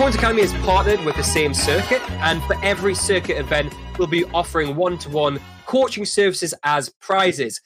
Coins Academy is partnered with the same circuit, and for every circuit event, we'll be offering one-to-one coaching services as prizes.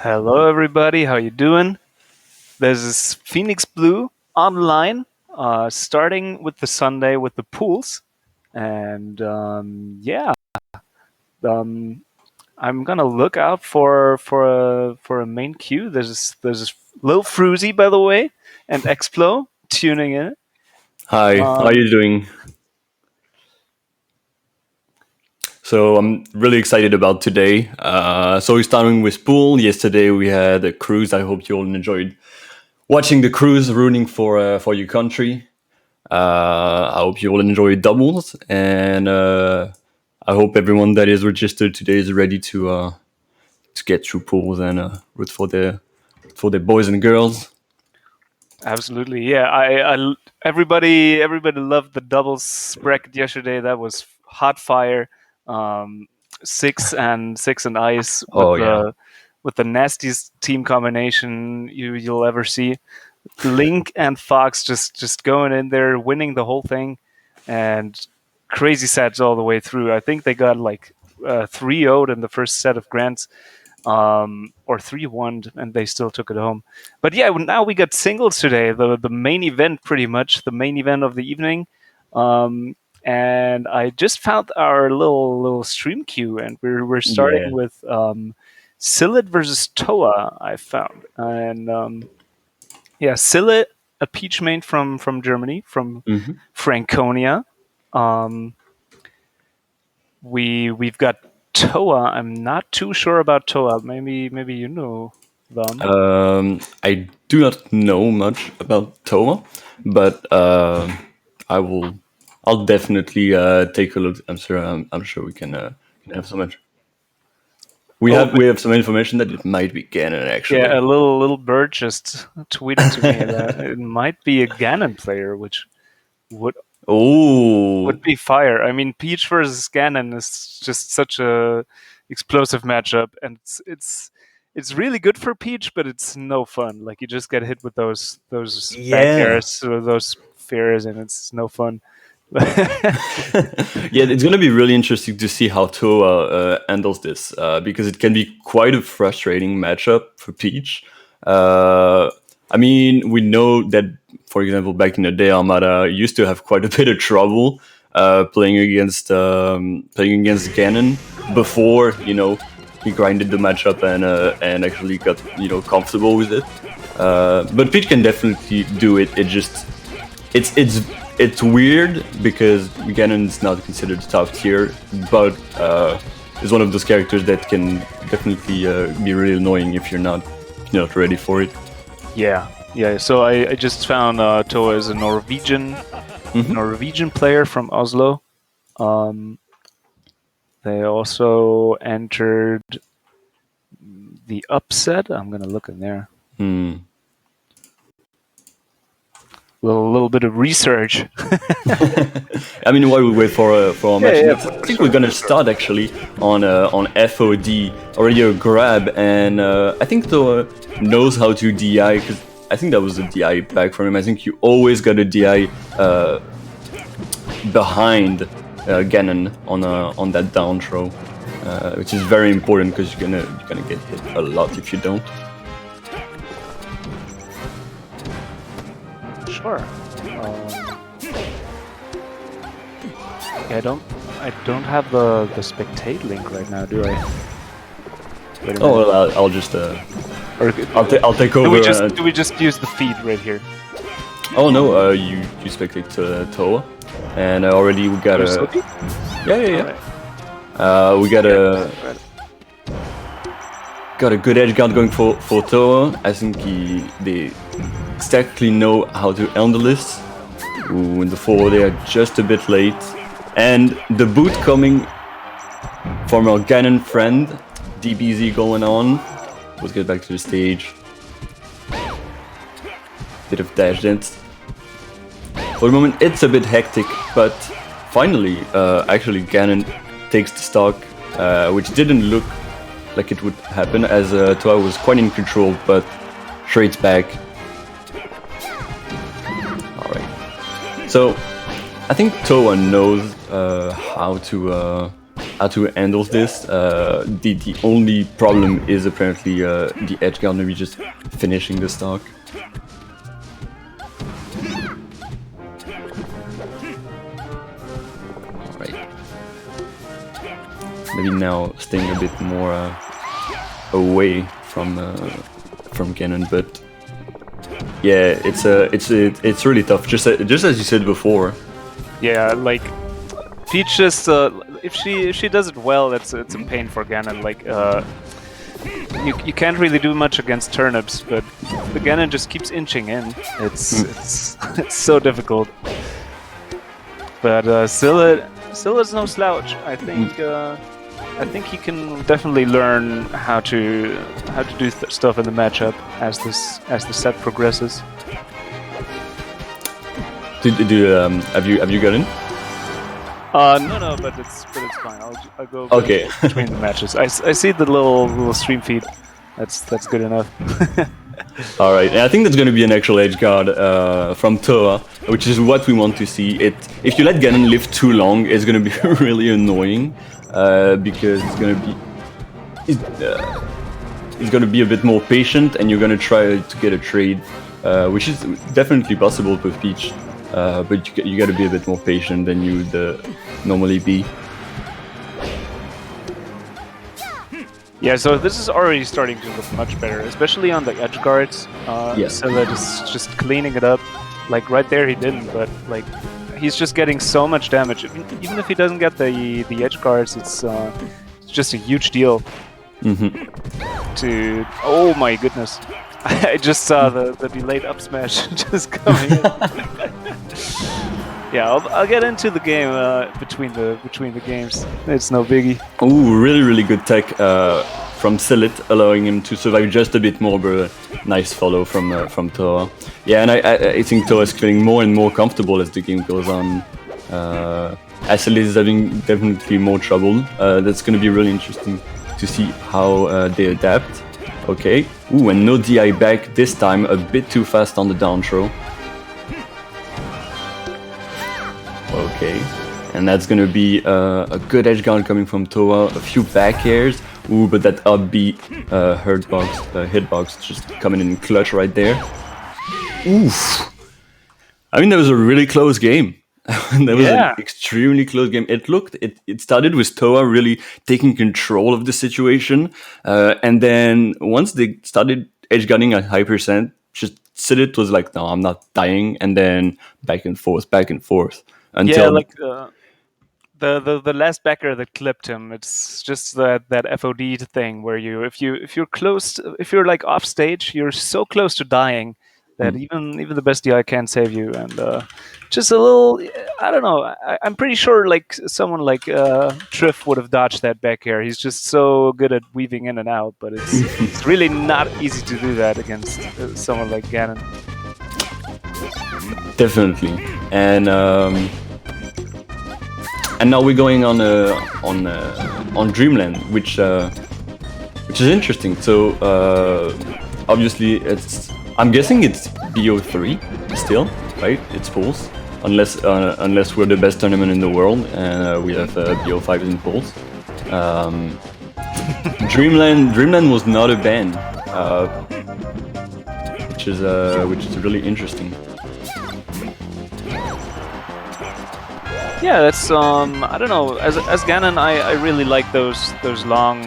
Hello, everybody. How you doing? This is Phoenix Blue online, starting with the Sunday with the pools, and I'm gonna look out for a main queue. There's Lil Fruzy, by the way, and Explo tuning in. Hi, how are you doing? So I'm really excited about today. So we're starting with pool. Yesterday we had a cruise. I hope you all enjoyed watching the cruise, rooting for your country. I hope you all enjoy doubles, and I hope everyone that is registered today is ready to get through pools and root for the boys and girls. Absolutely, yeah. Everybody loved the doubles bracket yesterday. That was hot fire. Um, six and ice with Oh yeah. the nastiest team combination you'll ever see. Link and Fox just going in there, winning the whole thing, and crazy sets all the way through. I think they got like 3-0'd in the first set of grants, or 3-1, and they still took it home. But yeah, now we got singles today. The main event, pretty much the main event of the evening. And I just found our little stream queue, and we're starting Yeah. with Sillet versus Toa. I found, and Sillet, a peach main from Germany, from Mhm. Franconia. We've got Toa. I'm not too sure about Toa. Maybe you know them. I do not know much about Toa, but I'll definitely take a look. I'm sure we can have some. We have some information that it might be Ganon actually. Yeah, a little bird just tweeted to me that it might be a Ganon player, which would Oh, be fire. I mean, Peach versus Ganon is just such a explosive matchup, and it's really good for Peach, but it's no fun. Like you just get hit with those back yeah. airs or those fairs, and it's no fun. Yeah, it's going to be really interesting to see how Toa handles this because it can be quite a frustrating matchup for Peach. I mean, we know that, for example, back in the day, Armada used to have quite a bit of trouble playing against Ganon before he grinded the matchup and actually got comfortable with it. But Peach can definitely do it. It's weird because Ganon's not considered top tier, but is one of those characters that can definitely be really annoying if you're not ready for it. Yeah. So I just found Toa is a Norwegian player from Oslo. They also entered the upset. I'm gonna look in there. Little bit of research. I mean, while we wait for our match, I think we're gonna start actually on FOD, already a grab, and I think Toa knows how to DI because I think that was a DI back from him. I think you always got a DI behind Ganon on that down throw, which is very important because you're gonna get hit a lot if you don't. Sure. I don't have the spectate link right now, do I? Oh well, I'll just I'll take over. Do we just use the feed right here? Oh no, you spectate Toa, and already we got a yeah. We got a good edge guard going for Toa. I think they exactly know how to handle this. Ooh, in the forward they are just a bit late, and the boot coming from our Ganon friend. DBZ going on. Let's get back to the stage. Bit of dash dance. For the moment, it's a bit hectic, but finally, actually, Ganon takes the stock, which didn't look like it would happen, as Toa was quite in control, but trades back. Alright. So, I think Toa knows how to handle this. The only problem is apparently the edge guard maybe just finishing the stock. Right. Maybe now staying a bit more away from Ganon, but yeah, it's really tough. Just as you said before. Yeah, like Peach just if she does it well, it's a pain for Ganon. Like you can't really do much against turnips, but the Ganon just keeps inching in. It's so difficult. But Sillet's no slouch. I think he can definitely learn how to do stuff in the matchup as the set progresses. Have you got in? No, but it's fine. I'll go between the matches. I see the little stream feed. That's good enough. All right, and I think that's going to be an actual edge guard from Toa, which is what we want to see. If you let Ganon live too long, it's going to be really annoying because he's going to be a bit more patient, and you're going to try to get a trade, which is definitely possible with Peach. but you got to be a bit more patient than you'd normally be. Yeah, so this is already starting to look much better, especially on the edge guards. Sillet is just cleaning it up. Like right there he didn't, but like he's just getting so much damage. Even if he doesn't get the edge guards, it's just a huge deal. To oh my goodness, I just saw the delayed up smash just coming in. Yeah, I'll get into the game between the games. It's no biggie. Ooh, really good tech from Sillet, allowing him to survive just a bit more, but a nice follow from Toa. Yeah, and I think Toa is feeling more and more comfortable as the game goes on. Sillet is having definitely more trouble. That's going to be really interesting to see how they adapt. Okay. Ooh, and no DI back this time, a bit too fast on the down throw. Okay, and that's gonna be a good edge guard coming from Toa, a few back airs. Ooh, but that up B hitbox just coming in clutch right there. Oof! I mean, that was a really close game. That was an extremely close game. It started with Toa really taking control of the situation, and then once they started edge guarding at high percent, just Sillet was like, no, I'm not dying, and then back and forth. Until the last backer that clipped him, it's just that FOD thing where if you're like off stage, you're so close to dying that even the best DI can't save you, and just a little, I don't know. I'm pretty sure like someone like Trif would have dodged that back air. He's just so good at weaving in and out, but it's really not easy to do that against someone like Ganon. Definitely, and now we're going on Dreamland, which is interesting. So obviously, I'm guessing it's BO3 still, right? It's pools, unless we're the best tournament in the world and we have BO5s in pools. Dreamland was not a ban, which is really interesting. Yeah, that's I don't know. As Ganon, I really like those long,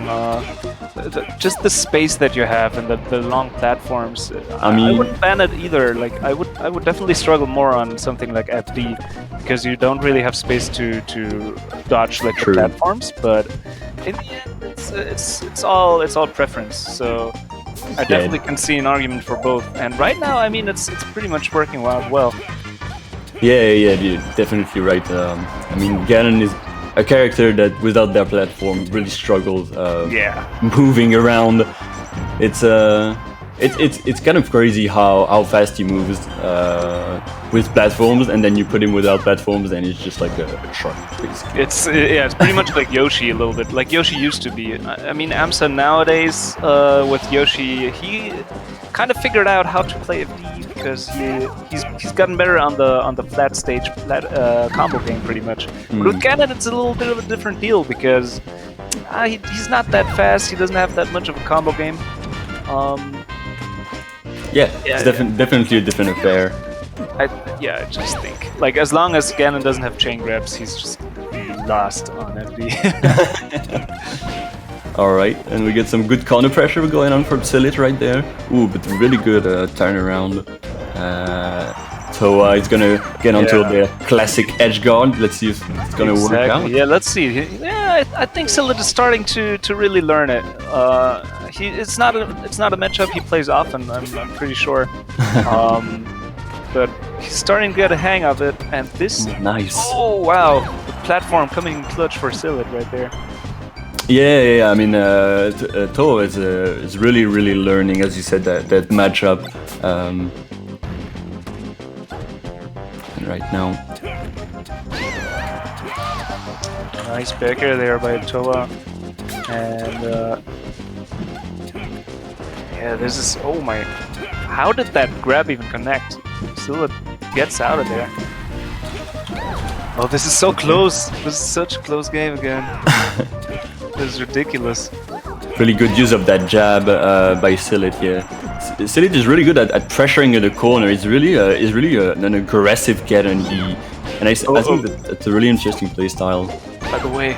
just the space that you have and the long platforms. I wouldn't ban it either. Like I would definitely struggle more on something like FD because you don't really have space to dodge like the platforms. But in the end, it's all preference. So I definitely can see an argument for both. And right now, I mean, it's pretty much working out well. Yeah, you're definitely right. I mean, Ganon is a character that without their platform really struggles moving around. It's kind of crazy how fast he moves with platforms, and then you put him without platforms and it's just like a truck, basically. It's pretty much like Yoshi a little bit, like Yoshi used to be. I mean, Amsa nowadays with Yoshi, he kind of figured out how to play FD because he's gotten better on the flat stage combo game pretty much. But with Ganon, it's a little bit of a different deal because he's not that fast. He doesn't have that much of a combo game. It's definitely a different affair. I just think like as long as Ganon doesn't have chain grabs, he's just lost on FD. Alright, and we get some good counter pressure going on from Sillet right there. Ooh, but really good turnaround. Toa is gonna get onto the classic edge guard. Let's see if it's gonna work out. Yeah, let's see. Yeah, I think Sillet is starting to really learn it. It's not a matchup he plays often. I'm pretty sure. But he's starting to get a hang of it, and this. Nice. Oh wow, the platform coming in clutch for Sillet right there. Yeah. I mean, Toa is really learning, as you said, that matchup. And right now, nice back air there by Toa, and this is how did that grab even connect? Sillet gets out of there. Oh, this is so close. This is such a close game again. This is ridiculous. Really good use of that jab by Sillet here. Silit is really good at pressuring in the corner. He's really an aggressive Ganon. I think that's a really interesting playstyle. By the way,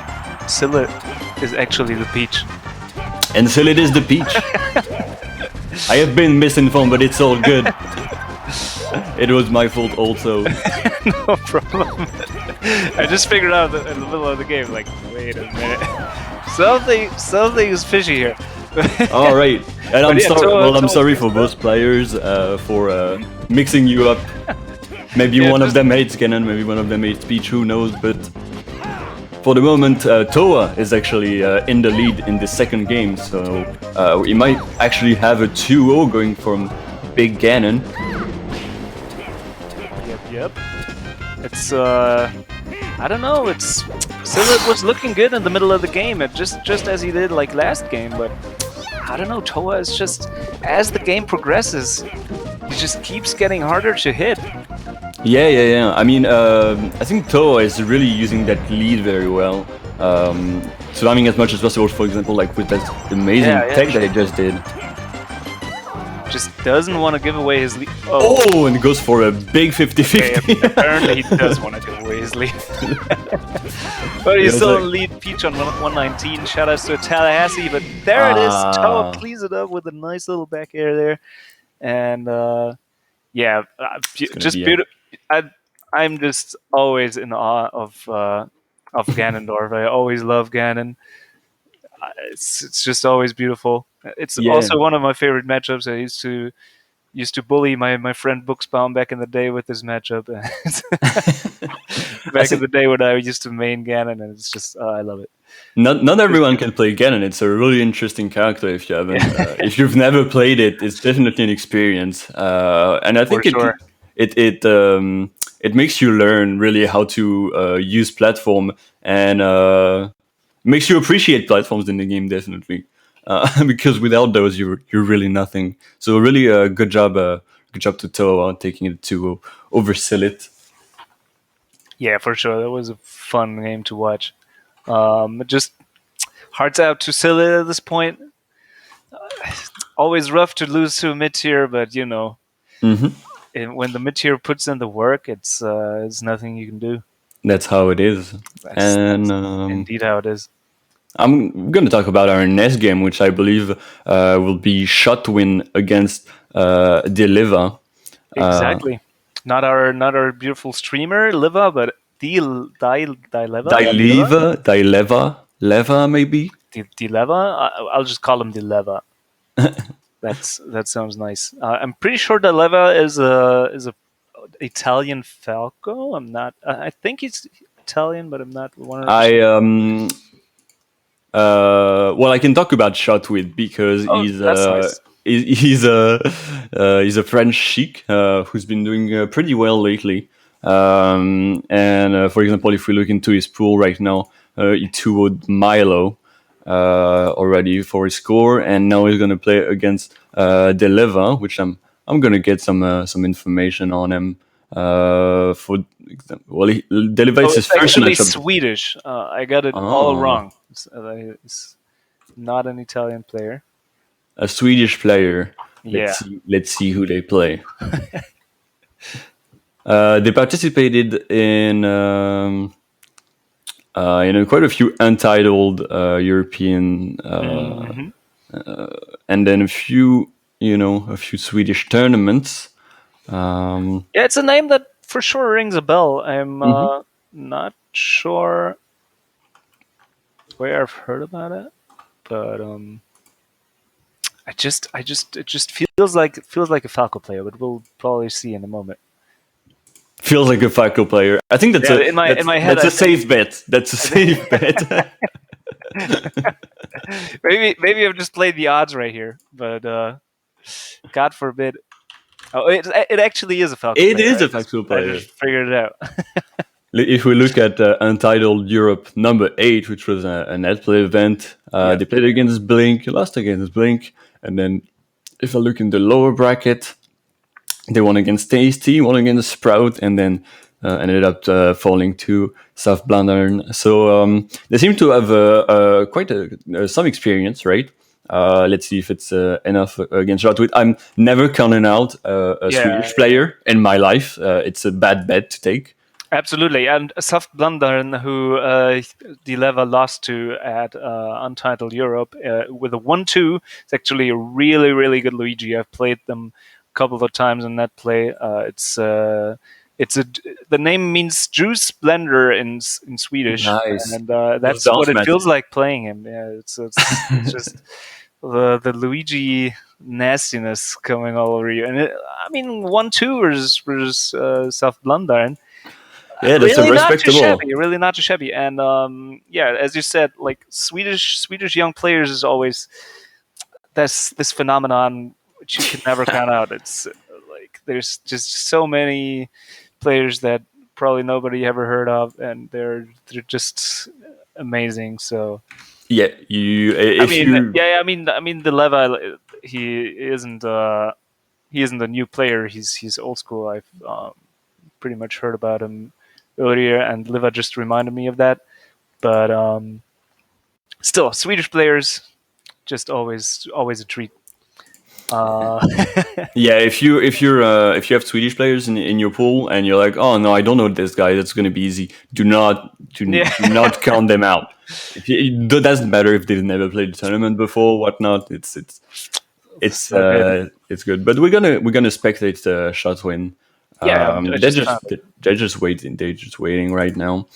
Silit is actually the peach. And Silit is the peach. I have been misinformed, but it's all good. It was my fault also. No problem. I just figured out in the middle of the game, like, wait a minute. Something is fishy here. All right, and I'm yeah, sorry. I'm sorry for both players for mixing you up. Maybe one of them hates Ganon, maybe one of them hates Peach. Who knows? But for the moment, Toa is actually in the lead in the second game, so we might actually have a 2-0 going from Big Ganon. Yep. It's I don't know. It's Silit was looking good in the middle of the game, just as he did like last game, but I don't know. Toa is just, as the game progresses, he just keeps getting harder to hit. Yeah. I mean, I think Toa is really using that lead very well. Surviving as much as possible, for example, like with that amazing tech that he just did. Just doesn't want to give away his lead. Oh, and goes for a big 50-50. Okay, apparently he does want to give away his lead. But he's still in lead. Peach on 119. Shoutouts to Tallahassee, but there it is. Toa cleans it up with a nice little back air there. And just beautiful. I'm just always in awe of Ganondorf. I always love Ganon. It's just always beautiful. It's also one of my favorite matchups. I used to bully my friend Booksbaum back in the day with this matchup. Back in the day when I used to main Ganon, and it's just I love it. Not everyone can play Ganon. It's a really interesting character if you haven't. If you've never played it, it's definitely an experience. And I think it makes you learn really how to use platform and makes you appreciate platforms in the game, definitely. Because without those, you're really nothing. So really, good job to Toa taking it to over Silit. Yeah, for sure. That was a fun game to watch. Just hearts out to Silit at this point. Always rough to lose to a mid tier, but you know, when the mid tier puts in the work, it's nothing you can do. That's how it is. That's indeed how it is. I'm going to talk about our next game, which I believe will be Shotwin against Deliva. Exactly. Not our beautiful streamer, Liva, but Dileva, maybe? Dileva? I'll just call him Dileva. That sounds nice. I'm pretty sure Dileva is a Italian Falco. I'm not. I think he's Italian, but I'm not 100%. Well, I can talk about Shotwin because he's a French chic who's been doing pretty well lately. And for example, if we look into his pool right now, he 2-0'd Milo already for his score, and now he's going to play against Deliva, which I'm going to get some information on him. Deliva is his first actually matchup. Swedish. I got it all wrong. It's not an Italian player. A Swedish player. Yeah. Let's see who they play. They participated in quite a few untitled European, and then a few Swedish tournaments. It's a name that for sure rings a bell. I'm not sure where I've heard about it, but it just feels like a Falco player, but we'll probably see in a moment. Feels like a Falco player. I think that's in my head. That's a safe bet. That's a safe bet. maybe I've just played the odds right here, but God forbid. Oh, it actually is a Falco player. It is a Falco player. I just figured it out. If we look at Untitled Europe number 8, which was a net play event, they played against Blink, lost against Blink, and then if I look in the lower bracket, they won against Tasty, won against Sprout, and then ended up falling to South Blandern. So they seem to have quite some experience, right? Let's see if it's enough against Shotwit. I'm never counting out a Swedish player in my life. It's a bad bet to take. Absolutely, and Soft Blundern, who Dileva lost to at Untitled Europe with a 1-2. It's actually a really, really good Luigi. I've played them a couple of times in that play. The name means juice blender in Swedish, nice. And that's what it feels like playing him. Yeah, it's just the Luigi nastiness coming all over you. And 1-2 versus Soft Blundern. Yeah, that's really respectable. Really not too shabby. And as you said, like Swedish young players is always this phenomenon which you can never count out. It's like there's just so many players that probably nobody ever heard of, and they're just amazing. So yeah, the Leva, he isn't a new player. He's old school. I've pretty much heard about him earlier, and Liva just reminded me of that. But still, Swedish players, just always a treat. Yeah, if you have Swedish players in your pool and you're like, oh no, I don't know this guy, that's going to be easy. Do not count them out. It doesn't matter if they've never played the tournament before, whatnot. It's good. But we're gonna spectate the shot win. They're just waiting. They're just waiting right now.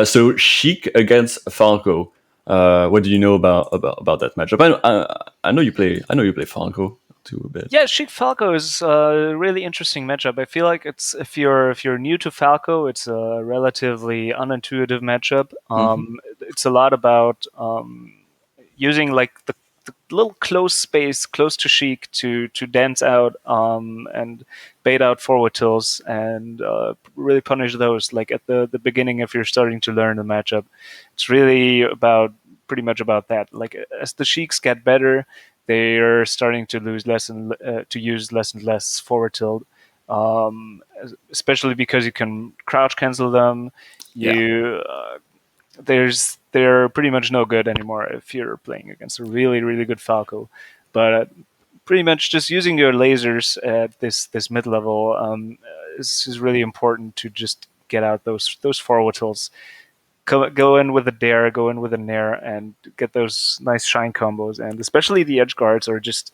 So Sheik against Falco. What do you know about that matchup? I know you play Falco too a bit. Yeah, Sheik Falco is a really interesting matchup. I feel like it's if you're new to Falco, it's a relatively unintuitive matchup. It's a lot about using like the little close space close to Sheik to dance out and bait out forward tills and really punish those like at the beginning if you're starting to learn the matchup. It's really pretty much about that. Like as the Sheiks get better, they are starting to use less and less forward tilt, especially because you can crouch cancel them. They're pretty much no good anymore if you're playing against a really, really good Falco. But pretty much just using your lasers at this mid level is really important to just get out those forward tilts. Go in with a dare, go in with a nair, and get those nice shine combos. And especially the edge guards are just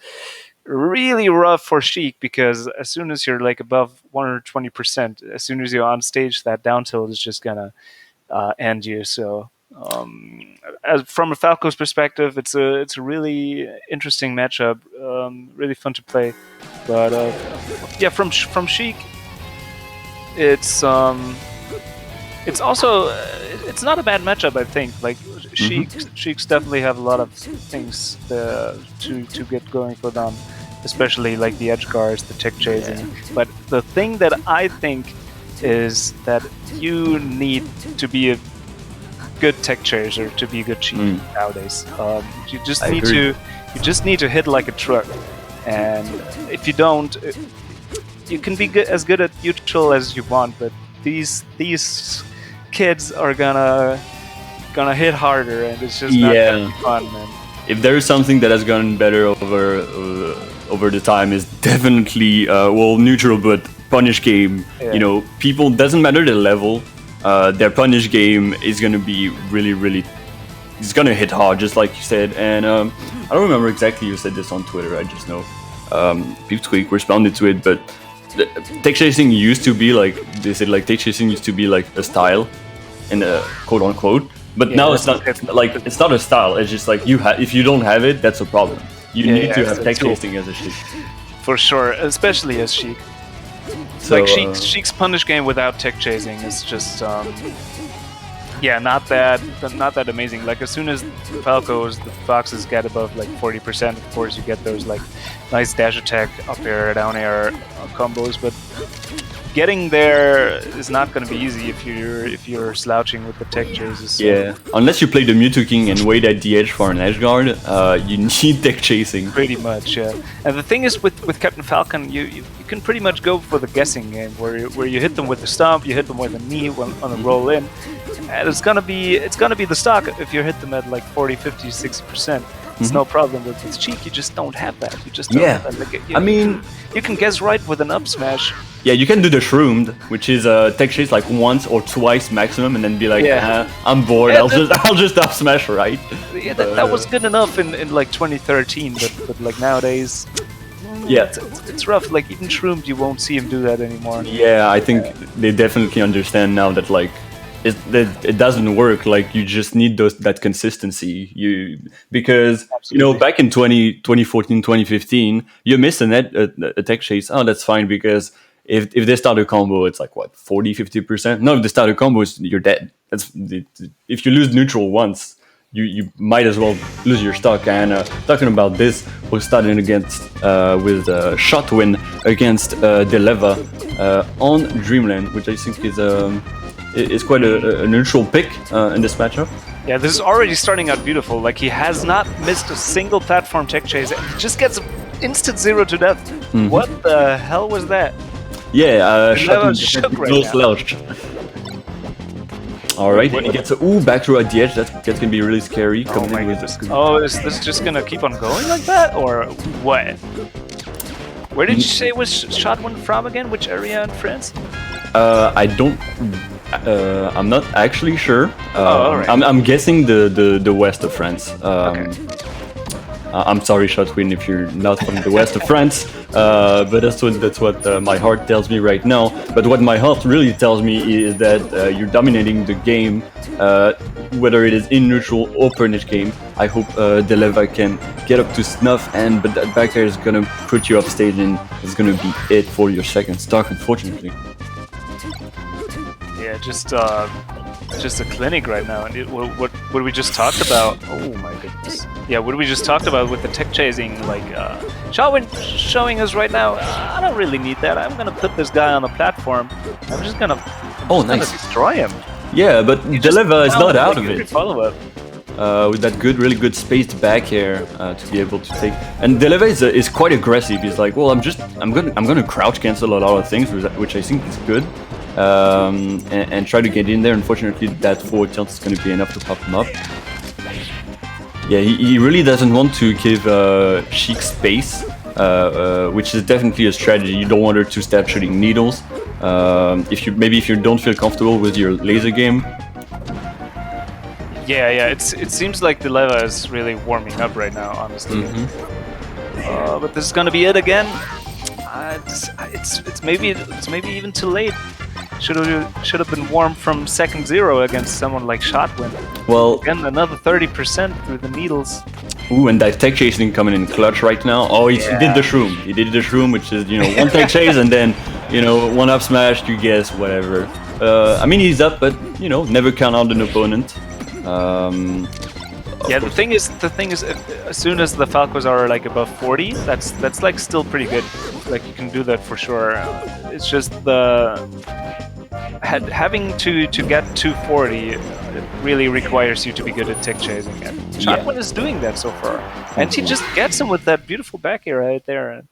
really rough for Sheik because as soon as you're like above 120%, as soon as you're on stage, that down tilt is just gonna end you. So as from a Falco's perspective, it's a really interesting matchup, really fun to play. But from Sheik, it's also it's not a bad matchup. I think like Sheiks definitely have a lot of things to get going for them, especially like the edge guards, the tech chasing. But the thing that I think is that you need to be a good tech chaser to be a good Sheik nowadays. You just need to hit like a truck, and if you don't, you can be as good at neutral as you want, but these kids are gonna hit harder, and it's just not gonna be fun, man. If there is something that has gotten better over the time, is definitely neutral but punish game. You know, people, doesn't matter the level, their punish game is gonna be really, really, it's gonna hit hard, just like you said. And I don't remember exactly you said this on Twitter. I just know Pipsqueak responded to it, but tech chasing used to be like, they said like tech chasing used to be like a style, in a quote unquote. But now it's not like, it's not a style. It's just like if you don't have it, that's a problem. You need to have tech chasing as a Sheik. For sure, especially as Sheik. So, like Sheik's punish game without tech chasing is just not that amazing. Like as soon as the Foxes get above like 40%, of course you get those like nice dash attack, up air, down air combos, but getting there is not going to be easy if you're slouching with the tech chases. So. Yeah, unless you play the Mewtwo King and wait at the edge for an edge guard, you need tech chasing. Pretty much, yeah. And the thing is with Captain Falcon, you can pretty much go for the guessing game where you hit them with the stomp, you hit them with a knee on the roll in, and it's gonna be the stock if you hit them at like 40, 50, 60%. It's no problem. With Cheek, you just don't have that. You just don't Yeah. have that. Like, I mean, you can guess right with an up smash. yeah, you can do the shroomed, which is tech chase like once or twice maximum, and then be like, I'm bored. Yeah, I'll just up smash, right? Yeah, that was good enough in like 2013, but like nowadays, Yeah. it's rough. Like even shroomed, you won't see him do that anymore. Yeah, I think they definitely understand now that like it doesn't work. Like you just need that consistency. Because Absolutely. back in 2014, 2015, you miss a tech chase. Oh, that's fine because if they start a combo, it's like what 40-50%. No, if they start a combo, you're dead. If you lose neutral once. You might as well lose your stock. And talking about this, we're starting against with Shotwin against Deleva on Dreamland, which I think is quite a neutral pick in this matchup. Yeah, this is already starting out beautiful. Like he has not missed a single platform tech chase, and he just gets instant 0 to death. Mm-hmm. What the hell was that? Yeah, Deleva shook right close now. slouched. All right, and he gets a back throw at the edge. That's gonna be really scary. Oh Coming my in with goodness. Oh, is this just gonna keep on going like that, or what? Where did you say was Shotwin from again? Which area in France? I don't. I'm not actually sure. all right. I'm guessing the west of France. Okay. I'm sorry, Shotwin, if you're not from the west of France, but that's what my heart tells me right now. But what my heart really tells me is that you're dominating the game, whether it is in neutral or punish game. I hope Deleva can get up to snuff, but that back air is gonna put you off stage, and it's gonna be it for your second stock, unfortunately. Yeah, just a clinic right now. And what we just talked about? Oh my goodness. Yeah, what we just talked about with the tech chasing, like Shotwin showing us right now. I don't really need that. I'm gonna put this guy on the platform. I'm just gonna destroy him. Yeah, but Deleva is not out of it. Follow up. With that really good spaced back air to be able to take. And Deleva is quite aggressive. He's like, well, I'm gonna crouch cancel a lot of things, which I think is good. And try to get in there. Unfortunately, that forward tilt is going to be enough to pop him up. Yeah, he really doesn't want to give Sheik space, which is definitely a strategy. You don't want her to start shooting needles. If you don't feel comfortable with your laser game. Yeah. It seems like Deleva is really warming up right now, honestly. But this is going to be it again. It's maybe even too late. Should have been warm from second 0 against someone like Shotwin. Well, again, another 30% through the needles. Ooh, and that tech chasing coming in clutch right now. Oh, he did the shroom. He did the shroom, which is one tech chase and then one up smash. You guess whatever. I mean he's up, but never count out an opponent. Yeah, the thing is, as soon as the Falcos are like above 40, that's like still pretty good. Like you can do that for sure. It's just having to get 240 really requires you to be good at tech chasing. And Shotwin is doing that so far, and he just gets him with that beautiful back air right there. And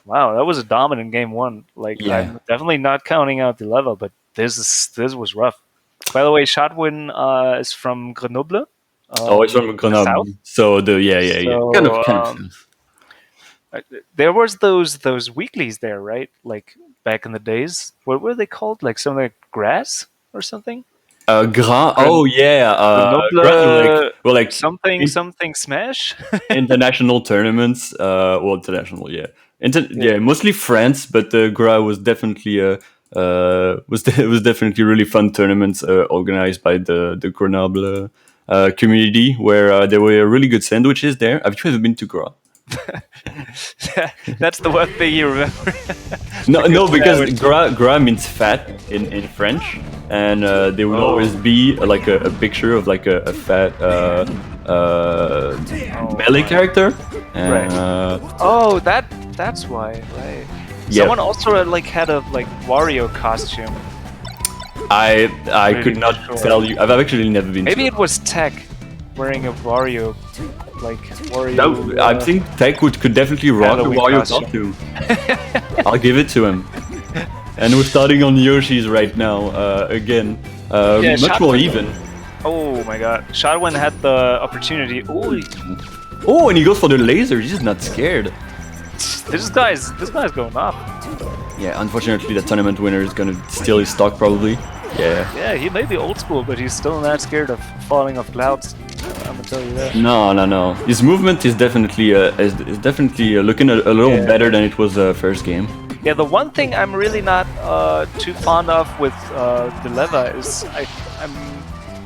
wow, that was a dominant game one. Like I'm definitely not counting out the level, but this was rough. By the way, Shotwin is from Grenoble. It's from Grenoble. South? So kind of. There was those weeklies there, right? Like back in the days. What were they called? Like something like grass or something? Oh yeah. Like something smash. International tournaments. International, yeah. Mostly France, but Gras was definitely was definitely really fun tournaments organized by the Grenoble community, where there were really good sandwiches there. Have you ever been to Gras? That's the one thing you remember. no, because gras means fat in French, and there would always be like a picture of like a fat melee character. And, right. That's why. Right. Yeah. Someone also like had a like Wario costume. I could not tell you. I've actually never been. Maybe it was Tech wearing a Wario. I think Tech could definitely rock a Wario costume. I'll give it to him. And we're starting on Yoshi's right now. Again, much more even. Oh my god. Shotwin had the opportunity. Ooh, Oh, and he goes for the laser. He's just not scared. This guy's going up. Yeah, unfortunately, the tournament winner is gonna steal his stock probably. Yeah. Yeah, he may be old school, but he's still not scared of falling off clouds. I'm gonna tell you that. No. His movement is definitely looking a little better than it was first game. Yeah, the one thing I'm really not too fond of with Deleva is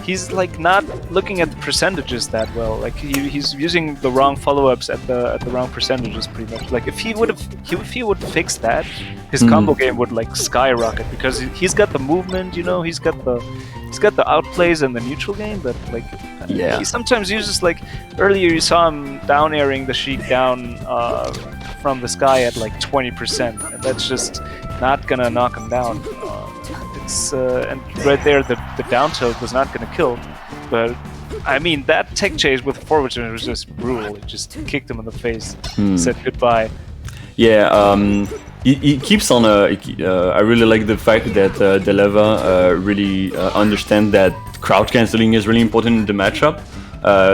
he's like not looking at the percentages that well. Like he's using the wrong follow-ups at the wrong percentages pretty much. Like if he would fix that, his combo game would like skyrocket because he's got the movement, you know, he's got the outplays and the neutral game, but like he sometimes uses like earlier you saw him down airing the Sheik down from the sky at like 20%, and that's just not gonna knock him down. And right there the down tilt was not gonna kill, but I mean that tech chase with forward turn was just brutal. It just kicked him in the face, said goodbye. Yeah, he keeps on. I really like the fact that Deleva really understands that crouch canceling is really important in the matchup.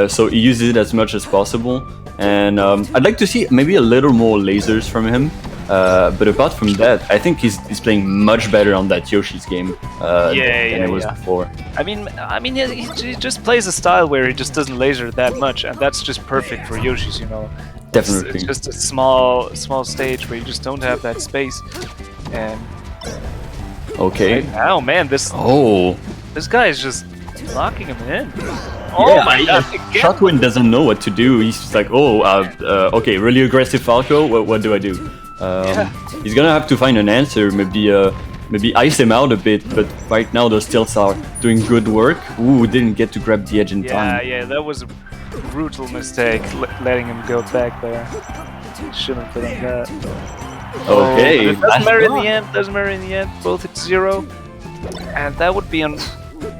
So he uses it as much as possible, and I'd like to see maybe a little more lasers from him. But apart from that, I think he's playing much better on that Yoshi's game than it was before. I mean, he just plays a style where he just doesn't laser that much, and that's just perfect for Yoshi's, you know. Definitely. It's just a small stage where you just don't have that space. And okay. Oh man, this guy is just locking him in. Oh my god! Shotwin doesn't know what to do. He's just like, okay, really aggressive Falco. What do I do? He's gonna have to find an answer. Maybe ice him out a bit. But right now the stilts are doing good work. Ooh, didn't get to grab the edge in time. Yeah, that was a brutal mistake, letting him go back there. Shouldn't have done that. Okay, it doesn't matter in the end. Both hit 0, and that would be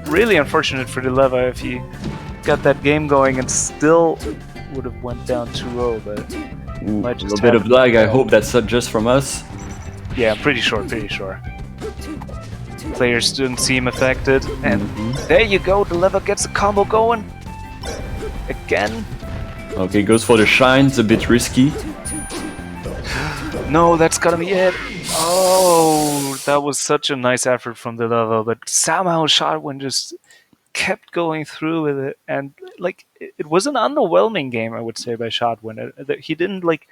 really unfortunate for Deleva if he got that game going and still would have went down 2-0. But a little bit of lag. I hope that's not just from us. Yeah, pretty sure. Players didn't seem affected, and there you go. Deleva gets a combo going again. Okay, goes for the shine. It's a bit risky. No, that's gonna be it. Oh, that was such a nice effort from Deleva, but somehow Shotwin just kept going through with it, and like it was an underwhelming game, I would say, by Shotwin. He didn't like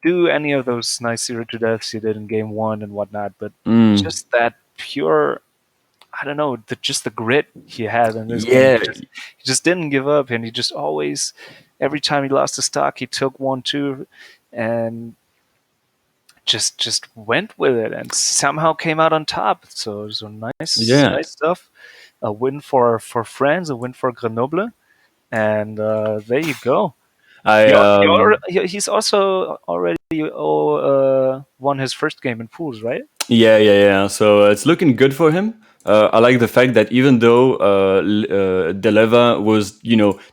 do any of those nice 0-2 deaths he did in game 1 and whatnot, but just that pure, I don't know, just the grit he had in this game. He just didn't give up, and he just always, every time he lost a stock, he took 1-2 and just went with it, and somehow came out on top. So nice stuff. A win for France, a win for Grenoble, and there you go. He's also already won his first game in pools, right? Yeah. So it's looking good for him. I like the fact that even though Deleva was,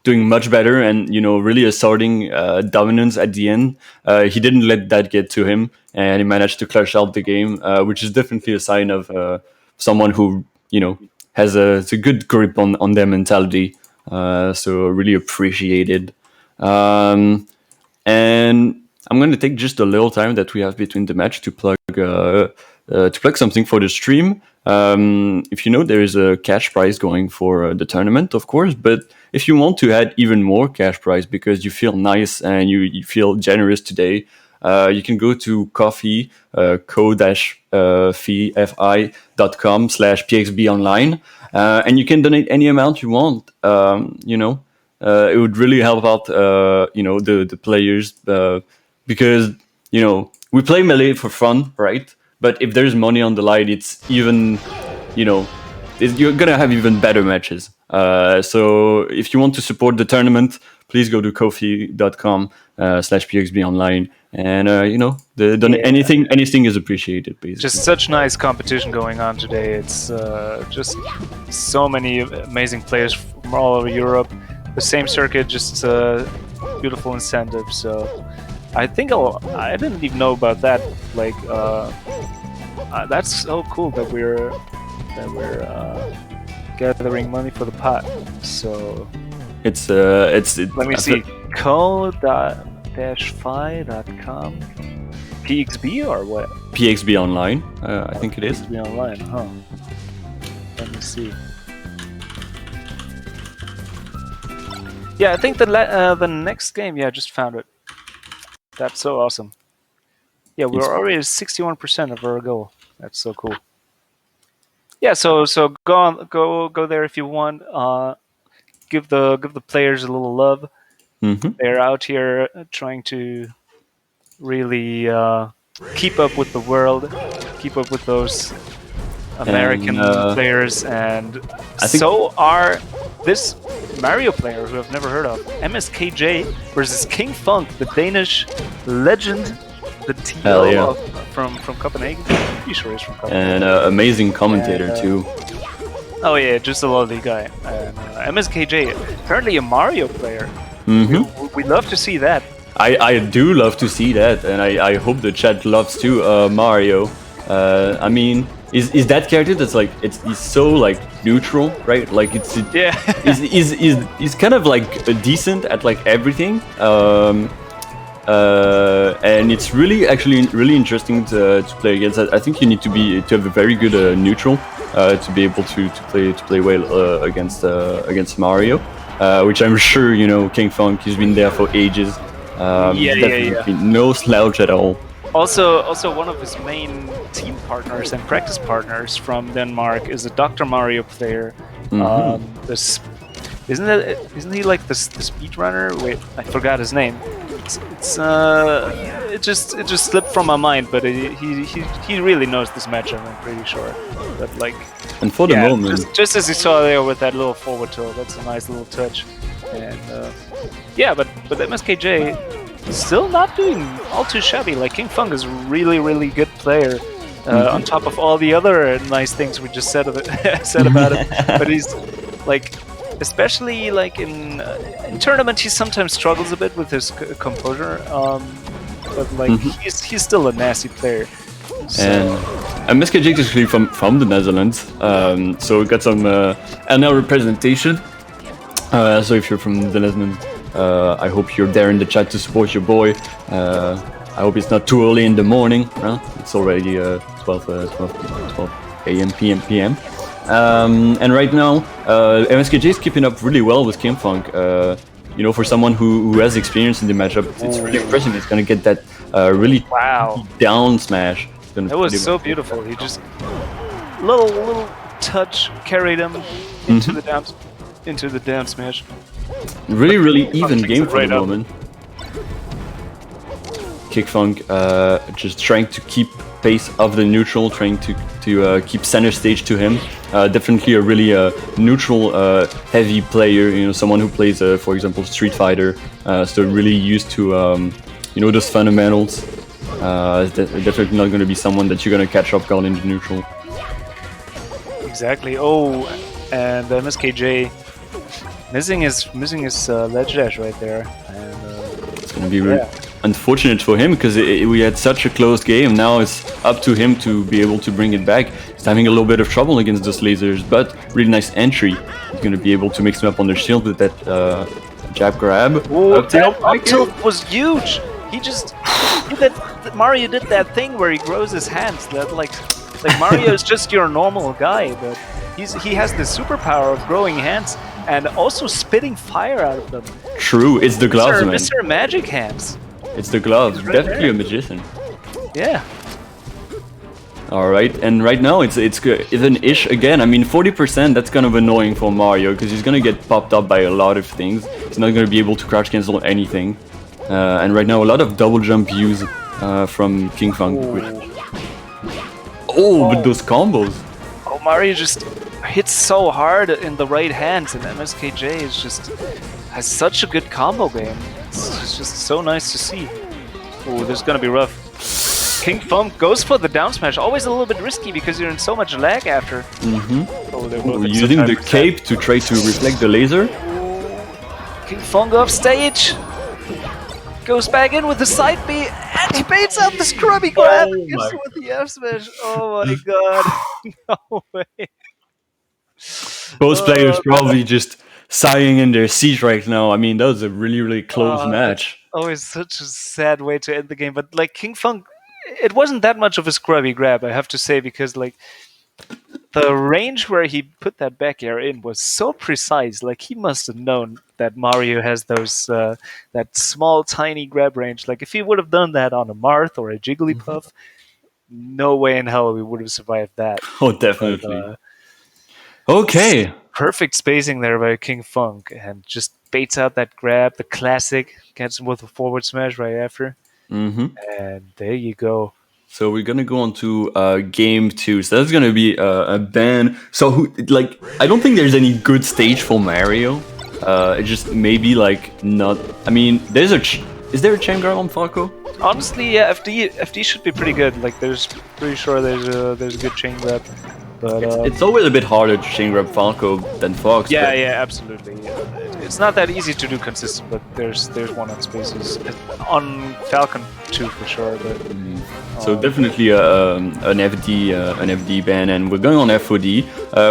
doing much better and, really asserting dominance at the end, he didn't let that get to him, and he managed to clutch out the game, which is definitely a sign of someone who, has a good grip on their mentality. So really appreciated. And I'm going to take just a little time that we have between the match to plug something for the stream. If you know, there is a cash prize going for the tournament, of course, but if you want to add even more cash prize because you feel nice and you feel generous today, you can go to coffee, ko-fi.com/pxbonline, and you can donate any amount you want. It would really help out, the players, because, we play Melee for fun, right? But if there's money on the line, it's even, you're going to have even better matches. So if you want to support the tournament, please go to ko-fi.com/pxbonline. And, anything is appreciated, basically. Just such nice competition going on today. It's just so many amazing players from all over Europe. The same circuit, just beautiful incentives. So I think I didn't even know about that. Like, that's so cool that we're gathering money for the pot. So it's let me see. co-fi.com. PXB or what? PXB Online, I think it is. PXB Online, huh? Let me see. Yeah, I think the next game. Yeah, I just found it. That's so awesome. Yeah, we're already at 61% of our goal. That's so cool. Yeah, so go there if you want. Give the players a little love. Mm-hmm. They're out here trying to really keep up with the world, keep up with those American players, and I think so are this Mario player who I've never heard of, MSKJ versus King Funk, the Danish legend, the TL from Copenhagen. I'm pretty sure he's from Copenhagen. And amazing commentator too. Oh yeah, just a lovely guy. And MSKJ, apparently a Mario player. Mm-hmm. We'd love to see that. I do love to see that, and I hope the chat loves too. Mario. I mean, is that character that's like he's so like neutral, right? Like he's kind of like decent at like everything. And it's really interesting to play against. I think you need to have a very good neutral to be able to play well against Mario, which I'm sure King Funk. He's been there for ages. Definitely no slouch at all. Also, one of his main team partners and practice partners from Denmark is a Dr. Mario player. Mm-hmm. Isn't he like the speedrunner? Wait, I forgot his name. It just slipped from my mind, but he really knows this matchup. I'm pretty sure. But like, and for the moment, just as you saw there with that little forward tilt, that's a nice little touch. And but MSKJ is still not doing all too shabby. Like King Funk is a really good player. On top of all the other nice things we just said about him, but he's like, especially like in tournament, he sometimes struggles a bit with his composure. But like he's still a nasty player. So. And MSKJ is actually from the Netherlands, so we got some NL representation. So if you're from the Netherlands, I hope you're there in the chat to support your boy. I hope it's not too early in the morning. It's already 12 a.m. p.m. And right now, MSKJ is keeping up really well with King Funk. For someone who has experience in the matchup, it's really impressive. He's gonna get that really down smash. That was so beautiful. He just little touch carried him into the down smash. Really even game for the moment. King Funk just trying to keep pace of the neutral, trying to keep center stage to him. Definitely a really neutral heavy player, someone who plays for example Street Fighter, so really used to those fundamentals. Definitely not going to be someone that you're going to catch off guard in the neutral. Exactly. Oh, and MSKJ missing his ledge dash right there, and it's going to be really unfortunate for him because we had such a close game. Now it's up to him to be able to bring it back. He's having a little bit of trouble against those lasers, but really nice entry. He's going to be able to mix him up on the shield with that jab grab. Up tilt was huge. He just Mario did that thing where he grows his hands. That like Mario is just your normal guy, but he has the superpower of growing hands and also spitting fire out of them. True, it's the gloves, man. Mr. Magic Hands. It's the gloves. Definitely a magician. Yeah. All right, and right now it's even-ish again. I mean, 40%. That's kind of annoying for Mario because he's gonna get popped up by a lot of things. He's not gonna be able to crouch cancel anything. And right now, a lot of double jump use from King Funk. But those combos. Oh, Mario just hits so hard in the right hands, and MSKJ has such a good combo game. It's just so nice to see. Oh, this is gonna be rough. King Funk goes for the down smash, always a little bit risky because you're in so much lag after. Using the cape to try to reflect the laser. King Funk off stage. Goes back in with the side B, and he baits out the scrubby grab with the F smash. Oh my god. No way. Both players probably just sighing in their seat right now. I mean, that was a really, really close match. Always such a sad way to end the game. But like King Funk, it wasn't that much of a scrubby grab, I have to say, because like the range where he put that back air in was so precise. Like he must have known that Mario has those that small, tiny grab range. Like if he would have done that on a Marth or a Jigglypuff, no way in hell we would have survived that. Oh, definitely. Okay. Perfect spacing there by King Funk, and just baits out that grab, the classic, gets him with a forward smash right after. Mm-hmm. And there you go. So we're gonna go on to game 2. So that's gonna be a ban. So I don't think there's any good stage for Mario. It just maybe like not. I mean, is there a chain guard on Falco? Honestly, yeah, FD should be pretty good. Like, pretty sure there's a good chain grab. But It's always a bit harder to chain grab Falco than Fox. yeah, absolutely. It's not that easy to do consistent, but there's one on spaces on Falcon too for sure. But So definitely an FD ban, and we're going on FOD,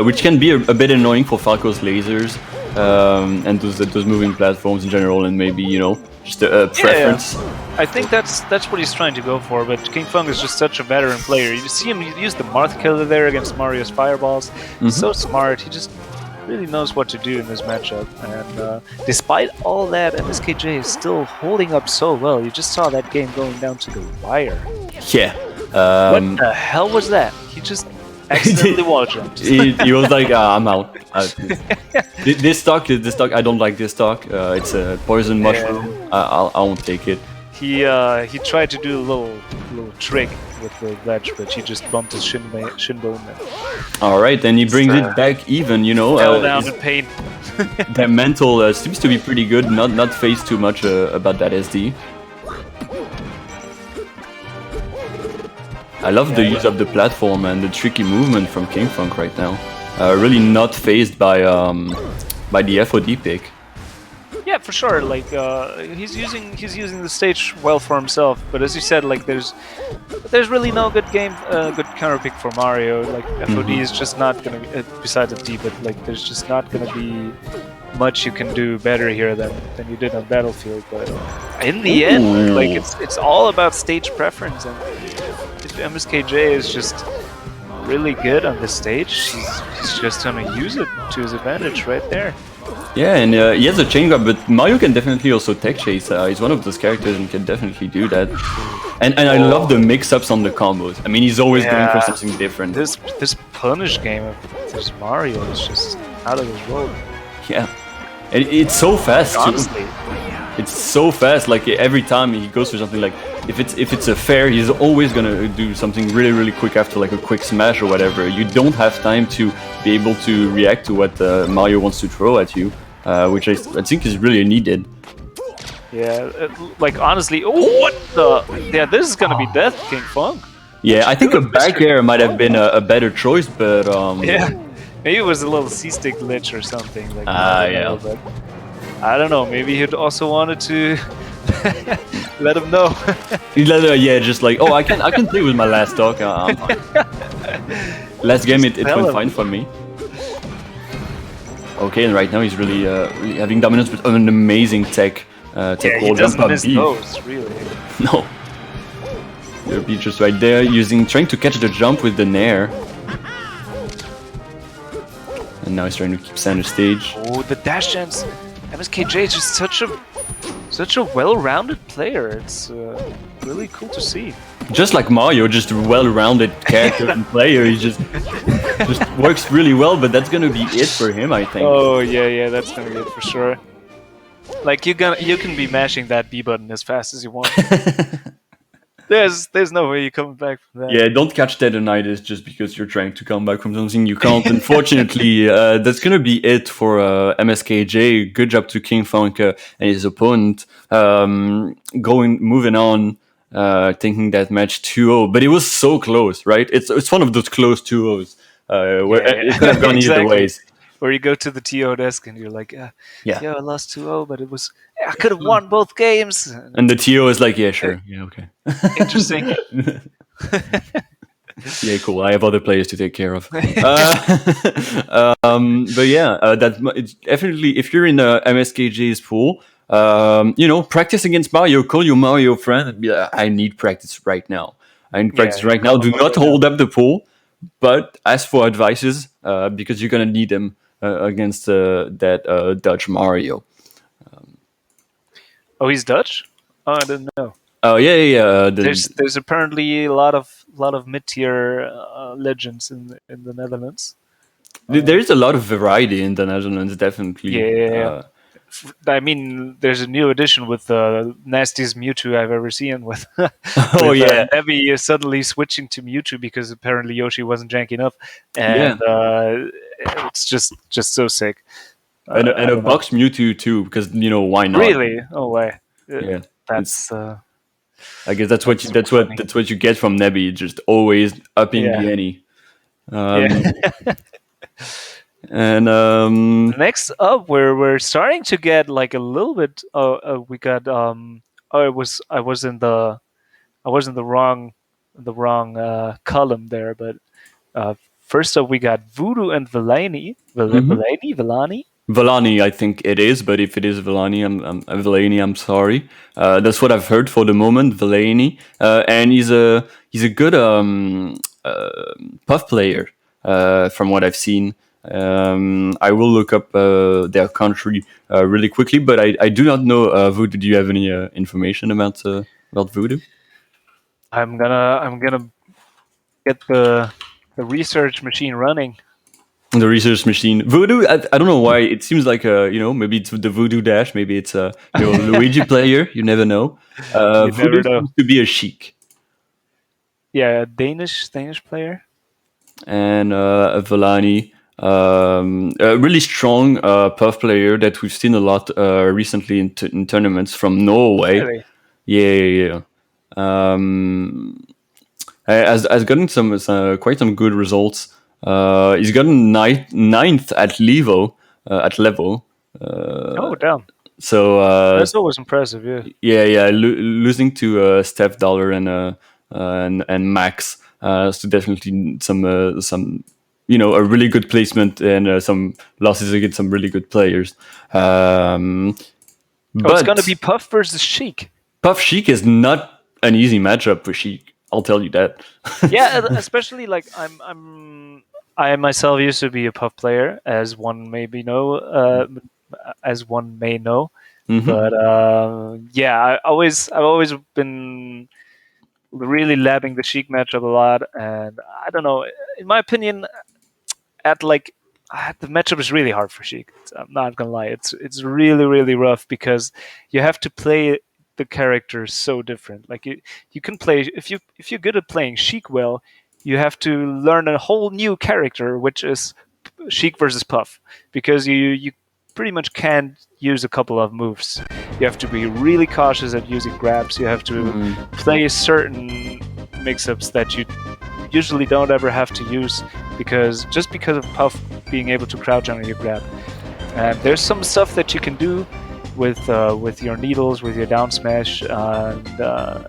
which can be a bit annoying for Falco's lasers and those moving platforms in general, and maybe just a preference. Yeah. I think that's what he's trying to go for, but King Funk is just such a veteran player. You see him use the Marth Killer there against Mario's Fireballs. He's so smart. He just really knows what to do in this matchup. And despite all that, MSKJ is still holding up so well. You just saw that game going down to the wire. Yeah. What the hell was that? He just accidentally wall jumped. he was like, I'm out. This stock, I don't like this stock. It's a poison mushroom. I won't take it. He tried to do a little trick with the ledge, but he just bumped his shinbone. All right, and he brings it back even. Fell down in pain. Their mental seems to be pretty good. Not phased too much about that SD. I love the use of the platform and the tricky movement from King Funk right now. Really not phased by the FOD pick. Yeah, for sure. Like he's using the stage well for himself. But as you said, like there's really no good counter pick for Mario. Like FOD is just not gonna be, besides FD, but like there's just not gonna be much you can do better here than you did on Battlefield. But in the end, like it's all about stage preference, and if MSKJ is just really good on this stage, he's just gonna use it to his advantage right there. Yeah, and he has a chain grab, but Mario can definitely also tech chase. He's one of those characters and can definitely do that. And I love the mix-ups on the combos. I mean, he's always going for something different. This punish game of this Mario is just out of this world. Yeah, and it's so fast Honestly. too. It's so fast. Like every time he goes for something, like if it's a fair, he's always gonna do something really, really quick after like a quick smash or whatever. You don't have time to be able to react to what Mario wants to throw at you, which I think is really needed. Yeah, like honestly, what the? Yeah, this is gonna be death, King Funk. Yeah, I think a back air might have been a better choice, but yeah, maybe it was a little C-stick glitch or something. Like yeah. But I don't know. Maybe he'd also wanted to let him know. Yeah, just like, I can play with my last stock. Last game it went fine for me. Okay, and right now he's really having dominance with an amazing tech. He doesn't miss those, really. No. There'll be just right there, trying to catch the jump with the nair. And now he's trying to keep center stage. Oh, the dash dance. MSKJ is just such a well-rounded player. It's really cool to see. Just like Mario, just a well-rounded character and player. He just works really well, but that's gonna be it for him, I think. Oh yeah, that's gonna be it for sure. Like you can be mashing that B button as fast as you want. There's no way you're coming back from that. Yeah, don't catch tendonitis just because you're trying to come back from something you can't. Unfortunately, that's gonna be it for MSKJ. Good job to King Funk and his opponent. Moving on, thinking that match 2-0, but it was so close, right? It's one of those close 2-0s where it could have gone either ways. Where you go to the TO desk and you're like, I lost 2-0, but it was I could have won both games. And the TO is like, yeah, sure, yeah, okay. Interesting. Yeah, cool. I have other players to take care of. But yeah, it's definitely if you're in MSKJ's pool, practice against Mario. Call your Mario friend and be like, I need practice right now. I need practice right now. Do not hold up the pool, but ask for advices because you're gonna need them against that Dutch Mario. Oh, he's Dutch? Oh, I didn't know. Oh yeah. There's apparently a lot of mid-tier legends in the Netherlands. There's a lot of variety in the Netherlands, definitely. Yeah. I mean, there's a new edition with the nastiest Mewtwo I've ever seen. With Nebby suddenly switching to Mewtwo because apparently Yoshi wasn't janky enough, and it's just so sick. And a box Mewtwo too, because why not? Really? Oh way. Yeah, that's. I guess that's what you get from Nebby, just always upping the ante. And next up, we're starting to get like a little bit. We got. I was in the wrong column there, but first up we got Voodoo and Villani. Villani, I think it is, but if it is Villani, I'm sorry. That's what I've heard for the moment, Villani, and he's a good puff player from what I've seen. I will look up their country really quickly, but I do not know Voodoo. Do you have any information about Voodoo? I'm gonna get the research machine running. The research machine. Voodoo, I don't know why. It seems like, maybe it's the Voodoo Dash. Maybe it's a Luigi player. You never know. Voodoo seems to be a Sheik. Yeah, a Danish player. And Villani, a really strong puff player that we've seen a lot recently in tournaments from Norway. Really? Yeah. Has gotten quite some good results. He's gotten ninth at level. Oh damn! So that's always impressive. Yeah. Losing to Steph Dollar and Max. So definitely some a really good placement and some losses against some really good players. But it's gonna be Puff versus Sheik. Puff Sheik is not an easy matchup for Sheik. I'll tell you that. Yeah, especially like I myself used to be a Puff player, as one may know. Mm-hmm. But I've always been really labbing the Sheik matchup a lot, and I don't know. In my opinion, the matchup is really hard for Sheik. I'm not gonna lie, it's really really rough because you have to play the characters so different. Like you can play if you're good at playing Sheik well, you have to learn a whole new character, which is Sheik versus Puff, because you pretty much can't use a couple of moves. You have to be really cautious at using grabs. You have to play certain mix-ups that you usually don't ever have to use because of Puff being able to crouch under your grab. And there's some stuff that you can do with your needles, with your down smash, but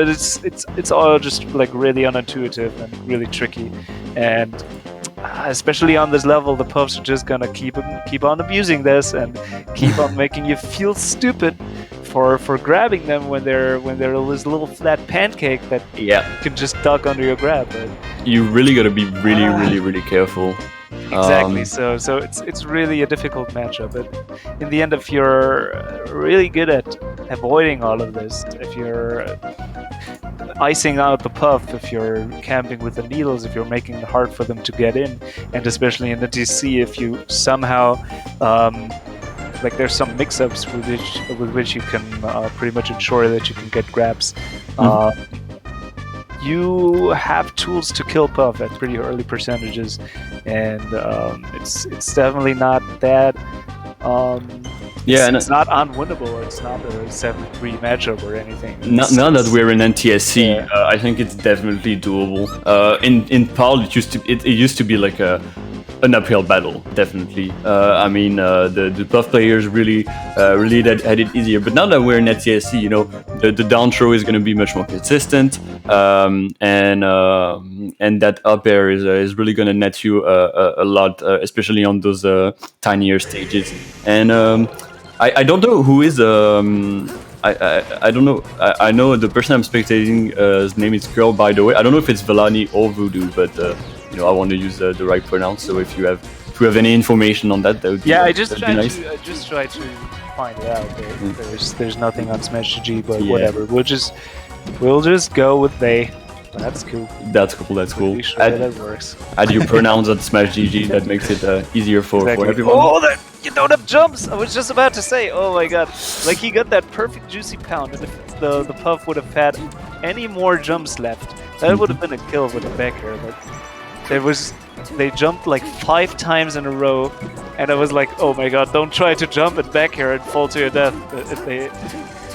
it's all just like really unintuitive and really tricky. And especially on this level, the Puffs are just gonna keep on abusing this and keep on making you feel stupid for grabbing them when they're this little flat pancake that can just duck under your grab. But you really gotta be really careful. Exactly. So it's really a difficult matchup. But in the end, if you're really good at avoiding all of this, if you're icing out the Puff, if you're camping with the needles, if you're making it hard for them to get in, and especially in the DC, if you somehow there's some mix-ups with which you can pretty much ensure that you can get grabs. You have tools to kill Puff at pretty early percentages, and it's definitely not that. It's not unwinnable. It's not a 7-3 matchup or anything. Now that we're in NTSC, I think it's definitely doable. In PAL, it used to be like a an uphill battle, definitely. I mean, the Puff players really had it easier. But now that we're in NTSC, you know, the down throw is going to be much more consistent, and that up air is really going to net you a lot, especially on those tinier stages. And I don't know who is. I don't know. I know the person I'm spectating. His name is Girl, by the way. I don't know if it's Vellani or Voodoo, but you know, I want to use the right pronoun. So if you have any information on that, that would be I just that'd tried be nice. to find it out. There's nothing on Smash GG, but whatever. We'll just go with they. That's cool. That's cool. That's cool. Pretty sure that works. Add your pronouns at Smash GG. That makes it easier for everyone. Oh, you don't have jumps! I was just about to say, oh my god. Like, he got that perfect juicy pound, and if the Puff would have had any more jumps left, that would have been a kill with the back air. But they jumped like 5 times in a row, and I was like, oh my god, don't try to jump and back air and fall to your death. If they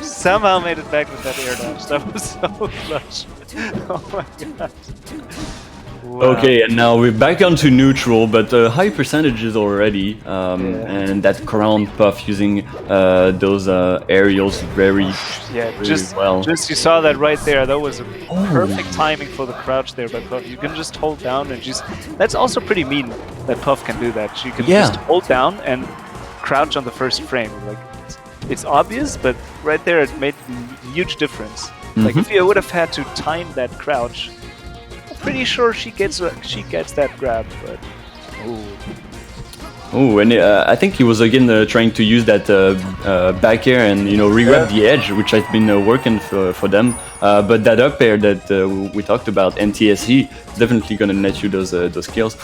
somehow made it back with that air dodge. That was so clutch. Oh my god. Wow. Okay, and now we're back onto neutral, but high percentages already, and that ground Puff using those aerials very well. Just you saw that right there. That was a perfect timing for the crouch there by Puff. You can just hold down and just. That's also pretty mean that Puff can do that. You can just hold down and crouch on the first frame. Like it's obvious, but right there it made a huge difference. Like if you would have had to time that crouch. Pretty sure she gets that grab, but and I think he was again trying to use that back air and re-grab the edge, which has been working for them. But that up air that we talked about, NTSC, is definitely gonna net you those kills.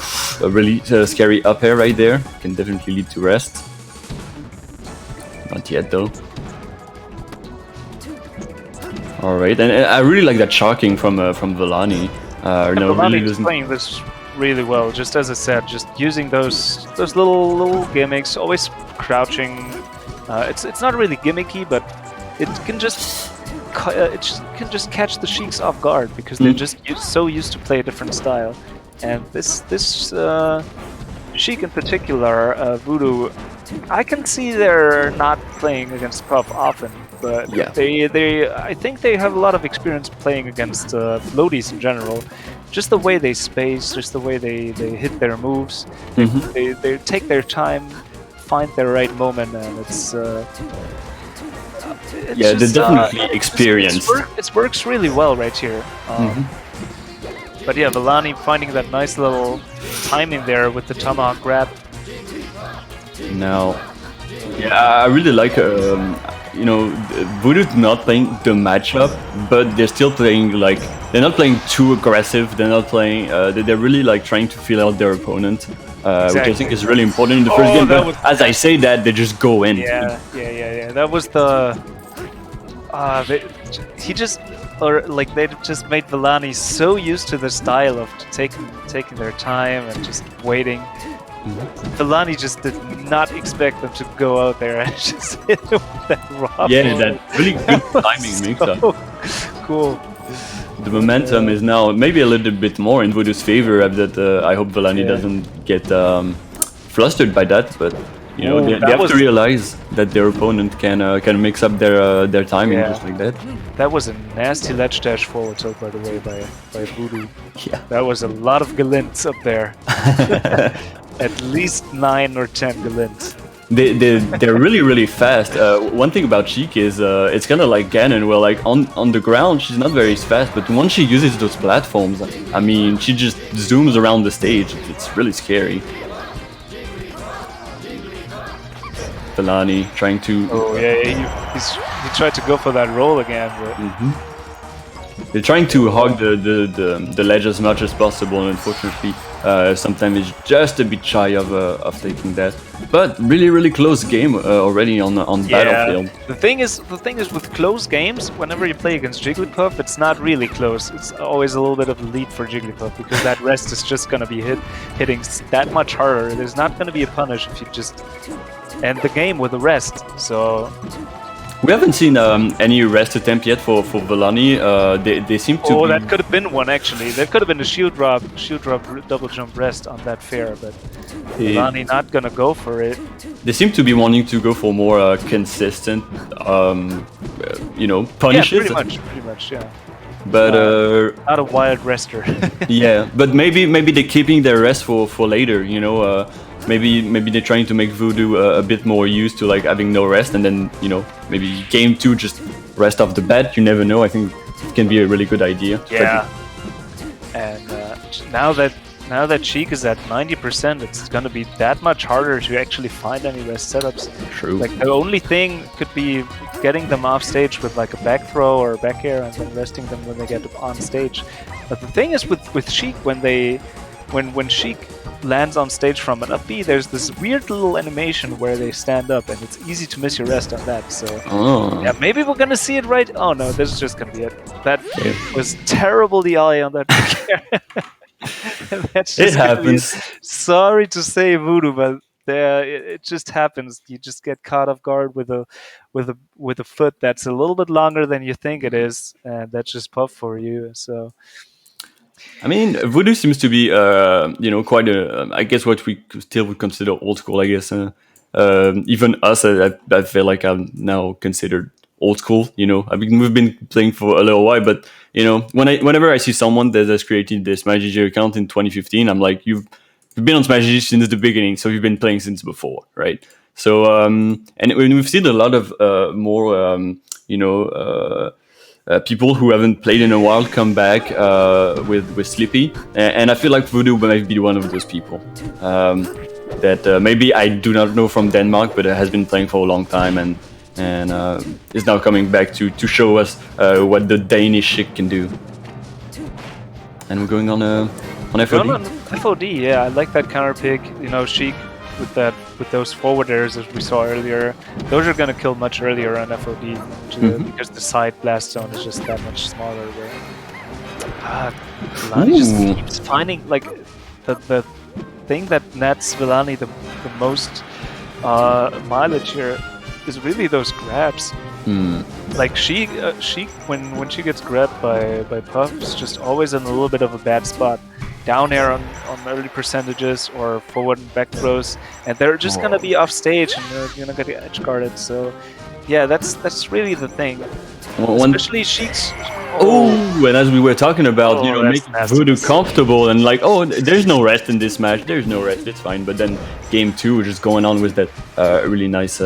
A really scary up air right there can definitely lead to rest. Not yet though. All right, and I really like that shocking from Vellani. Vellani's playing this really well. Just as I said, just using those little gimmicks, always crouching. It's not really gimmicky, but it can just catch the Sheiks off guard because they're just so used to play a different style. And this Sheik in particular, Voodoo, I can see they're not playing against Puff often. But I think they have a lot of experience playing against floaties in general. Just the way they space, just the way they hit their moves. They take their time, find their right moment, and it's they're definitely experienced. It works really well right here. But yeah, Vellani finding that nice little timing there with the tomahawk grab. Now, I really like Voodoo's not playing the matchup, but they're still playing they're not playing too aggressive. They're not playing. They're really trying to feel out their opponent, which I think is really important in the first game. But as I say that, they just go in. Yeah. That was the. They just made Vellani so used to the style of taking their time and just waiting. Vellani just did not expect them to go out there and just hit him with that raw. Yeah, that really good timing mix-up. Cool. The momentum is now maybe a little bit more in Voodoo's favor. That I hope Vellani doesn't get flustered by that, but they have to realize that their opponent can mix up their timing just like that. That was a nasty ledge dash forward tilt, by the way, by Voodoo. Yeah, that was a lot of galints up there. At least 9 or 10 galints. They're really fast. One thing about Sheik is it's kind of like Ganon, where on the ground she's not very fast, but once she uses those platforms, I mean, she just zooms around the stage. It's really scary. Vellani trying to. He tried to go for that roll again, but. They're trying to hog the ledge as much as possible, and unfortunately, sometimes it's just a bit shy of taking that. But really close game already on Battlefield. The thing is with close games, whenever you play against Jigglypuff, it's not really close. It's always a little bit of a lead for Jigglypuff because that rest is just gonna be hitting that much harder. There's not gonna be a punish if you just end the game with a rest. So. We haven't seen any rest attempt yet for Vellani. They seem to be. That could have been one actually. That could have been a shield drop, double jump rest on that fair, but Vellani not gonna go for it. They seem to be wanting to go for more consistent, punishes. Yeah, pretty much, yeah. But not a wild rester. yeah, but maybe they're keeping their rest for later. Maybe they're trying to make Voodoo a bit more used to like having no rest, and then maybe game 2 just rest off the bat. You never know. I think it can be a really good idea. Yeah. And now that Sheik is at 90%, it's gonna be that much harder to actually find any rest setups. True. Like the only thing could be getting them off stage with like a back throw or a back air, and then resting them when they get on stage. But the thing is with Sheik, when Sheik lands on stage from an up B, there's this weird little animation where they stand up, and it's easy to miss your rest on that. So yeah, maybe we're gonna see it right. Oh no, this is just gonna be it. That was terrible DI on that. That's just it happens. Sorry to say, Voodoo, but it just happens. You just get caught off guard with a foot that's a little bit longer than you think it is, and that's just puff for you. So. I mean, Voodoo seems to be, quite a. I guess what we still would consider old school. I guess even us, I feel like I'm now considered old school. We've been playing for a little while, but whenever I see someone that has created this MyGG account in 2015, I'm like, you've been on MyGG since the beginning, so you've been playing since before, right? So and we've seen a lot of more, people who haven't played in a while come back with Slippy, and I feel like Voodoo might be one of those people that maybe I do not know from Denmark, but has been playing for a long time and is now coming back to show us what the Danish Sheik can do. And we're going on FOD. On FOD, yeah, I like that counter pick. Sheik with those forward airs as we saw earlier, those are going to kill much earlier on FOD because the side blast zone is just that much smaller. Where Vellani just keeps finding like the thing that nets Vellani the most mileage here is really those grabs. Like she when she gets grabbed by Puff, is just always in a little bit of a bad spot. Down air on early percentages or forward and back throws, and they're just gonna be off stage and they're gonna get edge guarded. So yeah, that's really the thing. Especially Sheik's. And as we were talking about, making Voodoo comfortable and like, there's no rest in this match. There's no rest. It's fine. But then game 2, just going on with that really nice.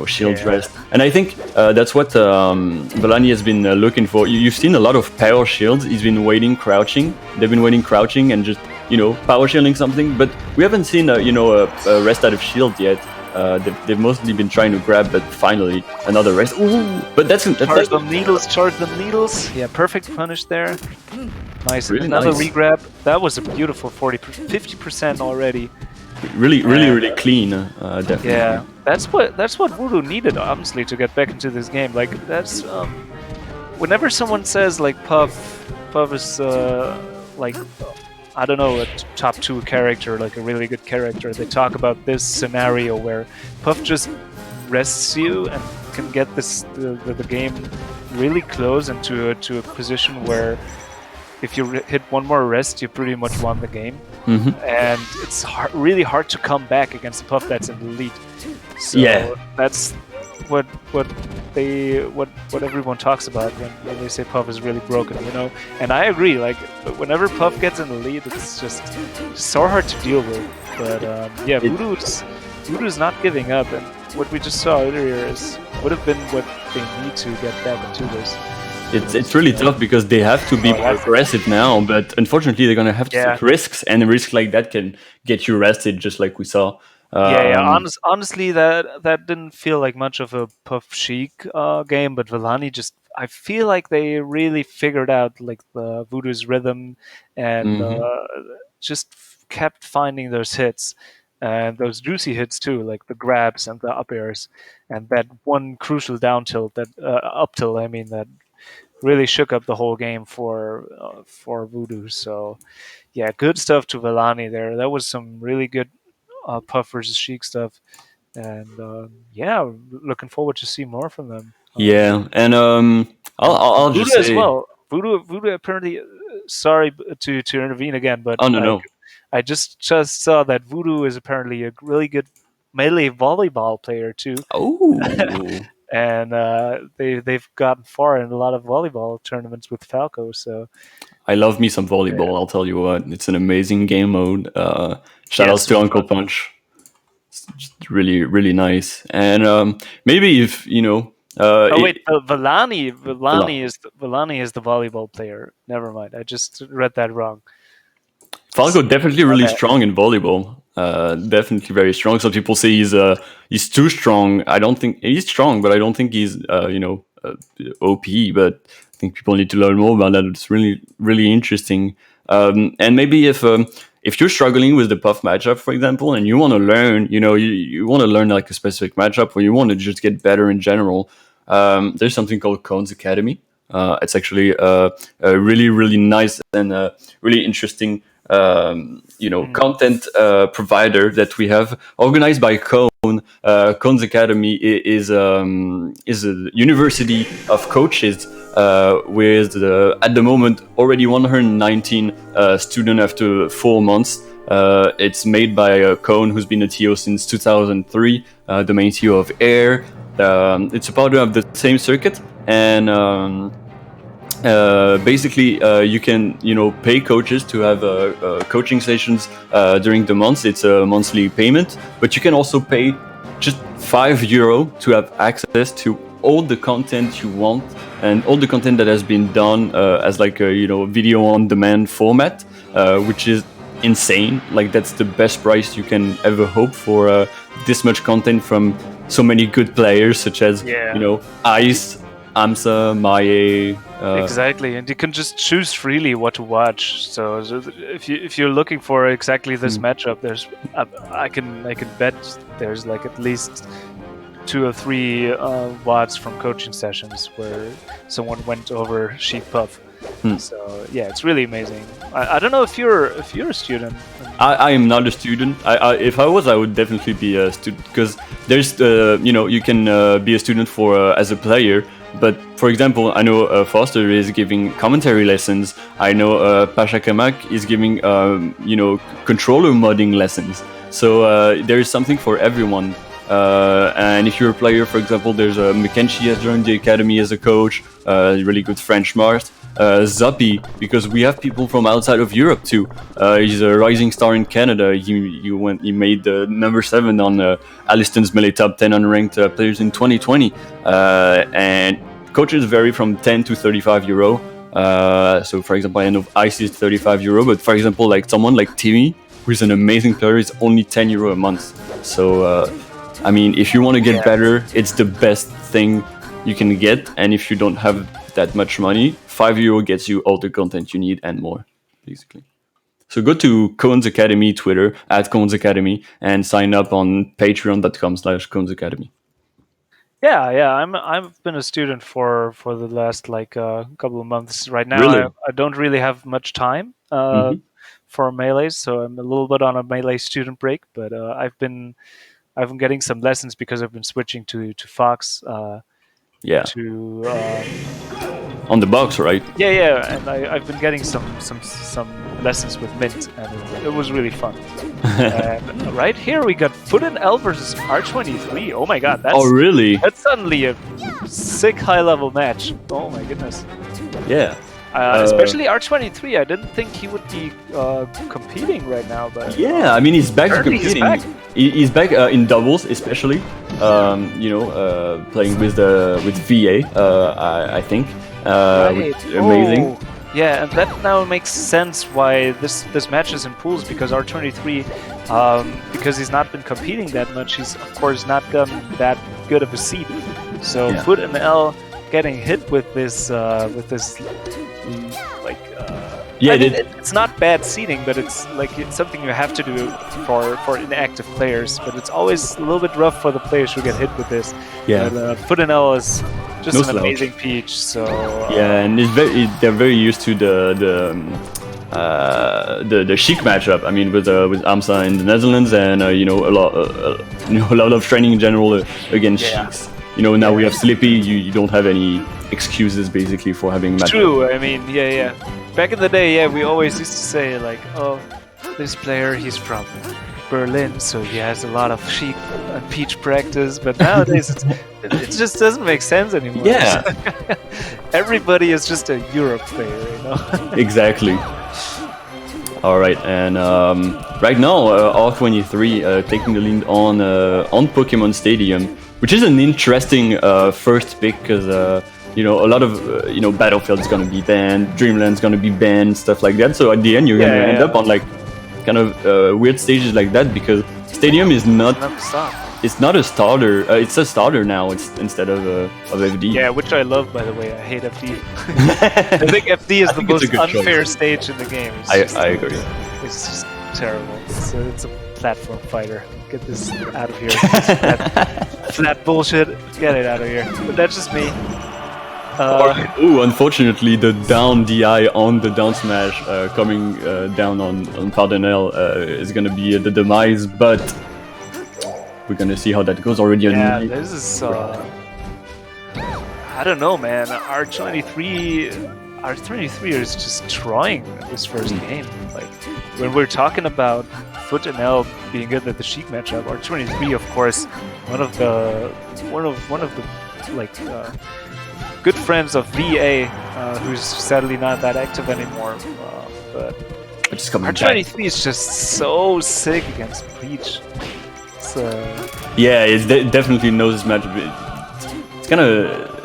Shield rest. And I think that's what Vellani has been looking for. You've seen a lot of power shields. He's been waiting, crouching. They've been waiting, crouching, and just, power shielding something. But we haven't seen, a rest out of shield yet. They've mostly been trying to grab, but finally, another rest. Ooh! But that's charge them needles. Yeah, perfect punish there. Nice. Really Another nice. regrab. That was a beautiful 50% already. Really clean, definitely. Yeah, that's what Voodoo needed, honestly, to get back into this game. Like that's whenever someone says like Puff is like I don't know, a top 2 character, like a really good character, they talk about this scenario where Puff just rests you and can get the game really close into a position where if you hit one more rest, you pretty much won the game. And it's really hard to come back against a Puff that's in the lead. So that's what everyone talks about when they say Puff is really broken, And I agree. Like whenever Puff gets in the lead, it's just so hard to deal with. But Voodoo's not giving up, and what we just saw earlier would have been what they need to get back into this. It's really tough because they have to be more aggressive now, but unfortunately they're gonna have to take risks, and a risk like that can get you arrested, just like we saw. Honestly, that didn't feel like much of a Puff Sheik game, but Vellani I feel like they really figured out like the Voodoo's rhythm and just kept finding those hits. And those juicy hits too, like the grabs and the up airs, and that one crucial down tilt, that up tilt, that really shook up the whole game for Voodoo. So yeah, good stuff to Vellani there. That was some really good Puff versus Sheik stuff. And yeah, looking forward to see more from them. Yeah, and I'll just Voodoo as say, well. Voodoo apparently. Sorry to intervene again, but oh no no, I just saw that Voodoo is apparently a really good melee volleyball player too, oh, and they've gotten far in a lot of volleyball tournaments with Falco. So I love me some volleyball. I'll tell you what, it's an amazing game mode. Shout yeah, outs to super Uncle fun. Punch. It's just really really nice. And maybe if Oh it, wait, Villani Villa- Villani is the volleyball player. Never mind, I just read that wrong. Falco Just definitely my really bad. strong in volleyball. Definitely very strong. Some people say he's too strong. I don't think he's strong, but I don't think he's OP. But I think people need to learn more about that. It's really really interesting. And maybe if you're struggling with the puff matchup, for example, and you want to learn, you want to learn like a specific matchup, or you want to just get better in general, there's something called Cone's Academy. It's actually a really really nice and really interesting content provider that we have organized by Cone. Cone's Academy is a university of coaches with at the moment already 119 students after 4 months. It's made by Cone, who's been a TO since 2003, the main TO of Air. It's a part of the same circuit, and basically you can pay coaches to have coaching sessions during the months. It's a monthly payment, but you can also pay just €5 to have access to all the content you want and all the content that has been done as like a video on demand format, which is insane. Like that's the best price you can ever hope for this much content from so many good players such as Ice, Amsa, Maye. Exactly, and you can just choose freely what to watch. So if you're looking for exactly this matchup, there's I can bet there's like at least 2 or 3 watts from coaching sessions where someone went over Sheik Puff. So yeah, it's really amazing. I don't know if you're a student. I am not a student. If I was, I would definitely be a student because there's you can be a student for as a player. But for example, I know Foster is giving commentary lessons. I know Pasha Kamak is giving controller modding lessons. So there is something for everyone. And if you're a player, for example, there's Mackenzie has joined the academy as a coach. Really good French Mars. Zappy, because we have people from outside of Europe too. He's a rising star in Canada. He made number 7 on Aliston's Melee Top 10 unranked players in 2020. And coaches vary from 10 to €35. So for example, I know Ice is €35, but for example, like someone like Timmy, who's an amazing player, is only €10 a month. So I mean, if you want to get better, it's the best thing you can get. And if you don't have that much money, €5 gets you all the content you need and more, basically. So go to Cones Academy Twitter @Cones Academy and sign up on patreon.com/Cones Academy. Yeah. I've been a student for the last couple of months. Right now, Really? I don't really have much time for melees, so I'm a little bit on a melee student break. But I've been getting some lessons because I've been switching to Fox. Yeah. To on the box, right? Yeah, and I've been getting some lessons with Mint, and it was really fun. And right here we got Foot and L versus R23. Oh my god, Oh really? That's suddenly a sick high level match. Oh my goodness. Yeah. Especially R23. I didn't think he would be competing right now, but yeah, I mean he's back to competing. He's back in doubles, especially. Playing with VA. I think. Right. Amazing. Oh. Yeah, and that now makes sense why this match is in pools, because R23, because he's not been competing that much, he's of course not gotten that good of a seed. So Foot and L getting hit with this it's not bad seeding, but it's something you have to do for inactive players. But it's always a little bit rough for the players who get hit with this. Yeah. But Foot and L is just an amazing peach. So yeah, and they're very used to the the Sheik matchup. I mean, with Amsa in the Netherlands, and a lot of training in general against Sheiks. Now we have Slippy. You don't have any excuses basically for having matchup. True. I mean, yeah. Back in the day, we always used to say like, oh, this player, he's from Berlin, so he has a lot of Sheik and Peach practice. But nowadays, it just doesn't make sense anymore. Yeah. Everybody is just a Europe player, Exactly. All right, and right now, R23 taking the lead on Pokemon Stadium, which is an interesting first pick because a lot of Battlefield's gonna be banned, Dreamland's gonna be banned, stuff like that. So at the end, you're gonna end up on like kind of weird stages like that because Stadium is not. It's not a starter. It's a starter now. It's instead of FD. Yeah, which I love, by the way. I hate FD. I think FD is the most unfair stage in the game. I agree. It's just terrible. It's a platform fighter. Get this out of here. Flat bullshit. Get it out of here. But that's just me. Unfortunately, the down DI on the down smash coming down on Cardinal is going to be the demise, but we're going to see how that goes already. Yeah, this is... I don't know, man. R23 is just trying this first game. Like, when we're talking about Foot and L being good at the Sheik matchup, R23, of course, one of the good friends of VA, who's sadly not that active anymore. But R23 is just so sick against Peach. Yeah, it definitely knows this matchup. It's kind of...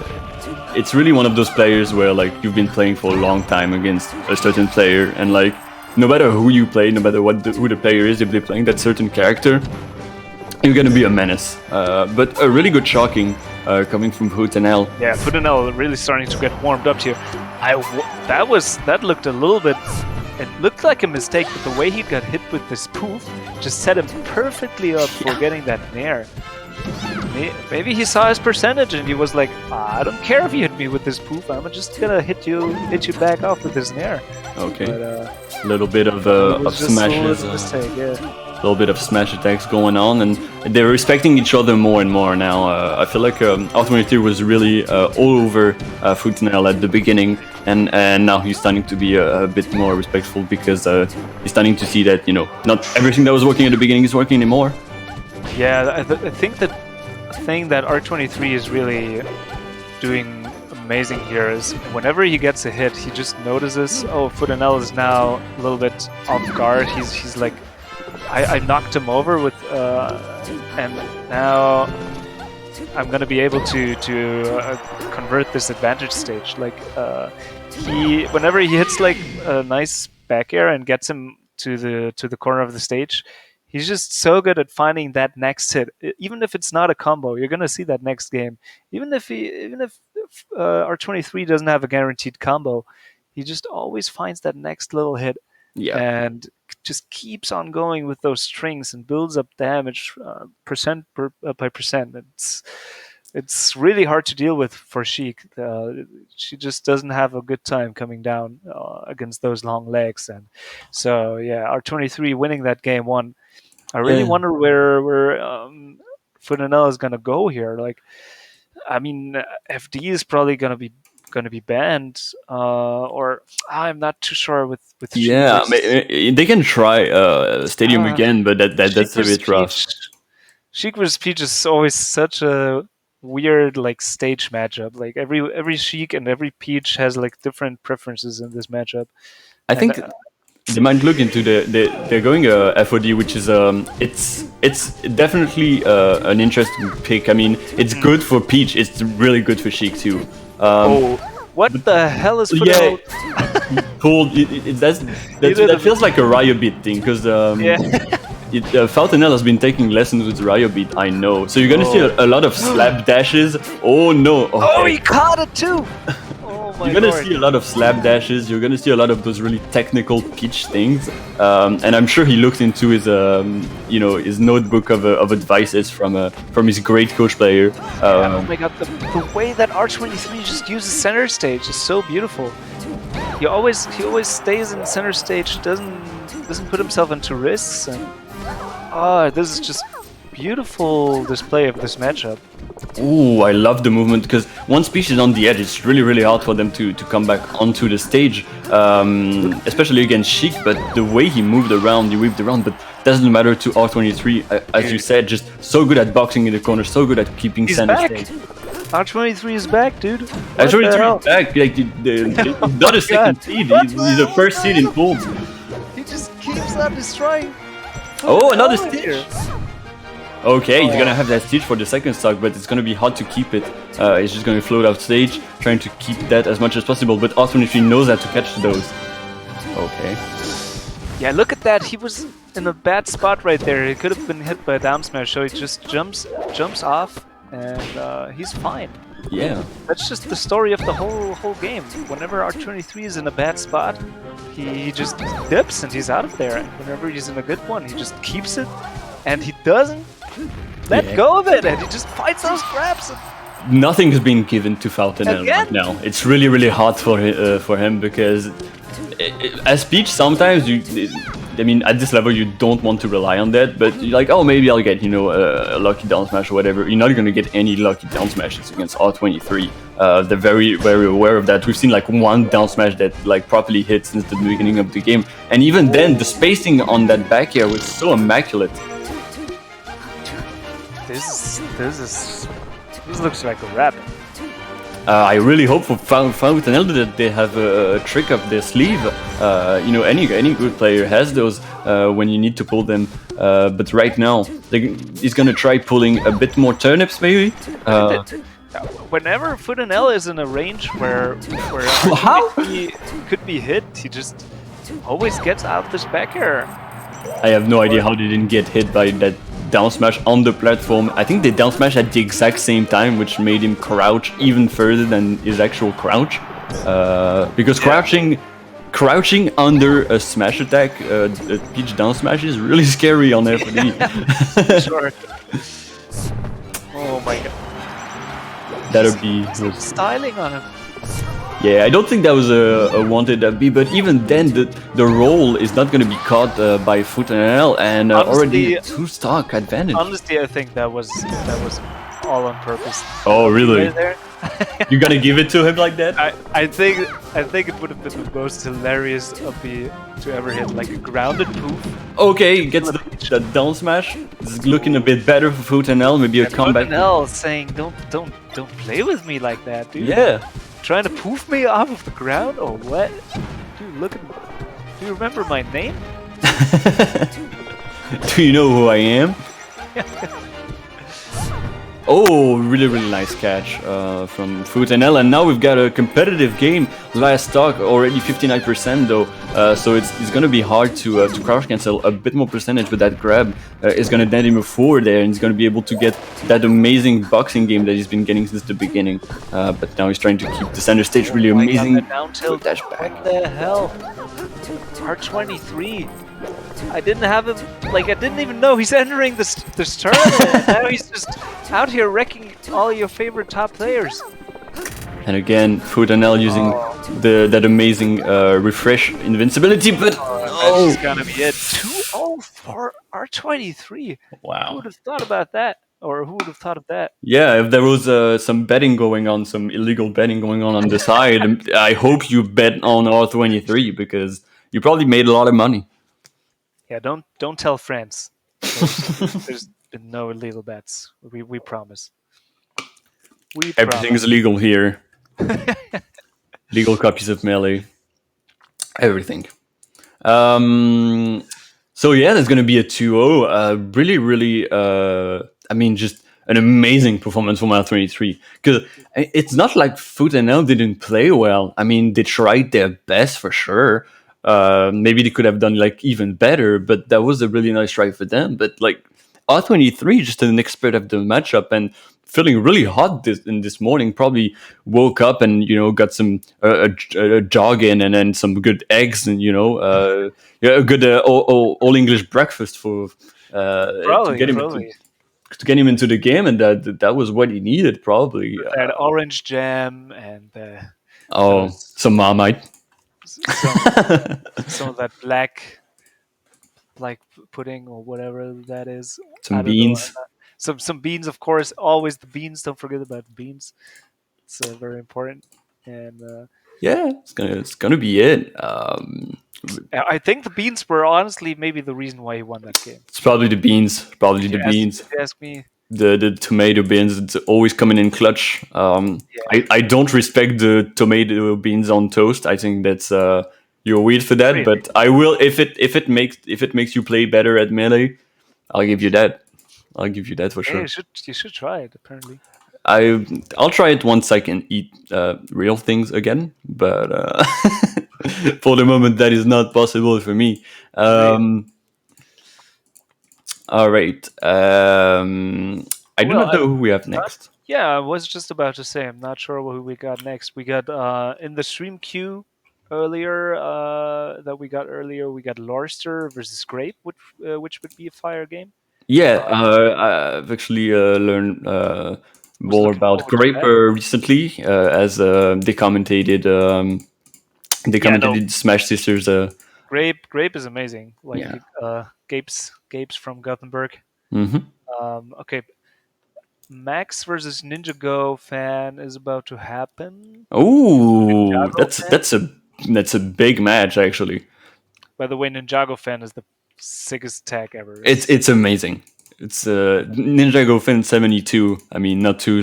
It's really one of those players where like you've been playing for a long time against a certain player, and like no matter who you play, no matter who the player is, if they're playing that certain character, you're gonna be a menace. But a really good shocking coming from Futanel. Yeah, Futanel really starting to get warmed up here. That looked a little bit. It looked like a mistake, but the way he got hit with this poof just set him perfectly up for getting that nair. Maybe he saw his percentage and he was like, I don't care if you hit me with this poof, I'm just gonna hit you back off with this nair. Okay. But, a little bit of smashes. A little bit of smash attacks going on, and they're respecting each other more and more now. I feel like R23 was really all over Futanel at the beginning, and now he's starting to be a bit more respectful because he's starting to see that not everything that was working at the beginning is working anymore. Yeah, I think that thing that R23 is really doing amazing here is whenever he gets a hit, he just notices, oh, Futanel is now a little bit off guard. He's like, I knocked him over with, and now I'm gonna be able to convert this advantage stage. Like, whenever he hits like a nice back air and gets him to the corner of the stage, he's just so good at finding that next hit. Even if it's not a combo, you're gonna see that next game. Even if R23 doesn't have a guaranteed combo, he just always finds that next little hit. Yeah. And just keeps on going with those strings and builds up damage percent by percent. It's really hard to deal with for Sheik. She just doesn't have a good time coming down against those long legs, and so yeah, R23 winning that game 1. I really wonder where Futanel is gonna go here. Like, I mean, FD is probably gonna be banned, or I'm not too sure with yeah, they can try Stadium again, but that's a bit rough. Sheik vs Peach is always such a weird like stage matchup. Like every Sheik and every Peach has like different preferences in this matchup. I think they might look into they're going FOD, which is it's definitely an interesting pick. I mean, it's good for Peach. It's really good for Sheik too. What the hell is Futanel? Yeah, cool. That feels like a Ryobit thing because Futanel has been taking lessons with Ryobit. I know. So you're gonna see a lot of slap dashes. Oh no! Okay. Oh, he caught it too. You're gonna see a lot of slap dashes. You're gonna see a lot of those really technical Peach things, and I'm sure he looked into his, his notebook of advices from his great coach player. Oh my god, the way that R23 just uses center stage is so beautiful. he always stays in center stage, doesn't put himself into risks, and this is just beautiful display of this matchup. Ooh, I love the movement because once Peach is on the edge, it's really hard for them to come back onto the stage, especially against Sheik. But the way he moved around, he weaved around, but doesn't matter to R23. As you said, just so good at boxing in the corner, so good at keeping center stage. R23 is back, dude. R23 is back. Like he's not a second seed. He's a first seed in pools. He just keeps on destroying. Oh, another stage. Okay, he's gonna have that stage for the second stock, but it's gonna be hard to keep it. He's just gonna float out stage, trying to keep that as much as possible, but R23 knows how to catch those. Okay. Yeah, look at that. He was in a bad spot right there. He could have been hit by a down smash, so he just jumps off, and he's fine. Yeah. That's just the story of the whole game. Whenever R23 is in a bad spot, he just dips and he's out of there. And whenever he's in a good one, he just keeps it, and he doesn't let go of it, and he just fights those grabs. Nothing has been given to Fountain right now. It's really hard for him because as Peach, sometimes I mean, at this level, you don't want to rely on that, but you're like, oh, maybe I'll get, a lucky down smash or whatever. You're not going to get any lucky down smashes against R23. They're very aware of that. We've seen like one down smash that like properly hit since the beginning of the game, and even then, the spacing on that back air was so immaculate. This looks like a wrap. I really hope for Fountain that they have a trick up their sleeve. Any good player has those when you need to pull them. But right now, he's gonna try pulling a bit more turnips, maybe. Whenever L is in a range where he could be hit, he just always gets out this back air. I have no idea how they didn't get hit by that down smash on the platform. I think they down smash at the exact same time, which made him crouch even further than his actual crouch. Because crouching under a smash attack, a Peach down smash is really scary on FD. Sure. Oh my god. That'll be styling on him. Yeah, I don't think that was a wanted FB, but even then, the roll is not going to be caught by Foot&L, and already 2-stock advantage. Honestly, I think that was all on purpose. Oh, really? Right there. You're gonna give it to him like that? I think it would have been the most hilarious FB to ever hit, like a grounded poof. Okay, gets the down smash. It's looking a bit better for Foot&L. Maybe a comeback. Foot&L saying, "Don't play with me like that, dude." Yeah. Trying to poof me off of the ground or what? Dude, look at me. Do you remember my name? Do you know who I am? Oh, really nice catch from Foot&L, and now we've got a competitive game. Last stock already 59% though, so it's gonna be hard to crouch cancel a bit more percentage, but that grab is gonna net him a 4 there, and he's gonna be able to get that amazing boxing game that he's been getting since the beginning. But now he's trying to keep the center stage really amazing. Down tilt. Dash back. What the hell? R23. I didn't have him, like, I didn't even know he's entering this tournament. Now he's just out here wrecking all your favorite top players. And again, Foot&L using that amazing refresh invincibility, but that's gonna be it. 2-0 for R23. Wow. Who would have thought about that? Or who would have thought of that? Yeah, if there was some betting going on, some illegal betting going on the side, I hope you bet on R23 because you probably made a lot of money. Yeah, don't tell friends. There's been no illegal bets. We promise. Everything's legal here. Legal copies of Melee. Everything. So yeah, there's gonna be a 2-0. Really, I mean, just an amazing performance from R23. Because it's not like Foot&L didn't play well. I mean, they tried their best for sure. Maybe they could have done like even better, but that was a really nice try for them. But like R23, just an expert of the matchup and feeling really hot this morning. Probably woke up and got some a jog in and then some good eggs and a good all English breakfast for to get him into the game, and that was what he needed probably. That orange jam and some Marmite. some of that black pudding or whatever that is. Some I don't know. beans. Some beans, of course. Always the beans. Don't forget about the beans. It's very important. And Yeah, it's gonna be it. I think the beans were honestly maybe the reason why he won that game. It's probably the beans. Probably the beans. If you ask me. The tomato beans. It's always coming in clutch. I don't respect the tomato beans on toast. I think that's you're weird for that. Really? But I will if it makes you play better at melee. I'll give you that. I'll give you that for sure. Yeah, you should try it. Apparently. I'll try it once I can eat real things again, but for the moment that is not possible for me. All right. I do not know who we have next. Yeah, I was just about to say. I'm not sure who we got next. We got in the stream queue earlier we got Lorster versus Grape, which would be a fire game. Yeah, I've actually learned more about Grape recently as they commentated. Smash Sisters. Grape is amazing. Gapes from Gothenburg. Mm-hmm. Okay, Max versus Ninja Go fan is about to happen. Oh, that's a big match actually. By the way, Ninjago fan is the sickest tag ever. It's amazing. It's Ninjago Fan 72. I mean, not to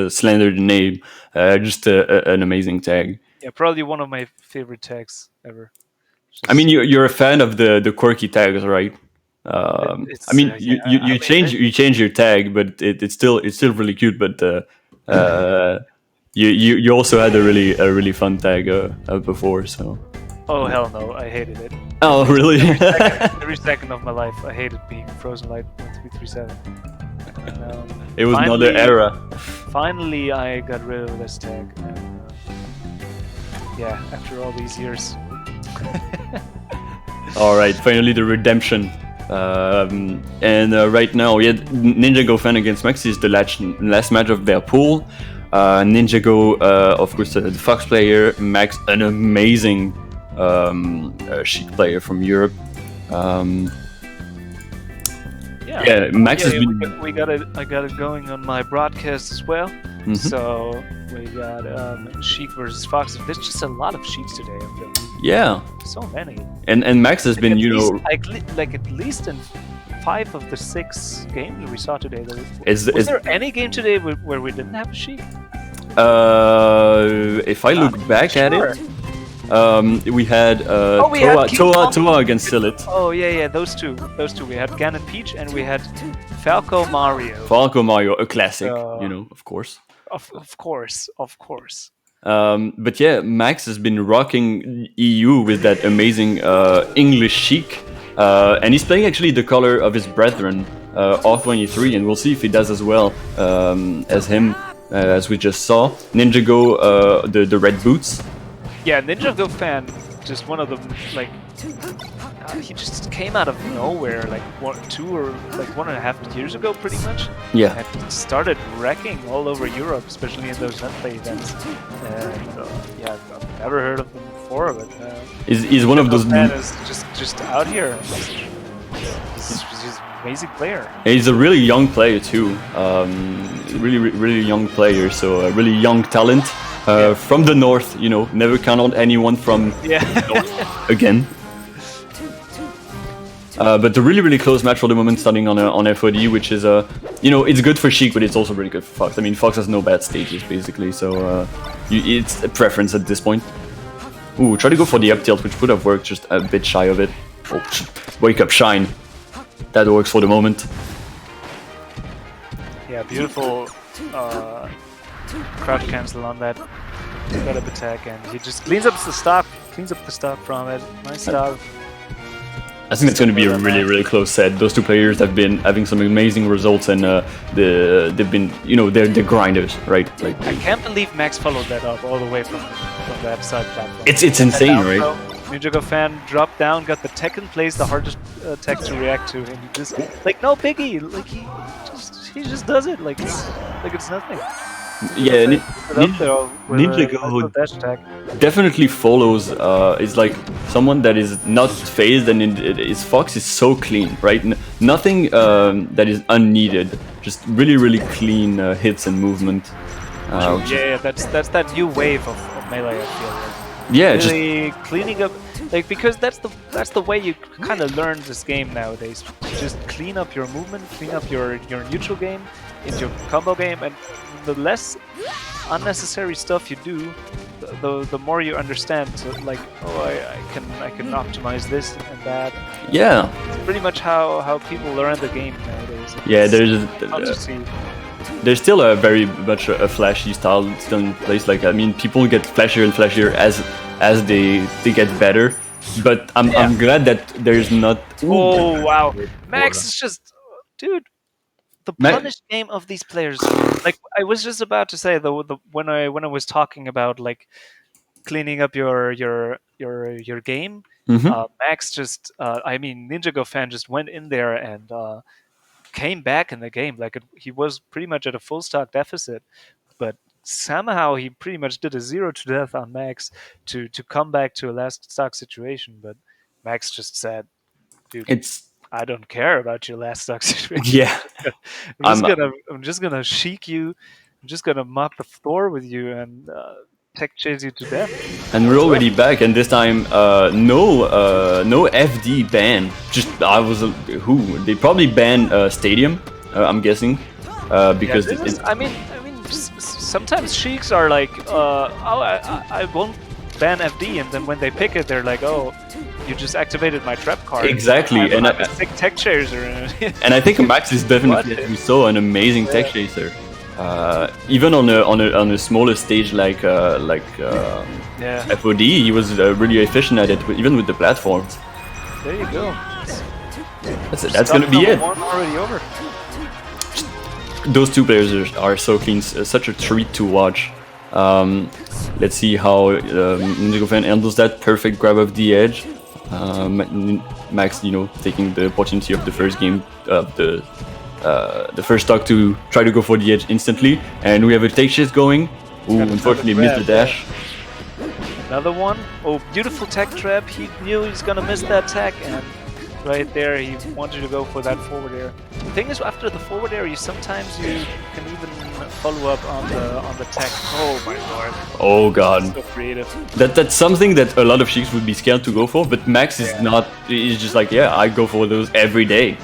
slander the name, just an amazing tag. Yeah, probably one of my favorite tags ever. I mean, you're a fan of the quirky tags, right? You change your tag, but it's still really cute. But you also had a really fun tag before, so. Oh hell no! I hated it. Oh really? Every second of my life, I hated being Frozen Light 1337. It was another era. Finally, I got rid of this tag. And, after all these years. All right, finally the redemption. Right now, Ninjago fan against Maxi is the last match of their pool. Ninjago, of course, the Fox player. Max, an amazing Sheik player from Europe. Max has been. I got it going on my broadcast as well. Mm-hmm. So we got Sheik versus Fox. There's just a lot of Sheiks today. I feel. Yeah. So many. And Max has been, at least in 5 of the 6 games we saw today. Was there any game today where we didn't have a Sheik? If I look back at it. We had Toa against Silit. Oh yeah, those two. We had Gan and Peach, and we had Falco Mario. Falco Mario, a classic, of course. Of course. But yeah, Max has been rocking EU with that amazing English Sheik, and he's playing actually the color of his brethren, R23, and we'll see if he does as well as him, as we just saw. Ninjago, the red boots. Yeah, Ninjago fan, just one of them, he just came out of nowhere, 1.5 years ago, pretty much. Yeah. And started wrecking all over Europe, especially in those NetPlay events. And I've never heard of him before, but he's one of those. Man is just out here. He's an amazing player. He's a really young player too. Really young player, so a really young talent. From the north, never count on anyone from the north again. But a really close match for the moment, starting on FOD, which is it's good for Sheik, but it's also really good for Fox. I mean, Fox has no bad stages basically, so it's a preference at this point. Ooh, try to go for the up tilt, which would have worked, just a bit shy of it. Oh, wake up, shine. That works for the moment. Yeah, beautiful. Crouch cancel on that got up attack, and he just cleans up the stock from it. Nice stop. I think it's going to be a really close set. Those two players have been having some amazing results, and they've been they're grinders, right? I can't believe Max followed that up all the way from the upside platform. It's insane, right? Ninjago fan dropped down, got the tech in place, the hardest tech to react to, and he just no biggie, he just does it like it's nothing. Yeah, Put up there with a Ninja nice Go little dash attack. definitely follows. Is like someone that is not phased, and his Fox is so clean, right? Nothing that is unneeded. Just really, really clean hits and movement. Which is- Yeah, that's that new wave of melee. I feel like. yeah, just Really cleaning up, like, because that's the way you kind of learn this game nowadays. Just clean up your movement, clean up your neutral game into your combo game, and the less unnecessary stuff you do, the more you understand. So, like, oh, I can optimize this and that. yeah, It's pretty much how people learn the game nowadays. yeah. Fun to see. There's still a very much a flashy style still in place. Like I mean, people get flashier and flashier as they get better. But I'm glad that there's not. Oh wow, Max is just, dude. The Ma- punish game of these players. Like I was just about to say, the when I was talking about like cleaning up your game, Mhm. Max just, I mean, Ninja Go fan just went in there and came back in the game. Like he was pretty much at a full stock deficit, but somehow he pretty much did a 0 to death on Max to come back to a last stock situation. But Max just said, "Dude, It's I don't care about your last stock situation. yeah. I'm I'm I'm just gonna chic you. I'm just gonna mop the floor with you and tech chase you to death." and we're already back, and this time no FD ban. Just I was who they probably ban Stadium. I'm guessing because Yeah, I mean, sometimes sheiks are like, oh, I won't ban FD, and then when they pick it, they're like, oh, you just activated my trap card. Exactly, I'm and a sick tech chaser. and I think Max is definitely, as we saw, an amazing tech chaser. Even on a smaller stage like Yeah, FOD, he was really efficient at it, even with the platforms. there you go. That's gonna be it. One already over. Those two players are so clean, such a treat to watch. Let's see how Ninja Go fan handles that perfect grab of the edge. Max, taking the opportunity of the first game of the first stock to try to go for the edge instantly, and we have a take chase going. Ooh, unfortunately missed the dash. Another one. Oh, beautiful tech trap. He knew he was gonna miss that tech, and right there he wanted to go for that forward air. The thing is, after the forward air, you can even follow up on the tech. Oh my lord! Oh god. So creative. That's something that a lot of sheiks would be scared to go for, but Max is not. He's just like, yeah, I go for those every day.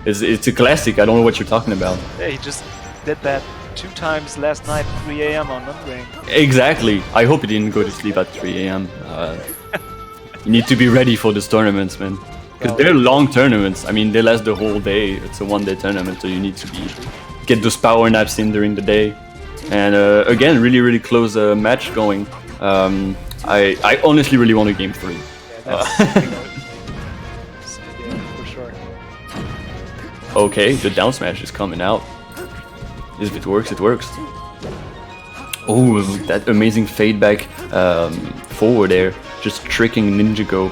It's a classic. I don't know what you're talking about. Yeah, he just did that 2 times last night, 3 a.m. on Unranked. Exactly. I hope he didn't go to sleep at 3 a.m. You need to be ready for those tournaments, man. Because they're long tournaments. I mean, they last the whole day. It's a one-day tournament, so you need to get those power naps in during the day. And again, really, really close match going. I honestly really want a game 3. Yeah, that's yeah, for sure. Okay, the down smash is coming out. If it works, it works. Oh, that amazing fade back forward air, just tricking Ninja Go.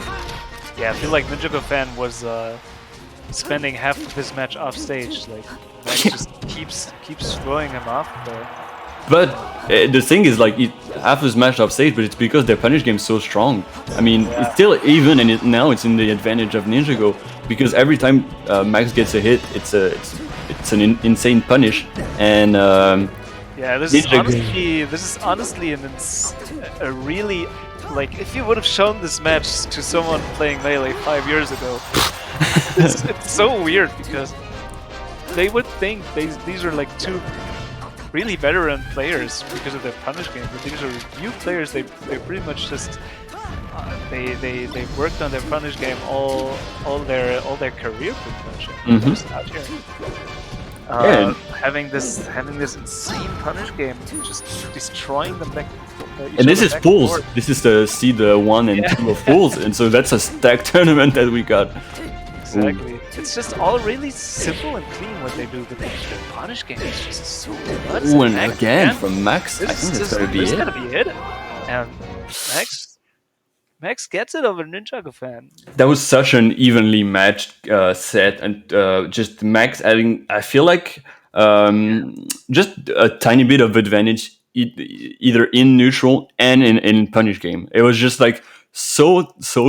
Yeah, I feel like Ninja Go fan was spending half of this match off stage. Like, Max just keeps throwing him off. But the thing is, like, half is matched off stage, but it's because their punish game is so strong. I mean, it's still even, and now it's in the advantage of Ninja Go, because every time Max gets a hit, it's an insane punish, and yeah, this is honestly a really, like, if you would have shown this match to someone playing Melee 5 years ago, it's so weird because they would think these are like 2 really veteran players because of their punish game, but these are new players. They pretty much just they worked on their punish game all their career pretty much. Just out here. Having this insane punish game, just destroying them back. And this is pools. This is the seed 1 and 2 of pools, and so that's a stacked tournament that we got. Exactly. Ooh. It's just all really simple and clean what they do, but the punish game is just so nuts. Ooh, and again from Max, I think that's gonna be it. And Max gets it over Ninja Go fan. That was such an evenly matched set, and just Max adding. I feel like just a tiny bit of advantage either in neutral and in punish game. It was just like so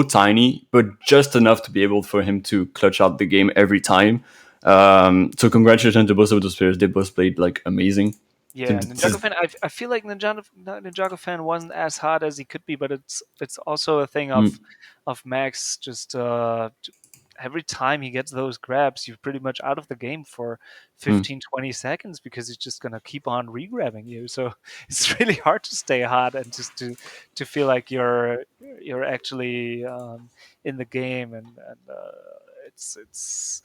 tiny, but just enough to be able for him to clutch out the game every time. So congratulations to both of those players. They both played like amazing. Yeah, Ninjago fan. I feel like Ninjago fan wasn't as hot as he could be, but it's also a thing of Max just every time he gets those grabs, you're pretty much out of the game for 15, 20 seconds because he's just going to keep on re-grabbing you. So it's really hard to stay hot and just to feel like you're actually in the game. And it's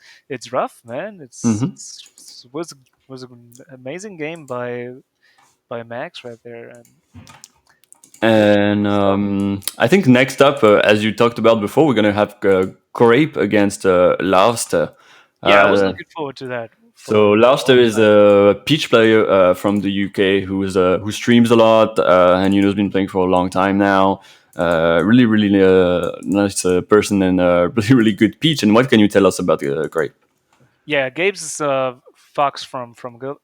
rough, man. It was an amazing game by Max right there. And I think next up, as you talked about before, we're gonna have Grape against Lauster. Yeah, I was looking forward to that. So Lauster is a Peach player from the UK who streams a lot and has been playing for a long time now. Really nice person and really good Peach. And what can you tell us about Grape? Yeah, Gabe's is Fox from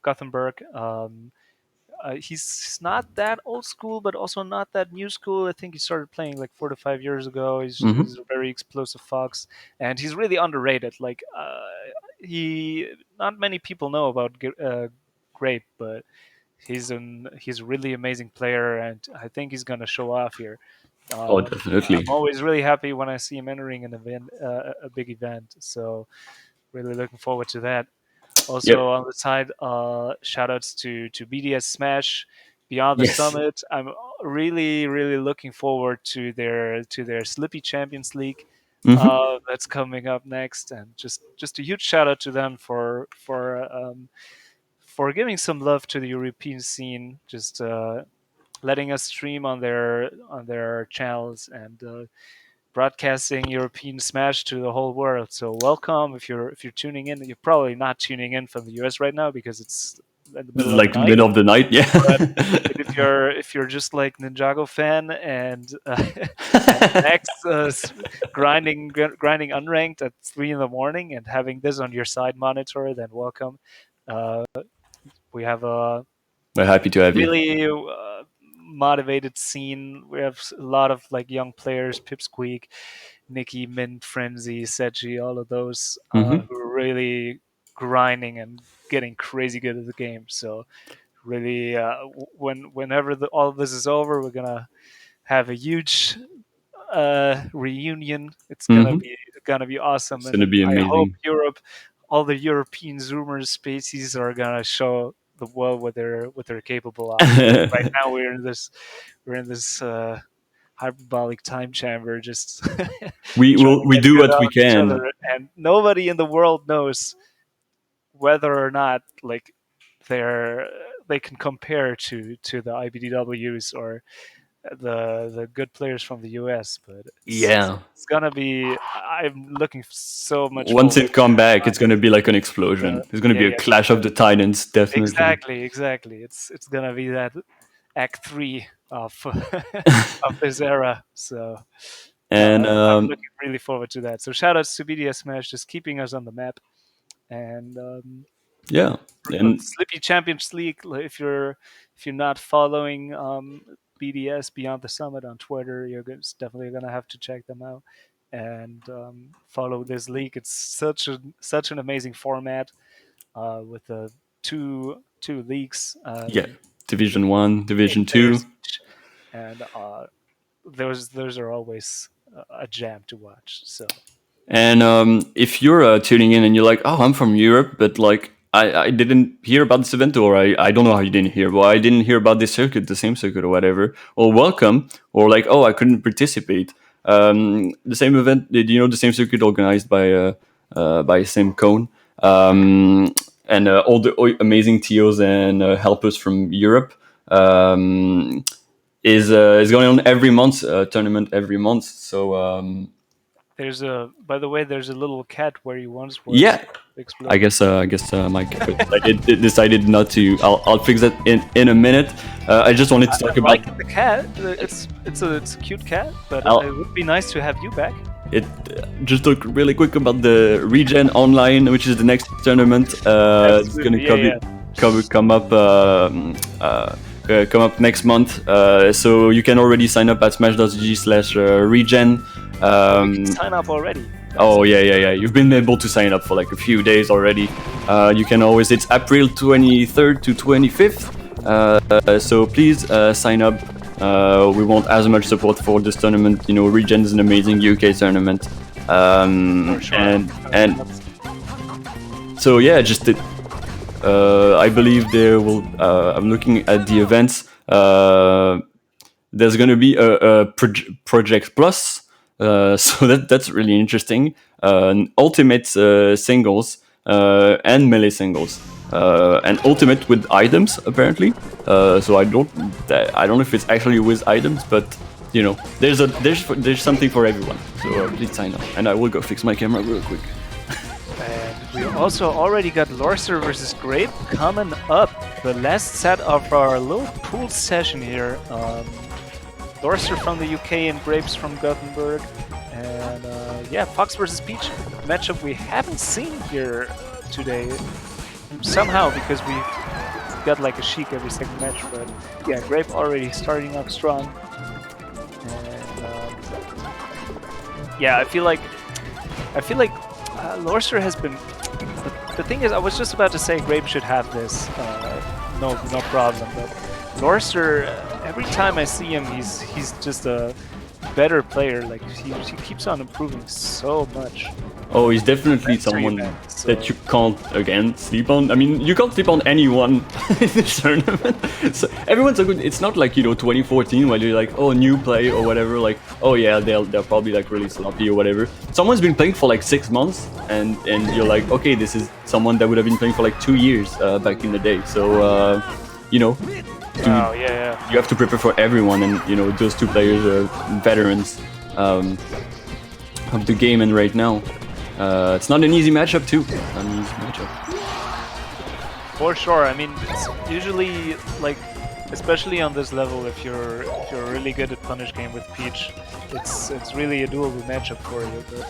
Gothenburg. He's not that old school, but also not that new school. I think he started playing like 4 to 5 years ago. He's a very explosive fox, and he's really underrated. Like not many people know about Grape, but he's a really amazing player, and I think he's gonna show off here. Oh, definitely. I'm always really happy when I see him entering an event, a big event. So really looking forward to that. Also on the side, shout outs to BDS Smash, Beyond the Summit. I'm really looking forward to their Slippy Champions League that's coming up next, and just a huge shout out to them for giving some love to the European scene, just letting us stream on their channels and broadcasting European Smash to the whole world. So welcome if you're tuning in. You're probably not tuning in from the US right now because it's in the middle of the night. Middle of the night, yeah. But if you're just like Ninjago fan and next grinding unranked at 3 in the morning and having this on your side monitor, then welcome. We have a We're happy to have really motivated scene. We have a lot of like young players, Pipsqueak, Nikki, Mint, Frenzy, Seji, all of those who are really grinding and getting crazy good at the game. So really, whenever all of this is over, we're gonna have a huge reunion. It's gonna be awesome. It's gonna be amazing. I hope all the European Zoomers species are gonna show the world what they're capable of. Right now we're in this hyperbolic time chamber. Just we do what we can, and nobody in the world knows whether or not like they can compare to the IBDWs or the good players from the US, but it's gonna be. I'm looking so much. Once it come back, it's gonna be like an explosion. It's gonna be a clash of the titans, definitely. Exactly. It's gonna be that Act 3 of of this era. So, and I'm looking really forward to that. So, shout outs to BDS Smash, just keeping us on the map, and and Slippy Champions League. If you're not following BDS Beyond the Summit on Twitter, you're definitely gonna have to check them out and follow this league. It's such an amazing format with the two leagues. Division 1, Division 2, and those are always a jam to watch. So, and if you're tuning in and you're like, oh, I'm from Europe, but like I didn't hear about this event, or I don't know how you didn't hear. Well, I didn't hear about this circuit, the same circuit, or whatever. Or welcome, or like, oh, I couldn't participate. The same event, the same circuit organized by Sim Cone, and all the amazing TOs and helpers from Europe is going on every month, tournament every month. So. By the way, there's a little cat where you once were. Yeah, I guess Mike decided not to. I'll fix that in a minute. I just wanted to talk about the cat. It's a cute cat, but it would be nice to have you back. it just talk really quick about the Regen Online, which is the next tournament. It's gonna come up next month. So you can already sign up at smash.gg/regen. Sign up already. Oh yeah. You've been able to sign up for like a few days already. You can always. It's April 23rd to 25th. So please sign up. We want as much support for this tournament. You know, Regen is an amazing UK tournament. And so yeah, just I believe there will. I'm looking at the events. There's going to be a Project Plus, so that's really interesting. Ultimate singles and melee singles, and ultimate with items apparently. So I don't know if it's actually with items, but you know, there's something for everyone. So please sign up, and I will go fix my camera real quick. And we also already got Lorster versus Grape coming up. The last set of our little pool session here. Lorster from the UK and Grapes from Gothenburg. And yeah, Fox versus Peach matchup we haven't seen here today. Somehow, because we got like a Sheik every second match. But yeah, Grape already starting up strong. And yeah, I feel like Lorster has been. The thing is, I was just about to say Grape should have this, no problem. But Lorster, every time I see him, he's just a better player. Like he keeps on improving so much. Oh, he's definitely someone that you can't sleep on. I mean, you can't sleep on anyone in this tournament. So everyone's so good. It's not like 2014 where you're like, oh, new play or whatever. Like, oh yeah, they're probably like really sloppy or whatever. Someone's been playing for like 6 months, and you're like, okay, this is someone that would have been playing for like 2 years back in the day. So you have to prepare for everyone, and those two players are veterans of the game, and right now. It's not an easy matchup too. For sure. I mean, it's usually like, especially on this level, if you're really good at punish game with Peach, it's really a doable matchup for you. But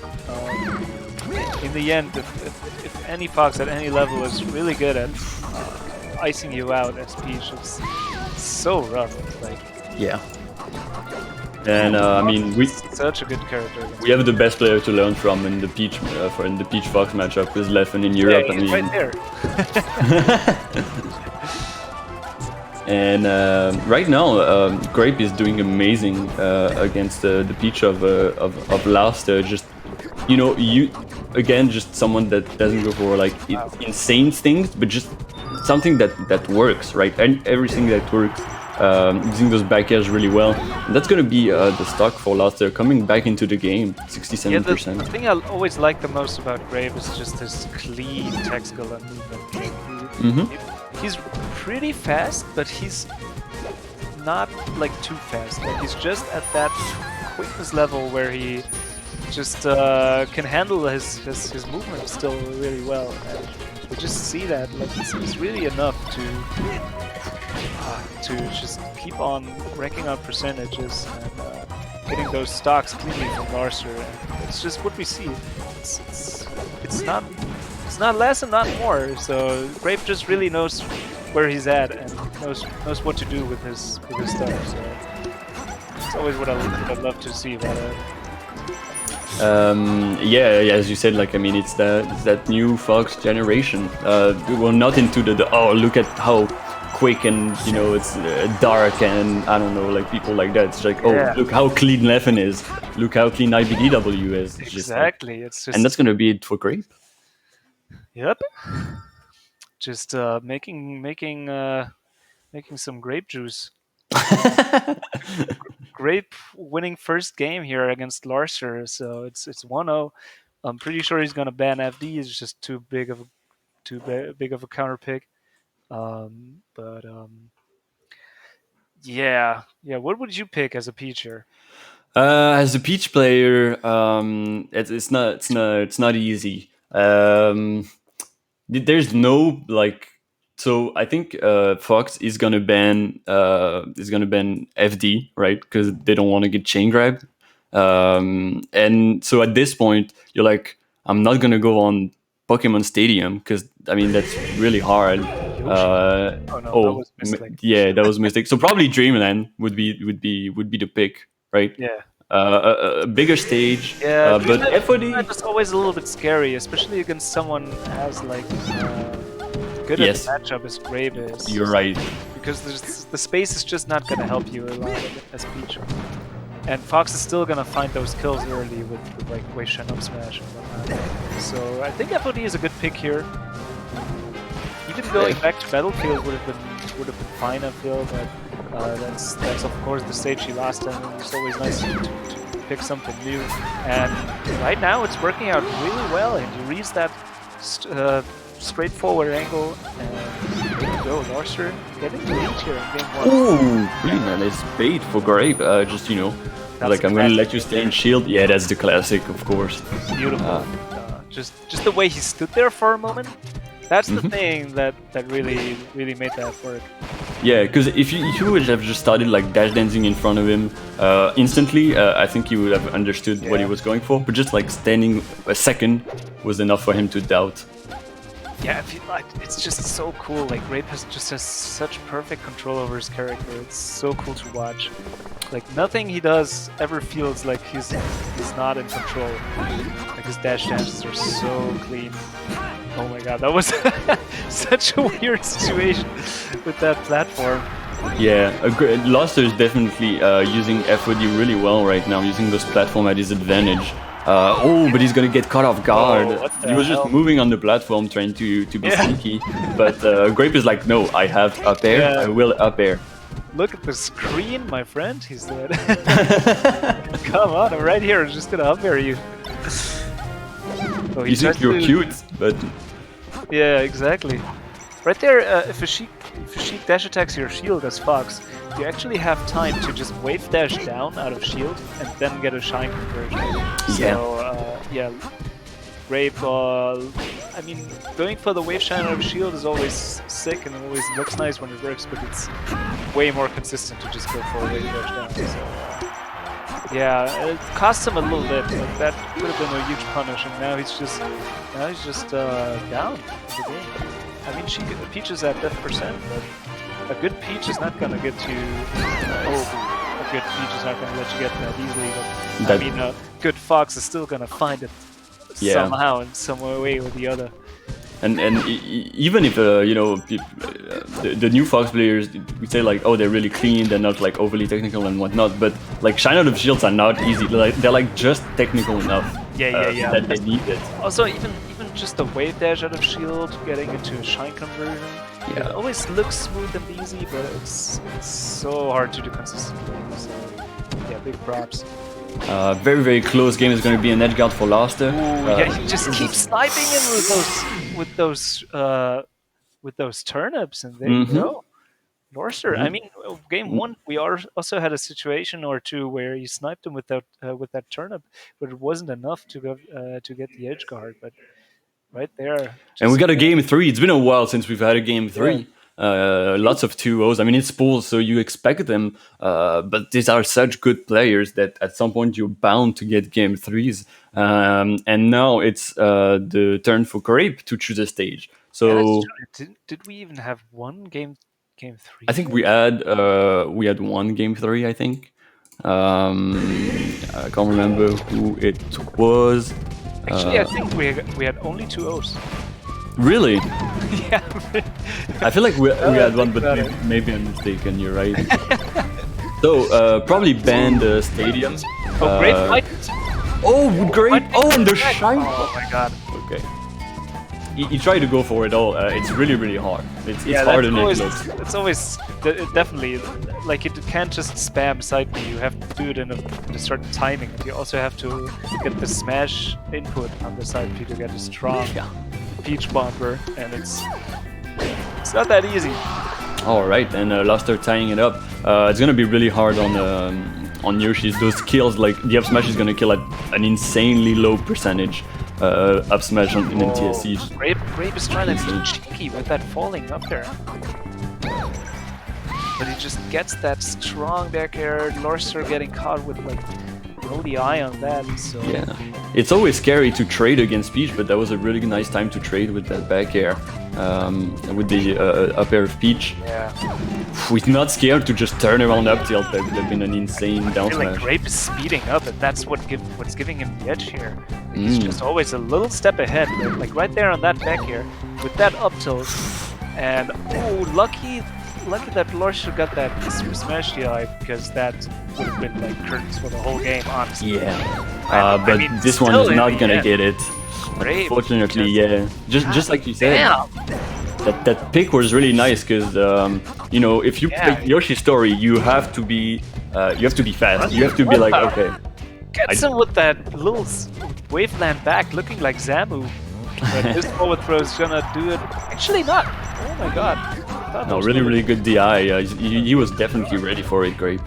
in the end, if any Fox at any level is really good at icing you out as Peach, it's so rough. Like yeah. And I mean, such a good character. We have the best player to learn from in the Peach Fox matchup with Leffen in Europe. Yeah, he's right there. And right now, Grape is doing amazing against the Peach of last. Just just someone that doesn't go for like insane things, but just something that works, right? And everything that works. Using those back airs really well. And that's going to be the stock for Luster coming back into the game, 67%. Yeah, the thing I always like the most about Grave is just his clean tactical and movement. He's pretty fast, but he's not like too fast. Like he's just at that quickness level where he just can handle his movement still really well. And we just see that like it's really enough to just keep on ranking out percentages and hitting those stocks cleanly from Larser. And it's just what we see. It's not less and not more. So Grape just really knows where he's at and knows what to do with his stuff. So it's always what I'd love to see about it. Yeah, as you said, like, I mean, it's that new Fox generation. We're not into the look at how quick and it's dark and I don't know, like people like that. It's like, look how clean Leffen is, look how clean IBDW is. It's exactly. It's just, and that's gonna be it for Grape. Yep. Just making some grape juice. Grape winning first game here against Larser, so it's 1-0. I'm pretty sure he's gonna ban FD. It's just too big of a counter pick. Yeah. What would you pick as a Peacher? As a Peach player, it's not easy. There's no like. So I think Fox is gonna ban FD, right? Because they don't want to get chain grabbed. And so at this point, you're like, I'm not gonna go on Pokemon Stadium because I mean that's really hard. That was mistake. Yeah, that was a mistake. So probably Dreamland would be the pick, right? Yeah. A bigger stage. Yeah, but FOD is always a little bit scary, especially against someone who has like good at the matchup as Grape is. You're right. Because the space is just not gonna help you a lot as Peach. And Fox is still gonna find those kills early with like Wave Shine Up Smash and whatnot. So I think FOD is a good pick here. Even going back to Battlefield would have been fine, I feel, but that's of course the stage he lost, and it's always nice to pick something new. And right now it's working out really well, and he reads that straightforward angle, and there you go, Larcer getting the lead here in game 1. Ooh, really nice bait for Grape. Just like I'm gonna let you stay in shield. Yeah, that's the classic, of course. Beautiful. Just the way he stood there for a moment. That's the thing that really made that work. Yeah, because if you would have just started like dash dancing in front of him instantly, I think you would have understood what he was going for. But just like standing a second was enough for him to doubt. Yeah, I feel like it's just so cool. Like Grape has such perfect control over his character. It's so cool to watch. Like nothing he does ever feels like he's not in control. Like his dash dances are so clean. Oh my god, that was such a weird situation with that platform. Yeah, Luster is definitely using FOD really well right now, using this platform at his advantage. But he's gonna get caught off guard. He was just moving on the platform trying to be sneaky. But Grape is like, no, I have up air, I will up air. Look at the screen, my friend, he said. Come on, I'm right here, I'm just gonna up air you. You think you're cute, but... Yeah, exactly. Right there, if a Sheik dash attacks your shield as Fox, you actually have time to just wave dash down out of shield and then get a shine conversion. So, yeah, Grape, I mean, going for the wave shine out of shield is always sick and it always looks nice when it works, but it's way more consistent to just go for a wave dash down. So, yeah, it costs him a little bit. Like that could have been a huge punish, and now he's just down in the game. I mean, Peach is at death percent, but a good Peach is not gonna get you. A good Peach is not gonna let you get that easily. But I mean, a good Fox is still gonna find it somehow in some way or the other. And even if the new Fox players, we say like, oh, they're really clean, they're not like overly technical and whatnot, but like shine out of shields are not easy. They're like just technical enough. That they need it. Also, even just the wave dash out of shield, getting into a shine conversion, it always looks smooth and easy, but it's so hard to do consistently. So yeah, big props. Very, very close game is going to be an edge guard for Luster. You just keep sniping him with those turnips, and there you go. Luster. I mean, game 1 we also had a situation or two where you sniped him with that turnip, but it wasn't enough to get the edge guard. But right there, and we got a game 3. It's been a while since we've had a game 3. Lots of 2-0s. I mean, it's pools, so you expect them, but these are such good players that at some point you're bound to get game 3s. And now it's the turn for Grape to choose a stage. So did we even have one game 3? I think we had one game 3. I think I can't remember who it was. Actually, I think we had only 2 O's. Really? Yeah. I feel like we had one, but maybe I'm mistaken. You're right. So probably ban the stadium. Oh, great fight! Oh, great! Oh, and the shine! Oh my god. Okay. He tried to go for it all. It's really, really hard. It's harder than it looks. It's always definitely like you can't just spam side B. You have to do it in a certain timing. You also have to get the smash input on the side B to get a strong Peach bomber, and it's not that easy. All right, and Luster tying it up. It's gonna be really hard on Yoshi's. Those kills, like the up smash is gonna kill at an insanely low percentage. Up smash in TSC. Grape is trying to be cheeky with that falling up there. But he just gets that strong back air. Luster getting caught with no DI on that. So Yeah, it's always scary to trade against Peach, but that was a really nice time to trade with that back air, with the up air of Peach. yeah. We're not scared to just turn around up tilt. That would have been an insane down I feel like smash. Grape is speeding up, and that's what's giving him the edge here. He's just always a little step ahead, like right there on that back here, with that up tilt. And oh, lucky that Lorcia got that smash DI, because that would have been like curtains for the whole game, honestly. Yeah, but I mean, this one still is in not the gonna end. get it. Grape, Unfortunately, yeah. Just like you said. Damn! That pick was really nice because you know, if you pick Yoshi's story, you have to be fast. You have to be like, okay, Gets him with that little waveland back, looking like Zamu. But this forward throw is gonna do it. Actually, not. Oh my god. no, really good DI. He was definitely ready for it. Great.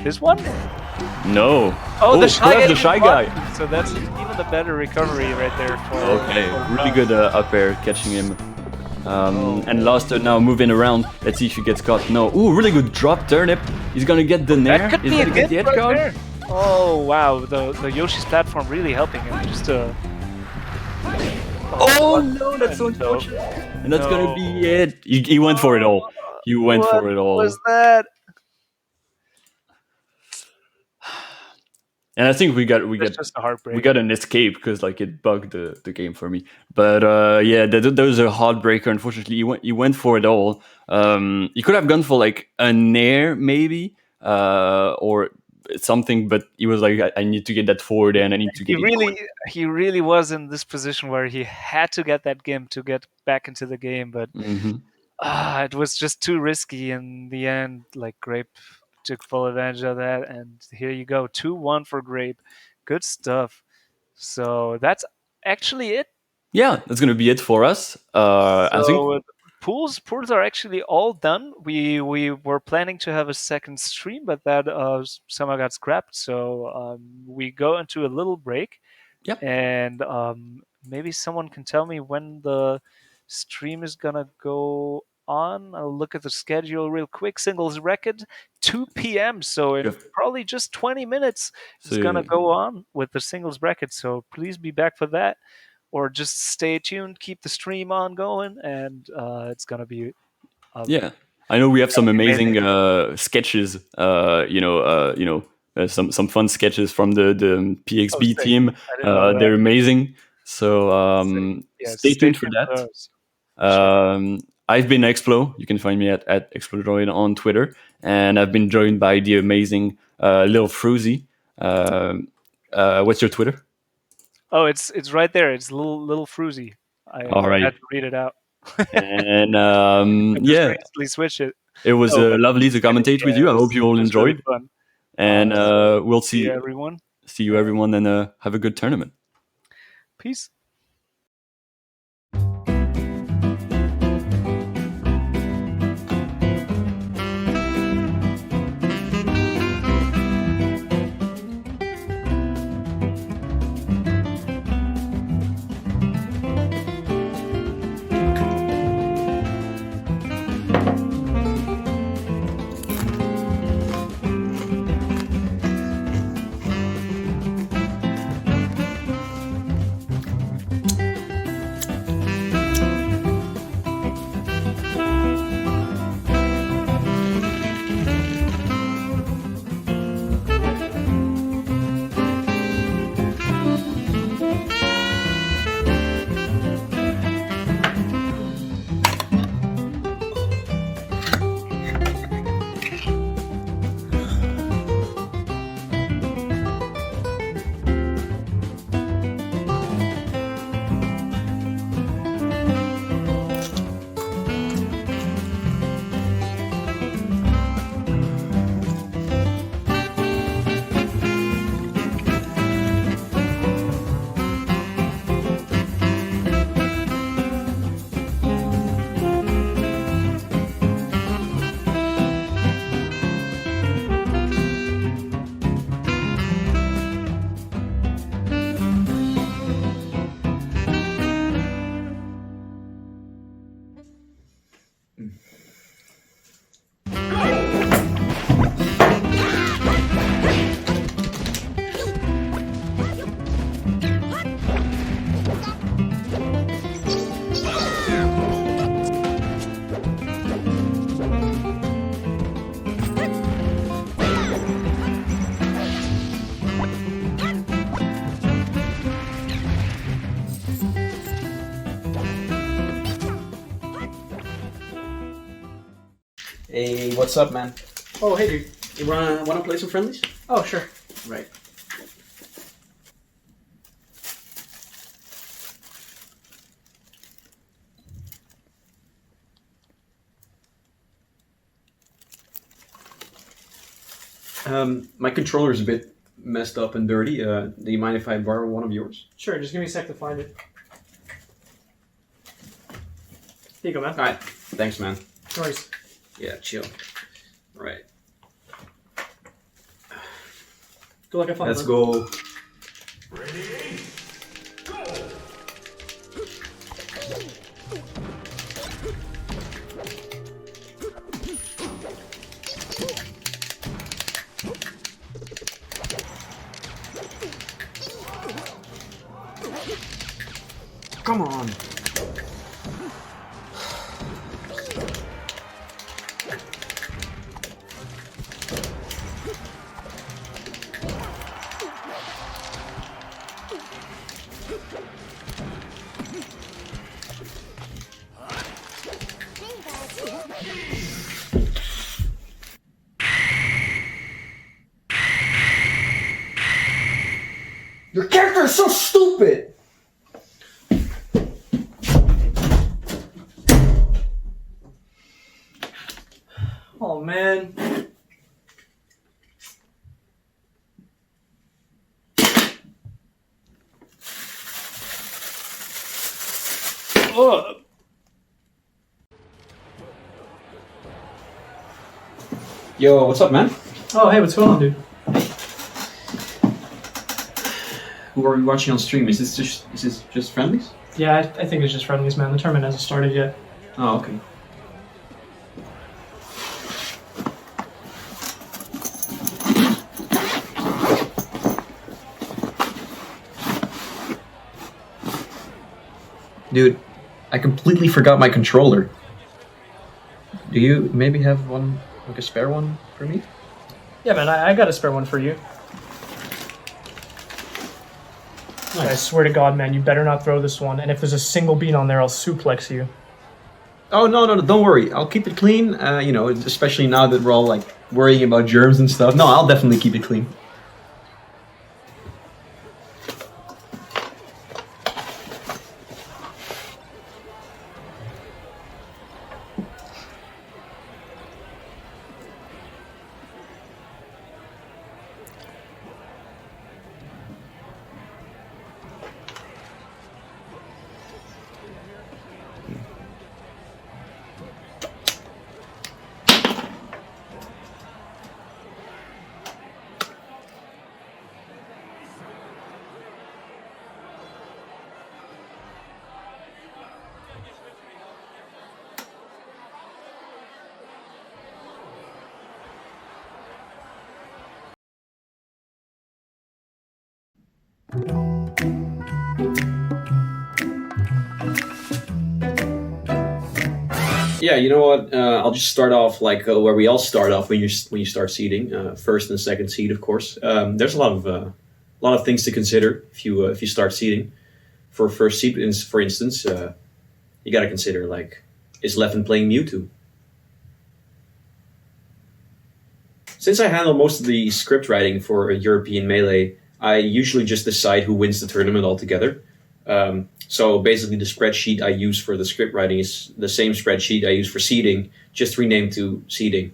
This one? No. Oh, the Trif, shy the guy. shy guy. So that's even a better recovery right there for. Okay, really good up air catching him. And Lost now moving around. Let's see if he gets caught. No. Ooh, really good drop turnip. He's gonna get the nair. That could He's be a gonna get the hit head right guard. there. Oh wow, the Yoshi's platform really helping him. Just Oh no, that's so unfortunate. And that's gonna be it. He went for it all. He went for it all. What was that? And I think we got Just a heartbreak. we got an escape because like it bugged the game for me. But yeah, that was a heartbreaker. Unfortunately, he went for it all. He could have gone for like a nair maybe, or something. But he was like, I need to get that forward and I need to get. He really was in this position where he had to get that game to get back into the game, but it was just too risky in the end. Like Grape took full advantage of that, and here you go, 2-1 for Grape. Good stuff. So that's actually it. Yeah, that's gonna be it for us. I think Pools are actually all done. We were planning to have a second stream, but that somehow got scrapped. So we go into a little break. Yep. And maybe someone can tell me when the stream is gonna go on. I'll look at the schedule real quick. Singles record 2 p.m. So in probably just 20 minutes, it's gonna go on with the singles bracket. So please be back for that. Or just stay tuned, keep the stream on going, and it's gonna be. Yeah, I know we have some amazing sketches. Some fun sketches from the PXB team. They're amazing. So stay tuned for that. I've been Explo. You can find me at Explodroid on Twitter, and I've been joined by the amazing Lil Fruzy. What's your Twitter? Oh, it's right there. It's little Fruzy. I had to read it out. And yeah, switch it. It was lovely to commentate with you. I hope you all enjoyed. Really fun. And we'll see everyone. See you everyone, and have a good tournament. Peace. Hey, what's up, man? Oh, hey, dude. You wanna play some friendlies? Oh, sure. Right. My controller's a bit messed up and dirty. Do you mind if I borrow one of yours? Sure, just give me a sec to find it. Here you go, man. Alright, thanks, man. No worries. Yeah, chill. Right. Good luck, have fun. Let's man. go. Come on. Your character is so stupid! Oh, man. Ugh. Yo, what's up, man? Oh, hey, what's going on, dude? Who are we watching on stream? Is this just friendlies? Yeah, I think it's just friendlies, man. The tournament hasn't started yet. Oh, okay. Dude, I completely forgot my controller. Do you maybe have one, like a spare one for me? Yeah, man, I got a spare one for you. I swear to God, man, you better not throw this one. And if there's a single bean on there, I'll suplex you. Oh, no, don't worry. I'll keep it clean, you know, especially now that we're all, like, worrying about germs and stuff. No, I'll definitely keep it clean. Yeah, you know what? I'll just start off like where we all start off when you start seeding, first and second seed, of course. There's a lot of things to consider if you start seeding. For first seed, for instance, you got to consider like, is Levin playing Mewtwo? Since I handle most of the script writing for European Melee, I usually just decide who wins the tournament altogether. So basically the spreadsheet I use for the script writing is the same spreadsheet I use for seeding, just renamed to seeding.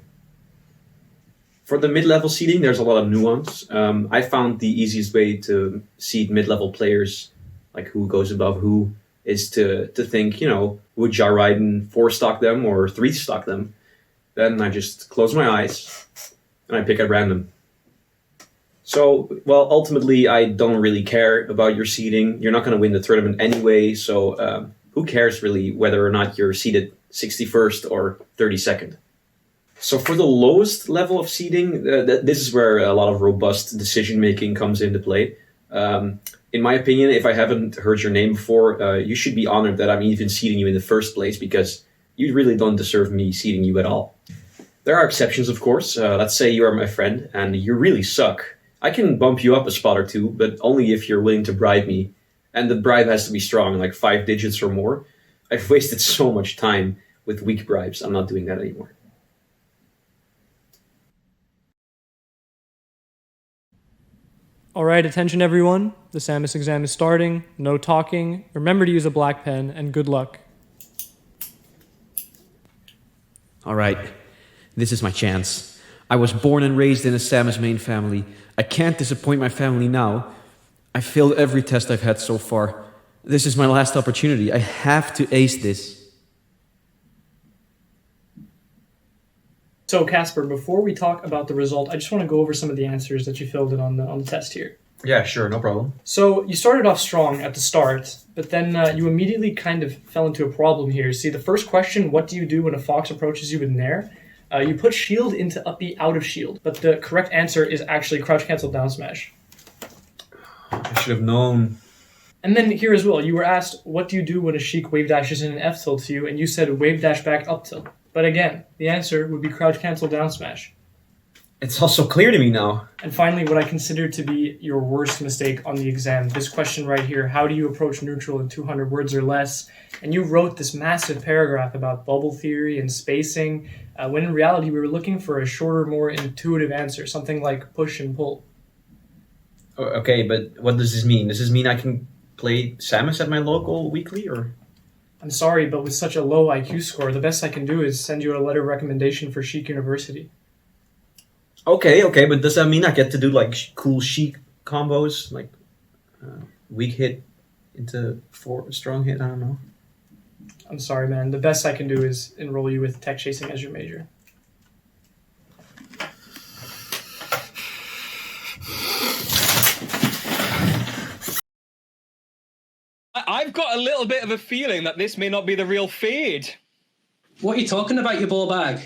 For the mid-level seeding, there's a lot of nuance. I found the easiest way to seed mid-level players, like who goes above who, is to think, you know, would Jariden 4-stock them or 3-stock them? Then I just close my eyes and I pick at random. So, well, ultimately, I don't really care about your seeding. You're not going to win the tournament anyway, so who cares really whether or not you're seeded 61st or 32nd? So for the lowest level of seeding, this is where a lot of robust decision-making comes into play. In my opinion, if I haven't heard your name before, you should be honored that I'm even seeding you in the first place, because you really don't deserve me seeding you at all. There are exceptions, of course. Let's say you are my friend, and you really suck. I can bump you up a spot or two, but only if you're willing to bribe me. And the bribe has to be strong, like 5 digits or more. I've wasted so much time with weak bribes. I'm not doing that anymore. All right, attention everyone. The Samus exam is starting. No talking. Remember to use a black pen, and good luck. All right, this is my chance. I was born and raised in a Samus main family. I can't disappoint my family now. I failed every test I've had so far. This is my last opportunity. I have to ace this. So, Casper, before we talk about the result, I just want to go over some of the answers that you filled in on the test here. Yeah, sure, no problem. So, you started off strong at the start, but then you immediately kind of fell into a problem here. See, the first question, what do you do when a fox approaches you with Nair? You put shield into up B out of shield, but the correct answer is actually crouch cancel down smash. I should have known. And then here as well, you were asked, what do you do when a Sheik wave dashes in an F tilt to you, and you said wave dash back up tilt. But again, the answer would be crouch cancel down smash. It's also clear to me now. And finally, what I consider to be your worst mistake on the exam, this question right here, how do you approach neutral in 200 words or less? And you wrote this massive paragraph about bubble theory and spacing, when in reality we were looking for a shorter, more intuitive answer, something like push and pull. Okay, but what does this mean? Does this mean I can play Samus at my local weekly, or...? I'm sorry, but with such a low IQ score, the best I can do is send you a letter of recommendation for Sheik University. Okay, but does that mean I get to do like cool Sheik combos, like weak hit into strong hit? I don't know. I'm sorry, man. The best I can do is enroll you with tech chasing as your major. I've got a little bit of a feeling that this may not be the real Fade. What are you talking about, you ball bag?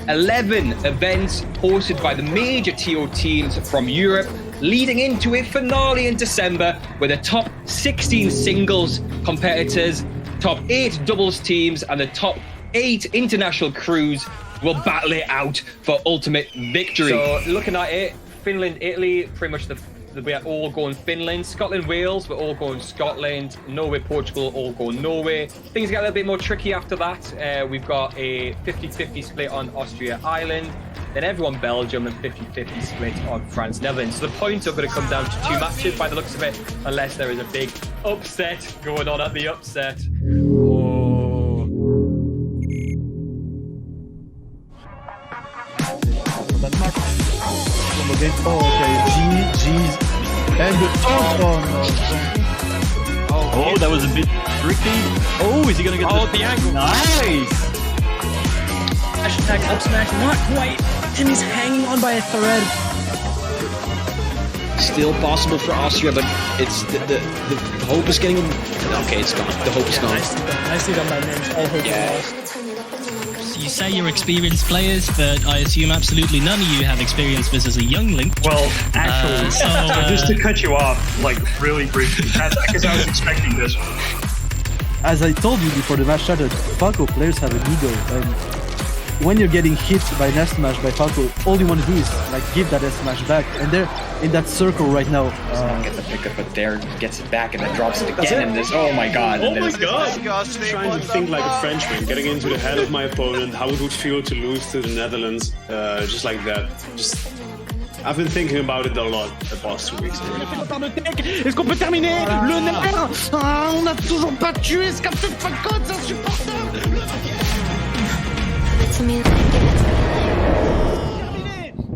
"11 events hosted by the major TO teams from Europe, leading into a finale in December with the top 16 singles competitors, top 8 doubles teams, and the top 8 international crews will battle it out for ultimate victory." So looking at it, Finland, Italy, pretty much we are all going Finland. Scotland, Wales, we're all going Scotland. Norway, Portugal, all going Norway. Things get a little bit more tricky after that. We've got a 50-50 split on Austria, Ireland. Then everyone Belgium, and 50-50 split on France, Netherlands. So the points are going to come down to 2 matches by the looks of it, unless there is a big upset going on at the upset. And the oh, that was a bit tricky. Oh, is he gonna get the angle? Nice! Hashtag up smash, not quite. And he's hanging on by a thread. Still possible for Austria, but it's the hope is getting... Okay, it's gone. The hope is gone. Nicely done by Mims. All hope is lost. You say you're experienced players, but I assume absolutely none of you have experience this as a youngling. Well, actually, just to cut you off, like, really briefly, because I was expecting this. As I told you before the match started, Falco players have an ego, and when you're getting hit by an S-smash by Falco, all you want to do is like give that S-smash back, and they're in that circle right now. Get the pickup, but there gets it back and then drops it again, and this. Oh my god! Oh my god! Trying to think like a Frenchman, getting into the head of my opponent, how it would feel to lose to the Netherlands, just like that. I've been thinking about it a lot the past 2 weeks. Est-ce qu'on peut terminer le nerf? On n'a toujours pas tué ce Captain Falcon, c'est insupportable.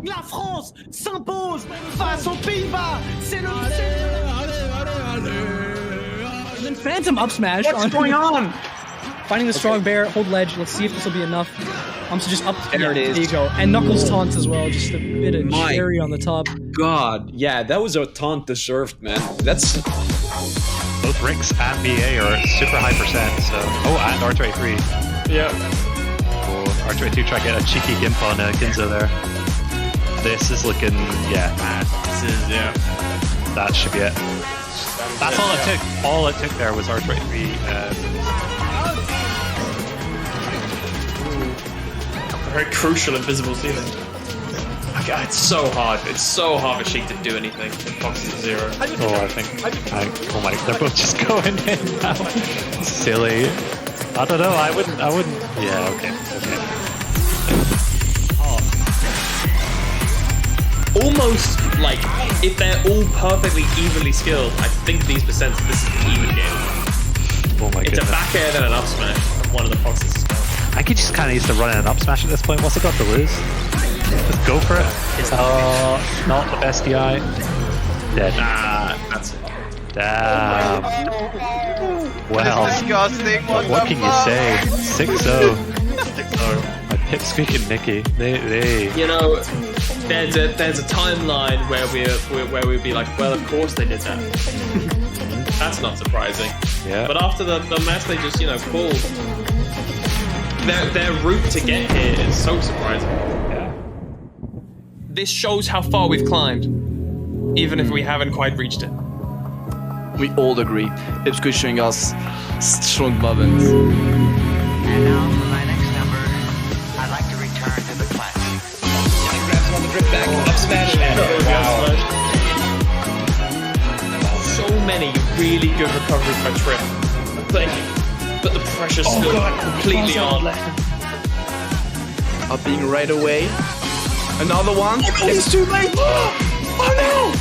La France s'impose face aux Pays-Bas. C'est le. And then Phantom up smash. What's going on? Finding the strong bear, hold ledge. Let's see if this will be enough. So just up. There it is. There you go. And Knuckles taunts as well. Just a bit of My cherry on the top. God, yeah, that was a taunt deserved, man. That's. Both Ricks and BA are super high percent. So and R23. Yeah. Cool. R22 try to get a cheeky gimp on Ginzo there. This is looking, man. This is, that should be it. That's all it took. All it took there was R23. Very crucial invisible ceiling. God, it's so hard. It's so hard for Sheik to do anything. Fox is 0. Oh my, they're both just going in now. Silly. I don't know. I wouldn't. Yeah. Okay. Almost like if they're all perfectly evenly skilled, I think this is an even game. Oh my It's goodness. a back air then an up smash. And one of the foxes is gone. I could just kind of use the run and an up smash at this point. What's it got to lose? Just go for it. Not the best DI. Dead. That's it. Damn. Well, That's disgusting. what can you say? 6-0. My Pipsqueak and Nikki. They. You know, there's a timeline where we'd be like, well, of course they did that. That's not surprising. Yeah. But after the match they just pulled, their route to get here is so surprising. Yeah. This shows how far we've climbed, even if we haven't quite reached it. We all agree. Pipsqueak showing us strong buttons. And now for my next number, I'd like to return to the classics. Grabs him on the drip back, up smash, and So many really good recoveries by Trif. But the pressure's still completely on. Up being right away. Another one. It's too late! Oh no!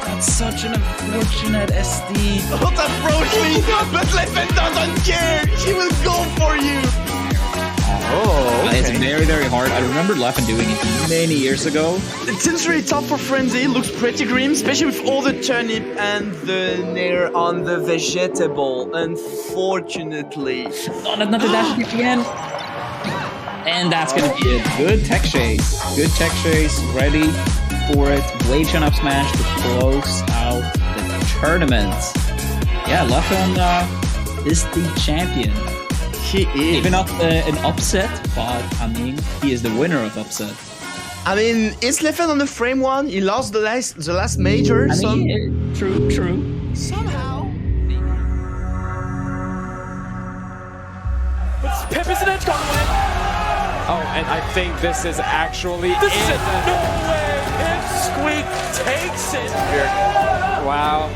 That's such an unfortunate SD. Not approach me! But Leffen doesn't care! He will go for you! Oh, okay. It's very, very hard. I remember Leffen doing it many years ago. It seems really tough for Frenzy. Looks pretty grim, especially with all the turnip and the nair on the vegetable, unfortunately. Oh, another dash kick again. And that's gonna be a good tech chase. Good tech chase, ready for it. Blade Shun up smash to close out the tournament. Yeah, Leffen is the champion. He is. Maybe not an upset, but I mean, he is the winner of upset. I mean, is Leffen on the frame one? He lost the last major. I mean, true. Somehow. But Pip is an edge gone away. Oh, and I think this is actually it. No way! Pipsqueak takes it. Wow.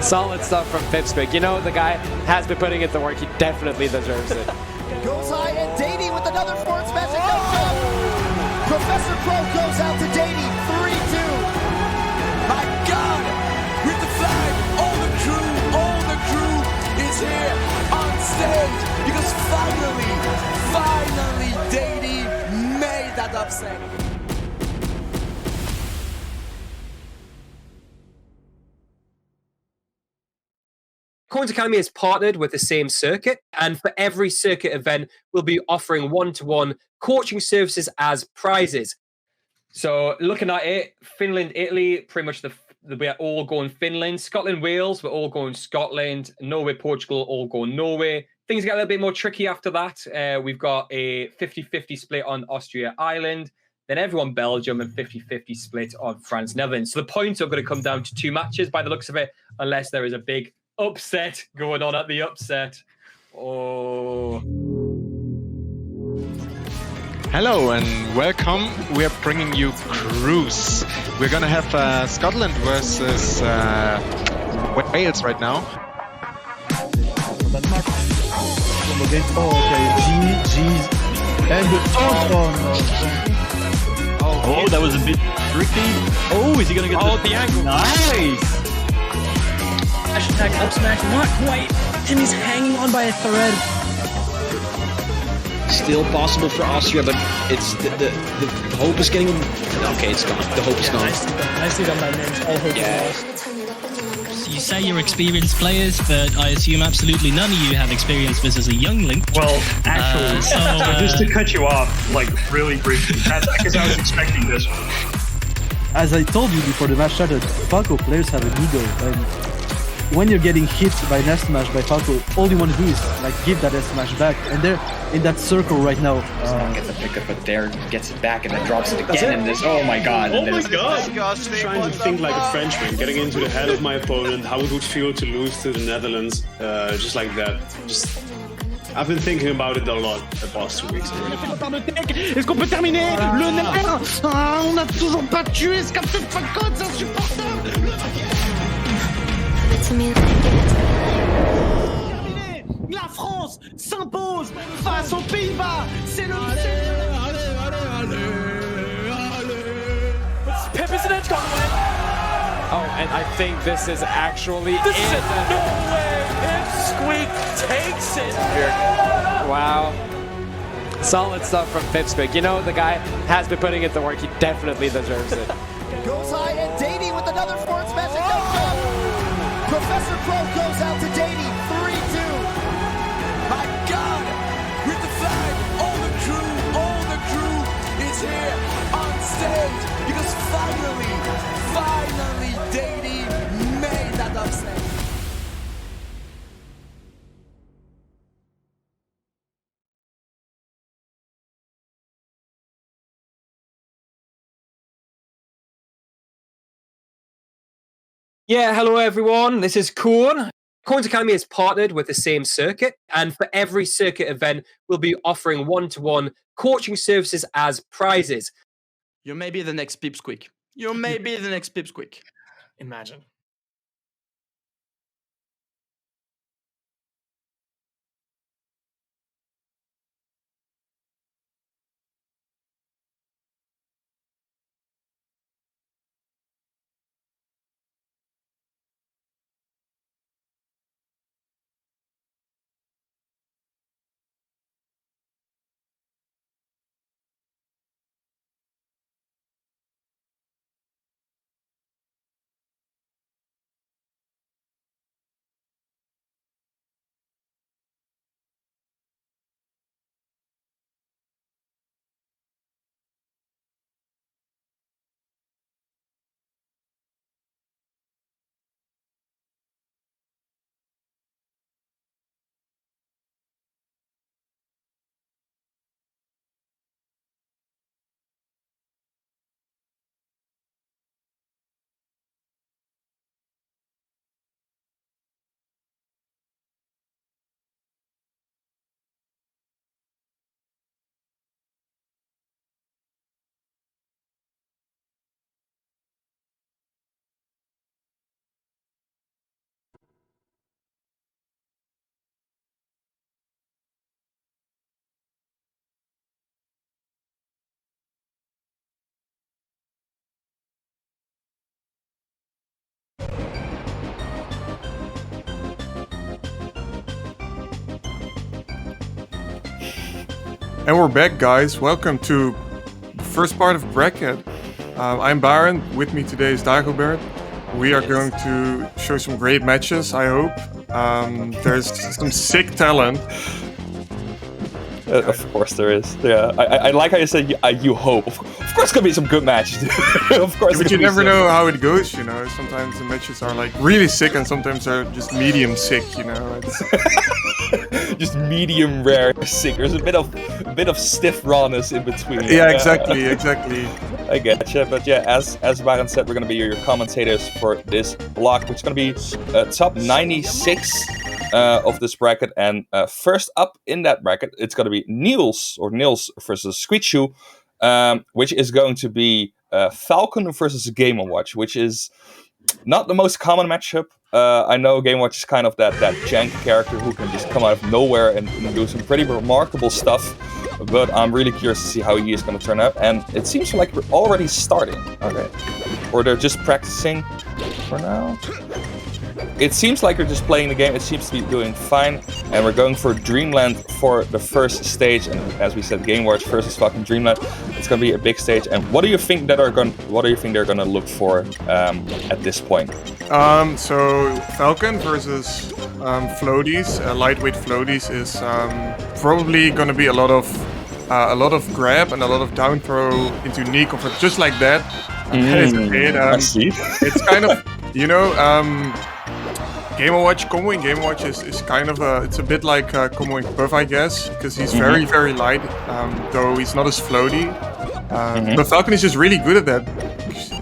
Solid stuff from Pipsqueak. You know, the guy has been putting in the work. He definitely deserves it. Goes high and Dady with another forward smash that comes up. Professor Pro goes out to Dady. 3-2. My God! With the flag, all the crew is here on stage because finally, Dady made that upset. Coins Academy is partnered with the same circuit, and for every circuit event, we'll be offering one-to-one coaching services as prizes. So looking at it, Finland, Italy, pretty much we're all going Finland. Scotland, Wales, we're all going Scotland. Norway, Portugal, all going Norway. Things get a little bit more tricky after that. We've got a 50-50 split on Austria, Ireland. Then everyone Belgium and 50-50 split on France, Netherlands. So the points are going to come down to 2 matches by the looks of it, unless there is a big upset going on at the upset. Oh. Hello and welcome. We are bringing you Cruise. We're gonna have Scotland versus Wales right now. Oh, that was a bit tricky. Oh, is he gonna get the angle? Nice! Hashtag up smash, not quite. And he's hanging on by a thread. Still possible for Austria, but it's the hope is getting. Okay, it's gone. The hope is gone. Nicely done by Mint. All hope So you say you're experienced players, but I assume absolutely none of you have experienced this as a youngling. Well, actually, just to cut you off, like really briefly, because I was expecting this one. As I told you before the match started, Falco players have an ego, and when you're getting hit by an S smash by Falco, all you want to do is like give that S smash back, and they're in that circle right now. Gets a pickup, but there gets it back and then drops it again, and this. Oh my God! Oh my God! Trying to think like a Frenchman, getting into the head of my opponent, how it would feel to lose to the Netherlands, just like that. I've been thinking about it a lot the past 2 weeks already. Est-ce qu'on peut terminer? Le nerf! Ah, on n'a toujours pas tué ce Captain Falcon, c'est insupportable! It's me. La France s'impose face aux Pays-Bas. C'est le... Pip is an edge gone away. Oh, and I think this is actually This is it. it. No way. Pipsqueak takes it. Wow. Solid stuff from Pipsqueak. You know, the guy has been putting in the work. He definitely deserves it. Goes high and Dady with another forward smash. It goes up. Professor Pro goes out to Dady. 3-2. My God! With the flag, all the crew is here on stage because finally, Dady made that upset. Yeah, hello everyone. This is Korn. Korn's Academy is partnered with the same circuit, and for every circuit event, we'll be offering one-to-one coaching services as prizes. You may be the next Pipsqueak. You may be the next Pipsqueak. Imagine. And we're back, guys. Welcome to the first part of Bracket. I'm Baron. With me today is Dagobert. We are going to show some great matches, I hope. There's some sick talent. Of course there is. Yeah, I like how you said you hope. Of course, it's gonna be some good matches. Of course, But you never know how it goes, you know. Sometimes the matches are like really sick, and sometimes they're just medium sick, you know. It's... just medium rare sick. There's a bit of stiff rawness in between. Yeah, exactly. I getcha. But yeah, as Baron said, we're gonna be your commentators for this block, which is gonna be top 96 of this bracket. And first up in that bracket, it's gonna be Niels versus Squeachu, which is going to be Falcon versus Game & Watch, which is not the most common matchup. I know Game & Watch is kind of that jank character who can just come out of nowhere and do some pretty remarkable stuff, but I'm really curious to see how he is going to turn out, and it seems like we're already starting. Okay. Or they're just practicing for now. It seems like they're just playing the game. It seems to be doing fine, and we're going for Dreamland for the first stage. And as we said, Game Watch versus fucking Dreamland. It's gonna be a big stage. And what do you think they're gonna look for at this point? So Falcon versus floaties, lightweight floaties, is probably gonna be a lot of grab and a lot of down throw into knee comfort, just like that. That is it. I see. It's kind of, you know, Game & Watch, comboing Game & Watch is kind of it's a bit like comboing Puff, I guess, because he's very, very light, though he's not as floaty. But Falcon is just really good at that.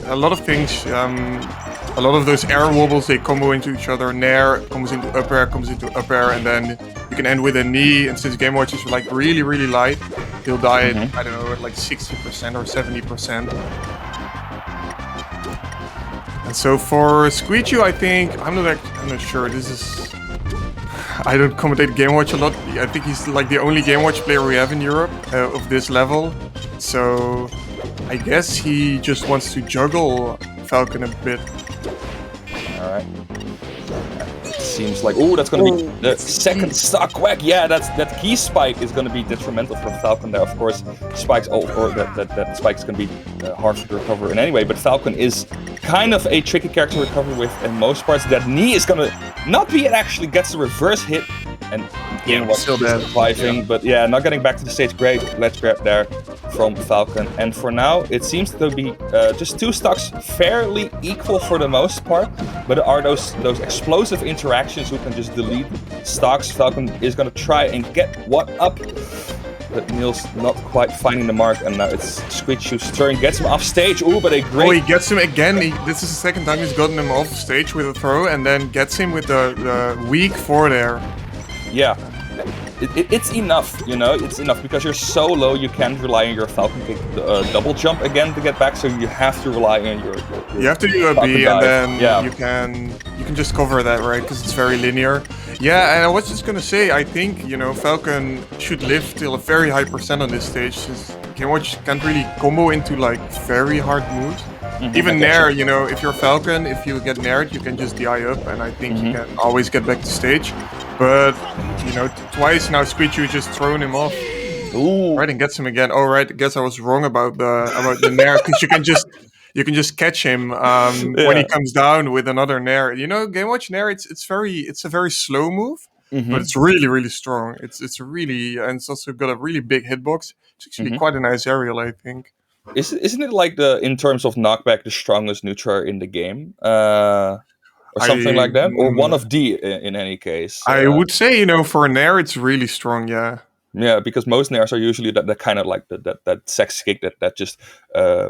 A lot of things, a lot of those air wobbles, they combo into each other. Nair comes into up air, and then you can end with a knee. And since Game & Watch is like really, really light, he'll die at, I don't know, at like 60% or 70%. And so for Squeachu, I think I'm not sure. This is I don't commentate Game Watch a lot. I think he's like the only Game Watch player we have in Europe of this level. So I guess he just wants to juggle Falcon a bit. All right. Seems like that's gonna be the second stock whack. Yeah, that key spike is gonna be detrimental for Falcon there. Of course, spikes that spike is gonna be hard to recover in any way. But Falcon is kind of a tricky character to recover with in most parts. That knee is gonna not be it actually gets the reverse hit and Game Watch still dead. Surviving, but yeah, not getting back to the stage. Great ledge grab there from Falcon, and for now it seems to be just two stocks fairly equal for the most part. But there are those explosive interactions who can just delete stocks. Falcon is gonna try and get one up, but Niels not quite finding the mark, and now it's Squeakshoe's turn. Gets him off stage. Ooh, but a great. Oh, he gets him again. This is the second time he's gotten him off stage with a throw, and then gets him with the weak forward air. Yeah, it's enough, you know, it's enough because you're so low you can't rely on your Falcon kick double jump again to get back, so you have to rely on your you have to do a Falcon B dive. and then Yeah. you can just cover that, right? Because it's very linear. Yeah, and I was just gonna say, I think, you know, Falcon should live till a very high percent on this stage, since Game Watch can't really combo into like very hard moves. Even Nair, you know, if you're Falcon, if you get Naired, you can just DI up, and I think you can always get back to stage. But, you know, twice now Squeakshoe just thrown him off. Ooh. Right, and gets him again. Oh, right, I guess I was wrong about the Nair, because you can just catch him when he comes down with another Nair. You know, Game Watch Nair, it's a very slow move, but it's really, really strong. It's really, and it's also got a really big hitbox. It's actually quite a nice aerial, I think. Isn't it like in terms of knockback, the strongest neutral in the game? Or something like that? Or one of the, in any case? I would say, you know, for a Nair, it's really strong, yeah. Yeah, because most Nairs are usually that kind of like that sex kick, that just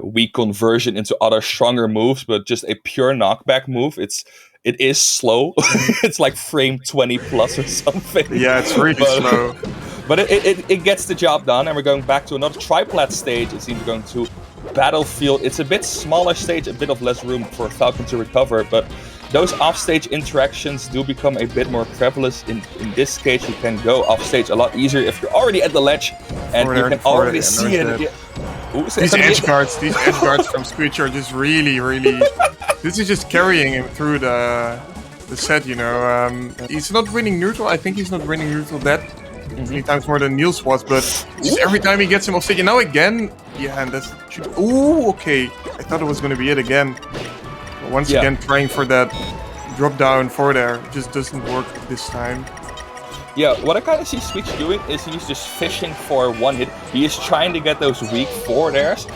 weak conversion into other stronger moves, but just a pure knockback move. It is slow. It's like frame 20 plus or something. Yeah, it's really slow. But it gets the job done, and we're going back to another triplat stage. It seems we're going to Battlefield. It's a bit smaller stage, a bit of less room for Falcon to recover, but those offstage interactions do become a bit more prevalent. In this case, you can go offstage a lot easier if you're already at the ledge, and you can already see it. These edge guards from Squeakshoe are just really, really. This is just carrying him through the set, you know. He's not winning neutral. I think he's not winning neutral that many times more than Niels was, but just every time he gets him off stage. And now again, yeah, and that's. Ooh, okay. I thought it was going to be it again. But once again, trying for that drop down forward air. It just doesn't work this time. Yeah, what I kind of see Switch doing is he's just fishing for one hit. He is trying to get those weak forward airs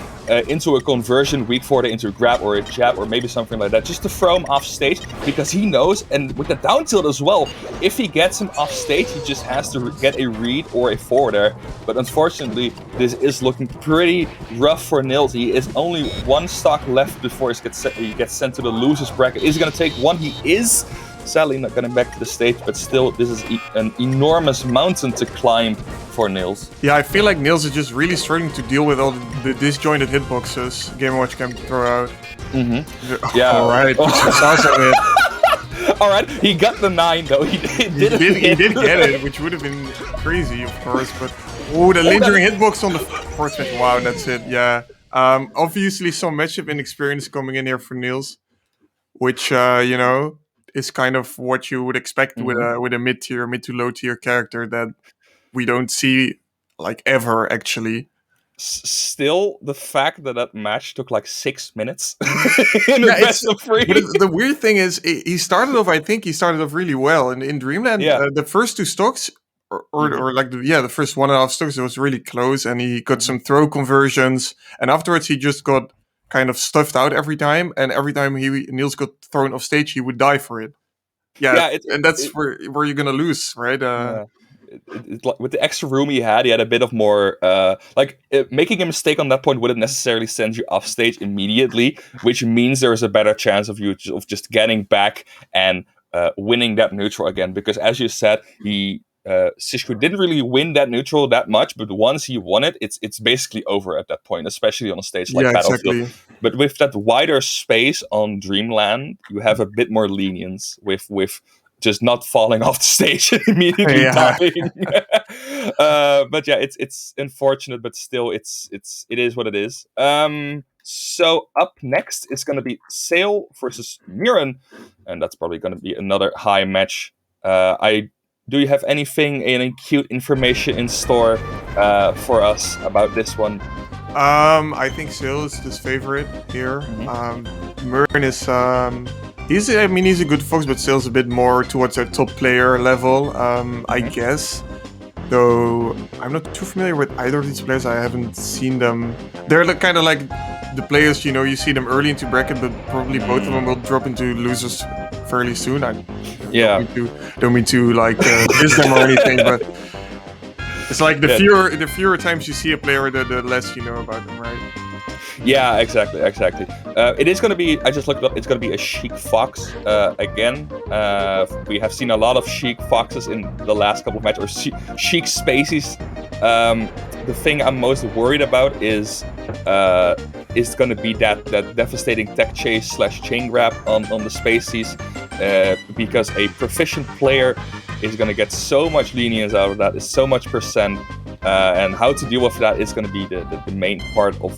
into a conversion, weak forward into a grab or a jab or maybe something like that, just to throw him off stage, because he knows, and with the down tilt as well, if he gets him off stage, he just has to get a read or a forward air. But unfortunately, this is looking pretty rough for Niels. He is only one stock left before he gets sent to the losers bracket. Is he going to take one? He is. Sadly not getting back to the stage, but still, this is an enormous mountain to climb for Niels. Yeah, I feel like Niels is just really struggling to deal with all the disjointed hitboxes Game Watch can throw out. Yeah. All right, put some sauce on it. All right, he got the 9 though. He did get it, which would have been crazy, of course. But the lingering hitbox on the fourth match. Wow, that's it. Yeah. Obviously, some matchup inexperience coming in here for Niels, which you know, is kind of what you would expect with a mid to low tier character that we don't see like ever actually. Still, the fact that match took like 6 minutes in the best of 3. But the weird thing is, he started off really well in Dreamland. The first 2 stocks, or like the first 1.5 stocks, it was really close, and he got some throw conversions, and afterwards he just got kind of stuffed out every time, and every time Niels got thrown off stage, he would die for it. And that's where you're gonna lose, right? With the extra room he had a bit of more making a mistake on that point wouldn't necessarily send you off stage immediately, which means there's a better chance of you just getting back and winning that neutral again, because as you said, Squeakshoe didn't really win that neutral that much, but once he won it, it's basically over at that point, especially on a stage like Battlefield. Exactly. But with that wider space on Dreamland, you have a bit more lenience with just not falling off the stage and immediately dying. But yeah, it's unfortunate, but still, it is what it is. So up next is going to be Sale versus Muren, and that's probably going to be another high match. Do you have any cute information in store for us about this one? I think Sale is his favorite here. Muren is he's a good fox, but Sale's a bit more towards a top player level, I guess. Though I'm not too familiar with either of these players. I haven't seen them. They're kind of like the players, you see them early into bracket, but probably both of them will drop into losers fairly soon. Don't mean to like diss them or anything, but it's like the fewer times you see a player, the less you know about them, right? Yeah, exactly. It is going to be, I just looked it up, it's going to be a Sheik Fox again. We have seen a lot of Sheik Foxes in the last couple of matches, or Sheik Spaceys. The thing I'm most worried about is going to be that devastating tech chase / chain grab on the Spaceys, because a proficient player is going to get so much lenience out of that, is so much percent, and how to deal with that is going to be the main part of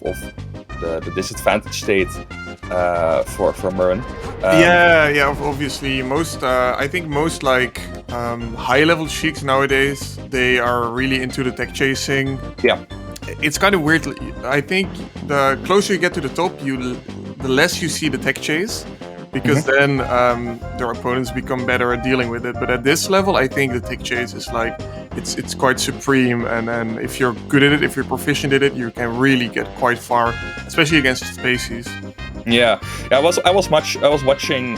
the disadvantage state for Muren. Obviously I think most like high level Sheiks nowadays, they are really into the tech chasing. It's kind of weird. I think the closer you get to the top, the less you see the tech chase, because then their opponents become better at dealing with it. But at this level, I think the tech chase is like it's quite supreme, and if you're good at it, if you're proficient at it, you can really get quite far, especially against Spaceys. I was watching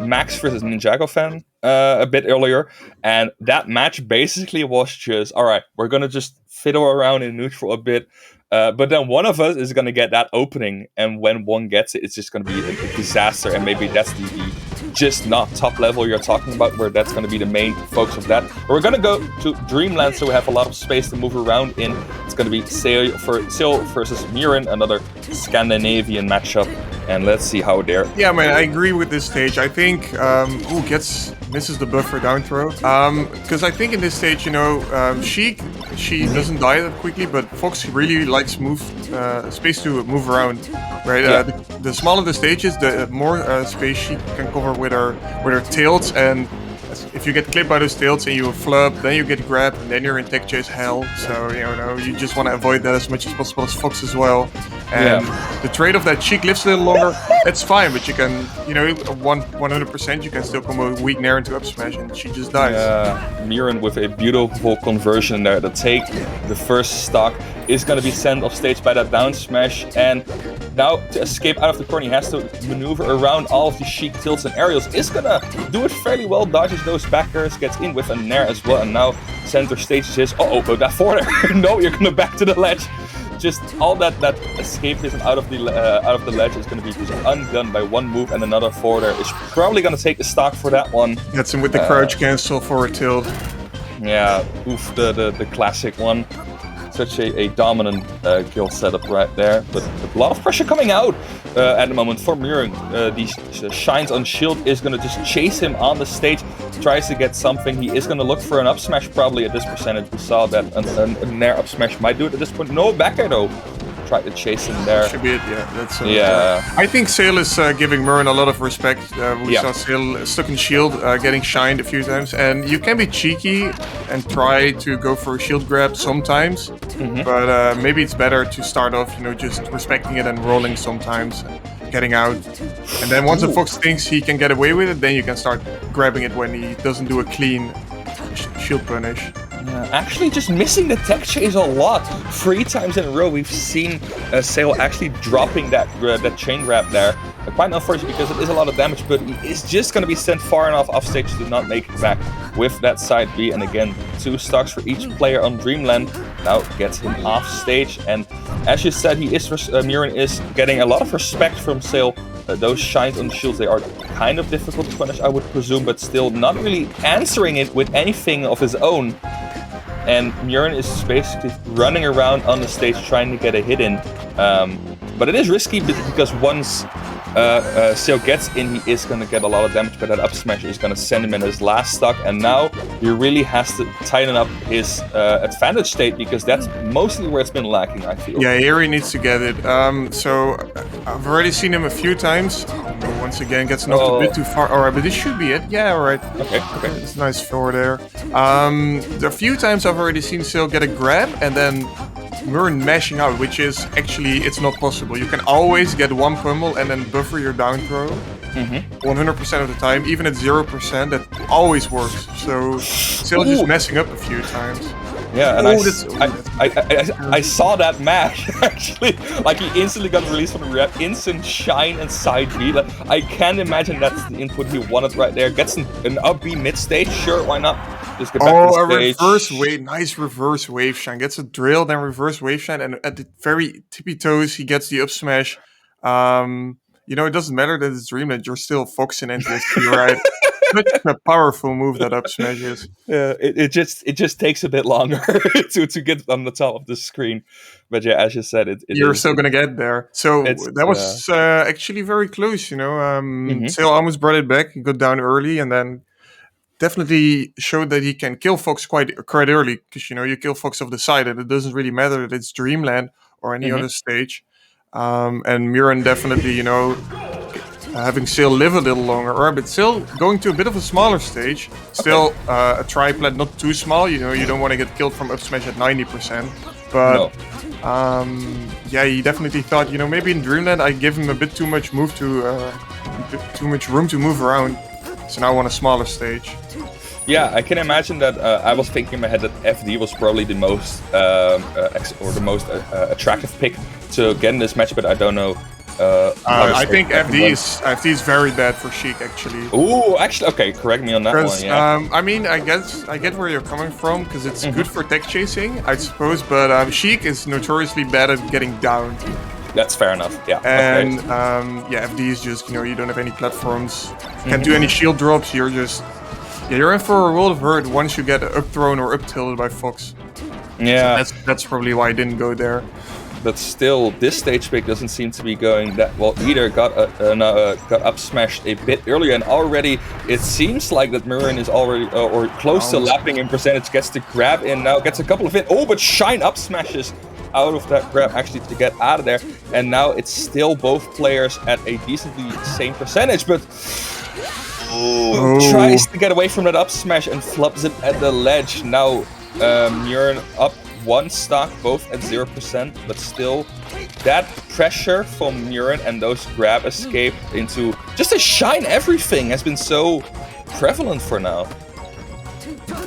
Max versus Ninjago fan a bit earlier, and that match basically was just, all right, we're gonna just fiddle around in neutral a bit, but then one of us is gonna get that opening, and when one gets it, it's just gonna be a disaster. And maybe that's the just not top level you're talking about, where that's gonna be the main focus of that. But we're gonna go to Dreamland, so we have a lot of space to move around in. It's gonna be Sale versus Muren, another Scandinavian matchup, and let's see how they're. Yeah, man, I agree with this stage. I think misses the buffer down throw, because I think in this stage, Sheik, she doesn't die that quickly, but Fox really likes space to move around, right? The smaller the stages, the more space she can cover with her tilts, and if you get clipped by those tilts and you flub, then you get grabbed, and then you're in tech chase hell. So you just want to avoid that as much as possible as Fox as well. And the trade-off that Sheik lives a little longer, that's fine, but you can, 100% you can still combo weak Nair into up smash, and she just dies. Muren with a beautiful conversion there. The take, the first stock, is going to be sent off stage by that down smash, and now to escape out of the corner, he has to maneuver around all of the Sheik tilts and aerials. Is going to do it fairly well, dodges those backers, gets in with a Nair as well, and now center stage is, but that forward air, no, you're going to back to the ledge. Just all that escapism out of the ledge is going to be just undone by one move, and another forwarder is probably going to take the stock for that one. Gets him with the crouch cancel for a tilt. Yeah, oof, the classic one. Such a dominant kill setup right there, but a lot of pressure coming out at the moment for Muren. These shines on shield is going to just chase him on the stage, tries to get something. He is going to look for an up smash probably at this percentage. We saw that a Nair up smash might do it at this point. No back air though. Tried to chase him there. Should be it, yeah. I think Sale is giving Muren a lot of respect. We saw Sale stuck in shield, getting shined a few times, and you can be cheeky and try to go for a shield grab sometimes, but maybe it's better to start off, just respecting it and rolling sometimes, getting out, and then once the Fox thinks he can get away with it, then you can start grabbing it when he doesn't do a clean shield punish. Actually just missing the tech chase a lot. 3 times in a row we've seen Sale actually dropping that chain grab there. Quite unfortunate because it is a lot of damage, but he is just going to be sent far enough off stage to not make it back with that side B. And again, 2 stocks for each player on Dreamland now gets him off stage. And as you said, Muren is getting a lot of respect from Sale. Those shines on the shields, they are kind of difficult to punish, I would presume, but still not really answering it with anything of his own. And Muren is basically running around on the stage trying to get a hit in. But it is risky because once Seal gets in, he is going to get a lot of damage, but that up smash is going to send him in his last stock, and now he really has to tighten up his advantage state, because that's mostly where it's been lacking, I feel. Yeah, here he needs to get it. So I've already seen him a few times. Once again, gets knocked a bit too far. Alright, but this should be it. Yeah, alright. Okay. It's nice forward there. There are a few times I've already seen Seal get a grab and then Murin mashing out, which is actually, it's not possible. You can always get one pummel and then buffer your down throw. 100% of the time, even at 0%, that always works. So Seal just messing up a few times. Yeah, and I saw that mash actually. Like, he instantly got released from the grab, instant shine and side B. Like, I can't imagine that's the input he wanted right there. Gets an up B mid stage, sure, why not? Just get back to the stage. Reverse wave, nice reverse wave shine. Gets a drill, then reverse wave shine, and at the very tippy toes, he gets the up smash. You know, it doesn't matter that it's Dreamland, you're still Foxing NTSC, right? Such a powerful move that up smash is. Yeah, it just takes a bit longer to get on the top of the screen, but yeah, as you said, you're still gonna get there. So that was actually very close, you know. Sale almost brought it back. He got down early, and then definitely showed that he can kill Fox quite early, because you know you kill Fox off the side, and it doesn't really matter that it's Dreamland or any other stage. And Murin definitely, you know, having Sail live a little longer, but still going to a bit of a smaller stage. Still a triplet, not too small. You know, you don't want to get killed from up smash at 90%. But yeah, he definitely thought, you know, maybe in Dreamland I give him a bit too much room to move around. So now on a smaller stage. Yeah, I can imagine that. I was thinking in my head that FD was probably the most attractive pick to get in this match, but I don't know. I think FD is very bad for Sheik, actually. Ooh, actually, okay, correct me on that one. Yeah. I mean, I get where you're coming from, because it's good for tech chasing, I suppose. But Sheik is notoriously bad at getting down. That's fair enough. Yeah. And yeah, FD is just, you know, you don't have any platforms, can't do any shield drops. You're just you're in for a world of hurt once you get up thrown or up tilted by Fox. Yeah, so that's probably why I didn't go there. But still, this stage pick doesn't seem to be going that well either. Got up smashed a bit earlier, and already it seems like that Murin is already or close to lapping in percentage. Gets the grab in now, gets a couple of hits. Oh, but shine up smashes out of that grab actually to get out of there, and now it's still both players at a decently same percentage, but tries to get away from that up smash and flubs it at the ledge. Now Murin up one stock, both at 0%, but still that pressure from Murin and those grab escape into just a shine everything has been so prevalent for now.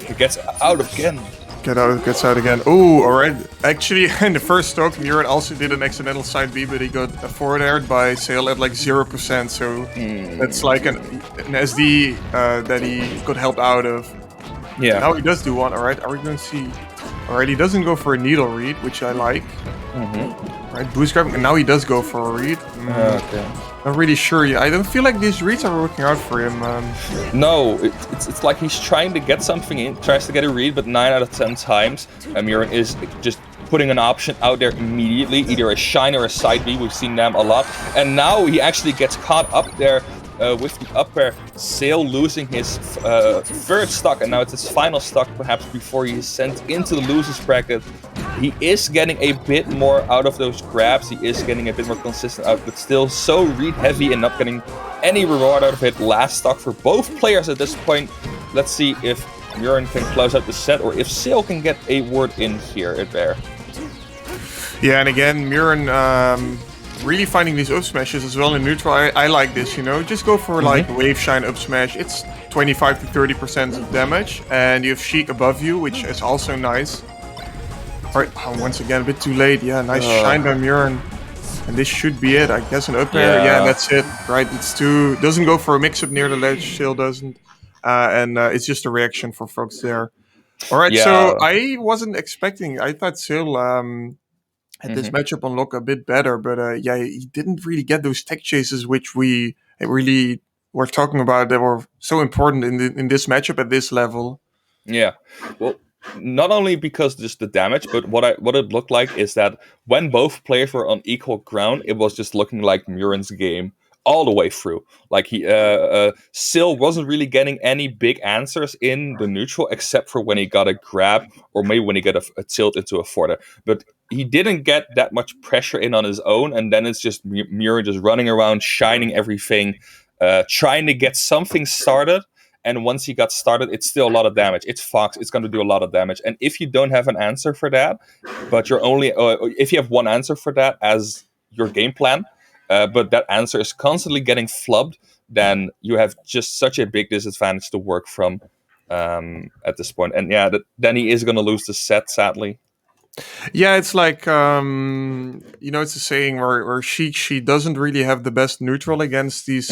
He gets out again. Gets out again. Oh, alright. Actually, in the first stock, Murin also did an accidental side B, but he got forward aired by Sail at like 0%, so that's like an SD that he got help out of. Yeah. Now he does do one, alright. Are we going to see? Alright, he doesn't go for a needle read, which I like. Right, boost grab, and now he does go for a read. Okay. Not really sure. I don't feel like these reads are working out for him. No, it's like he's trying to get something in, tries to get a read, but 9 out of 10 times, Murin is just putting an option out there immediately, either a shine or a side B. We've seen them a lot, and now he actually gets caught up there with the up air. Sail losing his third stock, and now it's his final stock, perhaps before he is sent into the losers bracket. He is getting a bit more out of those grabs. He is getting a bit more consistent out, but still so read heavy and not getting any reward out of it. Last stock for both players at this point. Let's see if Murin can close out the set, or if Sail can get a word in here at there. Yeah, and again, Murin really finding these up smashes as well in neutral. I like this, you know. Just go for like wave shine up smash. It's 25 to 30% of damage, and you have Sheik above you, which is also nice. Alright, once again, a bit too late. Yeah, nice shine by Murin. And this should be it. I guess an up air. Yeah, that's it. Right, it's too... Doesn't go for a mix-up near the ledge. Sail doesn't. And it's just a reaction for folks there. Alright, so I wasn't expecting... I thought Sail had this matchup unlock a bit better. But yeah, he didn't really get those tech chases, which we really were talking about, that were so important in this matchup at this level. Yeah, well... Not only because just the damage, but what it looked like is that when both players were on equal ground, it was just looking like Murin's game all the way through. Like he Sil wasn't really getting any big answers in the neutral, except for when he got a grab or maybe when he got a tilt into a forward. But he didn't get that much pressure in on his own, and then it's just Murin just running around, shining everything, trying to get something started. And once he got started, it's still a lot of damage. It's Fox. It's going to do a lot of damage. And if you don't have an answer for that, but you're only if you have one answer for that as your game plan, but that answer is constantly getting flubbed, then you have just such a big disadvantage to work from at this point. And yeah, then he is going to lose the set, sadly. Yeah, it's like it's a saying where she doesn't really have the best neutral against these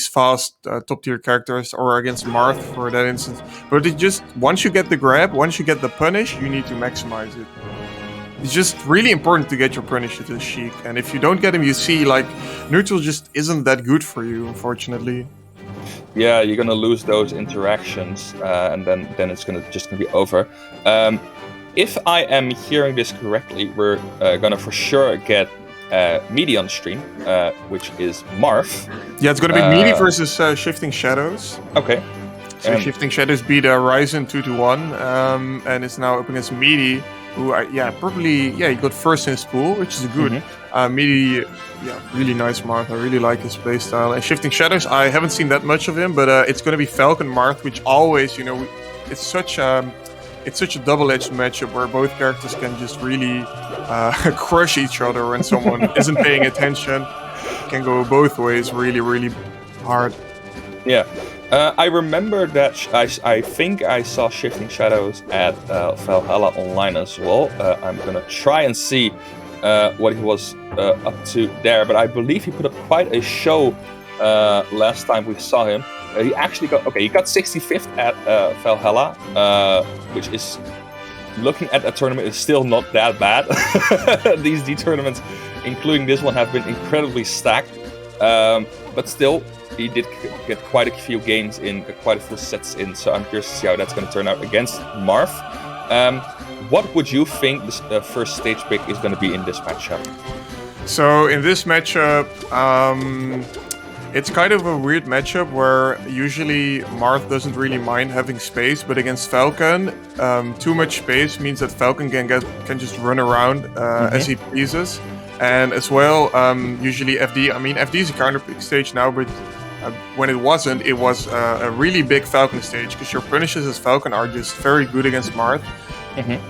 fast top tier characters, or against Marth for that instance. But it just, once you get the grab, once you get the punish, you need to maximize it. It's just really important to get your punish to the Sheik, and if you don't get him, you see like neutral just isn't that good for you, unfortunately. Yeah, you're gonna lose those interactions, and then it's gonna be over. If I am hearing this correctly, we're gonna for sure get Meaty on stream, which is Marth. Yeah, it's gonna be Meaty versus Shifting Shadows. Okay. So Shifting Shadows beat Ryzen 2-1, and it's now up against Meaty, who he got first in his pool, which is good. Meaty, really nice Marth. I really like his playstyle. And Shifting Shadows, I haven't seen that much of him, but it's gonna be Falcon Marth, which always, it's such a double-edged matchup where both characters can just really crush each other when someone isn't paying attention. It can go both ways really, really hard. Yeah. I remember that I think I saw Shifting Shadows at Valhalla online as well. I'm going to try and see what he was up to there, but I believe he put up quite a show last time we saw him. He actually got 65th at Valhalla, which is, looking at a tournament, is still not that bad. These D tournaments, including this one, have been incredibly stacked, but still, he did get quite a few games in, quite a few sets in. So I'm curious to see how that's going to turn out against Marth. What would you think the first stage pick is going to be in this matchup? So in this matchup, it's kind of a weird matchup where usually Marth doesn't really mind having space, but against Falcon, too much space means that Falcon can just run around as he pleases. And as well, usually FD, FD is a counter pick stage now, but when it wasn't, it was a really big Falcon stage, because your punishes as Falcon are just very good against Marth.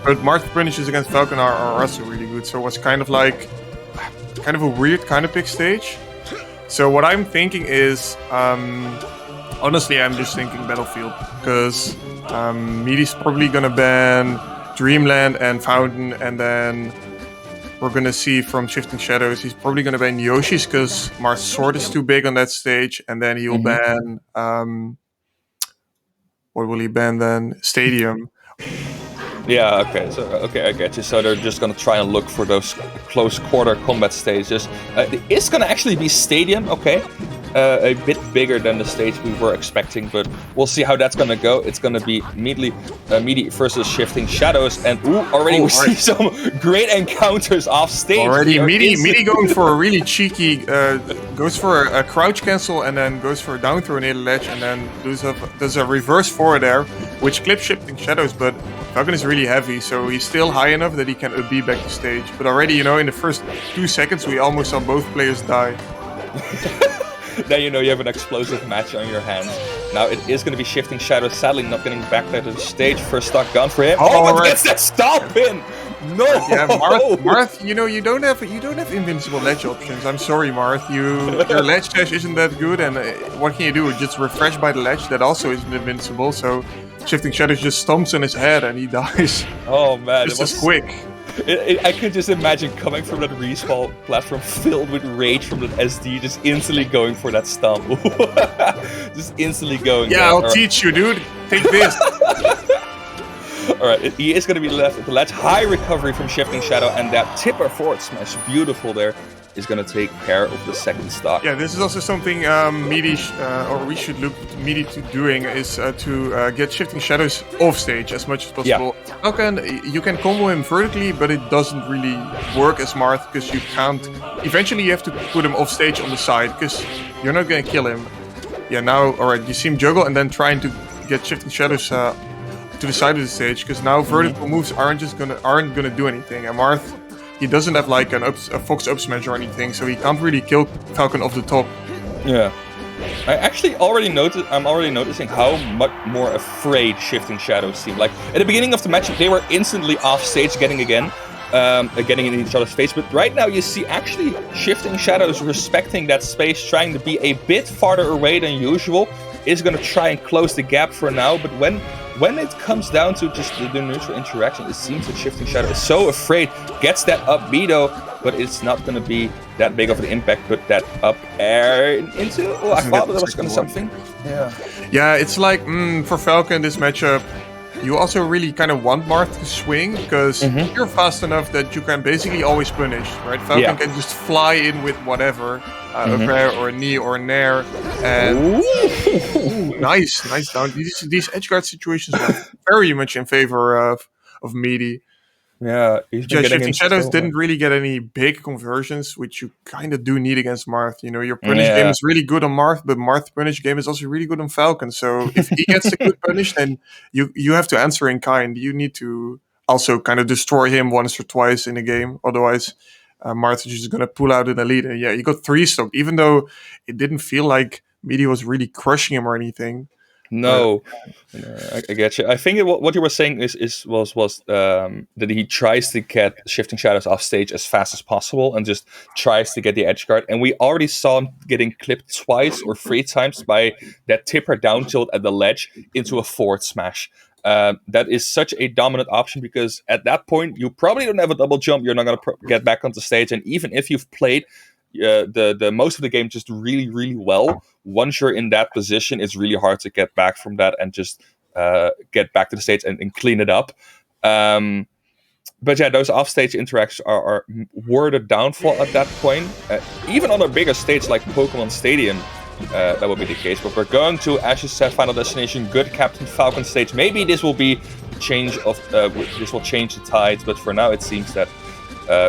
But Marth punishes against Falcon are also really good, so it was kind of a weird counter pick stage. So what I'm thinking is, honestly, I'm just thinking Battlefield, because Meaty's probably gonna ban Dreamland and Fountain, and then we're gonna see from Shifting Shadows, he's probably gonna ban Yoshi's, because Marth's sword is too big on that stage, and then he'll ban, what will he ban then? Stadium. Yeah, okay, I get you. So they're just gonna try and look for those close quarter combat stages. It's gonna actually be Stadium, okay. A bit bigger than the stage we were expecting, but we'll see how that's gonna go. It's gonna be Meaty versus Shifting Shadows, and we see some great encounters off stage. Already, Meaty going for a really cheeky, goes for a crouch cancel, and then goes for a down throw near the ledge, and then does a reverse forward there, which clips Shifting Shadows, but Falcon is really heavy, so he's still high enough that he can be back to stage. But already, in the first 2 seconds, we almost saw both players die. Now you know you have an explosive match on your hands. Now it is going to be Shifting Shadows, sadly not getting back there to the stage. First stock gun for him. But gets that stop in! No! Yeah, Marth, you don't have invincible ledge options. I'm sorry, Marth. Your ledge dash isn't that good, and what can you do? Just refresh by the ledge. That also isn't invincible. So Shifting Shadows just stomps on his head and he dies. Oh man, it was quick. I could just imagine coming from that respawn platform filled with rage from that SD, just instantly going for that stomp. Just instantly going. Yeah, I'll teach you, dude. Take this. Alright, he is going to be left at the ledge. High recovery from Shifting Shadow, and that tipper forward smash. Beautiful there. is going to take care of the second stock. Yeah, this is also something we should look Meaty to doing is to get Shifting Shadows off stage as much as possible. Yeah. You can combo him vertically, but it doesn't really work as Marth because you can't. Eventually, you have to put him off stage on the side because you're not going to kill him. Yeah, now, alright, you see him juggle and then trying to get Shifting Shadows to the side of the stage because now vertical moves aren't gonna do anything. And Marth, he doesn't have like a Fox up smash or anything, so he can't really kill Falcon off the top. Yeah. I actually I'm already noticing how much more afraid Shifting Shadows seem. Like at the beginning of the match, they were instantly off stage getting in each other's face. But right now you see actually Shifting Shadows respecting that space, trying to be a bit farther away than usual. Is going to try and close the gap for now, but when it comes down to just the neutral interaction, it seems that Shifting Shadow is so afraid, gets that up B though, but it's not going to be that big of an impact. Put that up air into. Oh, I thought that was going to something. Yeah. Yeah, it's like for Falcon this matchup, you also really kind of want Marth to swing because you're fast enough that you can basically always punish, right? Falcon can just fly in with whatever, a bear or a knee or a nair, and nice down. These edgeguard situations are very much in favor of Meaty. Yeah, Shifting Shadows didn't really get any big conversions, which you kind of do need against Marth. You know, your punish game is really good on Marth, but Marth's punish game is also really good on Falcon. So if he gets a good punish, then you have to answer in kind. You need to also kind of destroy him once or twice in a game. Otherwise, Marth is just going to pull out in the lead. And yeah, he got 3-stocked, even though it didn't feel like Meaty was really crushing him or anything. No, I get you. I think what you were saying was that he tries to get Shifting Shadows off stage as fast as possible and just tries to get the edge guard. And we already saw him getting clipped twice or 3 times by that tipper down tilt at the ledge into a forward smash. That is such a dominant option because at that point you probably don't have a double jump. You're not going to get back onto stage, and even if you've played the most of the game just really well, once you're in that position, it's really hard to get back from that and just get back to the stage and clean it up. But yeah, those offstage interactions were the downfall at that point. Even on a bigger stage like Pokemon Stadium, that would be the case. But we're going to, as you said, Final Destination, good Captain Falcon stage. Maybe this will be this will change the tides. But for now, it seems that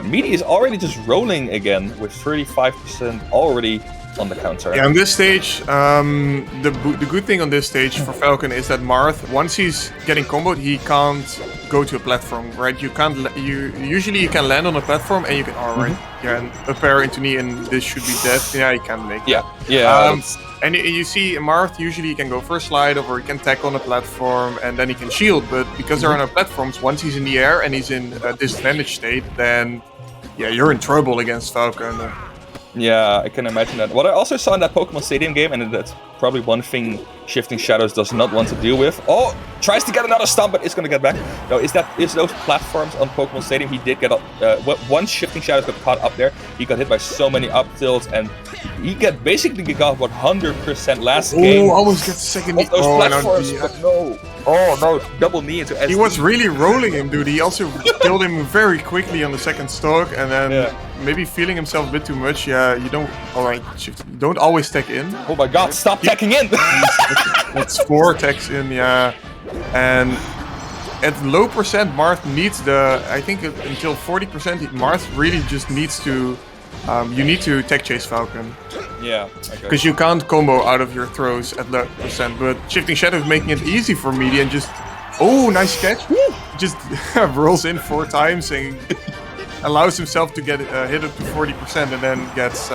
Meaty is already just rolling again with 35% already on the counter. Yeah, on this stage, the good thing on this stage for Falcon is that Marth, once he's getting comboed, he can't go to a platform, right? You usually you can land on a platform and you can and up air into knee, and this should be dead. Yeah, you can make that. And you see Marth usually he can go for a slide or he can tackle on a platform and then he can shield. But because they're on platforms, once he's in the air and he's in a disadvantaged state, then yeah, you're in trouble against Falcon. Yeah, I can imagine that. What I also saw in that Pokemon Stadium game, and that's probably one thing Shifting Shadows does not want to deal with. Oh, tries to get another stomp, but it's going to get back. No, is those platforms on Pokemon Stadium. He did get up. Once Shifting Shadows got caught up there, he got hit by so many up tilts, and he basically got 100% last game. Oh, almost gets second knee. Those platforms, but no. Oh no, double knee into SD. He was really rolling him, dude. He also killed him very quickly on the second stock, and then maybe feeling himself a bit too much. Yeah, you don't. Alright, don't always tech in. Oh my god, stop teching in! That's 4 techs in, yeah. And at low percent, Marth needs I think until 40%, Marth really just needs to. You need to tech chase Falcon. Yeah. Because you can't combo out of your throws at low percent, but Shifting Shadow is making it easy for Meaty and just. Oh, nice catch! Just rolls in 4 times and allows himself to get hit up to 40% and then gets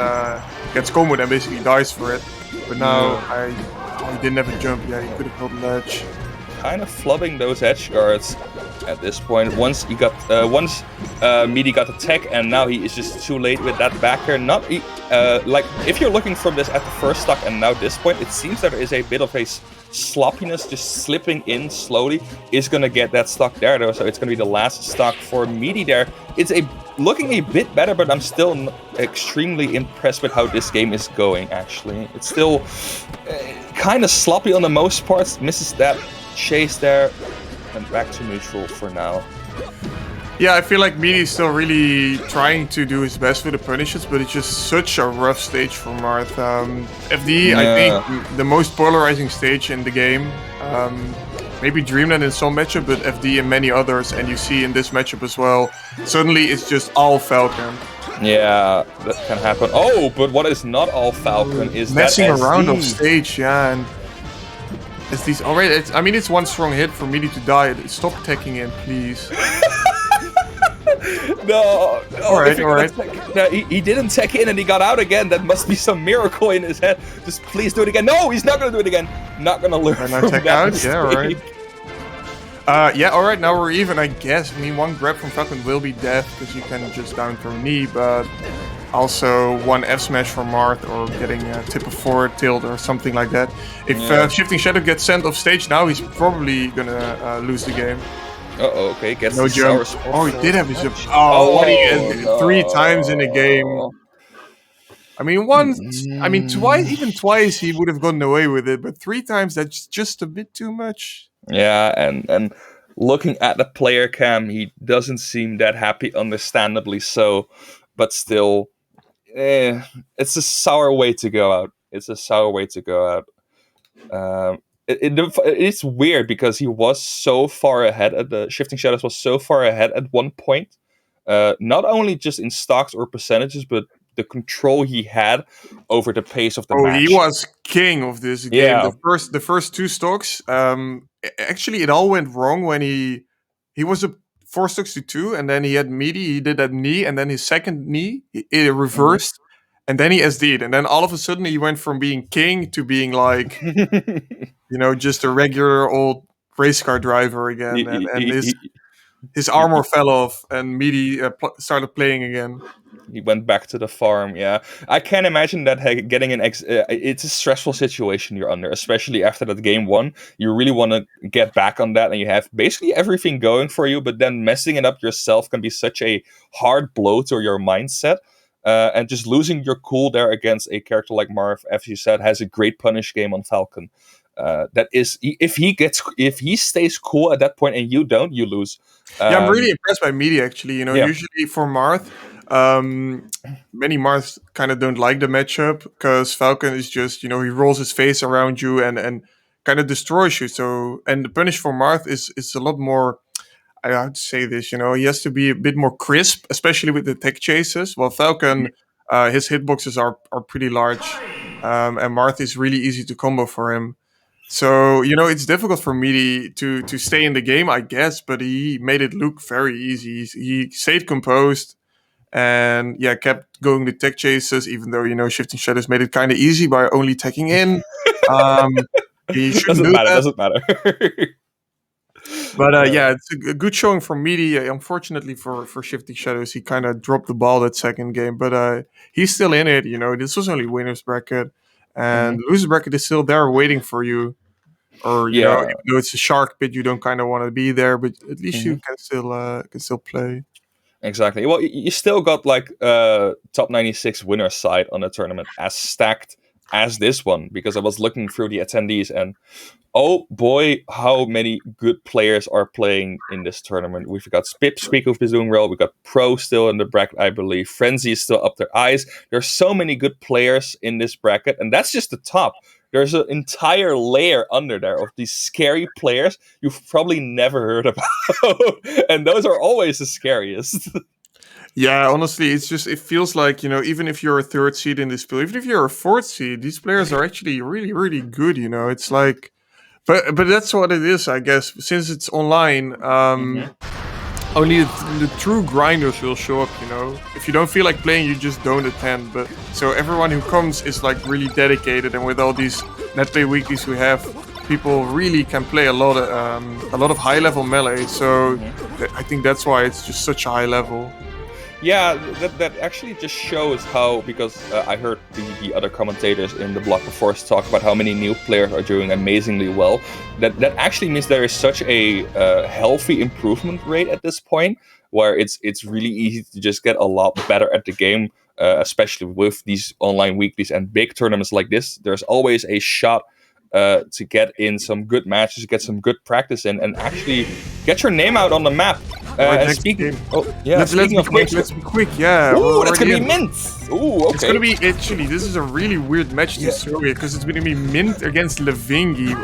comboed and basically dies for it. But now he didn't have a jump. Yeah, he could have held the ledge. Kind of flubbing those edge guards at this point. Once Meaty got the tech, and now he is just too late with that backer. Like if you're looking from this at the first stock and now this point, it seems that there is a bit of a sloppiness just slipping in slowly. Is gonna get that stock there though, so it's gonna be the last stock for Meaty there. It's looking a bit better, but I'm still extremely impressed with how this game is going. Actually, it's still kind of sloppy on the most parts. Misses that chase there, and back to neutral for now. Yeah, I feel like Meaty is still really trying to do his best with the punishes, but it's just such a rough stage for Marth. FD, I think, the most polarizing stage in the game. Maybe Dreamland in some matchup, but FD in many others, and you see in this matchup as well. Suddenly, it's just all Falcon. Yeah, that can happen. Oh, but what is not all Falcon is messing that around SD. off stage, yeah, and SD's already. I mean, it's one strong hit for Meaty to die. Stop teching in, please. No, Alright. No, he didn't tech in and he got out again. That must be some miracle in his head. Just please do it again. No, he's not gonna do it again. Not gonna learn And from I tech that out? mistake. Yeah, alright. Yeah, alright, now we're even, I guess. I mean, one grab from Falcon will be death, because you can just down throw knee, but also one F smash from Marth, or getting a tip of forward tilt or something like that. If Shifting Shadow gets sent off stage now, he's probably gonna lose the game. Uh-oh, okay, gets No the jump. sour spot. Oh, he did have his jump. Oh, what he did no. 3 times in a game. I mean, once, I mean, twice, even twice he would have gotten away with it, but 3 times, that's just a bit too much. Yeah, and looking at the player cam, he doesn't seem that happy, understandably so, but still, it's a sour way to go out. It's a sour way to go out. It's weird because he was so far ahead at the Shifting Shadows was so far ahead at one point, not only just in stocks or percentages, but the control he had over the pace of the match. He was king of this game. Yeah. The first 2 stocks, actually it all went wrong when he was a 4 stocks to 2, and then he had Meaty, he did that knee, and then his second knee, it reversed, and then he SD'd, and then all of a sudden he went from being king to being like, just a regular old race car driver again, and his armor fell off, and Meaty started playing again. He went back to the farm. Yeah, I can't imagine that getting it's a stressful situation you're under, especially after that game 1. You really want to get back on that, and you have basically everything going for you, but then messing it up yourself can be such a hard blow to your mindset. And just losing your cool there against a character like Marth, as you said, has a great punish game on Falcon. That is, if he stays cool at that point and you don't, you lose. Yeah, I'm really impressed by Meaty, actually. Yeah. Usually for Marth, many Marths kind of don't like the matchup, because Falcon is just, he rolls his face around you and kind of destroys you. So, and the punish for Marth is a lot more, I have to say this, he has to be a bit more crisp, especially with the tech chases. While Falcon, his hitboxes are pretty large, and Marth is really easy to combo for him. So, it's difficult for Meaty to stay in the game, I guess, but he made it look very easy. He stayed composed and, kept going the tech chases, even though, Shifting Shadows made it kind of easy by only teching in. He shouldn't do that. Doesn't matter. But, it's a good showing from Meaty. Unfortunately for Shifting Shadows, he kind of dropped the ball that second game, but he's still in it. This was only winner's bracket. And loser's bracket is still there waiting for you. Or, even though it's a shark pit, you don't kind of want to be there, but at least you can still play. Exactly. Well, you still got like top 96 winner side on the tournament as stacked as this one, because I was looking through the attendees and oh boy, how many good players are playing in this tournament. We've got Pipsqueak who's doing well. We've got Pro still in the bracket, I believe. Frenzy is still up their eyes. There's so many good players in this bracket, and that's just the top. There's an entire layer under there of these scary players you've probably never heard about. And those are always the scariest. Yeah, honestly, it feels like, even if you're a 3rd seed in this pool, even if you're a 4th seed, these players are actually really, really good, It's like, but that's what it is, I guess. Since it's online, only the true grinders will show up, If you don't feel like playing, you just don't attend. But so everyone who comes is like really dedicated, and with all these netplay weeklies we have, people really can play a lot of high level melee. So I think that's why it's just such a high level. Yeah, that actually just shows how, because I heard the other commentators in the block before talk about how many new players are doing amazingly well. That actually means there is such a healthy improvement rate at this point, where it's really easy to just get a lot better at the game, especially with these online weeklies and big tournaments like this. There's always a shot to get in some good matches, get some good practice in, and actually get your name out on the map. And next speaking, game. oh yeah, Let's be quick. Let's be quick. Yeah. Ooh, that's gonna be in. Mint. Ooh, okay. It's gonna be actually. This is a really weird match to throw here because it's gonna be Mint against Levingi.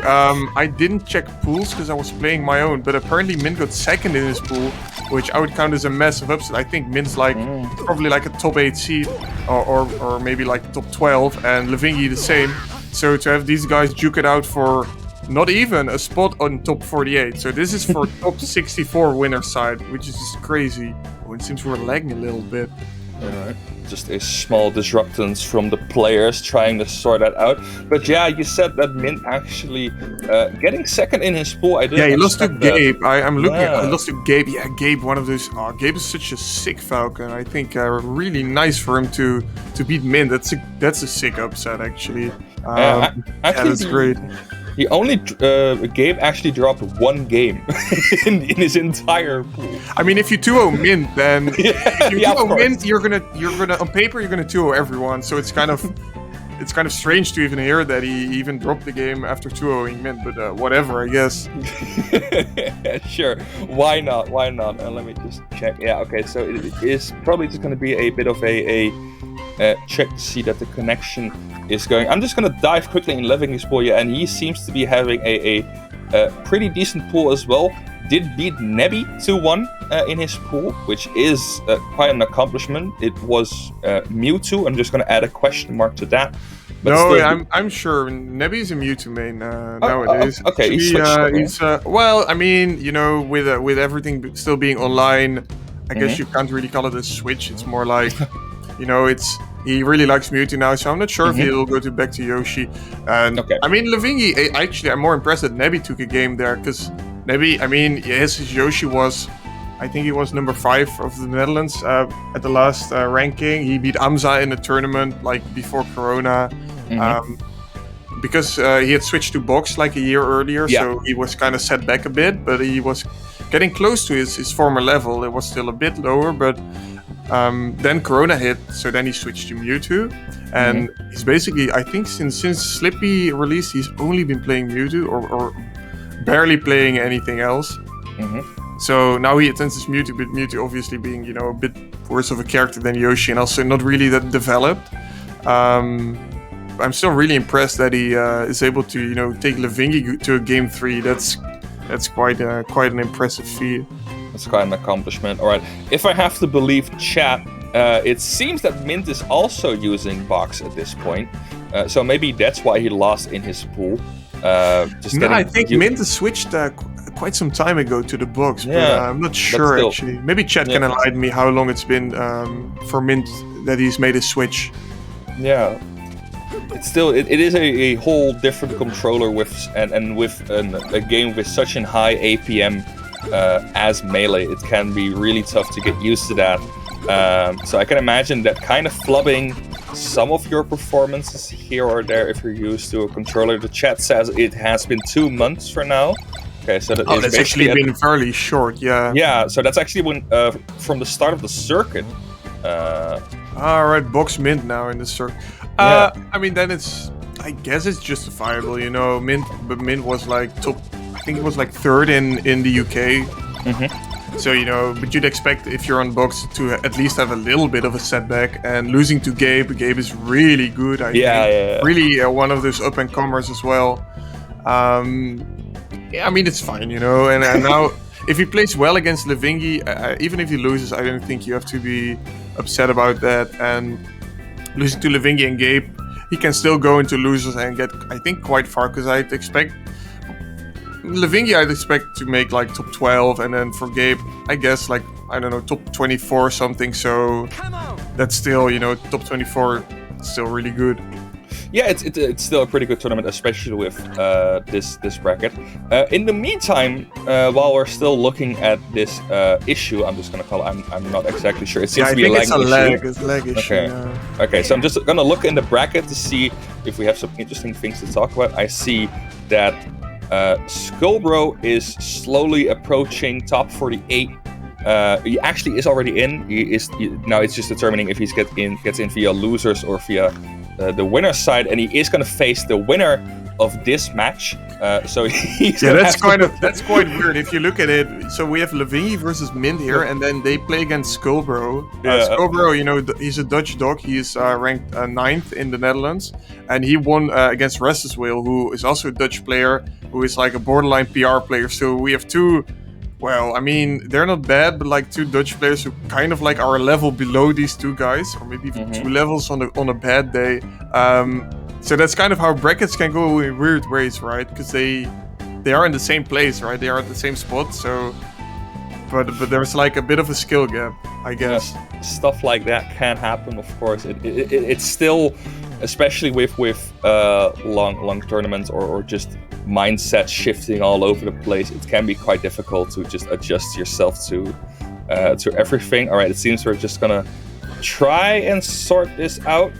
I didn't check pools because I was playing my own, but apparently Mint got second in his pool, which I would count as a massive upset. I think Mint's like probably like a top 8 seed, or maybe like top 12, and Levingi the same. So to have these guys duke it out for not even a spot on top 48. So this is for top 64 winner side, which is just crazy. Oh, it seems we're lagging a little bit. Alright. Just a small disruptance from the players trying to sort that out. But yeah, you said that Mint actually getting second in his pool. I didn't. Yeah, he lost to Gabe. I'm looking. Yeah. I lost to Gabe. Yeah, Gabe. One of those. Oh, Gabe is such a sick Falcon. I think really nice for him to beat Mint. That's a sick upset actually. Actually, that's great. He only Gabe actually dropped one game in his entire pool. I mean, if you 2-0 Mint, then if you Yeah, 2-0 of Mint, you're gonna on paper you're gonna 2-0 everyone. So it's kind of strange to even hear that he even dropped the game after 2-0ing Mint. But whatever, I guess. Sure, why not? Why not? Let me just check. Yeah, okay. So it is probably just going to be a bit of a check to see that the connection is going. I'm just going to dive quickly in Levingi's pool, and he seems to be having a pretty decent pool as well. Did beat Nebby 2-1 in his pool, which is quite an accomplishment. It was Mewtwo. I'm just going to add a question mark to that. But No, still, I'm sure Nebby's a Mewtwo main nowadays. okay, he switched over. Well, I mean, you know, with everything still being online, I guess Mhm. you can't really call it a switch. It's more like, you know, he really likes Mewtwo now, so I'm not sure if he'll go back to Yoshi. And I mean, Levingi, actually, I'm more impressed that Nebby took a game there, because Nebby, I mean, yes, his Yoshi was, I think he was number 5 of the Netherlands at the last ranking. He beat Amza in the tournament, like, before Corona. Because he had switched to box like a year earlier, so he was kind of set back a bit, but he was getting close to his former level. It was still a bit lower, but then Corona hit, so then he switched to Mewtwo, and he's basically, I think since Slippy released, he's only been playing Mewtwo or barely playing anything else. So now he attends this Mewtwo, but Mewtwo obviously being, you know, a bit worse of a character than Yoshi, and also not really that developed. I'm still really impressed that he is able to, you know, take Levingi to a game 3. That's quite an impressive feat. That's quite an accomplishment. All right, if I have to believe chat, it seems that Mint is also using box at this point. So maybe that's why he lost in his pool. I think Mint has switched quite some time ago to the box, but I'm not sure still, actually. Maybe chat can enlighten me how long it's been for Mint that he's made a switch. Yeah. It's still, it is a whole different controller with a game with such a high APM as Melee. It can be really tough to get used to that. So I can imagine that kind of flubbing some of your performances here or there if you're used to a controller. The chat says it has been 2 months for now. Okay, so that's actually been fairly short, yeah. Yeah, so that's actually when from the start of the circuit. Alright, box Mint now in the circuit. I mean, then I guess it's justifiable, you know. Mint was like top, I think it was like 3rd in the UK. So, you know, but you'd expect if you're on box to at least have a little bit of a setback. And losing to Gabe is really good, I think. Really one of those up-and-comers as well. Yeah, I mean, it's fine, you know. And now, if he plays well against Levingi, even if he loses, I don't think you have to be upset about that. And losing to Levingi and Gabe, he can still go into losers and get, I think, quite far. Because I'd expect Levingi, I'd expect to make like top 12, and then for Gabe, I guess like, I don't know, top 24 or something. So that's still, you know, top 24, still really good. Yeah, it's still a pretty good tournament, especially with this bracket. In the meantime, while we're still looking at this issue, I'm just gonna call it. I'm not exactly sure. It seems to be a lag issue. It's a lag issue. Okay. Okay, so I'm just gonna look in the bracket to see if we have some interesting things to talk about. I see that Skullbro is slowly approaching top 48. He actually is already in. Now it's just determining if he gets in via losers or via the winner's side, and he is going to face the winner of this match. So he's that's quite weird if you look at it. So we have Lavigne versus Mint here, and then they play against Skullbro. Skullbro, you know, he's a Dutch dog. He's ranked 9th in the Netherlands, and he won against Restless Whale, who is also a Dutch player, who is like a borderline PR player. So we have two. Well, I mean, they're not bad, but like two Dutch players who kind of like are a level below these two guys, or maybe even 2 levels on a bad day. So that's kind of how brackets can go in weird ways, right? Because they are in the same place, right? They are at the same spot. So, but there's like a bit of a skill gap, I guess. Yeah, stuff like that can happen, of course. It's still, especially with long tournaments or just mindset shifting all over the place, it can be quite difficult to just adjust yourself to everything. All right, it seems we're just gonna try and sort this out.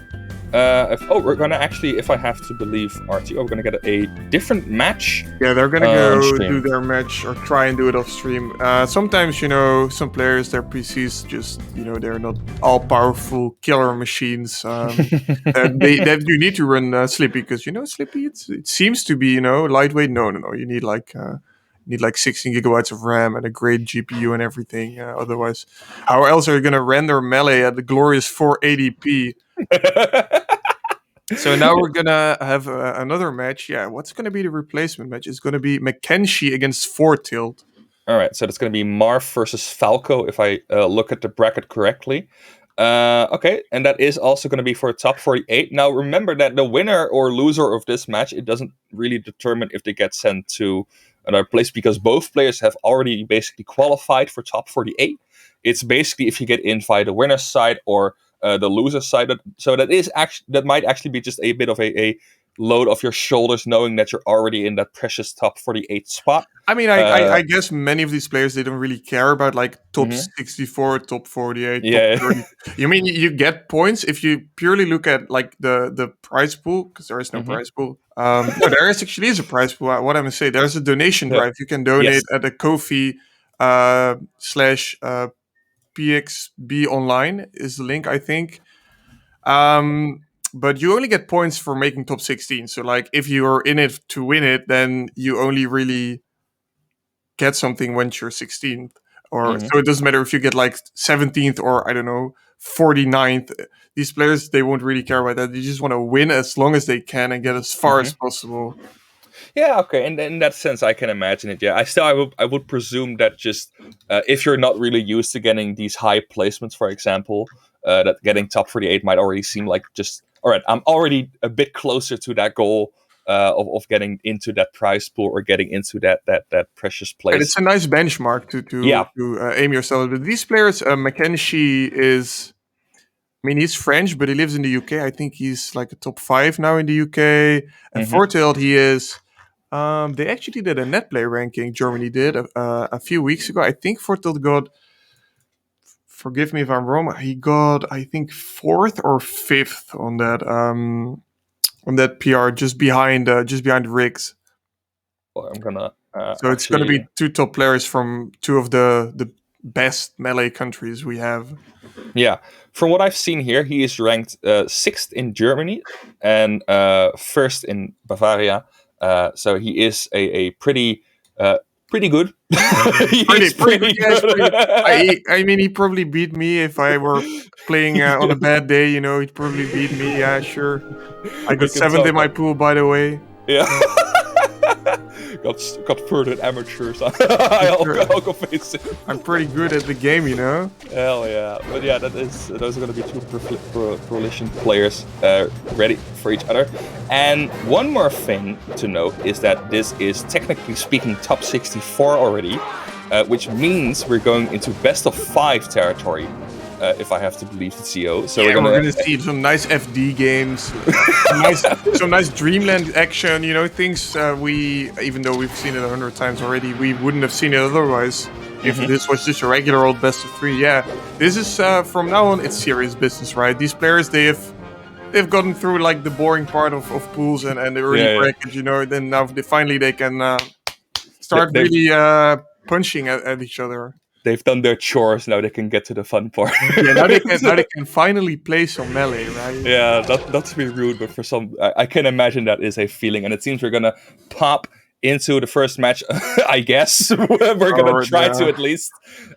We're gonna actually, if I have to believe RTO, we're gonna get a different match. Yeah, they're gonna go do their match or try and do it off stream. Sometimes, you know, some players, their PCs just, you know, they're not all powerful killer machines. That you need to run Slippy, because, you know, Slippy, it seems to be, you know, lightweight. No, you need like 16 gigabytes of RAM and a great GPU and everything. Otherwise, how else are you gonna render Melee at the glorious 480p? So now we're gonna have another match. Yeah, what's gonna be the replacement match? It's gonna be Mackenzie against 4Tilt. All right, so that's gonna be Marv versus Falco, if I look at the bracket correctly. Okay, and that is also gonna be for top 48. Now remember that the winner or loser of this match, it doesn't really determine if they get sent to another place, because both players have already basically qualified for top 48. It's basically if you get in via the winner's side or the loser side. So that might actually be just a bit of a load off your shoulders, knowing that you're already in that precious top 48 spot. I mean, I guess many of these players, they don't really care about like top 64, top 48, top 30. You mean you get points if you purely look at like the prize pool, because there is no prize pool. No, there actually is a prize pool. What I'm gonna say, there's a donation drive. You can donate at the Ko-fi / PXB online is the link, I think. But you only get points for making top 16. So like if you're in it to win it, then you only really get something once you're 16th. Or so it doesn't matter if you get like 17th or I don't know, 49th. These players, they won't really care about that. They just want to win as long as they can and get as far as possible. Yeah, okay, and in that sense, I can imagine it. Yeah, I would presume that just if you're not really used to getting these high placements, for example, that getting top 48 might already seem like just all right. I'm already a bit closer to that goal of getting into that prize pool or getting into that precious place. And it's a nice benchmark to aim yourself. But these players, Mackenzie is. I mean, he's French, but he lives in the UK. I think he's like a top 5 now in the UK. And 4Tilt, he is. They actually did a net play ranking. Germany did a few weeks ago. I think 4Tilt got. Forgive me if I'm wrong. He got, I think, 4th or 5th on that PR, just behind Riggs. Well, I'm gonna. So it's gonna be 2 top players from 2 of the best Melee countries we have. Yeah, from what I've seen here, he is ranked 6th in Germany and 1st in Bavaria. So he is a pretty good. pretty good. I mean, he probably beat me if I were playing on a bad day. You know, he'd probably beat me. Yeah, sure. I got 7th in my pool, by the way. Yeah. got third at amateurs. I'll go face it. I'm pretty good at the game, you know. Hell yeah! But yeah, those are going to be 2 proficient players ready for each other. And one more thing to note is that this is technically speaking top 64 already, which means we're going into best of 5 territory. If I have to believe the CO. So we're gonna see some nice FD games, some nice Dreamland action. You know, things even though we've seen it 100 times already, we wouldn't have seen it otherwise if this was just a regular old best of 3. Yeah, this is from now on, it's serious business, right? These players, they've gotten through like the boring part of pools and the early bracket, you know. Then now finally they can start really punching at each other. they've done their chores. Now they can get to the fun part. Yeah, now they can finally play some melee, right? Yeah, not to be rude, but for some, I can imagine that is a feeling, and it seems we're gonna pop into the first match. I guess we're gonna try to at least.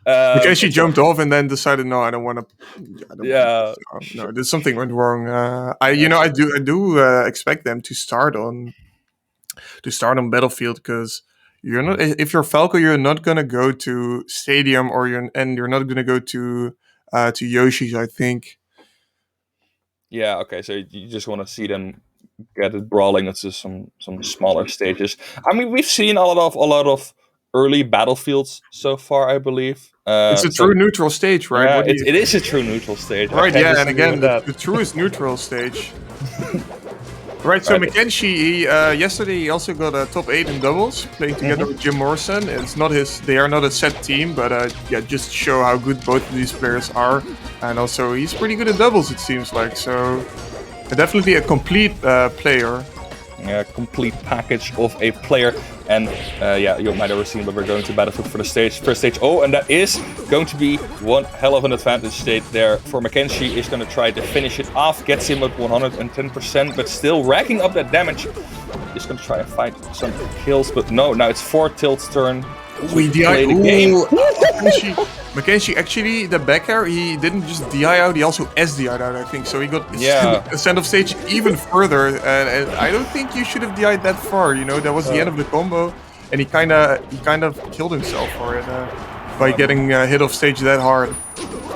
Because she jumped off and then decided, no, I don't want to. Yeah, no, there's something went wrong. I do expect them to start on Battlefield, because you're not, if you're Falco, you're not gonna go to Stadium, you're not gonna go to Yoshi's, I think. Yeah. Okay. So you just want to see them get it brawling into some smaller stages. I mean, we've seen a lot of early Battlefields so far, I believe. It's a true neutral stage, right? Yeah, it is a true neutral stage. Right, yeah, and again, the truest neutral stage. Right, so Mackenzie, yesterday he also got a top 8 in doubles, playing together with Jim Morrison. They are not a set team, but just show how good both of these players are. And also, he's pretty good at doubles, it seems like, so definitely a complete player. Yeah, complete package of a player. And you might have seen, but we're going to Battlefield for the first stage. Oh, and that is going to be one hell of an advantage state there for Mackenzie. Is going to try to finish it off, gets him at 110%, but still racking up that damage. He's going to try and find some kills, but no, now it's 4tilt's turn. We DI the game. Mackenzie, actually, the back air, he didn't just DI out, he also SDI'd out, I think. So he got a send off stage even further. And I don't think you should have DI'd that far, that was the end of the combo. And he kind of killed himself for it by getting hit off stage that hard.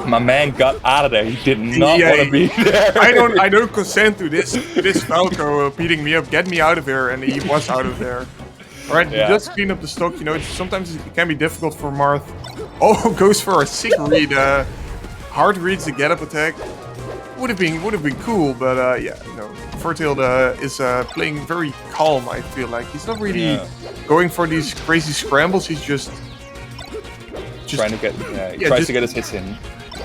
My man got out of there. He did not want to be there. I don't consent to this Falco beating me up. Get me out of here, and he was out of there. All right, just clean up the stock. Sometimes it can be difficult for Marth. Oh, goes for a sick read. Hard reads the get up attack. Would have been cool, but Fortail is playing very calm. I feel like he's not really going for these crazy scrambles. He's just trying to get tries to get his hits in.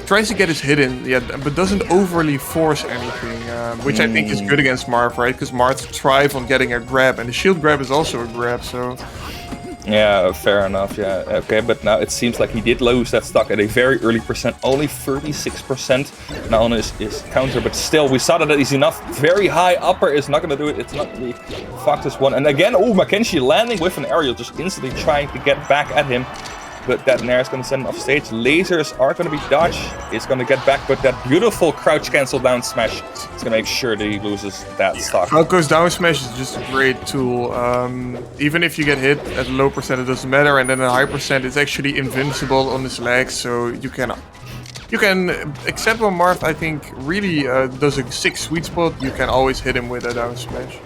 Tries to get his hit in, but doesn't overly force anything, which I think is good against Marth, right? Because Marth thrive on getting a grab, and the shield grab is also a grab, so... Yeah, fair enough, yeah. Okay, but now it seems like he did lose that stock at a very early percent, only 36% now on his counter, but still, we saw that is enough. Very high upper is not going to do it, it's not the fastest one. And again, Mackenzie landing with an aerial, just instantly trying to get back at him. But that Nair is going to send him off stage. Lasers are going to be dodged. He's going to get back, but that beautiful crouch cancel down smash is going to make sure that he loses that stock. Falco's down smash is just a great tool. Even if you get hit at a low percent, it doesn't matter. And then a high percent, it's actually invincible on his legs. So you can, except when Marth, I think, really does a sick sweet spot, you can always hit him with a down smash.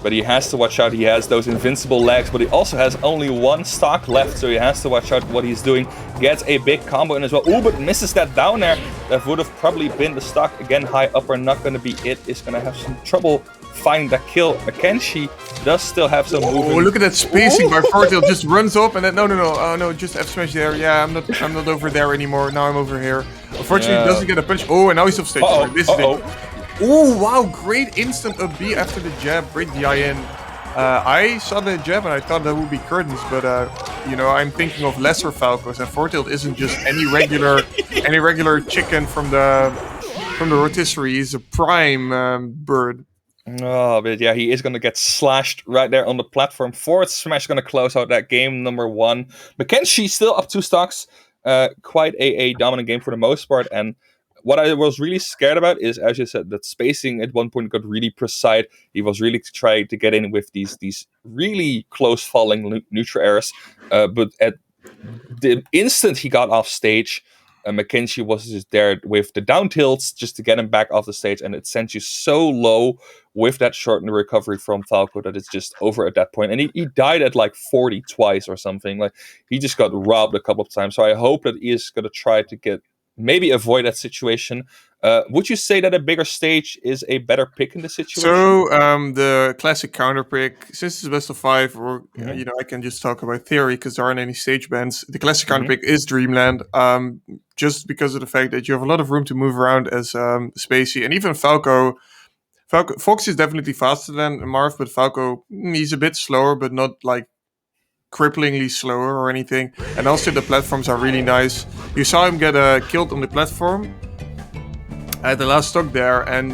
But he has to watch out. He has those invincible legs, but he also has only one stock left, so he has to watch out what he's doing. Gets a big combo in as well. Ooh, but misses that down there. That would have probably been the stock. Again, high upper, not going to be it. Is going to have some trouble finding that kill. Mackenzie does still have some movement. Oh, look at that spacing by Fortail. Just runs up and then no, just F smash there. Yeah, I'm not over there anymore. Now I'm over here. Unfortunately, he doesn't get a punch. Oh, and now he's off stage. This is it. Oh, wow, great instant up B after the jab, great DI in. I saw the jab and I thought that would be curtains, but I'm thinking of lesser Falcos, and Fortail isn't just any regular chicken from the rotisserie. He's a prime bird. Oh, but yeah, he is going to get slashed right there on the platform. Forward smash going to close out that game number 1. Mackenzie still up 2 stocks. Quite a dominant game for the most part, and what I was really scared about is, as you said, that spacing at one point got really precise. He was really trying to get in with these really close falling neutral airs. But at the instant he got off stage, Mackenzie was just there with the down tilts just to get him back off the stage. And it sent you so low with that shortened recovery from Falco that it's just over at that point. And he died at like 40 twice or something. Like, he just got robbed a couple of times. So I hope that he is going to try to maybe avoid that situation. Would you say that a bigger stage is a better pick in this situation? So the classic counter pick, since it's best of 5, or I can just talk about theory because there aren't any stage bans. The classic counter pick is Dreamland, just because of the fact that you have a lot of room to move around as Spacey, and even Falco. Fox is definitely faster than Marth, but Falco, he's a bit slower, but not like cripplingly slower or anything. And also the platforms are really nice. You saw him get killed on the platform at the last stock there, and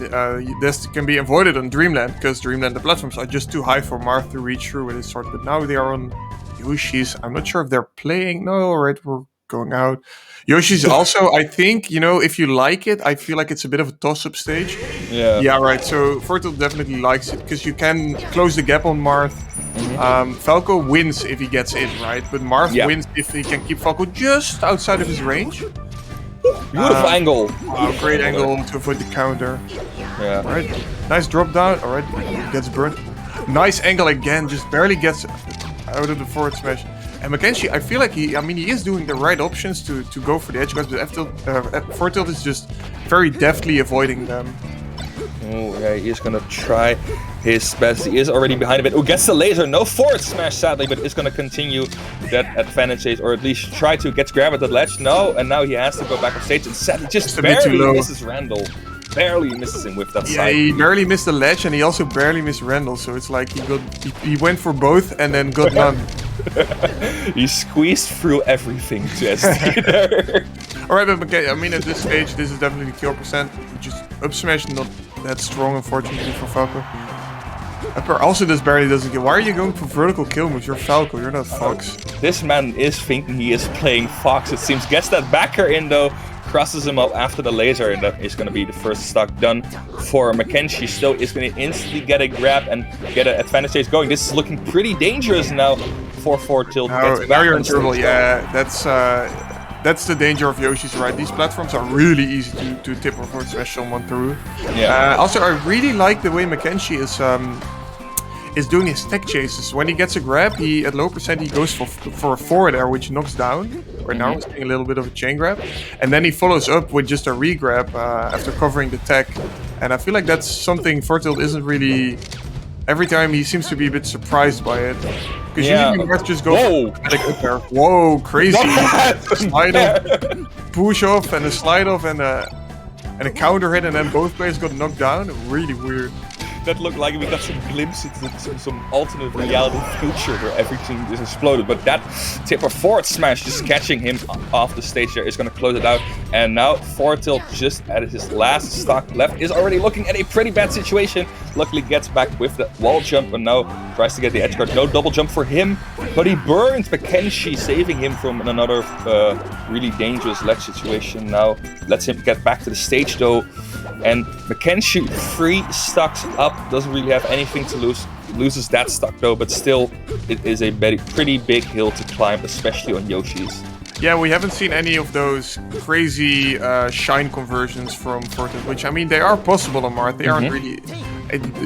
this can be avoided on Dreamland, because Dreamland, the platforms are just too high for Marth to reach through with his sword. But now they are on Yoshi's. I'm not sure if they're playing. No, alright, we're going out. Yoshi's also, I think, you know, if you like it, I feel like it's a bit of a toss-up stage. Yeah. Yeah, right. So Fortil definitely likes it, because you can close the gap on Marth. Falco wins if he gets in, right? But Marth wins if he can keep Falco just outside of his range. Beautiful angle. Great angle to avoid the counter. Yeah. Alright. Nice drop down. Alright. Gets burnt. Nice angle again. Just barely gets out of the forward smash. And Mackenzie, I feel like he is doing the right options to go for the edge guards, but forward tilt is just very deftly avoiding them. Oh, yeah, he's gonna try his best. He is already behind a bit. Oh, gets the laser. No forward smash, sadly, but is gonna continue that advantage, or at least try to get grab at the ledge. No, and now he has to go back on stage, and sadly just barely misses Randall. Barely misses him with that side. Yeah, he barely missed the ledge, and he also barely missed Randall, so it's like he went for both and then got none. He squeezed through everything to SD there. Alright, but okay, I mean, at this stage, this is definitely the kill percent. Just up smash, not that strong, unfortunately, for Falco. Upper also just barely doesn't kill. Why are you going for vertical kill moves? You're Falco, you're not Fox. This man is thinking he is playing Fox, it seems. Gets that backer in, though. Crosses him up after the laser, and that is going to be the first stock done for Mackenzie. Still is going to instantly get a grab and get an advantage stage going. This is looking pretty dangerous now for Fortil. Now you're in trouble, yeah. That's the danger of Yoshi's, right? These platforms are really easy to tip or forward smash someone through. Yeah. Also, I really like the way Mackenzie is doing his tech chases. When he gets a grab, at low percent he goes for a forward air, which knocks down. Right now he's getting a little bit of a chain grab, and then he follows up with just a re-grab after covering the tech. And I feel like that's something Fortil isn't really. Every time he seems to be a bit surprised by it. Because usually Marth just go for whoa, crazy. Slide off, push off, and a slide off, and a counter hit, and then both players got knocked down. Really weird. That looked like we got some glimpse into some alternate reality future where everything is exploded. But that tipper forward smash just catching him off the stage there is going to close it out. And now Fortil, just at his last stock left, is already looking at a pretty bad situation. Luckily gets back with the wall jump and now tries to get the edge guard. No double jump for him, but he burns Mackenzie, saving him from another really dangerous ledge situation. Now lets him get back to the stage though. And Mackenzie 3 stocks up, doesn't really have anything to lose. Loses that stock though, but still it is a pretty big hill to climb, especially on Yoshi's. Yeah, we haven't seen any of those crazy shine conversions from Fortil, which, I mean, they are possible on Marth. They aren't really.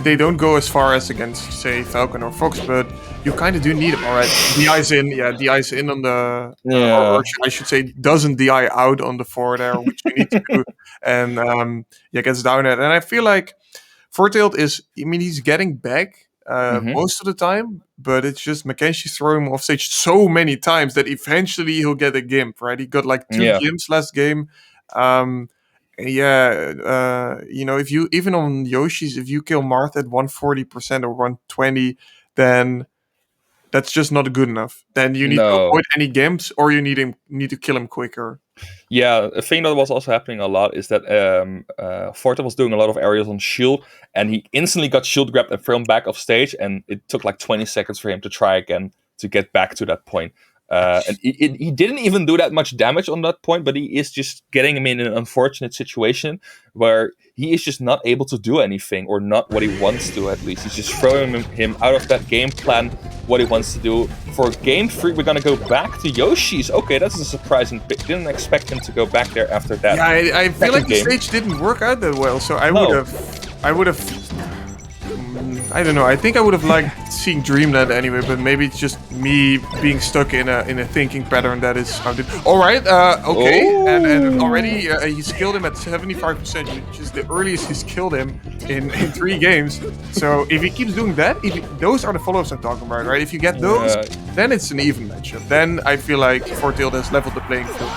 They don't go as far as against, say, Falcon or Fox, but you kind of do need them. Alright, DI's in. Yeah, DI's in on the. Or I should say, doesn't DI out on the forward air, which you need to do. And gets down at. And I feel like Fortil is. I mean, he's getting back. Most of the time, but it's just Mackenzie throwing him off stage so many times that eventually he'll get a gimp, right? He got like 2 gimps last game. You know, if you even on Yoshi's, if you kill Marth at 140% or 120, then that's just not good enough. Then you need to avoid any gimps, or you need to kill him quicker. Yeah, a thing that was also happening a lot is that Fortil was doing a lot of aerials on shield, and he instantly got shield grabbed and thrown back off stage, and it took like 20 seconds for him to try again to get back to that point. And he didn't even do that much damage on that point, but he is just getting him in an unfortunate situation where he is just not able to do anything, or not what he wants to, at least. He's just throwing him out of that game plan, what he wants to do. For game 3, we're going to go back to Yoshi's. Okay, that's a surprising pick. Didn't expect him to go back there after that. Yeah, I feel like the stage didn't work out that well, so I would have. I don't know. I think I would have liked seeing Dreamland anyway, but maybe it's just me being stuck in a thinking pattern that is how did. All right, okay, and already he's killed him at 75%, which is the earliest he's killed him in 3 games. So if he keeps doing that, those are the follow-ups I'm talking about, right? If you get those, then it's an even matchup. Then I feel like Fortil has leveled the playing field.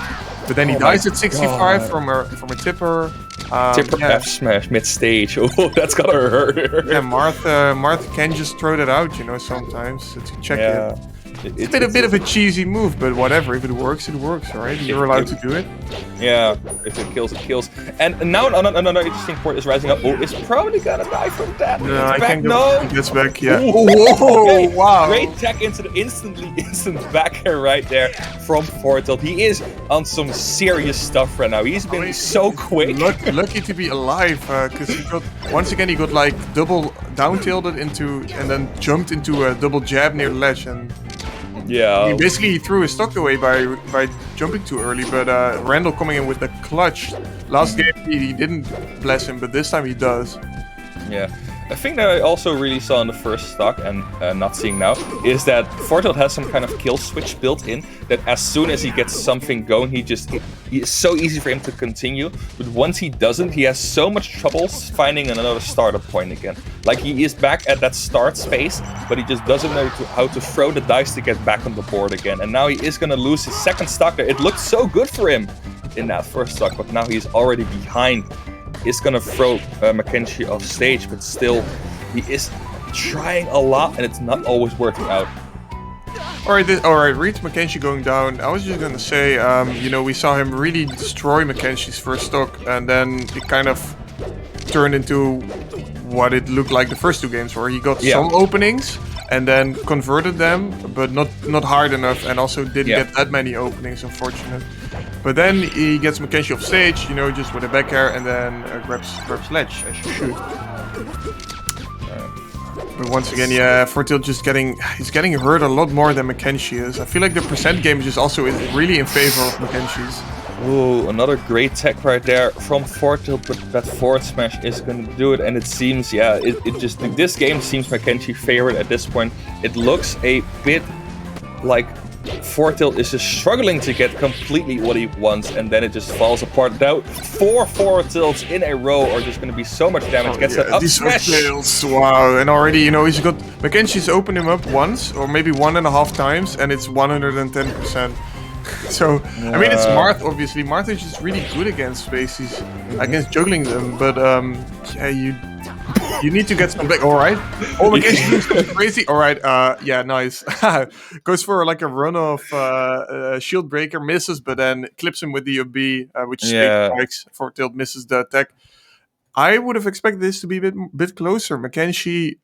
But then he dies at 65 from a tipper. Tipper F smash mid stage. Oh, that's gotta hurt. Yeah, Marth can just throw that out, you know, sometimes to check it. It's a bit of a cheesy move, but whatever. If it works, it works, right? You're allowed to do it. Yeah, if it kills, it kills. And now another interesting port is rising up. Oh, it's probably gonna die from that. No, I back. can't go. No, Gets back. Yeah. Ooh. Whoa! Okay, Wow. Great tech into the instant back air right there from Fortilt. He is on some serious stuff right now. He's been so quick. Lucky to be alive, because he got once again he got like double down tilted into and then jumped into a double jab near the ledge, and yeah, he threw his stock away by jumping too early. But Randall coming in with the clutch. Last game he didn't bless him, but this time he does. Yeah. A thing that I also really saw in the first stock and not seeing now is that Fortilt has some kind of kill switch built in that as soon as he gets something going, it's so easy for him to continue. But once he doesn't, he has so much trouble finding another startup point again. Like he is back at that start space, but he just doesn't know how to throw the dice to get back on the board again. And now he is going to lose his second stock there. It looked so good for him in that first stock, but now he's already behind. Is gonna throw Mackenzie off stage, but still, he is trying a lot, and it's not always working out. All right. Reed Mackenzie going down. I was just gonna say, we saw him really destroy Mackenzie's first stock, and then it kind of turned into what it looked like the first two games, where he got some openings and then converted them, but not hard enough, and also didn't get that many openings, unfortunate. But then he gets Mackenzie off stage, just with a back air, and then grabs ledge as you should. But once again, Fortilt he's getting hurt a lot more than Mackenzie is. I feel like the percent game is also really in favor of Mackenzie's. Oh, another great tech right there from Fortilt, but that forward smash is going to do it, and it seems, this game seems Mackenzie favorite at this point. It looks a bit like Fortilt is just struggling to get completely what he wants, and then it just falls apart. Now, 4 forward tilts in a row are just going to be so much damage. Gets that up smash. Wow, and already, he's got Mackenzie's opened him up once, or maybe 1.5 times, and it's 110%. So, I mean, it's Marth, obviously. Marth is just really good against spaces, against juggling them, but, you need to get some back. All right. Oh my gosh, crazy. All right. Nice. Goes for like a run of shield breaker, misses, but then clips him with the UB, which strikes. Fortilt misses the attack. I would have expected this to be a bit closer. Mackenzie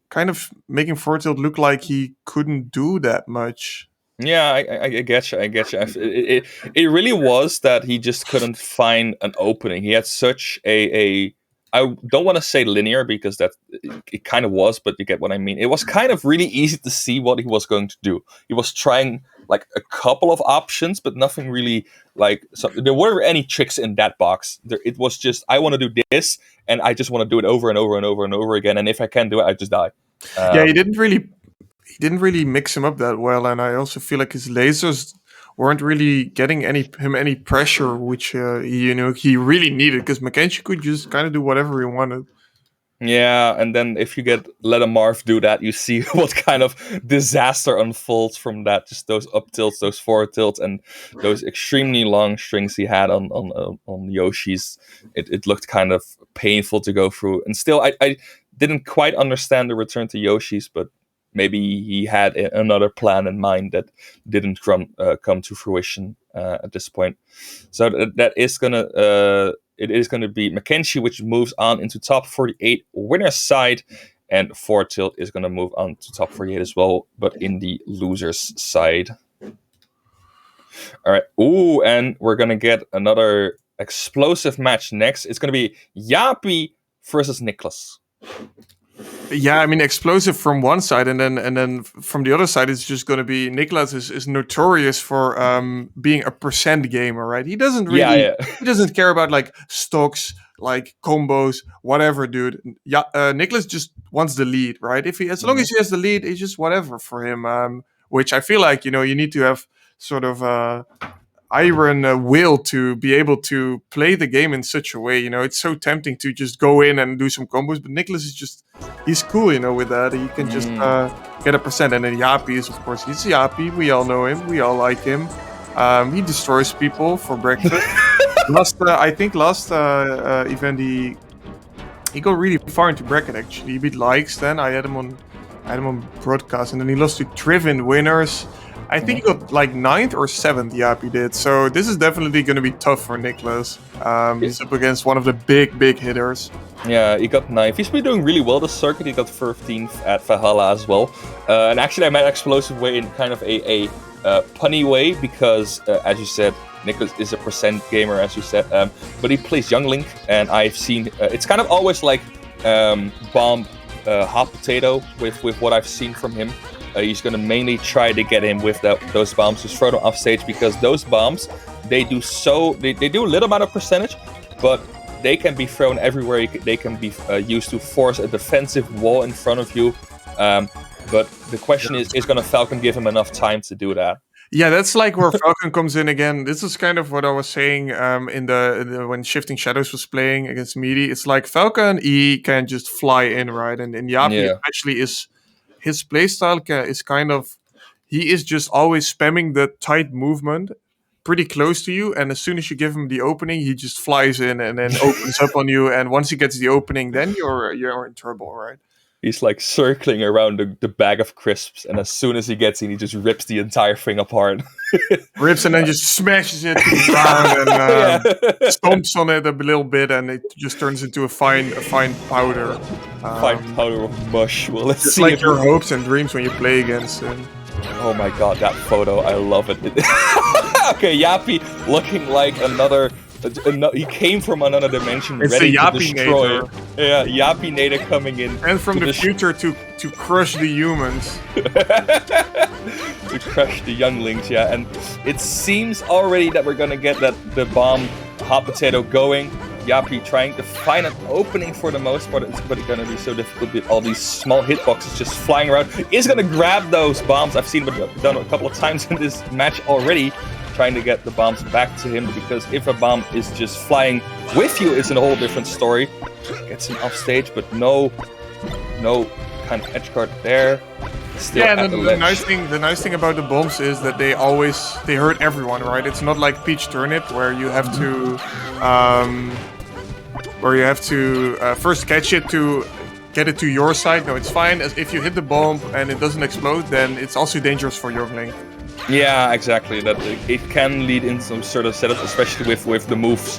kind of making Fortilt look like he couldn't do that much. Yeah, I get you. It really was that he just couldn't find an opening. He had such a I don't want to say linear, because it kind of was, but you get what I mean. It was kind of really easy to see what he was going to do. He was trying like a couple of options, but nothing really there weren't any tricks in that box. It was just, I want to do this, and I just want to do it over and over and over and over again. And if I can't do it, I just die. He didn't really mix him up that well, and I also feel like his lasers weren't really getting him any pressure, which he really needed, because Mackenzie could just kind of do whatever he wanted. Yeah, and then if you let a Marth do that, you see what kind of disaster unfolds from that. Just those up tilts, those forward tilts, and those extremely long strings he had on Yoshi's. It looked kind of painful to go through. And still, I didn't quite understand the return to Yoshi's, but maybe he had another plan in mind that didn't come to fruition at this point. So that is gonna it is gonna be Mackenzie, which moves on into top 48 winner's side, and Fortilt is gonna move on to top 48 as well, but in the losers side. All right. Ooh, and we're gonna get another explosive match next. It's gonna be Yapi versus Nicholas. Yeah, I mean, explosive from one side, and then from the other side, it's just going to be Nicholas is notorious for being a percent gamer, right? He doesn't really, he doesn't care about like stocks, like combos, whatever, dude. Yeah, Nicholas just wants the lead, right? As long as he has the lead, it's just whatever for him. Which I feel like you need to have sort of iron will to be able to play the game in such a way. It's so tempting to just go in and do some combos, but Nicholas is just, he's cool, with that. He can just get a percent. And then Yapi is, of course, he's Yapi. We all know him. We all like him. He destroys people for breakfast. last event, he got really far into bracket, actually. He beat Likes then. I had him on had him on broadcast, and then he lost to Trif in winners. I think he got like 9th or 7th, Yap, he did. So this is definitely going to be tough for Nicholas. He's up against one of the big hitters. Yeah, he got 9th. He's been doing really well this circuit. He got 13th at Valhalla as well. And actually, I met Explosive Way in kind of a punny way because, as you said, Nicholas is a percent gamer, as you said. But he plays Young Link, and I've seen... it's kind of always like bomb hot potato with what I've seen from him. He's going to mainly try to get him with those bombs, just throw them off stage, because those bombs, they do a little amount of percentage, but they can be thrown everywhere. They can be used to force a defensive wall in front of you. But the question is going to Falcon give him enough time to do that? Yeah, that's like where Falcon comes in again. This is kind of what I was saying in the when Shifting Shadows was playing against Meaty. It's like Falcon, he can just fly in, right? And Yapi actually is... His playstyle is kind of... He is just always spamming the tight movement pretty close to you, and as soon as you give him the opening, he just flies in and then opens up on you, and once he gets the opening, then you're in trouble, right? He's like circling around the bag of crisps, and as soon as he gets in, he just rips the entire thing apart. Rips and then just smashes it to the ground and stomps on it a little bit, and it just turns into a fine powder. Fine powder of mush. Well, let's just see. Like your hopes and dreams when you play against him. Oh my god, that photo! I love it. Okay, Yappy looking like another. He came from another dimension, it's ready a to destroy. Yeah, Yappy Nader coming in, and from the future to crush the humans, to crush the younglings. Yeah, and it seems already that we're gonna get the bomb hot potato going. Yappy trying to find an opening for the most part. It's gonna be so difficult with all these small hitboxes just flying around. He's gonna grab those bombs. I've seen it done a couple of times in this match already, trying to get the bombs back to him, because if a bomb is just flying with you, it's a whole different story. Gets him off stage, but no kind of edge guard there. Still the nice thing about the bombs is that they hurt everyone, right? It's not like Peach Turnip where you have to first catch it to get it to your side. No, it's fine. If you hit the bomb and it doesn't explode, then it's also dangerous for Youngling. Yeah, exactly. That it can lead in some sort of setup, especially with the moves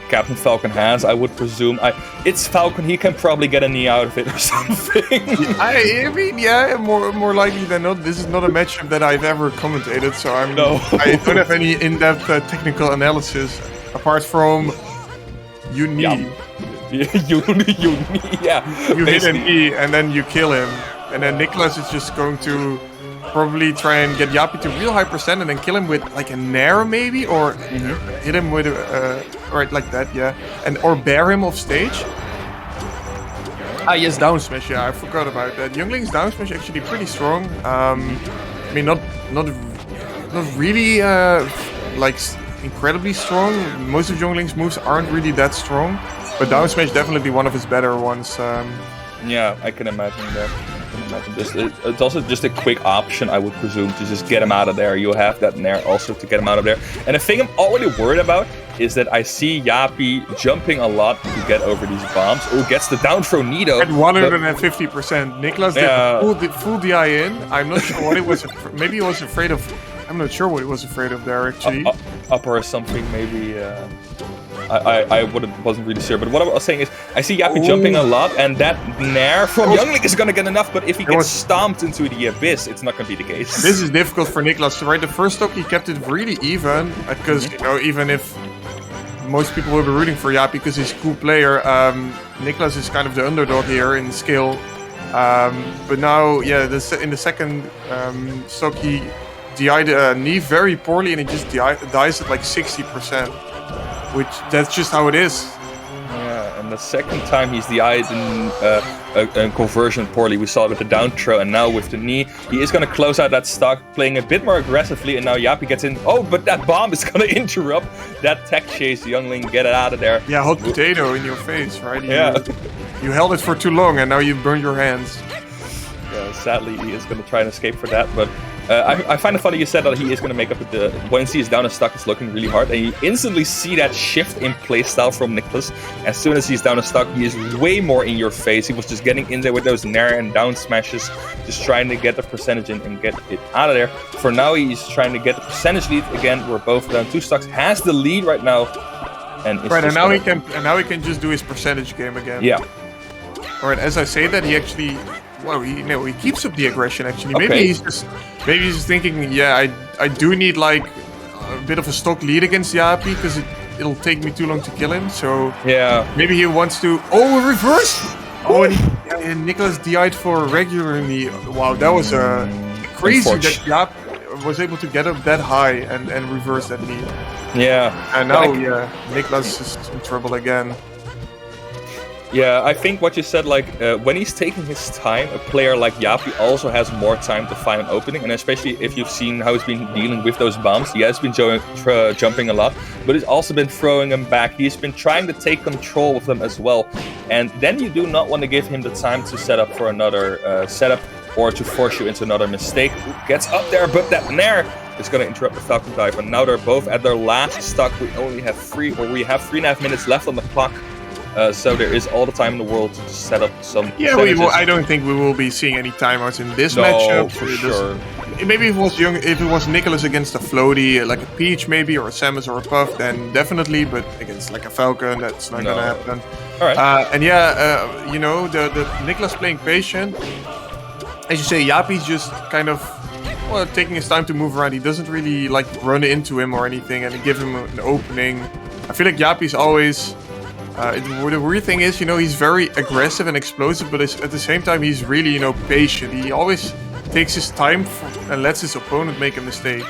Captain Falcon has. I would presume. It's Falcon. He can probably get a knee out of it or something. I mean, yeah, more likely than not. This is not a matchup that I've ever commentated, so I don't have any in-depth technical analysis apart from you need. You hit an E and then you kill him, and then Nicholas is just going to probably try and get Yappy to real high percent and then kill him with like a Nair maybe, or hit him with right like that, yeah, and or bear him off stage. Yes, down smash. Yeah, I forgot about that. Youngling's down smash actually pretty strong. I mean, not really like incredibly strong. Most of Youngling's moves aren't really that strong, but down smash definitely one of his better ones. Yeah, I can imagine that. It's also just a quick option, I would presume, to just get him out of there. You have that Nair also to get him out of there. And the thing I'm already worried about is that I see Yappy jumping a lot to get over these bombs. Oh, gets the down throw Nido. At 150%. Nicholas did full DI in. I'm not sure what it was. Maybe he was afraid of... I'm not sure what he was afraid of there, actually. Up or something, maybe... I wasn't really sure, but what I was saying is I see Yappy jumping a lot, and that Nair from Youngling is gonna get enough, but if he gets stomped into the abyss, it's not gonna be the case. This is difficult for Nicholas, right? The first stock he kept it really even, because, you know, even if most people will be rooting for Yappy because he's a cool player, Nicholas is kind of the underdog here in skill. But now, yeah, in the second stock he DI'd knee very poorly, and he just dies at like 60%. Which, that's just how it is. Yeah, and the second time he's DI'd in conversion poorly. We saw it with the down throw, and now with the knee. He is going to close out that stock, playing a bit more aggressively, and now Yappy gets in. Oh, but that bomb is going to interrupt that tech chase. Youngling, get it out of there. Yeah, hot potato in your face, right? Yeah. You held it for too long, and now you've burned your hands. Yeah, sadly, he is going to try and escape for that, but I find it funny you said that he is going to make up with the... Once he is down a stock, it's looking really hard. And you instantly see that shift in playstyle from Nicholas. As soon as he's down a stock, he is way more in your face. He was just getting in there with those nair and down smashes, just trying to get the percentage in and get it out of there. For now, he's trying to get the percentage lead again. We're both down 2 stocks. Has the lead right now. And now he can just do his percentage game again. Yeah. Alright, as I say that, he actually... Well, he keeps up the aggression, actually. Okay. Maybe he's just thinking, yeah, I do need, like, a bit of a stock lead against Yapi, because it'll take me too long to kill him, so... Yeah. Maybe he wants to... Oh, reverse! Oh, and Nicholas DI'd for regularly. Wow, that was crazy that Yapi was able to get up that high and reverse that lead. Yeah. And now, Nicholas is in trouble again. Yeah, I think what you said, like, when he's taking his time, a player like Yapi also has more time to find an opening, and especially if you've seen how he's been dealing with those bombs, he has been jumping a lot, but he's also been throwing them back. He's been trying to take control of them as well, and then you do not want to give him the time to set up for another setup, or to force you into another mistake. Gets up there, but that nair is going to interrupt the Falcon dive, and now they're both at their last stock. We only have 3.5 minutes left on the clock. So there is all the time in the world to just set up some. Yeah, I don't think we will be seeing any timeouts in this matchup. For sure. Maybe if it was Nicholas against a floaty, like a Peach maybe, or a Samus or a Puff, then definitely. But against like a Falcon, that's not gonna happen. All right. And yeah, you know, the Nicholas playing patient. As you say, Yapi's just kind of taking his time to move around. He doesn't really like run into him or anything and give him an opening. I feel like Yapi's always. The weird thing is, you know, he's very aggressive and explosive, but at the same time, he's really, you know, patient. He always takes his time and lets his opponent make a mistake.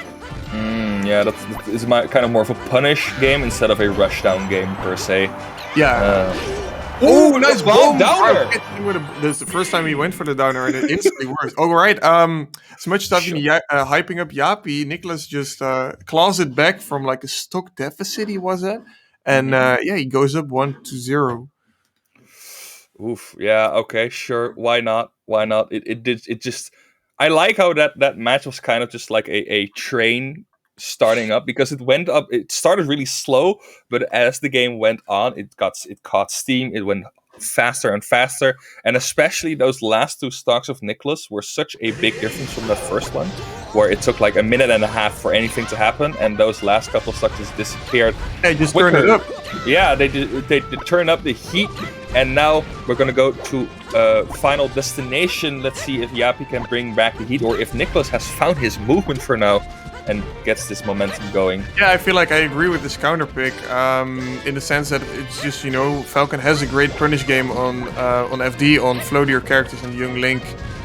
Yeah, that is kind of more of a punish game instead of a rushdown game per se. Yeah. Oh, nice bomb downer! That's the first time he went for the downer, and it instantly worked. Oh, right. So much stuff hyping up Yapi. Nicholas just claws it back from like a stock deficit. He was at. And he goes up 1-0. Oof. Yeah. Okay. Sure. Why not? Why not? It just. I like how that match was kind of just like a train starting up, because it went up. It started really slow, but as the game went on, it caught steam. It went faster and faster, and especially those last 2 stocks of Nicholas were such a big difference from that first one, where it took like a minute and a half for anything to happen, and those last couple of stocks just disappeared. They just turned it up. Yeah, they turned up the heat, and now we're gonna go to final destination. Let's see if Yapi can bring back the heat, or if Nicholas has found his movement for now and gets this momentum going. Yeah, I feel like I agree with this counter pick, in the sense that it's just, you know, Falcon has a great punish game on FD, on floatier characters, and Young Link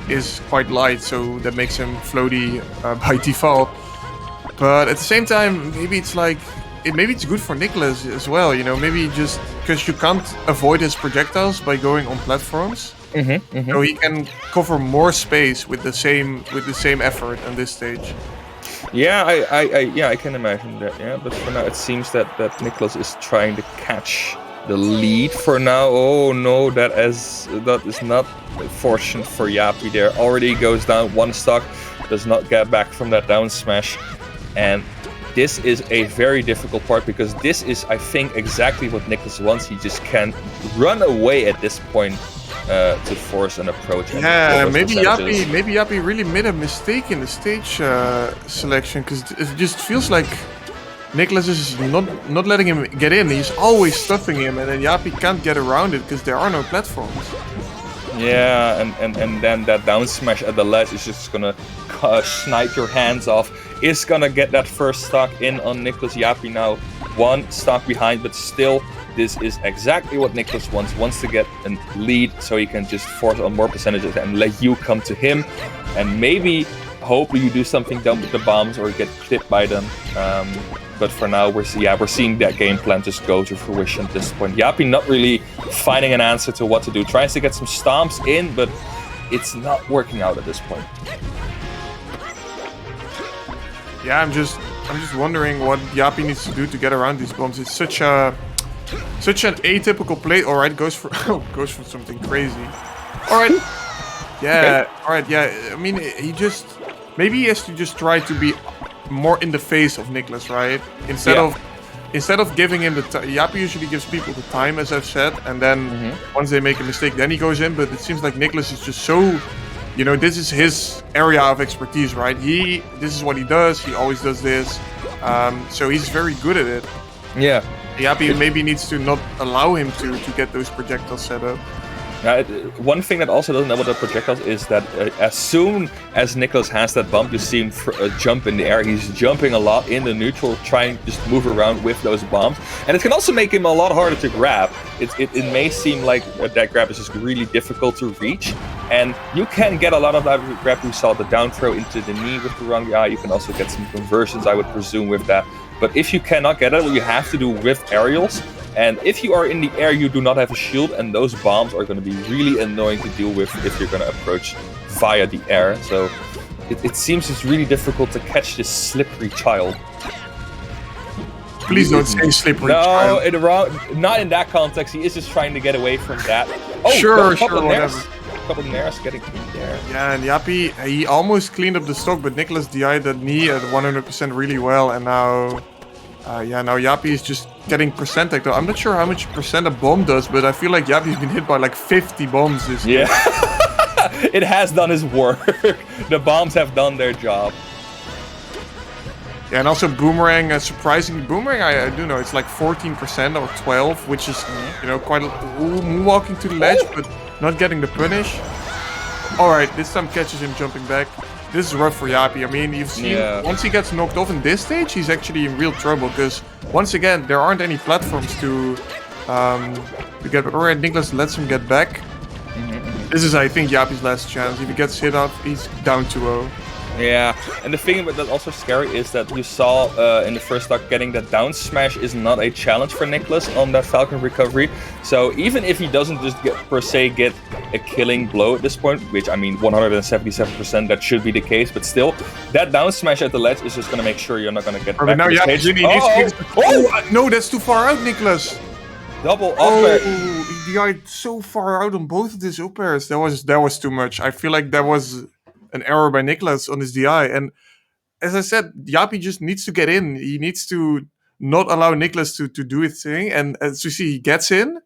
is quite light, so that makes him floaty by default. But at the same time, maybe it's like, maybe it's good for Nicholas as well, you know, maybe just because you can't avoid his projectiles by going on platforms. So he can cover more space with the same effort on this stage. Yeah, I can imagine that. Yeah, but for now it seems that Nicholas is trying to catch the lead for now. Oh no, that is not fortunate for Yapi there. Already goes down 1 stock, does not get back from that down smash, and this is a very difficult part, because this is, I think, exactly what Nicholas wants. He just can't run away at this point to force an approach. Yeah, maybe Yapi really made a mistake in the stage selection, because it just feels like Nicholas is not letting him get in. He's always stuffing him, and then Yapi can't get around it because there are no platforms. Yeah, and then that down smash at the ledge is just gonna snipe your hands off. Is gonna get that first stock in on Nicholas. Yapi now 1 stock behind, but still, this is exactly what Nicholas wants to get a lead, so he can just force on more percentages and let you come to him, and maybe, hopefully, you do something dumb with the bombs or get clipped by them. But for now, we're seeing that game plan just go to fruition at this point. Yapi not really finding an answer to what to do. Tries to get some stomps in, but it's not working out at this point. Yeah, I'm just wondering what Yapi needs to do to get around these bombs. It's such an atypical play. All right, goes for something crazy. All right. Yeah. Okay. All right. Yeah. I mean, he just maybe he has to just try to be more in the face of Nicholas, right? Instead of giving him the time. Yappy usually gives people the time, as I've said, and then once they make a mistake, then he goes in. But it seems like Nicholas is just so, this is his area of expertise, right? This is what he does. He always does this, so he's very good at it. Yeah. Yappy maybe needs to not allow him to get those projectiles set up. One thing that also doesn't know about the projectiles is that as soon as Nicholas has that bump, you see him jump in the air. He's jumping a lot in the neutral, trying to just move around with those bombs. And it can also make him a lot harder to grab. It may seem like that grab is just really difficult to reach. And you can get a lot of that grab. We saw the down throw into the knee with the wrong eye. You can also get some conversions, I would presume, with that. But if you cannot get it, what you have to do with aerials. And if you are in the air, you do not have a shield, and those bombs are going to be really annoying to deal with if you're going to approach via the air. So it seems it's really difficult to catch this slippery child. Please don't say slippery child. No, not in that context. He is just trying to get away from that. Oh, sure, whatever. A couple of nairs getting in there. Yeah, and Yappy, he almost cleaned up the stock, but Nicholas DI'd that knee at 100% really well, and now... now Yappy is just getting percent though. I'm not sure how much percent a bomb does, but I feel like Yappy's been hit by like 50 bombs this game. It has done his work. The bombs have done their job. Yeah, and also Boomerang, surprisingly, Boomerang, I do know, it's like 14% or 12, which is, quite moonwalking to the ledge, but not getting the punish. Alright, this time catches him jumping back. This is rough for Yappy. I mean, you've seen, once he gets knocked off in this stage, he's actually in real trouble, because, once again, there aren't any platforms to get... Alright, Nicholas lets him get back. This is, I think, Yappy's last chance. If he gets hit off, he's down 2-0. Yeah, and the thing that's also scary is that you saw in the first stock getting that down smash is not a challenge for Nicholas on that Falcon recovery. So even if he doesn't just get a killing blow at this point, which I mean 177% that should be the case, but still that down smash at the ledge is just gonna make sure you're not gonna get back now to the stage. No, that's too far out, Nicholas. Double up air. He died so far out on both of these up airs. That was too much. I feel like that was an error by Nicholas on his DI, and as I said, Yappy just needs to get in. He needs to not allow Nicholas to do his thing, and as you see, he gets in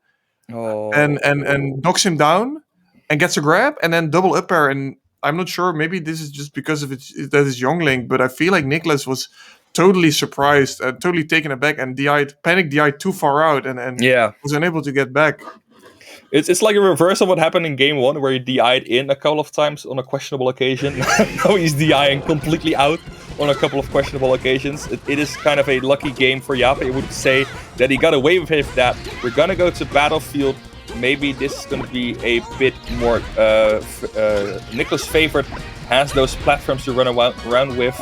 and knocks him down and gets a grab, and then double up air. And I'm not sure, maybe this is just because of that is Youngling, but I feel like Nicholas was totally surprised, totally taken aback, and panic DI'd too far out, and was unable to get back. It's like a reverse of what happened in game 1, where he DI'd in a couple of times on a questionable occasion. Now he's DI'ing completely out on a couple of questionable occasions. It is kind of a lucky game for Yappy. I would say that he got away with that. We're gonna go to Battlefield. Maybe this is gonna be a bit more Nicholas' favorite. Has those platforms to run around with.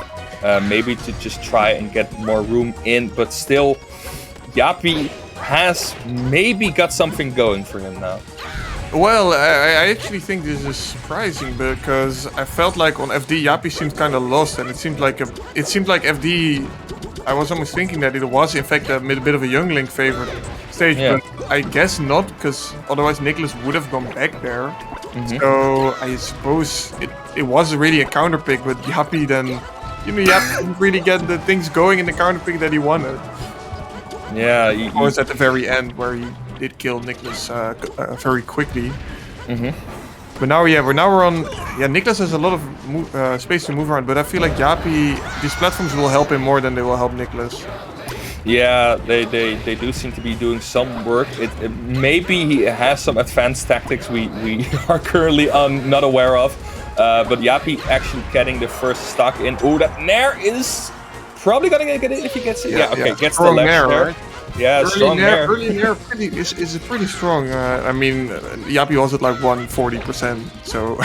Maybe to just try and get more room in, but still, Yappy has maybe got something going for him now. Well, I actually think this is surprising, because I felt like on FD Yappy seemed kind of lost, and it seemed like FD. I was almost thinking that it was in fact a bit of a Youngling favorite stage, but I guess not, because otherwise Nicholas would have gone back there. So I suppose it was really a counter pick, but Yappy then, Yappy didn't really get the things going in the counter pick that he wanted. Yeah, of course, at the very end where he did kill Nicholas very quickly. But now, we're on. Yeah, Nicholas has a lot of space to move around, but I feel like Yappy, these platforms will help him more than they will help Nicholas. Yeah, they do seem to be doing some work. Maybe he has some advanced tactics we are currently not aware of. But Yappy actually getting the first stock in. Oh, that Nair is probably gonna get it if he gets it. Yeah, okay, gets strong the left Nair. Right? Yeah, early strong Nair. Early Nair is pretty strong. I mean, Yappy was at like 140%, so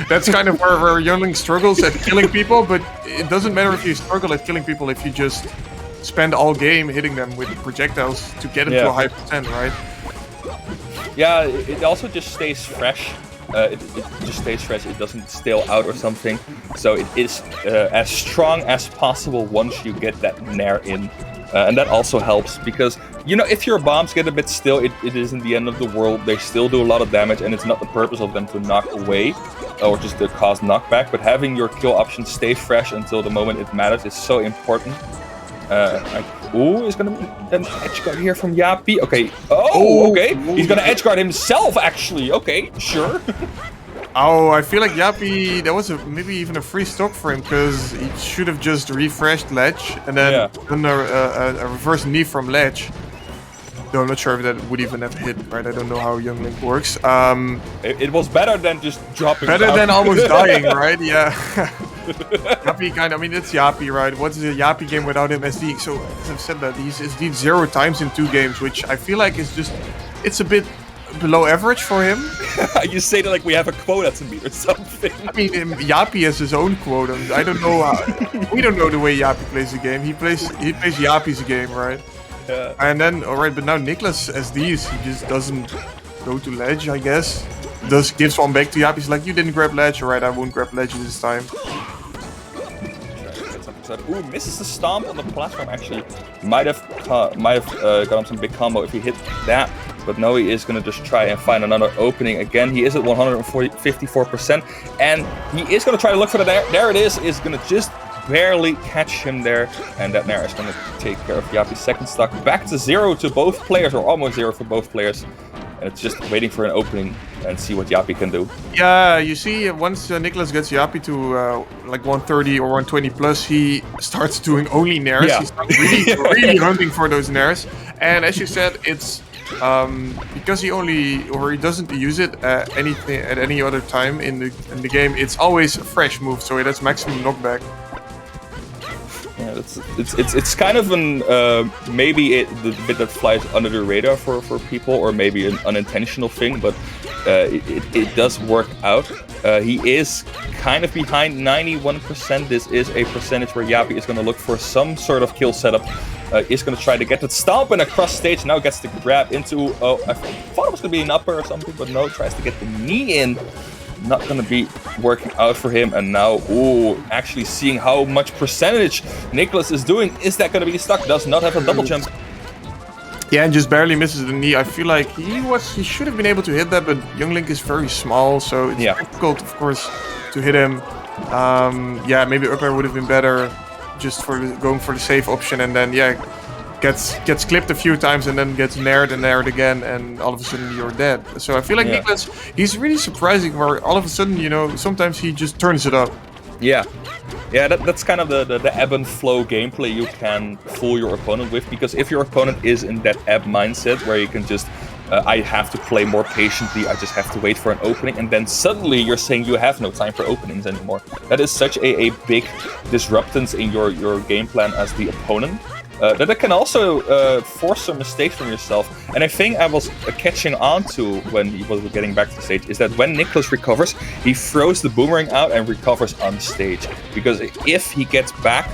that's kind of where Youngling struggles at killing people. But it doesn't matter if you struggle at killing people if you just spend all game hitting them with the projectiles to get them to a high percent, right? Yeah, it also just stays fresh. It just stays fresh. It doesn't stale out or something. So it is as strong as possible once you get that Nair in. And that also helps because, you know, if your bombs get a bit still, it isn't the end of the world. They still do a lot of damage, and it's not the purpose of them to knock away or just to cause knockback. But having your kill options stay fresh until the moment it matters is so important. Ooh, is gonna be an edge guard here from Yapi. Okay. Oh, okay. He's gonna edge guard himself, actually. Okay, sure. Oh, I feel like Yapi, that was maybe even a free stock for him, because he should have just refreshed ledge and then done a reverse knee from ledge. Though I'm not sure if that would even have hit, right? I don't know how Young Link works. It was better than just dropping Better down. than almost dying, right? Yeah. Yapi I mean, it's Yapi, right? What's a Yapi game without him SDing? So, as I've said that, he's SD'd 0 times in 2 games, which I feel like is just, it's a bit below average for him. You say that like we have a quota to meet or something. I mean, Yapi has his own quota. I don't know how, we don't know the way Yapi plays the game. He plays Yapi's game, right? Yeah. And then, alright, but now Nicholas SDs, he just doesn't go to ledge, I guess. Gives one back to Yapi. He's like, you didn't grab ledge, alright, I won't grab ledge this time. Ooh, misses the stomp on the platform. Actually, might have got him some big combo if he hit that. But no, he is gonna just try and find another opening again. He is at 154%, and he is gonna try to look for the nair. There it is. Is gonna just barely catch him there, and that nair is gonna take care of Yapi's second stock. Back to 0 to both players, or almost 0 for both players. And it's just waiting for an opening and see what Yapi can do. Yeah, you see, once Nicholas gets Yapi to like 130 or 120 plus, he starts doing only nairs. Yeah. He starts really hunting for those nairs. And as you said, it's because he doesn't use it at any other time in the game. It's always a fresh move, so it has maximum knockback. Yeah, it's kind of an maybe the bit that flies under the radar for people, or maybe an unintentional thing, but it does work out. He is kind of behind 91%. This is a percentage where Yapi is going to look for some sort of kill setup. Is going to try to get the stomp and across stage. Now gets the grab into. Oh, I thought it was going to be an upper or something, but no, tries to get the knee in. Not going to be working out for him. And now, ooh, actually seeing how much percentage Nicholas is doing. Is that going to be stuck? Does not have a double jump. Yeah, and just barely misses the knee. I feel like he should have been able to hit that, but Young Link is very small, so it's difficult, of course, to hit him. Yeah, maybe up air would have been better, just for going for the safe option, and then gets clipped a few times and then gets naired and naired again, and all of a sudden you're dead. So I feel like Nicholas, he's really surprising, where all of a sudden, you know, sometimes he just turns it up. Yeah. Yeah, that's kind of the ebb and flow gameplay you can fool your opponent with, because if your opponent is in that ebb mindset where you can just, I have to play more patiently, I just have to wait for an opening, and then suddenly you're saying you have no time for openings anymore. That is such a big disruptance in your game plan as the opponent. That it can also force some mistakes from yourself. And I think I was catching on to when he was getting back to the stage is that when Nicholas recovers, he throws the boomerang out and recovers on stage. Because if he gets back,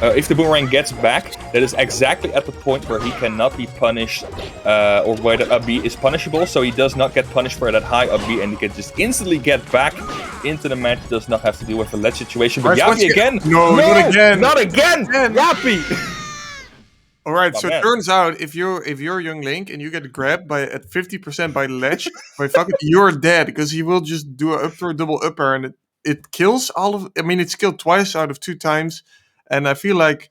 if the boomerang gets back, that is exactly at the point where he cannot be punished, or where the up B is punishable, so he does not get punished for that high up B, and he can just instantly get back into the match, does not have to deal with a ledge situation. But Yapi again! No, not again! Not again! Yapi! Alright, so it turns out if you're Young Link and you get grabbed at 50% by the ledge, you're dead, because he will just do a up throw double upper, and it kills it's killed twice out of 2 times. And I feel like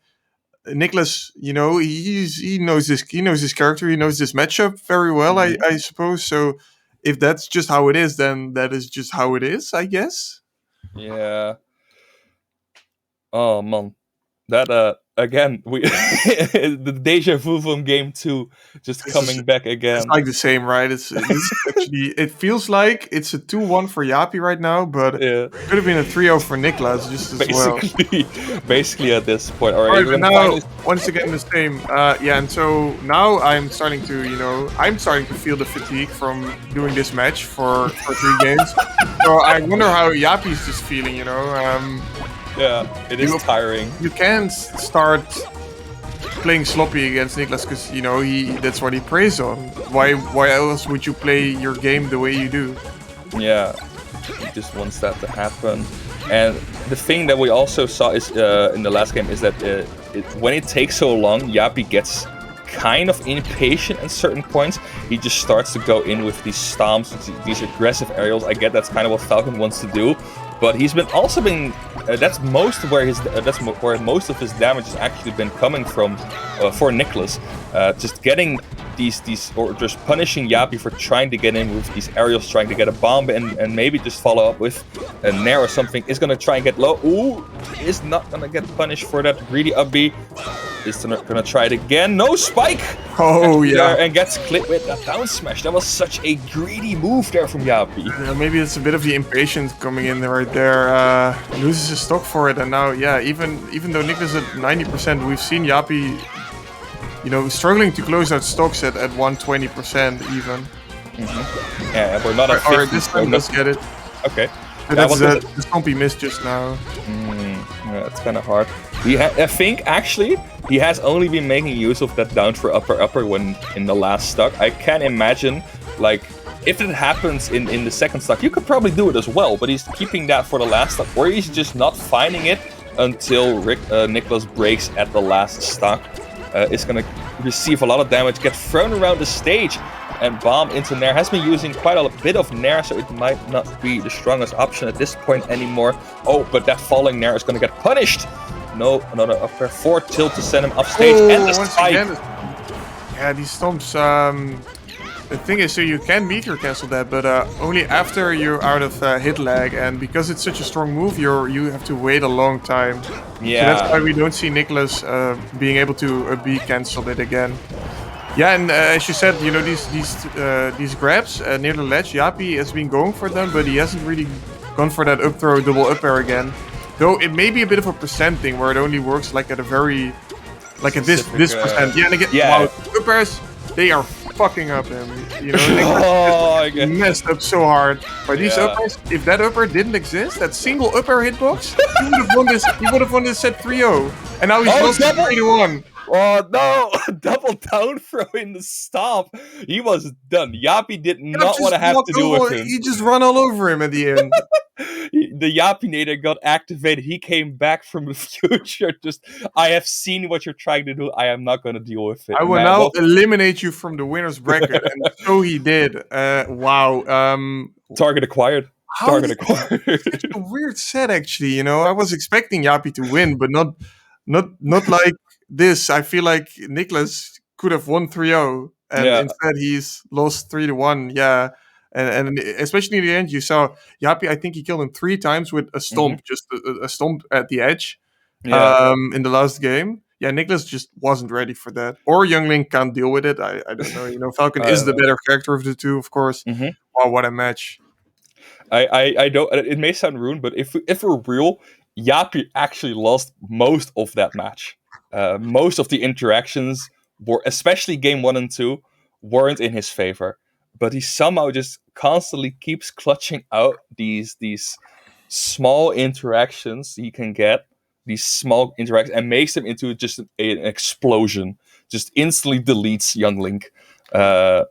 Nicholas, you know, he knows his character, he knows this matchup very well, I suppose. So if that's just how it is, then that is just how it is, I guess. Yeah. Oh man. That again, the deja vu from game 2 just coming back again. It's like the same, right? It's actually, it feels like it's a 2-1 for Yapi right now, but it could have been a 3-0 for Niklas just as well. Basically at this point. All right, but now once again the same. And so now I'm starting to feel the fatigue from doing this match for 3 games. So I wonder how Yapi's just feeling, you know. Yeah, it is tiring. You can't start playing sloppy against Niklas, because you know that's what he preys on. Why else would you play your game the way you do? Yeah, he just wants that to happen. And the thing that we also saw is in the last game is that when it takes so long, Yappy gets kind of impatient at certain points. He just starts to go in with these stomps, these aggressive aerials. I get that's kind of what Falcon wants to do, but he's been that's where most of his damage has actually been coming from for Nicholas. Just getting these or just punishing Yappy for trying to get in with these aerials, trying to get a bomb and maybe just follow up with a nair or something. Is gonna try and get low. Ooh, is not gonna get punished for that greedy up B. Is gonna try it again. No spike. Oh yeah, and gets clipped with that down smash. That was such a greedy move there from Yappy. Maybe it's a bit of the impatience coming in right there. Loses his stock for it, and now even though Nicholas at 90%, we've seen Yappy, struggling to close out stocks at 120% even. Yeah, we're not at 50. Or this time let's get it. Okay. That's the stompy miss just now. Yeah, it's kind of hard. I think actually he has only been making use of that down for upper when in the last stock. I can imagine, like, if it happens in the second stock, you could probably do it as well. But he's keeping that for the last stock, or he's just not finding it until Nicholas breaks at the last stock. Is gonna receive a lot of damage, get thrown around the stage, and bomb into Nair. Has been using quite a bit of Nair, so it might not be the strongest option at this point anymore. Oh, but that falling Nair is gonna get punished. No, another up there. 4 tilt to send him off stage, and the spike. Yeah, these stomps. The thing is, so you can meteor cancel that, but only after you're out of hit lag, and because it's such a strong move, you have to wait a long time. Yeah. So that's why we don't see Nicholas being able to be cancel it again. Yeah, and as you said, these grabs near the ledge, Yappy has been going for them, but he hasn't really gone for that up throw double up air again. Though it may be a bit of a percent thing where it only works like at a very, like at this percent. Yeah, and again, wow, up airs, they are fucking up him. Nicholas messed up so hard. But these up airs, if that up air didn't exist, that single up air hitbox, he would have won this. He would have won this set 3-0, and now he's lost 3-1. Oh no! Double down throw in the stomp. He was done. Yappy did not want to have to do with him. He just run all over him at the end. The Yappinator got activated. He came back from the future. Just, I have seen what you're trying to do. I am not going to deal with it. I will now eliminate you from the winner's bracket, and so he did. Wow. Target acquired. Target acquired. Such a weird set, actually. I was expecting Yappy to win, but not like this. I feel like Nicholas could have won 3-0, and instead he's lost 3-1. Yeah. And especially in the end, you saw Yappy, I think he killed him 3 times with a stomp, just a stomp at the edge in the last game. Yeah, Nicholas just wasn't ready for that. Or Youngling can't deal with it. I don't know. Falcon is the better character of the two, of course. Wow, what a match. I don't. It may sound rude, but if we're real, Yappy actually lost most of that match. Most of the interactions were, especially game 1 and 2, weren't in his favor. But he somehow just constantly keeps clutching out these small interactions he can get, these small interactions, and makes them into just an explosion. Just instantly deletes Young Link. But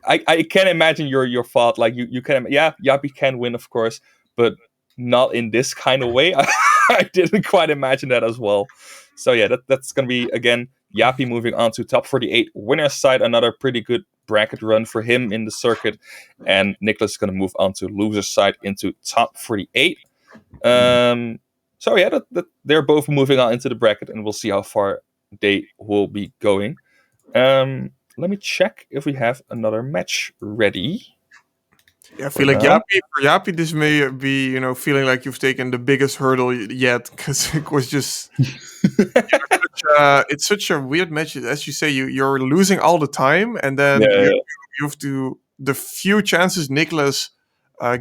I can imagine your thought. Like you can, Yappy can win, of course, but not in this kind of way. I didn't quite imagine that as well. So yeah, that's gonna be again Yappy moving on to top 48 winner's side. Another pretty good bracket run for him in the circuit, and Nicholas is going to move on to loser's side into top 48. So yeah, they're both moving on into the bracket, and we'll see how far they will be going. Let me check if we have another match ready. Yeah, I feel like Yappy, this may be, feeling like you've taken the biggest hurdle yet, because it was just, it's such a weird match. As you say, you're losing all the time, and then you have to, the few chances Nicholas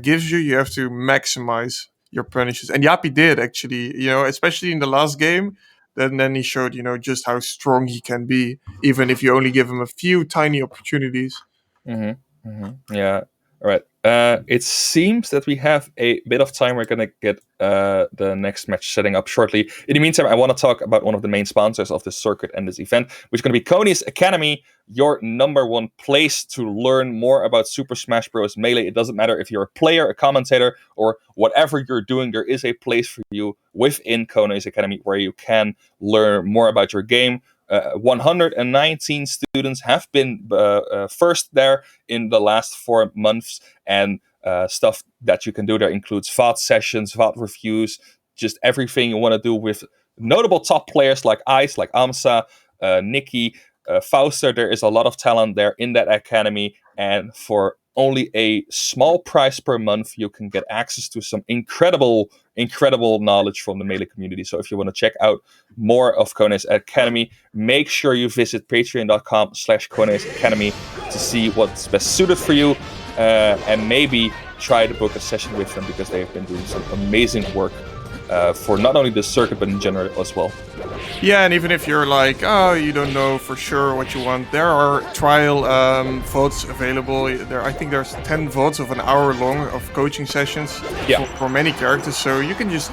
gives you have to maximize your punishes. And Yappy did, actually, especially in the last game. Then he showed, just how strong he can be, even if you only give him a few tiny opportunities. Yeah. All right. It seems that we have a bit of time. We're going to get the next match setting up shortly. In the meantime, I want to talk about one of the main sponsors of this circuit and this event, which is going to be Kony's Academy, your number one place to learn more about Super Smash Bros. Melee. It doesn't matter if you're a player, a commentator, or whatever you're doing. There is a place for you within Kony's Academy where you can learn more about your game. 119 students have been first there in the last 4 months, and stuff that you can do there includes VOD sessions, VOD reviews, just everything you want to do with notable top players like Ice, like Amsa, Nikki, Fauster. There is a lot of talent there in that academy, and for only a small price per month, you can get access to some incredible knowledge from the Melee community. So if you want to check out more of Kone's Academy, make sure you visit patreon.com/Kone's Academy to see what's best suited for you, and maybe try to book a session with them, because they've been doing some amazing work for not only this circuit, but in general as well. Yeah, and even if you're like, oh, you don't know for sure what you want, there are trial VODs available. I think there's 10 VODs of an hour long of coaching sessions for many characters, so you can just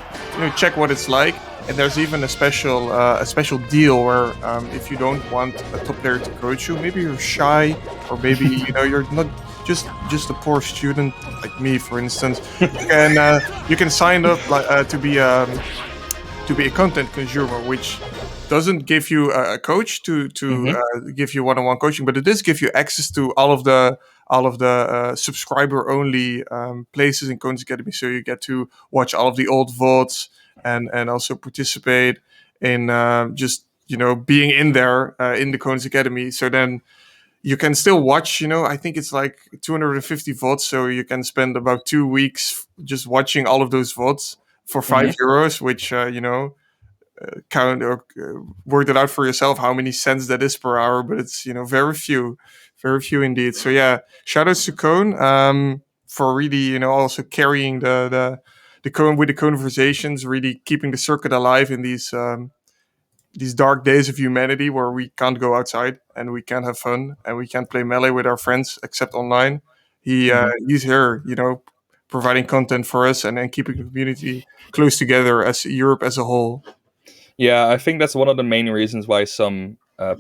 check what it's like. And there's even a special deal where if you don't want a top player to coach you, maybe you're shy, or maybe you're not just a poor student like me, for instance, you can sign up to be a content consumer, which doesn't give you a coach to give you one-on-one coaching, but it does give you access to all of the subscriber-only places in Kone's Academy. So you get to watch all of the old VODs and also participate in just being in there in the Kone's Academy. So then you can still watch. I think it's like 250 VODs, so you can spend about 2 weeks just watching all of those VODs for €5, which count or work it out for yourself how many cents that is per hour, but it's very few indeed. So yeah, shout outs to Kone for really also carrying the Kone with the conversations, really keeping the circuit alive in these dark days of humanity where we can't go outside and we can't have fun and we can't play Melee with our friends except online. He's here, providing content for us and keeping the community close together as Europe as a whole. Yeah, I think that's one of the main reasons why some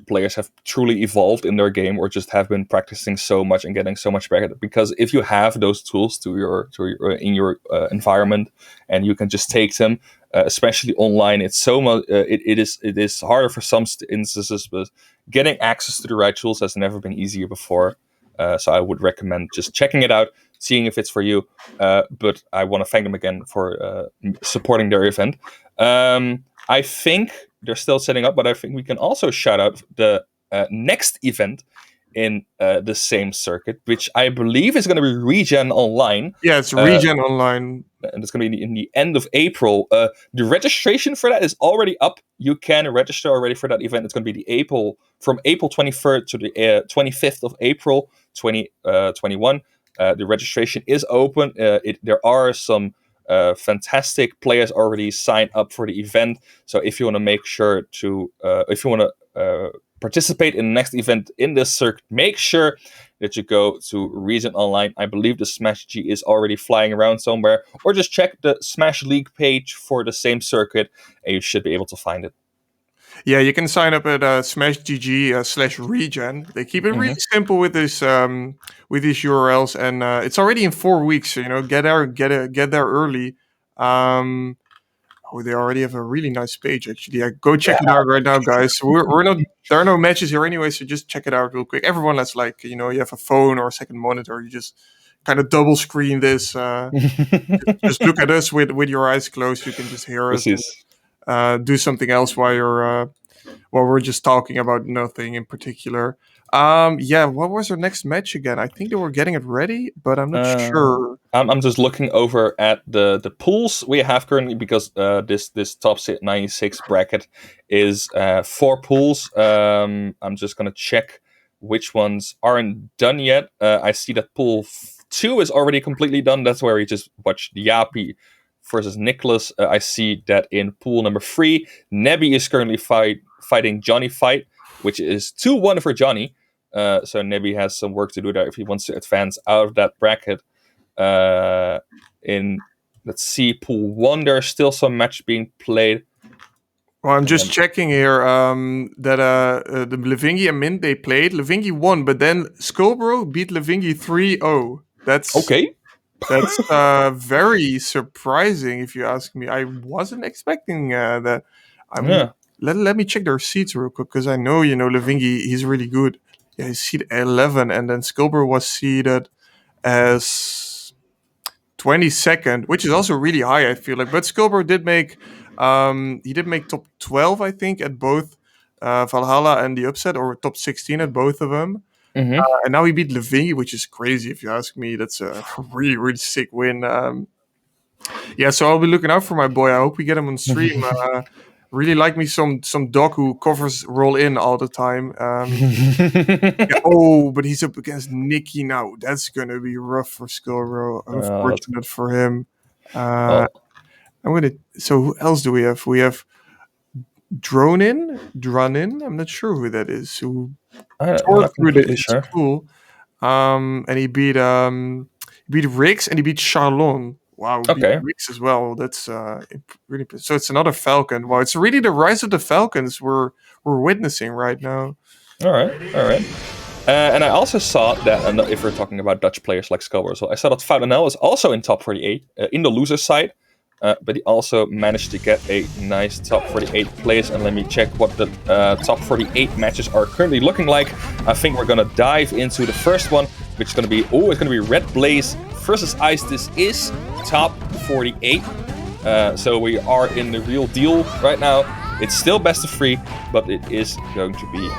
players have truly evolved in their game, or just have been practicing so much and getting so much better. Because if you have those tools in your environment, and you can just take them, especially online, it's so much. It is harder for some instances, but getting access to the right tools has never been easier before. So I would recommend just checking it out, seeing if it's for you. But I want to thank them again for supporting their event. I think they're still setting up, but I think we can also shout out the next event in the same circuit, which I believe is going to be Regen Online. Yeah, it's Regen Online. And it's going to be in the end of April. The registration for that is already up. You can register already for that event. It's going to be from April 23rd to the 25th of April 2021. The registration is open. There are some fantastic players already signed up for the event. So if you want to make sure to, if you want to participate in the next event in this circuit, make sure that you go to Regen Online. I believe the Smash G is already flying around somewhere, or just check the Smash League page for the same circuit, and you should be able to find it. Yeah, you can sign up at smashgg/regen. They keep it really simple with these URLs, and it's already in 4 weeks. So get there early. They already have a really nice page actually. Yeah, go check it out right now, guys. We're not there are no matches here anyway, so just check it out real quick. Everyone that's like you have a phone or a second monitor, you just kind of double screen this. Just look at us with your eyes closed. You can just hear us. Do something else while we're just talking about nothing in particular. What was our next match again? I think they were getting it ready, but I'm not sure. I'm just looking over at the pools we have currently, because this top 96 bracket is 4 pools. I'm just gonna check which ones aren't done yet. I see that pool 2 is already completely done. That's where we just watched Yapi versus Nicholas. I see that in pool number 3, Nebby is currently fighting Johnny Fight, which is 2-1 for Johnny. So Nibby has some work to do there if he wants to advance out of that bracket. In let's see, pool 1, there's still some match being played. Well, I'm just checking here that the Levingi and Mint they played. Levingi won, but then Skullbro beat Levingi 3-0. That's okay. That's very surprising, if you ask me. I wasn't expecting that. Let me check their seeds real quick, because I know, Levingi, he's really good. Yeah, he's seed 11, and then Skullbro was seeded as 22nd, which is also really high, I feel like. But Skullbro did make top 12, I think, at both Valhalla and the Upset, or top 16 at both of them. Mm-hmm. And now he beat Levingi, which is crazy, if you ask me. That's a really, really sick win. So I'll be looking out for my boy. I hope we get him on stream. Really like me some dog who covers roll in all the time. But he's up against Nikki now. That's gonna be rough for Skullbro. Unfortunate for him. So who else do we have? We have Dronin. I'm not sure who that is. Who tore through the school. And he beat Riggs and he beat Charlon. Wow, he beat Riggs as well. That's really. So it's another Falcon. Wow, it's really the rise of the Falcons we're witnessing right now. All right. And I also saw that, and if we're talking about Dutch players like Skullbro, so I saw that Foudenel is also in top 48 in the loser side. But he also managed to get a nice top 48 place. And let me check what the top 48 matches are currently looking like. I think we're gonna dive into the first one, which is gonna be it's gonna be Red Blaze versus Ice. This is top 48. So we are in the real deal right now. It's still best of 3, but it is going to be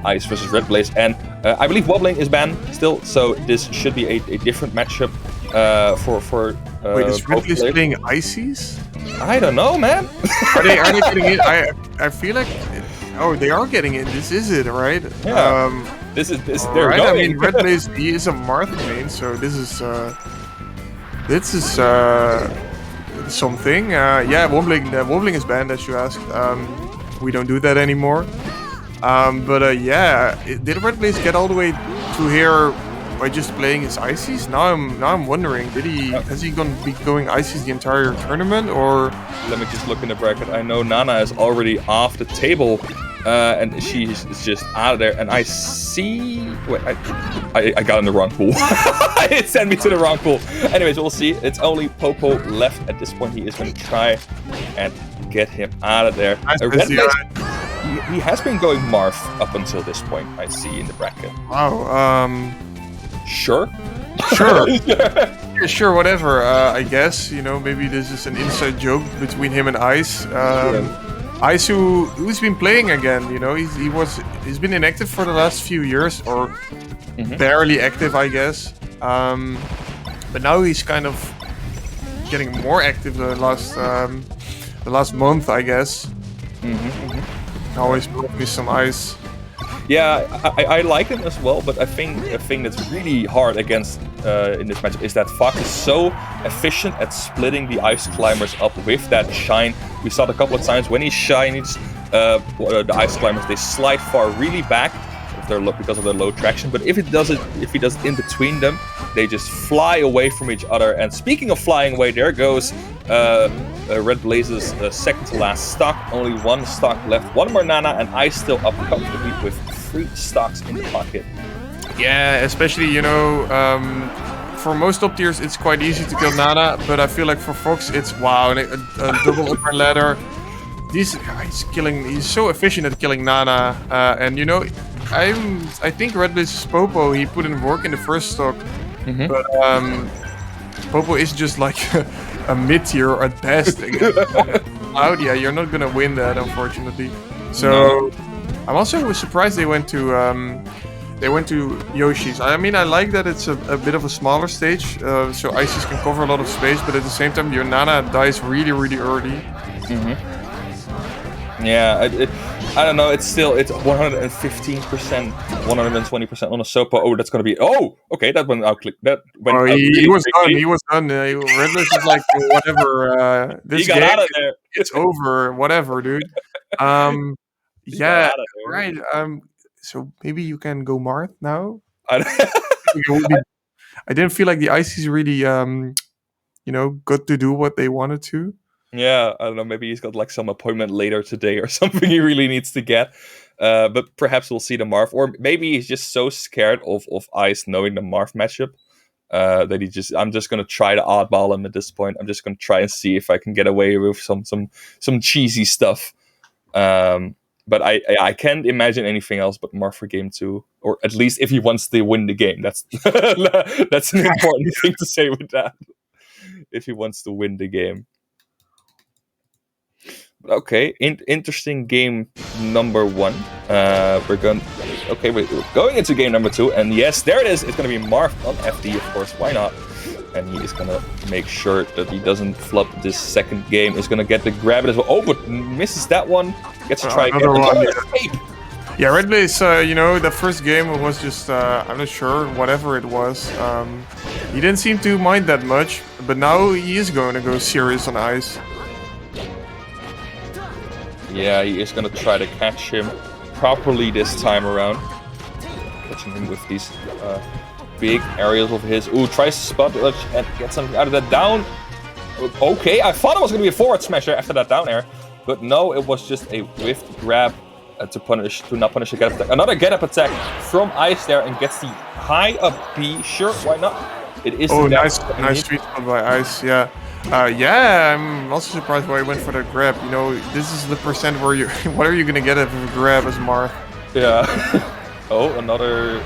Ice versus Red Blaze. And I believe wobbling is banned still, so this should be a different matchup for wait, is Red Blaze playing Ices? I don't know, man. Are they getting in? I feel like they are getting in. This is it, right? Yeah. This is they're right? going. I mean, Red Blaze, he is a Marth main, so this is something. Wobbling is banned, as you asked. We don't do that anymore. Did Red Blaze get all the way to here by just playing his Ices? Now I'm wondering, has he gonna be going Ices the entire tournament, or? Let me just look in the bracket. I know Nana is already off the table, and she's just out of there. And I see. Wait, I got in the wrong pool. It sent me to the wrong pool. Anyways, we'll see. It's only Popo left at this point. He is going to try and get him out of there. He has been going Marth up until this point. I see in the bracket. Wow. Sure. Yeah, sure, whatever. I guess, maybe this is an inside joke between him and Ice. Ice, who's been playing again, he's been inactive for the last few years, or barely active, I guess. But now he's kind of getting more active the last month, I guess. Always with some Ice. Yeah, I like him as well, but I think a thing that's really hard against in this matchup is that Fox is so efficient at splitting the Ice Climbers up with that shine. We saw it a couple of times when he shines, the Ice Climbers, they slide far really back because of their low traction. But if he does it in between them, they just fly away from each other. And speaking of flying away, there goes Red Blaze's second to last stock. Only one stock left. One more Nana, and Ice still up comfortably with 3 stocks in the pocket. Yeah, especially, for most top tiers, it's quite easy to kill Nana, but I feel like for Fox, it's a double upper ladder. He's so efficient at killing Nana, and I think Red Blaze's Popo, he put in work in the first stock, but Popo is just like a mid-tier at best against Claudia. You're not gonna win that, unfortunately. So I'm also surprised they went to Yoshi's. I mean, I like that it's a bit of a smaller stage, so Ices can cover a lot of space, but at the same time, your Nana dies really, really early. Yeah, I don't know. It's 115%, 120% on a Sopo. Oh, that's gonna be. Oh, okay, that went out. He was done. He was done. Red Blaze is like whatever. This he got game, out of there. It's over. Whatever, dude. Yeah, right. So maybe you can go Marth now. I didn't feel like the Ices really, got to do what they wanted to. Yeah, I don't know. Maybe he's got like some appointment later today or something he really needs to get. But perhaps we'll see the Marth, or maybe he's just so scared of Ice knowing the Marth matchup that I'm just gonna try to oddball him at this point. I'm just gonna try and see if I can get away with some cheesy stuff. But I can't imagine anything else but Marth for game 2, or at least if he wants to win the game. That's that's an important thing to say with that. If he wants to win the game. Okay, interesting game number 1. We're going into game number 2, and yes, there it is. It's going to be Marth on FD, of course. Why not? And he is going to make sure that he doesn't flop this second game. Is going to get the grab it as well. Oh, but misses that one. Gets to try again. Yeah, Red Blaze, the first game was just, I'm not sure, whatever it was. He didn't seem to mind that much, but now he is going to go serious on Ice. Yeah, he is going to try to catch him properly this time around. Catching him with these big aerials of his. Ooh, tries to spot dodge and get something out of that down. Okay, I thought it was going to be a forward smasher after that down air. But no, it was just a whiffed grab to not punish a get up attack. Another get up attack from Ice there and gets the high up B. Sure, why not? It is nice sweet spot by Ice, yeah. I'm also surprised why he went for the grab. This is the percent where you. What are you gonna get out of a grab as Marth? Yeah. Oh, another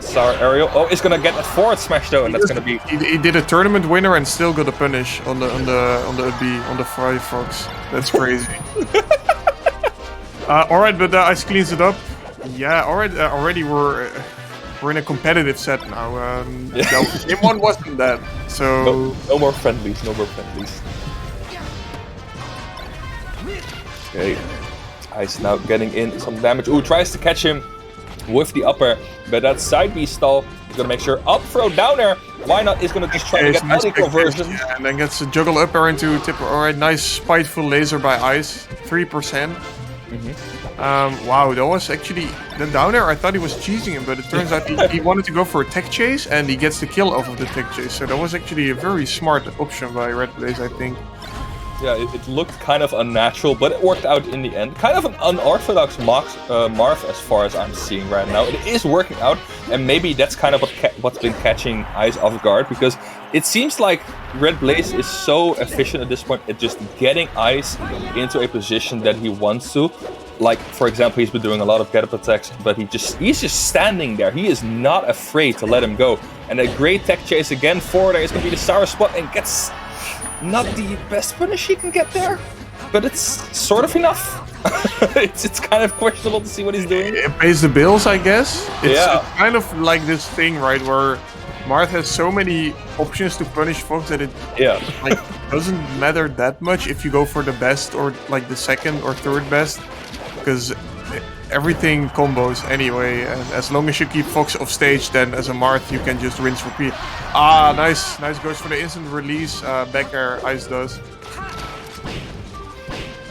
sour aerial. Oh, it's gonna get a forward smash though, and that's gonna be. He did a tournament winner and still got a punish on the B on the Firefox. That's crazy. All right, but Ice cleans it up. Yeah, already we're in a competitive set now. Game 1 wasn't that, so... No more friendlies, Okay, Ice now getting in some damage. Ooh, tries to catch him with the upper, but that side B stall is going to make sure up throw down air. Why not? Is going to just try to get nice conversion. Yeah, and then gets a juggle up air into tipper. Alright, nice spiteful laser by Ice. 3%. Wow, that was actually the down air. I thought he was cheesing him, but it turns out he wanted to go for a tech chase, and he gets the kill off of the tech chase. So that was actually a very smart option by Red Blaze, I think. Yeah, it looked kind of unnatural, but it worked out in the end. Kind of an unorthodox Marth as far as I'm seeing right now. It is working out, and maybe that's kind of what's been catching Ice off guard, because it seems like Red Blaze is so efficient at this point at just getting Ice into a position that he wants to. Like, for example, he's been doing a lot of get-up attacks, but he's just standing there. He is not afraid to let him go. And a great tech chase again forward there is going to be the sour spot, and gets not the best punish he can get there, but it's sort of enough. it's kind of questionable to see what he's doing. It pays the bills, I guess. It's kind of like this thing, right, where Marth has so many options to punish folks that it doesn't matter that much if you go for the best or like the second or third best, because everything combos anyway, and as long as you keep Fox off stage, then as a Marth you can just rinse repeat. Nice goes for the instant release back air. Ice does.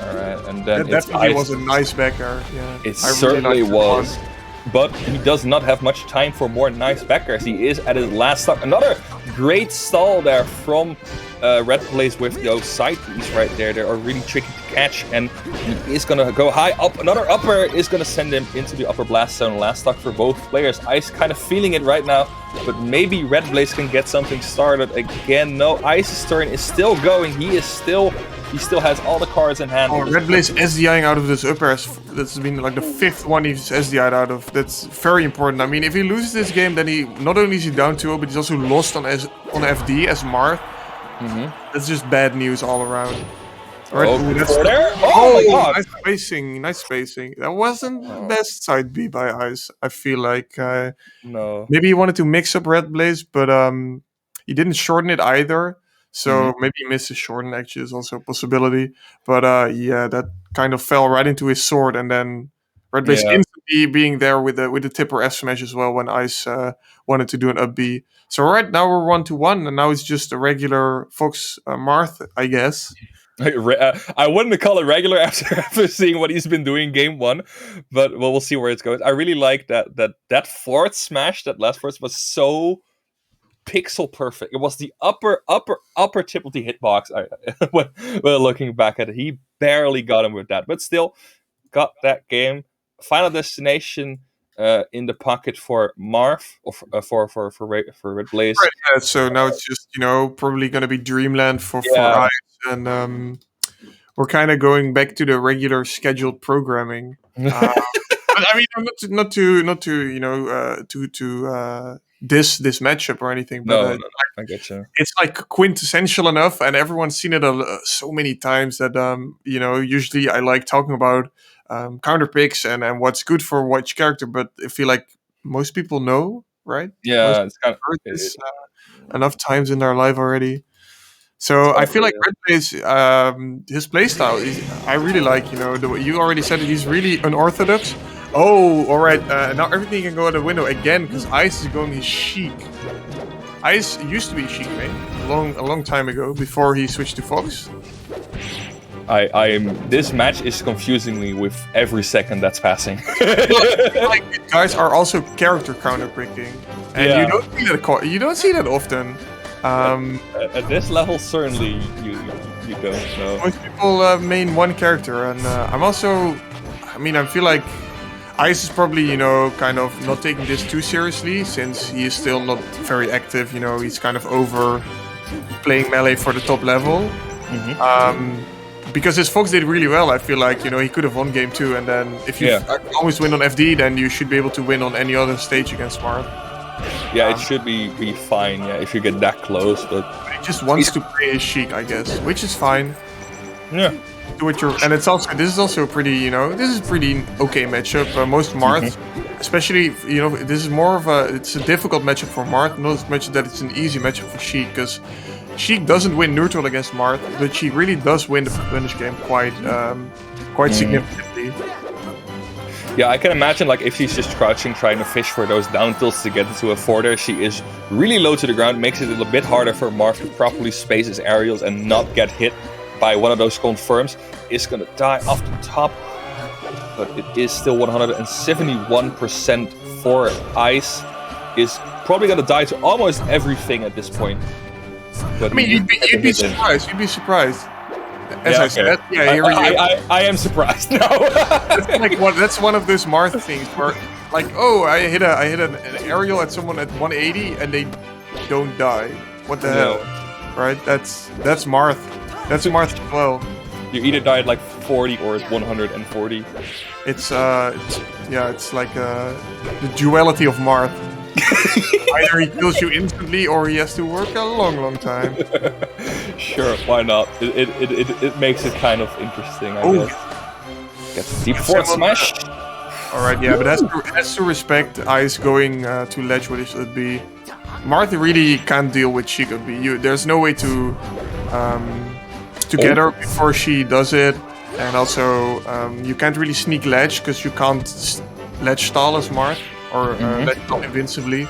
Alright, and then that definitely was a nice back air. Yeah, it certainly was. But he does not have much time for more nice back airs. He is at his last stock. Another great stall there from Red Blaze with those side Bs right there. They are really tricky to catch, and he is going to go high up. Another upper is going to send him into the upper blast zone. Last stock for both players. Ice kind of feeling it right now, but maybe Red Blaze can get something started again. No, Ice's turn is still going. He still has all the cards in hand. Red Blaze SDIing out of this up air. That's been like the 5th one he's SDI'd out of. That's very important. I mean, if he loses this game, then he not only is he down 2-0, but he's also lost on FD as Marth. That's just bad news all around. Oh my god! Nice spacing. That wasn't the best side B by Ice. I feel like no. Maybe he wanted to mix up Red Blaze, but he didn't shorten it either. So maybe he missed his shorten. Actually, is also a possibility. But that kind of fell right into his sword, and then Red Blaze instantly being there with the tipper F smash as well when Ice wanted to do an up B. So right now we're 1-1, and now it's just a regular Fox Marth, I guess. I wouldn't call it regular after seeing what he's been doing game 1, but we'll see where it goes. I really like that forward smash, that last forward was so pixel perfect. It was the upper tip of the hitbox. When looking back at it, he barely got him with that, but still got that game. Final destination in the pocket for Marv or for Red Blaze. Right, yeah, so now it's just probably going to be Dreamland for Ice, and we're kind of going back to the regular scheduled programming. But I mean, not to this matchup or anything, but No, I get you. It's like quintessential enough, and everyone's seen it so many times that usually I like talking about counter picks and what's good for which character, but I feel like most people know, right? Yeah, it's kind of enough times in their life already. So I feel like Red Blaze, his playstyle, I really like. You already said he's really unorthodox. Oh, all right. Now everything can go out the window again because Ice is going his Sheik. Ice used to be Sheik main a long time ago before he switched to Fox. This match is confusing me with every second that's passing. Like guys are also character counter picking, and you don't see that often. At this level, certainly you don't know. Most people main one character, and I feel like Ice is probably, kind of not taking this too seriously since he is still not very active. He's kind of over playing melee for the top level. Because his Fox did really well, I feel like, he could have won game 2, and then if you always win on FD, then you should be able to win on any other stage against Marth. Yeah, it should be fine, if you get that close, but... He just wants to play his Sheik, I guess, which is fine. Yeah. And this is also pretty, this is pretty okay matchup. Most Marth, especially, this is more of it's a difficult matchup for Marth, not as much that it's an easy matchup for Sheik, because Sheik doesn't win neutral against Marth, but she really does win the punish game quite significantly. Yeah, I can imagine if she's just crouching, trying to fish for those down tilts to get into a forwarder, she is really low to the ground, makes it a little bit harder for Marth to properly space his aerials and not get hit by one of those confirms. Is gonna die off the top, but it is still 171% for Ice. Is probably gonna die to almost everything at this point. But you'd be surprised. You'd be surprised. As I said, I am surprised now. That's one of those Marth things where, I hit an aerial at someone at 180 and they don't die. What the hell, right? That's Marth. That's Marth as well. You either die at 40 or at 140. It's like the duality of Marth. Either he kills you instantly or he has to work a long time. Sure, why not? It makes it kind of interesting, I guess. Gets deep forward smash. Alright, yeah, but has to respect Ice going to ledge what it should be. Marth really can't deal with Sheik up B. There's no way to get her before she does it. And also, you can't really sneak ledge because you can't ledge stall as Marth. Or ledge stall invincibly.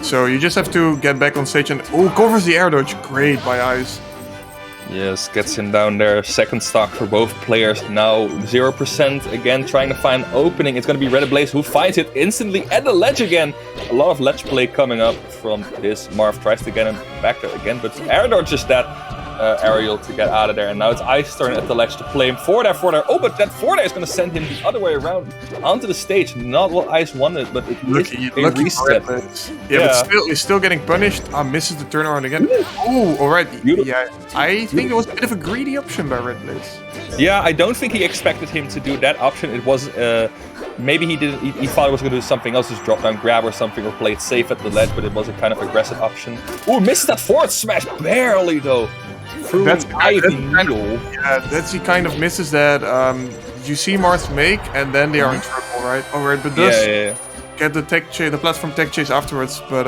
So you just have to get back on stage and... Oh, covers the air dodge. Great by Ice. Yes, gets him down there. Second stock for both players. Now 0%. Again, trying to find an opening. It's going to be Red Blaze who finds it instantly at the ledge again. A lot of ledge play coming up from this. Marv tries to get him back there again, but air dodges that aerial to get out of there. And now it's Ice's turn at the ledge to play him for that. Oh, but that forward is going to send him the other way around onto the stage. Not what Ice wanted, but it is a reset. But he's still getting punished. Misses the turnaround again. Oh, alright. Yeah, I think it was a bit of a greedy option by Red Blaze. Yeah, I don't think he expected him to do that option. It was maybe he didn't. He thought it was going to do something else, just drop down grab or something, or play it safe at the ledge. But it was a kind of aggressive option. Oh, missed that forward smash barely though. That's he kind of misses that. You see Marth make, and then they are in trouble, right? Alright, but does get the tech chase, the platform tech chase afterwards. But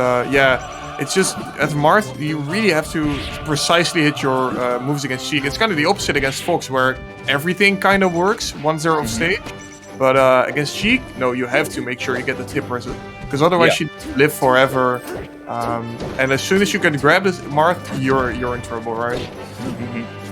it's just as Marth, you really have to precisely hit your moves against Sheik. It's kind of the opposite against Fox, where everything kind of works 1-0 off stage. But against Sheik, no, you have to make sure you get the tip result, because otherwise you live forever. And as soon as you can grab this Marth, you're in trouble, right?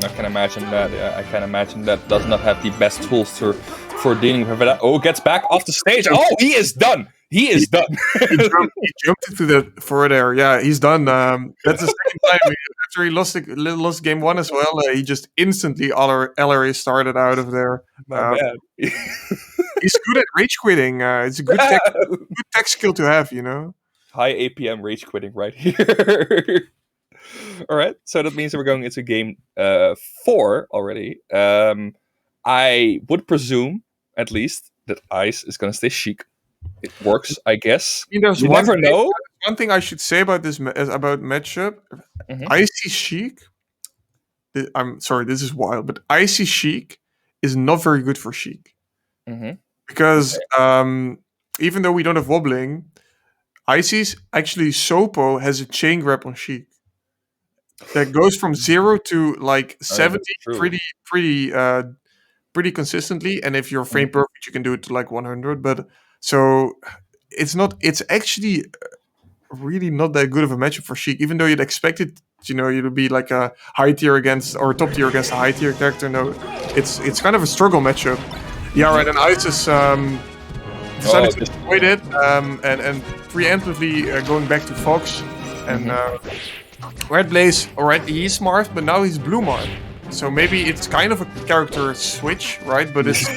I can imagine that. Yeah, I can imagine that does not have the best tools for dealing with that. Oh, gets back off the stage. Oh, he is done. He is done. He jumped into the for there. Yeah, he's done. That's the second time after he lost game 1 as well. He just instantly LRA started out of there. Not bad. He's good at rage quitting. It's a good tech skill to have, you know. High APM rage quitting right here. All right, so that means that we're going into game 4 already. I would presume, at least, that Ice is going to stay Sheik. It works, I guess. I mean, there's you never know. One thing I should say about this about matchup, Icy Sheik. I'm sorry, this is wild, but Icy Sheik is not very good for Sheik because even though we don't have wobbling, Icy's actually Sopo has a chain grab on Sheik that goes from 0 to like 70 pretty consistently, and if you're frame perfect, you can do it to like 100. But so it's actually really not that good of a matchup for Sheik, even though you'd expect it, you know, you'd be like a high tier against or top tier against a high tier character. No, it's kind of a struggle matchup. Yeah, right. And Ice is decided to avoid it and preemptively going back to Fox and Red Blaze. Alright, he's smart, but now he's Blue Mark. So maybe it's kind of a character switch, right? But it's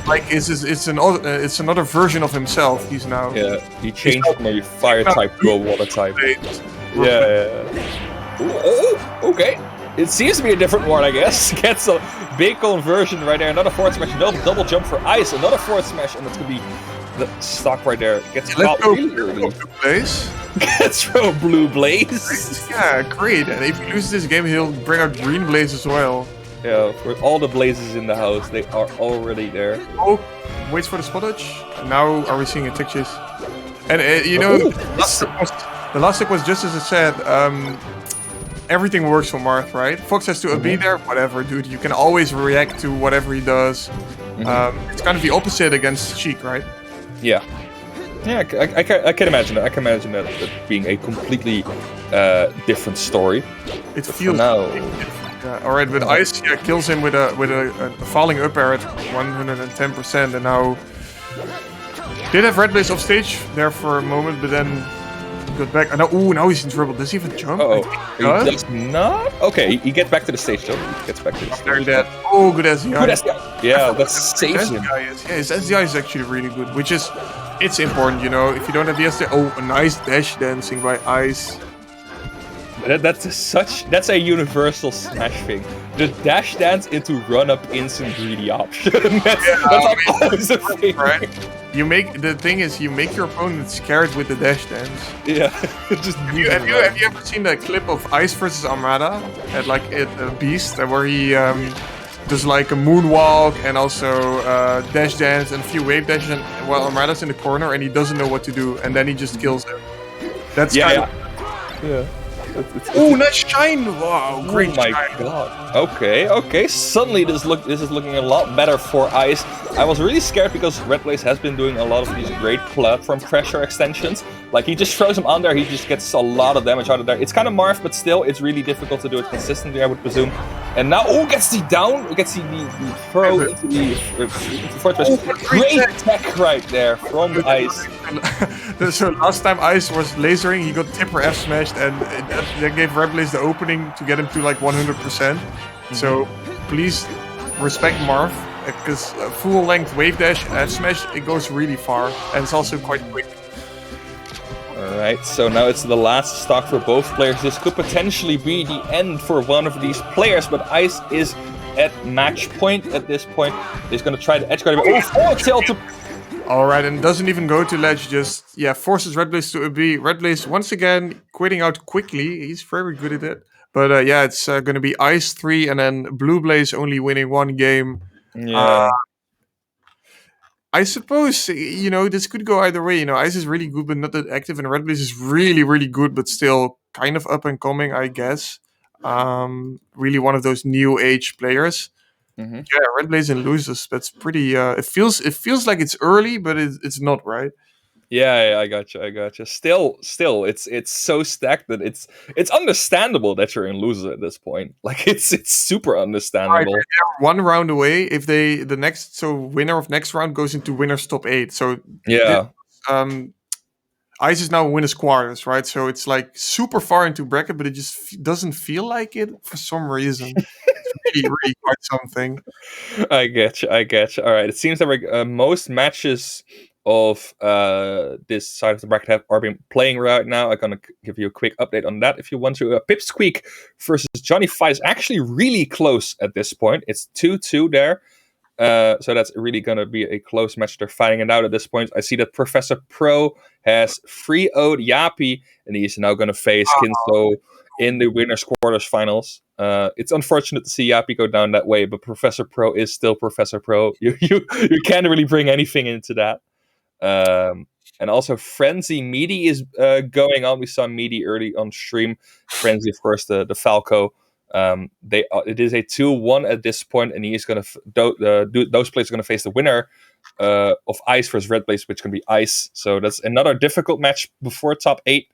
like it's another version of himself. He's now he changed from a fire type to a water type. Okay. It seems to be a different one, I guess. Gets a big conversion right there. Another forward smash, double jump for Ice. Another forward smash, and that's gonna be the stock right there. Gets caught really early. Let's throw Blue Blaze. Yeah, great. And if he loses this game, he'll bring out Green Blaze as well. Yeah, with all the blazes in the house, they are already there. Oh, waits for the spottage. Now are we seeing a tick chase? And you know, the last tick was just as I said. Everything works for Marth, right? Fox has to be there. Whatever, dude. You can always react to whatever he does. It's kind of the opposite against Sheik, right? Yeah. Yeah, I can imagine that. I can imagine that being a completely different story. It feels now. All right, but Ice kills him with a falling up air at 110%, and now did have Red Blaze off stage there for a moment, but then got back. And now he's in trouble. Does he even jump? He does not. Okay, he gets back to the stage though. He gets back to the stage. Dead. Oh, good SDI. Yeah, that saves him. His SDI is actually really good, which is it's important, you know. If you don't have the SDI, a nice dash dancing by Ice. That's a universal Smash thing. The dash dance into run up instant greedy option. that's always a thing. Right? You make your opponent scared with the dash dance. Yeah. Have you ever seen that clip of Ice versus Armada at like a Beast where he does like a moonwalk and also dash dance and a few wave dashes while Armada's in the corner and he doesn't know what to do and then he just kills him. That's yeah. Oh, nice shine! Wow, great Oh my god. Okay. Suddenly this is looking a lot better for Ice. I was really scared because Red Blaze has been doing a lot of these great platform pressure extensions. Like he just throws him on there, he just gets a lot of damage out of there. It's kind of Marth, but still, it's really difficult to do it consistently, I would presume. And now, gets the down, gets the throw into the fortress. Great tech right there from Ice. So last time Ice was lasering, he got Tipper F smashed, and that gave Red Blaze the opening to get him to like 100%. So please respect Marth, because full length wave dash F smash, it goes really far, and it's also quite quick. Alright, so now it's the last stock for both players. This could potentially be the end for one of these players, but Ice is at match point at this point. He's going to try the edge guard. Forward tilt to... Alright, and doesn't even go to ledge, just, forces Red Blaze to be. Red Blaze, once again, quitting out quickly. He's very good at it. But it's going to be Ice 3, and then Blue Blaze only winning one game. Yeah. I suppose, this could go either way. Ice is really good, but not that active, and Red Blaze is really, really good, but still kind of up and coming, I guess. Really one of those new age players. Yeah, Red Blaze and loses. That's pretty. It feels like it's early, but it's not, right? Yeah, I gotcha. Still, it's so stacked that it's understandable that you're in loser at this point. Like it's super understandable. They're 1 round away. If winner of next round goes into winner's top 8. So Yeah. Ice is now winners quarters, right? So it's like super far into bracket, but it just doesn't feel like it for some reason. It's really quite something. I get you. All right. It seems that most matches of this side of the bracket are being playing right now. I'm gonna give you a quick update on that if you want to. Pipsqueak versus Johnny Fight is actually really close at this point. It's 2-2 there. So that's really gonna be a close match. They're fighting it out at this point. I see that Professor Pro has 3-0'd Yapi, and he's now gonna face Kinzo in the winners quarters finals. It's unfortunate to see Yapi go down that way, but Professor Pro is still Professor Pro. You can't really bring anything into that. And also Frenzy Meaty is going on. We saw Meaty early on stream. Frenzy, of course, the Falco. It is a 2-1 at this point, and he is going to those players are going to face the winner of Ice versus Red Blaze, which can be Ice. So that's another difficult match before top 8.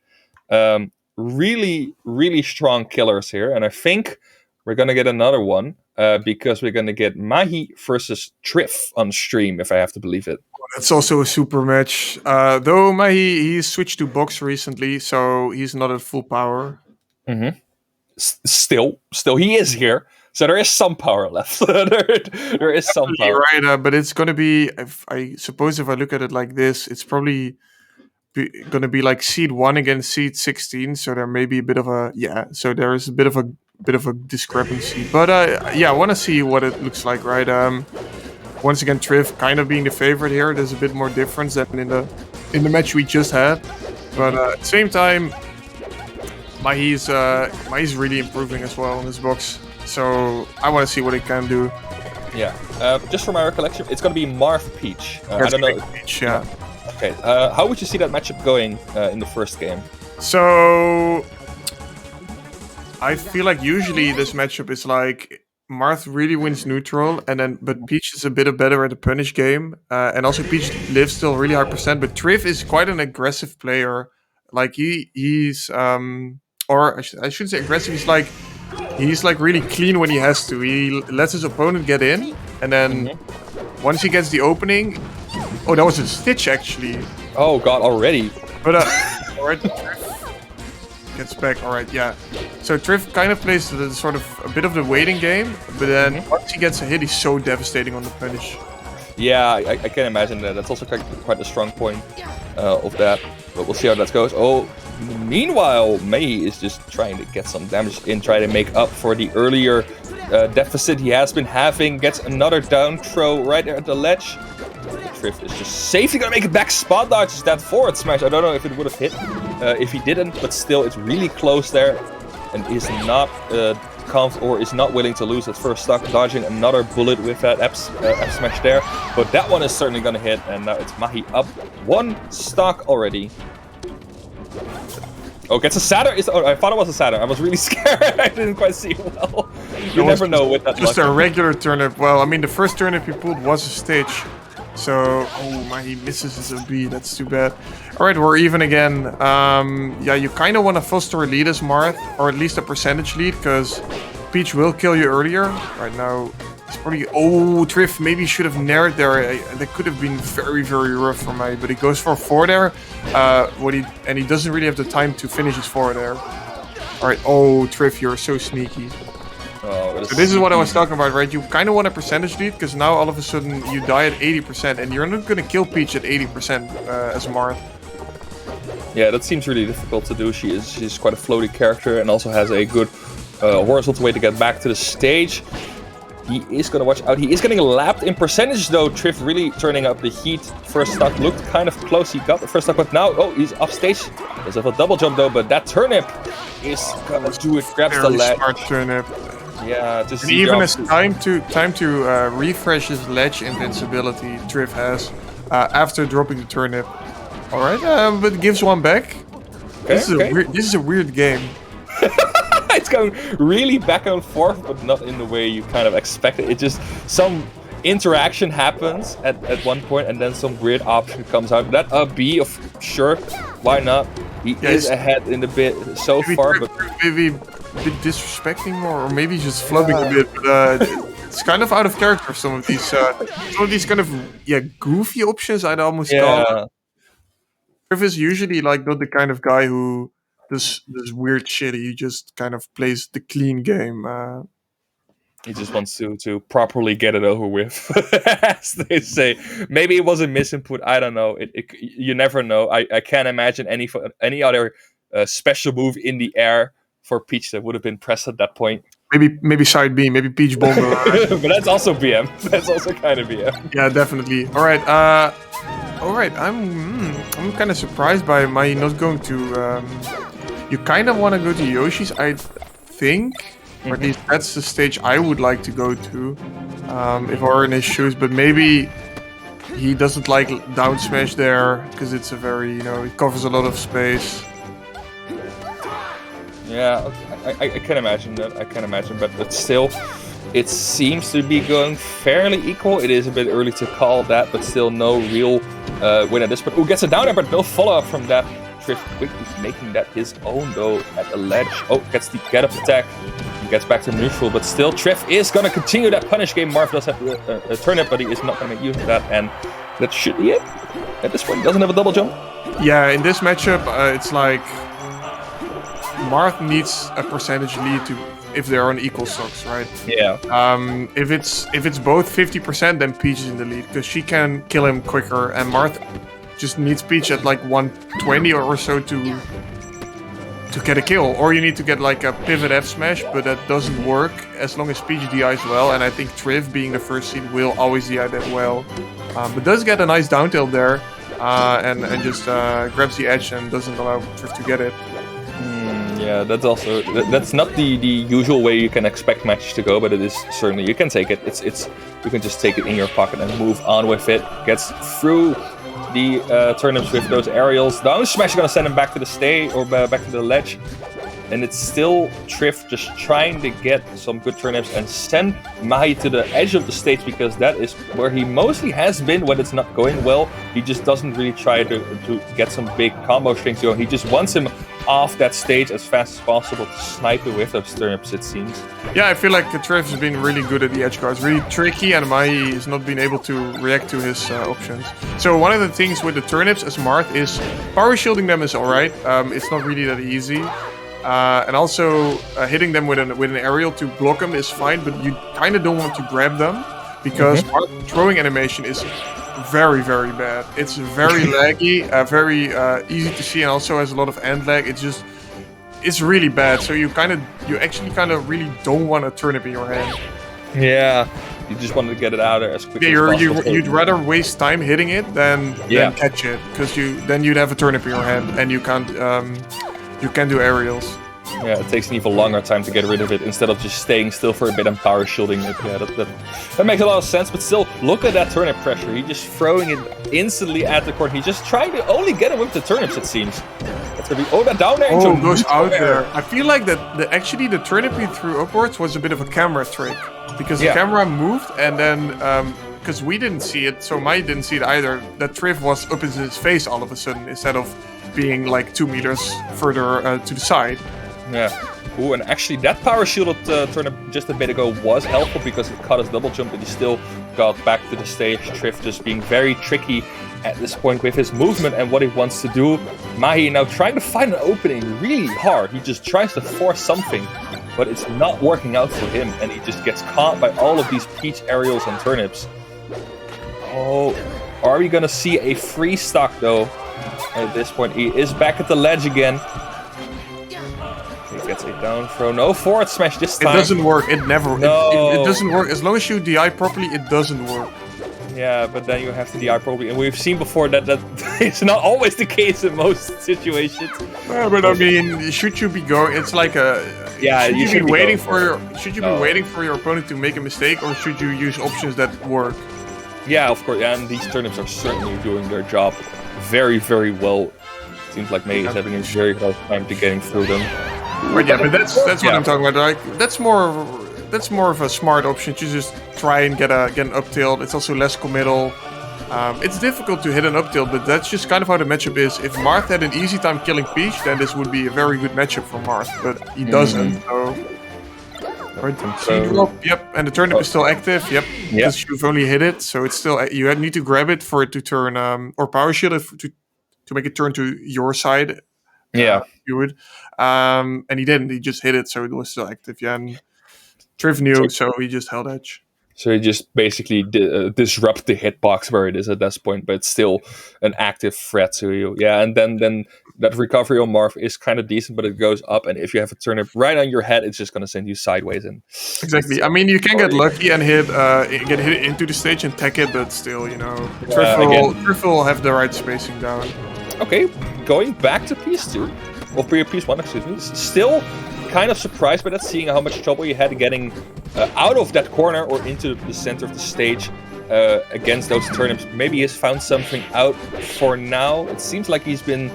Really, really strong killers here, and I think we're going to get another one because we're going to get Mahi versus Trif on stream, if I have to believe it. That's also a super match. Though Mahi, he switched to box recently, so he's not at full power. Mm-hmm. Still, he is here, so there is some power left. there is some power. Right, but it's going to be, I suppose if I look at it like this, it's probably going to be like seed 1 against seed 16, so there may be a bit of a so there is a bit of a discrepancy, but I want to see what it looks like, right? Once again, Trif kind of being the favorite here. There's a bit more difference than in the match we just had, but at the same time, Mahi's really improving as well in this box, so I want to see what he can do. Yeah, just from my recollection, it's going to be Marth Peach. I don't know. Peach, yeah. Okay, how would you see that matchup going in the first game? So, I feel like usually this matchup is like Marth really wins neutral, but Peach is a bit better at the punish game, and also Peach lives still really high percent. But Trif is quite an aggressive player. Like he's or I shouldn't say aggressive. He's like really clean when he has to. He lets his opponent get in, and then once he gets the opening, oh, that was a stitch actually. Oh god, already. But alright, gets back. Alright, yeah. So Trif kind of plays the sort of a bit of the waiting game, but then once he gets a hit, he's so devastating on the punish. Yeah, I can imagine that. That's also quite a strong point of that. But we'll see how that goes. Oh, meanwhile, Mei is just trying to get some damage in, try to make up for the earlier deficit he has been having. Gets another down throw right there at the ledge. Trif is just safely gonna make it back. Spot dodges that forward smash. I don't know if it would have hit if he didn't, but still, it's really close there, and is not or is not willing to lose that first stock, dodging another bullet with that F smash there. But that one is certainly gonna hit, and now it's Mahi up 1 stock already. Oh, gets a Saturn. I thought it was a Saturn. I was really scared. I didn't quite see well. You never know with that. Just a regular turnip. Well, I mean, the first turnip he pulled was a stage. So, oh my, he misses his OB. That's too bad. All right, we're even again. Yeah, you kind of want a full story lead as Marth, or at least a percentage lead, because Peach will kill you earlier. Right now, it's probably... Oh, Trif maybe should have nared there. That could have been very, very rough for me, but he goes for a 4 there. And he doesn't really have the time to finish his 4 there. All right, oh, Trif, you're so sneaky. Oh, so this is what I was talking about, right? You kind of want a percentage lead, because now all of a sudden you die at 80%, and you're not going to kill Peach at 80% as Marth. Yeah, that seems really difficult to do. She's quite a floaty character, and also has a good horizontal way to get back to the stage. He is going to watch out. He is getting lapped in percentage, though. Trif really turning up the heat. First stock looked kind of close. He got the first stock, but now, oh, he's off stage. Does have a double jump, though, but that turnip is going to do it. Grabs the ledge. Smart turnip. Yeah, just and even has time to refresh his ledge invincibility. Trif has after dropping the turnip. All right, but gives 1 back. Okay, this is a weird game. It's going really back and forth, but not in the way you kind of expect it. It's just some interaction happens at one point, and then some weird option comes out. That B, of sure, why not? He is ahead in the bit so far, but maybe a bit disrespecting or maybe just flubbing a bit. But it's kind of out of character. Some of these kind of goofy options, I'd almost call. Trif is usually like not the kind of guy who does weird shit. He just kind of plays the clean game. He just wants to properly get it over with, as they say. Maybe it was a misinput. I don't know. You never know. I can't imagine any other special move in the air for Peach that would have been pressed at that point. Maybe side B, maybe Peach Bomber. But that's also BM. That's also kind of BM. Yeah, definitely. All right. I'm kind of surprised by Mahi not going to. You kind of want to go to Yoshi's, I think. Or at least that's the stage I would like to go to, if I were in his shoes. But maybe he doesn't like down smash there because it's a very, it covers a lot of space. Yeah, I can imagine that. But still, it seems to be going fairly equal. It is a bit early to call that, but still no real win at this point. Who gets it down there, but no follow-up from that. Trif quickly making that his own though at the ledge. Oh, gets the get-up attack. Gets back to neutral, but still Trif is going to continue that punish game. Marth does have a turnip, but he is not going to make use of that, and that should be it. At this point, he doesn't have a double jump. Yeah, in this matchup, it's like Marth needs a percentage lead if they're on equal stocks, right? Yeah. If it's both 50%, then Peach is in the lead because she can kill him quicker, and Marth just needs Peach at like 120 or so to get a kill, or you need to get like a pivot F smash, but that doesn't work as long as Peach DIs well, and I think Trif, being the first seed, will always DI that well. But does get a nice down tilt there, and just grabs the edge and doesn't allow Trif to get it. Yeah, that's not the usual way you can expect matches to go, but it is certainly, you can take it. You can just take it in your pocket and move on with it. Gets through the turnips with those aerials. Down smash is gonna send him back to the stage or back to the ledge, and it's still Trif just trying to get some good turnips and send Mahi to the edge of the stage, because that is where he mostly has been when it's not going well. He just doesn't really try to get some big combo strings going. He just wants him off that stage as fast as possible to snipe it with those turnips, it seems. Yeah, I feel like Trif has been really good at the edge guards, really tricky, and Mahi has not been able to react to his options. So one of the things with the turnips as Marth is power shielding them is alright. It's not really that easy. And also hitting them with an aerial to block them is fine, but you kind of don't want to grab them because Marth throwing animation is very, very bad. It's very laggy, very easy to see, and also has a lot of end lag. It's really bad. So you actually really don't want a turnip in your hand. Yeah, you just want to get it out there as quickly as possible. You'd rather waste time hitting it than catch it, because then you'd have a turnip in your hand and you can't do aerials. Yeah, it takes an even longer time to get rid of it instead of just staying still for a bit and power shielding it. Yeah, that makes a lot of sense, but still, look at that turnip pressure. He's just throwing it instantly at the court. He's just trying to only get him with the turnips, it seems. That's gonna be that down there. Oh, goes out there. I feel like actually the turnip he threw upwards was a bit of a camera trick, because the camera moved and then because we didn't see it, so Mai didn't see it either. That Trif was up in his face all of a sudden instead of being like 2 meters further to the side. Yeah. Ooh, and actually that power shielded turnip just a bit ago was helpful because it caught his double jump, but he still got back to the stage. Trif just being very tricky at this point with his movement and what he wants to do. Mahi now trying to find an opening really hard. He just tries to force something, but it's not working out for him, and he just gets caught by all of these Peach aerials and turnips. Oh, are we gonna see a free stock though? At this point, he is back at the ledge again. He gets a down throw. No forward smash this time. It doesn't work. It never. No. It doesn't work. As long as you DI properly, it doesn't work. Yeah, but then you have to DI properly, and we've seen before that is not always the case in most situations. But I mean, should you be going? It's like a. Yeah, you should be waiting for your. Should you be waiting for your opponent to make a mistake, or should you use options that work? Yeah, of course. And these turnips are certainly doing their job very, very well. Seems like May is having a very hard time to getting through them. But yeah, but that's what I'm talking about. Like that's more of a smart option to just try and get an up tilt. It's also less committal. It's difficult to hit an up tilt, but that's just kind of how the matchup is. If Marth had an easy time killing Peach, then this would be a very good matchup for Marth, but he doesn't, so... Right, drop, yep, and the turnip is still active, yep, because you've only hit it, so it's still... You need to grab it for it to turn, or power shield it to make it turn to your side. Yeah. You would. And he didn't, he just hit it, so it was still active, yeah, and Trif knew, so he just held edge. So he just basically disrupt the hitbox where it is at this point, but it's still an active threat to you. Yeah, and then that recovery on Marth is kind of decent, but it goes up, and if you have a turnip right on your head, it's just going to send you sideways. And exactly. I mean, you can get lucky and get hit into the stage and tech it, but still, you know, Trif will have the right spacing down. Okay, going back to Piece 2, or Piece 1, excuse me, still kind of surprised by that, seeing how much trouble he had getting out of that corner or into the center of the stage against those turnips. Maybe he's found something out for now. It seems like he's been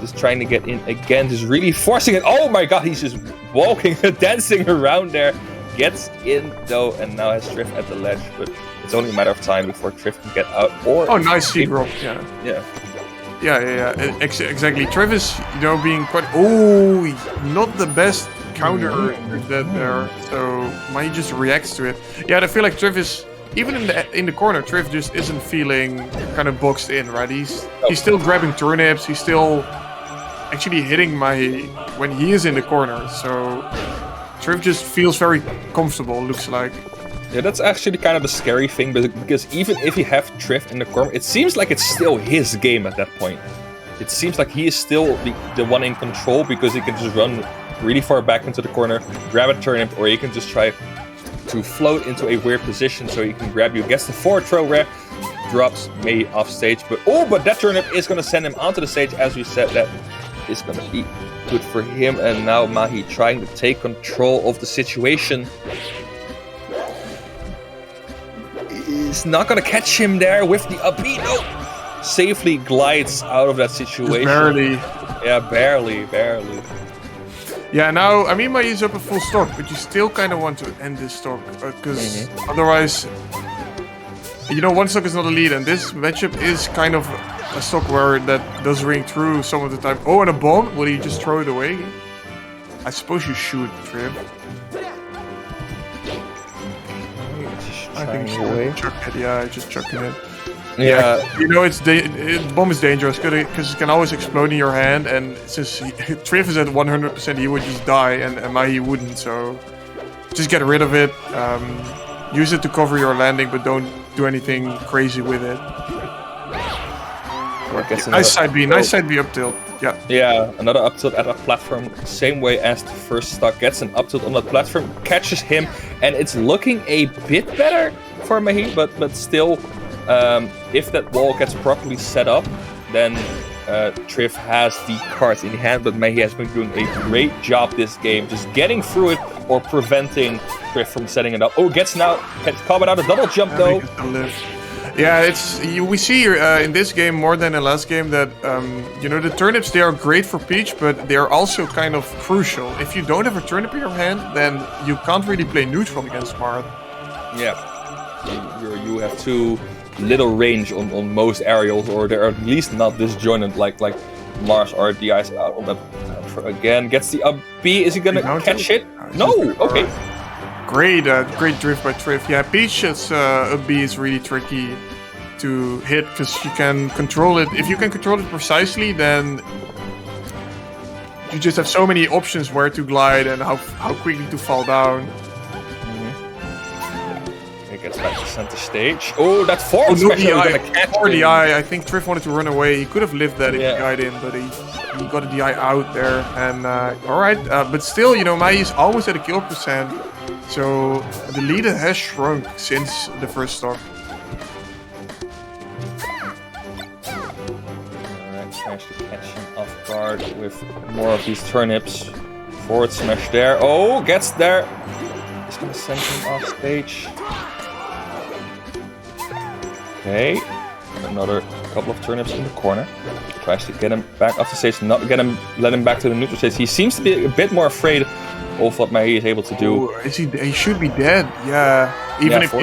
just trying to get in again, just really forcing it. Oh my god, he's just walking, dancing around there. Gets in though, and now has Trif at the ledge, but it's only a matter of time before Trif can get out. Or nice seed drop, yeah. Exactly. Trif is, being quite... Oh, not the best counter there. So Mai just reacts to it. Yeah, I feel like Trif is... Even in the corner, Trif just isn't feeling kind of boxed in, right? He's still grabbing turnips. He's still actually hitting Mai when he is in the corner. So Trif just feels very comfortable, looks like. Yeah, that's actually kind of the scary thing, because even if you have Trif in the corner, it seems like it's still his game at that point. It seems like he is still the one in control, because he can just run really far back into the corner, grab a turnip, or he can just try to float into a weird position so he can grab you. Gets the forward throw rare, drops Mai off stage, but that turnip is going to send him onto the stage. As we said, that is going to be good for him, and now Mahi trying to take control of the situation. Is not gonna catch him there with the up B. No! Safely glides out of that situation. Barely. Yeah, barely. Yeah, now, I mean, Mai is up a full stock, but you still kind of want to end this stock, because otherwise, one stock is not a lead, and this matchup is kind of a stock where that does ring true some of the time. Oh, and a bomb? Will he just throw it away? I suppose you should, Trif. I think so. Chuck it, yeah, just chucking it. Yeah. Bomb is dangerous because it can always explode in your hand, and since Trif is at 100%, he would just die, and Mai wouldn't, so just get rid of it. Use it to cover your landing, but don't do anything crazy with it. Nice side B up tilt. Yeah, another up tilt at a platform, same way as the first stock. Gets an up tilt on the platform, catches him, and it's looking a bit better for Mahi, but still, if that wall gets properly set up, then Trif has the cards in hand, but Mahi has been doing a great job this game, just getting through it or preventing Trif from setting it up. Oh, gets caught out a double jump though. Yeah, we see in this game more than in last game that the turnips, they are great for Peach, but they are also kind of crucial. If you don't have a turnip in your hand, then you can't really play neutral against Marth. Yeah, you have too little range on most aerials, or they're at least not disjointed like Mars or DI's out on that. Again, gets the up B. Is he gonna catch it? No. Okay. Great drift by Trif. Yeah, Peach's up B is really tricky to hit because you can control it. If you can control it precisely, then you just have so many options where to glide and how quickly to fall down. He gets back to center stage. Oh, that forward special is gonna catch him. The eye. I think Trif wanted to run away. He could have lived that if he died in, but he got the eye out there. And alright, but still, Mai is almost at a kill percent. So the lead has shrunk since the first stock. Alright, tries to catch him off guard with more of these turnips. Forward smash there. Oh, gets there. He's gonna send him off stage. Okay, another couple of turnips in the corner. Tries to get him back off the stage, not let him back to the neutral stage. He seems to be a bit more afraid of what Mei is able to do. Oh, he should be dead. Yeah. Even if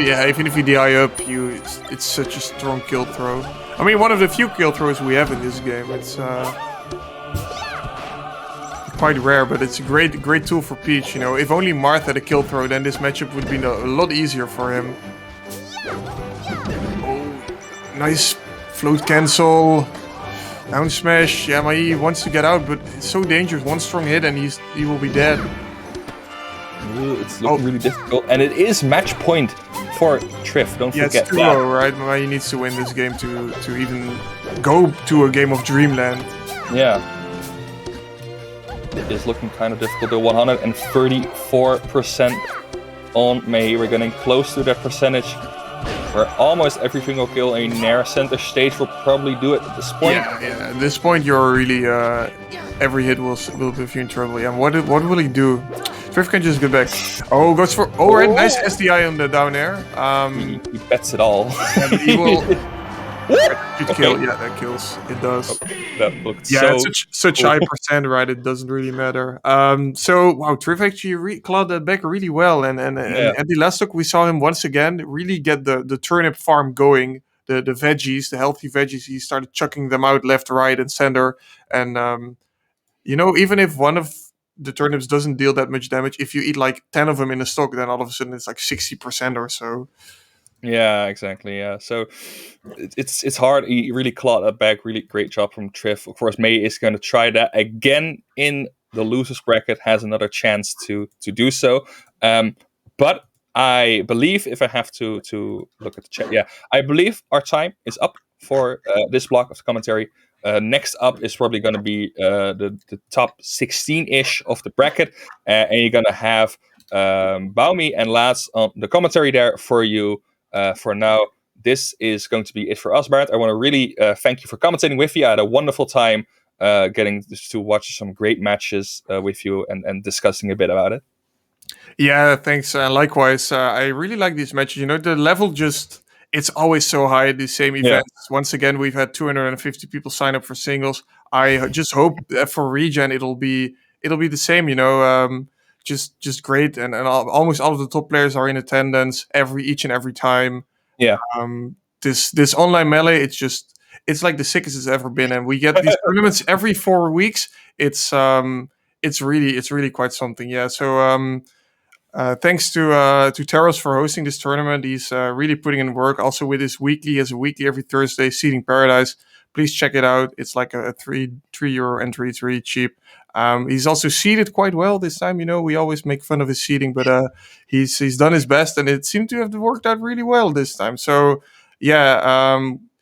you DI up, it's such a strong kill throw. I mean, one of the few kill throws we have in this game. It's quite rare, but it's a great tool for Peach. You know, if only Marth had a kill throw, then this matchup would be a lot easier for him. Oh, nice float cancel. Down smash. Yeah, Mei wants to get out, but it's so dangerous. One strong hit and he will be dead. Ooh, it's looking really difficult, and it is match point for Trif. Don't forget it's 2-0, right? Mei needs to win this game to even go to a game of Dreamland. Yeah. It is looking kind of difficult. The 134% on Mei. We're getting close to that percentage where almost every single kill in Nair center stage will probably do it at this point. Yeah. At this point, you're really every hit will put you in trouble. Yeah. What will he do? Trif can just get back. Oh, goes for right. Nice SDI on the down air. He bets it all. Yeah, but he will. Good kill. Yeah, that kills. It does. Okay, that looked it's such high percent, right? It doesn't really matter. So wow, Trif actually clawed that back really well, and at the last look we saw him once again really get the turnip farm going. The veggies, the healthy veggies, he started chucking them out left, right, and center. And you know, even if one of the turnips doesn't deal that much damage, if you eat like 10 of them in a stock, then all of a sudden it's like 60% or so. Yeah, exactly. Yeah, so it's hard. He really clawed that back. Really great job from Trif. Of course, Mei is going to try that again in the losers bracket. Has another chance to do so. But I believe, if I have to look at the chat, I believe our time is up for this block of commentary. Next up is probably going to be the top 16-ish of the bracket, and you're going to have Baumi and Laats on the commentary there for you. For now, this is going to be it for us, Bart. I want to really thank you for commentating with you. I had a wonderful time getting to watch some great matches with you and discussing a bit about it. Yeah, thanks. Likewise, I really like these matches. You know, the level it's always so high at these same events. Yeah. Once again, we've had 250 people sign up for singles. I just hope that for Regen it'll be the same. You know, just great, and almost all of the top players are in attendance each and every time. Yeah. This online melee, it's like the sickest it's ever been, and we get these tournaments every 4 weeks. It's really quite something. Yeah. So thanks to Taros for hosting this tournament. He's really putting in work. Also with his weekly, every Thursday, Seeding Paradise. Please check it out. It's like a €3 entry. It's really cheap. He's also seeded quite well this time. You know, we always make fun of his seeding, but he's done his best, and it seemed to have worked out really well this time. So yeah,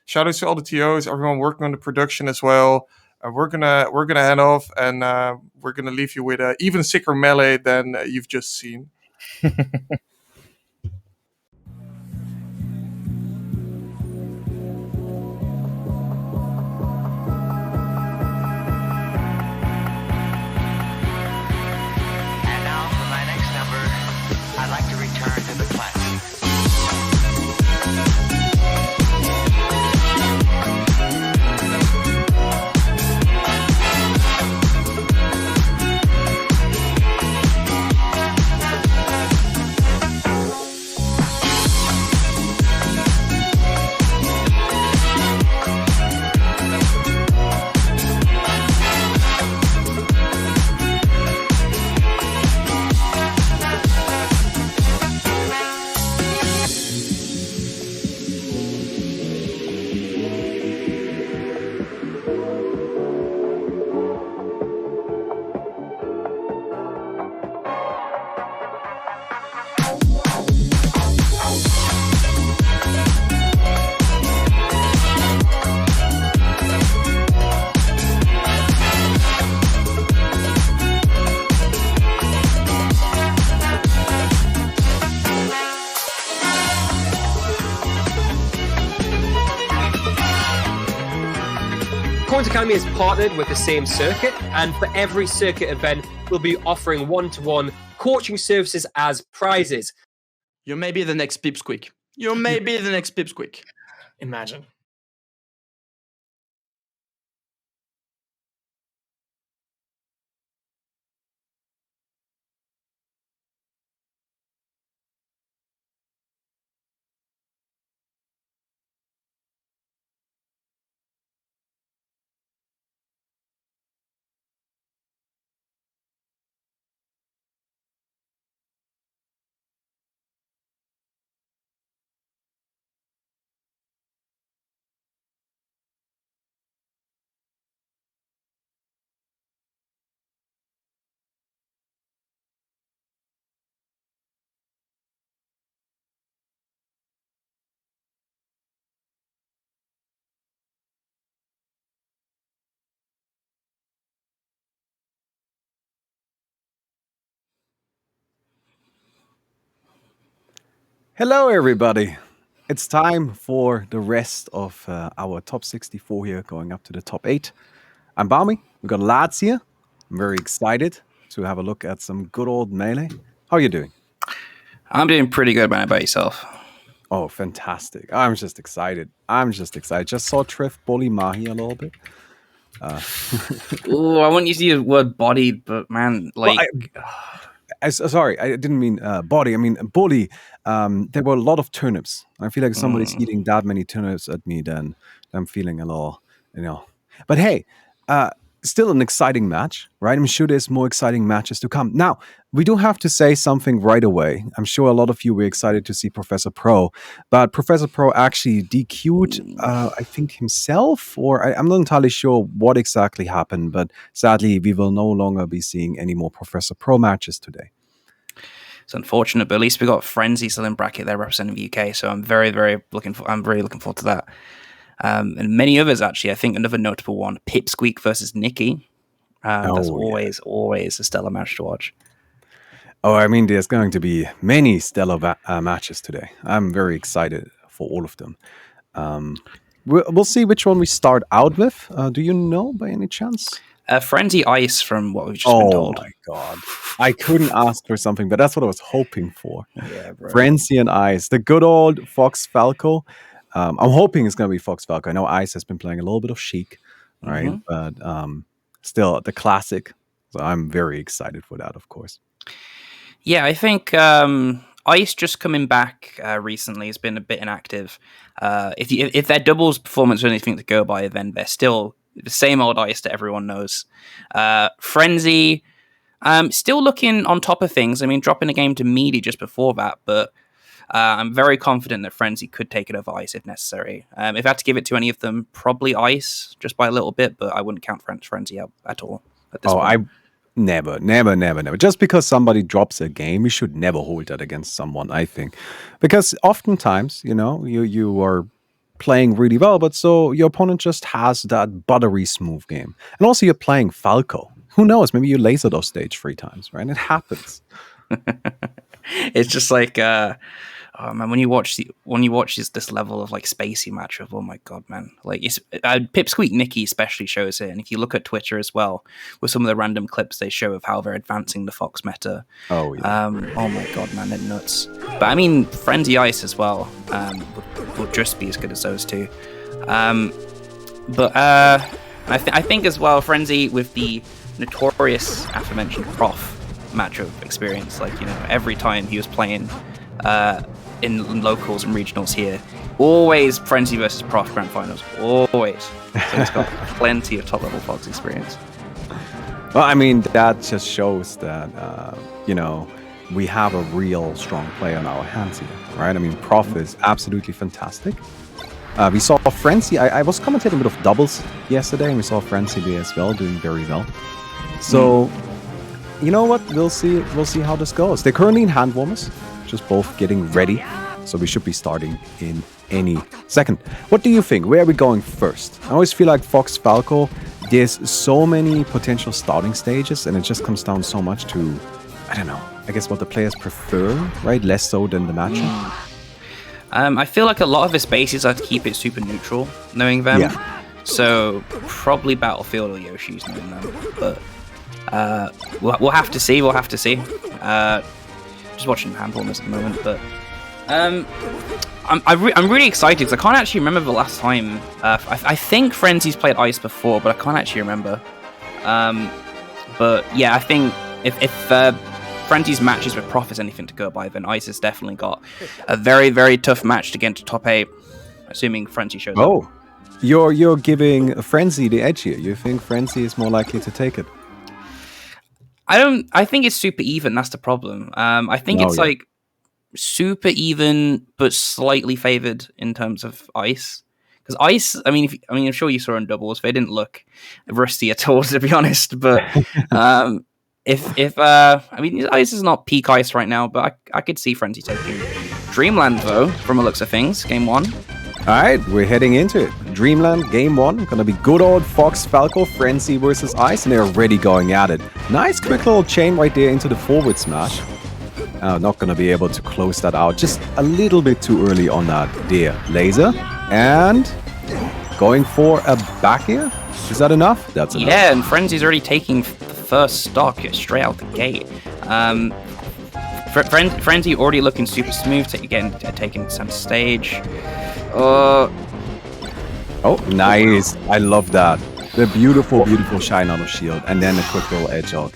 shout out to all the TOs, everyone working on the production as well. We're gonna head off, and we're gonna leave you with an even sicker melee than you've just seen. I'd like to return to the classics. Coins Academy is partnered with the same circuit, and for every circuit event, we'll be offering one-to-one coaching services as prizes. You may be the next Pipsqueak. You may be the next Pipsqueak. Imagine. Hello, everybody. It's time for the rest of our top 64 here, going up to the top 8. I'm Balmy. We've got lads here. I'm very excited to have a look at some good old Melee. How are you doing? I'm doing pretty good, man. About yourself? Oh, fantastic. I'm just excited. Just saw Trif bully Mahi a little bit. Oh, I wouldn't use the word bodied, but man, like... Sorry, I didn't mean body. I mean bully. There were a lot of turnips. I feel like if somebody's eating that many turnips at me, then I'm feeling a little, But hey, still an exciting match, right? I'm sure there's more exciting matches to come. Now, we do have to say something right away. I'm sure a lot of you were excited to see Professor Pro, but Professor Pro actually DQ'd, I think himself, or I'm not entirely sure what exactly happened, but sadly, we will no longer be seeing any more Professor Pro matches today. It's unfortunate, but at least we got Frenzy still in bracket there representing the UK, so I'm very looking forward to that. And many others, actually. I think another notable one, Pipsqueak versus Nikki. That's always a stellar match to watch. Oh, I mean, there's going to be many stellar matches today. I'm very excited for all of them. We'll see which one we start out with. Do you know by any chance? Frenzy Ice from what we've just been told. Oh my god. I couldn't ask for something, but that's what I was hoping for. Yeah, bro. Frenzy and Ice. The good old Fox Falco. I'm hoping it's going to be Fox Falco. I know Ice has been playing a little bit of Sheik, right? But still, the classic. So I'm very excited for that, of course. Yeah, I think Ice just coming back recently has been a bit inactive. If their doubles performance is anything to go by, then they're still the same old Ice that everyone knows. Frenzy, still looking on top of things. I mean, dropping a game to Meaty just before that, but I'm very confident that Frenzy could take it over Ice if necessary. If I had to give it to any of them, probably Ice, just by a little bit, but I wouldn't count Frenzy out at all at this point. Never. Just because somebody drops a game, you should never hold that against someone, I think. Because oftentimes, you are playing really well, but so your opponent just has that buttery smooth game. And also you're playing Falco. Who knows? Maybe you lasered off stage 3 times, right? It happens. It's just like oh man, when you watch this level of like spacey matchup, oh my god, man! Like it's Pipsqueak Nikki especially shows it, and if you look at Twitter as well, with some of the random clips they show of how they're advancing the Fox meta. Oh yeah. Oh my god, man, they're nuts. But I mean, Frenzy Ice as well would just be as good as those two. But I think as well, Frenzy with the notorious aforementioned Prof matchup experience, like every time he was playing in locals and regionals here, always Frenzy versus Prof grand finals, always. So he's got plenty of top level Fox experience. Well, I mean, that just shows that we have a real strong player on our hands here, right? I mean, Prof is absolutely fantastic. We saw Frenzy. I was commentating a bit of doubles yesterday, and we saw Frenzy there as well, doing very well. So, you know what? We'll see how this goes. They're currently in hand warmers, just both getting ready. So we should be starting in any second. What do you think? Where are we going first? I always feel like Fox Falco, there's so many potential starting stages, and it just comes down so much to, I don't know, I guess what the players prefer, right? Less so than the matchup. I feel like a lot of the spaces are to keep it super neutral, knowing them. Yeah. So probably Battlefield or Yoshi's knowing them. But we'll have to see. Just watching handballers at the moment, but I'm really excited because I can't actually remember the last time. I think Frenzy's played Ice before, but I can't actually remember. But yeah, I think if Frenzy's matches with Prof is anything to go by, then Ice has definitely got a very, very tough match to get into top 8, assuming Frenzy shows up. Oh, you're giving Frenzy the edge here. You think Frenzy is more likely to take it? I think it's super even. That's the problem. I think it's like super even, but slightly favored in terms of Ice. Because Ice, I'm sure you saw in doubles. They didn't look rusty at all, to be honest. But Ice is not peak Ice right now, but I could see Frenzy taking Dreamland though, from the looks of things. Game 1. All right, we're heading into it. Dreamland, game 1. Gonna be good old Fox Falco, Frenzy versus Ice, and they're already going at it. Nice quick little chain right there into the forward smash. Not going to be able to close that out. Just a little bit too early on that there. Laser. And going for a back air. Is that enough? That's enough. Yeah, and Frenzy's already taking the first stock straight out the gate. Frenzy already looking super smooth, taking center stage. Oh, nice. I love that. The beautiful, beautiful shine on the shield. And then a quick little edge out.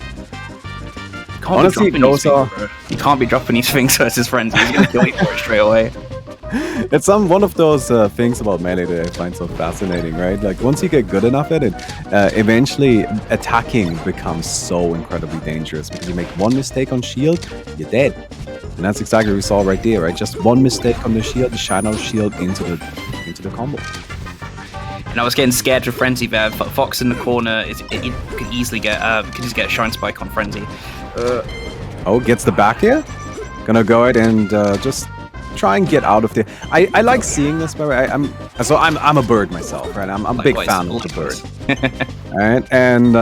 Honestly, those are... You can't be dropping these things versus Frenzy. He's going to kill you for it straight away. It's one of those things about Melee that I find so fascinating, right? Like, once you get good enough at it, eventually attacking becomes so incredibly dangerous because you make one mistake on shield, you're dead. And that's exactly what we saw right there, right? Just one mistake on the shield, the shine on shield into the combo. And I was getting scared for Frenzy there. Fox in the corner, it could easily get a Shine Spike on Frenzy. Oh, gets the back here. Gonna go ahead and just try and get out of there. I like seeing this, but I'm a bird myself, right? I'm a big fan of the bird. Alright, and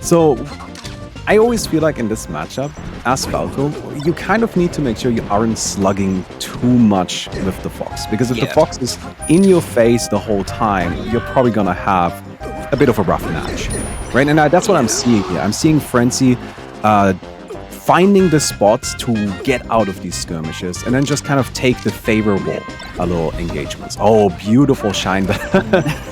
so I always feel like in this matchup, as Falco, you kind of need to make sure you aren't slugging too much with the Fox. Because if the Fox is in your face the whole time, you're probably gonna have a bit of a rough match. Right, and that's what I'm seeing here. I'm seeing Frenzy finding the spots to get out of these skirmishes and then just kind of take the favorable little engagements. Oh, beautiful shine.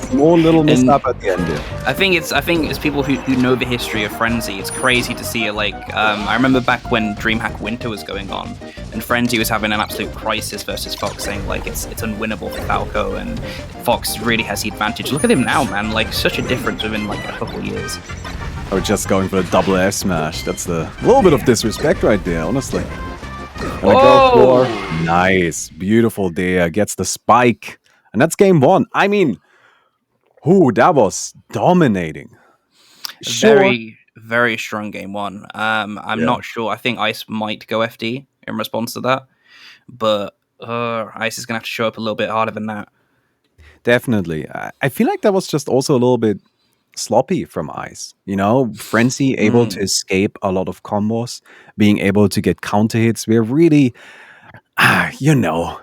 Small little mishap at the end there. I think it's people who know the history of Frenzy. It's crazy to see it. Like I remember back when DreamHack Winter was going on, and Frenzy was having an absolute crisis versus Fox, saying like it's unwinnable for Falco, and Fox really has the advantage. Look at him now, man! Like such a difference within like a couple of years. Oh, just going for the double air smash. That's a little bit of disrespect right there, honestly. Gonna go for nice, beautiful there. Gets the spike, and that's game one. I mean, that was dominating. Very, very strong game one. I'm not sure. I think Ice might go FD in response to that, but Ice is gonna have to show up a little bit harder than that. Definitely. I feel like that was just also a little bit sloppy from Ice. You know, Frenzy able to escape a lot of combos, being able to get counter hits. We're really, you know,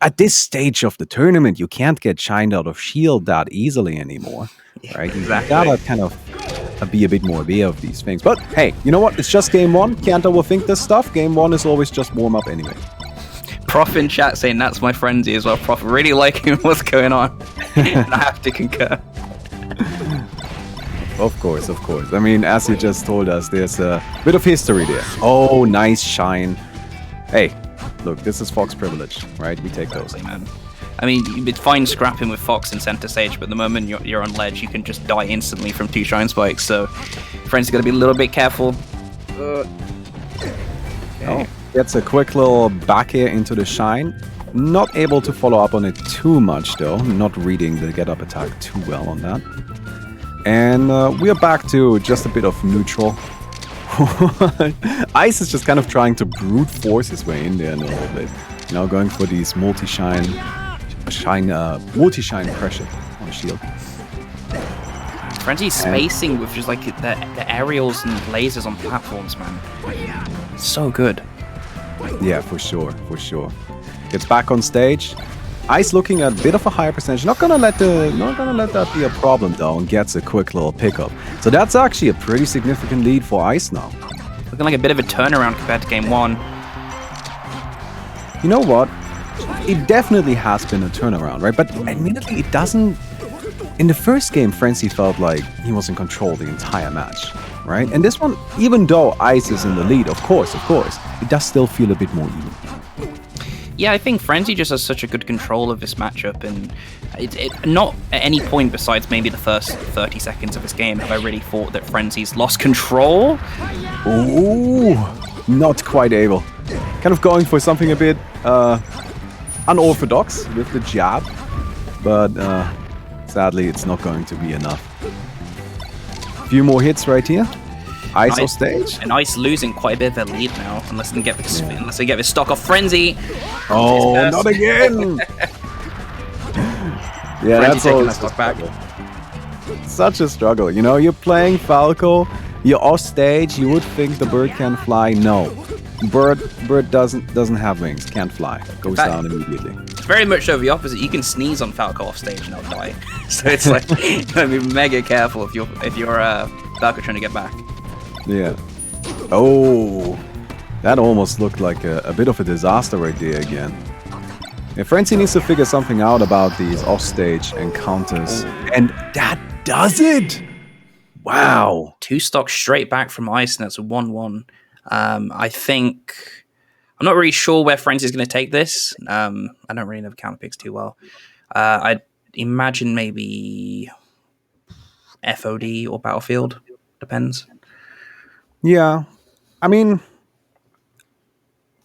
at this stage of the tournament, you can't get shined out of shield that easily anymore, right? Exactly. You gotta kind of be a bit more aware of these things. But hey, you know what? It's just game one. Can't overthink this stuff. Game one is always just warm up anyway. Prof in chat saying that's my Frenzy as well. Prof really liking what's going on. And I have to concur. Of course, of course. I mean, as you just told us, there's a bit of history there. Oh, nice shine. Hey, look, this is Fox privilege, right? We take those. Man. I mean, it's fine scrapping with Fox in center stage, but the moment you're on ledge, you can just die instantly from 2 shine spikes. So, Frenzy's got to be a little bit careful. Oh, gets a quick little back air into the shine. Not able to follow up on it too much, though. Not reading the get up attack too well on that. And we're back to just a bit of neutral. Ice is just kind of trying to brute force his way in there a little bit. You know, going for these multi-shine pressure on shield. Frenzy's spacing with just like the aerials and lasers on platforms, man. So good. Yeah, for sure, for sure. Gets back on stage. Ice looking at a bit of a higher percentage. Not gonna let that be a problem though, and gets a quick little pickup. So that's actually a pretty significant lead for Ice now. Looking like a bit of a turnaround compared to game one. You know what? It definitely has been a turnaround, right? But admittedly, it doesn't. In the first game, Frenzy felt like he was in control the entire match, right? And this one, even though Ice is in the lead, of course, it does still feel a bit more even. Yeah, I think Frenzy just has such a good control of this matchup, and it not at any point besides maybe the first 30 seconds of this game have I really thought that Frenzy's lost control. Ooh, not quite able. Kind of going for something a bit unorthodox with the jab, but sadly it's not going to be enough. A few more hits right here. Ice on stage. And Ice losing quite a bit of their lead now, unless they get this stock off Frenzy. Oh, not again! Yeah, that's all. Stock back. Such a struggle. You know, you're playing Falco, you're off stage, you would think the bird can fly. No. Bird doesn't have wings, can't fly, goes fact- down immediately. It's very much so the opposite. You can sneeze on Falco off stage and I'll die. So it's like you gotta be mega careful if you're Falco trying to get back. Yeah. Oh, that almost looked like a bit of a disaster right there again. Yeah, Frenzy needs to figure something out about these offstage encounters, and that does it. Wow. 2 stocks straight back from Ice, and that's a 1-1. I think I'm not really sure where Frenzy is going to take this. I don't really know the counter picks too well. I'd imagine maybe FOD or Battlefield. Depends. Yeah. I mean,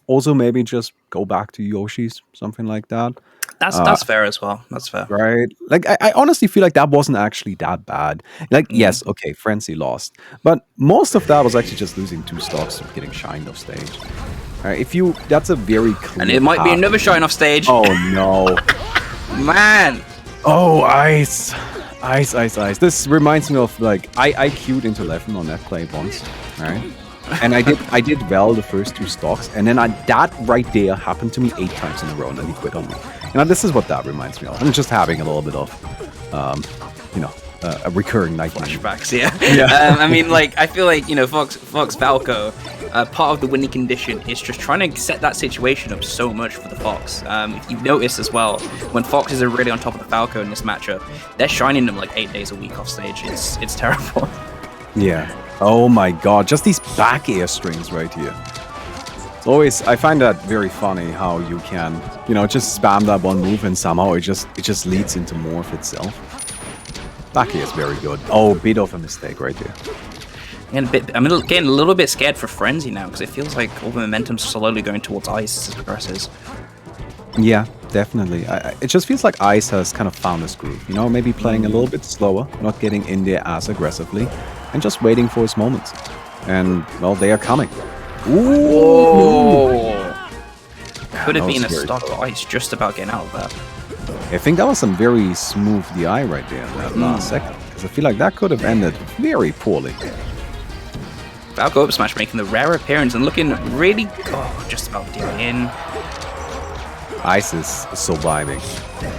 also maybe just go back to Yoshi's, something like that. That's fair as well. That's fair. Right? Like, I honestly feel like that wasn't actually that bad. Like, yes, okay, Frenzy lost. But most of that was actually just losing 2 stocks and getting shined off stage. That's a very clear And it might be path. another shine off stage. Oh, no. Man. Oh, Ice. Ice. This reminds me of, like, I queued into 11 on that play once, right? And I did well the first 2 stocks, and then that right there happened to me 8 times in a row, and then he quit on me. This is what that reminds me of. I'm just having a little bit of, a recurring nightmare. Flashbacks, yeah. Yeah. I mean, like, I feel like, Fox Falco, part of the winning condition is just trying to set that situation up so much for the Fox. If you've noticed as well, when Foxes are really on top of the Falco in this matchup, they're shining them like 8 days a week off stage. It's terrible. Yeah. Oh my god, just these back air strings right here. I find that very funny how you can, just spam that one move and somehow it just leads into more of itself. Back air is very good. Oh, bit of a mistake right there. I'm getting a little bit scared for Frenzy now because it feels like all the momentum's slowly going towards Ice as it progresses. Yeah, definitely. It just feels like Ice has kind of found his groove. Maybe playing a little bit slower, not getting in there as aggressively, and just waiting for his moments. And, well, they are coming. Ooh! Could have that been was a very stock close. Ice just about getting out of that. I think that was some very smooth DI right there in that last second. Because I feel like that could have ended very poorly. Falco up smash making the rare appearance and looking really just about DI in. Ice is surviving.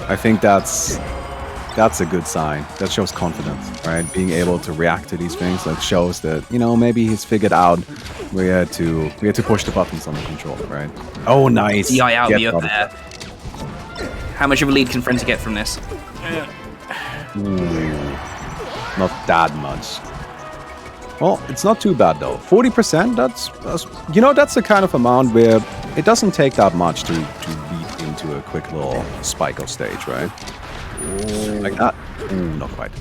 I think that's a good sign. That shows confidence, right? Being able to react to these things, that shows that, maybe he's figured out where to push the buttons on the controller, right? Oh, nice. DI out, Get be up out of there. How much of a lead can Frenzy get from this? Ooh, not that much. Well, it's not too bad though. 40%, that's the kind of amount where it doesn't take that much to lead into a quick little spike off stage, right? Like that. Ooh, not quite.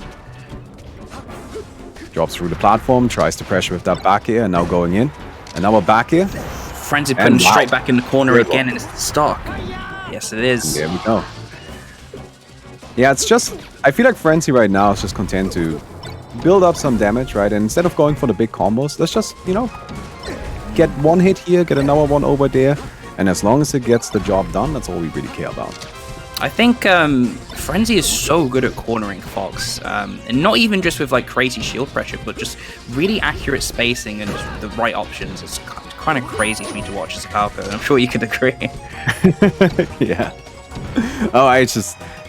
Drops through the platform, tries to pressure with that back air, and now going in. And now we're back here. Frenzy putting straight back in the corner again, and it's the stock. Yes, it is. There we go. Yeah, it's just... I feel like Frenzy right now is just content to build up some damage, right? And instead of going for the big combos, let's just, get one hit here, get another one over there. And as long as it gets the job done, that's all we really care about. I think Frenzy is so good at cornering Fox, and not even just with like crazy shield pressure, but just really accurate spacing and just the right options. It's kind of crazy for me to watch as a Falco, and I'm sure you could agree. Yeah.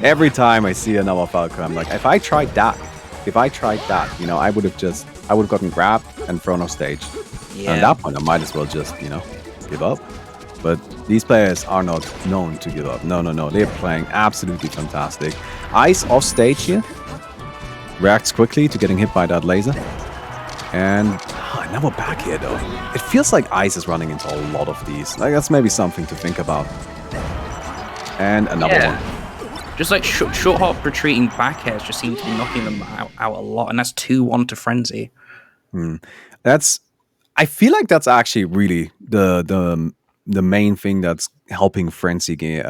Every time I see another Falco, I'm like, if I tried that, I would have gotten grabbed and thrown off stage. Yeah. And at that point, I might as well just, give up. But these players are not known to give up. No. They're playing absolutely fantastic. Ice off stage here. Reacts quickly to getting hit by that laser. And another back here, though. It feels like Ice is running into a lot of these. Like, that's maybe something to think about. And another one. Just like short hop retreating back airs just seem to be knocking them out a lot. And that's 2-1 to Frenzy. I feel like that's actually really the main thing that's helping Frenzy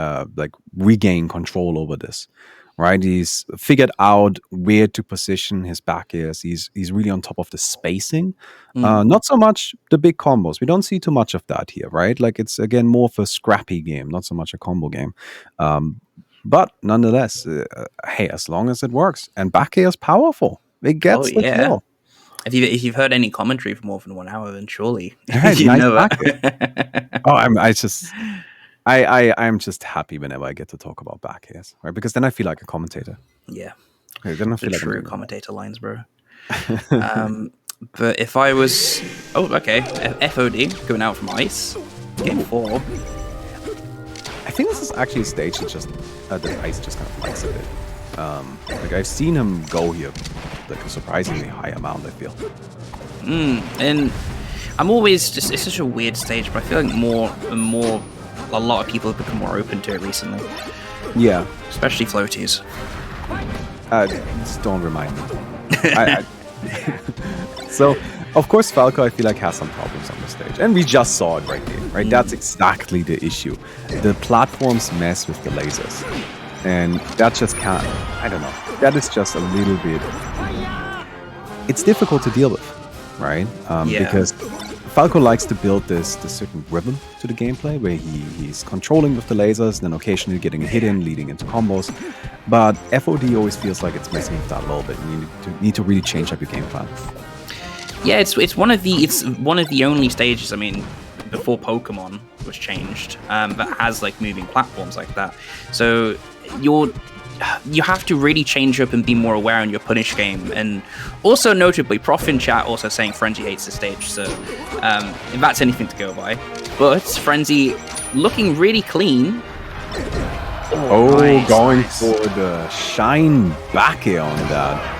regain control over this, right? He's figured out where to position his back airs. He's really on top of the spacing. Not so much the big combos. We don't see too much of that here, right? Like it's again more of a scrappy game, not so much a combo game. But nonetheless, hey, as long as it works, and back air is powerful, it gets the kill. If you've heard any commentary for more than 1 hour, then surely Right, you nice know back that. Oh, I'm just happy whenever I get to talk about back airs, right? Because then I feel like a commentator. Yeah. Okay, then I feel The like true commentator lines, bro. But if I was... Oh, okay. FOD going out from Ice. Game 4. I think this is actually a stage that just that Ice just kind of likes a bit. Like I've seen him go here like a surprisingly high amount, I feel. And I'm always just... It's such a weird stage, but I feel like more and more... A lot of people have become more open to it recently. Yeah. Especially floaties. Just don't remind me. So, of course, Falco, I feel like, has some problems on the stage. And we just saw it right here, right? That's exactly the issue. The platforms mess with the lasers. And that just can't... I don't know. That is just a little bit... It's difficult to deal with, right? Because Falco likes to build this certain rhythm to the gameplay where he's controlling with the lasers, then occasionally getting a hit in, leading into combos. But FOD always feels like it's messing with that a little bit. You need to really change up your game plan. Yeah, it's one of the only stages, I mean, before Pokemon was changed, that has like moving platforms like that. So you have to really change up and be more aware on your punish game. And also notably, Prof in chat also saying Frenzy hates the stage, so if that's anything to go by. But Frenzy looking really clean. Nice, going for the shine back air on that.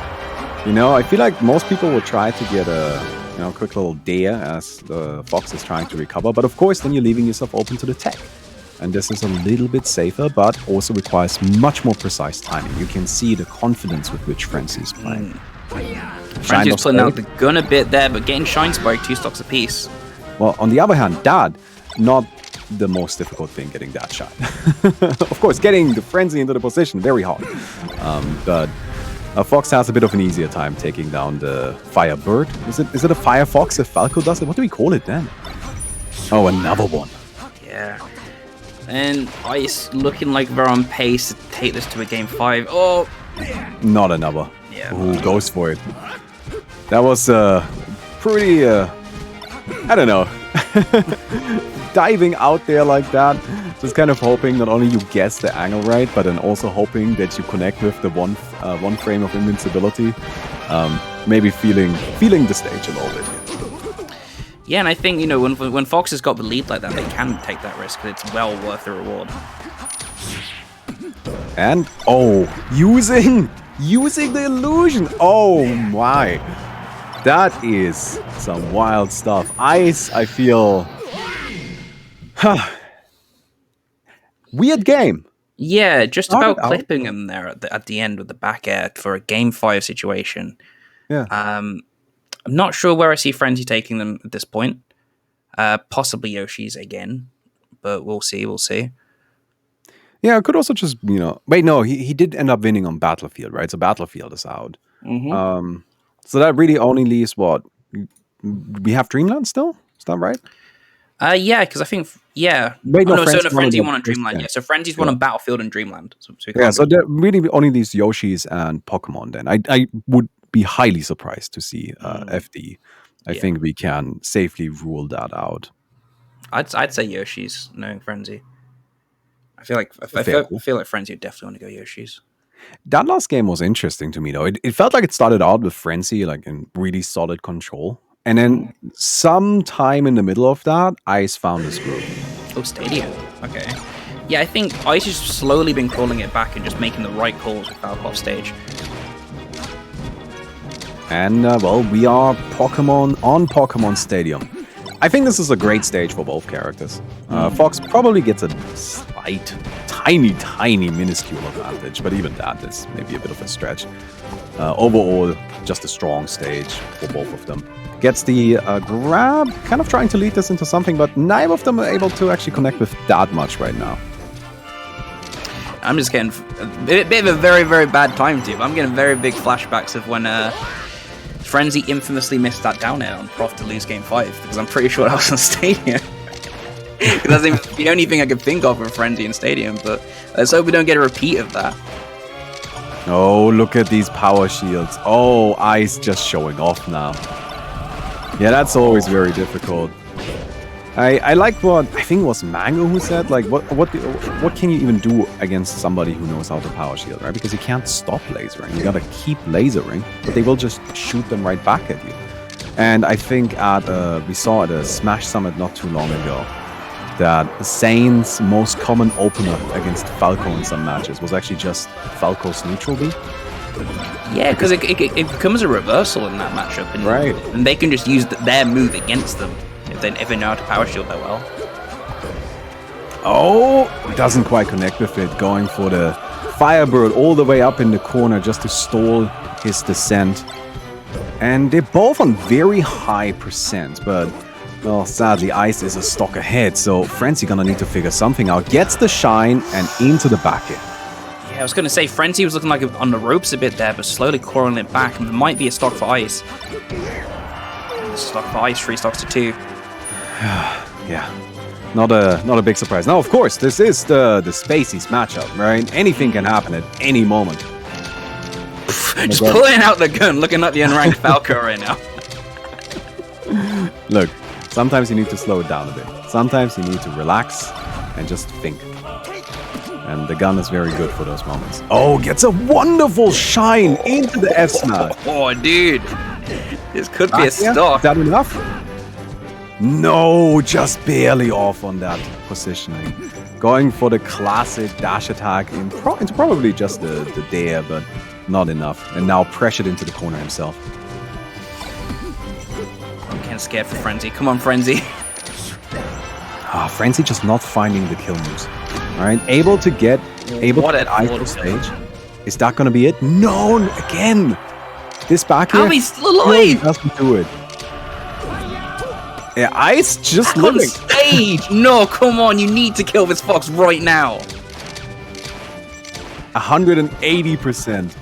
You know, I feel like most people will try to get a quick little dare as the Fox is trying to recover. But of course, then you're leaving yourself open to the tech. And this is a little bit safer, but also requires much more precise timing. You can see the confidence with which Frenzy is playing. Frenzy's pulling out the gun a bit there, but getting Shine Spike 2 stocks apiece. Well, on the other hand, that, not the most difficult thing, getting that shot. Of course, getting the Frenzy into the position, very hard. But Fox has a bit of an easier time taking down the Firebird. Is it a Firefox if Falco does it? What do we call it then? Oh, another one. Yeah. And Ice looking like they're on pace to take this to a game 5. Oh! Not another. Yeah. Who goes for it? That was pretty, I don't know. Diving out there like that. Just kind of hoping not only you guess the angle right, but then also hoping that you connect with the one frame of invincibility. Maybe feeling the stage a little bit. Yeah, and I think, when Fox has got the lead like that, they can take that risk, because it's well worth the reward. And, using the illusion. Oh my. That is some wild stuff. Ice, I feel... Weird game. Yeah, just about clipping him there at the end with the back air for a game 5 situation. Yeah. I'm not sure where I see Frenzy taking them at this point. Possibly Yoshi's again, but we'll see. Yeah, I could also just, wait, no, he did end up winning on Battlefield, right? So Battlefield is out. Mm-hmm. So that really only leaves what? We have Dreamland still? Is that right? Yeah, because I think, yeah. Wait, no, Frenzy won on Dreamland, yeah. So Frenzy's won on Battlefield and Dreamland. So there really only these Yoshis and Pokemon then. I would be highly surprised to see FD. I think we can safely rule that out. I'd say Yoshi's knowing Frenzy. I feel like Frenzy would definitely want to go Yoshi's. That last game was interesting to me though. It felt like it started out with Frenzy like in really solid control. And then sometime in the middle of that, Ice found his groove. Oh, Stadium. Okay. Yeah, I think Ice has slowly been crawling it back and just making the right calls with Falco off stage. And, we are Pokemon Stadium. I think this is a great stage for both characters. Fox probably gets a slight, tiny, minuscule advantage, but even that is maybe a bit of a stretch. Overall, just a strong stage for both of them. Gets the grab, kind of trying to lead this into something, but neither of them are able to actually connect with that much right now. I'm just getting a bit of a very, very bad time, dude. I'm getting very big flashbacks of when Frenzy infamously missed that down air on Prof to lose game 5, because I'm pretty sure that was on Stadium. That's the only thing I could think of in Frenzy in Stadium, but let's hope we don't get a repeat of that. Oh, look at these power shields. Oh, Ice just showing off now. Yeah, that's always very difficult. I like what I think it was Mango who said, like, what can you even do against somebody who knows how to power shield, right? Because you can't stop lasering. You gotta keep lasering, but they will just shoot them right back at you. And I think we saw at a Smash Summit not too long ago that Zane's most common opener against Falco in some matches was actually just Falco's neutral B. Yeah, because it becomes a reversal in that matchup, and, right. And they can just use their move against them if they know how to power shield that well. Oh, doesn't quite connect with it, going for the Firebird all the way up in the corner just to stall his descent. And they're both on very high percent, but well, sadly, Ice is a stock ahead, so Frenzy gonna need to figure something out. Gets the shine and into the back end. Yeah, I was going to say, Frenzy was looking like on the ropes a bit there, but slowly clawing it back, and there might be a stock for Ice. Stock for Ice, 3 stocks to 2. Yeah, not a big surprise. Now, of course, this is the Spaceys matchup, right? Anything can happen at any moment. Just pulling out the gun, looking at the unranked Falco right now. Look, sometimes you need to slow it down a bit. Sometimes you need to relax and just think. And the gun is very good for those moments. Oh, gets a wonderful shine into the F smash. Oh, dude. This could be a stock. Is that enough? No, just barely off on that positioning. Going for the classic dash attack into probably just the dare, but not enough. And now pressured into the corner himself. I'm kind of scared for Frenzy. Come on, Frenzy. Frenzy just not finding the kill moves. Alright, able to get Ice on stage. Is that gonna be it? No, again! This back here. How he's still alive? Doesn't do it. Yeah, Ice just back living. On stage! No, come on, you need to kill this fox right now. 180%.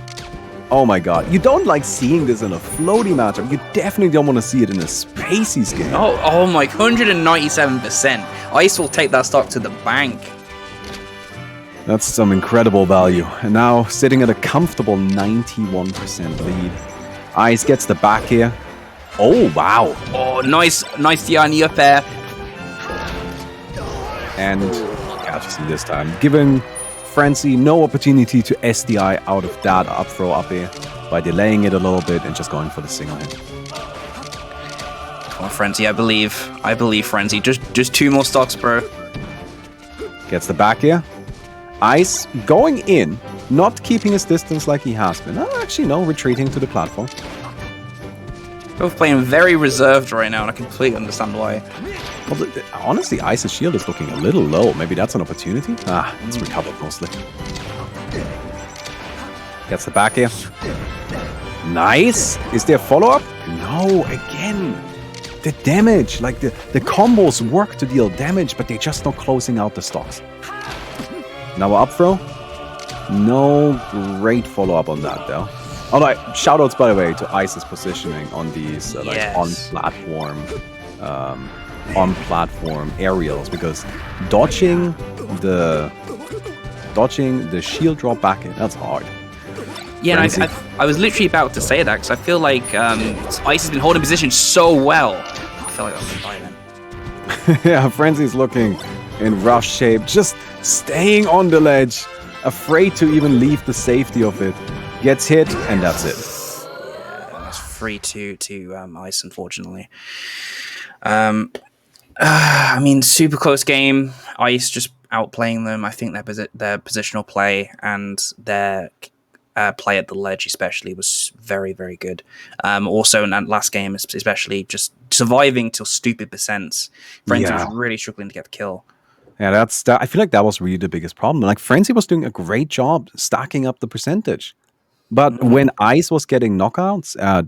Oh my god. You don't like seeing this in a floaty matchup. You definitely don't want to see it in a Spaceys game. Oh my, 197%. Ice will take that stock to the bank. That's some incredible value. And now sitting at a comfortable 91% lead. Ice gets the back here. Oh, wow. Oh, nice DI up there. And catches him this time. Giving Frenzy no opportunity to SDI out of that up throw up here by delaying it a little bit and just going for the single hit. Come on, Frenzy, I believe Frenzy. Just 2 more stocks, bro. Gets the back here. Ice going in, not keeping his distance like he has been. Actually, no, retreating to the platform. Both playing very reserved right now, and I completely understand why. Well, honestly, Ice's shield is looking a little low. Maybe that's an opportunity? It's recovered mostly. Gets the back here. Nice! Is there follow-up? No, again. The damage, like the combos work to deal damage, but they're just not closing out the stocks. Now up throw. No great follow-up on that, though. Although, shoutouts, by the way, to Ice's positioning on these on-platform aerials, because dodging the shield drop back in, that's hard. Yeah, and I was literally about to say that, because I feel like Ice has been holding position so well. I feel like that's fine then. Yeah, Frenzy's looking in rough shape, just staying on the ledge, afraid to even leave the safety of it. Gets hit, and that's it. Yeah, that's 3-2 to Ice, unfortunately. I mean, super close game. Ice just outplaying them. I think their positional play and their play at the ledge especially was very, very good. Also in that last game, especially just surviving till stupid percents. Frenzy was really struggling to get the kill. Yeah, I feel like that was really the biggest problem. Like, Frenzy was doing a great job stacking up the percentage. But when Ice was getting knockouts at,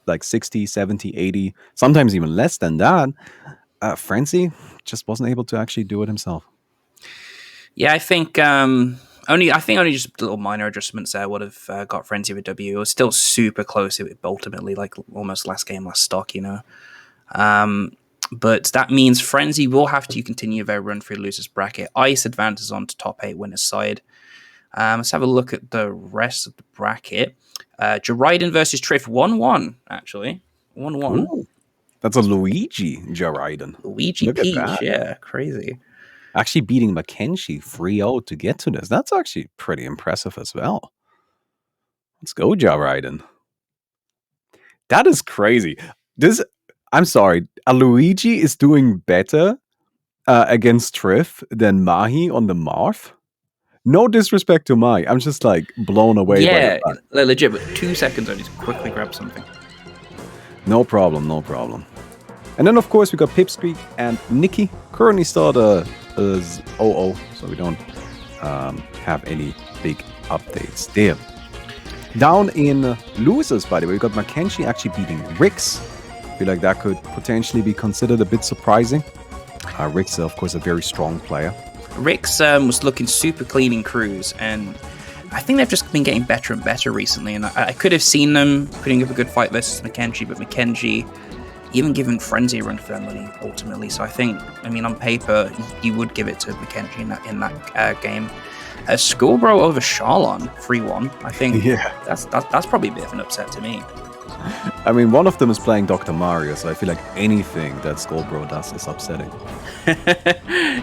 like 60, 70, 80, sometimes even less than that, Frenzy just wasn't able to actually do it himself. Yeah, I think only just little minor adjustments there would have got Frenzy with W. It was still super close ultimately, like almost last stock, But that means Frenzy will have to continue their run through losers bracket. Ice advances on to top 8 winners side. Let's have a look at the rest of the bracket. Jaryden versus Trif 1-1, actually. 1-1. Ooh, that's a Luigi Jaryden. Luigi Look at Peach, that. yeah, crazy. Actually beating Mackenzie 3-0 to get to this. That's actually pretty impressive as well. Let's go, Jaryden. That is crazy. I'm sorry. Luigi is doing better against Trif than Mahi on the Marth. No disrespect to Mahi. I'm just like blown away Yeah, by that. legit, but 2 seconds I need to quickly grab something. No problem, no problem. And then, of course, we got Pipsqueak and Nikki. Currently still as 0-0, so we don't have any big updates there. Down in losers, by the way, we got Mackenzie actually beating Rix. I feel like that could potentially be considered a bit surprising. Rix, of course, a very strong player. Rix was looking super clean in crews, and I think they've just been getting better and better recently. And I could have seen them putting up a good fight versus Mackenzie, but Mackenzie even given Frenzy a run for their money ultimately. So I think, on paper, you would give it to Mackenzie in that game. Schoolbro over Charlon 3-1. I think that's probably a bit of an upset to me. One of them is playing Dr. Mario, so I feel like anything that Skullbro does is upsetting.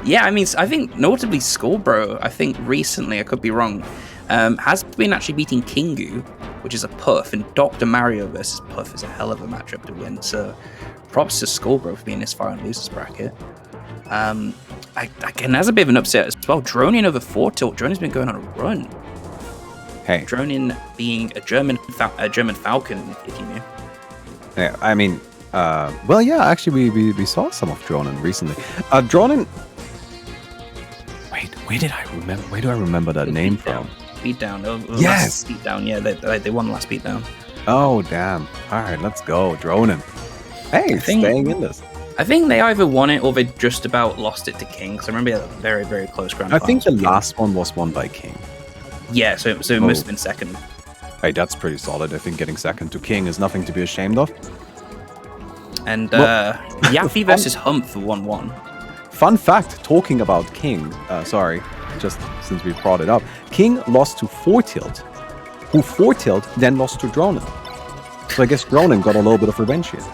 Yeah, I think notably Skullbro, I think recently, I could be wrong, has been actually beating Kingu, which is a Puff, and Dr. Mario versus Puff is a hell of a matchup to win. So props to Skullbro for being this far in losers bracket. Again, that's a bit of an upset as well. Dronin over 4-tilt. Dronin's been going on a run. Hey, Dronin being a German Falcon, if you knew. Yeah, well, yeah, actually, we saw some of Dronin recently. Dronin. Wait, where do I remember that name from? Beatdown. Yes. Beatdown. Yeah, they won the last beatdown. Oh damn! All right, let's go, Dronin. Hey, staying in this. I think they either won it or they just about lost it to King. Because I remember a very, very close grand. I think the last one was won by King. Yeah, so it must have been second. Hey, that's pretty solid. I think getting second to King is nothing to be ashamed of. And Yaffy versus Hump for 1-1. Fun fact, talking about King, sorry, just since we brought it up, King lost to 4-tilt, who 4-tilt then lost to Dronin. So I guess Dronin got a little bit of revenge here.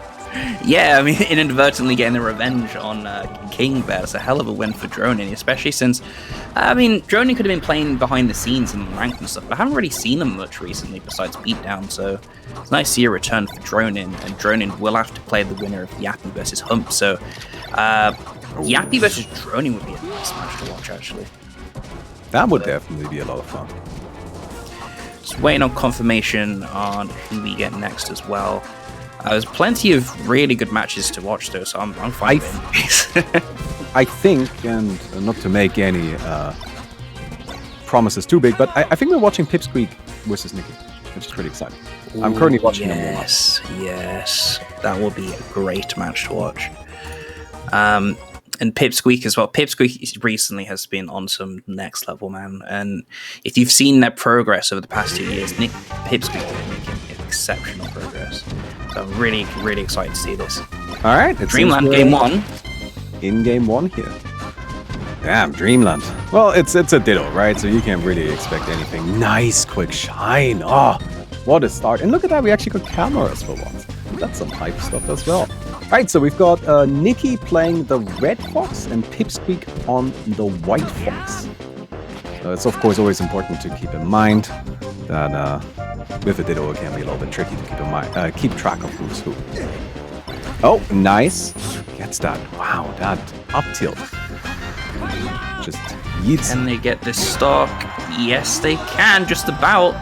Yeah, inadvertently getting the revenge on King there. It's a hell of a win for Dronin, especially since, Dronin could have been playing behind the scenes and ranked and stuff, but I haven't really seen him much recently besides Beatdown, so it's nice to see a return for Dronin, and Dronin will have to play the winner of Yappy versus Hump, so Yappy versus Dronin would be a nice match to watch, actually. That would definitely be a lot of fun. Just waiting on confirmation on who we get next as well. There's plenty of really good matches to watch, though, so I'm fine with it. I think, and not to make any promises too big, but I think we're watching Pipsqueak versus Nikki, which is pretty exciting. I'm currently watching them. Yes, that will be a great match to watch. And Pipsqueak as well. Pipsqueak recently has been on some next level, man. And if you've seen their progress over the past 2 years, Pipsqueak is making exceptional progress. So I'm really, really excited to see this. All right, Dreamland game 1. In game 1 here. Damn, Dreamland. Well, it's a ditto, right? So you can't really expect anything. Nice, quick shine. Oh, what a start. And look at that, we actually got cameras for once. That's some hype stuff as well. All right, so we've got Nikki playing the Red Fox and Pipsqueak on the White Fox. So it's, of course, always important to keep in mind that with a ditto, it can be a little bit tricky to keep in mind, keep track of who's who. Oh, nice. Gets that. Wow, that up tilt. Just yeets. Can they get this stock? Yes, they can, just about.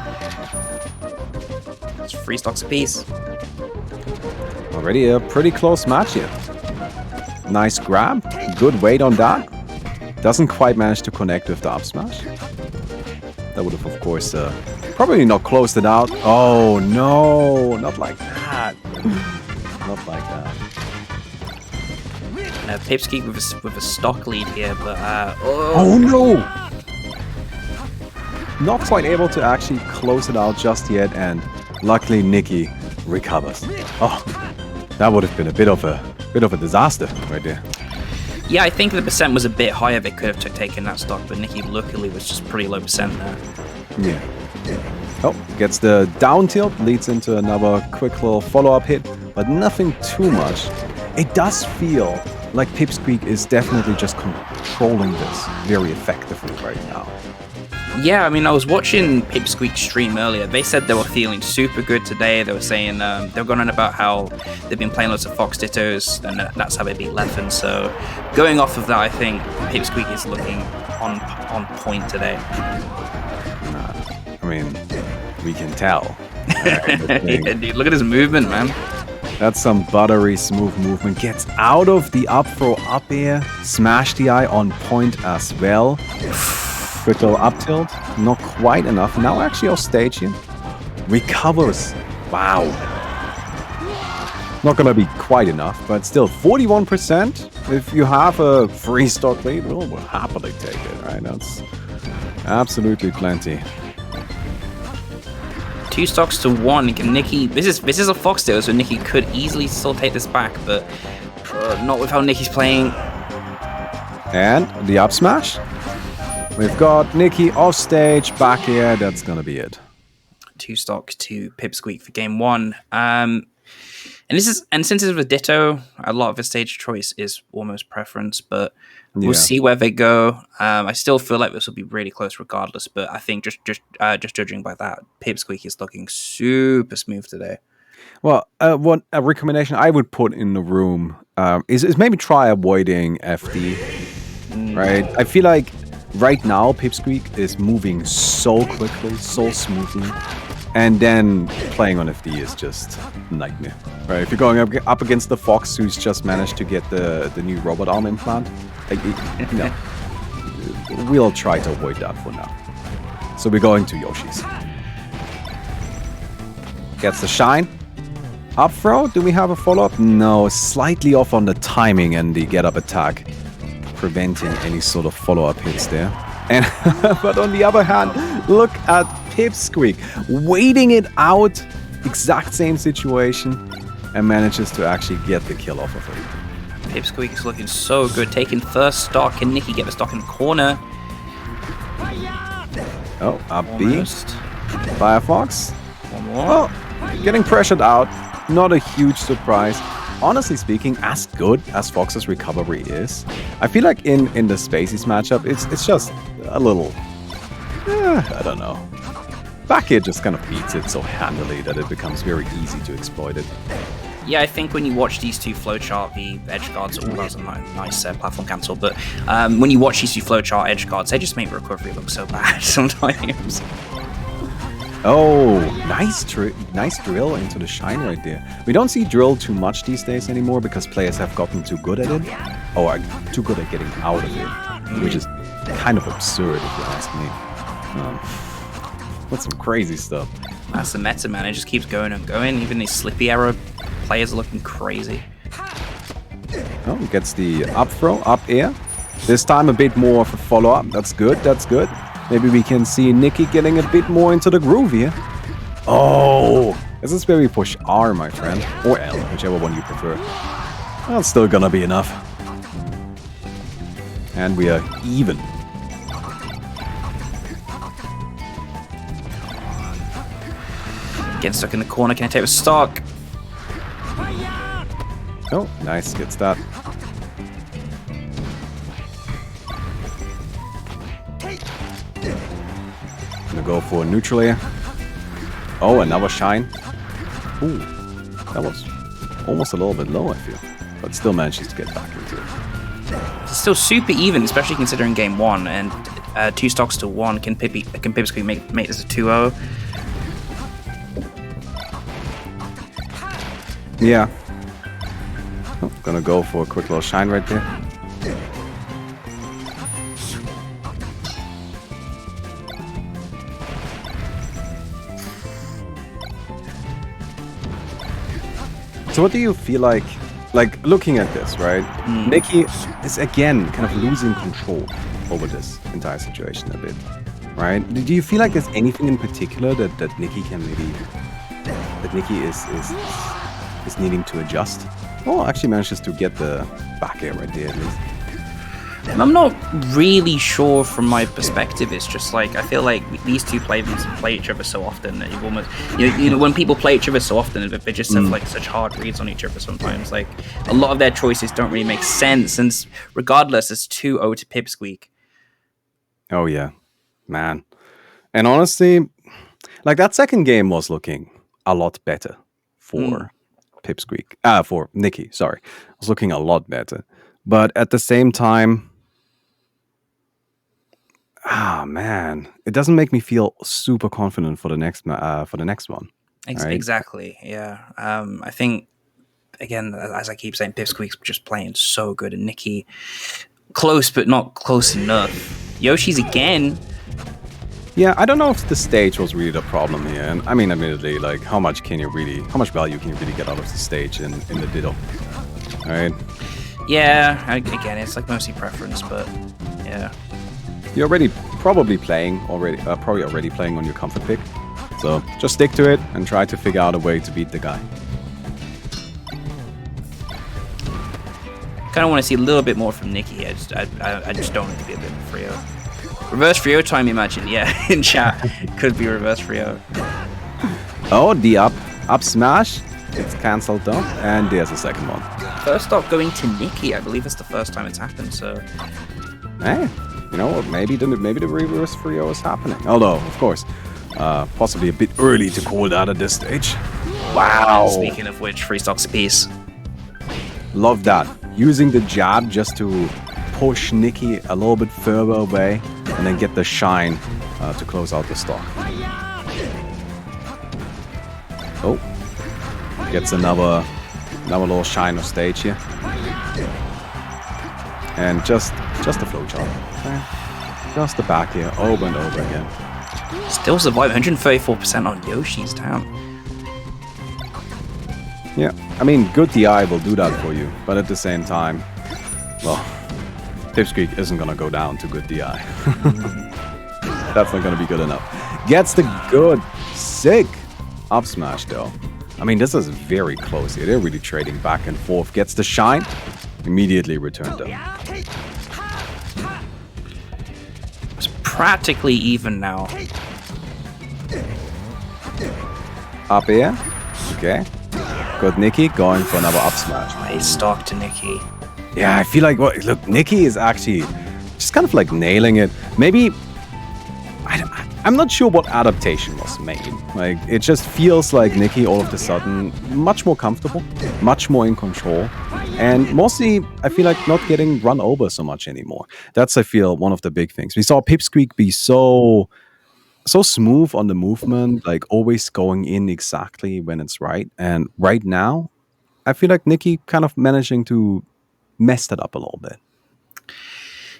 It's 3 stocks apiece. Already a pretty close match here. Nice grab. Good weight on that. Doesn't quite manage to connect with the up smash. That would have, of course, probably not closed it out. Oh, no. Not like that. Not like that. Pipsqueak with a stock lead here, but... oh, no! Not quite able to actually close it out just yet, and luckily Nikki recovers. Oh, that would have been a bit of a disaster right there. Yeah, I think the percent was a bit higher. They could have taken that stock, but Nikki luckily was just pretty low percent there. Yeah. Oh, gets the down tilt, leads into another quick little follow-up hit, but nothing too much. It does feel like Pipsqueak is definitely just controlling this very effectively right now. Yeah, I mean, I was watching Pipsqueak stream earlier. They said they were feeling super good today. They were saying they were going on about how they've been playing lots of Fox Dittos, and that's how they beat Leffen. So, going off of that, I think Pipsqueak is looking on point today. I mean, we can tell. Yeah, dude, look at his movement, man. That's some buttery smooth movement. Gets out of the up throw up air. Smash the eye on point as well. Quick little up tilt. Not quite enough. Now actually off stage here. Recovers. Wow. Not gonna be quite enough, but still 41%. If you have a free stock lead, we'll happily take it, right? That's absolutely plenty. 2 stocks to 1. Nikki, this is a Fox Ditto, so Nikki could easily still take this back, but not with how Nikki's playing. And the up smash. We've got Nikki off stage, back air. That's gonna be it. 2 stocks to Pipsqueak for game 1. And since it's a Ditto, a lot of the stage choice is almost preference, but we'll see where they go. I still feel like this will be really close regardless, but I think just judging by that, Pipsqueak is looking super smooth today. Well, what a recommendation I would put in the room is maybe try avoiding FD, right? I feel like right now Pipsqueak is moving so quickly, so smoothly, and then playing on FD is just a nightmare, right? If you're going up against the Fox who's just managed to get the new robot arm implant, we'll try to avoid that for now. So we're going to Yoshi's. Gets the shine. Up throw, do we have a follow-up? No, slightly off on the timing and the get-up attack, preventing any sort of follow-up hits there. And but on the other hand, look at Pipsqueak waiting it out, exact same situation, and manages to actually get the kill off of it. Pipsqueak is looking so good, taking first stock. Can Nikki get the stock in the corner? Oh, up Almost. B. Firefox. One more. Oh, getting pressured out. Not a huge surprise. Honestly speaking, as good as Fox's recovery is, I feel like in the Spaceys matchup, it's just a little, I don't know. Back here just kind of beats it so handily that it becomes very easy to exploit it. Yeah, I think when you watch these two flowchart, the edge guards, that was a nice platform cancel, but when you watch these two flowchart edge guards, they just make the recovery look so bad sometimes. Oh, nice drill into the shine right there. We don't see drill too much these days anymore because players have gotten too good at it, or too good at getting out of it, which is kind of absurd if you ask me. That's some crazy stuff. That's the meta, man. It just keeps going and going. Even these slippy arrow players are looking crazy. Oh, gets the up throw, up air. This time a bit more of a follow-up. That's good, that's good. Maybe we can see Nikki getting a bit more into the groove here. Oh, this is where we push R, my friend. Or L, whichever one you prefer. That's still gonna be enough. And we are even. Getting stuck in the corner. Can I take a stock? Oh, nice. Gets that. Gonna go for a neutral here. Oh, another shine. Ooh, that was almost a little bit low, I feel. But still manages to get back into it. It's still super even, especially considering game 1. And 2 stocks to 1. Can Pipsqueak make this a 2-0? Yeah. Oh, gonna go for a quick little shine right there. So what do you feel like looking at this, right? Nikki is again kind of losing control over this entire situation a bit, right? Do you feel like there's anything in particular that Nikki can maybe, that Nikki is needing to adjust? Oh, actually manages to get the back air right there at least. I'm not really sure from my perspective. It's just like I feel like these two play each other so often that you've almost you know when people play each other so often they just have like such hard reads on each other sometimes. Like a lot of their choices don't really make sense, and regardless, it's 2-0 to Pipsqueak. Oh yeah, man. And honestly, like that second game was looking a lot better for Pipsqueak. For Nikki, sorry. It was looking a lot better. But at the same time, man, it doesn't make me feel super confident for the next one. Right? Exactly. Yeah. I think again, as I keep saying, Pipsqueak's just playing so good, and Nikki close but not close enough. Yoshi's again. Yeah, I don't know if the stage was really the problem here. And I mean, admittedly, like how much value can you really get out of the stage in the Ditto? All right. Yeah, again, it's like mostly preference, but yeah. You're probably already playing on your comfort pick. So just stick to it and try to figure out a way to beat the guy. Kind of want to see a little bit more from Nikki. I just don't want it to be a bit of Frio. Reverse Frio time, imagine. Yeah, in chat. Could be reverse Frio. Oh, the up smash. It's cancelled though. And there's a second one. First off, going to Nikki. I believe it's the first time it's happened, so... Hey, you know what? Maybe the reverse Frio is happening. Although, of course, possibly a bit early to call that at this stage. Wow. Speaking of which, free stocks a piece. Love that. Using the jab just to push Nikki a little bit further away and then get the shine to close out the stock. Oh. Gets another little shine of stage here. And just the flow chart. Okay. Just the back here, over and over again. Still survive 134% on Yoshi's down. Yeah, I mean, good DI will do that for you, but at the same time, well, Pipsqueak isn't gonna go down to good DI. That's not gonna be good enough. Gets the good, sick up smash though. I mean, this is very close here. They're really trading back and forth. Gets the shine, immediately returned them. It's practically even now. Up here, okay. Good Nikki going for another up smash. Nice stock to Nikki. Yeah, I feel like look, Nikki is actually just kind of like nailing it. Maybe I'm not sure what adaptation was made. Like it just feels like Nikki all of a sudden much more comfortable, much more in control, and mostly I feel like not getting run over so much anymore. That's I feel one of the big things. We saw Pipsqueak be so smooth on the movement, like always going in exactly when it's right. And right now, I feel like Nikki kind of managing to mess that up a little bit.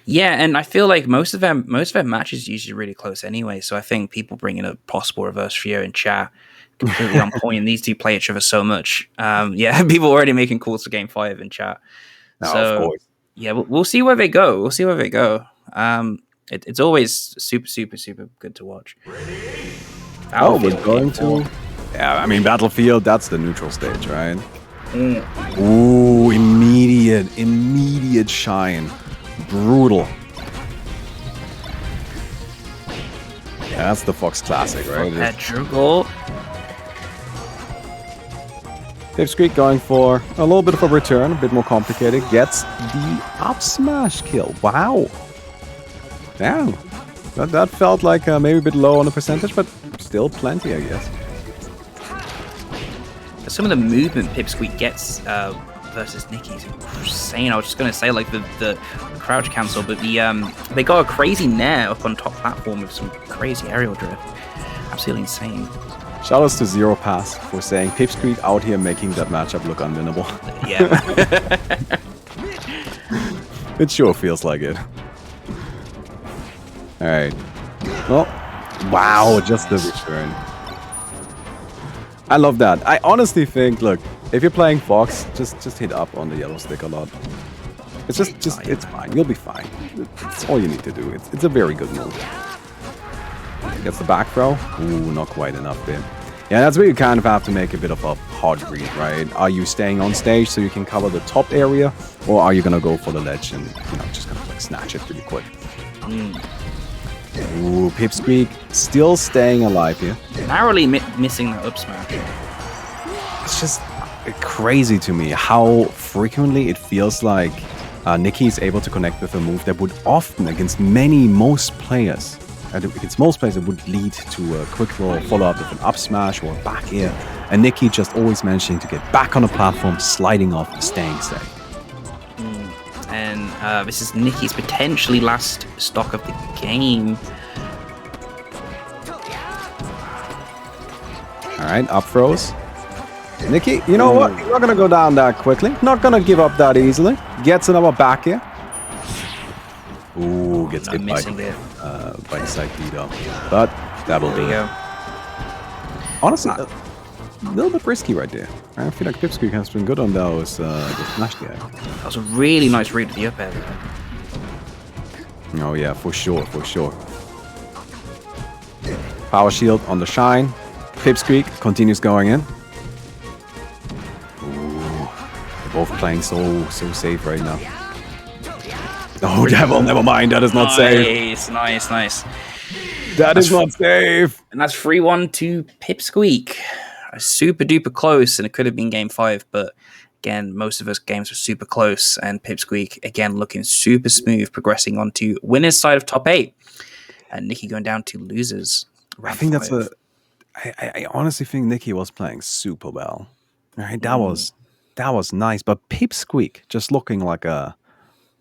Yeah, and I feel like most of their matches are usually really close anyway. So I think people bringing a possible reverse Frio in chat completely on point. And these two play each other so much. Yeah, people already making calls for Game 5 in chat. No, so of course. yeah, we'll see where they go. It's always super, super, super good to watch. Oh, we're going to... Yeah, I mean, Battlefield, that's the neutral stage, right? Ooh, immediate shine. Brutal. Yeah, that's the Fox Classic, right? Pedrugal. Pipsqueak going for a little bit of a return, a bit more complicated. Gets the up smash kill. Wow. Damn. That felt like maybe a bit low on the percentage, but still plenty, I guess. Some of the movement Pipsqueak gets versus Nikki's insane. I was just going to say like the crouch cancel, but they got a crazy nair up on top platform with some crazy aerial drift. Absolutely insane. Shoutouts to Zero Pass for saying Pipsqueak out here making that matchup look unwinnable. Yeah. It sure feels like it. Alright. Well, wow, just the return. I love that. I honestly think, look, if you're playing Fox, just hit up on the yellow stick a lot. It's it's fine. You'll be fine. It's all you need to do. It's a very good move. Gets the back throw. Ooh, not quite enough there. Yeah, that's where you kind of have to make a bit of a hard read, right? Are you staying on stage so you can cover the top area, or are you gonna go for the ledge and just kind of like snatch it really quick? Ooh, Pipsqueak still staying alive here. Narrowly missing that up smash. It's just crazy to me how frequently it feels like Nikki is able to connect with a move that would often, against most players, it would lead to a quick little follow-up with an up smash or a back air, and Nikki just always managing to get back on the platform, sliding off, staying safe. And this is Nikki's potentially last stock of the game. Alright, up throws. Nikki, you know what? You're not going to go down that quickly. Not going to give up that easily. Gets another back here. Ooh, gets hit by side B though. But that will be. Honestly, a little bit risky right there. I feel like Pipsqueak has been good on those smash there. That was a really nice read of the up air. Oh yeah, for sure, for sure. Power shield on the shine. Pipsqueak continues going in. Ooh, they're both playing so safe right now. Oh, Devil, never mind. That is not safe. Nice. That is not safe. And that's 3-1 to Pipsqueak. Super duper close, and it could have been game 5, but again, most of us games were super close, and Pipsqueak again looking super smooth, progressing on to winner's side of top 8, and Nikki going down to losers. I think that's I honestly think Nikki was playing super well. Right, that was nice, but Pipsqueak just looking like a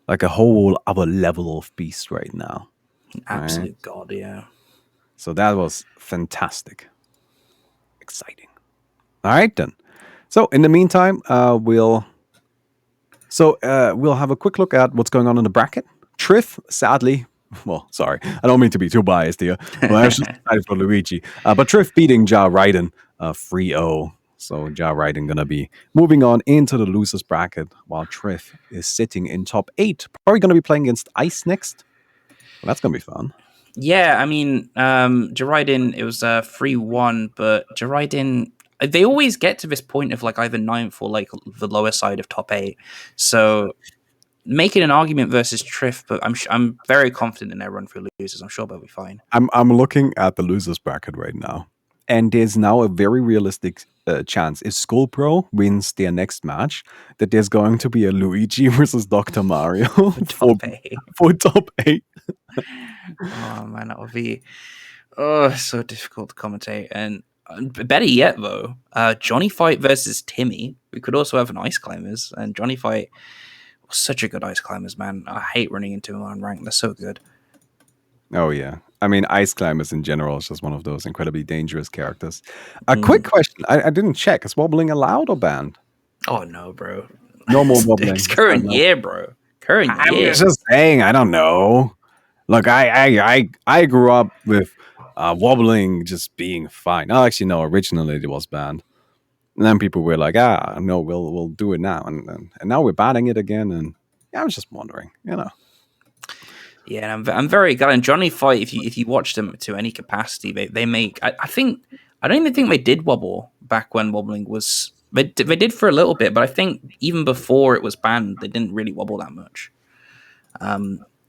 whole other level of beast right now. Absolute god, yeah. So that was fantastic, exciting. All right then. So in the meantime, we'll have a quick look at what's going on in the bracket. Trif, sadly, well, sorry, I don't mean to be too biased here, but I was just excited for Luigi. But Trif beating Ja Raiden 3-0. So Ja Raiden gonna be moving on into the losers bracket, while Trif is sitting in top 8. Probably gonna be playing against Ice next. Well, that's gonna be fun. Yeah, I mean, Jaridin, it was 3-1, but Jaridin, they always get to this point of like either 9th or like the lower side of top 8. So making an argument versus Trif, but I'm very confident in their run through losers. I'm sure they'll be fine. I'm looking at the losers bracket right now, and there's now a very realistic chance if Skull Pro wins their next match that there's going to be a Luigi versus Dr. Mario for top 8. Oh man, that would be so difficult to commentate. And better yet, though, Johnny Fight versus Timmy. We could also have an Ice Climbers, and Johnny Fight was such a good Ice Climbers, man. I hate running into him on rank. They're so good. Oh yeah, I mean, Ice Climbers in general is just one of those incredibly dangerous characters. A quick question: I didn't check. Is wobbling allowed or banned? Oh no, bro. No more wobbling. It's current year, bro. Current year. I was just saying. I don't know. Look, I grew up with wobbling just being fine. Oh, actually, no. Originally, it was banned, and then people were like, no, we'll do it now," and now we're banning it again. And yeah, I was just wondering, Yeah, and I'm very glad. And Johnny Fight, if you watch them to any capacity, they make. I don't even think they did wobble back when wobbling was. They did for a little bit, but I think even before it was banned, they didn't really wobble that much.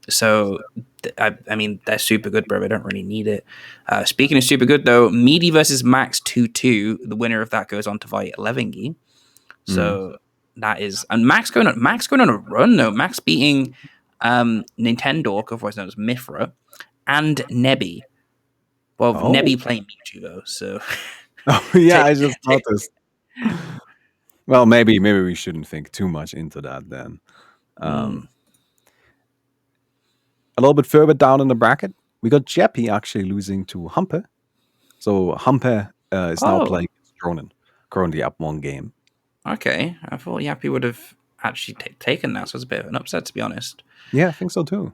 So, I mean, they're super good, bro. They don't really need it. Speaking of super good, though, Meaty versus Max 2-2. The winner of that goes on to fight Levingy. So that is, and Max going on a run though. Max beating Nintendo, otherwise known as Mithra, and Nebby. Well, Nebby playing Mewtwo though. So, I just noticed. Well, maybe we shouldn't think too much into that then. A little bit further down in the bracket, we got Jeppy actually losing to Humper. So Humper is now playing Ronin, currently up 1 game. Okay, I thought Yappy would have actually taken that, so it's a bit of an upset, to be honest. Yeah, I think so too.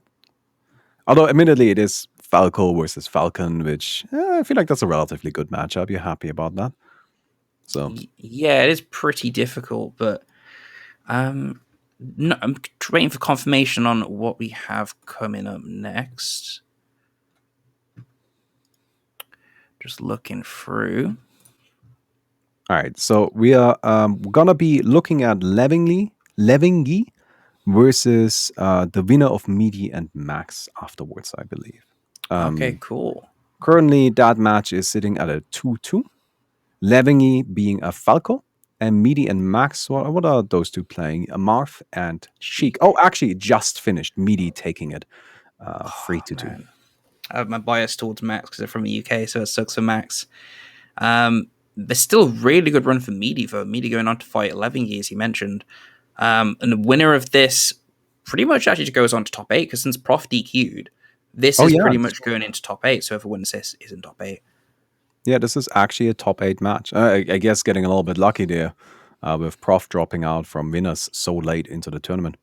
Although, admittedly, it is Falco versus Falcon, which I feel like that's a relatively good matchup. You're happy about that? So yeah, it is pretty difficult, but no, I'm waiting for confirmation on what we have coming up next. Just looking through. All right, so we are gonna be looking at Levingi versus the winner of Meaty and Max afterwards, I believe. Okay, cool. Currently, that match is sitting at a 2-2. Levingi being a Falco, and Meaty and Max. What are those two playing? A Marth and Sheik. Oh, actually, just finished. Meaty taking it 3-2. I have my bias towards Max because they're from the UK, so it sucks for Max. There's still a really good run for Meaty, though. Meaty going on to fight 11 years, you mentioned. And the winner of this pretty much actually goes on to top 8, because since Prof DQ'd, this is pretty much going into top 8, so whoever wins this is in top 8. Yeah, this is actually a top 8 match. I guess getting a little bit lucky there with Prof dropping out from winners so late into the tournament.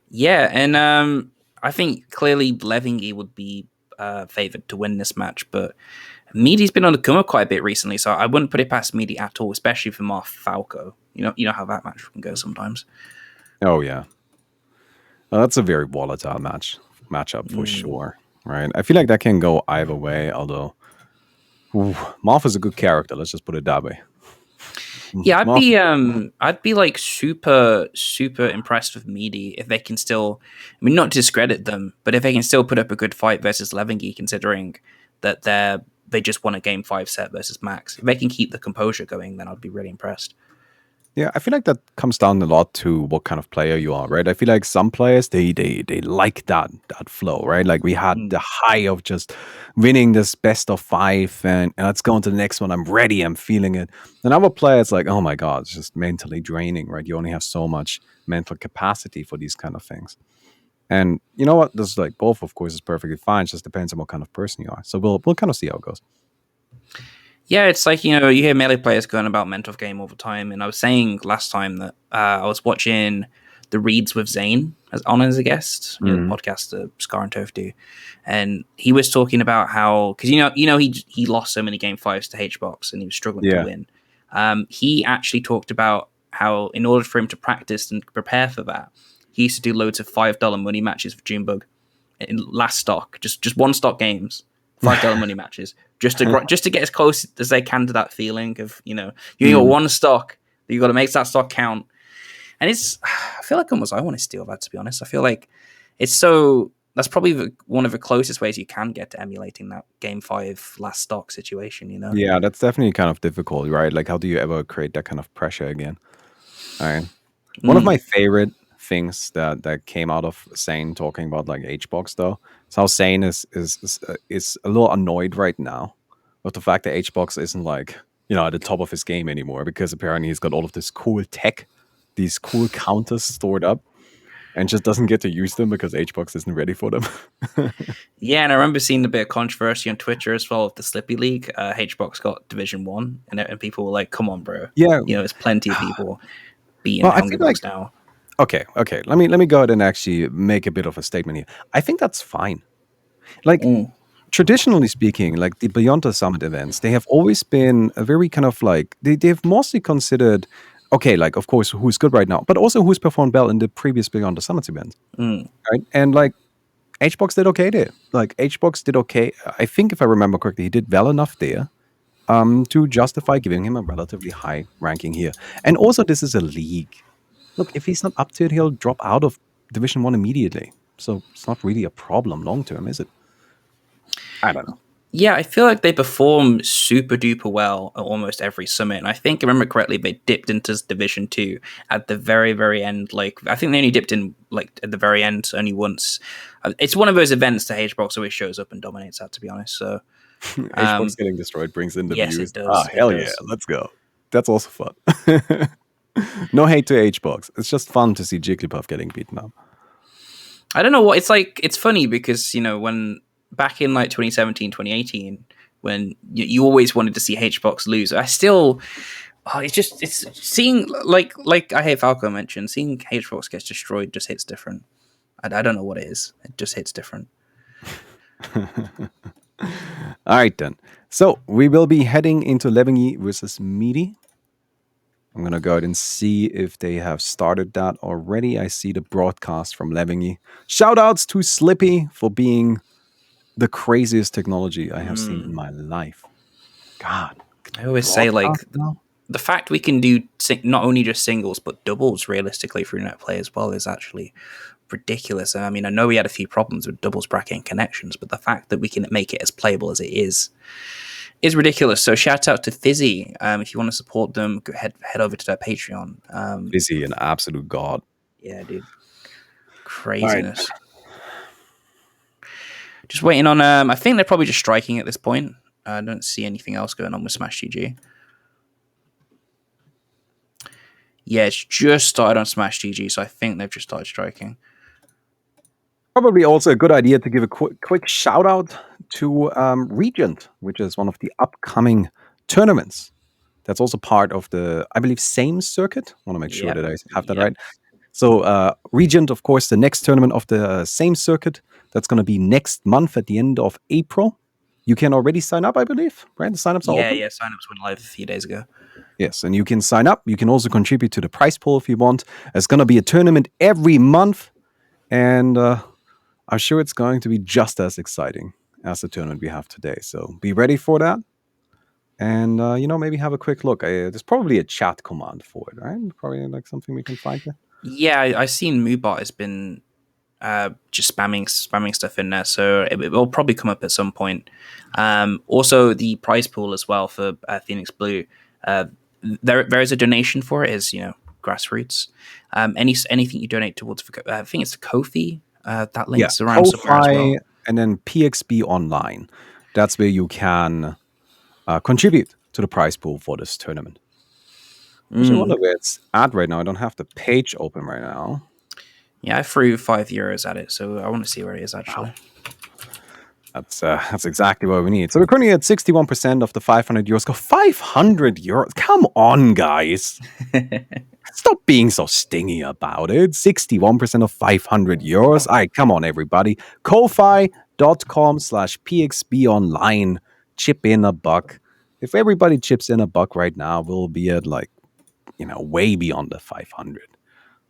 Yeah, and I think clearly Levingi would be favored to win this match, but Meaty's been on the come up quite a bit recently, so I wouldn't put it past Meaty at all, especially for Marth Falco. You know how that match can go sometimes. Oh yeah, that's a very volatile matchup for sure. Right? I feel like that can go either way. Although Marth is a good character. Let's just put it that way. Yeah, I'd be like super impressed with Meaty if they can still, I mean, not to discredit them, but if they can still put up a good fight versus Levingi, considering that they just won a game 5 set versus Max. If they can keep the composure going, then I'd be really impressed. Yeah, I feel like that comes down a lot to what kind of player you are, right? I feel like some players they like that flow, right? Like we had the high of just winning this best of 5 and let's go on to the next one. I'm ready, I'm feeling it. And other players like, oh my god, it's just mentally draining, right? You only have so much mental capacity for these kind of things. And you know what? This is like both, of course, is perfectly fine. It just depends on what kind of person you are. So we'll kind of see how it goes. Yeah, it's like, you hear Melee players going about mental game all the time. And I was saying last time that I was watching the Reads with Zane as a guest, the podcast that Scar and Toph do. And he was talking about how, because he lost so many game 5s to HBox and he was struggling to win. He actually talked about how in order for him to practice and prepare for that, he used to do loads of $5 money matches with Junebug in last stock, just one stock games, $5 money matches, just to get as close as they can to that feeling of you got one stock, you got to make that stock count. And I feel like almost I want to steal that, to be honest. I feel like that's probably one of the closest ways you can get to emulating that game 5 last stock situation. Yeah, that's definitely kind of difficult, right? Like, how do you ever create that kind of pressure again? All right. One of my favorite things that came out of Sane talking about like HBox though, is how Sane is a little annoyed right now with the fact that HBox isn't like at the top of his game anymore, because apparently he's got all of this cool tech, these cool counters stored up, and just doesn't get to use them because HBox isn't ready for them. Yeah, and I remember seeing a bit of controversy on Twitter as well with the Slippy League. HBox got Division 1, and people were like, come on, bro. Yeah. There's plenty of people beating Hungrybox now. Okay. Let me go ahead and actually make a bit of a statement here. I think that's fine. Like, traditionally speaking, like the Beyond the Summit events, they have always been a very kind of like, they've mostly considered, okay, like, of course, who's good right now, but also who's performed well in the previous Beyond the Summit events. Right? And like, HBox did okay there. Like, HBox did okay. I think if I remember correctly, he did well enough there to justify giving him a relatively high ranking here. And also, this is a league. Look, if he's not up to it, he'll drop out of Division 1 immediately. So it's not really a problem long term, is it? I don't know. Yeah, I feel like they perform super duper well at almost every summit. And I think, if I remember correctly, they dipped into Division 2 at the very, very end. Like, I think they only dipped in like at the very end only once. It's one of those events that HBox always shows up and dominates at, to be honest. So HBox getting destroyed brings in the views. It does. Ah, hell yeah, let's go. That's also fun. No hate to HBox. It's just fun to see Jigglypuff getting beaten up. I don't know what it's like. It's funny because when back in like 2017, 2018, when you always wanted to see HBox lose, I still, it's seeing like I hate Falco mentioned, seeing HBox gets destroyed just hits different. I don't know what it is. It just hits different. All right then. So we will be heading into Levingi versus Meaty. I'm going to go ahead and see if they have started that already. I see the broadcast from Levingi. Shoutouts to Slippy for being the craziest technology I have seen in my life. God, I always say, like, the fact we can do not only just singles, but doubles realistically through net play as well is actually ridiculous. I mean, I know we had a few problems with doubles bracketing connections, but the fact that we can make it as playable as it is ridiculous. So shout out to Fizzy. If you want to support them, go head over to their Patreon. Fizzy, an absolute god. Yeah, dude. Craziness. Just waiting on. I think they're probably just striking at this point. I don't see anything else going on with Smash GG. Yeah, it's just started on Smash GG, so I think they've just started striking. Probably also a good idea to give a quick shout out to Regent, which is one of the upcoming tournaments. That's also part of the, I believe, same circuit. I want to make sure that I have that right. So Regent, of course, the next tournament of the same circuit. That's going to be next month at the end of April. You can already sign up, I believe, right? The signups are open? Yeah, signups went live a few days ago. Yes, and you can sign up. You can also contribute to the prize pool if you want. It's going to be a tournament every month, and I'm sure it's going to be just as exciting as the tournament we have today. So be ready for that, and maybe have a quick look. There's probably a chat command for it, right? Probably like something we can find there. Yeah, I've seen Moobot has been just spamming stuff in there, so it will probably come up at some point. Also, the prize pool as well for Phoenix Blue. There is a donation for it, is grassroots. Anything you donate towards, I think it's Ko-fi. That links around somewhere as well. And then PXB Online. That's where you can contribute to the prize pool for this tournament. I wonder where it's at right now. I don't have the page open right now. Yeah, I threw €5 at it, so I want to see where it is actually. Wow. That's exactly what we need. So we're currently at 61% of the €500. Go €500? Come on, guys. Stop being so stingy about it. 61% of €500. All right, come on, everybody. Ko-fi.com/PXB online. Chip in $1. If everybody chips in $1 right now, we'll be at way beyond the 500.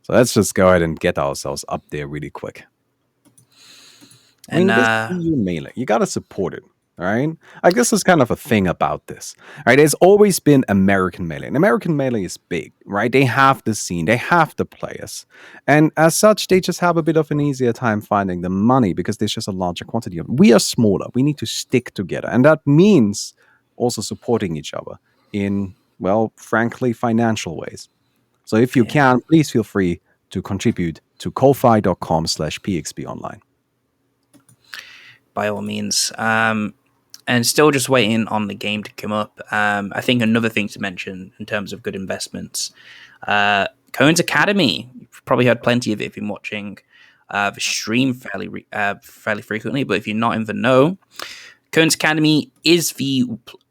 So let's just go ahead and get ourselves up there really quick. And this EU Melee, you gotta support it, all right? Like, this is kind of a thing about this, right? There's always been American Melee, and American Melee is big, right? They have the scene, they have the players, and as such, they just have a bit of an easier time finding the money because there's just a larger quantity of it. We are smaller. We need to stick together, and that means also supporting each other in, well, frankly, financial ways. So if you can, please feel free to contribute to ko-fi.com/PXB online. By all means. And still just waiting on the game to come up. I think another thing to mention in terms of good investments, Cohen's Academy. You've probably heard plenty of it if you've been watching the stream fairly frequently, but if you're not in the know, Cohen's Academy is the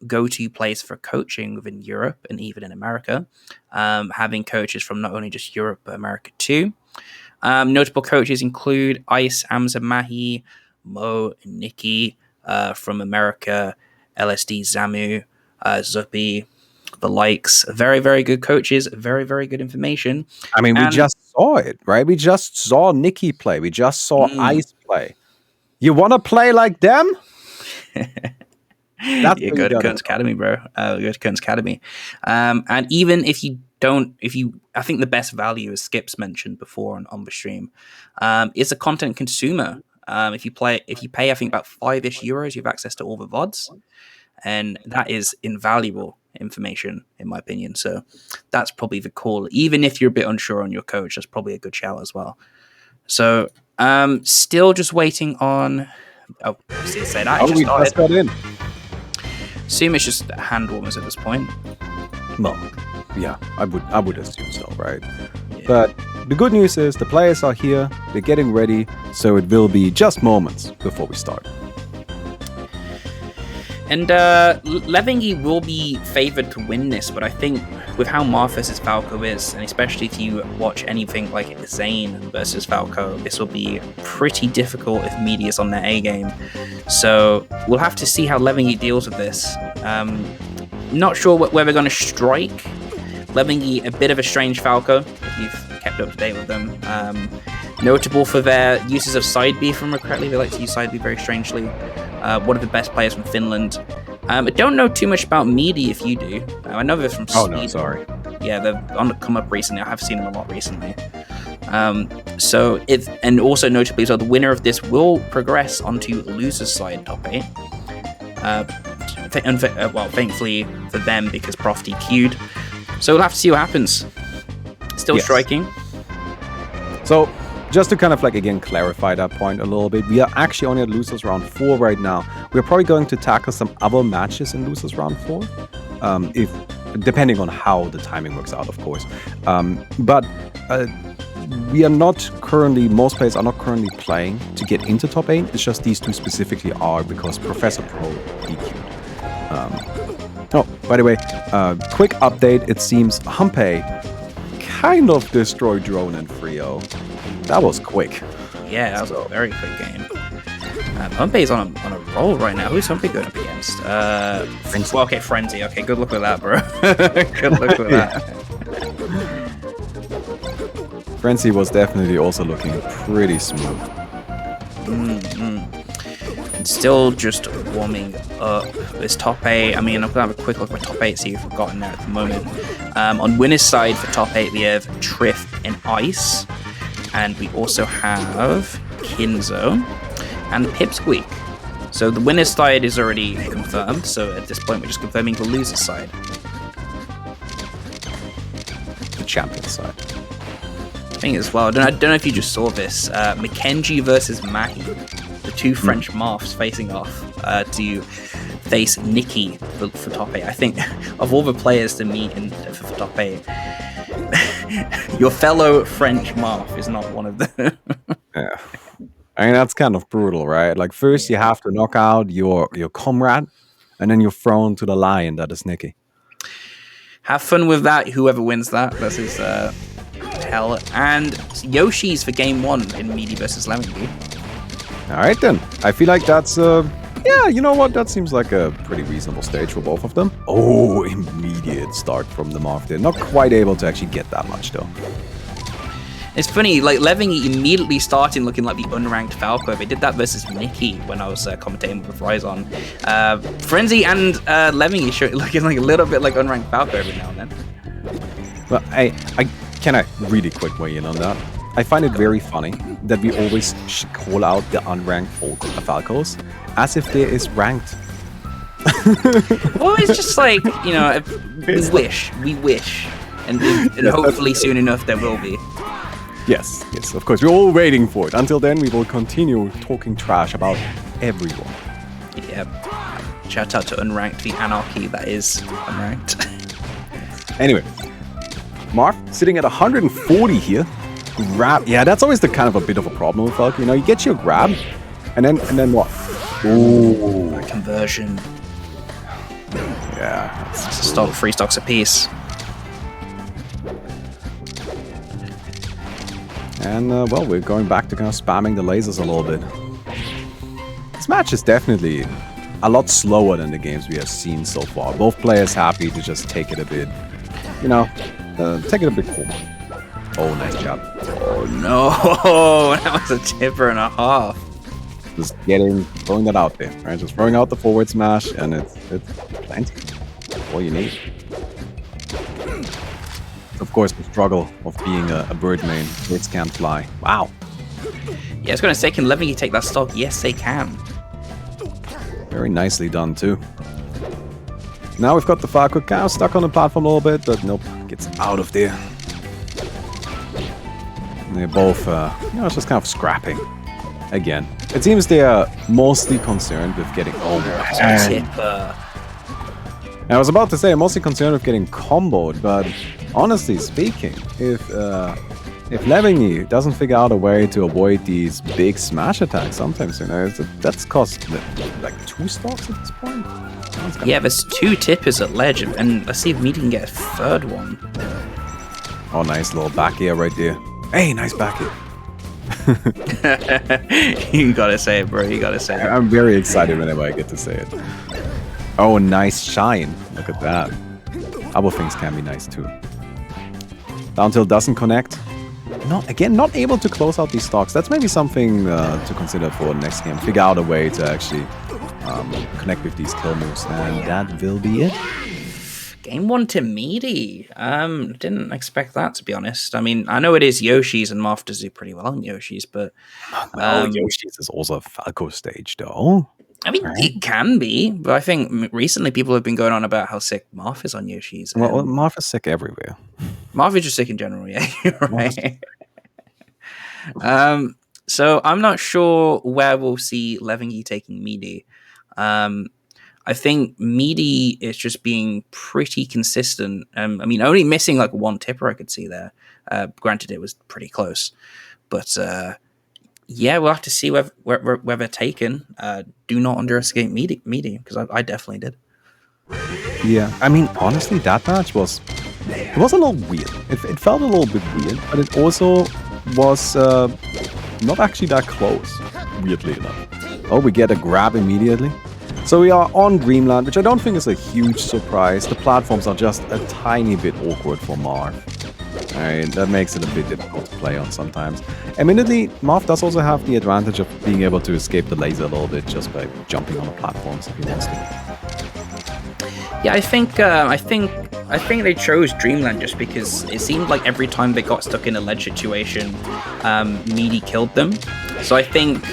go-to place for coaching within Europe and even in America, having coaches from not only just Europe, but America too. Notable coaches include Ice, Amza Mahi, Mo, and Nikki from America, LSD, Zamu, Zuppy, the likes. Very, very good coaches, very, very good information. I mean, we just saw it, right? We just saw Nikki play. We just saw Ice play. You want to play like them? You go to Cohen's Academy, bro. Go to Cohen's Academy. And even if you don't, I think the best value, as Skips mentioned before on the stream, is a content consumer. If you pay, I think about €5-ish, you have access to all the VODs, and that is invaluable information, in my opinion. So that's probably the call. Even if you're a bit unsure on your coach, that's probably a good shout as well. So still just waiting on. Oh, see, say that. We just got in. Assume it's just hand warmers at this point. Well, yeah, I would assume so, right? Yeah. But the good news is the players are here, they're getting ready, so it will be just moments before we start. And Levingy will be favored to win this, but I think with how Marthas' Falco is, and especially if you watch anything like Zane versus Falco, this will be pretty difficult if Media's on their A game. So we'll have to see how Levingy deals with this. Not sure where they're going to strike. Levingy, a bit of a strange Falco, if you've kept up to date with them. Notable for their uses of side B, if I remember correctly. They like to use side B very strangely. One of the best players from Finland. I don't know too much about Meaty if you do. I know they're from Sweden. Oh no, sorry. Yeah, they've on the come up recently. I have seen them a lot recently. And also notably, so the winner of this will progress onto losers side top 8. Thankfully for them because Prof DQ'd. So we'll have to see what happens. Still striking. So, just to kind of like again clarify that point a little bit, we are actually only at losers round 4 right now. We're probably going to tackle some other matches in losers round 4, depending on how the timing works out, of course. But we are not currently, most players are not currently playing to get into top 8. It's just these two specifically are because Professor Pro DQ'd. Oh, by the way, quick update. It seems Humpe kind of destroyed Drone and Frio. That was quick. Yeah, that was a very quick game. Humpe's on a roll right now. Who's Humpe going up against? Frenzy. Well, okay, Frenzy. Okay, good luck with that, bro. Good luck with that. Frenzy was definitely also looking pretty smooth. Still just warming up this top 8. I mean, I'm going to have a quick look at my top 8, see if we've gotten there at the moment. On winner's side for top 8, we have Trif and Ice. And we also have Kinzo and Pipsqueak. So the winner's side is already confirmed. So at this point, we're just confirming the loser's side. The champion side. Thing as well, I don't know if you just saw this. Mackenzie versus Mahi. The two French Marths facing off to face Nikki for top 8. I think of all the players to meet for top 8, your fellow French Marth is not one of them. Yeah. I mean, that's kind of brutal, right? Like, first you have to knock out your comrade, and then you're thrown to the lion that is Nikki. Have fun with that, whoever wins that. That's his hell. And Yoshi's for game 1 in Meaty versus Lemmingy. Alright then. I feel like that's, yeah, you know what? That seems like a pretty reasonable stage for both of them. Oh, immediate start from the Marth there. Not quite able to actually get that much, though. It's funny, like, Lemmingy immediately starting looking like the unranked Falco. They did that versus Nikki when I was commentating with Ryzon. Frenzy and Lemmingy looking like a little bit like unranked Falco every now and then. But can I really quick weigh in on that? I find it very funny that we always call out the unranked Falcos as if there is ranked. Well, it's just like, you know, we wish, and hopefully soon enough there will be. Yes, of course. We're all waiting for it. Until then, we will continue talking trash about everyone. Yep. Shout out to Unranked, the anarchy that is Unranked. Anyway, Marth sitting at 140 here. Grab. Yeah, that's always the kind of a bit of a problem with Falco. You know, you get your grab, and then what? Ooh. Conversion. Yeah. It's 3 stocks apiece. And, well, we're going back to kind of spamming the lasers a little bit. This match is definitely a lot slower than the games we have seen so far. Both players happy to just take it a bit, you know, take it a bit cool. Oh, nice job. Oh, no. That was a tipper and a half. Just throwing that out there, right? Just throwing out the forward smash, and it's plenty. All you need. Of course, the struggle of being a bird main. Birds can't fly. Wow. Yeah, I was going to say, can Lemmingy take that stock? Yes, they can. Very nicely done, too. Now we've got the Falco cow stuck on the platform a little bit, but nope, gets out of there. And they're both, it's just kind of scrapping. Again. It seems they are mostly concerned with getting... Oh, tipper. I was about to say, I'm mostly concerned with getting comboed, but honestly speaking, if Lemmingy doesn't figure out a way to avoid these big smash attacks, sometimes, you know, that's cost like 2 stocks at this point. Yeah, there's 2 tippers at ledge, and let's see if Meaty can get a 3rd one. Oh, nice little back air right there. Hey, nice back air. You gotta say it, bro. You gotta say it. I'm very excited whenever I get to say it. Oh, nice shine. Look at that. Other things can be nice too. Down tilt doesn't connect. Not able to close out these stocks. That's maybe something to consider for next game. Figure out a way to actually connect with these kill moves, and that will be it. Game 1 to Meaty. Didn't expect that, to be honest. I mean, I know it is Yoshi's, and Marth does do pretty well on Yoshi's, but Yoshi's is also a Falco stage, though. I mean, it can be, but I think recently people have been going on about how sick Marth is on Yoshi's. Well, Marth is sick everywhere. Marth is just sick in general, yeah, you're right. So I'm not sure where we'll see Levingy taking Meaty. I think Meaty is just being pretty consistent. I mean, only missing like one tipper I could see there. Granted, it was pretty close, but yeah, we'll have to see where they're taken. Do not underestimate Meaty, because I definitely did. Yeah, I mean, honestly, that match was a little weird. It felt a little bit weird, but it also was not actually that close, weirdly enough. Oh, we get a grab immediately. So we are on Dreamland, which I don't think is a huge surprise. The platforms are just a tiny bit awkward for Marth. Alright, that makes it a bit difficult to play on sometimes. Admittedly, Marth does also have the advantage of being able to escape the laser a little bit just by jumping on the platforms if he wants to. Yeah, I think they chose Dreamland just because it seemed like every time they got stuck in a ledge situation, Meaty killed them. So I think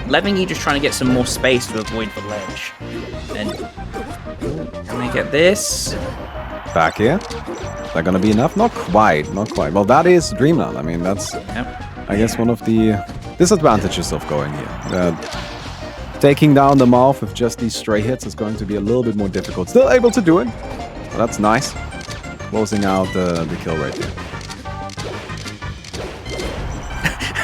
Levingy just trying to get some more space to avoid the ledge. And can I get this? Back here? Is that gonna be enough? Not quite. Well, that is Dreamland. I mean, that's, I guess, one of the disadvantages of going here. Taking down the Marth with just these stray hits is going to be a little bit more difficult. Still able to do it. So that's nice. Closing out the kill right there.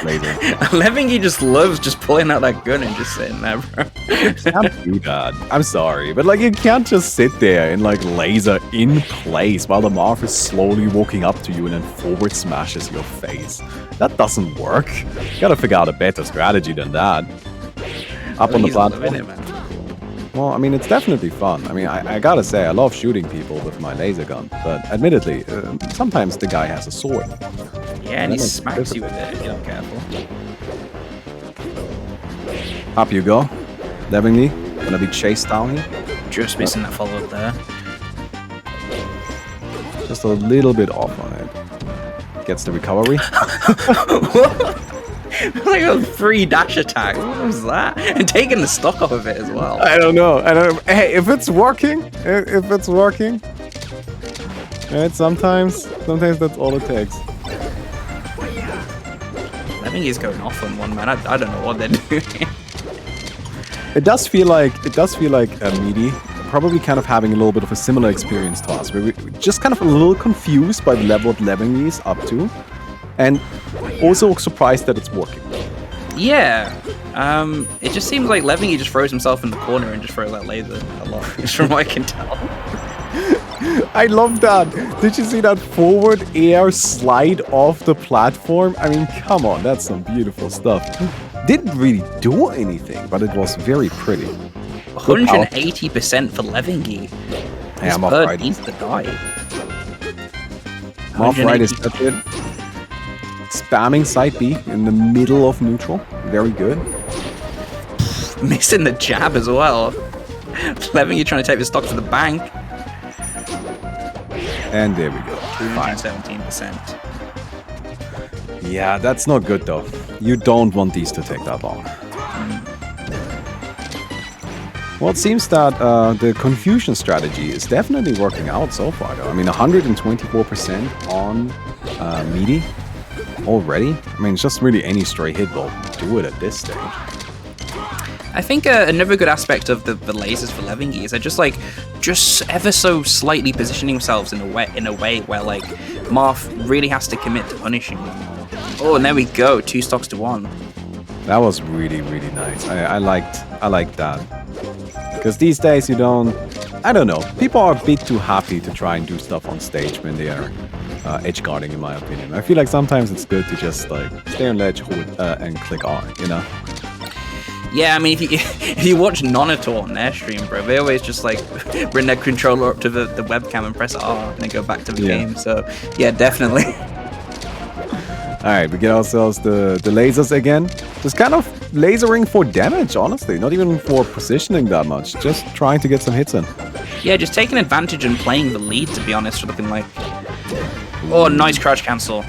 Laser. Levingy just loves just pulling out that gun and just sitting there, bro. You can't do that. I'm sorry, but like you can't just sit there and like laser in place while the Marth is slowly walking up to you and then forward smashes your face. That doesn't work. You gotta figure out a better strategy than that. Up on the platform. Well, I mean, it's definitely fun. I mean, I gotta say, I love shooting people with my laser gun, but admittedly, sometimes the guy has a sword. Yeah, and he smacks you with it if you're not careful. Up you go. Levingy, gonna be chased down here. Just missing that follow-up there. Just a little bit off on it. Gets the recovery. Like a 3 dash attack. What was that? And taking the stock off of it as well. I don't know. Hey, if it's working, right? Sometimes that's all it takes. I think he's going off on one man. I don't know what they're doing. It does feel like Meaty probably kind of having a little bit of a similar experience to us. We're just kind of a little confused by the level that Levingy is up to, and also surprised that it's working. Yeah. It just seems like Levingy just throws himself in the corner and just throws that laser a lot, from what I can tell. I love that. Did you see that forward air slide off the platform? I mean, come on, that's some beautiful stuff. Didn't really do anything, but it was very pretty. 180% for Levingy. This bird needs to die. Marth right is up it. Spamming side B in the middle of neutral. Very good. Missing the jab as well. Levingy trying to take the stock to the bank. And there we go. 17%. Yeah, that's not good though. You don't want these to take that long. Well, it seems that the confusion strategy is definitely working out so far though. I mean, 124% on Meaty already. I mean, it's just really any stray hit will do it at this stage. I think another good aspect of the lasers for Levingy is they're just ever so slightly positioning themselves in a way where like Marth really has to commit to punishing them. Oh, and there we go, 2 stocks to 1. That was really, really nice. I liked that. Because these days you don't, I don't know, people are a bit too happy to try and do stuff on stage when they are edge guarding, in my opinion. I feel like sometimes it's good to just like stay on ledge, hold and click R, you know? Yeah, I mean, if you watch Nonator on their stream, bro, they always just like bring their controller up to the webcam and press R and then go back to the game. So yeah, definitely. All right, we get ourselves the lasers again. Just kind of lasering for damage, honestly. Not even for positioning that much. Just trying to get some hits in. Yeah, just taking advantage and playing the lead, to be honest, looking like. Oh, nice crouch cancel.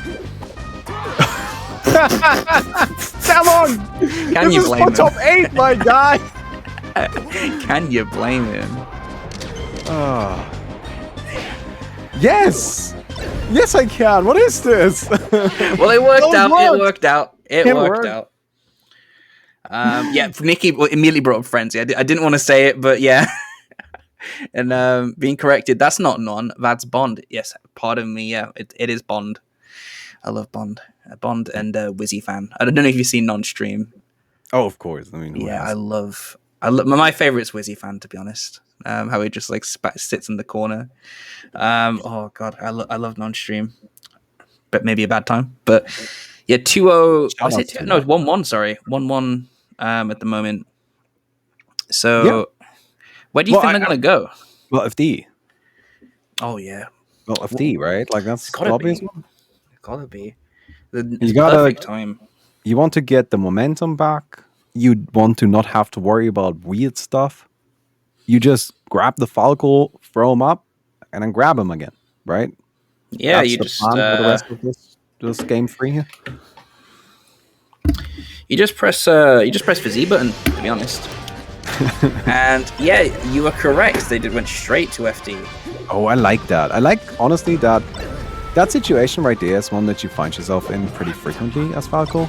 Come on! Can this you is blame for him? top 8, my guy! Can you blame him? Yes! Yes, I can. What is this? Well, it worked out. It worked out. It worked worked. out. Yeah, Nikki immediately brought up Frenzy. I didn't want to say it, but yeah. And being corrected, that's not Non, that's Bond. Yes, pardon me. Yeah, it is Bond. I love Bond. Bond and Wizzy fan. I don't know if you've seen Non stream. Oh, of course. I mean, yeah, I love. My favorite's Wizzy fan, to be honest. How he just like sits in the corner. Oh god, I love Non stream, but maybe a bad time. But yeah, 2-0. Was it 2? No, it's 1-1. Sorry, 1-1. At the moment. So. Yeah. Where do you think they're gonna go? Well, FD. Oh yeah. Well, FD, right? Like that's the obvious one. It's gotta be. You gotta perfect time. You want to get the momentum back. You want to not have to worry about weird stuff. You just grab the Falco, throw him up, and then grab him again, right? Yeah, that's you the just plan for the rest of this game 3 here. You just press the Z button, to be honest. And yeah, you are correct. They went straight to FD. Oh, I like that. I like, honestly, that situation right there is one that you find yourself in pretty frequently as Falco,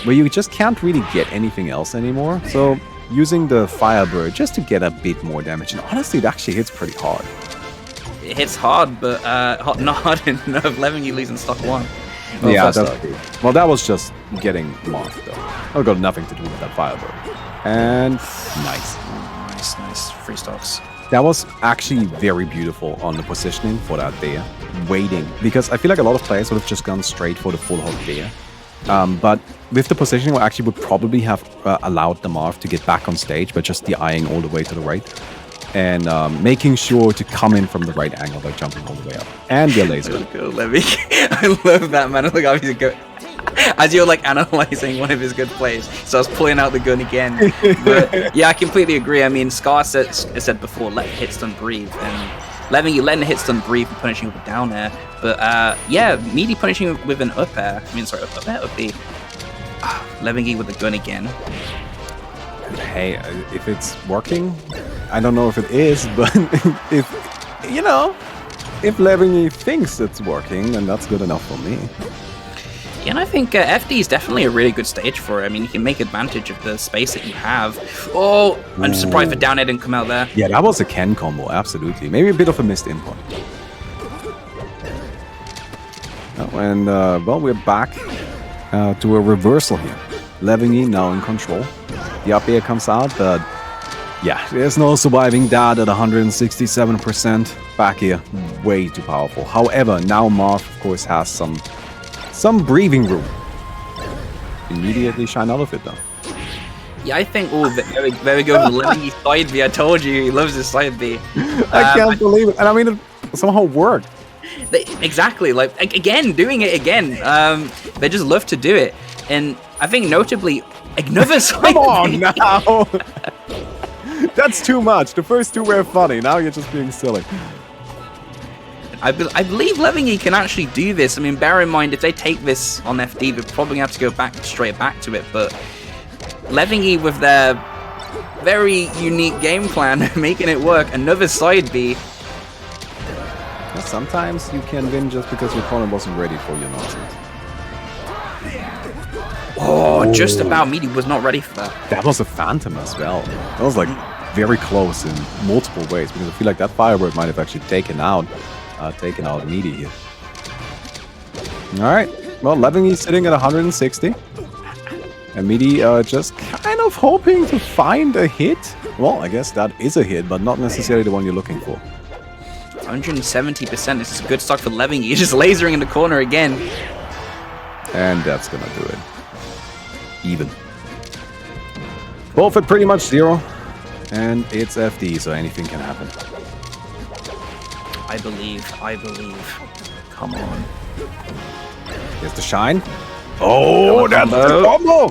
where you just can't really get anything else anymore. So using the Firebird just to get a bit more damage, and honestly, it actually hits pretty hard. It hits hard, but not hard enough, leaving you losing stock 1. Well, yeah, that's well, that was just getting morphed, though. I've got nothing to do with that Firebird. And nice. Free stocks. That was actually very beautiful on the positioning for that there. Waiting. Because I feel like a lot of players would have just gone straight for the full hog there. But with the positioning, we actually would probably have allowed the Marth to get back on stage by just DIing all the way to the right. And making sure to come in from the right angle by jumping all the way up. And your laser. Go, Levy. I love that, man. Look how he's go. As you're like analyzing one of his good plays, so I was pulling out the gun again. But yeah, I completely agree. I mean, Scar said before, let hit stun breathe, and letting the hit stun breathe and punishing with a down air. But yeah, Meaty punishing with an up air. I mean, sorry, up air, up B. Levingy with the gun again. Hey, if it's working, I don't know if it is, but if Levingy thinks it's working, then that's good enough for me. Yeah, and I think FD is definitely a really good stage for it. I mean, you can make advantage of the space that you have. Oh, I'm surprised the down air didn't come out there. Yeah, that was a Ken combo, absolutely. Maybe a bit of a missed input. Oh, and, well, we're back to a reversal here. Levingy now in control. The up air comes out, but yeah, there's no surviving that at 167%. Back here, way too powerful. However, now Marth, of course, has some breathing room. Immediately shine out of it, though. Yeah, I think, there we go, Levingy side B. I told you, he loves his side B. I can't believe it. And I mean, it somehow worked. Exactly, like, again, doing it again. They just love to do it. And I think notably, another side Come on now! That's too much. The first two were funny. Now you're just being silly. I believe Levingy can actually do this. I mean, bear in mind, if they take this on FD, they're probably going to have to go straight back to it. But Levingy, with their very unique game plan, making it work, another side B. Yeah, sometimes you can win just because your opponent wasn't ready for your nonsense. Oh, just about. Meaty was not ready for that. That was a Phantom as well. That was like very close in multiple ways, because I feel like that Firebird might have actually taken out Meaty here. Alright, well, Levingy's sitting at 160. And Meaty just kind of hoping to find a hit. Well, I guess that is a hit, but not necessarily the one you're looking for. 170%. This is a good stock for Levingy. He's just lasering in the corner again. And that's gonna do it. Even. Both at pretty much 0. And it's FD, so anything can happen. I believe. Come on. Here's the shine. Oh, that's the combo!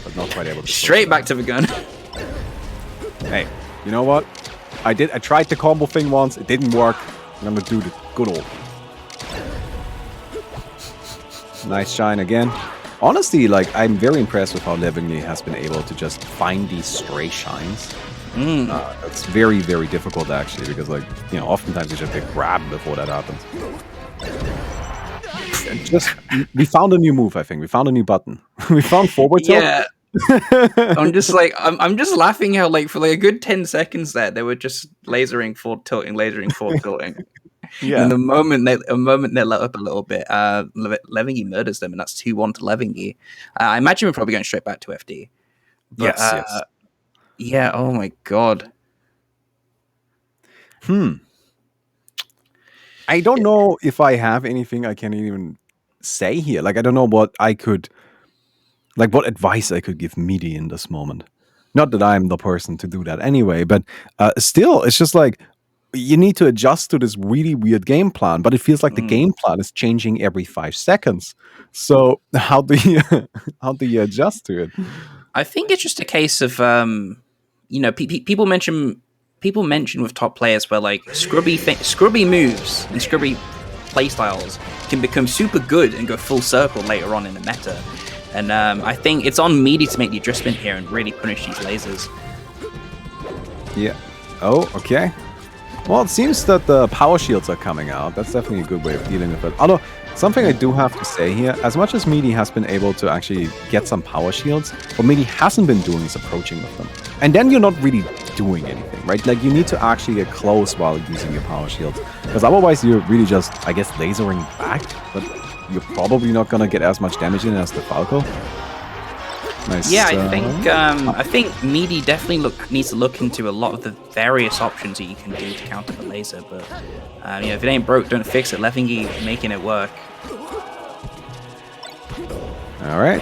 but not quite able to. Straight back to the gun. Hey, you know what? I tried the combo thing once. It didn't work. I'm gonna do the good old. Nice shine again. Honestly, like, I'm very impressed with how Levingly has been able to just find these stray shines. It's very, very difficult, actually, because, like, you know, oftentimes you just get grabbed before that happens. We found a new move, I think. We found a new button. We found forward tilt. Yeah. I'm just like, I'm just laughing how, like, for like a good 10 seconds there, they were just lasering, forward tilting, lasering, forward tilting. Yeah. And the moment they let up a little bit, Levingy murders them, and that's 2-1 to Levingy. I imagine we're probably going straight back to FD. But, Yes. Yeah, oh my god. I don't know if I have anything I can even say here. Like, I don't know what I could, like, what advice I could give Meaty in this moment. Not that I'm the person to do that anyway, but still, it's just like, you need to adjust to this really weird game plan, but it feels like the game plan is changing every 5 seconds. So how do you adjust to it? I think it's just a case of, you know, people mention with top players where like scrubby moves and scrubby playstyles can become super good and go full circle later on in the meta. And I think it's on Meaty to make the adjustment here and really punish these lasers. Yeah. Oh, okay. Well, it seems that the power shields are coming out. That's definitely a good way of dealing with it. Although, something I do have to say here, as much as Meaty has been able to actually get some power shields, what Meaty hasn't been doing is approaching with them. And then you're not really doing anything, right? Like, you need to actually get close while using your power shields. Because otherwise you're really just, I guess, lasering back, but you're probably not going to get as much damage in as the Falco. Nice. Yeah, I think Meaty definitely needs to look into a lot of the various options that you can do to counter the laser. But you know, if it ain't broke, don't fix it. Levingy making it work. All right.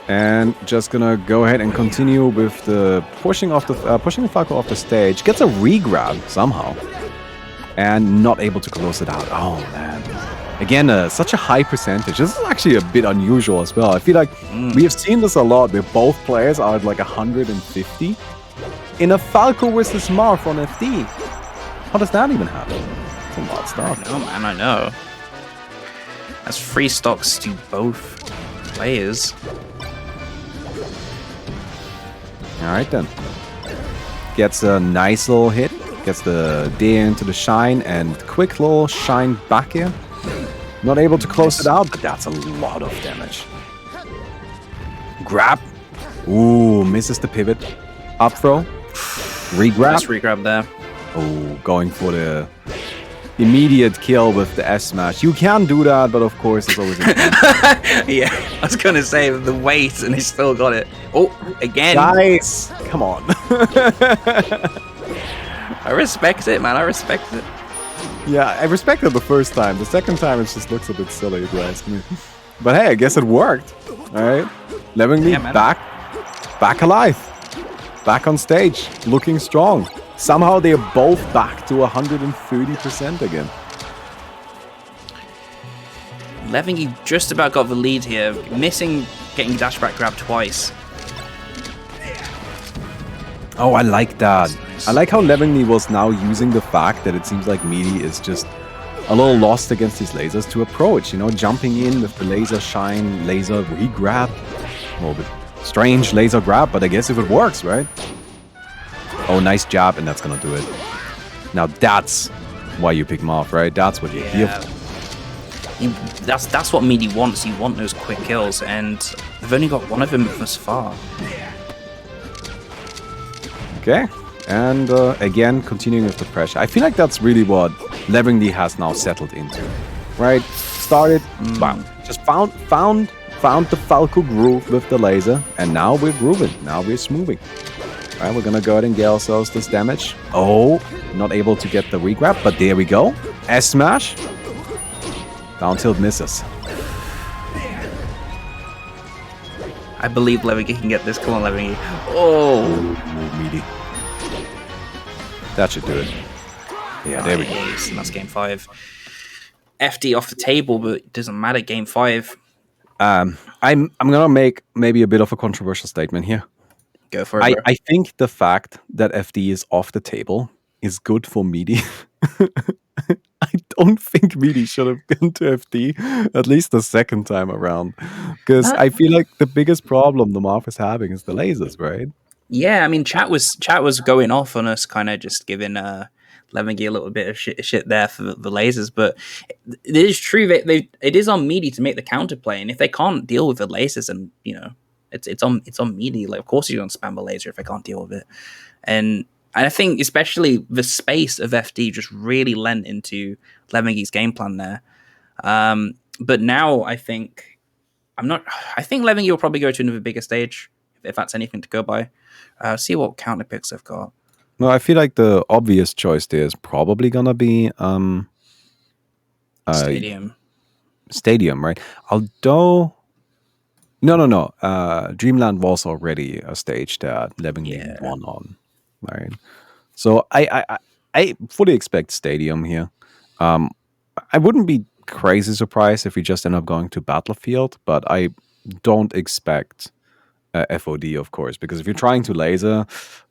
And just gonna go ahead and continue with the pushing the Falco off the stage. Gets a re-grab somehow, and not able to close it out. Oh man. Again, such a high percentage. This is actually a bit unusual as well. I feel like we have seen this a lot where both players are at like 150 in a Falco versus Marth on FD. How does that even happen? It's a lot of stuff. Oh man, I know. That's free stocks to both players. Alright then. Gets a nice little hit. Gets the D into the shine and quick little shine back here. Not able to close it out, but that's a lot of damage. Grab. Ooh, misses the pivot. Up throw. Re-grab. Nice re-grab there. Oh, going for the immediate kill with the S smash. You can do that, but of course it's always yeah, I was gonna say the weight, and he still got it. Oh, again. Nice. Come on. I respect it, man. I respect it. Yeah, I respect it the first time. The second time it just looks a bit silly, if you ask me. But hey, I guess it worked. Alright. Levingly back alive. Back on stage. Looking strong. Somehow they're both back to 130% again. Levingy just about got the lead here. Missing getting dash back grab twice. Oh, I like that. I like how Levingly was now using the fact that it seems like Meaty is just a little lost against these lasers to approach, you know, jumping in with the laser shine, laser re-grab. A little bit strange laser grab, but I guess if it works, right? Oh, nice jab, and that's gonna do it. Now that's why you pick Marth, right? That's what you're here for. That's what Meaty wants. You want those quick kills, and they've only got one of them thus far. Okay, and again, continuing with the pressure. I feel like that's really what Levingly has now settled into, right? Started, bam, just found the Falco groove with the laser, and now we're grooving. Now we're smoothing. All right, we're gonna go ahead and get ourselves this damage. Oh, not able to get the re-grab, but there we go. S smash. Down tilt misses. I believe Levingy can get this. Come on, Levingy. Oh, Meaty. That should do it. Yeah, there we go. And that's game 5. FD off the table, but it doesn't matter. Game 5. I'm gonna make maybe a bit of a controversial statement here. Go for it. I think the fact that FD is off the table is good for Meaty. I don't think Meaty should have been to FD at least the second time around, because I feel like the biggest problem the Marth is having is the lasers, right? Yeah, I mean, chat was going off on us, kind of just giving Levengy a little bit of shit there for the lasers, but it is true that it is on Meaty to make the counterplay, and if they can't deal with the lasers, and it's on Meaty. Like, of course you don't spam a laser if they can't deal with it, and I think especially the space of FD just really lent into Levengy's game plan there. But now I think Levengy will probably go to another bigger stage if that's anything to go by. See what counter picks they've got. No, I feel like the obvious choice there is probably gonna be Stadium, right? Although, no. Dreamland was already a stage that Levengy won on, right? So I fully expect Stadium here. I wouldn't be crazy surprised if we just end up going to Battlefield, but I don't expect FOD, of course, because if you're trying to laser,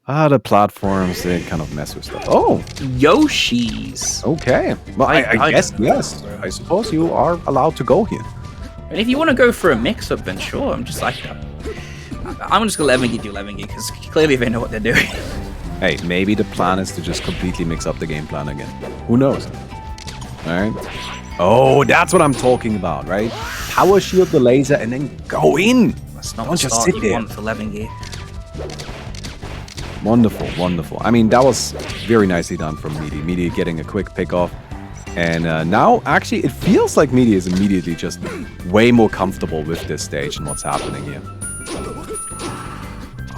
the platforms, they kind of mess with stuff. Oh! Yoshi's! Okay. Well, I guess, yes. I suppose you are allowed to go here. And if you want to go for a mix-up, then sure. I'm just going to let Levengy do Levengy, because clearly they know what they're doing. Hey, maybe the plan is to just completely mix up the game plan again. Who knows? Alright. Oh, that's what I'm talking about, right? Power shield the laser and then go in! That's not what you want for Levengy. Wonderful. I mean, that was very nicely done from Meaty. Meaty getting a quick pick off. And now, actually, it feels like Meaty is immediately just way more comfortable with this stage and what's happening here.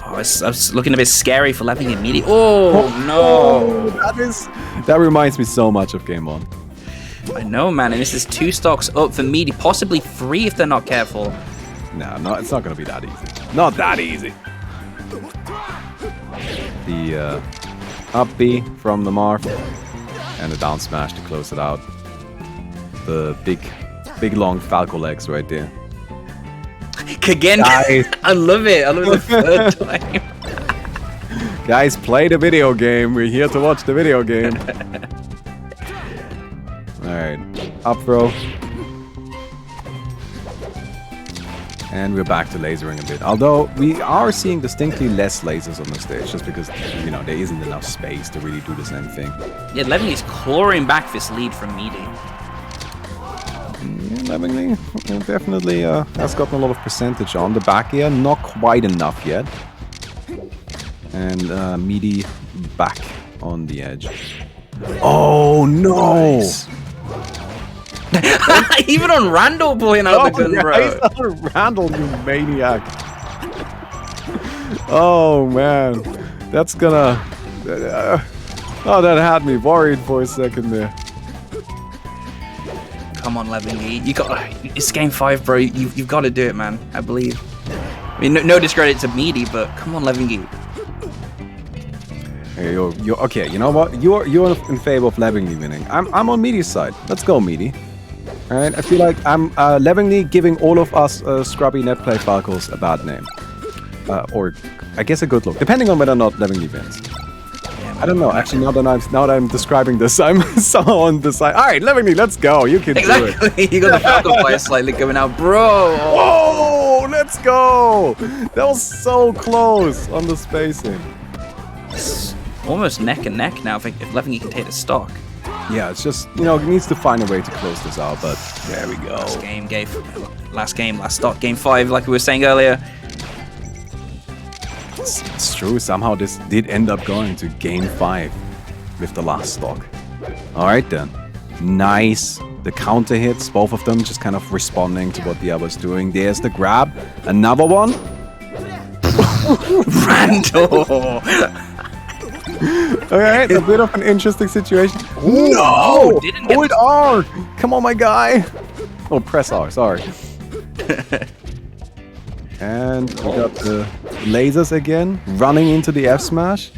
Oh, it's looking a bit scary for Levengy and Meaty. Oh, no! That reminds me so much of Game 1. I know, man, and this is 2 stocks up for Meaty, possibly 3 if they're not careful. No, it's not going to be that easy. Not that easy. The up B from the Marth and the down smash to close it out. The big long Falco legs right there. Again, I love it. I love it the third time. Guys, play the video game. We're here to watch the video game. Alright, up throw. And we're back to lasering a bit. Although we are seeing distinctly less lasers on the stage, just because, there isn't enough space to really do the same thing. Yeah, Levengy is clawing back this lead from Meaty. Levengy definitely has gotten a lot of percentage on the back here. Not quite enough yet. And Meaty back on the edge. Oh, no! Nice. Even on Randall pulling out the gun, bro. Randall, you maniac. Oh, man. That's gonna... that had me worried for a second there. Come on, Levengy. It's game 5, bro. You've got to do it, man. I believe. I mean, no discredit to Meaty, but come on, Levengy. Hey, you're okay. You know what? You're in favor of Levengy winning. I'm on Meaty's side. Let's go, Meaty. All right. I feel like I'm Levengy giving all of us scrubby netplay Falcos a bad name, or I guess a good look, depending on whether or not Levengy wins. I don't know. Actually, now that I'm describing this, I'm somehow on the side. All right, Levengy, let's go. You can do it. Exactly. You got the Falcon player slightly going out, bro. Whoa! Let's go. That was so close on the spacing. It's almost neck and neck now. If Levengy can take the stock. Yeah, it's just, it needs to find a way to close this out, but there we go. Last stock, game 5, like we were saying earlier. It's true, somehow this did end up going to game 5 with the last stock. Alright then. Nice. The counter hits, both of them just kind of responding to what the other's doing. There's the grab. Another one. Randall! Alright, a bit of an interesting situation. Ooh, no! Hold R! Come on, my guy! Oh, press R, sorry. And we got the lasers again, running into the F smash.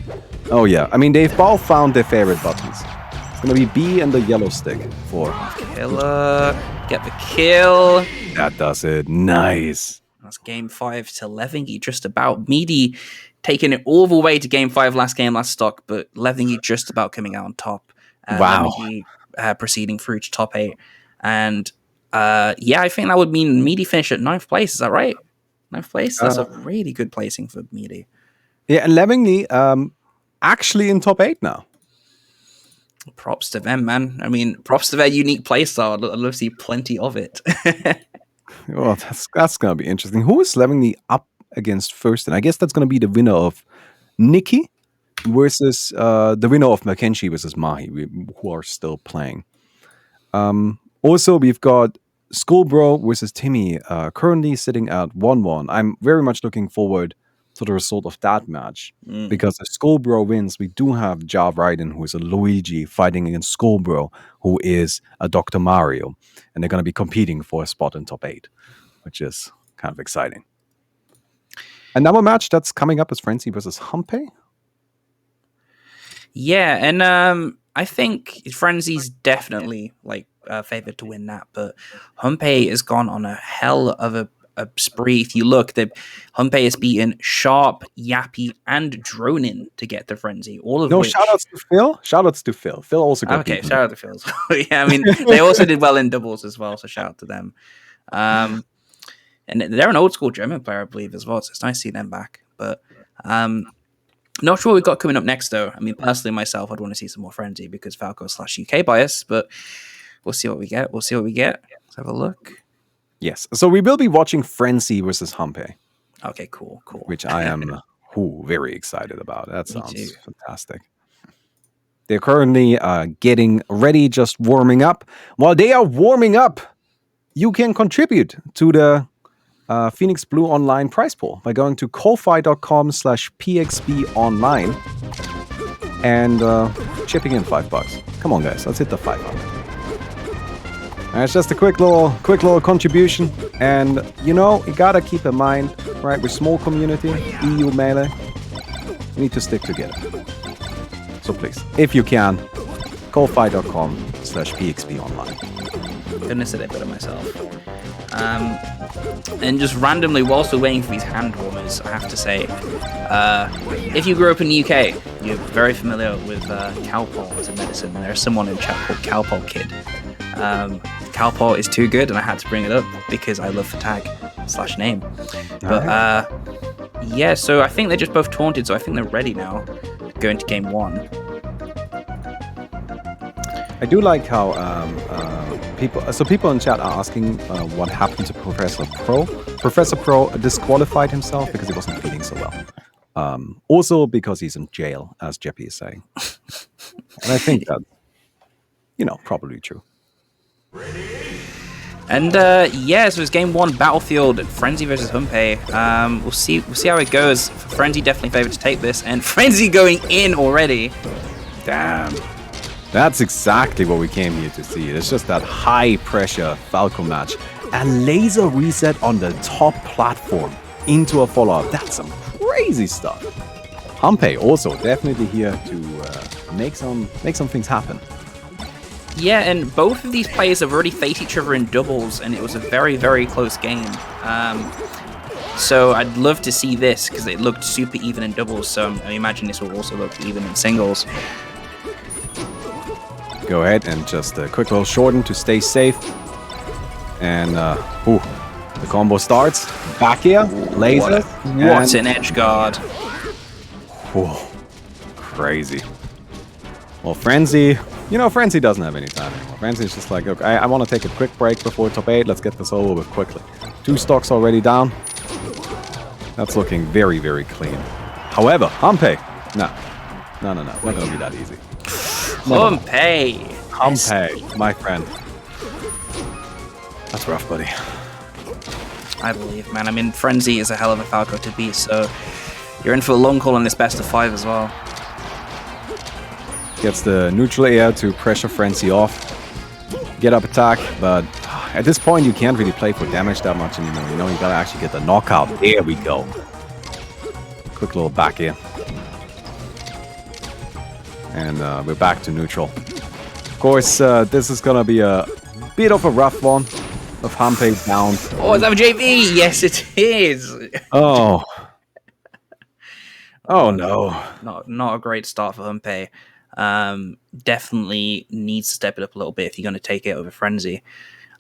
Oh yeah, I mean, they've both found their favorite buttons. It's gonna be B and the yellow stick for... Killer. get the kill. That does it. Nice. That's game 5 to Levingy, just about. Meaty taking it all the way to game 5 last stock, but Levingy just about coming out on top. Wow. Levingy proceeding through to top 8. And yeah, I think that would mean Meaty finished at 9th place. Is that right? 9th place? That's a really good placing for Meaty. Yeah, and Levingy actually in top 8 now. Props to them, man. I mean, props to their unique playstyle. I'd love to see plenty of it. Well, that's going to be interesting. Who is Levingy up against first? And I guess that's going to be the winner of Nikki versus the winner of Mackenzie versus Mahi, who are still playing. Also, we've got Schoolbro versus Timmy, currently sitting at 1-1. I'm very much looking forward to the result of that match. Because if Schoolbro wins, we do have Ja Raiden, who is a Luigi, fighting against Schoolbro, who is a Dr. Mario. And they're going to be competing for a spot in top 8, which is kind of exciting. Another match that's coming up is Frenzy versus Humpe. Yeah, and I think Frenzy's definitely favored to win that, but Humpe has gone on a hell of a spree. If you look, Humpe has beaten Sharp, Yappy, and Dronin to get to Frenzy. All of which... shoutouts to Phil. Shoutouts to Phil. Phil also got okay. beaten. Shout out to Phil. Yeah, I mean they also did well in doubles as well, so shout out to them. And they're an old school German player, I believe, as well. So it's nice to see them back. But not sure what we've got coming up next, though. I mean, personally, myself, I'd want to see some more Frenzy because Falco/UK bias, but we'll see what we get. Let's have a look. Yes. So we will be watching Frenzy versus Humpe. Okay, cool. Which I am very excited about. That sounds fantastic. They're currently getting ready, just warming up. While they are warming up, you can contribute to the Phoenix Blue Online prize pool by going to ko-fi.com/pxbonline and chipping in $5. Come on, guys, let's hit the 500. It's just a quick little contribution, and you gotta keep in mind, right? We're small community, EU melee. We need to stick together. So please, if you can, ko-fi.com/pxbonline. Goodness, I did better myself. And just randomly, whilst we're waiting for these hand warmers, I have to say, if you grew up in the UK, you're very familiar with Calpol as a medicine. There's someone in chat called Calpol Kid. Calpol is too good, and I had to bring it up because I love the tag/name. But yeah, so I think they're just both taunted, so I think they're ready now, going to game 1. I do like how people in chat are asking what happened to Professor Pro. Professor Pro disqualified himself because he wasn't feeling so well. Also because he's in jail, as Jeppy is saying. And I think that, probably true. And yeah, so it's game 1, Battlefield, Frenzy versus Humpe. We'll see how it goes. Frenzy definitely favored to take this, and Frenzy going in already. Damn. That's exactly what we came here to see. It's just that high-pressure Falco match. A laser reset on the top platform into a follow-up. That's some crazy stuff. Humpe also definitely here to make some things happen. Yeah, and both of these players have already faced each other in doubles, and it was a very, very close game. So I'd love to see this, because it looked super even in doubles, so I imagine this will also look even in singles. Go ahead and just a quick little shorten to stay safe. And, the combo starts. Back here, laser. What an edge guard. Whoa, crazy. Well, Frenzy, Frenzy doesn't have any time anymore. Frenzy's just like, okay, I want to take a quick break before top 8. Let's get this over with quickly. 2 stocks already down. That's looking very, very clean. However, Humpe, no, not going to be that easy. Humpe, my friend. That's rough, buddy. I believe, man. I mean, Frenzy is a hell of a Falco to beat, so you're in for a long haul on this best of 5 as well. Gets the neutral air to pressure Frenzy off. Get up attack, but at this point you can't really play for damage that much anymore. You gotta actually get the knockout. There we go. Quick little back air. And we're back to neutral. Of course, this is gonna be a bit of a rough one. Of Hampe down. Oh, is that a JV? Yes, it is. Oh. Oh no. Not a great start for Humpe. Definitely needs to step it up a little bit if you're going to take it over Frenzy.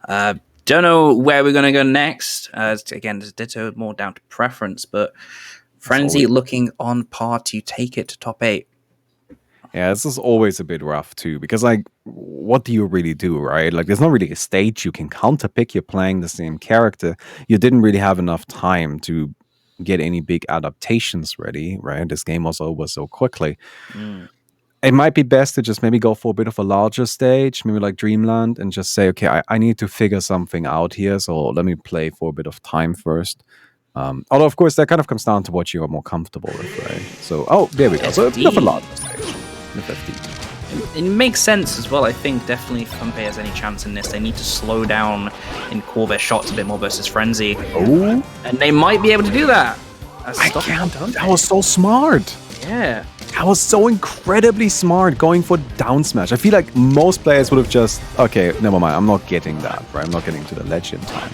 Don't know where we're going to go next. Again, it's ditto more down to preference, but Frenzy looking on par to take it to top 8. Yeah, this is always a bit rough too, because like, what do you really do, right? Like, there's not really a stage you can counterpick. You're playing the same character. You didn't really have enough time to get any big adaptations ready, right? This game was over so quickly. It might be best to just maybe go for a bit of a larger stage, maybe like Dreamland, and just say, okay, I need to figure something out here, so let me play for a bit of time first. Although, of course, that kind of comes down to what you are more comfortable with, right? So, oh, there we go. So, a bit of a larger stage. It makes sense as well. I think definitely if Humpe has any chance in this, they need to slow down and call their shots a bit more versus Frenzy. Oh, and they might be able to do that. That was so smart. Yeah. That was so incredibly smart going for down smash. I feel like most players would have just, okay, never mind, I'm not getting that, right? I'm not getting to the legend time.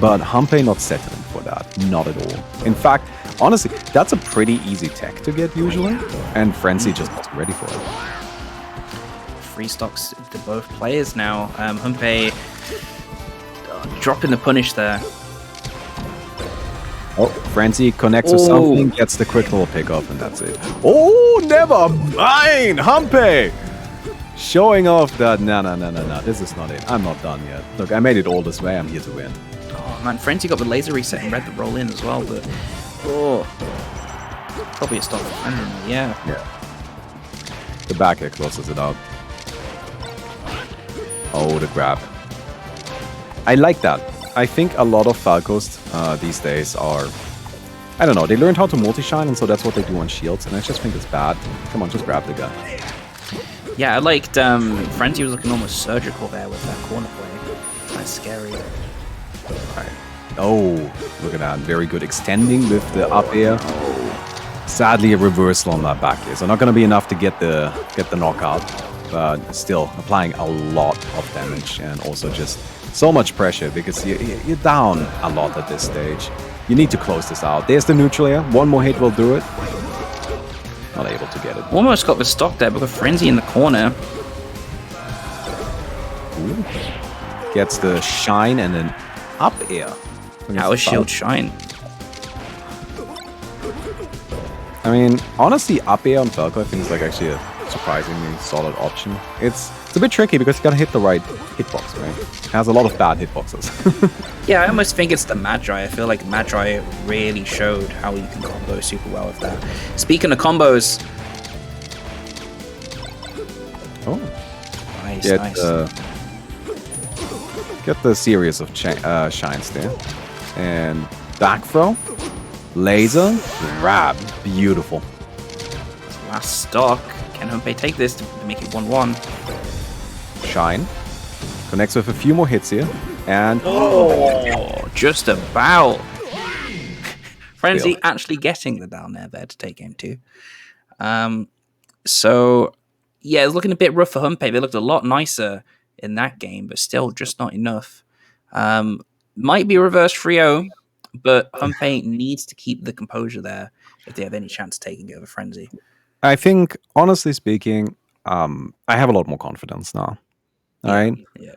But Humpe not settling for that, not at all. In fact, honestly, that's a pretty easy tech to get usually, and Frenzy just wasn't ready for it. Free stocks to both players now. Humpe dropping the punish there. Oh, Frenzy connects with something, gets the quick little pick off, and that's it. Oh, never mind! Humpe! Showing off that, no, this is not it. I'm not done yet. Look, I made it all this way, I'm here to win. Oh man, Frenzy got the laser reset and read the roll in as well, but... probably a stop for Frenzy, yeah. The back air closes it out. Oh, the grab. I like that. I think a lot of Falcos these days are... I don't know, they learned how to multi-shine, and so that's what they do on shields, and I just think it's bad. Come on, just grab the gun. Yeah, I liked Frenzy was looking almost surgical there with that corner play. That's scary. Right. Oh, look at that. Very good extending with the up air. Sadly, a reversal on that back air. So not going to be enough to get the knockout, but still applying a lot of damage and also just so much pressure because you're down a lot at this stage. You need to close this out. There's the neutral air. One more hit will do it. Not able to get it. Almost got the stock there, but with Frenzy in the corner. Ooh. Gets the shine and then up air. Power shield shine. I mean, honestly, up air on Falco I think is like actually a surprisingly solid option. It's a bit tricky because you gotta hit the right hitbox, right? It has a lot of bad hitboxes. Yeah, I almost think it's the Magi. I feel like Magi really showed how you can combo super well with that. Speaking of combos... Oh. Nice, nice. Get the series of shines there. And back throw. Laser. Grab. Beautiful. Last stock. Can Humpe take this to make it 1-1? Shine. Connects with a few more hits here. And... Oh, just about. Frenzy actually getting the down there to take game 2. So, yeah, it's looking a bit rough for Humpe. They looked a lot nicer in that game, but still just not enough. Might be reverse 3-0, but Humpe needs to keep the composure there if they have any chance of taking over Frenzy. I think, honestly speaking, I have a lot more confidence now. All right? Yeah.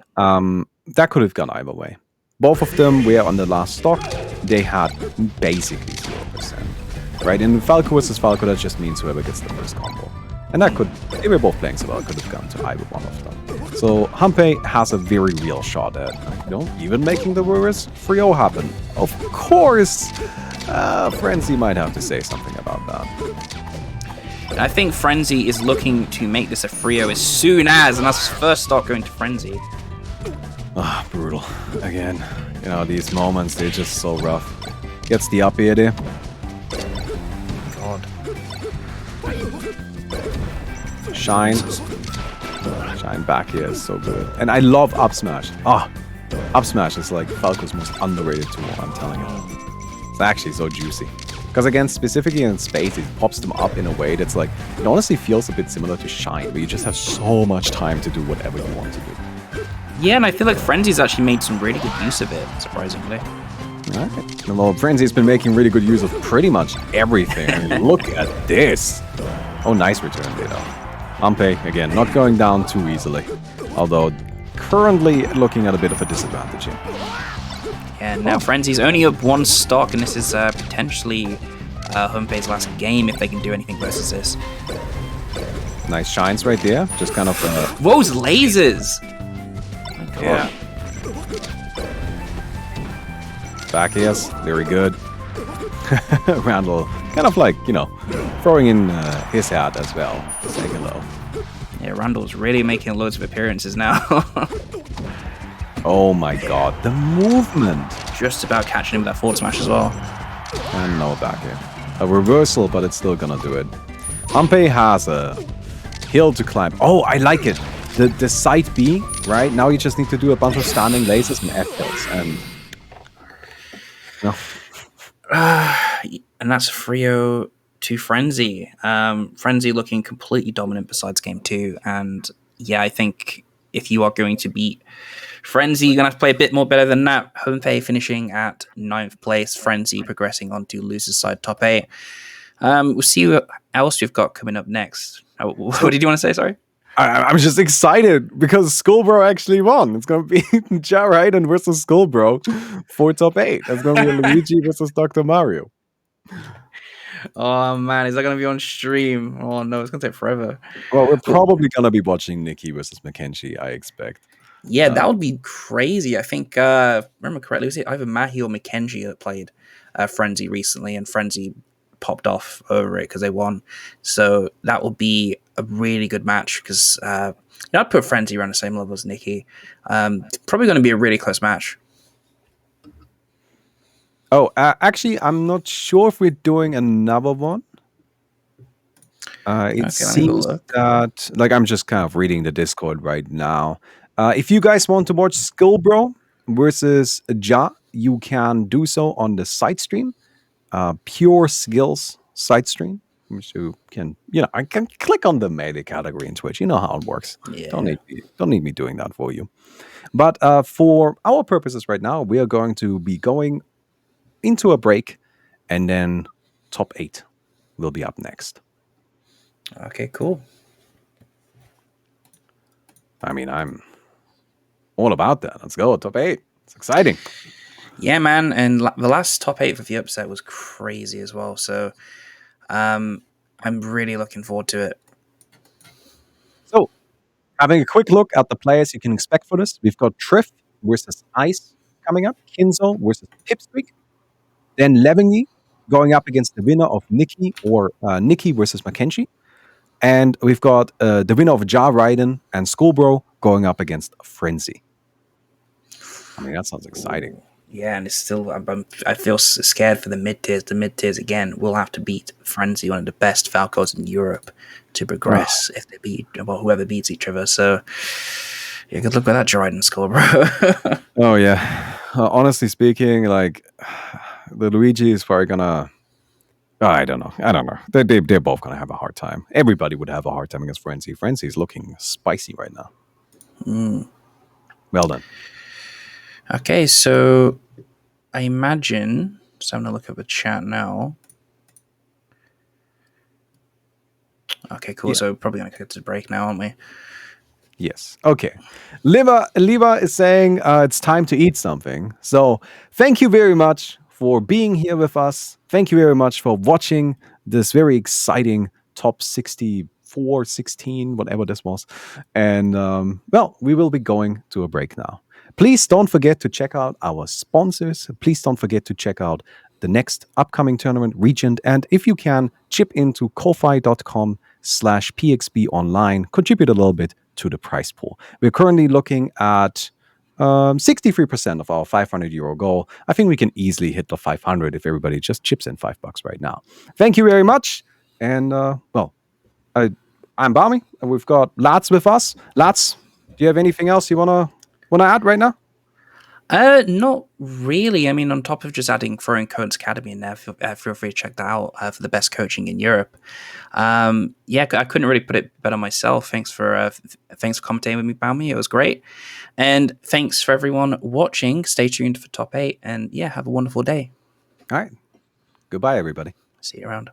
That could have gone either way. Both of them were on the last stock. They had basically 0%. Right? In Falco versus Falco, that just means whoever gets the first combo. And that could, they were both playing so well, it could have gone to either one of them. So Humpe has a very real shot at, even making the reverse 3-0 happen. Of course, Frenzy might have to say something about that. I think Frenzy is looking to make this a 3-0 as soon as, and that's his first stock going to Frenzy. Ah, brutal. Again, these moments, they're just so rough. Gets the up air there. God. Shine. Shine back here is so good. And I love up smash. Up smash is like Falco's most underrated tool, I'm telling you. It's actually so juicy. Because again, specifically in space, it pops them up in a way that's like, it honestly feels a bit similar to Shine, where you just have so much time to do whatever you want to do. Yeah, and I feel like Frenzy's actually made some really good use of it, surprisingly. Right. Well, Frenzy's been making really good use of pretty much everything. I mean, look at this. Oh, nice return, Ditto. Ampe, again, not going down too easily. Although, currently looking at a bit of a disadvantage here. And now Frenzy's only up 1 stock, and this is potentially Humpe's last game if they can do anything versus this. Nice shines right there. Just kind of... Those lasers! Oh my God. Yeah. Back airs, very good. Randall, kind of like, throwing in his hat as well to say hello. Yeah, Randall's really making loads of appearances now. Oh my God, the movement! Just about catching him with that forward smash as well. And no back air. A reversal, but it's still gonna do it. Ampe has a hill to climb. Oh, I like it. The side B, right? Now you just need to do a bunch of standing lasers and F hills, and... No. And that's Frio to Frenzy. Frenzy looking completely dominant besides game 2. And yeah, I think if you are going to beat Frenzy, you're going to have to play a bit more better than that. Humpe finishing at 9th place. Frenzy progressing on to loser's side top 8. We'll see what else we've got coming up next. What did you want to say? Sorry? I'm just excited because Skullbro actually won. It's going to be Ja Raiden versus Skullbro for top 8. That's going to be Luigi versus Dr. Mario. Oh man, is that going to be on stream? Oh no, it's going to take forever. Well, we're probably going to be watching Nikki versus Mackenzie, I expect. Yeah, that would be crazy. I think, remember correctly, was it either Mahi or Mackenzie that played Frenzy recently, and Frenzy popped off over it because they won. So that will be a really good match because I'd put Frenzy around the same level as Nikki. It's probably going to be a really close match. Oh, actually, I'm not sure if we're doing another one. It seems that, like, I'm just kind of reading the Discord right now. If you guys want to watch Skullbro versus Ja, you can do so on the side stream. Pure Skills side stream, which you can, I can click on the melee category in Twitch. You know how it works. Yeah. Don't need me doing that for you. But for our purposes right now, we are going to be going into a break, and then top 8 will be up next. Okay, cool. I mean, I'm all about that. Let's go, top 8. It's exciting. Yeah, man, and the last top 8 for the upset was crazy as well. So, I'm really looking forward to it. So, having a quick look at the players you can expect for this, we've got Trif versus Ice coming up, Kinzo versus Pipsqueak, then Levingy going up against the winner of Nikki or Nikki versus Mackenzie, and we've got the winner of Ja Raiden and Skullbro going up against Frenzy. I mean, that sounds exciting. Yeah, and it's still, I feel scared for the mid tiers. The mid tiers, again, will have to beat Frenzy, one of the best Falcos in Europe, to progress if they beat, well, whoever beats each other. So, yeah, good luck with that, Jared and Skullbro. Oh, yeah. Honestly speaking, like, the Luigi is probably gonna... I don't know. They're both gonna have a hard time. Everybody would have a hard time against Frenzy. Frenzy is looking spicy right now. Well done. Okay, so I imagine, just having a look at the chat now. Okay, cool. Yeah. So probably going to get to break now, aren't we? Yes. Okay. Liva is saying it's time to eat something. So thank you very much for being here with us. Thank you very much for watching this very exciting top 64, 16, whatever this was. And, well, we will be going to a break now. Please don't forget to check out our sponsors. Please don't forget to check out the next upcoming tournament, Regent. And if you can, chip into ko-fi.com/pxb online, contribute a little bit to the prize pool. We're currently looking at 63% of our €500 goal. I think we can easily hit the 500 if everybody just chips in $5 right now. Thank you very much. And, well, I'm Barmy, and we've got Lats with us. Lats, do you have anything else you want to add right now? Not really. I mean, on top of just adding throwing Cohen's Academy in there, feel free to check that out for the best coaching in Europe. Yeah, I couldn't really put it better myself. Thanks for commentating with me, Baumi. It was great, and thanks for everyone watching. Stay tuned for top 8, and yeah, have a wonderful day. All right, goodbye, everybody. See you around.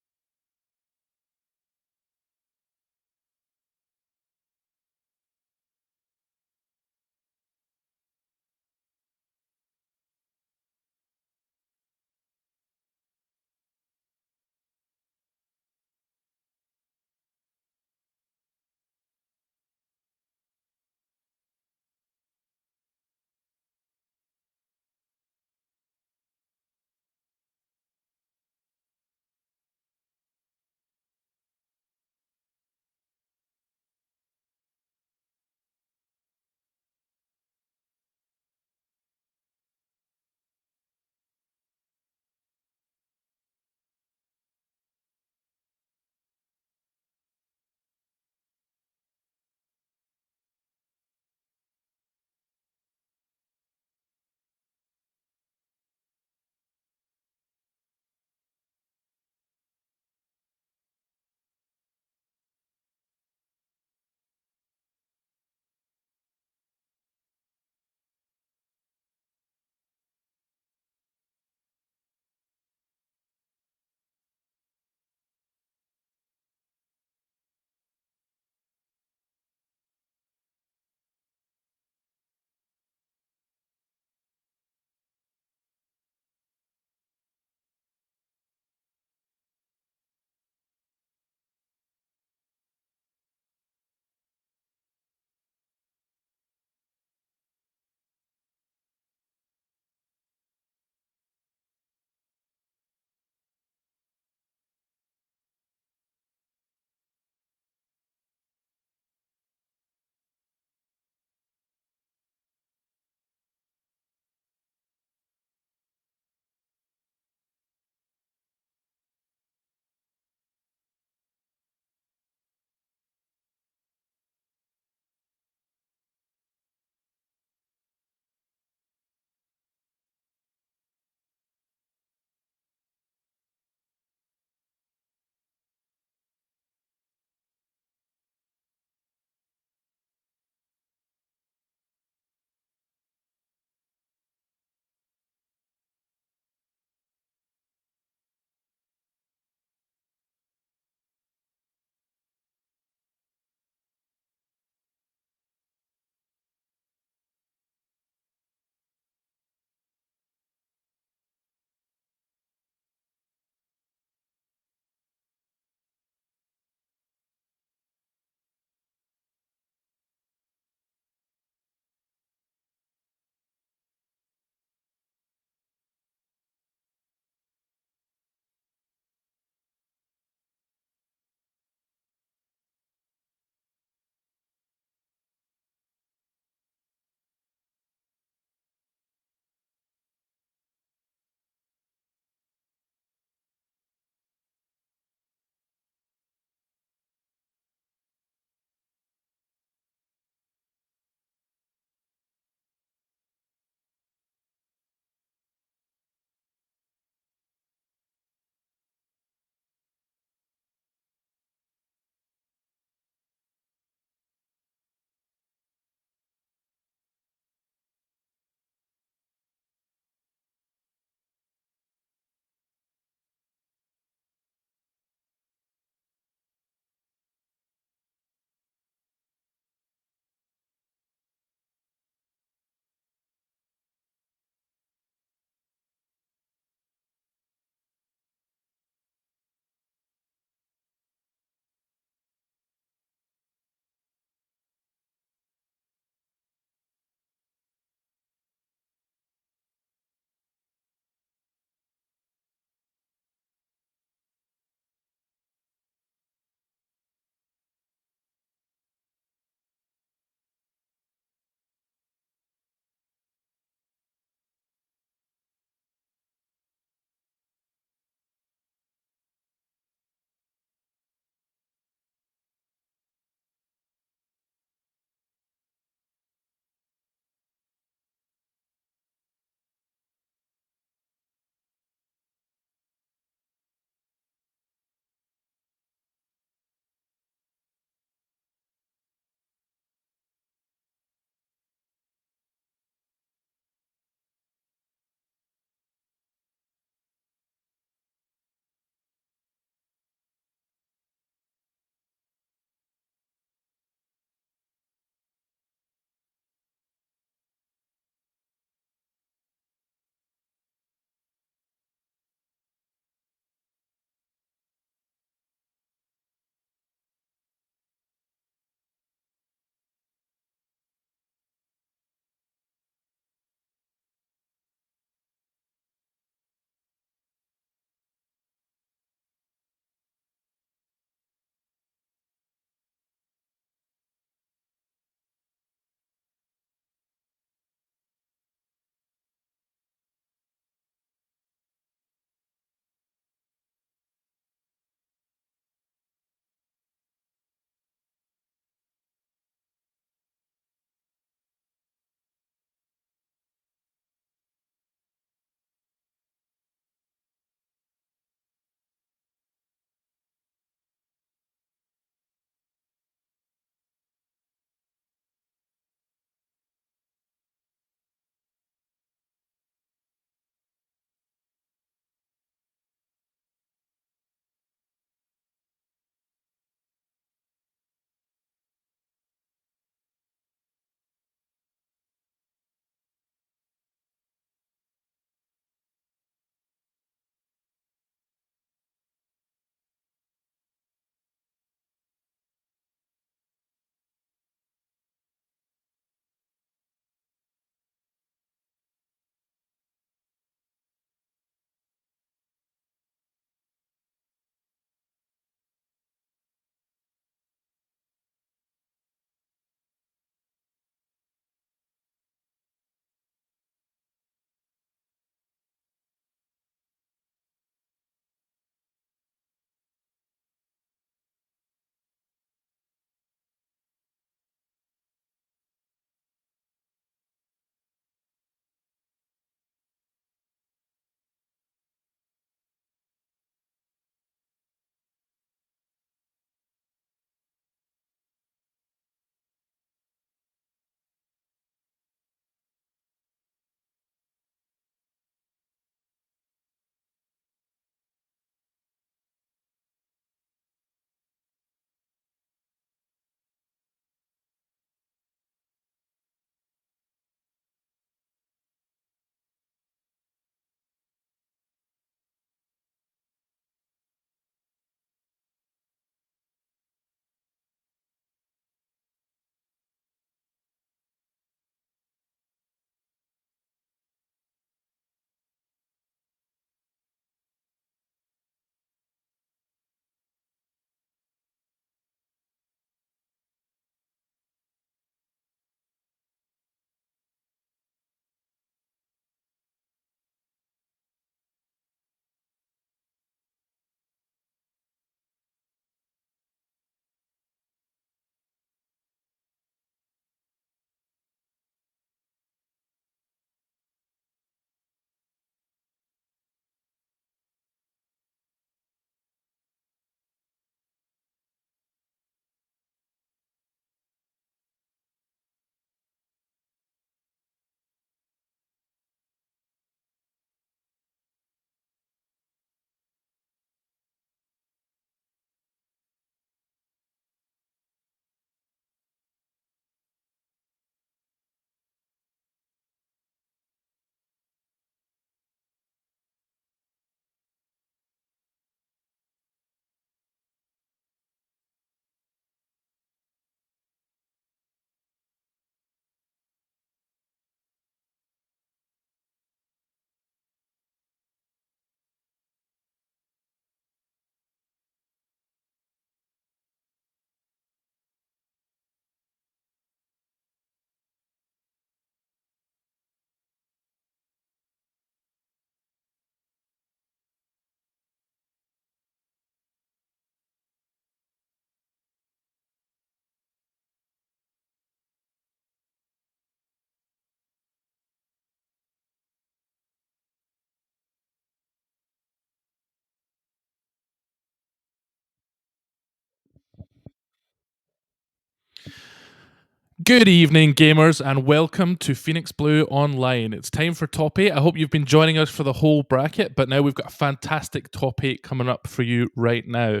Good evening, gamers, and welcome to Phoenix Blue Online. It's time for Top 8. I hope you've been joining us for the whole bracket, but now we've got a fantastic Top 8 coming up for you right now.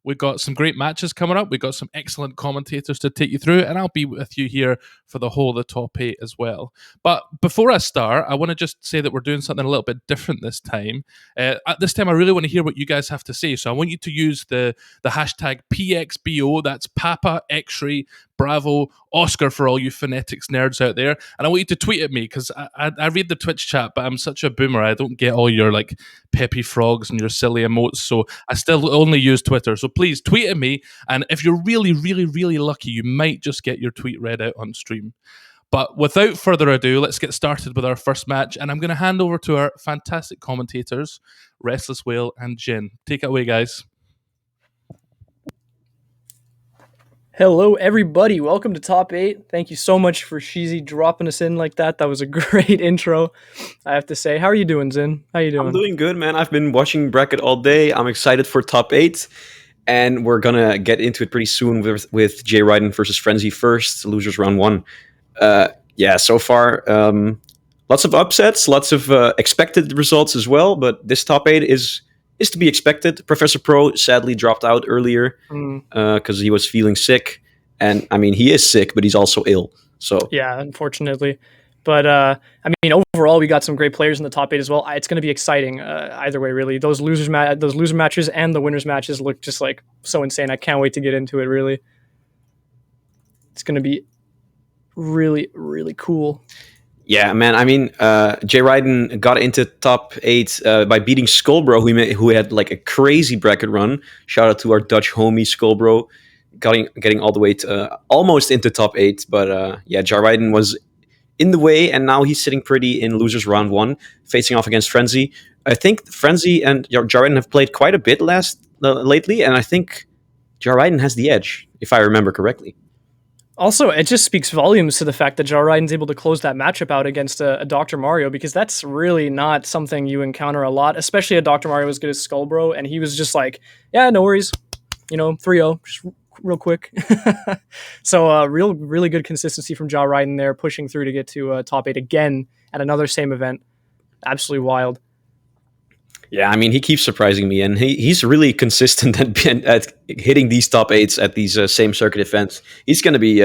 We've got some great matches coming up. We've got some excellent commentators to take you through, and I'll be with you here for the whole of the Top 8 as well. But before I start, I want to just say that we're doing something a little bit different this time. At this time, I really want to hear what you guys have to say, so I want you to use the hashtag PXBO, that's Papa X-Ray Bravo Oscar for all you phonetics nerds out there. And I want you to tweet at me because I read the Twitch chat, but I'm such a boomer. I don't get all your like peppy frogs and your silly emotes. So I still only use Twitter. So please tweet at me. And if you're really, really, really lucky, you might just get your tweet read out on stream. But without further ado, let's get started with our first match. And I'm going to hand over to our fantastic commentators, Restless Whale and Jin. Take it away, guys. Hello, everybody. Welcome to Top 8. Thank you so much for Sheezy dropping us in like that. That was a great intro, I have to say. How are you doing, Zin? How you doing? I'm doing good, man. I've been watching bracket all day. I'm excited for Top 8. And we're going to get into it pretty soon with Jay Ryden versus Frenzy first, losers round 1. So far, lots of upsets, lots of expected results as well. But this Top 8 is to be expected. Professor Pro sadly dropped out earlier because he was feeling sick. And, I mean, he is sick, but he's also ill. So yeah, unfortunately. But, I mean, overall, we got some great players in the Top 8 as well. It's going to be exciting either way, really. Those loser matches and the winners matches look just, like, so insane. I can't wait to get into it, really. It's going to be really, really cool. Yeah, man. I mean, Jay Ryden got into top 8 by beating Skullbro, who had like a crazy bracket run. Shout out to our Dutch homie Skullbro, getting all the way to almost into top 8. But Jay Ryden was in the way, and now he's sitting pretty in losers round 1, facing off against Frenzy. I think Frenzy and Jay Ryden have played quite a bit lately, and I think Jay Ryden has the edge, if I remember correctly. Also, it just speaks volumes to the fact that Jay Ryden's able to close that matchup out against a Dr. Mario, because that's really not something you encounter a lot, especially a Dr. Mario as good as Skullbro, and he was just like, yeah, no worries, 3-0, just real quick. So really good consistency from Jay Ryden there, pushing through to get to top 8 again at another same event. Absolutely wild. Yeah, I mean, he keeps surprising me, and he's really consistent at hitting these top 8s at these same circuit events. He's going to be,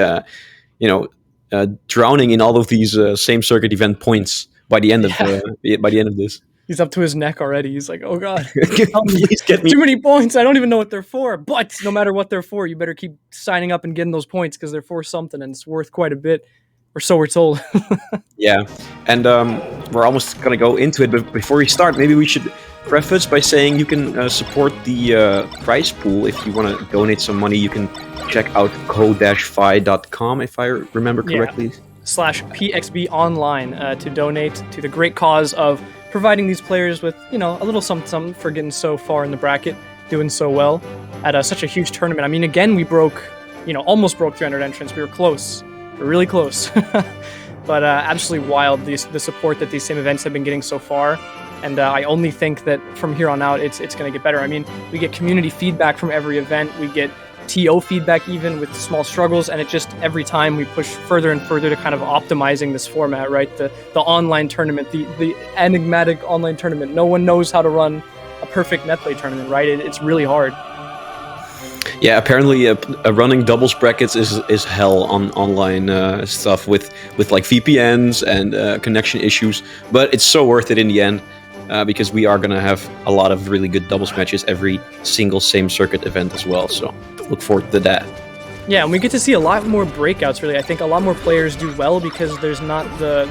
drowning in all of these same circuit event points by the end of this. He's up to his neck already. He's like, oh god, please get me too many points. I don't even know what they're for. But no matter what they're for, you better keep signing up and getting those points because they're for something, and it's worth quite a bit. Or so we're told. Yeah, and we're almost going to go into it, but before we start, maybe we should preface by saying you can support the prize pool. If you want to donate some money, you can check out co-fi.com, if I remember correctly. Yeah. /PXB online to donate to the great cause of providing these players with, a little something for getting so far in the bracket, doing so well at such a huge tournament. I mean, again, we almost broke 300 entrants. We were close. We were really close. But absolutely wild, the support that these same events have been getting so far. And I only think that from here on out, it's going to get better. I mean, we get community feedback from every event. We get TO feedback even with small struggles. And it just, every time we push further and further to kind of optimizing this format, right? The online tournament, the enigmatic online tournament. No one knows how to run a perfect netplay tournament, right? It's really hard. Yeah, apparently running doubles brackets is hell on online stuff with like VPNs and connection issues. But it's so worth it in the end. Because we are going to have a lot of really good doubles matches every single same circuit event as well. So look forward to that. Yeah, and we get to see a lot more breakouts, really. I think a lot more players do well because there's not the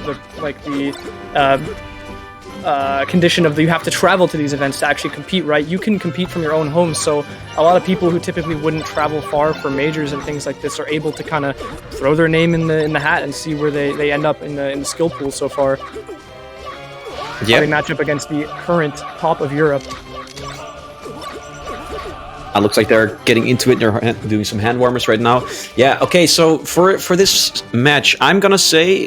condition of you have to travel to these events to actually compete, right? You can compete from your own home. So a lot of people who typically wouldn't travel far for majors and things like this are able to kind of throw their name in the hat and see where they end up in the skill pool so far. Yeah, they match up against the current top of Europe. It looks like they're getting into it. They're doing some hand warmers right now. Yeah. Okay. So for this match, I'm gonna say,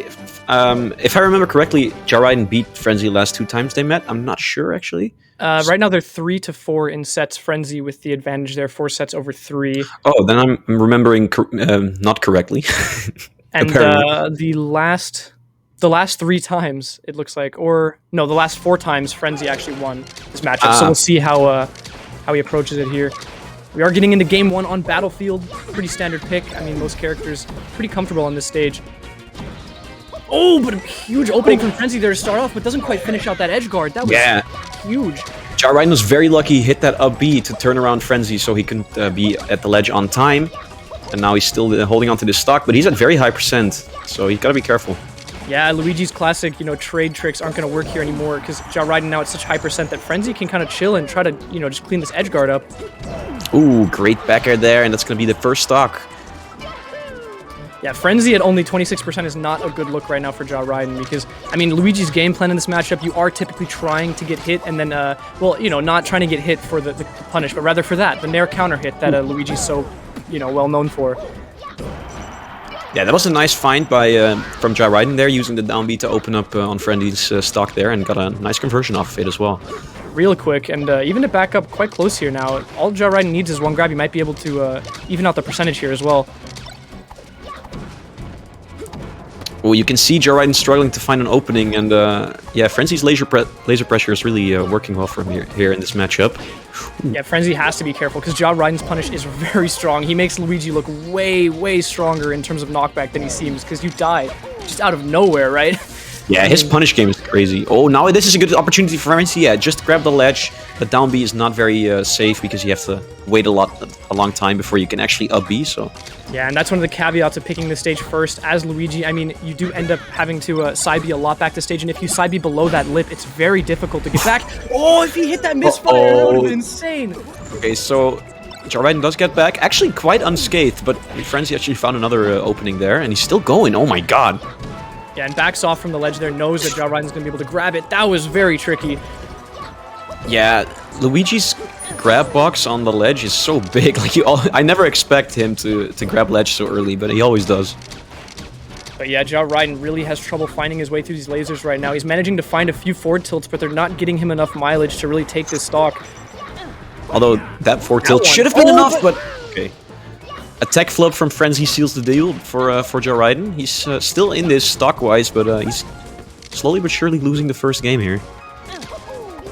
if I remember correctly, Jay Ryden beat Frenzy last 2 times they met. I'm not sure actually. Right now they're 3-4 in sets. Frenzy with the advantage there, 4 sets over 3. Oh, then I'm remembering not correctly. And Apparently. the last 3 times it looks like, or no, the last 4 times Frenzy actually won this matchup. So we'll see how he approaches it here. We are getting into game 1 on Battlefield. Pretty standard pick. I mean, most characters pretty comfortable on this stage. Oh, but a huge opening from Frenzy there to start off, but doesn't quite finish out that edge guard. That was huge. Jarriden was very lucky. He hit that up B to turn around Frenzy so he can be at the ledge on time. And now he's still holding onto this stock, but he's at very high percent, so he's gotta be careful. Yeah, Luigi's classic, trade tricks aren't going to work here anymore because Jarriden now at such high percent that Frenzy can kind of chill and try to, just clean this edge guard up. Ooh, great back air there, and that's going to be the first stock. Yeah, Frenzy at only 26% is not a good look right now for Jarriden because, I mean, Luigi's game plan in this matchup, you are typically trying to get hit and then, not trying to get hit for the punish, but rather for that, the nair counter hit that Luigi's so, well known for. Yeah, that was a nice find from Jarriden there, using the down B to open up on Frenzy's stock there, and got a nice conversion off of it as well. Real quick, and even to back up quite close here now, all Jarriden needs is one grab. He might be able to even out the percentage here as well. Well, you can see Jarriden struggling to find an opening, and yeah, Frenzy's laser pressure is really working well for him here in this matchup. Yeah, Frenzy has to be careful because Jarriden's punish is very strong. He makes Luigi look way, way stronger in terms of knockback than he seems because you die just out of nowhere, right? Yeah, his punish game is crazy. Oh, now this is a good opportunity for Frenzy. Yeah, just grab the ledge. The down B is not very safe because you have to wait a long time before you can actually up B, so... Yeah, and that's one of the caveats of picking the stage first. As Luigi, I mean, you do end up having to side B a lot back to stage, and if you side B below that lip, it's very difficult to get back. Oh, if he hit that misfire, that would have been insane. Okay, so Jarriden does get back, actually quite unscathed, but Frenzy actually found another opening there, and he's still going. Oh my god. Yeah, and backs off from the ledge there, knows that Jarriden's going to be able to grab it. That was very tricky. Yeah, Luigi's grab box on the ledge is so big. Like I never expect him to grab ledge so early, but he always does. But yeah, Jarriden really has trouble finding his way through these lasers right now. He's managing to find a few forward tilts, but they're not getting him enough mileage to really take this stock. Although that forward tilt should have been enough, but okay. A tech flub from Frenzy seals the deal for Jarriden. He's still in this stock-wise, but he's slowly but surely losing the first game here.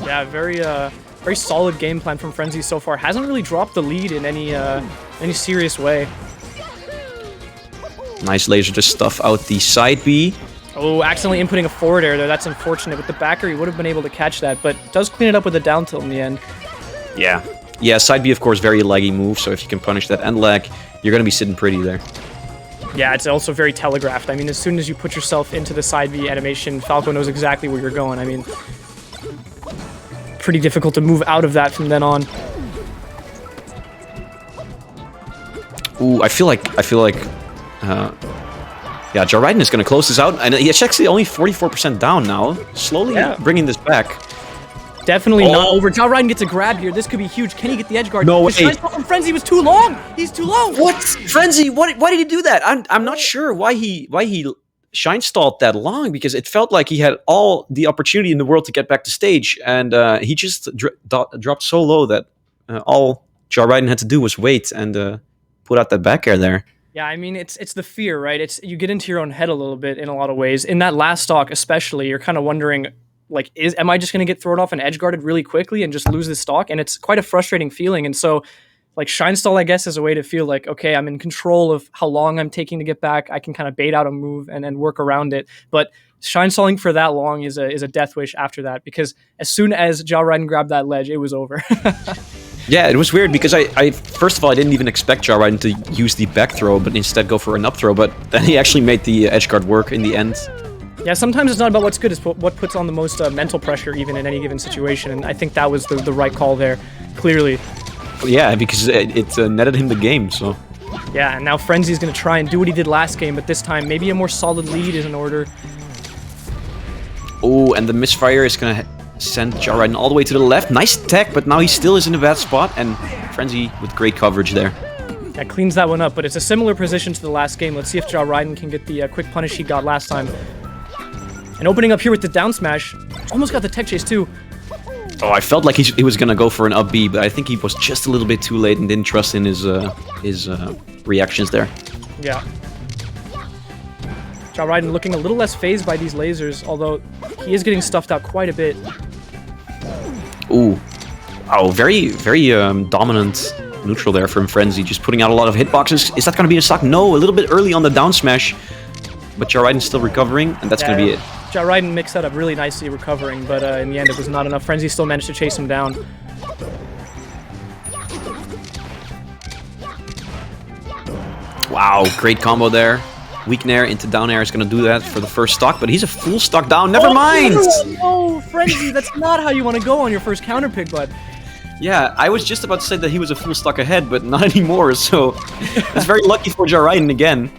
Yeah, very solid game plan from Frenzy so far. Hasn't really dropped the lead in any serious way. Nice laser to stuff out the side B. Oh, accidentally inputting a forward air there. That's unfortunate. With the backer, he would have been able to catch that, but does clean it up with a down tilt in the end. Yeah. Yeah, side B, of course, very laggy move, so if you can punish that end lag, you're going to be sitting pretty there. Yeah, it's also very telegraphed. I mean, as soon as you put yourself into the side B animation, Falco knows exactly where you're going. I mean, pretty difficult to move out of that from then on. Ooh, I feel like yeah, Jarriden is going to close this out, and he's actually only 44% down now, slowly bringing this back. Definitely not over. Jarriden gets a grab here. This could be huge. Can he get the edge guard? No way. The shine from Frenzy was too long. He's too low. What? Frenzy? Why did he do that? I'm not sure why he shine stalled that long, because it felt like he had all the opportunity in the world to get back to stage, and he just dropped so low that all Jarriden had to do was wait and put out that back air there. Yeah, I mean, it's the fear, right? You get into your own head a little bit in a lot of ways. In that last stock especially, you're kind of wondering, like, am I just going to get thrown off and edge guarded really quickly and just lose this stock? And it's quite a frustrating feeling. And so, like, shine stall, I guess, is a way to feel like, okay, I'm in control of how long I'm taking to get back. I can kind of bait out a move and work around it. But shine stalling for that long is a death wish after that, because as soon as Jarriden grabbed that ledge, it was over. Yeah, it was weird because I first of all, I didn't even expect Jarriden to use the back throw, but instead go for an up throw. But then he actually made the edge guard work in the end. Yeah, sometimes it's not about what's good, it's what puts on the most mental pressure even in any given situation. And I think that was the right call there, clearly. Yeah, because it netted him the game, so... Yeah, and now Frenzy's going to try and do what he did last game, but this time maybe a more solid lead is in order. Oh, and the misfire is going to send Jarriden all the way to the left. Nice tech, but now he still is in a bad spot, and Frenzy with great coverage there. That cleans that one up, but it's a similar position to the last game. Let's see if Jarriden can get the quick punish he got last time. And opening up here with the down smash, almost got the tech chase too. Oh, I felt like he was gonna go for an up B, but I think he was just a little bit too late and didn't trust in his reactions there. Yeah. Ja Raiden looking a little less phased by these lasers, although he is getting stuffed out quite a bit. Ooh. Oh, very, very dominant neutral there from Frenzy, just putting out a lot of hitboxes. Is that going to be a stock? No, a little bit early on the down smash, but Ja Raiden's still recovering, and that's going to be it. Ja Raiden mixed that up really nicely recovering, but in the end it was not enough. Frenzy still managed to chase him down. Wow, great combo there. Weak nair into down air is going to do that for the first stock, but he's a full stock down. Never mind! No, Frenzy, that's not how you want to go on your first counter pick, bud. Yeah, I was just about to say that he was a full stock ahead, but not anymore, so it's very lucky for Ja Raiden again.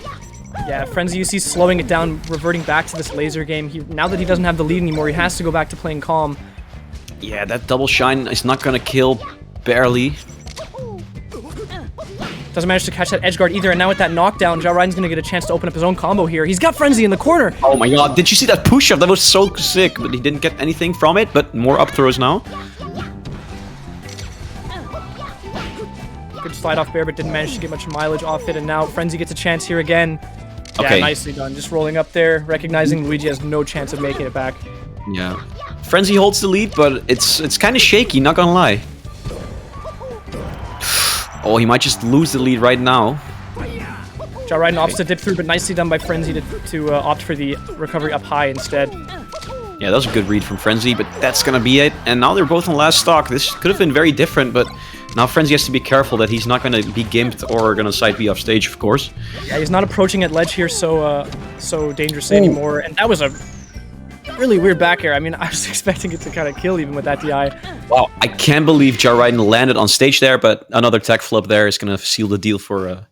Yeah, Frenzy, you see slowing it down, reverting back to this laser game. Now that he doesn't have the lead anymore, he has to go back to playing calm. Yeah, that double shine is not going to kill, barely. Doesn't manage to catch that edge guard either, and now with that knockdown, Ja Raiden's gonna get a chance to open up his own combo here. He's got Frenzy in the corner! Oh my god, did you see that push-up? That was so sick, but he didn't get anything from it, but more up throws now. Good slide off bear, but didn't manage to get much mileage off it, and now Frenzy gets a chance here again. Yeah, Okay. nicely done. Just rolling up there, recognizing Luigi has no chance of making it back. Yeah. Frenzy holds the lead, but it's kind of shaky, not gonna lie. Oh, he might just lose the lead right now. Ja Raiden opts to dip through, but nicely done by Frenzy to opt for the recovery up high instead. Yeah, that was a good read from Frenzy, but that's gonna be it. And now they're both on last stock. This could have been very different, but now Frenzy has to be careful that he's not gonna be gimped or gonna side B off stage, of course. Yeah, he's not approaching at ledge here so dangerously anymore, and that was a really weird back air. I mean, I was expecting it to kind of kill even with that DI. Wow, I can't believe Ja Raiden landed on stage there, but another tech flip there is gonna seal the deal for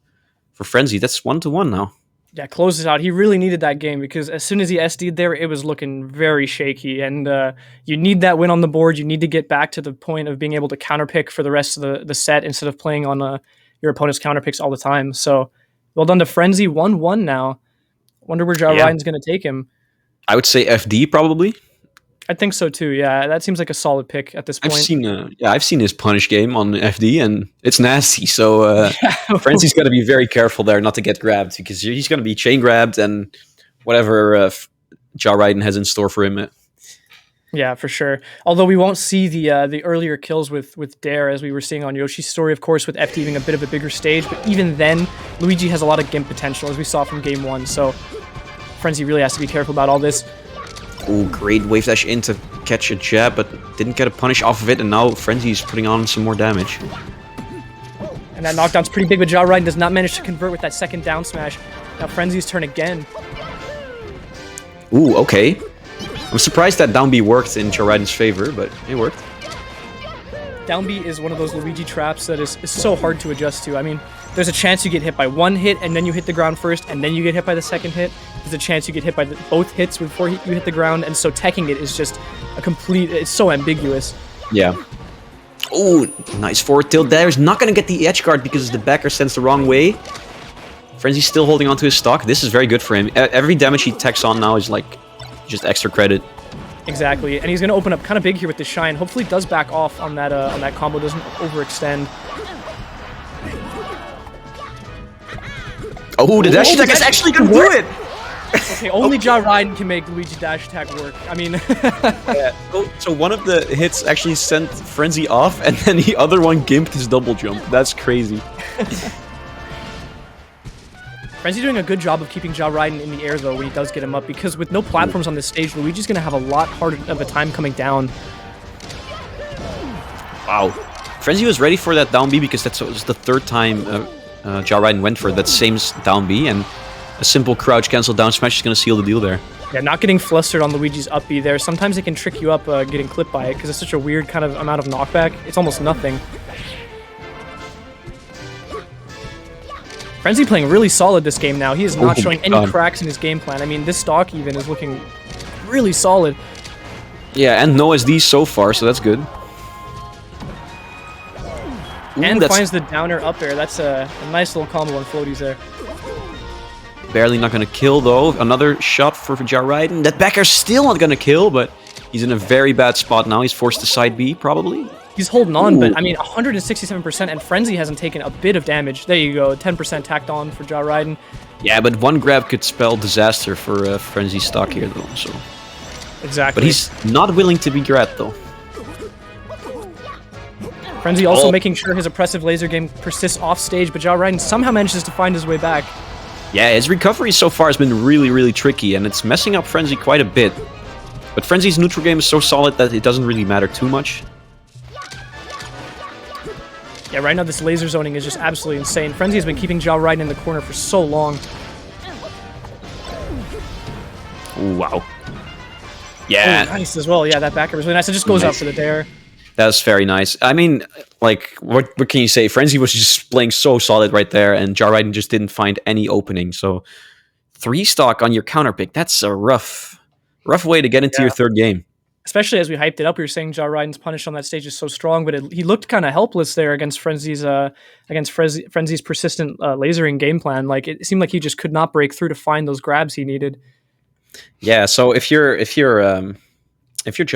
Frenzy. That's 1-1 now. Yeah, closes out. He really needed that game because as soon as he SD'd there, it was looking very shaky. And you need that win on the board. You need to get back to the point of being able to counterpick for the rest of the set instead of playing on your opponent's counterpicks all the time. So well done to Frenzy. 1-1 now. Wonder where Ja Raiden's going to take him. I would say FD probably. I think so too. Yeah, that seems like a solid pick at this point. I've seen his punish game on FD, and it's nasty. So Frenzy's got to be very careful there not to get grabbed because he's going to be chain grabbed and whatever Ja Raiden has in store for him. Yeah, for sure. Although we won't see the earlier kills with Dare as we were seeing on Yoshi's story, of course, with FD being a bit of a bigger stage. But even then, Luigi has a lot of gimp potential as we saw from game 1. So Frenzy really has to be careful about all this. Oh, great wave dash in to catch a jab, but didn't get a punish off of it, and now Frenzy's putting on some more damage. And that knockdown's pretty big, but Ja Raiden does not manage to convert with that second down smash. Now Frenzy's turn again. Ooh, okay. I'm surprised that down B worked in Ja Raiden's favor, but it worked. Down B is one of those Luigi traps that is so hard to adjust to. I mean, there's a chance you get hit by one hit, and then you hit the ground first, and then you get hit by the second hit. There's a chance you get hit by both hits before you hit the ground, and so teching it is just a complete... It's so ambiguous. Yeah. Oh, nice forward tilt there. He's not going to get the edge guard because the backer sends the wrong way. Frenzy's still holding onto his stock. This is very good for him. Every damage he techs on now is like just extra credit. Exactly, and he's going to open up kind of big here with the shine. Hopefully does back off on that combo, doesn't overextend. Oh, the dash attack is actually going to do it! Okay, only Ja Raiden can make Luigi dash attack work. I mean... Yeah. So one of the hits actually sent Frenzy off, and then the other one gimped his double jump. That's crazy. Frenzy doing a good job of keeping Ja Raiden in the air, though, when he does get him up, because with no platforms on this stage, Luigi's going to have a lot harder of a time coming down. Wow. Frenzy was ready for that down B because that was the third time Ja Raiden went for that same down B, and a simple crouch cancel down smash is going to seal the deal there. Yeah, not getting flustered on Luigi's up B there. Sometimes it can trick you up getting clipped by it because it's such a weird kind of amount of knockback. It's almost nothing. Frenzy playing really solid this game now. He is not showing any cracks in his game plan. I mean, this stock even is looking really solid. Yeah, and no SD so far, so that's good. Ooh, and finds the downer up air. That's a nice little combo on floaties there. Barely not going to kill, though. Another shot for Ja Raiden. That back air's still not going to kill, but he's in a very bad spot now. He's forced to side B, probably. He's holding on, but I mean, 167%, and Frenzy hasn't taken a bit of damage. There you go, 10% tacked on for Ja Raiden. Yeah, but one grab could spell disaster for Frenzy stock here, though. So. Exactly. But he's not willing to be grabbed, though. Frenzy also making sure his oppressive laser game persists off stage, but Ja Raiden somehow manages to find his way back. Yeah, his recovery so far has been really, really tricky, and it's messing up Frenzy quite a bit. But Frenzy's neutral game is so solid that it doesn't really matter too much. Yeah, right now this laser zoning is just absolutely insane. Frenzy has been keeping Ja Raiden in the corner for so long. Ooh, wow. Yeah. Oh, nice as well. Yeah, that backer was really nice. It just goes up for the dare. That's very nice. I mean, like, what can you say? Frenzy was just playing so solid right there, and Ja Raiden just didn't find any opening. So, 3 stock on your counter pick, that's a rough way to get into your third game. Especially as we hyped it up, we were saying Ja Raiden's punish on that stage is so strong, but he looked kind of helpless there against Frenzy's persistent lasering game plan. Like, it seemed like he just could not break through to find those grabs he needed. Yeah, so if you're Ja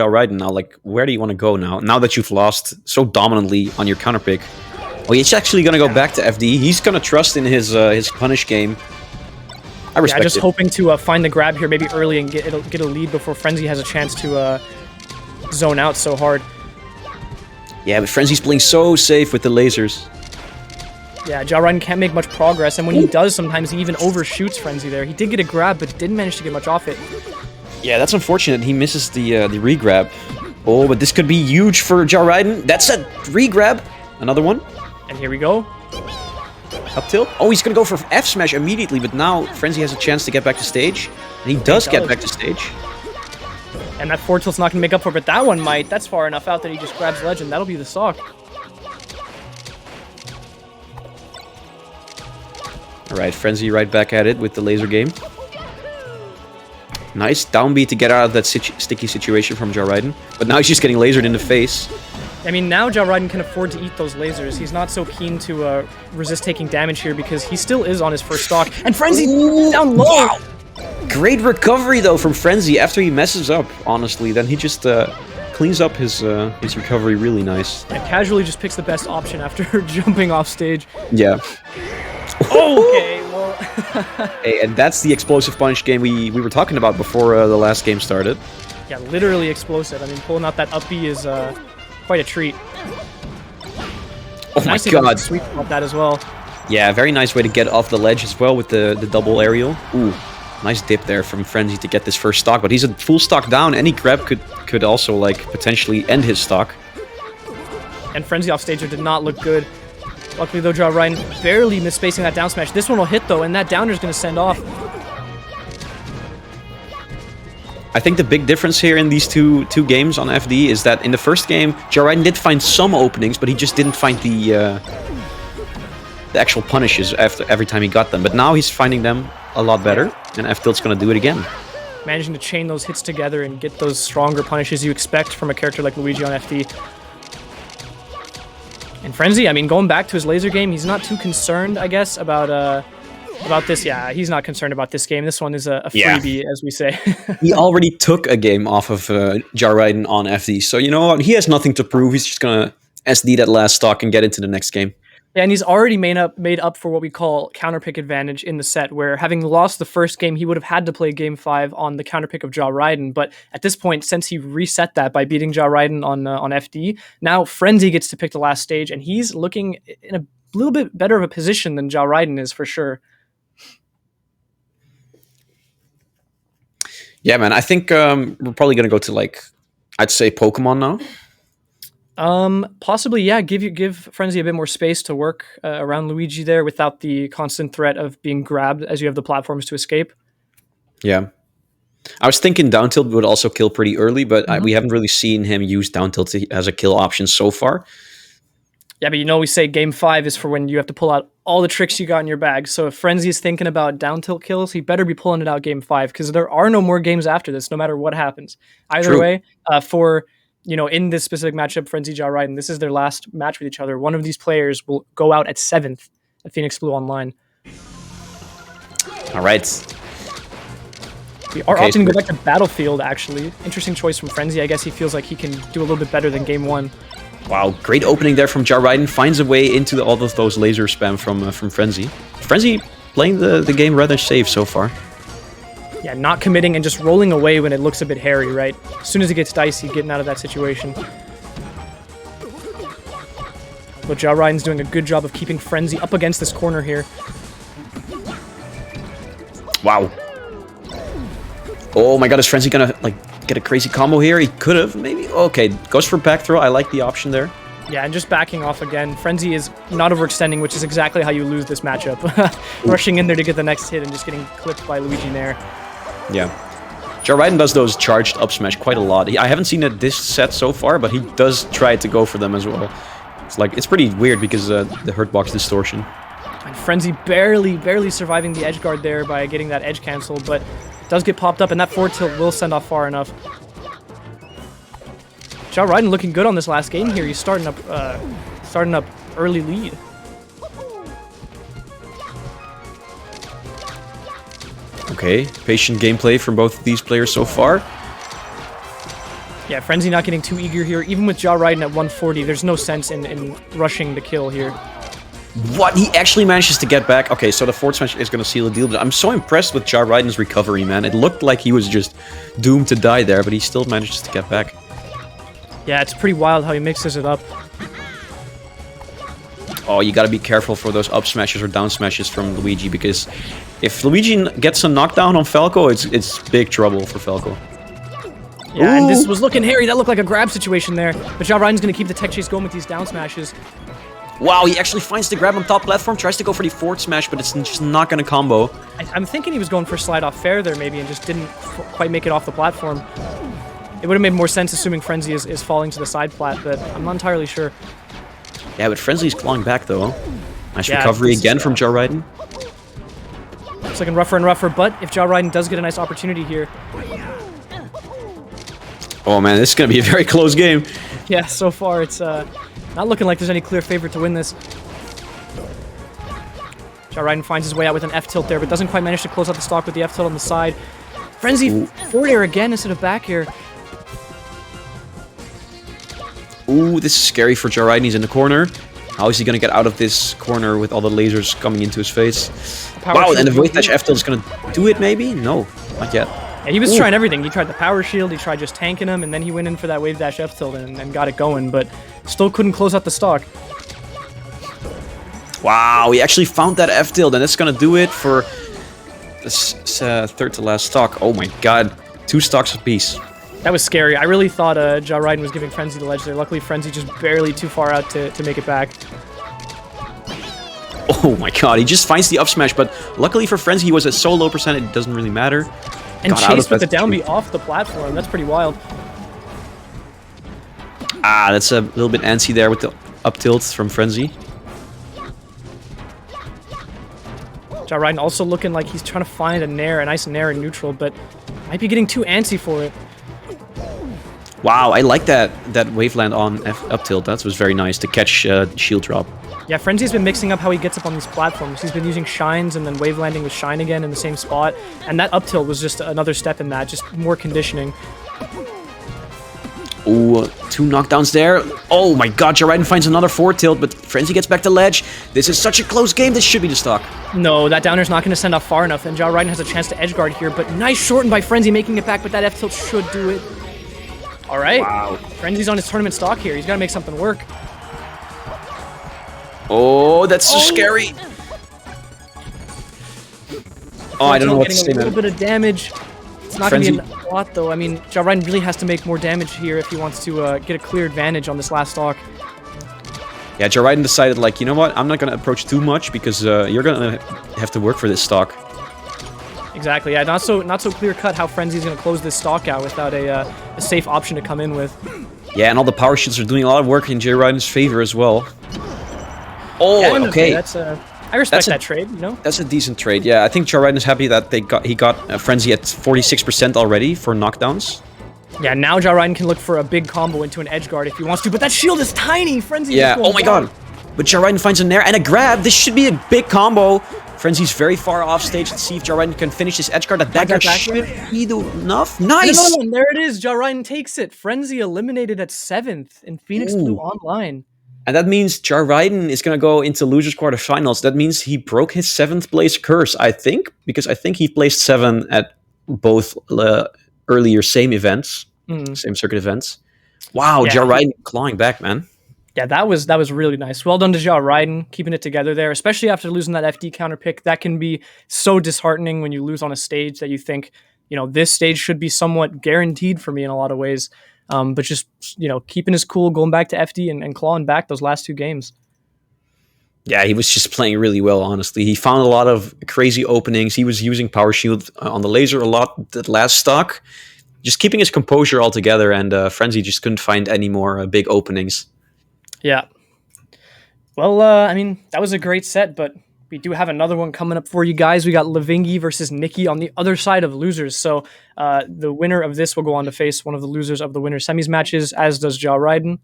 Raiden now, like, where do you want to go now? Now that you've lost so dominantly on your counter pick, well, he's actually going to go back to FD. He's going to trust in his punish game. I respect just it. hoping to find the grab here maybe early and get a lead before Frenzy has a chance to zone out so hard. Yeah, but Frenzy's playing so safe with the lasers. Yeah, Ja Raiden can't make much progress, and when he does, sometimes he even overshoots Frenzy there. He did get a grab, but didn't manage to get much off it. Yeah, that's unfortunate. He misses the re-grab. Oh, but this could be huge for Ja Raiden. That's a re-grab. Another one. And here we go. Up tilt. Oh, he's going to go for F smash immediately, but now Frenzy has a chance to get back to stage. And he does get back to stage. And that forward tilt's not going to make up for it, but that one might. That's far enough out that he just grabs Legend. That'll be the stock. Alright, Frenzy right back at it with the laser game. Nice downbeat to get out of that sticky situation from Ja Raiden. But now he's just getting lasered in the face. I mean, now Ja Raiden can afford to eat those lasers. He's not so keen to resist taking damage here because he still is on his first stock. And Frenzy down low! Wow. Great recovery, though, from Frenzy after he messes up, honestly. Then he just cleans up his recovery really nice. And casually just picks the best option after jumping off stage. Yeah. Okay, well... Hey, and that's the explosive punch game we were talking about before the last game started. Yeah, literally explosive. I mean, pulling out that up B is quite a treat. Oh my god. Sweet spot that as well. Yeah, very nice way to get off the ledge as well with the double aerial. Ooh, nice dip there from Frenzy to get this first stock, but he's a full stock down. Any grab could also, like, potentially end his stock. And Frenzy off stage did not look good. Luckily, though, Ja Raiden barely misspacing that down smash. This one will hit, though, and that downer is going to send off. I think the big difference here in these two games on FD is that in the first game, Ja Raiden did find some openings, but he just didn't find the actual punishes every time he got them. But now he's finding them a lot better, and F-Tilt's going to do it again. Managing to chain those hits together and get those stronger punishes you expect from a character like Luigi on FD. And Frenzy, I mean, going back to his laser game, he's not too concerned, I guess, about this. Yeah, he's not concerned about this game. This one is a freebie, as we say. He already took a game off of Ja Raiden on FD, so you know what? He has nothing to prove. He's just going to SD that last stock and get into the next game. Yeah, and he's already made up for what we call counterpick advantage in the set, where having lost the first game, he would have had to play game 5 on the counterpick of Ja Raiden. But at this point, since he reset that by beating Ja Raiden on FD, now Frenzy gets to pick the last stage, and he's looking in a little bit better of a position than Ja Raiden is for sure. Yeah, man, I think we're probably going to go to, like, I'd say Pokemon now. Possibly, yeah. Give Frenzy a bit more space to work around Luigi there without the constant threat of being grabbed as you have the platforms to escape. Yeah. I was thinking down tilt would also kill pretty early, but we haven't really seen him use down tilt as a kill option so far. Yeah, but you know we say game 5 is for when you have to pull out all the tricks you got in your bag. So if Frenzy is thinking about down tilt kills, he better be pulling it out game 5 because there are no more games after this, no matter what happens. Either way, in this specific matchup, Frenzy, Ja Raiden, this is their last match with each other. One of these players will go out at 7th at Phoenix Blue Online. All right. We are opting to go back to Battlefield, actually. Interesting choice from Frenzy. I guess he feels like he can do a little bit better than game 1. Wow, great opening there from Ja Raiden. Finds a way into all of those laser spam from Frenzy. Frenzy playing the game rather safe so far. Yeah, not committing and just rolling away when it looks a bit hairy, right? As soon as it gets dicey, getting out of that situation. But Ja Ryan's doing a good job of keeping Frenzy up against this corner here. Wow. Oh my god, is Frenzy gonna like get a crazy combo here? He could have, maybe. Okay, goes for back throw. I like the option there. Yeah, and just backing off again. Frenzy is not overextending, which is exactly how you lose this matchup. Rushing in there to get the next hit and just getting clipped by Luigi Nair. Yeah. Ja Ryan does those charged up smash quite a lot. I haven't seen it this set so far, but he does try to go for them as well. It's pretty weird because the hurtbox distortion. And Frenzy barely surviving the edge guard there by getting that edge cancel, but does get popped up, and that forward tilt will send off far enough. Ja Ryan looking good on this last game here. He's starting up early lead. Okay, patient gameplay from both of these players so far. Yeah, Frenzy not getting too eager here. Even with Ja Ryan at 140, there's no sense in rushing the kill here. What? He actually manages to get back. Okay, so the forward smash is going to seal the deal, but I'm so impressed with Ja Ryden's recovery, man. It looked like he was just doomed to die there, but he still manages to get back. Yeah, it's pretty wild how he mixes it up. Oh, you gotta be careful for those up smashes or down smashes from Luigi, because if Luigi gets a knockdown on Falco, it's big trouble for Falco. Yeah, and this was looking hairy. That looked like a grab situation there. But Ja Ryan's gonna keep the tech chase going with these down smashes. Wow, he actually finds the grab on top platform, tries to go for the forward smash, but it's just not gonna combo. I'm thinking he was going for slide off fair there maybe and just didn't quite make it off the platform. It would have made more sense assuming Frenzy is falling to the side plat, but I'm not entirely sure. Yeah, but Frenzy's clawing back though. Nice Yeah, recovery this is, again from Ja Ryden. It's looking rougher and rougher, but if Ja Ryden does get a nice opportunity here. Oh man, this is gonna be a very close game. Yeah, so far it's not looking like there's any clear favorite to win this. Ja Ryden finds his way out with an F tilt there, but doesn't quite manage to close out the stock with the F tilt on the side. Frenzy forward air again instead of back air. Ooh, this is scary for Ja Ryden. He's in the corner. How is he gonna get out of this corner with all the lasers coming into his face? Wow, and the wave dash F tilt is gonna do it maybe? No, not yet. Yeah, he was trying everything. He tried the power shield, he tried just tanking him, and then he went in for that wave dash F tilt and got it going, but still couldn't close out the stock. Wow, he actually found that F tilt, and that's gonna do it for this third to last stock. Oh my god, 2 stocks apiece. That was scary. I really thought Ja Ryden was giving Frenzy the ledge there. Luckily, Frenzy just barely too far out to make it back. Oh my god, he just finds the up smash, but luckily for Frenzy, he was at so low percent, it doesn't really matter. And chased with the down B off the platform. That's pretty wild. Ah, that's a little bit antsy there with the up tilt from Frenzy. Ja Ryden also looking like he's trying to find a nice nair in neutral, but might be getting too antsy for it. Wow, I like that waveland on up tilt. That was very nice to catch shield drop. Yeah, Frenzy's been mixing up how he gets up on these platforms. He's been using shines and then wave landing with shine again in the same spot, and that up tilt was just another step in that, just more conditioning. Ooh, 2 knockdowns there. Oh my god, Ja Ryden finds another forward tilt, but Frenzy gets back to ledge. This is such a close game. This should be the stock. No, that downer's not going to send off far enough, and Ja Ryden has a chance to edgeguard here, but nice shorten by Frenzy making it back, but that F tilt should do it. All right. Wow. Frenzy's on his tournament stock here. He's got to make something work. Oh, that's so scary. Oh, I don't know what to say, man. A little bit of damage. It's not going to be a lot, though. I mean, Ja Ryden really has to make more damage here if he wants to get a clear advantage on this last stock. Yeah, Ja Ryden decided, like, you know what? I'm not going to approach too much because you're going to have to work for this stock. Exactly. Yeah, not so clear cut how Frenzy's going to close this stock out without a safe option to come in with. Yeah, and all the power shields are doing a lot of work in Ja Ryden's favor as well. Oh, yeah, okay. I respect that trade, you know? That's a decent trade, yeah. I think Ja Ryden is happy that he got Frenzy at 46% already for knockdowns. Yeah, now Ja Ryden can look for a big combo into an edge guard if he wants to, but that shield is tiny! Frenzy yeah, oh my god! But Ja Ryden finds a nair and a grab! This should be a big combo! Frenzy's very far off stage. Let's see if Ja Ryden can finish this edge guard. That back guard should be enough. Nice! There it is! Ja Ryden takes it! Frenzy eliminated at 7th in Phoenix Blue Online. And that means Jarviden is going to go into losers quarterfinals. That means he broke his 7th place curse, I think, because I think he placed 7 at both earlier same events, same circuit events. Wow, Yeah. Jarviden clawing back, man. Yeah, that was really nice. Well done to Jarviden, keeping it together there, especially after losing that FD counter pick. That can be so disheartening when you lose on a stage that you think, this stage should be somewhat guaranteed for me in a lot of ways. But just, keeping his cool, going back to FD and clawing back those last 2 games. Yeah, he was just playing really well, honestly. He found a lot of crazy openings. He was using Power Shield on the laser a lot that last stock. Just keeping his composure all together, and Frenzy just couldn't find any more big openings. Yeah. Well, that was a great set, but we do have another one coming up for you guys. We got Lavingi versus Nikki on the other side of losers. So the winner of this will go on to face one of the losers of the winner semis matches, as does Jarviden.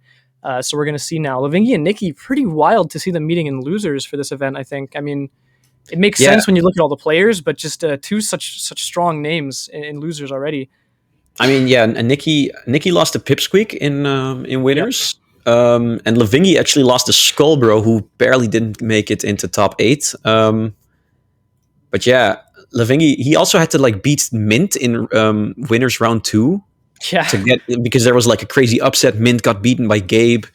So we're going to see now. Lavingi and Nikki, pretty wild to see them meeting in losers for this event, I think. I mean, it makes sense when you look at all the players, but just 2 such strong names in losers already. I mean, yeah, and Nikki lost to Pipsqueak in winners. And Lavingi actually lost to Skullbro, who barely didn't make it into top 8. But yeah, Lavingi, he also had to beat Mint in winners round 2. Yeah. Because there was a crazy upset. Mint got beaten by Gabe.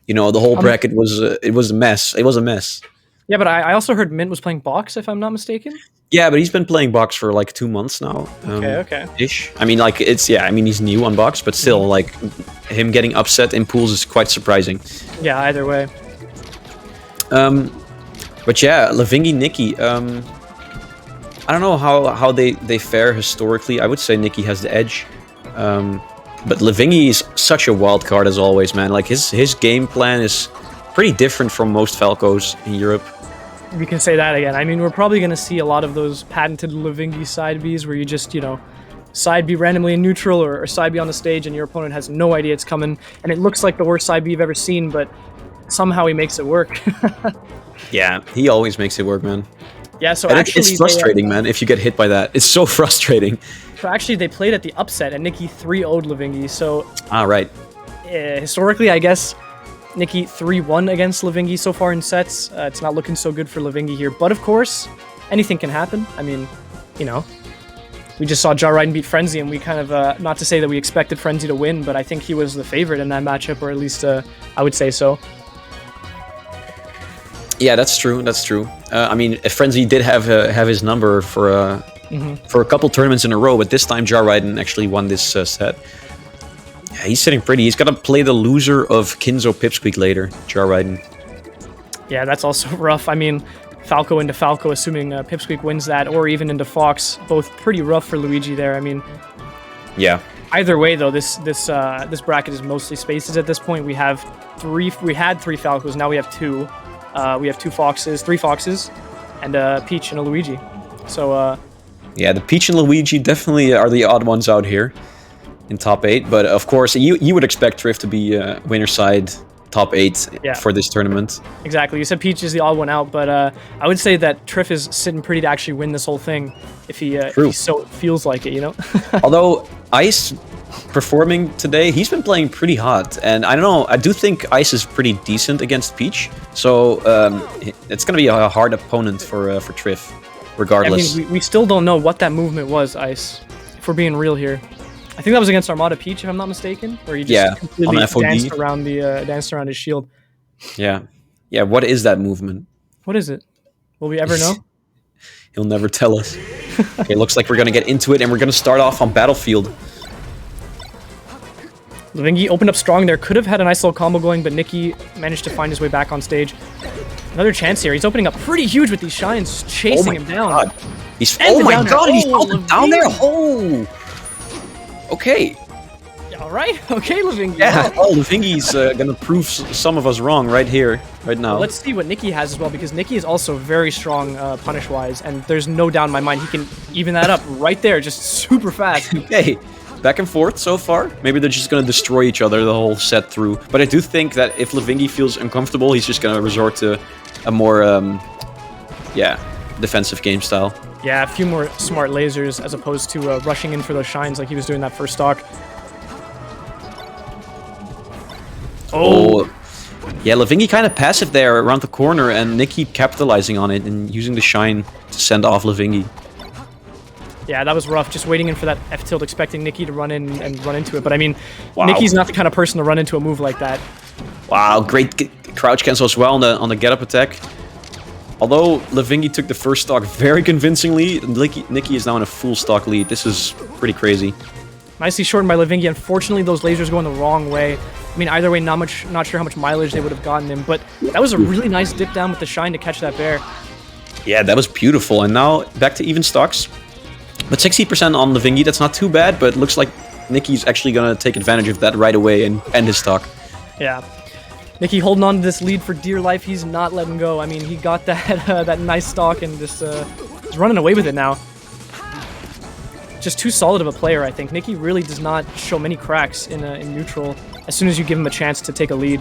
The whole bracket was a mess. It was a mess. Yeah, but I also heard Mint was playing box, if I'm not mistaken. Yeah, but he's been playing box for 2 months now. Okay. Ish. I mean, he's new on box, but still, him getting upset in pools is quite surprising. Yeah, either way. But yeah, Lavingi, Nikki. I don't know how they fare historically. I would say Nikki has the edge. But Lavingi is such a wild card as always, man. His game plan is pretty different from most Falcos in Europe. We can say that again. I mean, we're probably going to see a lot of those patented Lavingi side Bs where you just, side B randomly in neutral or side B on the stage and your opponent has no idea it's coming. And it looks like the worst side B you've ever seen, but somehow he makes it work. Yeah, he always makes it work, man. Yeah, so and actually... It's frustrating, man, if you get hit by that. It's so frustrating. So actually, they played at the upset and Nikki 3-0'd Lavingi, so... Right. Historically, I guess... Nikki 3-1 against Lavingi so far in sets. It's not looking so good for Lavingi here. But of course, anything can happen. I mean, we just saw Jarviden beat Frenzy, and we kind of, not to say that we expected Frenzy to win, but I think he was the favorite in that matchup, or at least I would say so. Yeah, that's true. That's true. I mean, Frenzy did have his number for a couple tournaments in a row, but this time Jarviden actually won this set. Yeah, he's sitting pretty. He's got to play the loser of Kinzo Pipsqueak later, Jarviden. Yeah, that's also rough. I mean, Falco into Falco, assuming Pipsqueak wins that, or even into Fox, both pretty rough for Luigi there. I mean, yeah. Either way, though, this bracket is mostly spaces at this point. We had 3 Falcos, now we have 2. We have 3 Foxes, and Peach and a Luigi. So yeah, the Peach and Luigi definitely are the odd ones out here in top 8, but of course you would expect Trif to be winner side top 8 for this tournament. Exactly. You said Peach is the odd one out, but I would say that Trif is sitting pretty to actually win this whole thing if he so feels like it, Although Ice performing today, he's been playing pretty hot, and I don't know, I do think Ice is pretty decent against Peach, so it's going to be a hard opponent for Trif, regardless. I mean, we still don't know what that movement was, Ice, if we're being real here. I think that was against Armada Peach, if I'm not mistaken, where he just completely danced around his shield. Yeah. What is that movement? What is it? Will we ever know? He'll never tell us. Okay, looks like we're gonna get into it, and we're gonna start off on Battlefield. Lavingi opened up strong there, could have had a nice little combo going, but Nikki managed to find his way back on stage. Another chance here. He's opening up pretty huge with these shines, just chasing him down. God. He's oh my god, he's down there. Oh. Okay. All right. Okay, Lavingi. Yeah. Oh, Lavingi's gonna prove some of us wrong right here, right now. Well, let's see what Nikki has as well, because Nikki is also very strong punish-wise, and there's no doubt in my mind he can even that up right there, just super fast. Okay. Back and forth so far. Maybe they're just going to destroy each other the whole set through. But I do think that if Lavingi feels uncomfortable, he's just going to resort to a more, defensive game style. Yeah, a few more smart lasers as opposed to rushing in for those shines like he was doing that first stock. Oh. Yeah, Lavingi kind of passive there around the corner, and Nicky capitalizing on it and using the shine to send off Lavingi. Yeah, that was rough. Just waiting in for that F tilt, expecting Nicky to run in and run into it. But I mean, Wow. Nicky's not the kind of person to run into a move like that. Wow, great crouch cancel as well on the get up attack. Although Lavingi took the first stock very convincingly, Nicky is now in a full stock lead. This is pretty crazy. Nicely shortened by Lavingi. Unfortunately, those lasers go in the wrong way. I mean, either way, not sure how much mileage they would have gotten him, but that was a really nice dip down with the shine to catch that bear. Yeah, that was beautiful. And now back to even stocks. But 60% on Lavingi, that's not too bad, but it looks like Nicky's actually going to take advantage of that right away and end his stock. Yeah. Nicky holding on to this lead for dear life. He's not letting go. I mean, he got that that nice stock and just is running away with it now. Just too solid of a player, I think. Nicky really does not show many cracks in neutral as soon as you give him a chance to take a lead.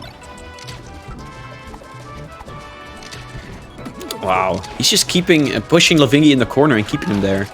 Wow. He's just pushing Lavingi in the corner and keeping him there.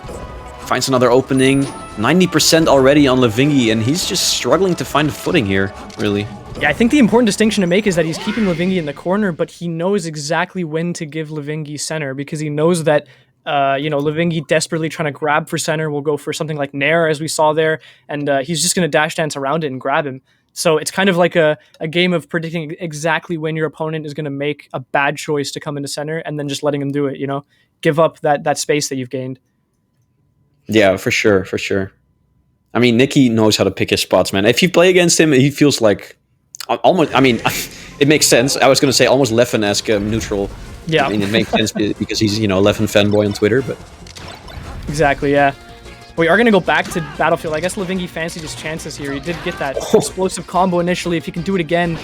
Finds another opening. 90% already on Lavingi, and he's just struggling to find a footing here, really. Yeah, I think the important distinction to make is that he's keeping Lavingi in the corner, but he knows exactly when to give Lavingi center, because he knows that, Lavingi desperately trying to grab for center will go for something like Nair, as we saw there, and he's just going to dash dance around it and grab him. So it's kind of like a game of predicting exactly when your opponent is going to make a bad choice to come into center, and then just letting him do it, Give up that space that you've gained. Yeah, for sure, for sure. I mean, Nicky knows how to pick his spots, man. If you play against him, he feels like almost. I mean, it makes sense. I was going to say almost Leffen-esque neutral. Yeah, I mean, it makes sense because he's Leffen fanboy on Twitter, but exactly, yeah. We are going to go back to Battlefield. I guess Lavingi fancied his chances here. He did get that explosive combo initially. If he can do it again.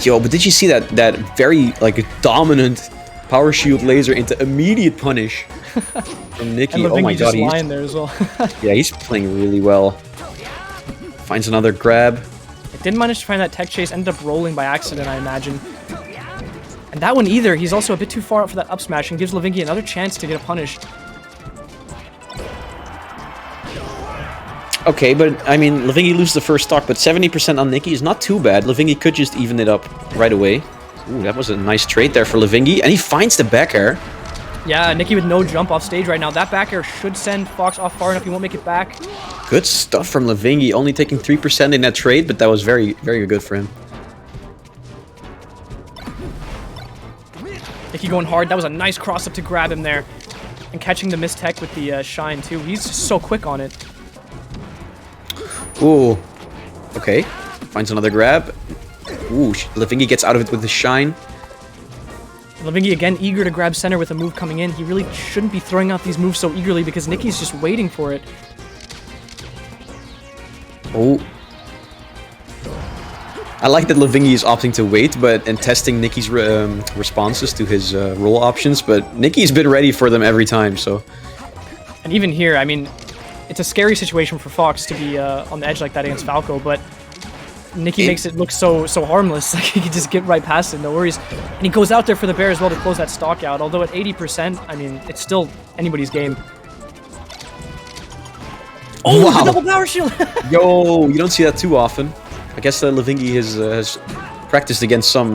Yo, but did you see that very dominant power shield laser into immediate punish from Nicky? And Oh my god, just lying there as well. yeah, he's playing really well. Finds another grab. I didn't manage to find that tech chase. Ended up rolling by accident, I imagine. And that one either. He's also a bit too far up for that up smash and gives Lavingi another chance to get a punish. Okay, but I mean, Lavingi loses the first stock, but 70% on Nicky is not too bad. Lavingi could just even it up right away. Ooh, that was a nice trade there for Lavingi, and he finds the back air. Yeah, Nicky with no jump off stage right now. That back air should send Fox off far enough. He won't make it back. Good stuff from Lavingi, only taking 3% in that trade, but that was very, very good for him. Nicky going hard. That was a nice cross up to grab him there. And catching the missed tech with the shine too. He's so quick on it. Ooh. Okay. Finds another grab. Ooh, Lavingi gets out of it with the shine. Lavingi again eager to grab center with a move coming in. He really shouldn't be throwing out these moves so eagerly because Nicky's just waiting for it. Oh. I like that Lavingi is opting to wait and testing Nicky's responses to his roll options, but Nicky's been ready for them every time, so... And even here, I mean, it's a scary situation for Fox to be on the edge like that against Falco, but Nicky makes it look so harmless. Like he can just get right past it, no worries. And he goes out there for the bear as well to close that stock out. Although at 80%, I mean, it's still anybody's game. Oh, wow. The double power shield! Yo, you don't see that too often. I guess Lavingi has practiced against some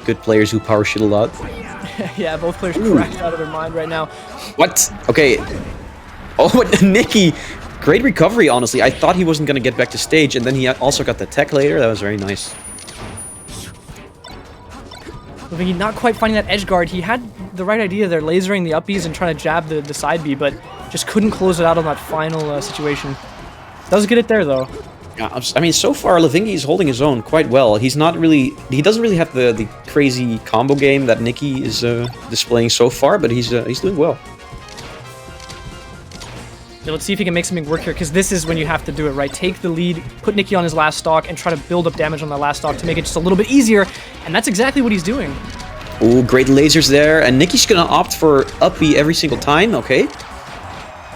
good players who power shield a lot. Yeah, both players cracked out of their mind right now. What? Okay. Oh, Nicky! Great recovery, honestly. I thought he wasn't going to get back to stage, and then he also got the tech later. That was very nice. Lavingi not quite finding that edge guard. He had the right idea there, lasering the up Bs and trying to jab the side B, but just couldn't close it out on that final situation. Does get it there, though. Yeah, I mean, so far, Lavingi is holding his own quite well. He doesn't really have the crazy combo game that Nicky is displaying so far, but he's doing well. Yeah, let's see if he can make something work here, because this is when you have to do it, right? Take the lead, put Nicky on his last stock, and try to build up damage on that last stock to make it just a little bit easier, and that's exactly what he's doing. Ooh, great lasers there, and Nicky's gonna opt for up B every single time, okay?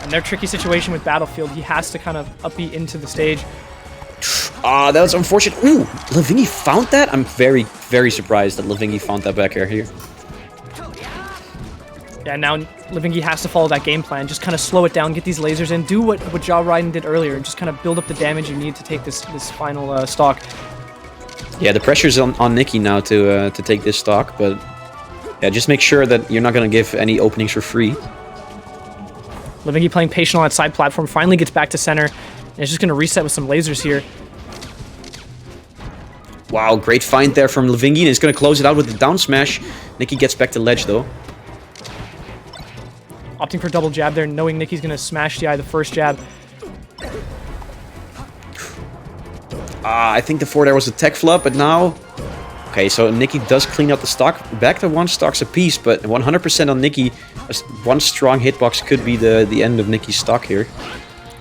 And their tricky situation with Battlefield, he has to kind of up B into the stage. Ah, that was unfortunate. Ooh, Lavingi found that? I'm very, very surprised that Lavingi found that back air here. Yeah, now Lavingi has to follow that game plan. Just kind of slow it down, get these lasers in, do what Ja Raiden did earlier, and just kind of build up the damage you need to take this final stock. Yeah, the pressure's on Nikki now to take this stock, but yeah, just make sure that you're not going to give any openings for free. Levingi playing patient on that side platform, finally gets back to center, and is just going to reset with some lasers here. Wow, great find there from Levingi, and he's going to close it out with the down smash. Nikki gets back to ledge, though. Opting for double jab there, knowing Nikki's going to smash DI the first jab. I think the forward air was a tech flop, but now... Okay, so Nikki does clean up the stock. Back to 1 stocks apiece, but 100% on Nikki. One strong hitbox could be the end of Nikki's stock here.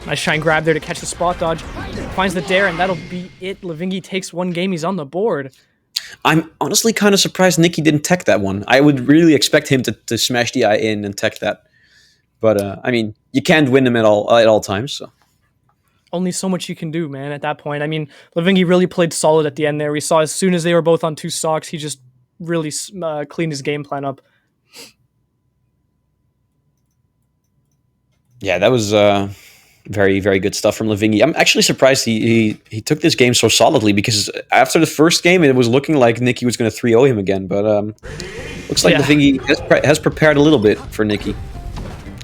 Nice shine grab there to catch the spot dodge. Finds the dare, and that'll be it. Levingi takes 1 game. He's on the board. I'm honestly kind of surprised Nikki didn't tech that one. I would really expect him to smash the eye in and tech that. But, I mean, you can't win him at all times, so... Only so much you can do, man, at that point. I mean, Levingi really played solid at the end there. We saw as soon as they were both on 2 stocks, he just really cleaned his game plan up. Yeah, that was very, very good stuff from Levingi. I'm actually surprised he took this game so solidly, because after the first game, it was looking like Nikki was going to 3-0 him again. But looks like Levingi has prepared a little bit for Nikki.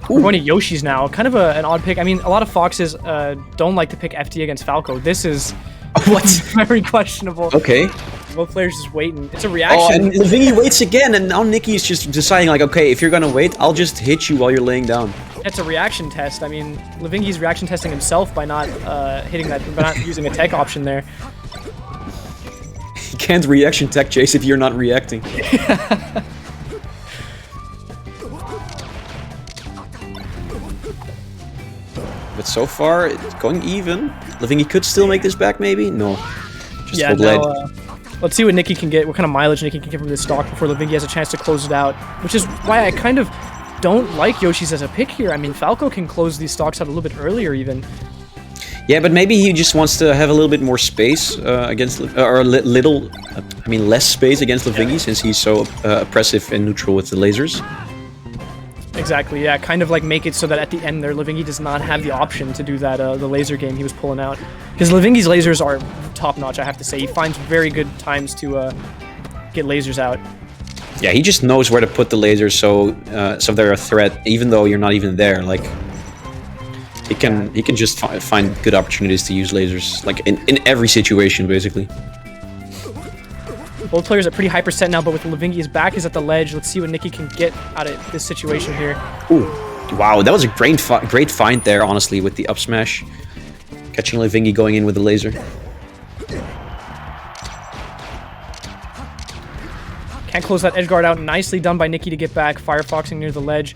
We're going to Yoshi's now. Kind of an odd pick. I mean, a lot of Foxes don't like to pick FD against Falco. This is what's very questionable. Okay. Both players just waiting. It's a Oh, reaction. and Levingi waits again, and now Nikki's just deciding, like, okay, if you're going to wait, I'll just hit you while you're laying down. It's a reaction test. I mean, Levingi's reaction testing himself by not hitting that, by not using a tech option there. You can't reaction tech chase if you're not reacting. But so far, it's going even. Levingi could still make this back, maybe? No. Just hold ledge. Let's see what Nikki can get, what kind of mileage Nikki can get from this stock before Levingi has a chance to close it out. Which is why I kind of don't like Yoshi's as a pick here. I mean, Falco can close these stocks out a little bit earlier, even. Yeah, but maybe he just wants to have a little bit more space against, less space against Levingi, since he's so oppressive and neutral with the lasers. Exactly, yeah. Kind of like make it so that at the end there, Levingi does not have the option to do that, the laser game he was pulling out. Because Levingi's lasers are top-notch, I have to say. He finds very good times to get lasers out. Yeah, he just knows where to put the lasers, so they're a threat, even though you're not even there. Like, he can just find good opportunities to use lasers, like in every situation, basically. Both players are pretty hyper-set now, but with Levingi's back is at the ledge. Let's see what Nikki can get out of this situation here. Ooh, wow, that was a great find there, honestly, with the up smash. Catching Levingi going in with the laser. Can't close that edge guard out. Nicely done by Nikki to get back. Firefoxing near the ledge.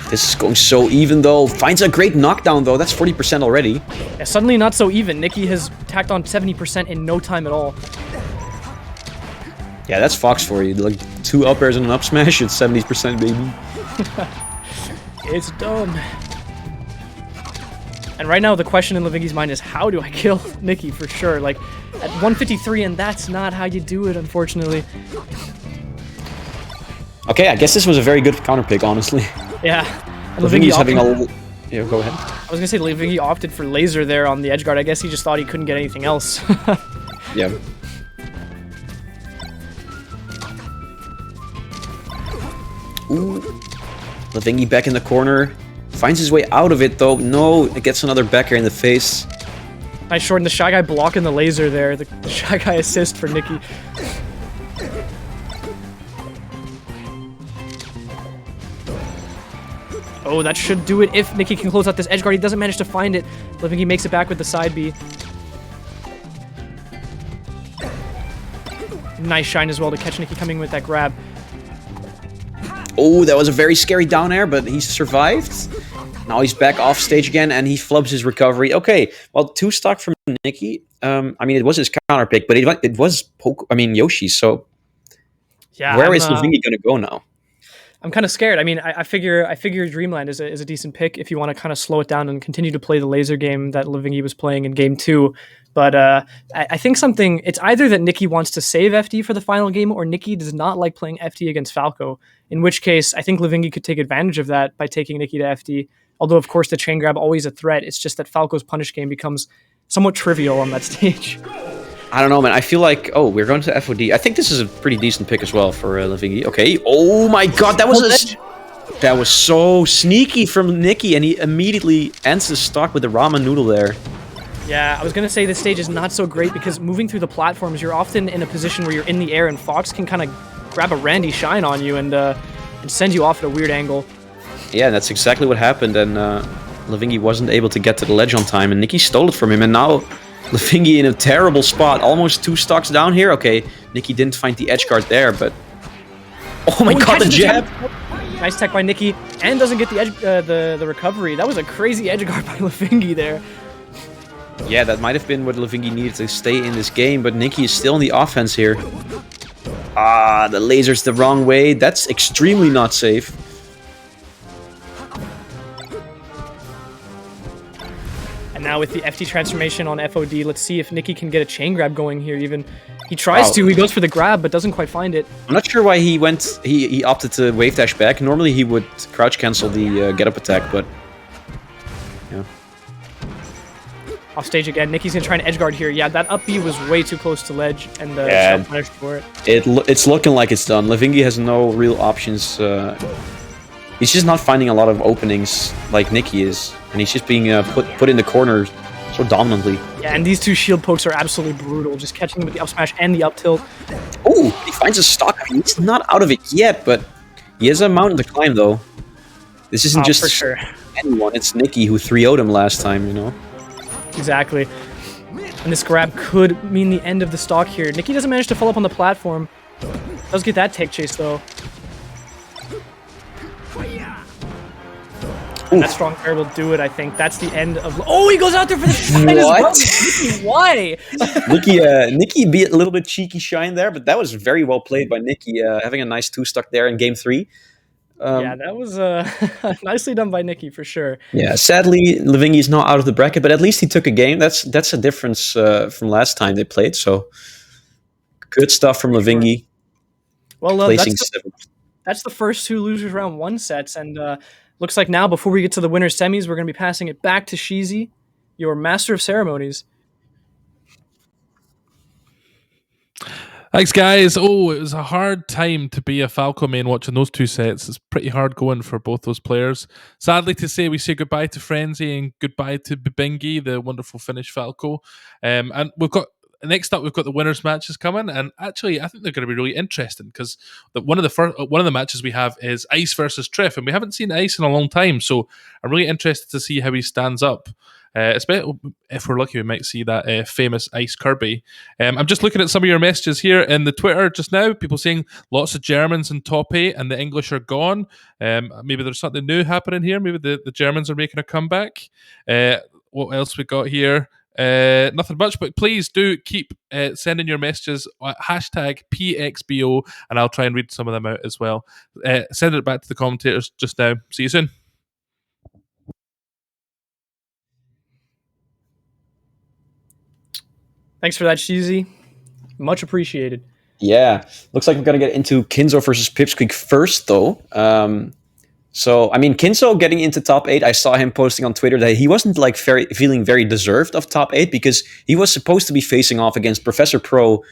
This is going so even, though. Finds a great knockdown, though. That's 40% already. Yeah, suddenly not so even. Nikki has tacked on 70% in no time at all. Yeah, that's Fox for you. Like 2 up airs and an up smash, it's 70%, baby. It's dumb. And right now, the question in Levingi's mind is, how do I kill Nikki for sure? Like, at 153, and that's not how you do it, unfortunately. Okay, I guess this was a very good counter pick, honestly. Yeah. Levingi's having a... Yeah, go ahead. I was gonna say Levingi opted for laser there on the edge guard. I guess he just thought he couldn't get anything else. Yeah. Ooh. Levingi back in the corner. Finds his way out of it, though. No, it gets another backer in the face. Nice short, and the Shy Guy blocking the laser there. The Shy Guy assist for Nikki. Oh, that should do it if Nikki can close out this edge guard. He doesn't manage to find it. Levingi makes it back with the side B. Nice shine as well to catch Nikki coming with that grab. Oh, that was a very scary down air, but he survived. Now he's back off stage again, and he flubs his recovery. Okay, well, 2 stock from Nikki. I mean, it was his counter pick, but it was Yoshi. So, yeah, where is Levingi going to go now? I'm kind of scared. I mean, I figure Dreamland is a decent pick if you want to kind of slow it down and continue to play the laser game that Levingi was playing in game 2. But I think it's either that Nikki wants to save FD for the final game, or Nikki does not like playing FD against Falco, in which case I think Levingi could take advantage of that by taking Nikki to FD. Although, of course, the chain grab always a threat. It's just that Falco's punish game becomes somewhat trivial on that stage. I don't know, man. I feel like, oh, we're going to FOD. I think this is a pretty decent pick as well for Lavingi. Okay. Oh my god, that was so sneaky from Nicky, and he immediately ends the stock with the ramen noodle there. Yeah, I was going to say this stage is not so great because moving through the platforms, you're often in a position where you're in the air and Fox can kind of grab a Randy Shine on you and send you off at a weird angle. Yeah, that's exactly what happened, and Lavingi wasn't able to get to the ledge on time, and Nicky stole it from him, and now Lavingi in a terrible spot, almost 2 stocks down here. Okay, Nicky didn't find the edge guard there, but... Oh my god, the jab! Nice tech by Nicky, and doesn't get the edge, the recovery. That was a crazy edge guard by Lavingi there. Yeah, that might have been what Lavingi needed to stay in this game, but Nicky is still in the offense here. Ah, the laser's the wrong way. That's extremely not safe. And now with the FT transformation on FOD, let's see if Nicky can get a chain grab going here even. He tries to, he goes for the grab, but doesn't quite find it. I'm not sure why he opted to wave dash back. Normally he would crouch cancel the get up attack, but... Yeah. Off stage again, Nicky's gonna try an edge guard here. Yeah, that up B was way too close to ledge, and punished for it. It's looking like it's done. Lavingi has no real options. He's just not finding a lot of openings like Nicky is, and he's just being put in the corner so dominantly. Yeah, and these 2 shield pokes are absolutely brutal. Just catching him with the up smash and the up tilt. Oh, he finds a stock. I mean, he's not out of it yet, but he has a mountain to climb, though. This isn't just for sure. anyone. It's Nicky who 3-0'd him last time, you know? Exactly. And this grab could mean the end of the stock here. Nicky doesn't manage to follow up on the platform. Does get that take chase, though. And that strong pair will do it, I think. That's the end of... Oh, he goes out there for the shine as well! Nicky, why? Nicky be a little bit cheeky shine there, but that was very well played by Nicky, having a nice 2-stock there in game 3. Yeah, that was nicely done by Nicky, for sure. Yeah, sadly, Lavingi's not out of the bracket, but at least he took a game. That's a difference from last time they played, so... Good stuff from Lavingi. Well, placing 7th. That's the first 2 losers round 1 sets, and... looks like now, before we get to the winner's semis, we're going to be passing it back to Sheezy, your master of ceremonies. Thanks, guys. Oh, it was a hard time to be a Falco main watching those 2 sets. It's pretty hard going for both those players. Sadly to say, we say goodbye to Frenzy and goodbye to Bibingi, the wonderful Finnish Falco. And next up, we've got the winners' matches coming, and actually, I think they're going to be really interesting because one of the matches we have is Ice versus Trif, and we haven't seen Ice in a long time, so I'm really interested to see how he stands up. Especially if we're lucky, we might see that famous Ice Kirby. I'm just looking at some of your messages here in the Twitter just now. People saying lots of Germans in top 8 and the English are gone. Maybe there's something new happening here. Maybe the Germans are making a comeback. What else we got here? Nothing much, but please do keep sending your messages hashtag PXBO, and I'll try and read some of them out as well. Send it back to the commentators just now. See you soon. Thanks for that, Sheezy. Much appreciated. Yeah, looks like we're going to get into Kinzo versus Pipsqueak first, though. So, I mean, Kinzo getting into top 8, I saw him posting on Twitter that he wasn't like feeling very deserved of top 8 because he was supposed to be facing off against Professor Pro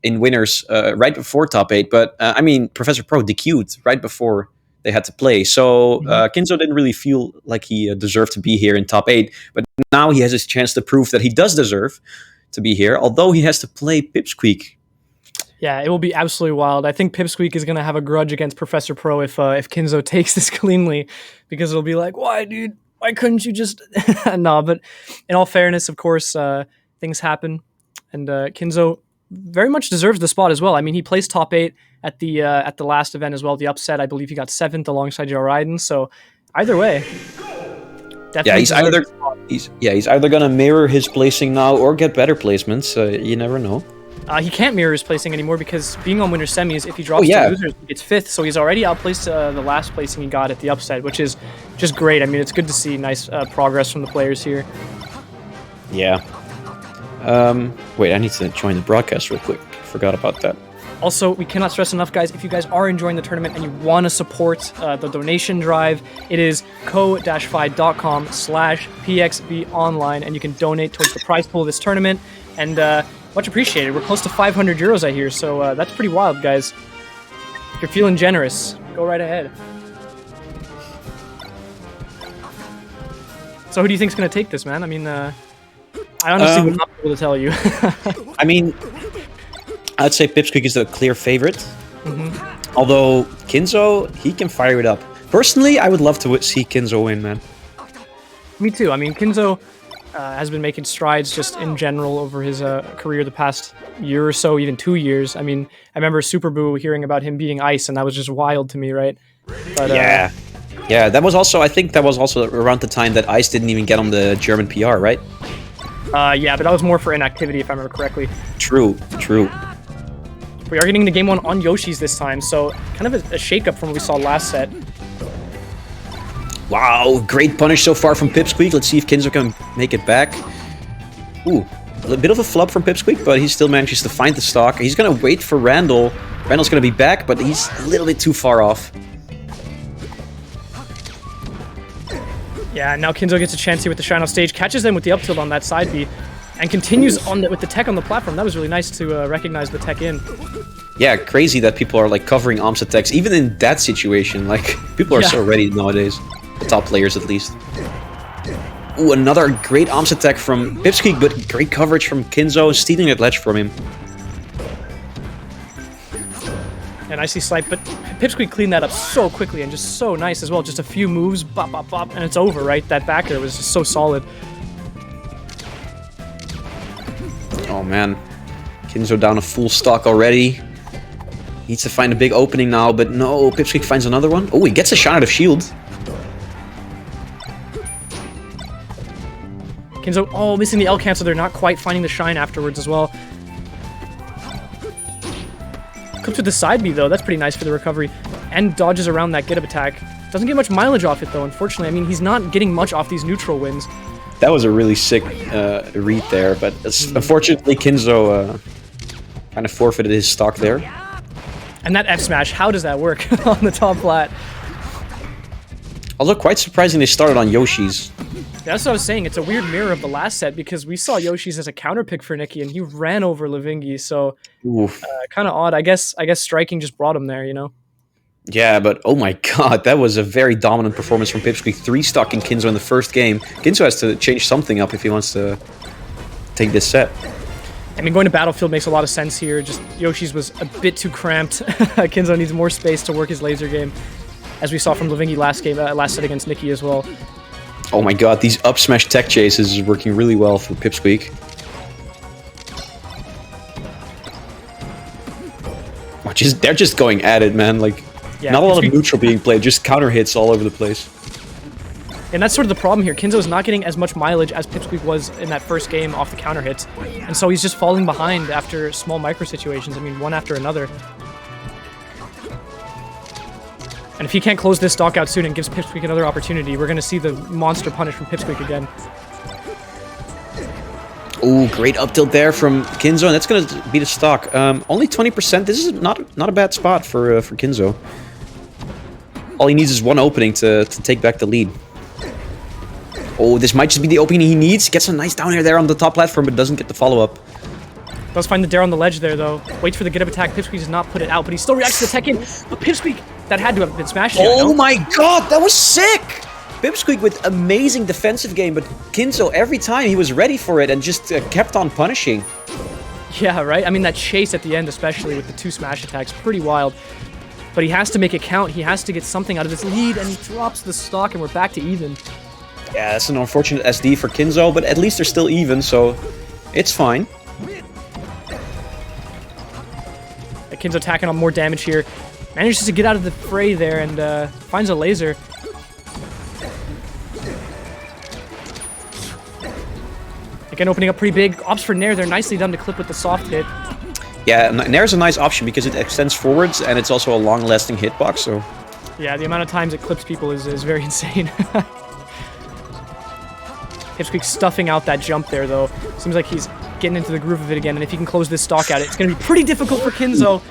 in winners right before top 8. But, I mean, Professor Pro DQ'd right before they had to play. So, Kinzo didn't really feel like he deserved to be here in top 8. But now he has his chance to prove that he does deserve to be here, although he has to play Pipsqueak. Yeah, it will be absolutely wild. I think Pipsqueak is going to have a grudge against Professor Pro if Kinzo takes this cleanly, because it'll be like, why, dude? Why couldn't you just... No, but in all fairness, of course, things happen. And Kinzo very much deserves the spot as well. I mean, he placed top 8 at the last event as well. The upset, I believe he got 7th alongside Joe Ryden. So either way... Yeah, he's either gonna mirror his placing now or get better placements. You never know. He can't mirror his placing anymore because being on winner semis, if he drops to losers, he gets 5th. So he's already outplaced the last placing he got at the upset, which is just great. I mean, it's good to see nice progress from the players here. Yeah. Wait, I need to join the broadcast real quick. Forgot about that. Also, we cannot stress enough, guys, if you guys are enjoying the tournament and you want to support the donation drive, it is ko-fi.com/pxbonline, and you can donate towards the prize pool of this tournament. And Much appreciated. We're close to 500 euros, I hear, so that's pretty wild, guys. If you're feeling generous, go right ahead. So who do you think's going to take this, man? I mean, I honestly would not be able to tell you. I mean, I'd say Pipsqueak is the clear favorite. Mm-hmm. Although Kinzo, he can fire it up. Personally, I would love to see Kinzo win, man. Me too. I mean, Kinzo has been making strides just in general over his career the past year or so, even 2 years. I mean, I remember Super Boo hearing about him beating Ice, and that was just wild to me, right? But, yeah. Yeah, that was also, I think that was also around the time that Ice didn't even get on the German PR, right? Yeah, but that was more for inactivity, if I remember correctly. True. We are getting into game 1 on Yoshi's this time, so kind of a shake-up from what we saw last set. Wow, great punish so far from Pipsqueak. Let's see if Kinzo can make it back. Ooh, a bit of a flub from Pipsqueak, but he still manages to find the stock. He's going to wait for Randall. Randall's going to be back, but he's a little bit too far off. Yeah, now Kinzo gets a chance here with the shine off stage, catches them with the up tilt on that side B, and continues on with the tech on the platform. That was really nice to recognize the tech in. Yeah, crazy that people are like covering ARMS attacks, even in that situation. Like, people are so ready nowadays. The top players, at least. Ooh, another great ARMS attack from Pipsqueak, but great coverage from Kinzo, stealing that ledge from him. And I see Slipe, but Pipsqueak cleaned that up so quickly and just so nice as well. Just a few moves, bop, bop, bop, and it's over, right? That back air was just so solid. Oh man, Kinzo down a full stock already. Needs to find a big opening now, but no, Pipsqueak finds another one. Oh, he gets a shot out of shield. Kinzo, oh, missing the L cancel. They're not quite finding the shine afterwards as well. Clips with the side B though, that's pretty nice for the recovery. And dodges around that get up attack. Doesn't get much mileage off it though, unfortunately. I mean, he's not getting much off these neutral wins. That was a really sick read there, but unfortunately Kinzo kind of forfeited his stock there. And that F smash, how does that work on the top flat? Although quite surprising they started on Yoshi's. That's what I was saying. It's a weird mirror of the last set because we saw Yoshi's as a counter pick for Nikki and he ran over Lavingi, so kind of odd. I guess striking just brought him there, you know? Yeah, but oh my god, that was a very dominant performance from Pipsqueak. 3-stocking Kinzo in the first game. Kinzo has to change something up if he wants to take this set. I mean, going to Battlefield makes a lot of sense here. Just Yoshi's was a bit too cramped. Kinzo needs more space to work his laser game, as we saw from Lavingi last set against Nikki as well. Oh my god, these up smash tech chases is working really well for Pipsqueak. They're just going at it, man. Like, yeah, not a lot of neutral being played, just counter hits all over the place. And that's sort of the problem here. Kinzo's not getting as much mileage as Pipsqueak was in that first game off the counter hits. And so he's just falling behind after small micro situations. I mean, one after another. And if he can't close this stock out soon and gives Pipsqueak another opportunity, we're going to see the monster punish from Pipsqueak again. Ooh, great up tilt there from Kinzo, and that's going to beat a stock. Only 20%. This is not a bad spot for Kinzo. All he needs is one opening to take back the lead. Oh, this might just be the opening he needs. Gets a nice down air there on the top platform, but doesn't get the follow-up. Does find the dare on the ledge there, though. Waits for the get-up attack. Pipsqueak does not put it out, but he still reacts to the tech in. But Pipsqueak, that had to have been smashed. Oh my god, that was sick! Pipsqueak with amazing defensive game, but Kinzo, every time he was ready for it and just kept on punishing. Yeah, right? I mean, that chase at the end, especially with the 2 smash attacks, pretty wild. But he has to make it count. He has to get something out of this lead, and he drops the stock, and we're back to even. Yeah, that's an unfortunate SD for Kinzo, but at least they're still even, so it's fine. Kinzo tacking on more damage here. Manages to get out of the fray there and finds a laser. Again, opening up pretty big. Opts for Nair. They're nicely done to clip with the soft hit. Yeah, Nair's a nice option because it extends forwards and it's also a long-lasting hitbox, so... Yeah, the amount of times it clips people is very insane. Pipsqueak stuffing out that jump there, though. Seems like he's getting into the groove of it again, and if he can close this stock out, it's going to be pretty difficult for Kinzo.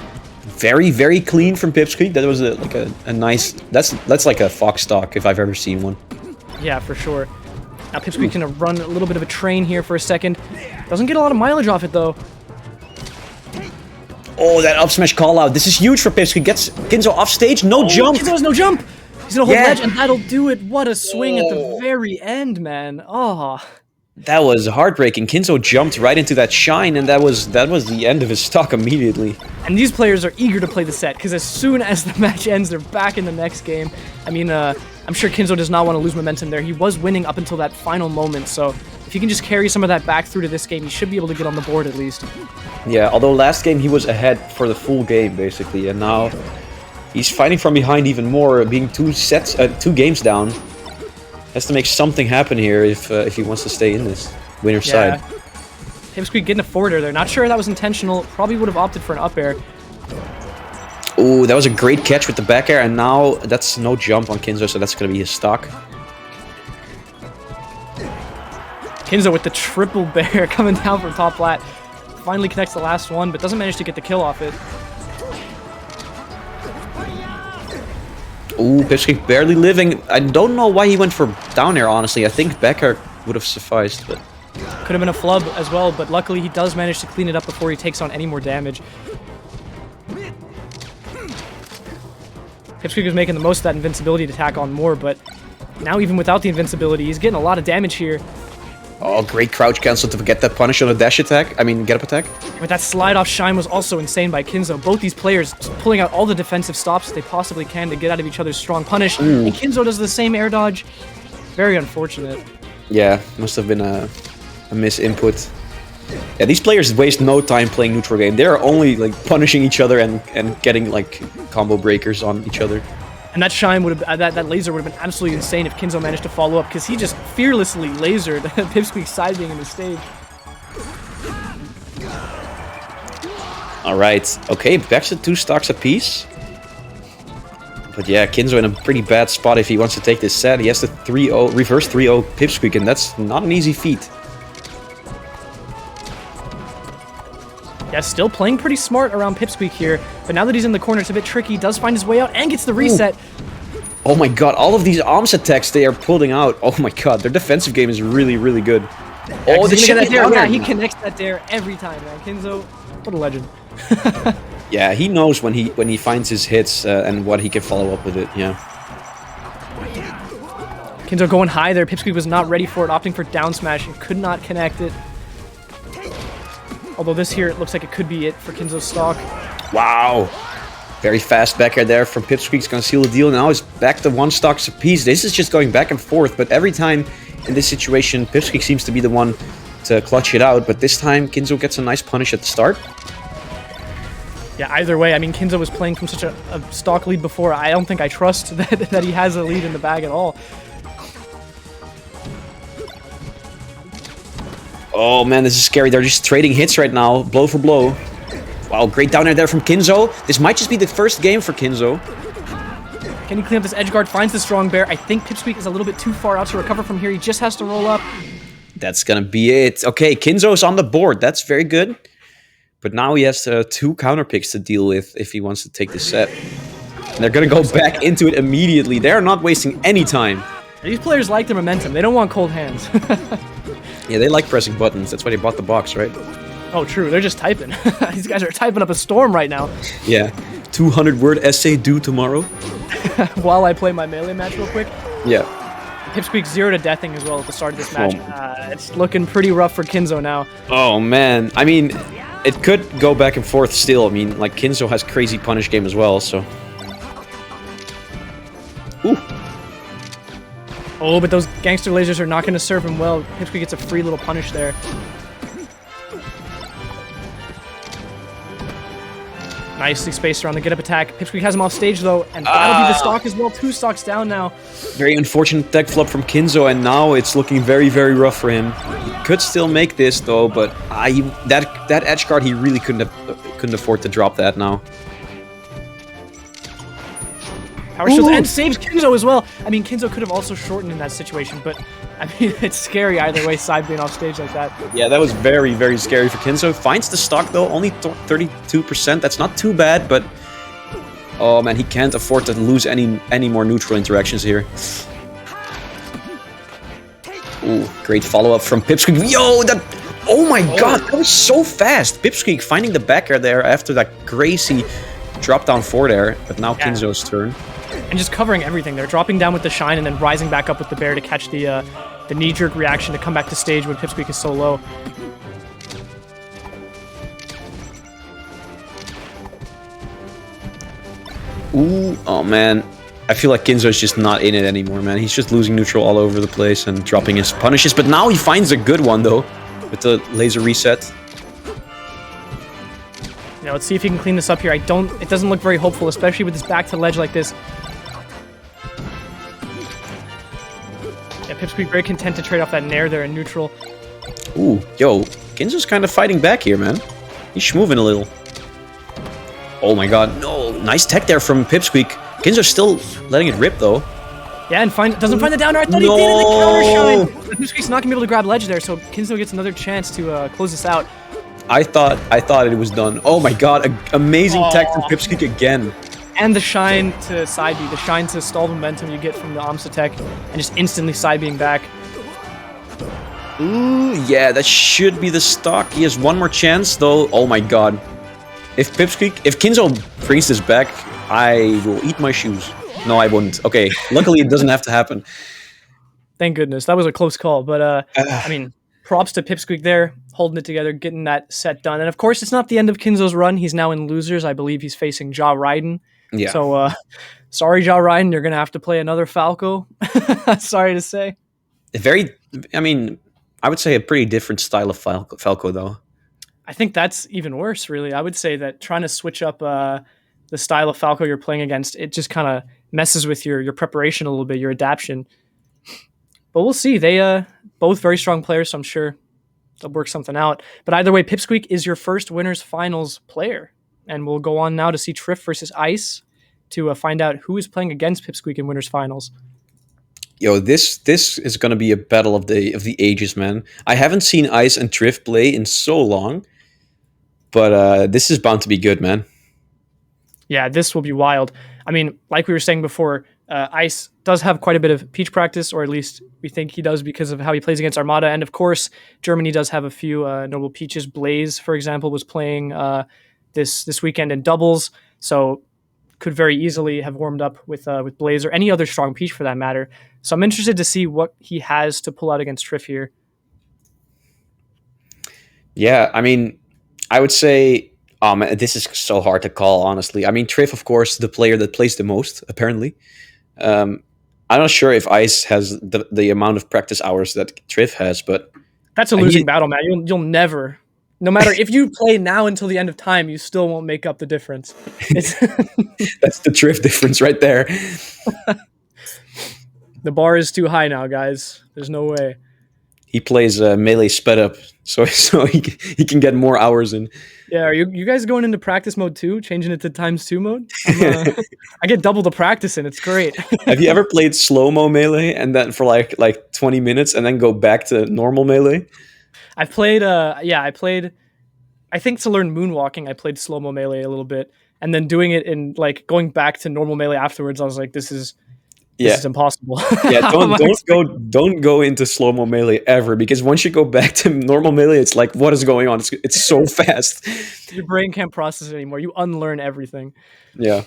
Very, very clean from Pipsqueak. That was a nice... That's like a Fox stock, if I've ever seen one. Yeah, for sure. Now Pipsqueak's going to run a little bit of a train here for a second. Doesn't get a lot of mileage off it, though. Oh, that up smash call out. This is huge for Pipsqueak. Gets Kinzo off stage. No jump. Kinzo has no jump. He's gonna hold Yeah. ledge, and that'll do it. What a swing at the very end, man. Oh. That was heartbreaking. Kinzo jumped right into that shine, and that was the end of his stock immediately. And these players are eager to play the set, because as soon as the match ends, they're back in the next game. I mean, I'm sure Kinzo does not want to lose momentum there. He was winning up until that final moment, so if he can just carry some of that back through to this game, he should be able to get on the board at least. Yeah, although last game he was ahead for the full game, basically, and now he's fighting from behind even more, being 2 games down. Has to make something happen here if he wants to stay in this winner's side. Pipsqueak getting a forwarder there. Not sure that was intentional. Probably would have opted for an up air. Ooh, that was a great catch with the back air, and now that's no jump on Kinzo, so that's going to be his stock. Kinzo with the triple bear coming down from top flat. Finally connects the last one, but doesn't manage to get the kill off it. Ooh, Pipsqueak barely living. I don't know why he went for down air, honestly. I think back air would have sufficed, but... Could have been a flub as well, but luckily he does manage to clean it up before he takes on any more damage. Pipsqueak was making the most of that invincibility to tack on more, but now even without the invincibility, he's getting a lot of damage here. Oh, great crouch cancel to get that punish on a dash attack. I mean, get up attack. But that slide off shine was also insane by Kinzo. Both these players pulling out all the defensive stops they possibly can to get out of each other's strong punish. Ooh. And Kinzo does the same air dodge. Very unfortunate. Yeah, must have been a misinput. Yeah, these players waste no time playing neutral game. They're only like punishing each other and getting like combo breakers on each other. And that shine would have, that laser would have been absolutely insane if Kinzo managed to follow up, because he just fearlessly lasered Pipsqueak side being in the stage. All right, okay, back to 2 stocks apiece. But yeah, Kinzo in a pretty bad spot if he wants to take this set. He has to 3-0, reverse 3-0 Pipsqueak, and that's not an easy feat. Yeah, still playing pretty smart around Pipsqueak here, but now that he's in the corner, it's a bit tricky. Does find his way out and gets the reset. Ooh. Oh my god, all of these arms attacks they are pulling out. Oh my god, their defensive game is really, really good. Yeah, oh, the that dare. Yeah, he connects that dare every time, man. Kinzo, what a legend. Yeah, he knows when he finds his hits and what he can follow up with it. Yeah. Kinzo going high there. Pipsqueak was not ready for it, opting for down smash and could not connect it. Although this here, it looks like it could be it for Kinzo's stock. Wow. Very fast back air there from Pipsqueak's gonna seal the deal. Now it's back to 1 stocks apiece. This is just going back and forth, but every time in this situation, Pipsqueak seems to be the one to clutch it out. But this time, Kinzo gets a nice punish at the start. Yeah, either way, I mean, Kinzo was playing from such a stock lead before. I don't think I trust that he has a lead in the bag at all. Oh man, this is scary. They're just trading hits right now, blow for blow. Wow, great down air there from Kinzo. This might just be the first game for Kinzo. Can he clean up this edge guard? Finds the strong bear. I think Pipsqueak is a little bit too far out to recover from here. He just has to roll up. That's gonna be it. Okay, Kinzo's on the board. That's very good. But now he has 2 counter picks to deal with if he wants to take this set. And they're gonna go back into it immediately. They're not wasting any time. These players like the momentum. They don't want cold hands. Yeah, they like pressing buttons. That's why they bought the box, right? Oh, true. They're just typing. These guys are typing up a storm right now. Yeah. 200-word essay due tomorrow. While I play my melee match real quick. Yeah. Pipsqueak 0 to deathing as well at the start of this match. It's looking pretty rough for Kinzo now. Oh, man. I mean, it could go back and forth still. I mean, like, Kinzo has crazy punish game as well, so... Ooh. Oh, but those gangster lasers are not going to serve him well. Pipsqueak gets a free little punish there. Nicely spaced around the get-up attack. Pipsqueak has him off stage, though, and that'll be the stock as well. 2 stocks down now. Very unfortunate tech flop from Kinzo, and now it's looking very, very rough for him. He could still make this, though, but that edge guard, he really couldn't afford to drop that now. Power shields and saves Kinzo as well. I mean, Kinzo could have also shortened in that situation, but I mean, it's scary either way, side being off stage like that. Yeah, that was very, very scary for Kinzo. Finds the stock though, only 32%. That's not too bad, but oh man, he can't afford to lose any more neutral interactions here. Ooh, great follow-up from Pipsqueak. Yo, that Oh my god, that was so fast! Pipsqueak finding the back air there after that crazy drop down 4 there, but now Kinzo's turn. And just covering everything. They're dropping down with the shine and then rising back up with the bear to catch the knee-jerk reaction to come back to stage when Pipsqueak is so low. Ooh, oh man. I feel like Kinzo's just not in it anymore, man. He's just losing neutral all over the place and dropping his punishes. But now he finds a good one, though, with the laser reset. Yeah, let's see if he can clean this up here. It doesn't look very hopeful, especially with this back to ledge like this. Yeah, Pipsqueak very content to trade off that nair there in neutral. Ooh, yo, Kinzo's kind of fighting back here, man. He's moving a little. Oh my god, no. Nice tech there from Pipsqueak. Kinzo's still letting it rip, though. Yeah, and doesn't find the down air. I thought he did in the counter shine. But Pipsqueak's not going to be able to grab ledge there, so Kinzo gets another chance to close this out. I thought it was done. Oh my god, amazing tech from Pipsqueak again. And the shine to side B, the shine to stall momentum you get from the Amsa tech, and just instantly side being back. Ooh, yeah, that should be the stock. He has one more chance, though. Oh my god. If Kinzo brings this back, I will eat my shoes. No, I wouldn't. Okay, luckily it doesn't have to happen. Thank goodness. That was a close call, but I mean, props to Pipsqueak there, holding it together, getting that set done. And of course, it's not the end of Kinzo's run. He's now in losers. I believe he's facing Ja Raiden. Yeah. So, sorry, Ja Raiden, you're going to have to play another Falco. Sorry to say. I mean, I would say a pretty different style of Falco, though. I think that's even worse, really. I would say that trying to switch up the style of Falco you're playing against, it just kind of messes with your preparation a little bit, your adaptation. But we'll see. They both very strong players, so I'm sure they'll work something out. But either way, Pipsqueak is your first winners finals player. And we'll go on now to see Trif versus Ice to find out who is playing against Pipsqueak in winners finals. Yo, this is going to be a battle of the ages, man. I haven't seen Ice and Trif play in so long. But this is bound to be good, man. Yeah, this will be wild. I mean, like we were saying before, Ice does have quite a bit of Peach practice, or at least we think he does because of how he plays against Armada. And of course, Germany does have a few notable Peaches. Blaze, for example, was playing this weekend in doubles, so could very easily have warmed up with Blaze or any other strong Peach for that matter. So I'm interested to see what he has to pull out against Trif here. Yeah, I mean, I would say, this is so hard to call, honestly. I mean, Trif, of course, the player that plays the most, apparently. I'm not sure if Ice has the amount of practice hours that Trif has, but... That's a losing battle, man. You'll never... No matter if you play now until the end of time, you still won't make up the difference. That's the Trif difference right there. The bar is too high now, guys. There's no way. He plays melee sped up, so he can get more hours in. Yeah, are you guys going into practice mode too? Changing it to ×2 mode? I get double the practice in. It's great. Have you ever played slow-mo melee and then for like 20 minutes and then go back to normal melee? I've played, I think to learn moonwalking, I played slow-mo melee a little bit. And then doing it in, like, going back to normal melee afterwards, I was like, this is impossible. Yeah, don't go into slow-mo melee ever, because once you go back to normal melee, it's like, what is going on? It's so fast. Your brain can't process it anymore. You unlearn everything. Yeah.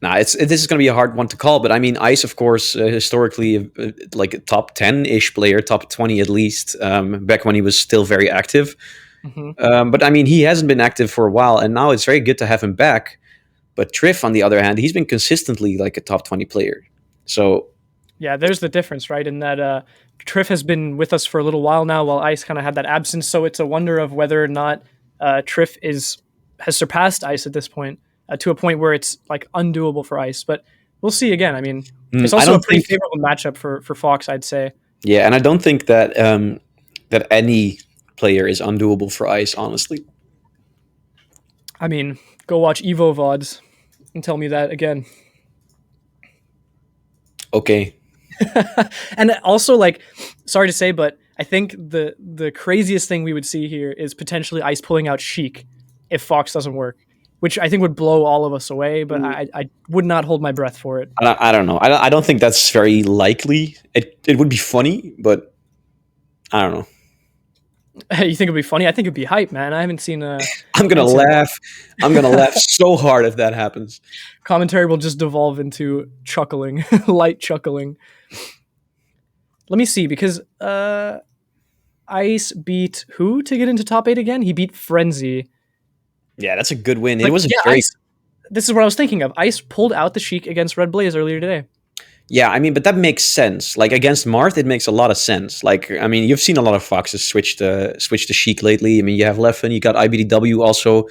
Nah, this is going to be a hard one to call, but I mean, Ice, of course, historically, like a top 10-ish player, top 20 at least, back when he was still very active. Mm-hmm. But I mean, he hasn't been active for a while, and now it's very good to have him back. But Trif, on the other hand, he's been consistently like a top 20 player. So, yeah, there's the difference, right? In that Trif has been with us for a little while now, while Ice kind of had that absence. So it's a wonder of whether or not Trif has surpassed Ice at this point. To a point where it's like undoable for Ice, but we'll see again. I mean, it's also a pretty favorable matchup for Fox, I'd say. Yeah, and I don't think that that any player is undoable for Ice, honestly. I mean, go watch Evo VODs and tell me that again. Okay. And also, like, sorry to say, but I think the craziest thing we would see here is potentially Ice pulling out Sheik if Fox doesn't work, which I think would blow all of us away, but I would not hold my breath for it. I don't know. I don't think that's very likely. It would be funny, but I don't know. You think it'd be funny? I think it'd be hype, man. I haven't seen. I'm gonna laugh. I'm gonna laugh so hard if that happens. Commentary will just devolve into chuckling, light chuckling. Let me see, because Ice beat who to get into top 8 again? He beat Frenzy. Yeah, that's a good win. Like, It was a yeah, very Ice, this is what I was thinking of. Ice pulled out the Sheik against Red Blaze earlier today. Yeah, I mean, but that makes sense. Like against Marth, it makes a lot of sense. Like, I mean, you've seen a lot of Foxes switch to Sheik lately. I mean, you have Leffen, you got IBDW also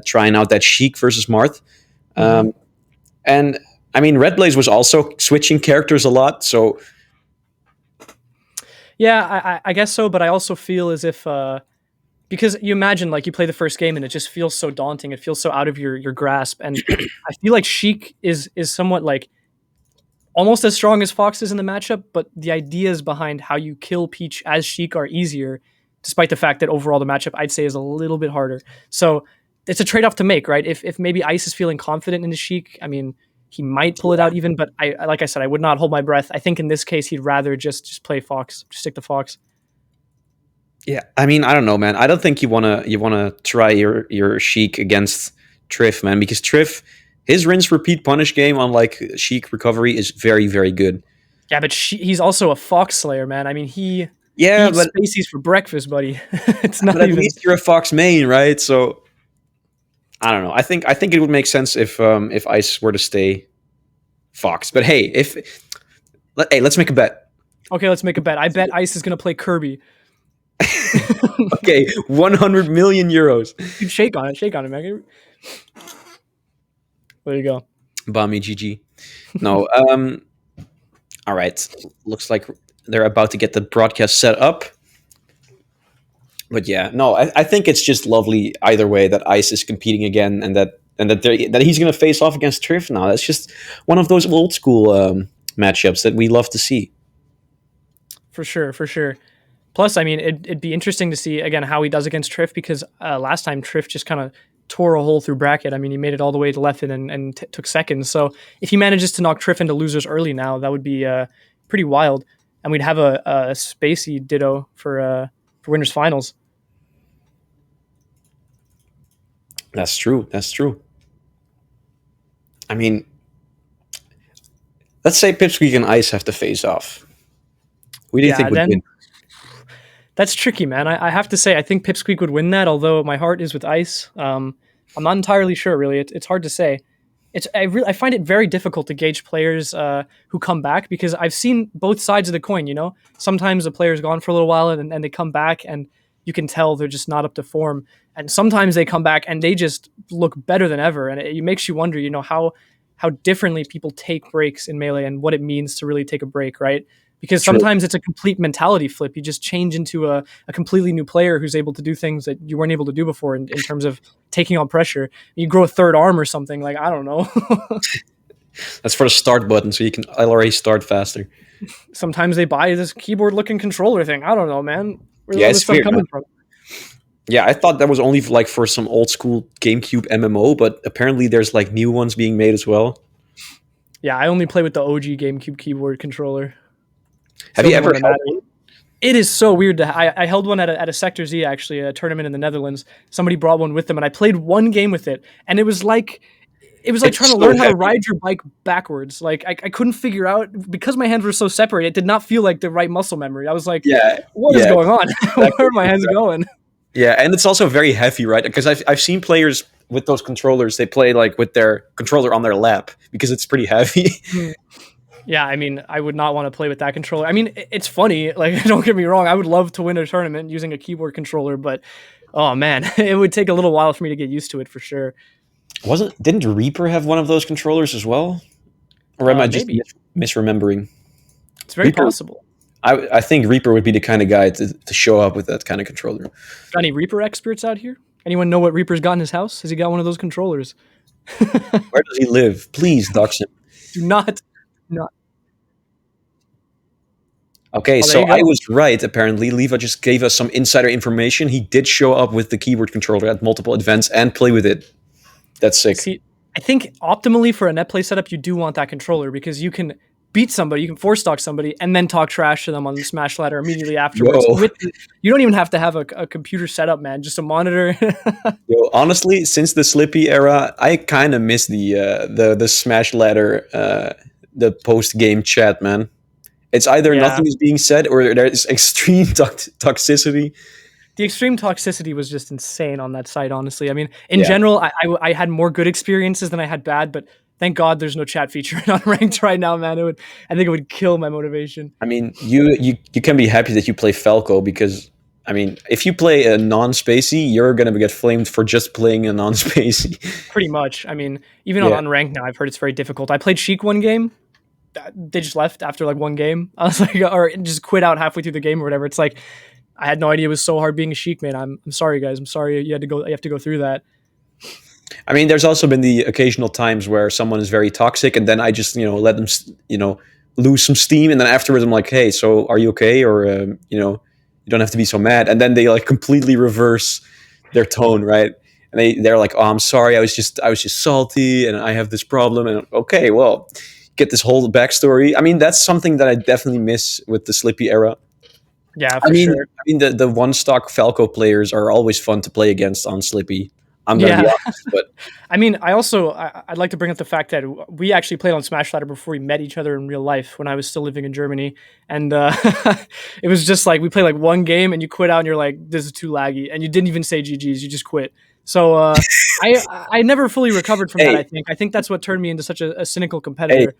trying out that Sheik versus Marth. And I mean, Red Blaze was also switching characters a lot. So Yeah, I guess so, but I also feel as if because you imagine like you play the first game and it just feels so daunting. It feels so out of your grasp, and I feel like Sheik is somewhat like almost as strong as Fox is in the matchup, but the ideas behind how you kill Peach as Sheik are easier, despite the fact that overall the matchup I'd say is a little bit harder. So it's a trade-off to make, right? If maybe Ice is feeling confident in the Sheik, I mean, he might pull it out even, but I like I said, I would not hold my breath. I think in this case he'd rather just play Fox, just stick to Fox. yeah, I mean, I don't know, man. I don't think you wanna try your Sheik against Trif, man, because Trif, his rinse repeat punish game on like Sheik recovery is very, very good. Yeah, but he's also a Fox Slayer, man. I mean, he Yeah, eats but Spaceys for breakfast, buddy. It's not but at even. least you're a Fox main, right? So I don't know. I think it would make sense if Ice were to stay Fox. But hey, let's make a bet. Okay, let's make a bet. I bet Ice is gonna play Kirby. Okay, 100 million euros. Dude, shake on it, man. There you go. Bami GG. No, all right. Looks like they're about to get the broadcast set up. But yeah, no, I think it's just lovely either way that Ice is competing again, and that he's going to face off against Trif now. That's just one of those old school matchups that we love to see. For sure. Plus, I mean, it'd be interesting to see again how he does against Trif, because last time Trif just kind of tore a hole through bracket. I mean, he made it all the way to Leffen and took second. So if he manages to knock Trif into losers early now, that would be pretty wild, and we'd have a Spacey ditto for winners finals. That's true. I mean, let's say Pipsqueak and Ice have to face off. Who do you think would win? That's tricky, man. I have to say, I think Pipsqueak would win that, although my heart is with Ice. I'm not entirely sure, really. It's hard to say. I find it very difficult to gauge players who come back, because I've seen both sides of the coin, you know? Sometimes a player's gone for a little while and they come back and you can tell they're just not up to form. And sometimes they come back and they just look better than ever. And it makes you wonder, you know, how differently people take breaks in Melee and what it means to really take a break, right? Because sometimes it's a complete mentality flip. You just change into a completely new player who's able to do things that you weren't able to do before in terms of taking on pressure. You grow a third arm or something, like, I don't know. That's for the start button, so you can LRA start faster. Sometimes they buy this keyboard-looking controller thing. I don't know, man. Where's Yeah, all it's this stuff weird, coming man. from? Yeah, I thought that was only like for some old school GameCube MMO, but apparently there's like new ones being made as well. Yeah, I only play with the OG GameCube keyboard controller. Have you ever held one? It is so weird. I held one at a Sector Z, actually, a tournament in the Netherlands. Somebody brought one with them, and I played one game with it, and it was like trying to learn how to ride your bike backwards. Like I couldn't figure out, because my hands were so separated. It did not feel like the right muscle memory. I was like, what is going on? Where are my hands going? Yeah, and it's also very heavy, right? Because I've seen players with those controllers, they play like with their controller on their lap because it's pretty heavy. Yeah, I mean, I would not want to play with that controller. I mean, it's funny. Like, don't get me wrong. I would love to win a tournament using a keyboard controller, but oh man, it would take a little while for me to get used to it for sure. Didn't Reaper have one of those controllers as well? Or am I just misremembering? It's very possible. I think Reaper would be the kind of guy to show up with that kind of controller. Got any Reaper experts out here? Anyone know what Reaper's got in his house? Has he got one of those controllers? Where does he live? Please dox him. Do not. Okay, so I was right, apparently. Leva just gave us some insider information. He did show up with the keyboard controller at multiple events and play with it. That's sick. See, I think optimally for a net play setup, you do want that controller, because you can beat somebody, you can four stock somebody, and then talk trash to them on the Smash ladder immediately afterwards. Yo. You don't even have to have a computer set up, man. Just a monitor. Yo, honestly, since the Slippy era, I kind of miss the Smash ladder, the post game chat, man. It's either nothing is being said or there's extreme toxicity. The extreme toxicity was just insane on that site, honestly. I mean, in general, I had more good experiences than I had bad, but thank God there's no chat feature on ranked right now, man. I think it would kill my motivation. I mean, you can be happy that you play Falco because, I mean, if you play a non-spacey, you're going to get flamed for just playing a non-spacey. Pretty much. I mean, even on unranked now, I've heard it's very difficult. I played Sheik one game. They just left after like one game. I was like, or just quit out halfway through the game or whatever. It's like, I had no idea it was so hard being a Sheik, man. I'm sorry, guys. I'm sorry you have to go through that. I mean, there's also been the occasional times where someone is very toxic, and then I just, let them, lose some steam, and then afterwards I'm like, hey, so are you okay? Or, you don't have to be so mad. And then they like completely reverse their tone, right? And they're like, oh, I'm sorry, I was just salty, and I have this problem. And okay, well, get this whole backstory. I mean, that's something that I definitely miss with the Slippy era. Yeah, for sure. I mean, the one stock Falco players are always fun to play against on Slippy. I'm gonna be honest, but I mean, I'd like to bring up the fact that we actually played on Smash Ladder before we met each other in real life when I was still living in Germany, and it was just like we played like one game and you quit out and you're like, this is too laggy, and you didn't even say GGs, you just quit. So I never fully recovered from that. I think that's what turned me into such a cynical competitor.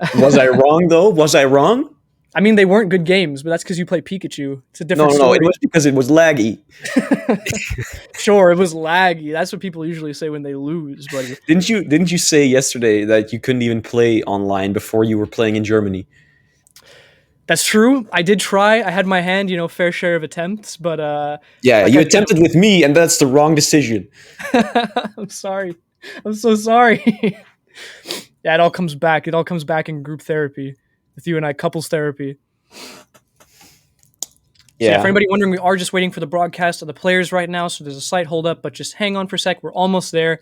Hey, was I wrong though? Was I wrong? I mean, they weren't good games, but that's because you play Pikachu. It's a different story. No, it was because it was laggy. Sure, it was laggy. That's what people usually say when they lose, buddy. Didn't you say yesterday that you couldn't even play online before you were playing in Germany? That's true. I did try. I had my hand, fair share of attempts, but yeah, like you attempted with me, and that's the wrong decision. I'm sorry. I'm so sorry. Yeah, it all comes back. It all comes back in group therapy with you and I, couples therapy. Yeah. So for anybody wondering, we are just waiting for the broadcast of the players right now, so there's a slight hold up, but just hang on for a sec. We're almost there.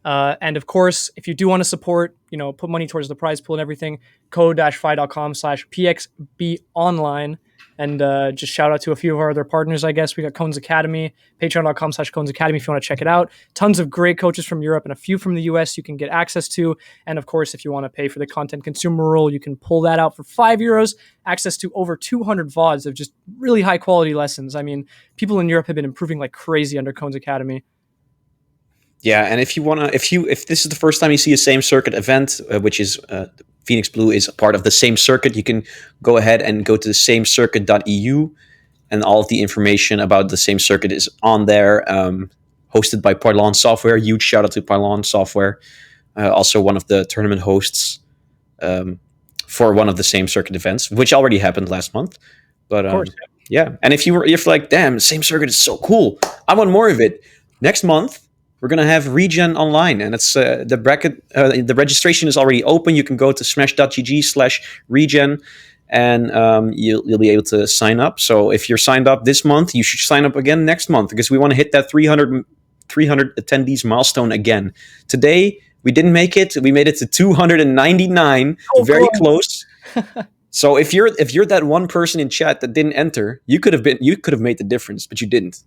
And of course, if you do want to support, put money towards the prize pool and everything, code-fi.com/pxbonline. And just shout out to a few of our other partners, I guess. We got Cones Academy, patreon.com/Cones Academy if you want to check it out. Tons of great coaches from Europe and a few from the US you can get access to. And of course, if you want to pay for the content consumer role, you can pull that out for €5. Access to over 200 VODs of just really high quality lessons. I mean, people in Europe have been improving like crazy under Cones Academy. Yeah, and if this is the first time you see a same circuit event, which is Phoenix Blue is a part of the same circuit, you can go ahead and go to the samecircuit.eu, and all of the information about the same circuit is on there. Hosted by Pylon Software. Huge shout out to Pylon Software, also one of the tournament hosts for one of the same circuit events, which already happened last month. But of course, yeah. And if you're like, damn, same circuit is so cool, I want more of it. Next month, we're going to have Regen Online, and it's the bracket. The registration is already open. You can go to smash.gg/regen, and you'll be able to sign up. So if you're signed up this month, you should sign up again next month, because we want to hit that 300 attendees milestone again. Today, we didn't make it. We made it to 299, very close. So if you're that one person in chat that didn't enter, you could have made the difference, but you didn't.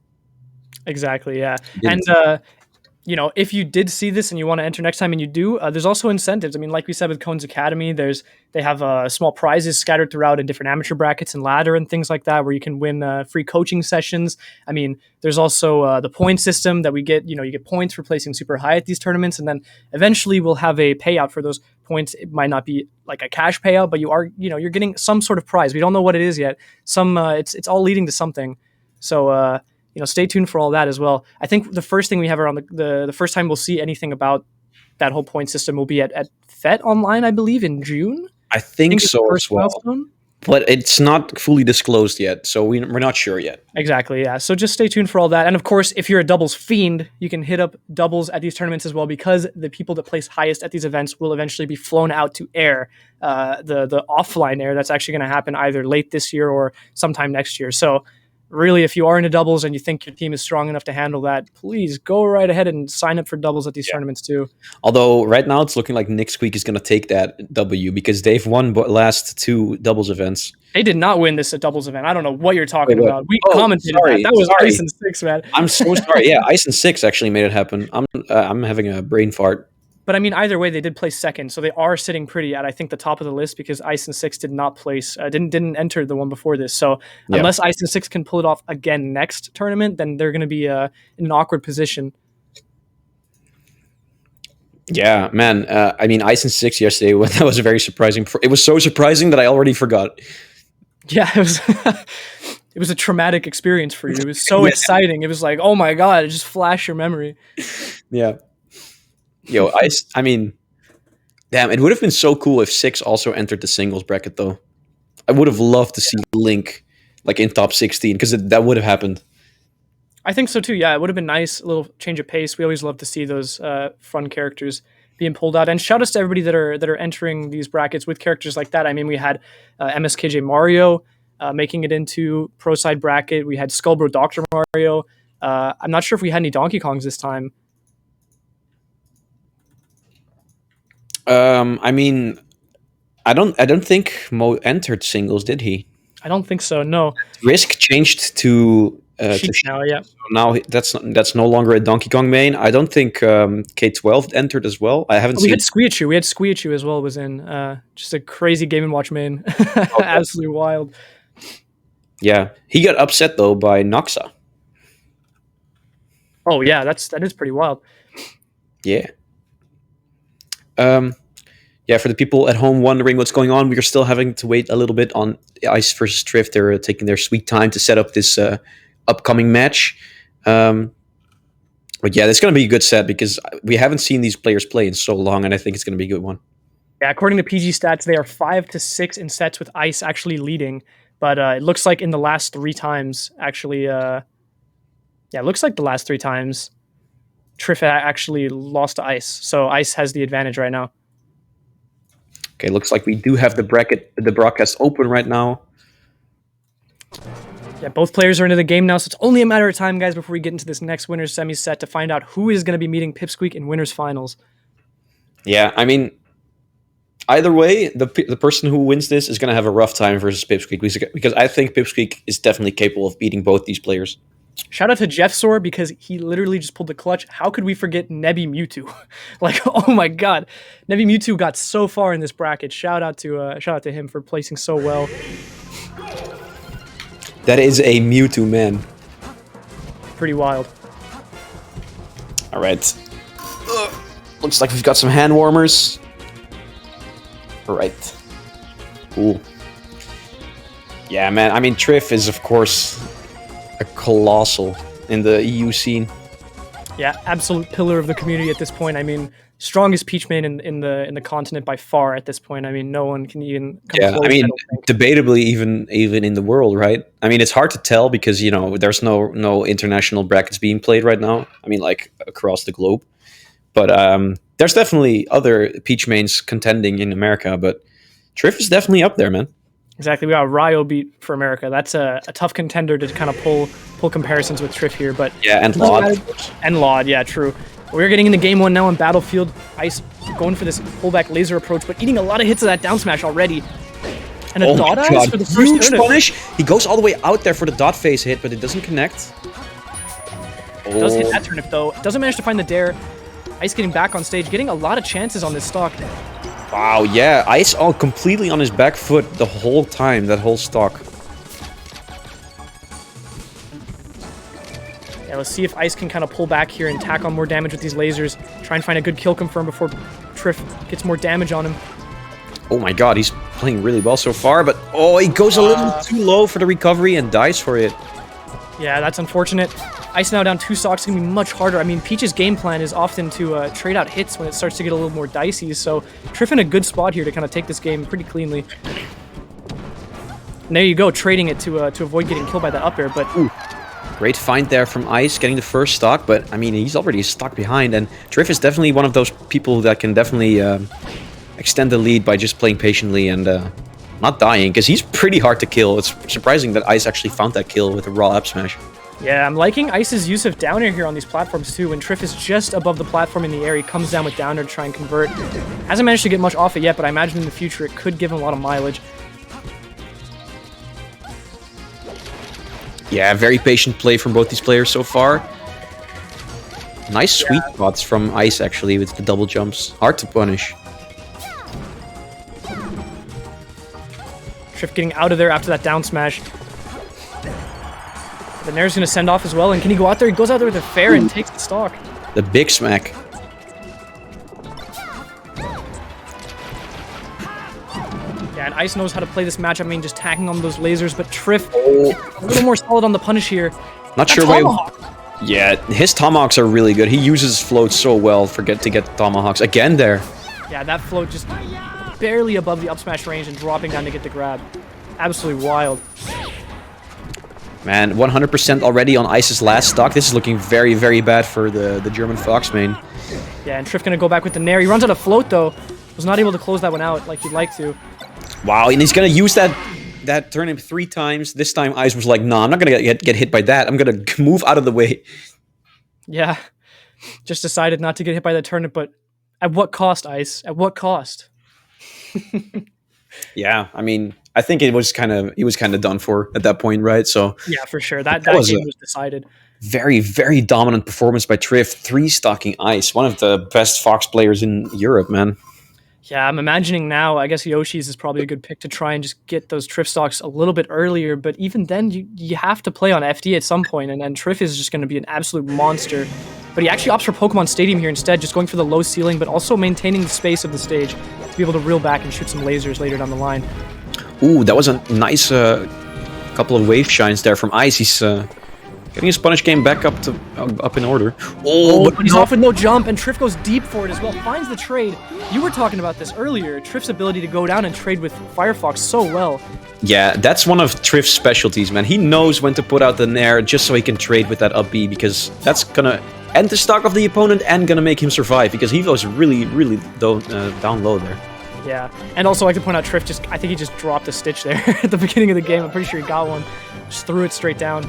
Exactly, yeah. And if you did see this and you want to enter next time and you do, there's also incentives. I mean, like we said with Cones Academy, they have small prizes scattered throughout in different amateur brackets and ladder and things like that, where you can win free coaching sessions. I mean, there's also the point system that we get. You get points for placing super high at these tournaments, and then eventually we'll have a payout for those points. It might not be like a cash payout, but you're getting some sort of prize. We don't know what it is yet. It's all leading to something. So. Stay tuned for all that as well. I think the first thing we have around the first time we'll see anything about that whole point system will be at FET Online, I believe, in June. I think so as well. Milestone. But it's not fully disclosed yet, so we're not sure yet. Exactly, yeah. So just stay tuned for all that. And of course, if you're a doubles fiend, you can hit up doubles at these tournaments as well, because the people that place highest at these events will eventually be flown out to air, the offline air that's actually going to happen either late this year or sometime next year. So really, if you are into doubles and you think your team is strong enough to handle that, please go right ahead and sign up for doubles at these tournaments too. Although right now it's looking like Pipsqueak is going to take that W because they've won last 2 doubles events. They did not win this at doubles event. I don't know what you're talking Wait, what? about. We Oh, commentated sorry, that. That was sorry. Ice and 6, man. I'm so sorry. Yeah, Ice and 6 actually made it happen. I'm having a brain fart. But I mean, either way, they did place second, so they are sitting pretty at, I think, the top of the list because Ice and 6 did not place, didn't enter the one before this. So unless Ice and 6 can pull it off again next tournament, then they're going to be in an awkward position. Yeah, man. I mean, Ice and 6 yesterday, that was very surprising. It was so surprising that I already forgot. Yeah, it was. It was a traumatic experience for you. It was so exciting. It was like, oh my god, it just flashed your memory. Yeah. Yo, I mean, damn, it would have been so cool if 6 also entered the singles bracket, though. I would have loved to see Link, like, in top 16, because that would have happened. I think so, too. Yeah, it would have been nice, a little change of pace. We always love to see those fun characters being pulled out. And shout outs to everybody that are entering these brackets with characters like that. I mean, we had MSKJ Mario making it into Pro Side bracket. We had Skullbro Dr. Mario. I'm not sure if we had any Donkey Kongs this time. I mean, I don't think Mo entered singles, did he? I don't think so. No. Risk changed to Sheik now. Yeah. So now that's no longer a Donkey Kong main. I don't think K12 entered as well. I haven't seen. We had Squeachu. We had Squeachu as well. Was in just a crazy Game & Watch main. Absolutely wild. Yeah, he got upset though by Noxa. Oh yeah, that is pretty wild. Yeah. Yeah, for the people at home wondering what's going on, we are still having to wait a little bit on Ice versus Trif. They're taking their sweet time to set up this upcoming match. But yeah, it's going to be a good set because we haven't seen these players play in so long, and I think it's going to be a good one. Yeah, according to PG stats, they are 5-6 in sets with Ice actually leading. But it looks like in the last 3 times, actually, it looks like the last 3 times, Trif actually lost to Ice. So Ice has the advantage right now. Okay, looks like we do have the broadcast open right now. Yeah, both players are into the game now, so it's only a matter of time, guys, before we get into this next winners semi set to find out who is going to be meeting Pipsqueak in winners finals. Yeah, I mean, either way, the person who wins this is going to have a rough time versus Pipsqueak because I think Pipsqueak is definitely capable of beating both these players. Shout out to Jeffsor because he literally just pulled the clutch. How could we forget Nebby Mewtwo? Like, oh my god, Nebby Mewtwo got so far in this bracket. Shout out to him for placing so well. That is a Mewtwo, man. Pretty wild. All right. Looks like we've got some hand warmers. All right. Cool. Yeah, man. I mean, Trif is of course a colossal in the EU scene. Yeah, absolute pillar of the community at this point. I mean, strongest Peach main in the continent by far at this point. I mean, no one can even come close, I mean, debatably even in the world, right? I mean, it's hard to tell because, you know, there's no international brackets being played right now. I mean, like across the globe. But there's definitely other Peach mains contending in America, but Trif is definitely up there, man. Exactly, we got Ryo beat for America. That's a tough contender to kind of pull comparisons with Trif here, but yeah, and Laud. And Laud, yeah, true. We're getting into game 1 now on Battlefield. Ice going for this pullback laser approach, but eating a lot of hits of that down smash already. And a dot eyes for the first huge punish. He goes all the way out there for the dot phase hit, but it doesn't connect. Does hit that turnip though. Doesn't manage to find the dare. Ice getting back on stage, getting a lot of chances on this stock. Wow, yeah, Ice all completely on his back foot the whole time, that whole stock. Yeah, let's see if Ice can kind of pull back here and tack on more damage with these lasers. Try and find a good kill confirm before Trif gets more damage on him. Oh my god, he's playing really well so far, but oh, he goes a little too low for the recovery and dies for it. Yeah, that's unfortunate. Ice now down 2 stocks, going to be much harder. I mean, Peach's game plan is often to trade out hits when it starts to get a little more dicey, so Trif in a good spot here to kind of take this game pretty cleanly. And there you go, trading it to avoid getting killed by that up air, but... Ooh. Great find there from Ice, getting the first stock, but I mean, he's already a stock behind, and Trif is definitely one of those people that can definitely extend the lead by just playing patiently and not dying, because he's pretty hard to kill. It's surprising that Ice actually found that kill with a raw up smash. Yeah, I'm liking Ice's use of down air here on these platforms too. When Trif is just above the platform in the air, he comes down with down air to try and convert. Hasn't managed to get much off it yet, but I imagine in the future it could give him a lot of mileage. Yeah, very patient play from both these players so far. Nice sweet spots from Ice, actually, with the double jumps. Hard to punish. Trif getting out of there after that down smash. The Nair's going to send off as well, and can he go out there? He goes out there with a fair and takes the stock. The big smack. Yeah, and Ice knows how to play this matchup. I mean, just tagging on those lasers, but Trif a little more solid on the punish here. Not sure why. Yeah, his tomahawks are really good. He uses float so well to get the tomahawks. Again there. Yeah, that float just barely above the up smash range and dropping down to get the grab. Absolutely wild. Man, 100% already on Ice's last stock. This is looking very, very bad for the German Fox main. Yeah, and Trif gonna go back with the Nair. He runs out of float though. Was not able to close that one out like he'd like to. Wow, and he's gonna use that turnip 3 times. This time Ice was like, nah, I'm not gonna get hit by that. I'm gonna move out of the way. Yeah, just decided not to get hit by that turnip, but at what cost, Ice? At what cost? Yeah, I mean, I think he was kind of done for at that point, right? So yeah, for sure. That was game was decided. very, very dominant performance by Trif. 3-stocking Ice, one of the best Fox players in Europe, man. Yeah, I'm imagining now, I guess Yoshi's is probably a good pick to try and just get those Trif stocks a little bit earlier, but even then, you have to play on FD at some point, and Trif is just going to be an absolute monster. But he actually opts for Pokemon Stadium here instead, just going for the low ceiling, but also maintaining the space of the stage to be able to reel back and shoot some lasers later down the line. Ooh, that was a nice couple of wave shines there from Ice. He's getting his punish game back up in order. Oh, but he's off with no jump, and Trif goes deep for it as well. Finds the trade. You were talking about this earlier. Trif's ability to go down and trade with Firefox so well. Yeah, that's one of Trif's specialties, man. He knows when to put out the Nair just so he can trade with that up B, because that's gonna end the stock of the opponent and gonna make him survive, because he was really, really down low there. Yeah, and also I like to point out Trif I think he just dropped a stitch there at the beginning of the game. I'm pretty sure he got one. Just threw it straight down.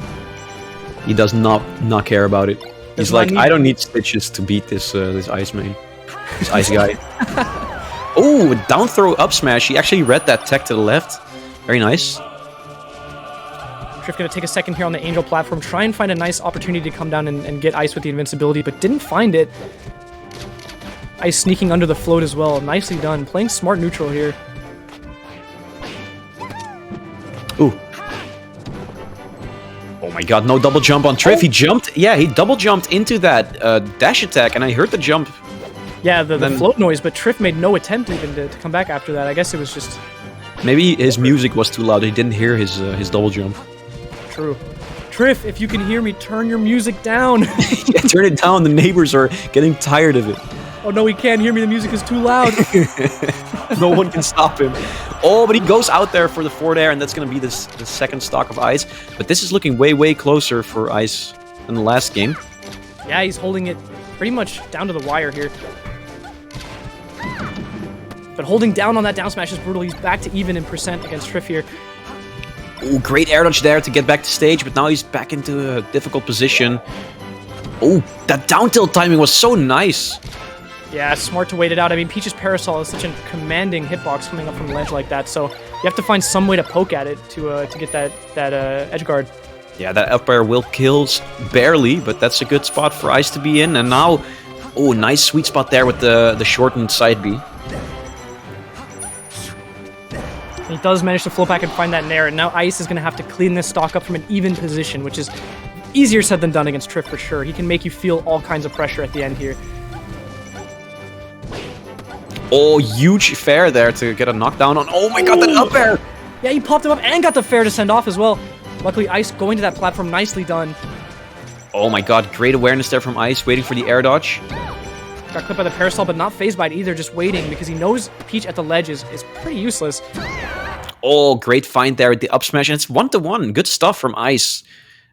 He does not care about it. He's like, I don't need stitches to beat this Ice main. This Ice guy. Oh, down throw up smash. He actually read that tech to the left. Very nice. Trif gonna take a second here on the Angel platform, try and find a nice opportunity to come down and get Ice with the invincibility, but didn't find it. Ice sneaking under the float as well. Nicely done. Playing smart neutral here. Ooh. Oh my god, no double jump on Trif. He jumped. Yeah, he double jumped into that dash attack, and I heard the jump. Yeah, the float noise, but Trif made no attempt even to come back after that. I guess it was just... Maybe his music was too loud. He didn't hear his double jump. True. Trif, if you can hear me, turn your music down. Yeah, turn it down. The neighbors are getting tired of it. Oh no, he can't hear me. The music is too loud. No one can stop him. Oh, but he goes out there for the forward air, and that's going to be the second stock of Ice. But this is looking way, way closer for Ice than the last game. Yeah, he's holding it pretty much down to the wire here. But holding down on that down smash is brutal. He's back to even in percent against Trif here. Ooh, great air dodge there to get back to stage, but now he's back into a difficult position. Oh, that down tilt timing was so nice. Yeah, smart to wait it out. I mean, Peach's Parasol is such a commanding hitbox coming up from the ledge like that, so you have to find some way to poke at it to get that edge guard. Yeah, that up air will kills barely, but that's a good spot for Ice to be in. And now, oh, nice sweet spot there with the shortened side B. He does manage to float back and find that Nair, and now Ice is going to have to clean this stock up from an even position, which is easier said than done against Trif for sure. He can make you feel all kinds of pressure at the end here. Oh, huge fair there to get a knockdown on. Oh my god, that up air! Yeah, he popped him up and got the fair to send off as well. Luckily, Ice going to that platform, nicely done. Oh my god, great awareness there from Ice, waiting for the air dodge. Got clipped by the Parasol, but not phased by it either, just waiting, because he knows Peach at the ledge is pretty useless. Oh, great find there at the up smash, and it's 1-1. Good stuff from Ice.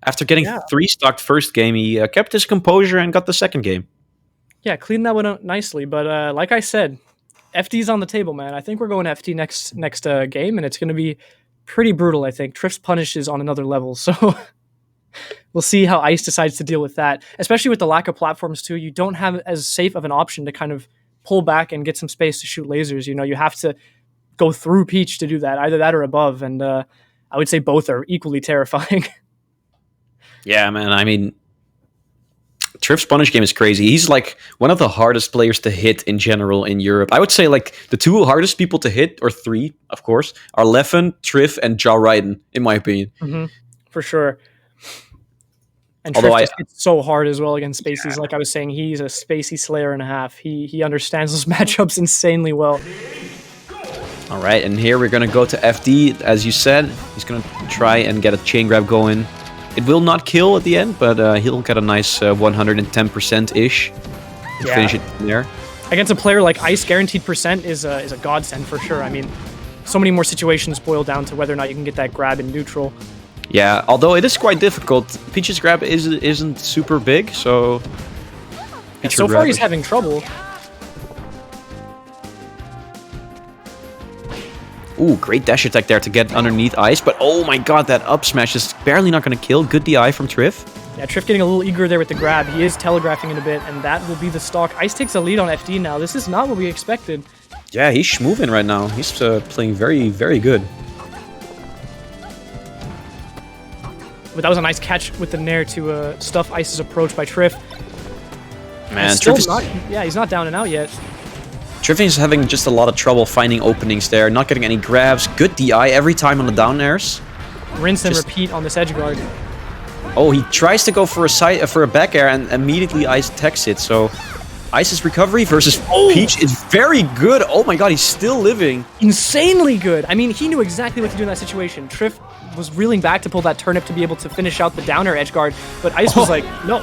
After getting 3-stocked first game, he kept his composure and got the second game. Yeah, cleaned that one up nicely, but like I said, FD's on the table, man. I think we're going FD next game, and it's going to be pretty brutal, I think. Trif's punish is on another level, so we'll see how Ice decides to deal with that, especially with the lack of platforms, too. You don't have as safe of an option to kind of pull back and get some space to shoot lasers. You know, you have to go through Peach to do that, either that or above, and I would say both are equally terrifying. Yeah, man. I mean, Trif's punish game is crazy. He's like one of the hardest players to hit in general in Europe. I would say like the two hardest people to hit, or three, of course, are Leffen, Trif, and Ja Raiden, in my opinion. Mm-hmm. For sure. And Although Trif just hits so hard as well against Spaceys. Yeah. Like I was saying, he's a Spacey Slayer and a half. He understands those matchups insanely well. All right, and here we're going to go to FD. As you said, he's going to try and get a chain grab going. It will not kill at the end, but he'll get a nice 110%-ish to finish it there. Against a player like Ice, guaranteed percent is a godsend for sure. I mean, so many more situations boil down to whether or not you can get that grab in neutral. Yeah, although it is quite difficult. Peach's grab isn't super big, so... Yeah, so far he's having trouble. Ooh, great dash attack there to get underneath Ice, but oh my god, that up smash is barely not going to kill. Good DI from Trif. Yeah, Trif getting a little eager there with the grab. He is telegraphing it a bit, and that will be the stock. Ice takes a lead on FD now. This is not what we expected. Yeah, he's schmoving right now. He's playing very, very good. But that was a nice catch with the Nair to stuff Ice's approach by Trif. Man, Trif is not, yeah, he's not down and out yet. Trif is having just a lot of trouble finding openings there, not getting any grabs. Good DI every time on the down airs. Rinse and repeat on this edge guard. Oh, he tries to go for a back air and immediately Ice techs it. So Ice's recovery versus Peach is very good. Oh my god, he's still living. Insanely good. I mean, he knew exactly what to do in that situation. Trif was reeling back to pull that turnip to be able to finish out the downer edge guard, but Ice was like, no.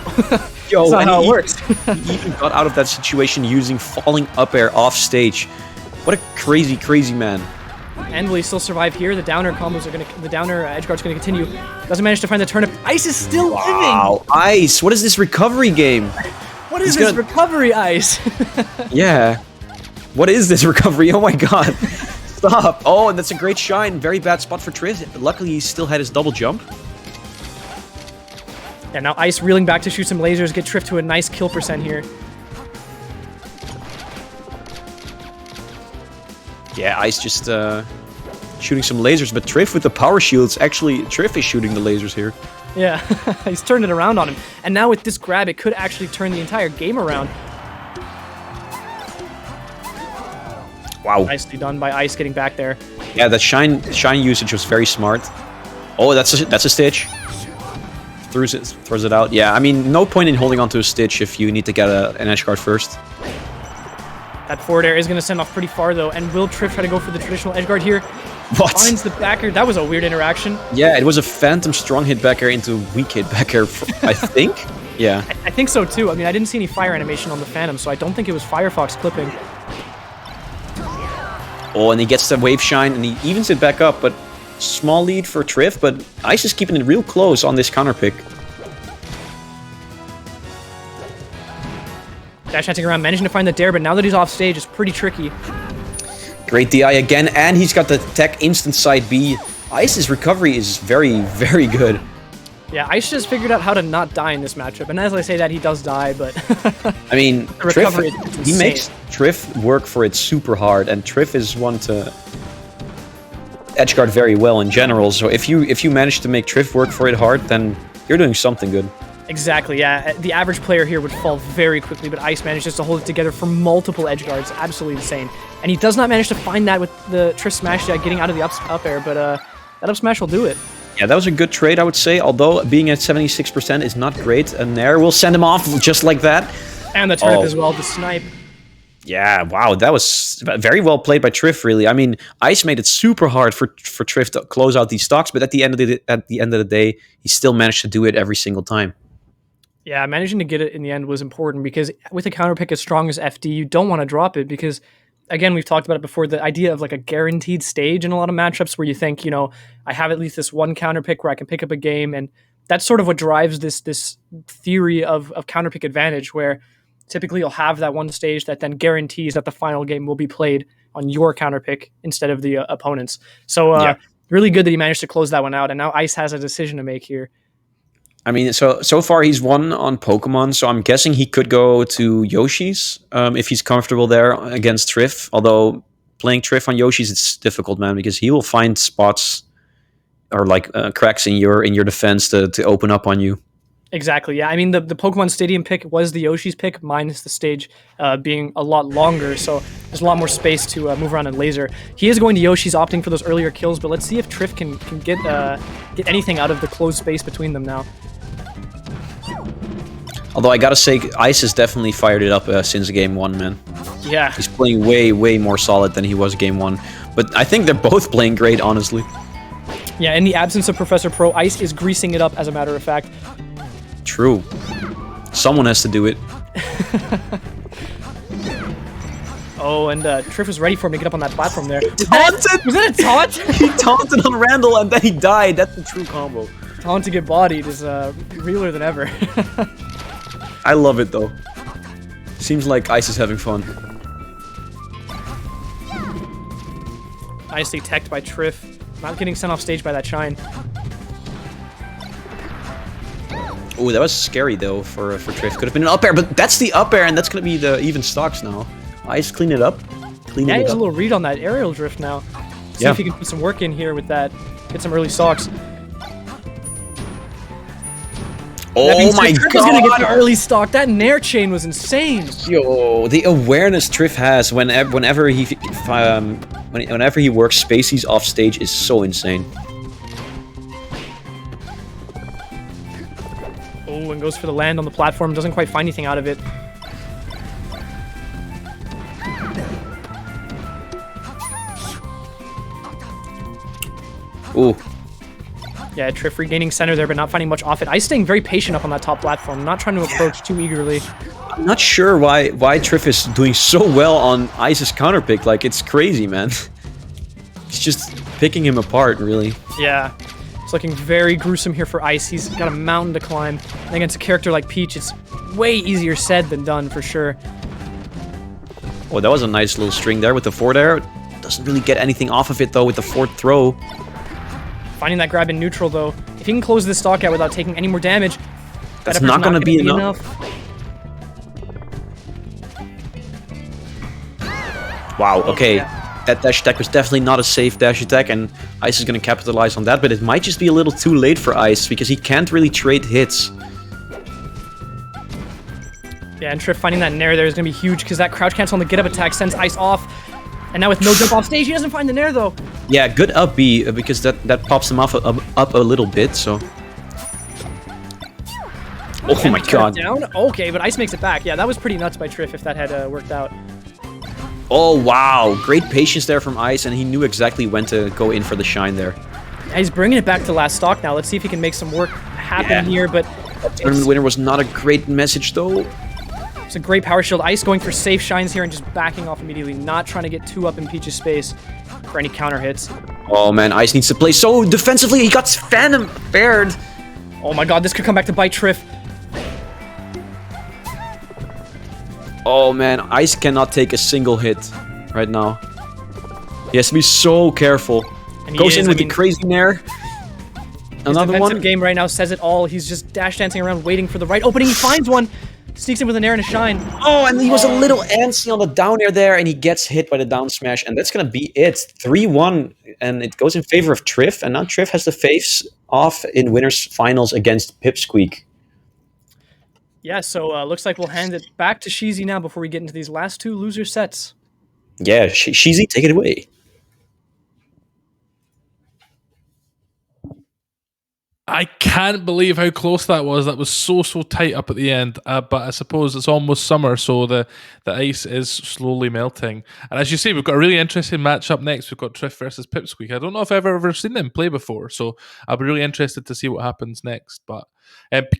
Yo, that's not how it works. He even got out of that situation using falling up air off stage. What a crazy, crazy man. And will he still survive here? The downer combos are the downer edge guard's gonna continue. Doesn't manage to find the turnip. Ice is still living. Wow, Ice, what is this recovery game? What is this recovery, Ice? Yeah. What is this recovery? Oh my god. Stop. Oh, and that's a great shine. Very bad spot for Trif. Luckily, he still had his double jump. Yeah, now Ice reeling back to shoot some lasers, get Trif to a nice kill percent here. Yeah, Ice just shooting some lasers, but Trif with the power shields. Actually, Trif is shooting the lasers here. Yeah, he's turned it around on him. And now with this grab, it could actually turn the entire game around. Wow. Nicely done by Ice getting back there. Yeah, that shine usage was very smart. Oh, that's a stitch. Throws it out. Yeah, I mean, no point in holding onto a stitch if you need to get an edge guard first. That forward air is going to send off pretty far, though. And will Trif try to go for the traditional edge guard here? What? Finds the backer. That was a weird interaction. Yeah, it was a phantom strong hit back air into weak hit back air, I think. Yeah. I think so, too. I mean, I didn't see any fire animation on the Phantom, so I don't think it was Firefox clipping. Oh, and he gets the wave shine, and he evens it back up, but small lead for Trif, but Ice is keeping it real close on this counter pick. Dash hatching around, managing to find the dare, but now that he's off stage, it's pretty tricky. Great DI again, and he's got the tech instant side B. Ice's recovery is very, very good. Yeah, Ice just figured out how to not die in this matchup, and as I say that, he does die, but... I mean, the recovery Trif, he makes Trif work for it super hard, and Trif is one to edgeguard very well in general, so if you manage to make Trif work for it hard, then you're doing something good. Exactly, yeah. The average player here would fall very quickly, but Ice manages to hold it together for multiple edge guards. Absolutely insane. And he does not manage to find that with the Trif smash getting out of the up air, but that up smash will do it. Yeah, that was a good trade, I would say, although being at 76% is not great. And Nair will send him off just like that. And the turnip as well, the snipe. Yeah, wow, that was very well played by Trif, really. I mean, Ice made it super hard for Trif to close out these stocks, but at the end of the day, he still managed to do it every single time. Yeah, managing to get it in the end was important because with a counter pick as strong as FD, you don't want to drop it because, again, we've talked about it before, the idea of like a guaranteed stage in a lot of matchups where you think, you know, I have at least this one counter pick where I can pick up a game, and that's sort of what drives this theory of counter pick advantage where typically you'll have that one stage that then guarantees that the final game will be played on your counter pick instead of the opponent's. So really good that he managed to close that one out, and now Ice has a decision to make here. I mean, so far he's won on Pokemon, so I'm guessing he could go to Yoshi's if he's comfortable there against Trif. Although playing Trif on Yoshi's, it's difficult, man, because he will find spots or like cracks in your defense to open up on you. Exactly, yeah. I mean, the Pokemon Stadium pick was the Yoshi's pick, minus the stage being a lot longer, so there's a lot more space to move around in laser. He is going to Yoshi's, opting for those earlier kills, but let's see if Trif can get anything out of the closed space between them now. Although I gotta say, Ice has definitely fired it up since game 1, man. Yeah. He's playing way more solid than he was game 1. But I think they're both playing great, honestly. Yeah, in the absence of Professor Pro, Ice is greasing it up, as a matter of fact. True. Someone has to do it. Oh, and Trif was ready for him to get up on that platform there. Taunted! Was that a taunt? He taunted on Randall and then he died. That's the true combo. Taunt to get bodied is realer than ever. I love it, though. Seems like Ice is having fun. Nicely teched by Trif. Not getting sent off stage by that Shine. Oh, that was scary, though, for Trif. Could have been an up air, but that's the up air, and that's going to be the even stocks now. Ice, clean it up. He has a little read on that aerial drift now. See if he can put some work in here with that. Get some early stocks. Oh my god! Trif is gonna get the early stock. That Nair chain was insane. Yo, the awareness Trif has whenever he works spacies off stage is so insane. Oh, and goes for the land on the platform. Doesn't quite find anything out of it. Ooh. Yeah, Trif regaining center there, but not finding much off it. Ice staying very patient up on that top platform, not trying to approach too eagerly. I'm not sure why Trif is doing so well on Ice's counter pick. Like, it's crazy, man. He's just picking him apart, really. Yeah. It's looking very gruesome here for Ice. He's got a mountain to climb. And against a character like Peach, it's way easier said than done, for sure. Oh, that was a nice little string there with the forward air. Doesn't really get anything off of it, though, with the forward throw. Finding that grab in neutral, though. If he can close this stock out without taking any more damage, that's not going to be enough. Wow, okay. Yeah. That dash attack was definitely not a safe dash attack, and Ice is going to capitalize on that, but it might just be a little too late for Ice, because he can't really trade hits. Yeah, and Trif finding that Nair there is going to be huge, because that crouch cancel on the get-up attack sends Ice off. And now with no jump off stage, he doesn't find the Nair, though. Yeah, good up B, because that pops him off up a little bit, so... Oh my god. Down? Okay, but Ice makes it back. Yeah, that was pretty nuts by Trif if that had worked out. Oh, wow. Great patience there from Ice, and he knew exactly when to go in for the shine there. Yeah, he's bringing it back to last stock now. Let's see if he can make some work happen here, but... Tournament winner was not a great message, though. It's a great power shield. Ice going for safe shines here and just backing off immediately, not trying to get too up in Peach's space for any counter hits. Oh man, Ice needs to play so defensively. He got Phantom bared. Oh my god, this could come back to bite Trif. Oh man, Ice cannot take a single hit right now. He has to be so careful. Goes in with the crazy Nair. Another one. Game right now says it all. He's just dash dancing around waiting for the right opening. He finds one. Sneaks in with an air and a shine. Oh, and he was a little antsy on the down air there, and he gets hit by the down smash, and that's going to be it. 3-1, and it goes in favor of Trif, and now Trif has to face off in winners finals against Pipsqueak. Yeah, so looks like we'll hand it back to Sheezy now before we get into these last two loser sets. Yeah, Sheezy, take it away. I can't believe how close that was. That was so tight up at the end. But I suppose it's almost summer, so the ice is slowly melting. And as you say, we've got a really interesting match up next. We've got Trif versus Pipsqueak. I don't know if I've ever seen them play before, so I'll be really interested to see what happens next. But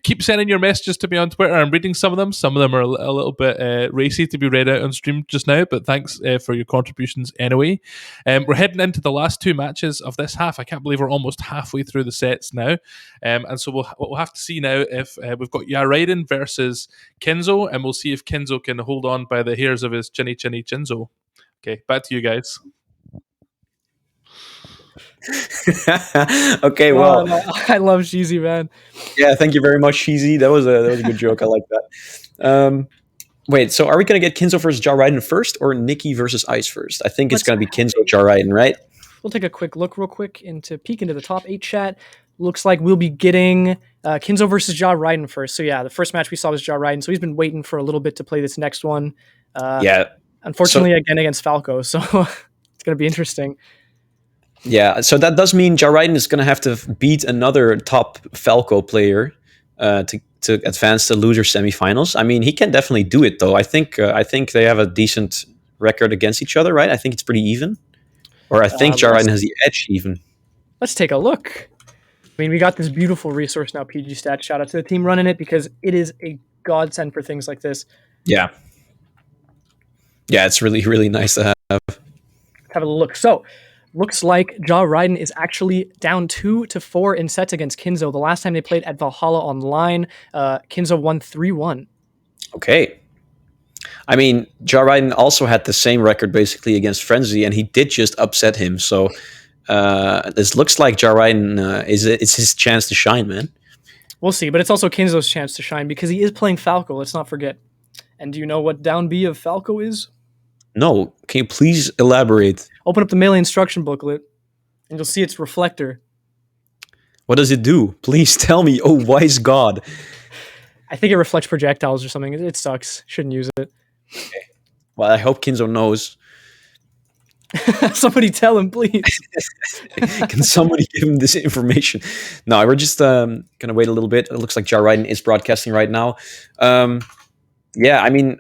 Keep sending your messages to me on Twitter. I'm reading some of them. Some of them are a little bit racy to be read out on stream just now, but thanks for your contributions anyway. We're heading into the last 2 matches of this half. I can't believe we're almost halfway through the sets now. And so we'll have to see now if we've got Yaraiden versus Kinzo, and we'll see if Kinzo can hold on by the hairs of his chinny chinzo. Okay, back to you guys. Okay, well, no, I love Sheezy, man. yeah, thank you very much, Sheezy. That was a good joke. I like that. Wait, so are we gonna get Kinzo versus Jaraiden first, or Nikki versus Ice first? I think it's gonna be Kinzo Jaraiden, right? We'll take a quick look real quick into the top 8 chat. Looks like we'll be getting Kinzo versus Jaraiden first. So yeah, the first match we saw was Jaraiden, so he's been waiting for a little bit to play this next one. Yeah. Unfortunately, again against Falco, so it's gonna be interesting. Yeah, so that does mean Jaraiden is going to have to beat another top Falco player to advance to loser semifinals. I mean, he can definitely do it, though. I think they have a decent record against each other, right? I think it's pretty even. Or I think Jaraiden has the edge even. Let's take a look. I mean, we got this beautiful resource now, PG Stats. Shout out to the team running it, because it is a godsend for things like this. Yeah. Yeah, it's really, really nice to have. Let's have a look. So, looks like Jaraiden is actually down 2-4 in sets against Kinzo. The last time they played at Valhalla Online, Kinzo won 3-1. Okay. I mean, Jaraiden also had the same record basically against Frenzy, and he did just upset him. So this looks like Jaraiden it's his chance to shine, man. We'll see, but it's also Kinzo's chance to shine because he is playing Falco. Let's not forget. And do you know what down B of Falco is? No. Can you please elaborate? Open up the melee instruction booklet, and you'll see its reflector. What does it do? Please tell me. Oh, wise God. I think it reflects projectiles or something. It sucks. Shouldn't use it. Okay. Well, I hope Kinzo knows. Somebody tell him, please. Can somebody give him this information? No, we're just going to wait a little bit. It looks like Jaraiden is broadcasting right now. Yeah, I mean,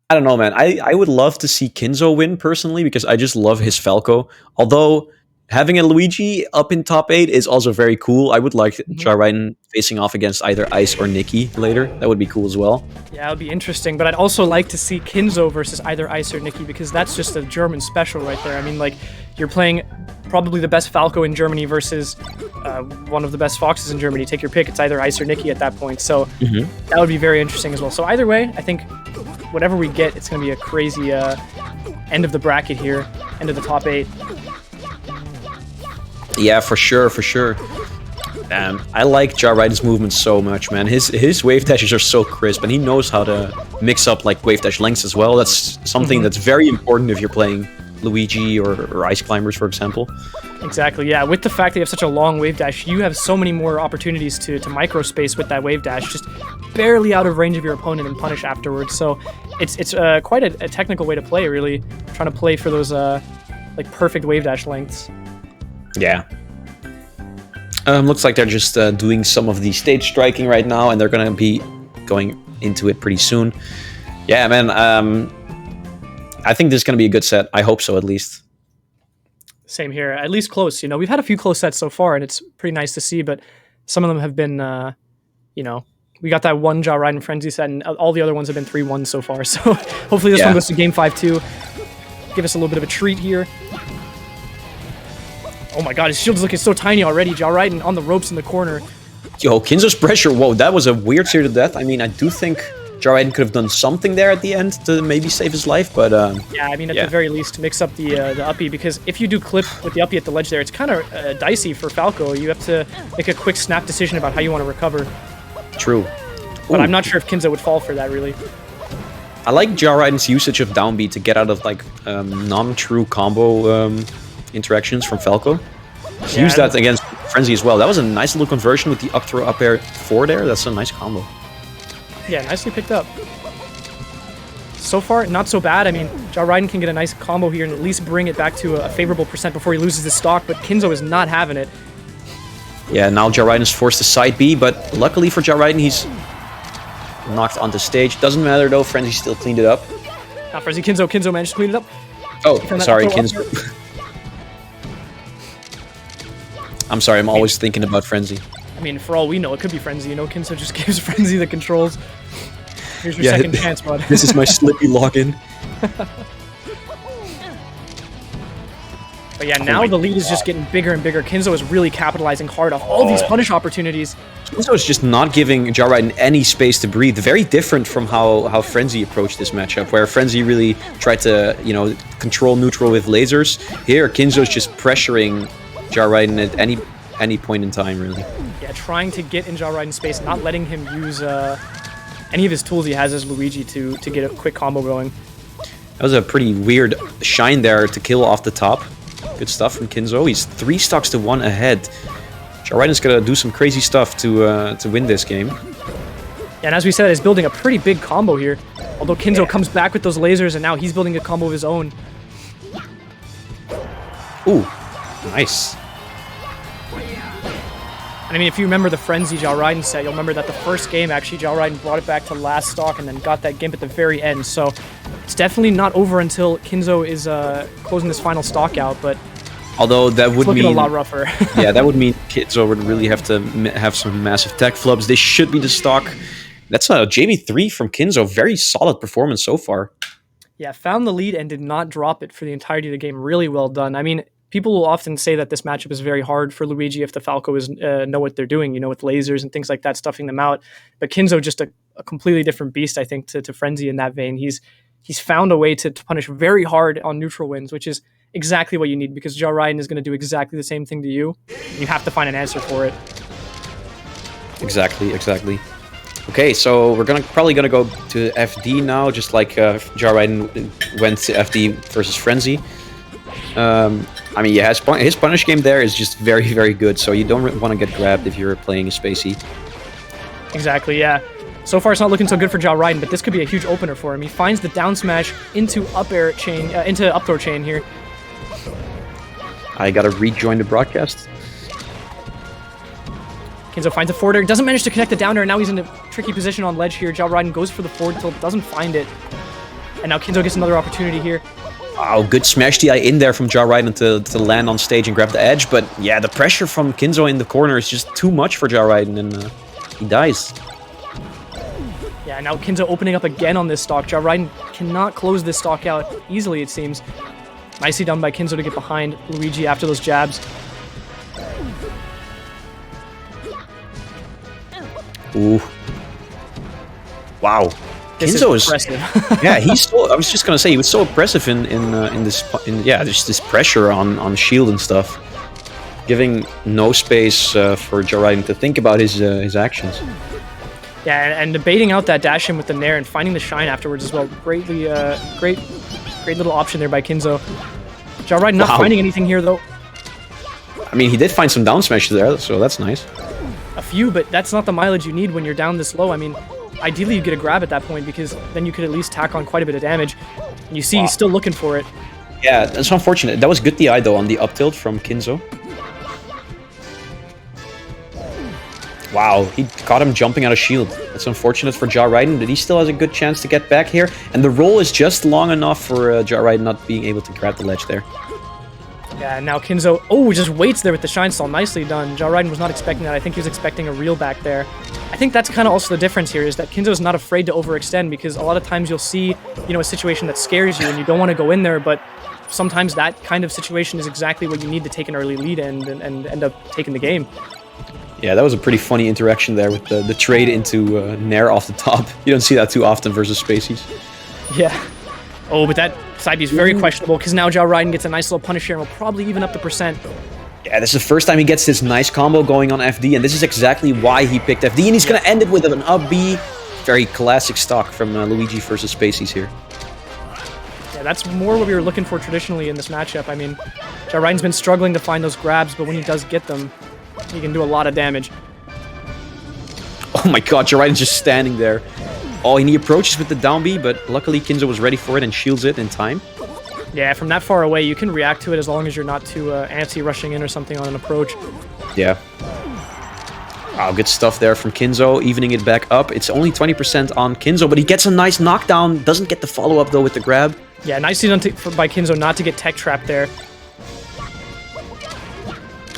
I don't know, man. I would love to see Kinzo win personally because I just love his Falco. Although having a Luigi up in top 8 is also very cool. I would like Jaraiden facing off against either Ice or Nikki later. That would be cool as well. Yeah, it would be interesting. But I'd also like to see Kinzo versus either Ice or Nikki because that's just a German special right there. I mean, like, you're playing probably the best Falco in Germany versus one of the best Foxes in Germany. Take your pick. It's either Ice or Nikki at that point. So that would be very interesting as well. So either way, I think whatever we get, it's going to be a crazy end of the bracket here, end of the top 8. Yeah, for sure, for sure. I like Jaraiden's movements so much, man. His wave dashes are so crisp, and he knows how to mix up like wave dash lengths as well. That's something that's very important if you're playing Luigi or Ice Climbers, for example. Exactly, yeah. With the fact that you have such a long wave dash, you have so many more opportunities to microspace with that wave dash, just barely out of range of your opponent and punish afterwards. So it's quite a technical way to play, really. Trying to play for those like perfect wave dash lengths. Yeah. Looks like they're just doing some of the stage striking right now, and they're going to be going into it pretty soon. Yeah, man. I think this is going to be a good set. I hope so, at least. Same here. At least close. You know, we've had a few close sets so far, and it's pretty nice to see, but some of them have been, you know, we got that one Jaraiden Frenzy set, and all the other ones have been 3-1 so far. So hopefully this one goes to Game 5 too. Give us a little bit of a treat here. Oh my god, his shield's looking so tiny already. Jaraiden on the ropes in the corner. Yo, Kinzo's pressure. Whoa, that was a weird series of death. I mean, I do think Jaraiden could have done something there at the end to maybe save his life, but yeah, I mean, at the very least, mix up the uppie, because if you do clip with the uppie at the ledge there, it's kind of dicey for Falco. You have to make a quick snap decision about how you want to recover. True. But I'm not sure if Kinzo would fall for that, really. I like Jaraiden's usage of down B to get out of like non-true combo interactions from Falco. He used that against Frenzy as well. That was a nice little conversion with the up throw up air 4 there. That's a nice combo. Yeah, nicely picked up. So far, not so bad. I mean, Jaraiden can get a nice combo here and at least bring it back to a favorable percent before he loses the stock, but Kinzo is not having it. Yeah, now Jaraiden is forced to side B, but luckily for Jaraiden, he's knocked onto stage. Doesn't matter though, Frenzy still cleaned it up. Not Frenzy, Kinzo managed to clean it up. Oh, sorry, Kinzo. I'm sorry, I'm always thinking about Frenzy. I mean, for all we know, it could be Frenzy. You know, Kinzo just gives Frenzy the controls. Here's your second chance, bud. This is my Slippy login. But yeah, now the lead is just getting bigger and bigger. Kinzo is really capitalizing hard off all these punish opportunities. Kinzo is just not giving Jarraiden any space to breathe. Very different from how Frenzy approached this matchup, where Frenzy really tried to, you know, control neutral with lasers. Here, Kinzo's just pressuring Jarraiden at any point in time, really. Yeah, trying to get in Jarraiden's space, not letting him use any of his tools he has as Luigi to get a quick combo going. That was a pretty weird shine there to kill off the top. Good stuff from Kinzo. He's 3 stocks to 1 ahead. Jarraiden's gonna do some crazy stuff to win this game. Yeah, and as we said, he's building a pretty big combo here. Although Kinzo comes back with those lasers, and now he's building a combo of his own. Ooh, nice. I mean, if you remember the Frenzy Jarraiden set, you'll remember that the first game, actually, Jarraiden brought it back to last stock and then got that Gimp at the very end. So it's definitely not over until Kinzo is closing this final stock out, but although that would mean a lot rougher. Yeah, that would mean Kinzo would really have to have some massive tech flubs. This should be the stock. That's a JB3 from Kinzo. Very solid performance so far. Yeah, found the lead and did not drop it for the entirety of the game. Really well done. I mean, people will often say that this matchup is very hard for Luigi if the Falcos know what they're doing, you know, with lasers and things like that, stuffing them out. But Kinzo just a completely different beast, I think, to Frenzy in that vein. He's found a way to punish very hard on neutral wins, which is exactly what you need, because Jarraiden is going to do exactly the same thing to you. You have to find an answer for it. Exactly. Okay, so we're probably gonna go to FD now, just like Jarraiden went to FD versus Frenzy. I mean, yeah, his punish game there is just very, very good, so you don't want to get grabbed if you're playing a Spacey. Exactly, yeah. So far, it's not looking so good for Jarraiden, but this could be a huge opener for him. He finds the down smash into up throw chain here. I gotta rejoin the broadcast. Kinzo finds a forward air, doesn't manage to connect the down air, and now he's in a tricky position on ledge here. Jarraiden goes for the forward tilt, doesn't find it. And now Kinzo gets another opportunity here. Wow, good smash DI in there from Jarraiden to land on stage and grab the edge, but yeah, the pressure from Kinzo in the corner is just too much for Jarraiden, and he dies. Yeah, now Kinzo opening up again on this stock. Jarraiden cannot close this stock out easily, it seems. Nicely done by Kinzo to get behind Luigi after those jabs. Ooh. Wow. Kinzo is impressive. Yeah, he's so, I was just gonna say, he was so impressive in just this pressure on shield and stuff, giving no space for Jarraiden to think about his actions. Yeah, and debating out that dash in with the nair and finding the shine afterwards as well. Great little option there by Kinzo. Jarraiden not finding anything here though. I mean, he did find some down smash there, so that's nice. A few, but that's not the mileage you need when you're down this low. I mean, ideally you get a grab at that point, because then you could at least tack on quite a bit of damage. And you see he's still looking for it. Yeah, that's unfortunate. That was good DI though on the up tilt from Kinzo. Wow, he caught him jumping out of shield. That's unfortunate for Jarraiden, but he still has a good chance to get back here. And the roll is just long enough for Jarraiden not being able to grab the ledge there. Yeah, and now Kinzo, just waits there with the shine stall. Nicely done. Jarraiden was not expecting that. I think he was expecting a reel back there. I think that's kind of also the difference here, is that Kinzo is not afraid to overextend, because a lot of times you'll see, you know, a situation that scares you and you don't want to go in there, but sometimes that kind of situation is exactly what you need to take an early lead and end up taking the game. Yeah, that was a pretty funny interaction there with the trade into Nair off the top. You don't see that too often versus Spaceys. Yeah. Oh, but that side B is very questionable, because now Jarraiden gets a nice little punish here and will probably even up the percent. Yeah, this is the first time he gets this nice combo going on FD, and this is exactly why he picked FD, and he's going to end it with an up B. Very classic stock from Luigi versus Spaceys here. Yeah, that's more what we were looking for traditionally in this matchup. I mean, Jarraiden's been struggling to find those grabs, but when he does get them, he can do a lot of damage. Oh my god, Jarraiden's just standing there. Oh, and he approaches with the down B, but luckily Kinzo was ready for it and shields it in time. Yeah, from that far away, you can react to it as long as you're not too antsy rushing in or something on an approach. Yeah. Wow, good stuff there from Kinzo, evening it back up. It's only 20% on Kinzo, but he gets a nice knockdown. Doesn't get the follow-up, though, with the grab. Yeah, nicely done by Kinzo not to get tech trapped there.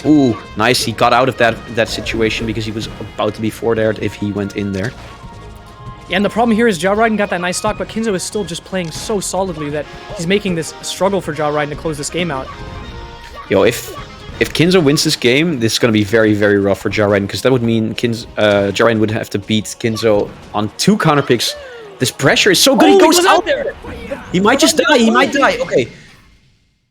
Ooh, nice. He got out of that situation because he was about to be forward if he went in there. Yeah, and the problem here is Ja Raiden got that nice stock, but Kinzo is still just playing so solidly that he's making this struggle for Ja Raiden to close this game out. Yo, if Kinzo wins this game, this is going to be very, very rough for Ja Raiden, because that would mean Ja Raiden would have to beat Kinzo on 2 counter picks. This pressure is so good. He goes out there. He might just die. He might die. Okay.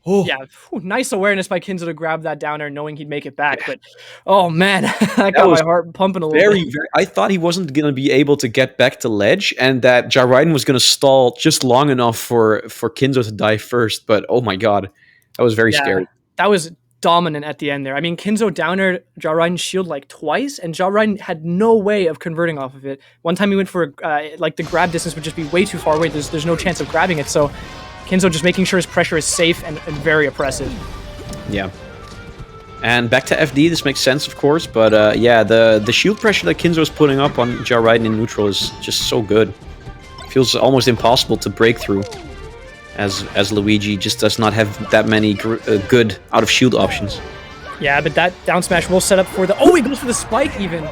Oh. Yeah, nice awareness by Kinzo to grab that down air, knowing he'd make it back. But, oh man, that got my heart pumping a little bit. I thought he wasn't going to be able to get back to ledge, and that Ja Raiden was going to stall just long enough for Kinzo to die first. But, oh my god, that was very scary. That was dominant at the end there. I mean, Kinzo down air Ja Raiden's shield like twice, and Ja Raiden had no way of converting off of it. One time he went for, like, the grab distance would just be way too far away. There's no chance of grabbing it, so Kinzo just making sure his pressure is safe and very oppressive. Yeah. And back to FD, this makes sense, of course, but yeah, the shield pressure that Kinzo is putting up on Ja Raiden in neutral is just so good. Feels almost impossible to break through, as Luigi just does not have that many good out-of-shield options. Yeah, but that down smash will set up for the... Oh, he goes for the spike even!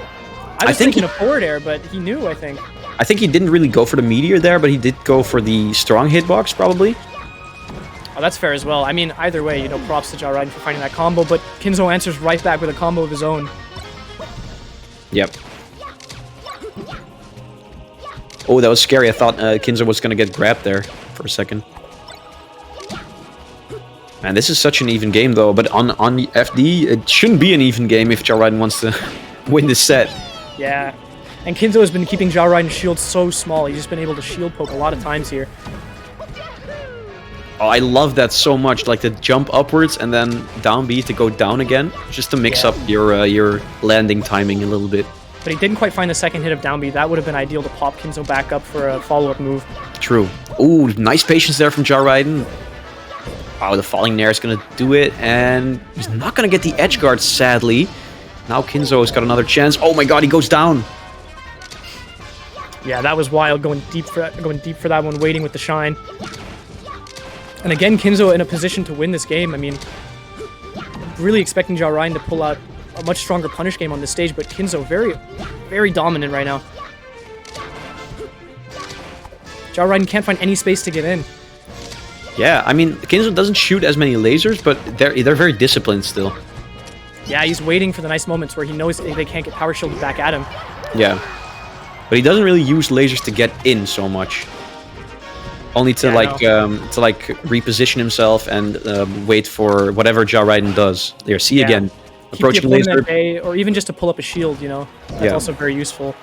I was thinking a forward air, but he knew, I think. I think he didn't really go for the meteor there, but he did go for the strong hitbox, probably. Oh, that's fair as well. I mean, either way, you know, props to Ja Raiden for finding that combo, but Kinzo answers right back with a combo of his own. Yep. Oh, that was scary. I thought Kinzo was going to get grabbed there for a second. Man, this is such an even game, though, but on FD, it shouldn't be an even game if Ja Raiden wants to win this set. Yeah. And Kinzo has been keeping Ja Raiden's shield so small. He's just been able to shield poke a lot of times here. Oh, I love that so much. Like the jump upwards and then down B to go down again, just to mix up your landing timing a little bit. But he didn't quite find the second hit of down B. That would have been ideal to pop Kinzo back up for a follow-up move. True. Ooh, nice patience there from Ja Raiden. Wow, the falling nair is going to do it, and he's not going to get the edge guard, sadly. Now Kinzo has got another chance. Oh my god, he goes down. Yeah, that was wild, going deep for that one, waiting with the shine. And again, Kinzo in a position to win this game. I mean, really expecting Ja Raiden to pull out a much stronger punish game on this stage, but Kinzo very, very dominant right now. Ja Raiden can't find any space to get in. Yeah, I mean, Kinzo doesn't shoot as many lasers, but they're very disciplined still. Yeah, he's waiting for the nice moments where he knows they can't get power shielded back at him. Yeah. But he doesn't really use lasers to get in so much. Only to reposition himself and wait for whatever Ja Raiden does. There, see again. Approaching laser. At bay, or even just to pull up a shield, you know. That's also very useful.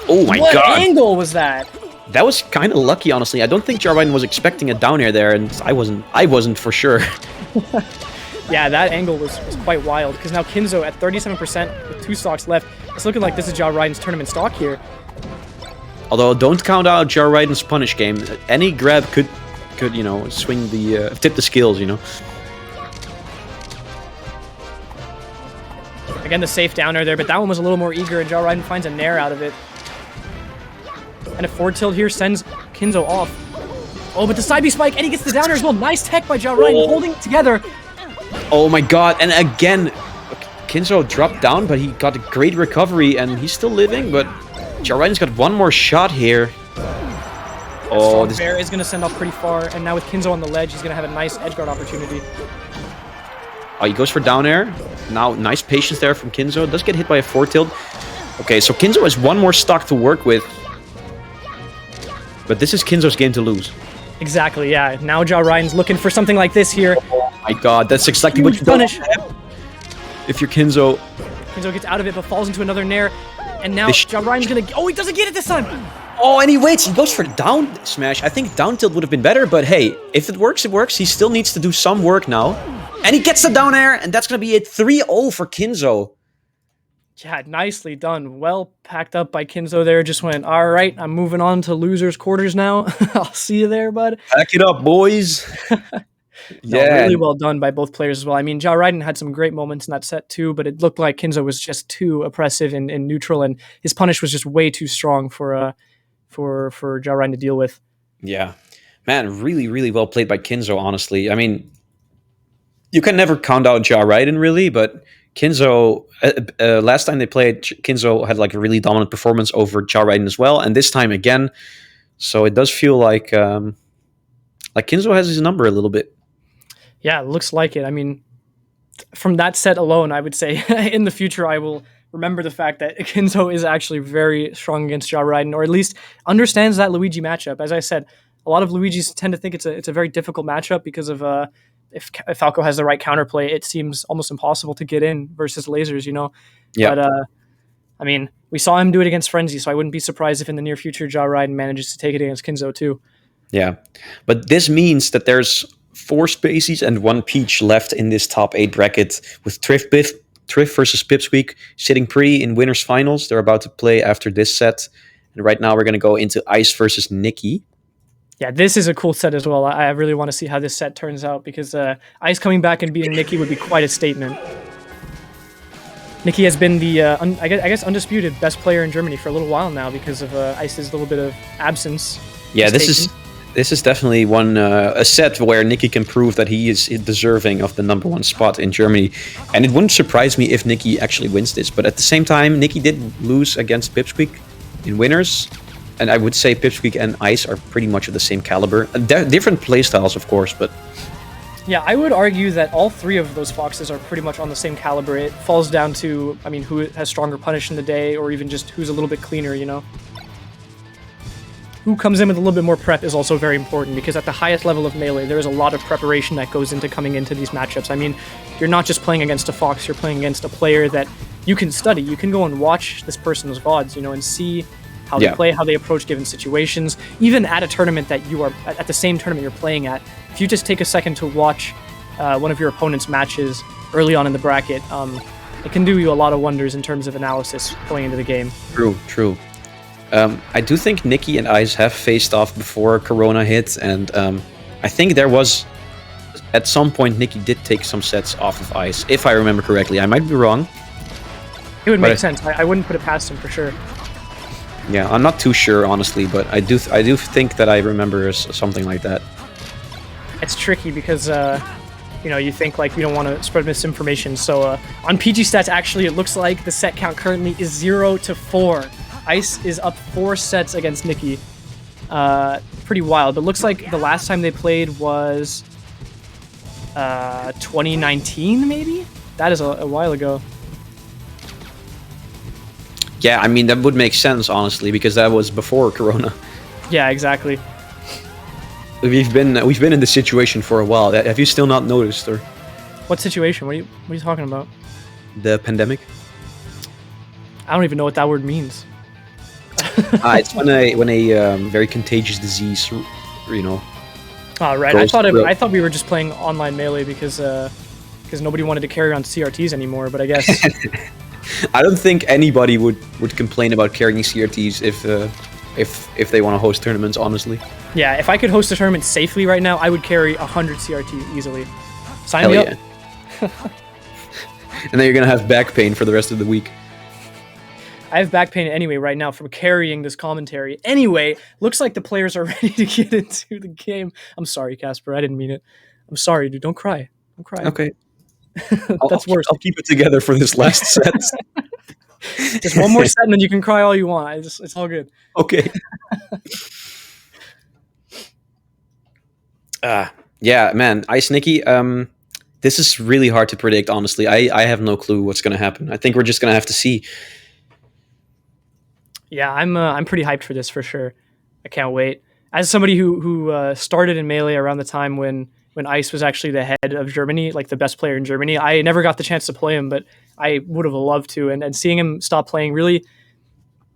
Oh my god. What angle was that? That was kind of lucky, honestly. I don't think Ja Raiden was expecting a down air there, and I wasn't for sure. Yeah, that angle was quite wild, because now Kinzo at 37% with 2 stocks left. It's looking like this is Ja Raiden's tournament stock here. Although, don't count out Ja Raiden's punish game. Any grab could you know, swing the... tip the skills, you know. Again, the safe downer there, but that one was a little more eager, and Ja Raiden finds a nair out of it. And a forward tilt here sends Kinzo off. Oh, but the side B spike, and he gets the downer as well. Nice tech by Ja Raiden, holding it together. Oh my god, and again, Kinzo dropped down, but he got a great recovery, and he's still living, but Ja Raiden's got one more shot here. Oh, this bear is going to send off pretty far, and now with Kinzo on the ledge, he's going to have a nice edgeguard opportunity. Oh, he goes for down air. Now, nice patience there from Kinzo. Does get hit by a forward tilt. Okay, so Kinzo has one more stock to work with. But this is Kinzo's game to lose. Exactly, yeah. Now Ja Raiden's looking for something like this here. Oh my god, that's exactly what you don't have if you're Kinzo. Kinzo gets out of it, but falls into another nair. And now Ja Raiden's gonna... Oh, he doesn't get it this time! Oh, and he waits. He goes for down smash. I think down tilt would have been better, but hey, if it works, it works. He still needs to do some work now. And he gets the down air, and that's gonna be it. 3-0 for Kinzo. Yeah, nicely done. Well packed up by Kinzo there. Just went, all right, I'm moving on to losers quarters now. I'll see you there, bud. Pack it up, boys. Yeah. Really well done by both players as well. I mean, Ja Raiden had some great moments in that set too, but it looked like Kinzo was just too oppressive in neutral, and his punish was just way too strong for Ja Raiden to deal with. Yeah. Man, really, really well played by Kinzo, honestly. I mean, you can never count out Ja Raiden really, but Kinzo, last time they played, Kinzo had like a really dominant performance over Ja Raiden as well, and this time again. So it does feel like Kinzo has his number a little bit. Yeah, it looks like it. I mean, from that set alone, I would say in the future I will remember the fact that Kinzo is actually very strong against Ja Raiden, or at least understands that Luigi matchup. As I said, a lot of Luigis tend to think it's a very difficult matchup because of if Falco has the right counterplay, it seems almost impossible to get in versus lasers, you know? Yeah. But, I mean, we saw him do it against Frenzy, so I wouldn't be surprised if in the near future Ja Raiden manages to take it against Kinzo too. Yeah. But this means that there's 4 Spaceys and 1 Peach left in this top 8 bracket, with Trif versus Pipsqueak sitting pretty in winners finals. They're about to play after this set. And right now we're going to go into Ice versus Nikki. Yeah, this is a cool set as well. I really want to see how this set turns out because Ice coming back and beating Nikki would be quite a statement. Nikki has been the, I guess, undisputed best player in Germany for a little while now because of Ice's little bit of absence. Yeah, this is definitely a set where Nikki can prove that he is deserving of the #1 spot in Germany. And it wouldn't surprise me if Nikki actually wins this. But at the same time, Nikki did lose against Pipsqueak in winners. And I would say Pipsqueak and Ice are pretty much of the same caliber. Different playstyles, of course, but... Yeah, I would argue that all 3 of those foxes are pretty much on the same caliber. It falls down to, I mean, who has stronger punish in the day, or even just who's a little bit cleaner, you know? Who comes in with a little bit more prep is also very important, because at the highest level of Melee, there is a lot of preparation that goes into coming into these matchups. I mean, you're not just playing against a fox, you're playing against a player that you can study. You can go and watch this person's VODs, you know, and see how they play, how they approach given situations. Even at a tournament that you are, at the same tournament you're playing at, if you just take a second to watch one of your opponent's matches early on in the bracket, it can do you a lot of wonders in terms of analysis going into the game. True. I do think Nikki and Ice have faced off before Corona hit, and I think there was, at some point, Nikki did take some sets off of Ice, if I remember correctly. I might be wrong. It would make sense. I wouldn't put it past him for sure. Yeah, I'm not too sure, honestly, but I do think that I remember something like that. It's tricky because, you know, you think, like, you don't want to spread misinformation. So on PG Stats, actually, it looks like the set count currently is 0-4. Ice is up 4 sets against Nikki. Pretty wild. But looks like the last time they played was 2019, maybe? That is a while ago. Yeah, I mean, that would make sense, honestly, because that was before Corona. Yeah, exactly. We've been in this situation for a while. Have you still not noticed, or what situation? What are you talking about? The pandemic. I don't even know what that word means. It's when a very contagious disease, you know. Oh, right. I thought we were just playing online Melee because nobody wanted to carry on CRTs anymore. But I guess I don't think anybody would complain about carrying CRTs if they want to host tournaments, honestly. Yeah, if I could host a tournament safely right now, I would carry 100 CRTs easily. Sign me up. And then you're gonna have back pain for the rest of the week. I have back pain anyway right now from carrying this commentary. Anyway, looks like the players are ready to get into the game. I'm sorry, Casper. I didn't mean it. I'm sorry, dude. Don't cry. Don't cry. Okay. That's worse. I'll keep it together for this last set. Just one more set and then you can cry all you want. It's all good. Okay. Yeah, man. Ice Nikki, this is really hard to predict, honestly. I have no clue what's going to happen. I think we're just going to have to see. Yeah, I'm pretty hyped for this for sure. I can't wait. As somebody who started in Melee around the time when Ice was actually the head of Germany, like the best player in Germany, I never got the chance to play him, but I would have loved to. And seeing him stop playing, really,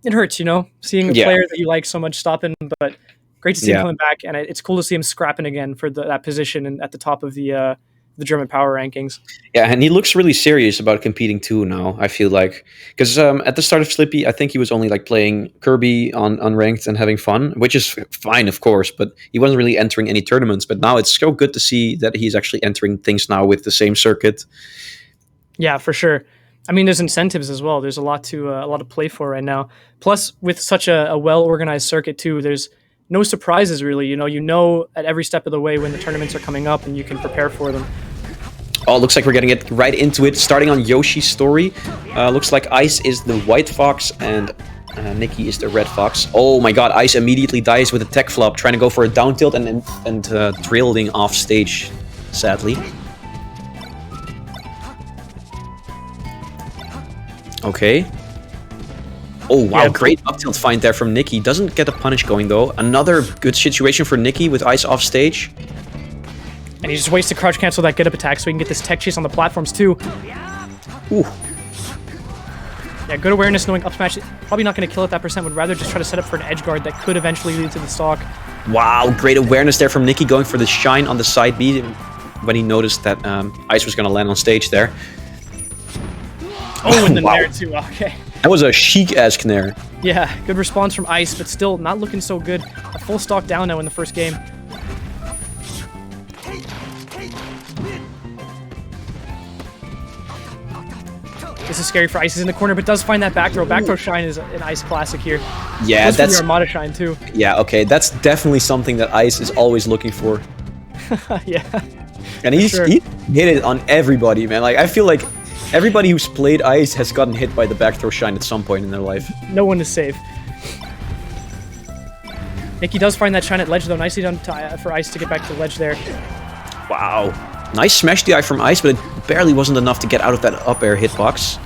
it hurts, you know? Seeing a player that you like so much stopping, but great to see him coming back. And it's cool to see him scrapping again for that position and at the top of the German power rankings. Yeah, and he looks really serious about competing too now, I feel like. Because at the start of Slippy, I think he was only like playing Kirby on ranked and having fun, which is fine, of course, but he wasn't really entering any tournaments. But now it's so good to see that he's actually entering things now with the same circuit. Yeah, for sure. I mean, there's incentives as well. There's a lot to play for right now. Plus, with such a well-organized circuit too, there's no surprises really. You know at every step of the way when the tournaments are coming up and you can prepare for them. Oh, looks like we're getting it right into it. Starting on Yoshi's story. Looks like Ice is the white fox and Nikki is the red fox. Oh my god, Ice immediately dies with a tech flop, trying to go for a down tilt and trailing off stage, sadly. Okay. Oh wow, Yeah, great up tilt find there from Nikki. Doesn't get a punish going though. Another good situation for Nikki with Ice off stage. And he just waits to crouch cancel that get up attack so he can get this tech chase on the platforms too. Ooh. Yeah, good awareness knowing up smash. Probably not going to kill at that percent. Would rather just try to set up for an edge guard that could eventually lead to the stock. Wow, great awareness there from Nikki going for the shine on the side B when he noticed that Ice was going to land on stage there. Oh, and then wow. there too. Okay. That was a chic-ass Nair. Yeah, good response from Ice, but still not looking so good. A full stock down now in the first game. This is scary for Ice. He's in the corner, but does find that back throw. Back throw shine is an Ice classic here. Yeah, Goes for the that's... Armada shine too. Yeah, okay, that's definitely something that Ice is always looking for. Yeah. And he hit it on everybody, man. Like, I feel like everybody who's played Ice has gotten hit by the back throw shine at some point in their life. No one is safe. Nikki does find that shine at ledge though. Nicely done for Ice to get back to the ledge there. Wow. Nice smash DI from Ice, but it barely wasn't enough to get out of that up air hitbox.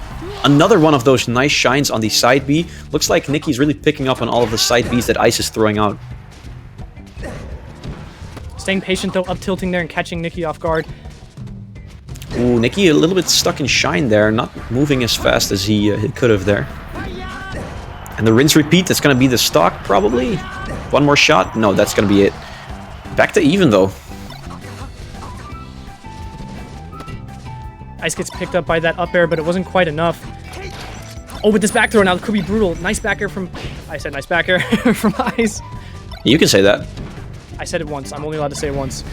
Another one of those nice shines on the side B. Looks like Nikki's really picking up on all of the side Bs that Ice is throwing out. Staying patient though, up tilting there and catching Nikki off guard. Ooh, Nikki a little bit stuck in shine there, not moving as fast as he could have there. And the rinse repeat, that's going to be the stock probably. One more shot? No, that's going to be it. Back to even though. Ice gets picked up by that up air, but it wasn't quite enough. Oh, with this back throw now, it could be brutal. Nice back air from... I said nice back air from Ice. You can say that. I said it once. I'm only allowed to say it once.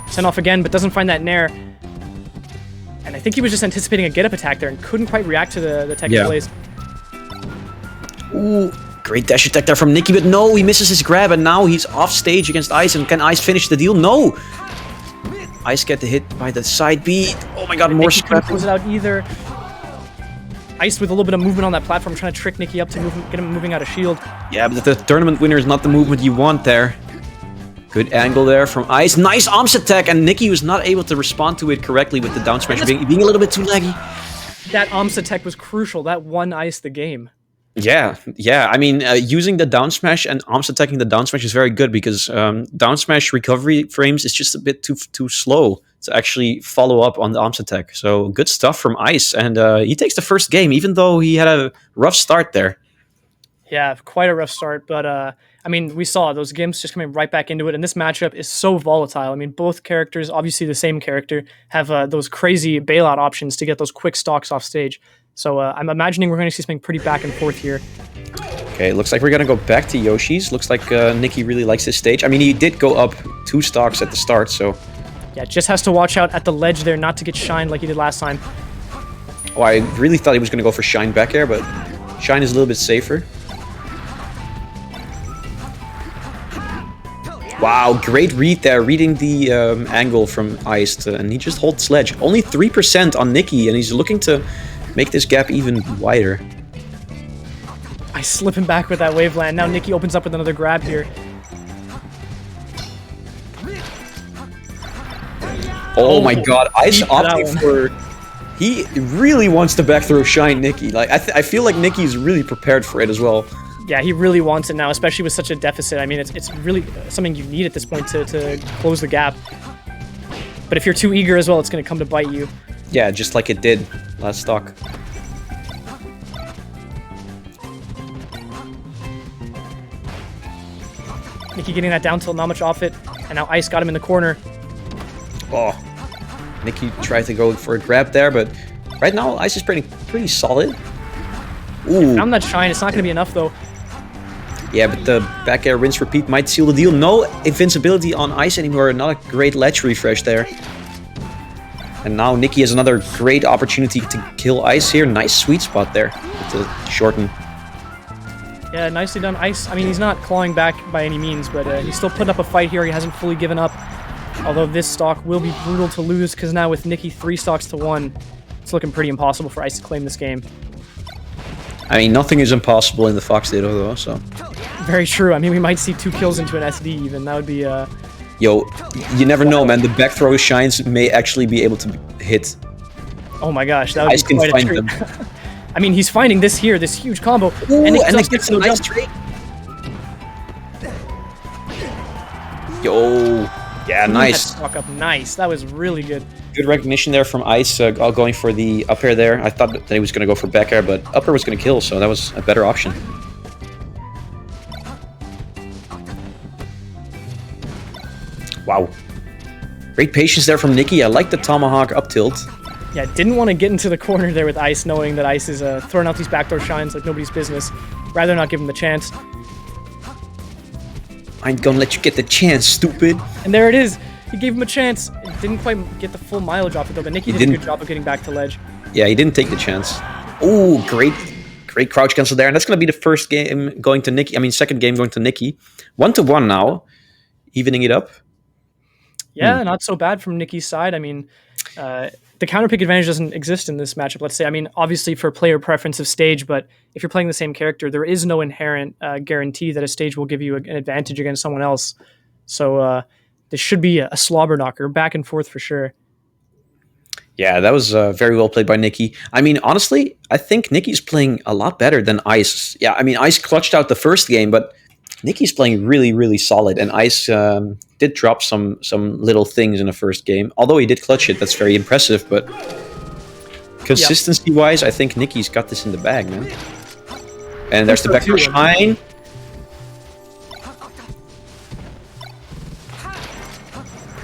Sent off again, but doesn't find that nair. And I think he was just anticipating a get-up attack there and couldn't quite react to the tech plays. Ooh, great dash attack there from Nikki, but no, he misses his grab, and now he's off stage against Ice, and can Ice finish the deal? No! Ice get hit by the side B. Oh my god, more scrap. Close it out either. Ice with a little bit of movement on that platform, trying to trick Nikki up to get him moving out of shield. Yeah, but the tournament winner is not the movement you want there. Good angle there from Ice. Nice arms attack, and Nikki was not able to respond to it correctly with the down smash, being a little bit too laggy. That arms attack was crucial. That won Ice the game. Yeah. I mean, using the down smash and arms attacking the down smash is very good because down smash recovery frames is just a bit too slow to actually follow up on the arms attack. So good stuff from Ice, and he takes the first game, even though he had a rough start there. Yeah, quite a rough start, but I mean, we saw those games just coming right back into it, and this matchup is so volatile. I mean, both characters, obviously the same character, have those crazy bailout options to get those quick stocks off stage. So I'm imagining we're going to see something pretty back and forth here. Okay, looks like we're going to go back to Yoshi's. Looks like Nikki really likes this stage. I mean, he did go up 2 stocks at the start, so... Yeah, just has to watch out at the ledge there not to get shined like he did last time. Oh, I really thought he was going to go for shine back air, but shine is a little bit safer. Wow, great read there, reading the angle from Ice, and he just holds ledge. Only 3% on Nikki, and he's looking to make this gap even wider. I slip him back with that waveland. Now Nikki opens up with another grab here. Oh my god, Ice opting for... He really wants to back throw shine Nikki. Like I feel like Nikki's really prepared for it as well. Yeah, he really wants it now, especially with such a deficit. I mean, it's really something you need at this point to close the gap. But if you're too eager as well, it's going to come to bite you. Yeah, just like it did last stock. Nikki getting that down tilt, not much off it. And now Ice got him in the corner. Oh, Nikki tried to go for a grab there, but right now Ice is pretty solid. Ooh. Found that shine. It's not going to be enough though. Yeah, but the back air rinse repeat might seal the deal. No invincibility on Ice anymore. Not a great ledge refresh there. And now Nikki has another great opportunity to kill Ice here. Nice sweet spot there with the shorten. Yeah, nicely done. Ice, I mean, he's not clawing back by any means, but he's still putting up a fight here. He hasn't fully given up. Although this stock will be brutal to lose, because now with Nikki 3 stocks to 1, it's looking pretty impossible for Ice to claim this game. I mean, nothing is impossible in the Fox Ditto, though, so... Very true. I mean, we might see 2 kills into an SD even. That would be... Yo, you never know, man. The back throw shines may actually be able to hit. Oh my gosh, that would Ice be quite can a find treat. them. I mean, he's finding this here, this huge combo. Ooh, and and it it gets a nice trade. Yo, yeah, nice. Walk up, nice. That was really good. Good recognition there from Ice, going for the up air there. I thought that he was going to go for back air, but up air was going to kill, so that was a better option. Wow. Great patience there from Nikki. I like the tomahawk up tilt. Yeah, didn't want to get into the corner there with Ice, knowing that Ice is throwing out these backdoor shines like nobody's business. Rather not give him the chance. I ain't gonna let you get the chance, stupid. And there it is. He gave him a chance. It didn't quite get the full mileage off it though, but Nikki did a good job of getting back to ledge. Yeah, he didn't take the chance. Ooh, great crouch cancel there. And that's gonna be the first game going to Nikki. I mean, second game going to Nikki. 1-1 now. Evening it up. Yeah, not so bad from Nikki's side. I mean, the counter pick advantage doesn't exist in this matchup, let's say. I mean, obviously for player preference of stage, but if you're playing the same character, there is no inherent guarantee that a stage will give you an advantage against someone else. So this should be a slobber knocker, back and forth for sure. Yeah, that was very well played by Nikki. I mean, honestly, I think Nikki's playing a lot better than Ice. Yeah, I mean, Ice clutched out the first game, but Nikki's playing really, really solid, and Ice did drop some little things in the first game. Although he did clutch it, that's very impressive, but consistency-wise, I think Nikki's got this in the bag, man. And there's the backdoor shine.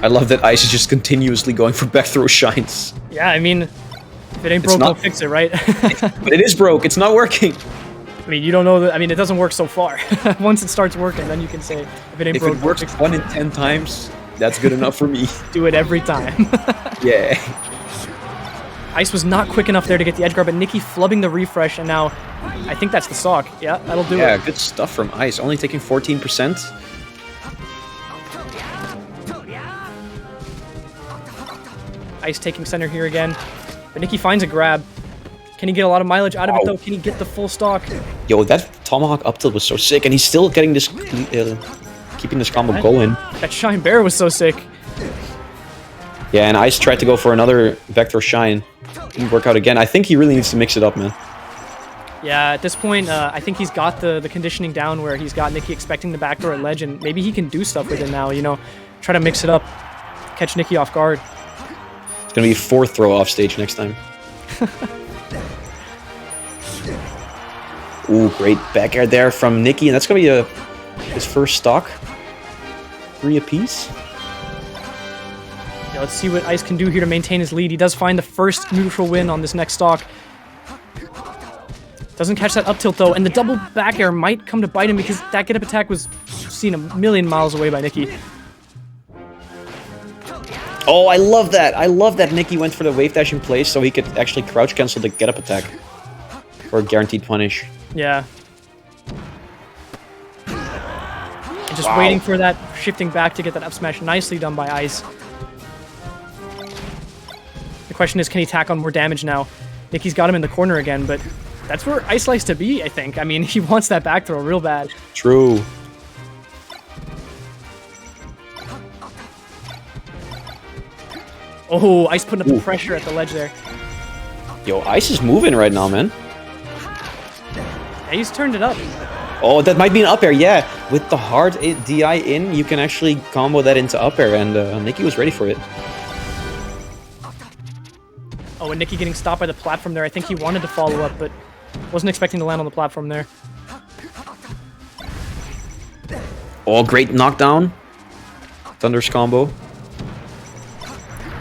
I love that Ice is just continuously going for back throw shines. Yeah, I mean, if it ain't broke, don't fix it, right? But it is broke. It's not working. I mean, you don't know that. I mean, it doesn't work so far. Once it starts working, then you can say, if it ain't broke, if it works 1 in 10 times, that's good enough for me. Do it every time. Yeah. Ice was not quick enough there to get the edge guard, but Nikki flubbing the refresh, and now I think that's the stock. Yeah, that'll do it. Yeah, good stuff from Ice. Only taking 14%. Ice taking center here again. But Nikki finds a grab. Can he get a lot of mileage out of it, though? Can he get the full stock? Yo, that tomahawk up tilt was so sick, and he's still getting this, keeping this combo going. That Shine Bear was so sick. Yeah, and Ice tried to go for another Vector Shine. Didn't work out again. I think he really needs to mix it up, man. Yeah, at this point, I think he's got the conditioning down where he's got Nikki expecting the backdoor at ledge, and maybe he can do stuff with it now, you know, try to mix it up, catch Nikki off guard. It's going to be 4th throw off stage next time. Ooh, great back air there from Nikki, and that's going to be his first stock. 3 apiece. Yeah, let's see what Ice can do here to maintain his lead. He does find the first neutral win on this next stock. Doesn't catch that up tilt, though, and the double back air might come to bite him because that get up attack was seen a million miles away by Nikki. Oh, I love that. I love that Nikki went for the wave dash in place so he could actually crouch cancel the get up attack. For a guaranteed punish. Yeah. And just waiting for that shifting back to get that up smash nicely done by Ice. The question is, can he tack on more damage now? Nikki's got him in the corner again, but that's where Ice likes to be, I think. I mean, he wants that back throw real bad. True. Oh, Ice putting up the pressure at the ledge there. Yo, Ice is moving right now, man. Yeah, he's turned it up. Oh, that might be an up air, yeah. With the hard DI in, you can actually combo that into up air, and Nikki was ready for it. Oh, and Nikki getting stopped by the platform there. I think he wanted to follow up, but wasn't expecting to land on the platform there. Oh, great knockdown. Thunder's combo.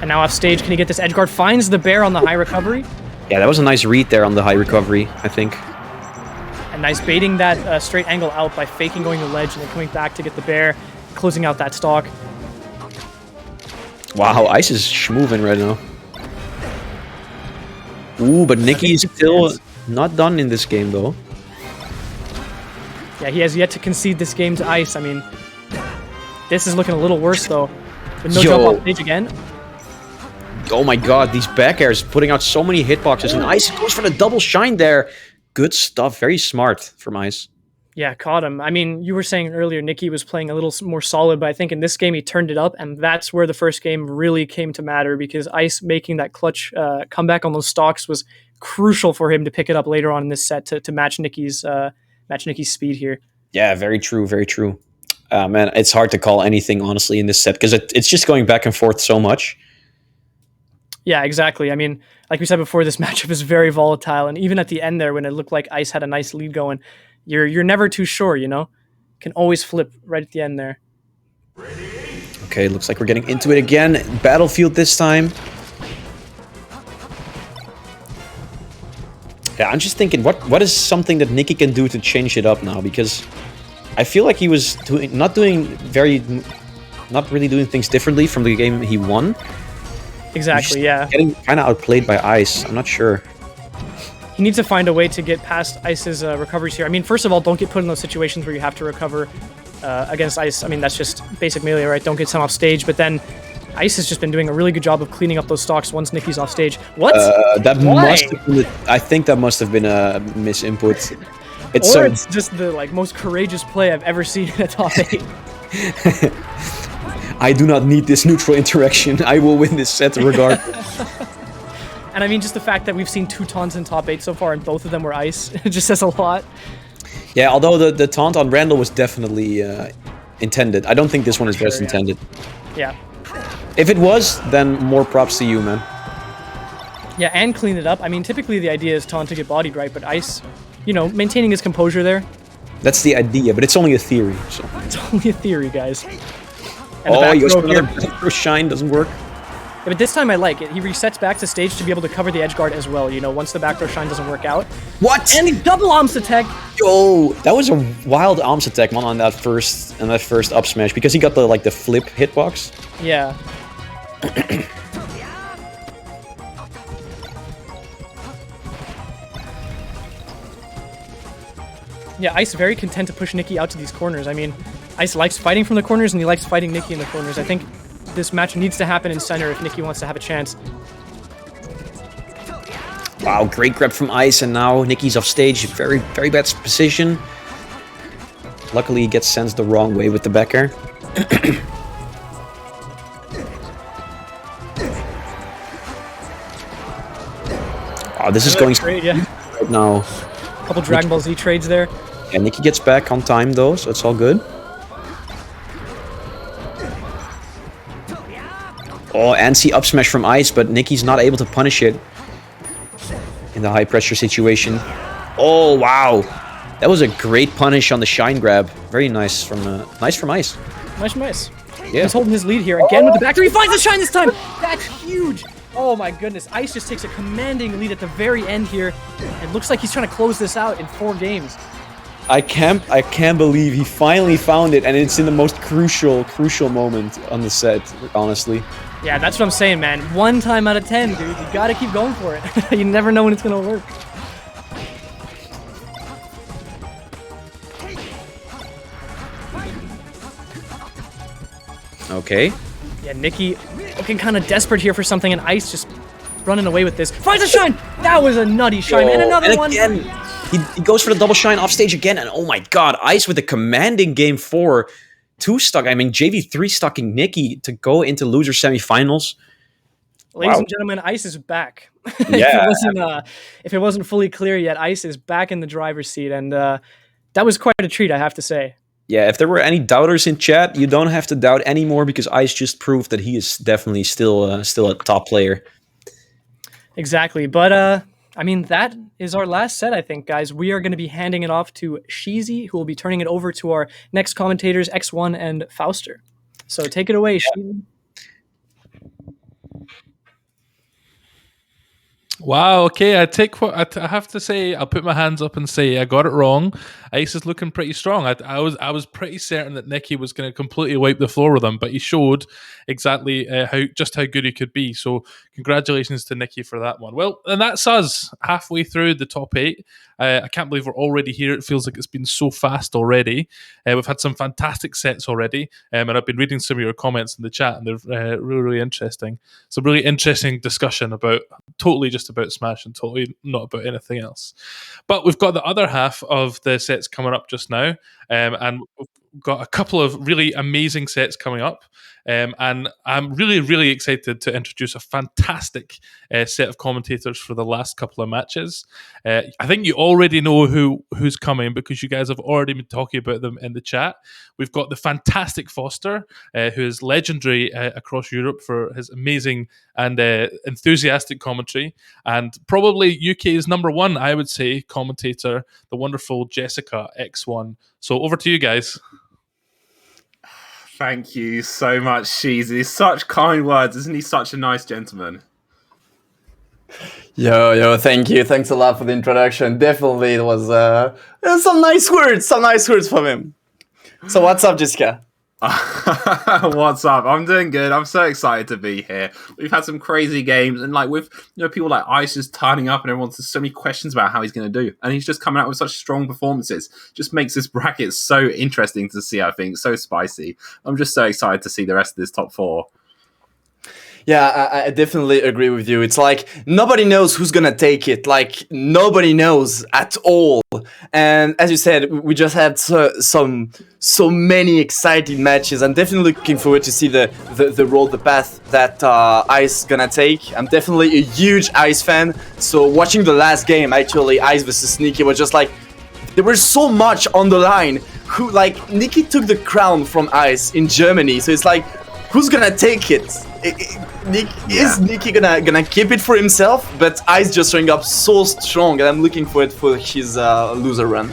And now off stage, can he get this edge guard? Finds the bear on the high recovery. Yeah, that was a nice read there on the high recovery, I think. And nice baiting that straight angle out by faking going to the ledge and then coming back to get the bear, closing out that stock. Wow, Ice is schmoving right now. Ooh, but Nikki's still not done in this game, though. Yeah, he has yet to concede this game to Ice. I mean, this is looking a little worse, though. But no jump off stage again. Oh my god, these back airs putting out so many hitboxes, and Ice goes for the double shine there. Good stuff. Very smart from Ice. Yeah, caught him. I mean, you were saying earlier Nicky was playing a little more solid, but I think in this game he turned it up, and that's where the first game really came to matter because Ice making that clutch comeback on those stocks was crucial for him to pick it up later on in this set to match Nicky's speed here. Yeah, very true, very true. Man, it's hard to call anything, honestly, in this set because it's just going back and forth so much. Yeah, exactly. I mean, like we said before, this matchup is very volatile, and even at the end there, when it looked like Ice had a nice lead going, you're never too sure, you know? Can always flip right at the end there. Okay, looks like we're getting into it again. Battlefield this time. Yeah, I'm just thinking, what is something that Nicky can do to change it up now? Because I feel like he was not really doing things differently from the game he won. Exactly, yeah. Getting kind of outplayed by Ice. I'm not sure. He needs to find a way to get past Ice's recoveries here. I mean, first of all, don't get put in those situations where you have to recover against Ice. I mean, that's just basic melee, right? Don't get sent off stage. But then Ice has just been doing a really good job of cleaning up those stocks once Nicky's off stage. What? I think that must have been a misinput. It's just the most courageous play I've ever seen in a top 8. I do not need this neutral interaction. I will win this set regardless. And I mean, just the fact that we've seen 2 taunts in top 8 so far, and both of them were Ice, it just says a lot. Yeah, although the taunt on Randall was definitely intended. I don't think this one is best intended. Yeah. If it was, then more props to you, man. Yeah, and clean it up. I mean, typically the idea is taunt to get bodied, right? But Ice, you know, maintaining his composure there. That's the idea, but it's only a theory. So. It's only a theory, guys. And he goes for another back throw shine, doesn't work. Yeah, but this time I like it. He resets back to stage to be able to cover the edge guard as well, you know, once the back throw shine doesn't work out. What? And he double arms attack. Yo, that was a wild arms attack, man, on that first up smash because he got the flip hitbox. Yeah. Yeah, Ice very content to push Nicky out to these corners. I mean, Ice likes fighting from the corners and he likes fighting Nicky in the corners. I think this match needs to happen in center if Nicky wants to have a chance. Wow, great grab from Ice, and now Nicky's off stage. Very, very bad position. Luckily, he gets sent the wrong way with the back air. Wow, this is going great, yeah. right now. Couple Dragon Ball Z trades there. Yeah, Nicky gets back on time though, so it's all good. Oh, anti up smash from Ice, but Nicky's not able to punish it in the high pressure situation. Oh wow, that was a great punish on the shine grab. Very nice from Ice. Nice from Ice. Yeah. He's holding his lead here again with the back three. He finds the shine this time. That's huge. Oh my goodness, Ice just takes a commanding lead at the very end here. It looks like he's trying to close this out in 4 games. I can't believe he finally found it, and it's in the most crucial moment on the set, honestly. Yeah, that's what I'm saying, man. 1 time out of 10, dude. You gotta keep going for it. You never know when it's gonna work. Okay. Yeah, Nicky looking kind of desperate here for something, and Ice just running away with this. Finds a shine! That was a nutty shine, and another one! Again, he goes for the double shine off stage again, and oh my god, Ice with a commanding game 4. 2 stock, I mean, JV3 stocking Nicky to go into loser semifinals. Ladies and gentlemen, Ice is back. Yeah. If it wasn't fully clear yet, Ice is back in the driver's seat, and that was quite a treat, I have to say. Yeah, if there were any doubters in chat, you don't have to doubt anymore because Ice just proved that he is definitely still a top player. Exactly, but I mean, that is our last set, I think, guys. We are going to be handing it off to Sheezy, who will be turning it over to our next commentators, X1 and Fauster. So take it away, Sheezy. Wow, okay, I have to say, I'll put my hands up and say I got it wrong. Ice is looking pretty strong. I was pretty certain that Nicky was going to completely wipe the floor with him, but he showed exactly how good he could be. So congratulations to Nicky for that one. Well, and that's us halfway through the top 8. I can't believe we're already here. It feels like it's been so fast already. We've had some fantastic sets already, and I've been reading some of your comments in the chat, and they're really interesting. Some really interesting discussion about totally just about Smash and totally not about anything else. But we've got the other half of the sets coming up just now, and we've got a couple of really amazing sets coming up. And I'm really, really excited to introduce a fantastic set of commentators for the last couple of matches. I think you already know who's coming because you guys have already been talking about them in the chat. We've got the fantastic Foster, who is legendary across Europe for his amazing and enthusiastic commentary, and probably UK's #1, I would say, commentator, the wonderful Jessica X1. So over to you guys. Thank you so much, Sheezy. Such kind words. Isn't he such a nice gentleman? Yo, thank you. Thanks a lot for the introduction. Definitely, it was some nice words from him. So what's up, Jessica? What's up? I'm doing good. I'm so excited to be here. We've had some crazy games, and like with people like Ice just turning up, and everyone's just so many questions about how he's going to do, and he's just coming out with such strong performances. Just makes this bracket so interesting to see. I think so spicy. I'm just so excited to see the rest of this top 4. Yeah, I definitely agree with you. It's like nobody knows who's gonna take it. Like nobody knows at all. And as you said, we just had so many exciting matches. I'm definitely looking forward to see the road, the path that Ice gonna take. I'm definitely a huge Ice fan. So watching the last game, actually, Ice versus Sneaky was just like there was so much on the line. Nicky took the crown from Ice in Germany. So it's like, who's gonna take it? Is Nicky gonna keep it for himself? But Ice just showing up so strong, and I'm looking forward for his loser run.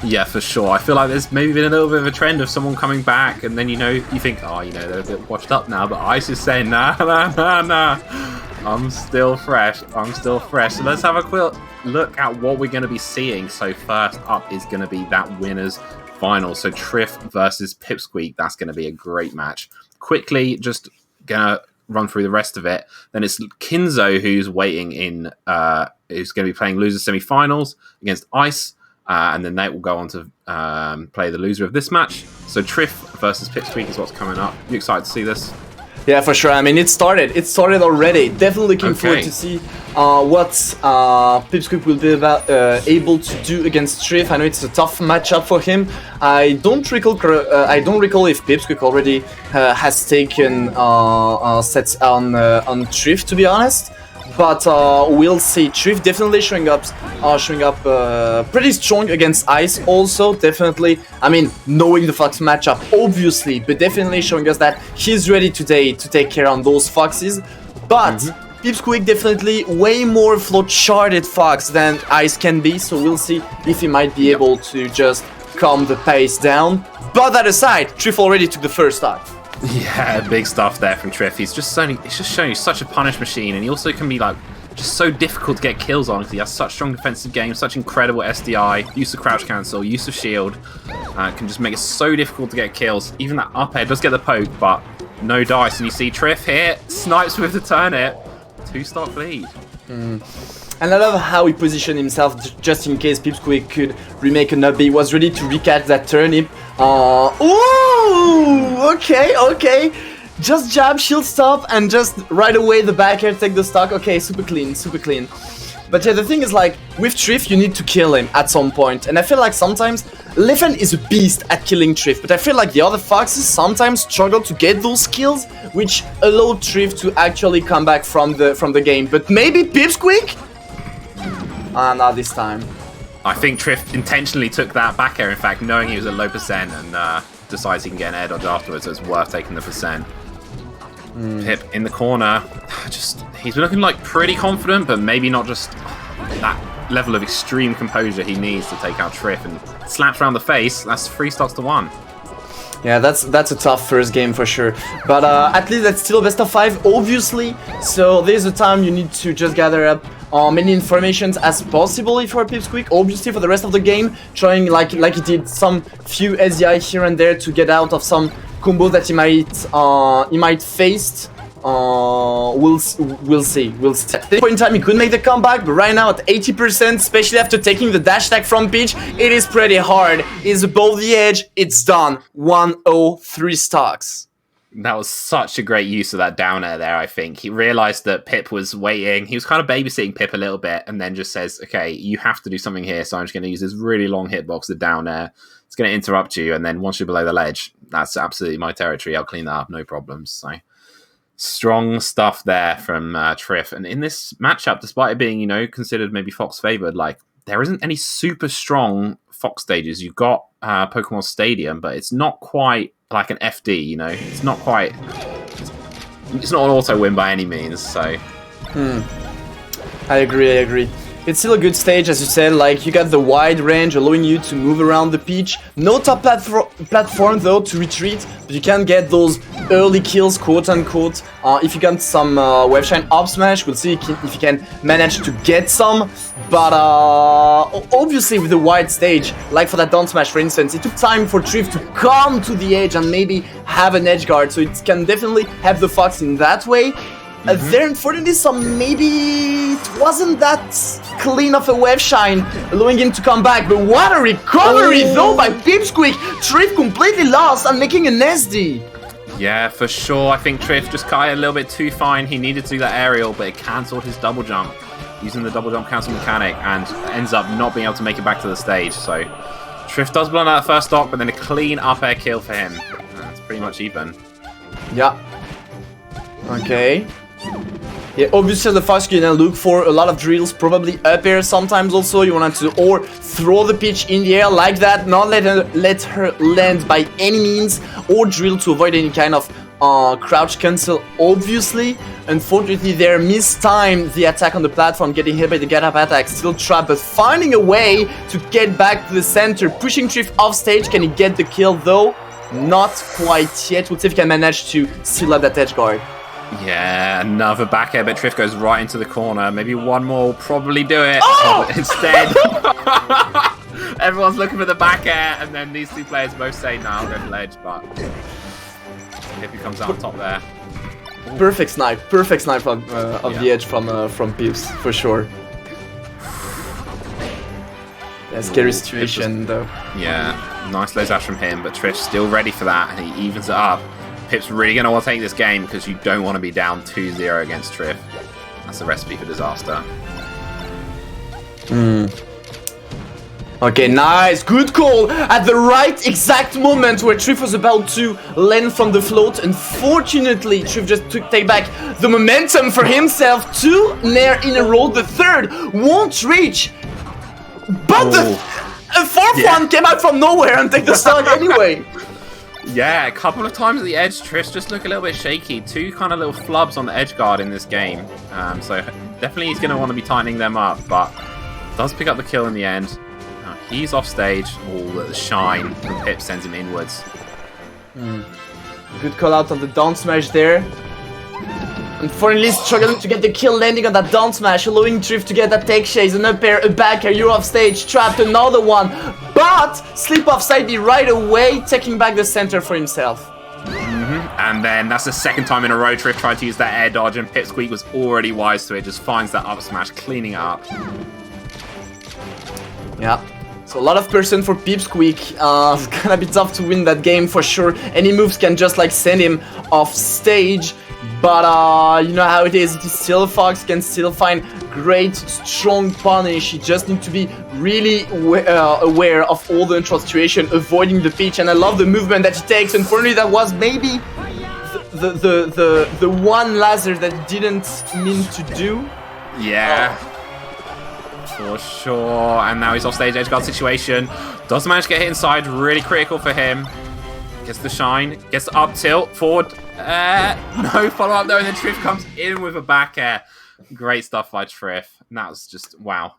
Yeah, for sure. I feel like there's maybe been a little bit of a trend of someone coming back, and then you think, they're a bit washed up now. But Ice is saying, nah. I'm still fresh. So let's have a quick look at what we're going to be seeing. So first up is going to be that winners final. So Trif versus Pipsqueak. That's going to be a great match. Quickly, just gonna run through the rest of it. Then it's Kinzo who's waiting in, who's going to be playing losers semi-finals against Ice, and then they will go on to play the loser of this match. So Trif versus Pipsqueak is what's coming up. You excited to see this? Yeah, for sure. I mean, it started already. Definitely looking forward to see what Pipsqueak will be able to do against Trif. I know it's a tough matchup for him. I don't recall if Pipsqueak already has taken sets on Trif, to be honest. But we'll see. Trif definitely showing up pretty strong against Ice also, definitely. I mean, knowing the Fox matchup, obviously, but definitely showing us that he's ready today to take care on those Foxes. But Pipsqueak definitely way more float-charted Fox than Ice can be, so we'll see if he might be able to just calm the pace down. But that aside, Trif already took the first stock. Yeah, big stuff there from Trif. He's just showing you such a punish machine, and he also can be just so difficult to get kills on because he has such strong defensive game, such incredible SDI, use of crouch cancel, use of shield. Can just make it so difficult to get kills. Even that up air does get the poke, but no dice. And you see Trif here, snipes with the turnip, 2-stock lead. And I love how he positioned himself just in case Pipsqueak could remake an up. He was ready to recatch that turnip. Ooh, okay. Just jab, shield stop, and just right away the back air take the stock. Okay, super clean. But yeah, the thing is with Trif, you need to kill him at some point. And I feel like sometimes Leffen is a beast at killing Trif, but I feel like the other Foxes sometimes struggle to get those kills, which allow Trif to actually come back from the game. But maybe Pipsqueak? Not this time. I think Trif intentionally took that back air, in fact, knowing he was at low percent, and decides he can get an air dodge afterwards, so it's worth taking the percent. Pip in the corner. He's been looking pretty confident, but maybe not just that level of extreme composure he needs to take out Trif, and slaps around the face. That's 3 stocks to 1. Yeah, that's a tough first game for sure. But at least that's still a best of 5, obviously. So there's a time you need to just gather up many informations as possible if you're Pipsqueak. Obviously for the rest of the game, trying like he did some few SDI here and there to get out of some combo that he might face. We'll see. At this point in time, he could make the comeback, but right now at 80%, especially after taking the dash tag from Peach, it is pretty hard. He's above the edge. It's done. 1-0, 3 stocks. That was such a great use of that down air there, I think. He realized that Pip was waiting. He was kind of babysitting Pip a little bit and then just says, okay, you have to do something here, so I'm just going to use this really long hitbox, the down air. It's going to interrupt you, and then once you're below the ledge, that's absolutely my territory. I'll clean that up, no problems. So strong stuff there from Trif. And in this matchup, despite it being, considered maybe Fox favored, like there isn't any super strong Fox stages. You've got Pokemon Stadium, but it's not quite like an FD, It's not quite... It's not an auto win by any means, so... I agree. It's still a good stage, as you said, like you got the wide range allowing you to move around the pitch. No top platform though to retreat, but you can get those early kills, quote unquote. If you got some wave shine up smash, we'll see if you can manage to get some. But obviously with the wide stage, like for that down smash for instance, it took time for Trif to come to the edge and maybe have an edge guard, so it can definitely have the Fox in that way. There unfortunately maybe it wasn't that clean of a wave shine, allowing him to come back, but what a recovery though by Pipsqueak! Trif completely lost and making an SD! Yeah, for sure. I think Trif just cut it a little bit too fine. He needed to do that aerial, but it cancelled his double jump, using the double jump cancel mechanic, and ends up not being able to make it back to the stage. So Trif does blow out the first stock, but then a clean up air kill for him. That's pretty much even. Yeah. Okay. Yeah, obviously the Fox you're gonna look for a lot of drills, probably up air sometimes also. You want to or throw the pitch in the air like that, not let her land by any means, or drill to avoid any kind of crouch cancel, obviously. Unfortunately, there mistimed the attack on the platform, getting hit by the get up attack, still trapped, but finding a way to get back to the center, pushing Trif off stage. Can he get the kill though? Not quite yet. We'll see if he can manage to seal up that edge guard. Yeah, another back air, but Trif goes right into the corner. Maybe one more will probably do it. Oh! Instead, everyone's looking for the back air, and then these two players both say, no, I'll go for ledge, but Hippie comes out on top there. Perfect snipe from, of the edge from Pips, for sure. Yeah, scary situation, though. Yeah, nice low dash from him, but Trif's still ready for that, and he evens it up. Pip's really going to want to take this game because you don't want to be down 2-0 against Trif. That's a recipe for disaster. Okay, nice, good call at the right exact moment where Trif was about to land from the float. Unfortunately, Trif just take back the momentum for himself. 2 Nair in a row, the third won't reach, but the fourth one came out from nowhere and take the stock anyway. Yeah, a couple of times at the edge, Trif just look a little bit shaky. 2 kind of little flubs on the edge guard in this game. So definitely he's going to want to be tightening them up, but does pick up the kill in the end. He's off stage. Oh, the shine from Pip sends him inwards. Good call out on the down smash there. Unfortunately, struggling to get the kill landing on that down smash, allowing Trif to get that tech chase, an up air, a back air, you're off stage, trapped, another one. But slip off side B right away, taking back the center for himself. And then that's the second time in a row Trif tried to use that air dodge, and Pipsqueak was already wise to it, just finds that up smash, cleaning it up. Yeah. So a lot of person for Pipsqueak. It's gonna be tough to win that game for sure. Any moves can just like send him off stage. But you know how it is. It is still Fox, can still find great, strong punish. He just needs to be really aware of all the neutral situation, avoiding the pitch. And I love the movement that he takes. Unfortunately, that was maybe the one laser that he didn't mean to do. Yeah. For sure. And now he's off stage, edge guard situation. Doesn't manage to get hit inside. Really critical for him. Gets the shine. Gets the up tilt. Forward. No follow up though. And then Trif comes in with a back air. Great stuff by Trif. And that was just, wow.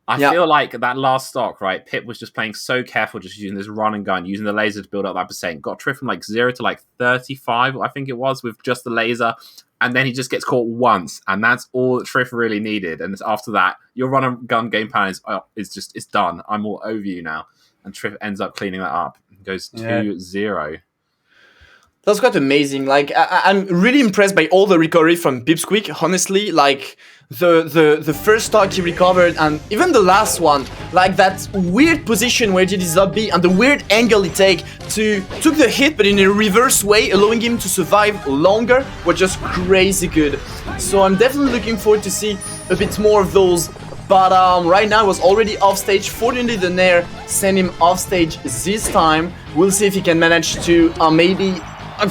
I feel like that last stock, right? Pip was just playing so careful, just using this run and gun, using the laser to build up that percent. Got Trif from like 0 to like 35, I think it was, with just the laser. And then he just gets caught once, and that's all that Trif really needed. And after that, your run and gun game plan is just it's done. I'm all over you now. And Trif ends up cleaning that up. Goes 2-0. That's quite amazing. Like I'm really impressed by all the recovery from Pipsqueak. Honestly, like the first stock he recovered, and even the last one, like that weird position where he did his up B and the weird angle he took the hit, but in a reverse way, allowing him to survive longer, was just crazy good. So I'm definitely looking forward to see a bit more of those. But right now, he was already off stage. Fortunately, the Nair sent him off stage this time. We'll see if he can manage to maybe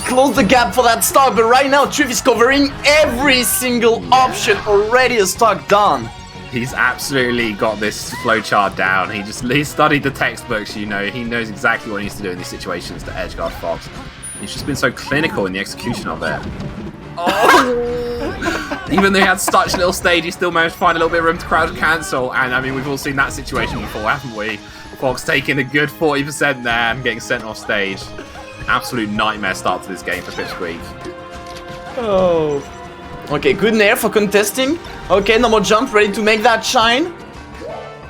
close the gap for that stock. But right now, Trif is covering every single option. Already a stock done. He's absolutely got this flowchart down. He studied the textbooks, you know. He knows exactly what he needs to do in these situations to edgeguard Fox. He's just been so clinical in the execution of it. Even though he had such little stage, he still managed to find a little bit of room to crouch cancel. And I mean, we've all seen that situation before, haven't we? Fox taking a good 40% there and getting sent off stage. Absolute nightmare start to this game for Pipsqueak. Oh. Okay, good Nair for contesting. Okay, normal jump, ready to make that shine.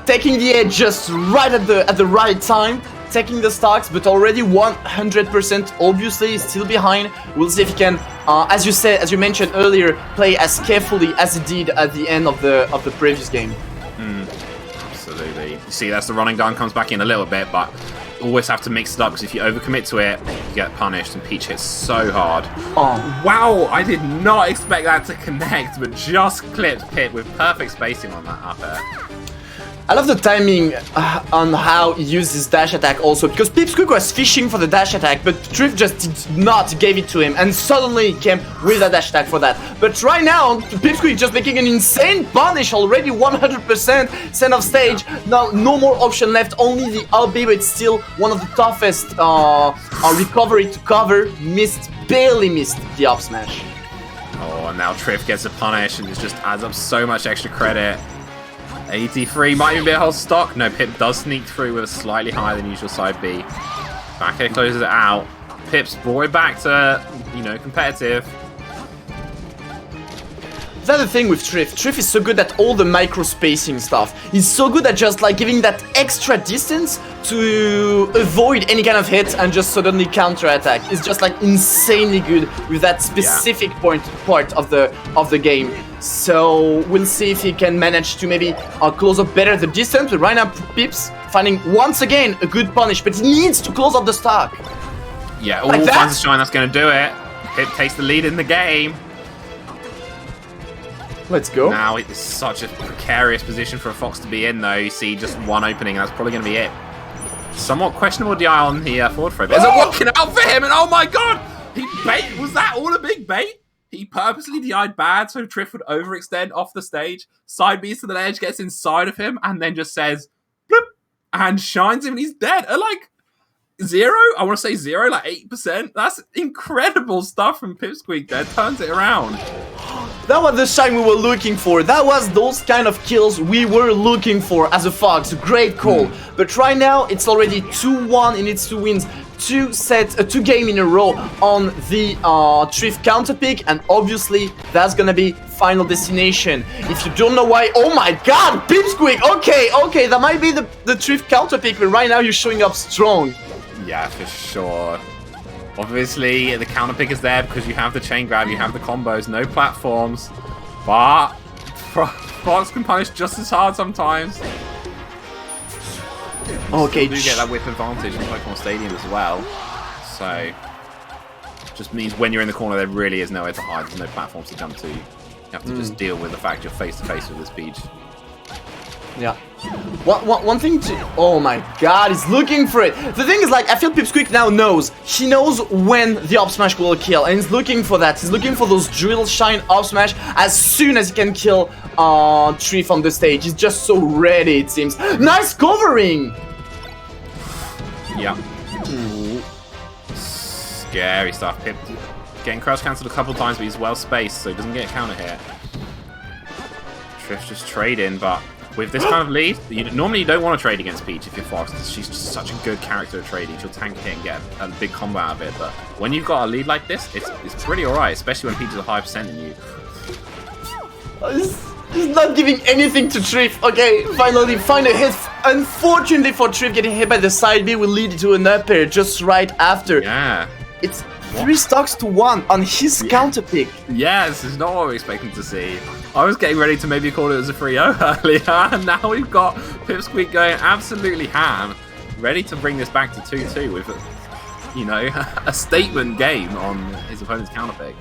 Taking the edge just right at the right time. Taking the stocks, but already 100%. Obviously, still behind. We'll see if he can, as you mentioned earlier, play as carefully as he did at the end of the previous game. Absolutely. You see, that's the running gun comes back in a little bit, but always have to mix it up because if you overcommit to it, you get punished. And Peach hits so hard. Oh wow! I did not expect that to connect, but just clipped Pip with perfect spacing on that up air. I love the timing on how he used his dash attack also, because Pipsqueak was fishing for the dash attack, but Trif just did not give it to him, and suddenly he came with a dash attack for that. But right now, Pipsqueak just making an insane punish, already 100% sent off stage. Now, no more option left, only the RB, but it's still one of the toughest recovery to cover. Barely missed the up smash. Oh, and now Trif gets a punish, and it just adds up so much extra credit. 83 might even be a whole stock. No, Pip does sneak through with a slightly higher than usual side B. Back air closes it out. Pip's brought it back to, competitive. That's the thing with Trif. Trif is so good at all the micro spacing stuff. He's so good at just like giving that extra distance to avoid any kind of hit and just suddenly counter attack. He's just like insanely good with that specific part of the game. So we'll see if he can manage to maybe close up better the distance. But right now, Pips finding once again a good punish, but he needs to close up the stock. Yeah, all like finds a shine. That's going to do it. Pip takes the lead in the game. Let's go. Now it's such a precarious position for a Fox to be in, though. You see just one opening, and that's probably going to be it. Somewhat questionable DI on the forward throw. There's a walking out for him, and oh my god! He bait. Was that all a big bait? He purposely DI'd bad, so Trif would overextend off the stage. Side B's to the edge, gets inside of him, and then just says, bloop, and shines him, and he's dead. Like, 0? I want to say 0, like 8%. That's incredible stuff from Pipsqueak there. Turns it around. That was the shine we were looking for. That was those kind of kills we were looking for as a Fox. Great call. But right now, it's already 2-1 in its 2 wins. 2 game in a row on the Trif counter pick, and obviously that's gonna be final destination. If you don't know why, oh my god, Pipsqueak! Okay, that might be the Trif counter pick, but right now you're showing up strong. Yeah, for sure. Obviously, the counter pick is there because you have the chain grab, you have the combos, no platforms. But Fox can punish just as hard sometimes. Okay, you do get that whip advantage in Pokemon Stadium as well. So, just means when you're in the corner, there really is nowhere to hide. There's no platforms to jump to. You have to just deal with the fact you're face to face with this Peach. Yeah. One thing to... Oh my god, he's looking for it. The thing is, like, I feel Pipsqueak now knows. He knows when the up smash will kill, and he's looking for that. He's looking for those drill shine up smash as soon as he can kill Trif on the stage. He's just so ready, it seems. Nice covering! Yeah. Scary stuff. Pip getting crouch cancelled a couple times, but he's well spaced, so he doesn't get a counter hit. Trif's just trading, but with this kind of lead, normally you don't want to trade against Peach if you're Fox, because she's just such a good character to trade. She'll tank it and get a big combo out of it. But when you've got a lead like this, it's pretty alright, especially when Peach is a high percent in you. He's not giving anything to Trif. Okay, finally find a hit. Unfortunately for Trif, getting hit by the side B will lead to an up air just right after. Yeah. It's 3 stocks to 1 on his counter pick. Yeah, this is not what we're expecting to see. I was getting ready to maybe call it as a 3-0 earlier, and now we've got Pipsqueak going absolutely ham, ready to bring this back to 2-2 with, a statement game on his opponent's counter pick.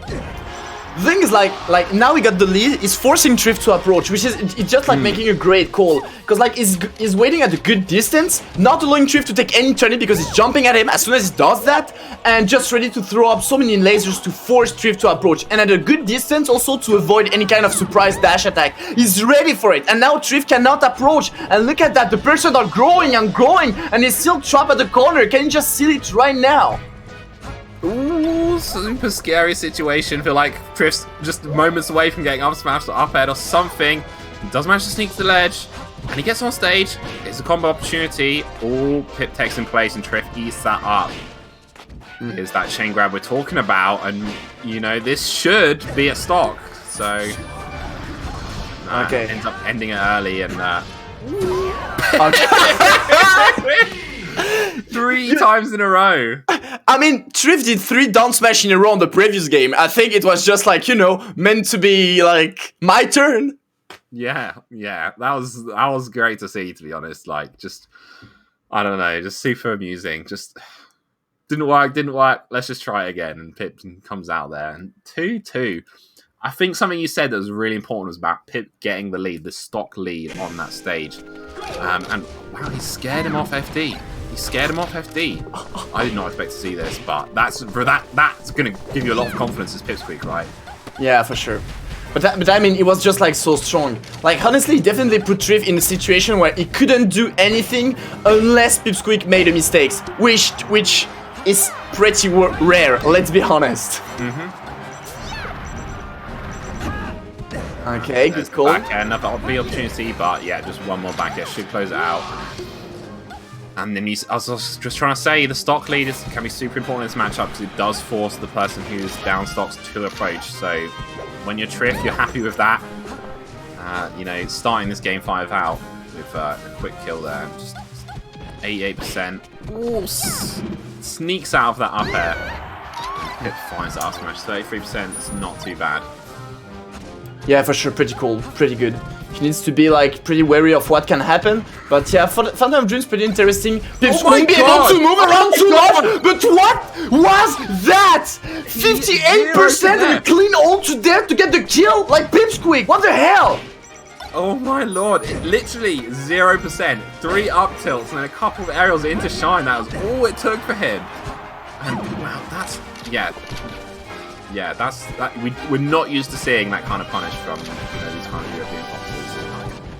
The thing is, like now we got the lead. He's forcing Trif to approach, which is it's just like making a great call. Because like he's waiting at a good distance, not allowing Trif to take any turning because he's jumping at him as soon as he does that, and just ready to throw up so many lasers to force Trif to approach. And at a good distance also to avoid any kind of surprise dash attack. He's ready for it, and now Trif cannot approach. And look at that, the person are growing and growing, and he's still trapped at the corner. Can you just see it right now? Ooh, super scary situation. Feel like Trif's just moments away from getting up smashed or up air or something. He does manage to sneak to the ledge, and he gets on stage. It's a combo opportunity. All Pip techs in place, and Trif eats that up. Here's that chain grab we're talking about, and this should be a stock. So okay, ends up ending it early, and okay. 3 times in a row. I mean, Trif did 3 down smash in a row on the previous game. I think it was just like, meant to be like my turn. Yeah, that was great to see, to be honest. Like, just, I don't know, just super amusing. Just didn't work. Let's just try it again. And Pip comes out there, and 2-2. I think something you said that was really important was about Pip getting the lead, the stock lead on that stage. And wow, he scared him off FD. I did not expect to see this, but that's going to give you a lot of confidence as Pipsqueak, right? Yeah, for sure. But I mean, it was just like so strong. Like honestly, definitely put Trif in a situation where he couldn't do anything unless Pipsqueak made a mistake, which is pretty rare. Let's be honest. Okay, good call. Back air, another opportunity, but yeah, just one more back air should close it out. And then I was just trying to say, the stock lead can be super important in this matchup because it does force the person who's down stocks to approach. So when you're Trif, you're happy with that. Starting this game 5 out with a quick kill there, just 88%. Ooh, sneaks out of that up air. Pip finds the up smash, 33%. It's not too bad. Yeah, for sure, pretty cool, pretty good. He needs to be like pretty wary of what can happen, but yeah, Phantom of Dreams pretty interesting. Pips won't be able to move around too much, but what was that? 58% and a clean ult to there to get the kill, like Pipsqueak. What the hell? Oh my lord! Literally 0%. 3 up tilts and then a couple of aerials into Shine. That was all it took for him. And wow, that's we're not used to seeing that kind of punish from these kind of European foxes.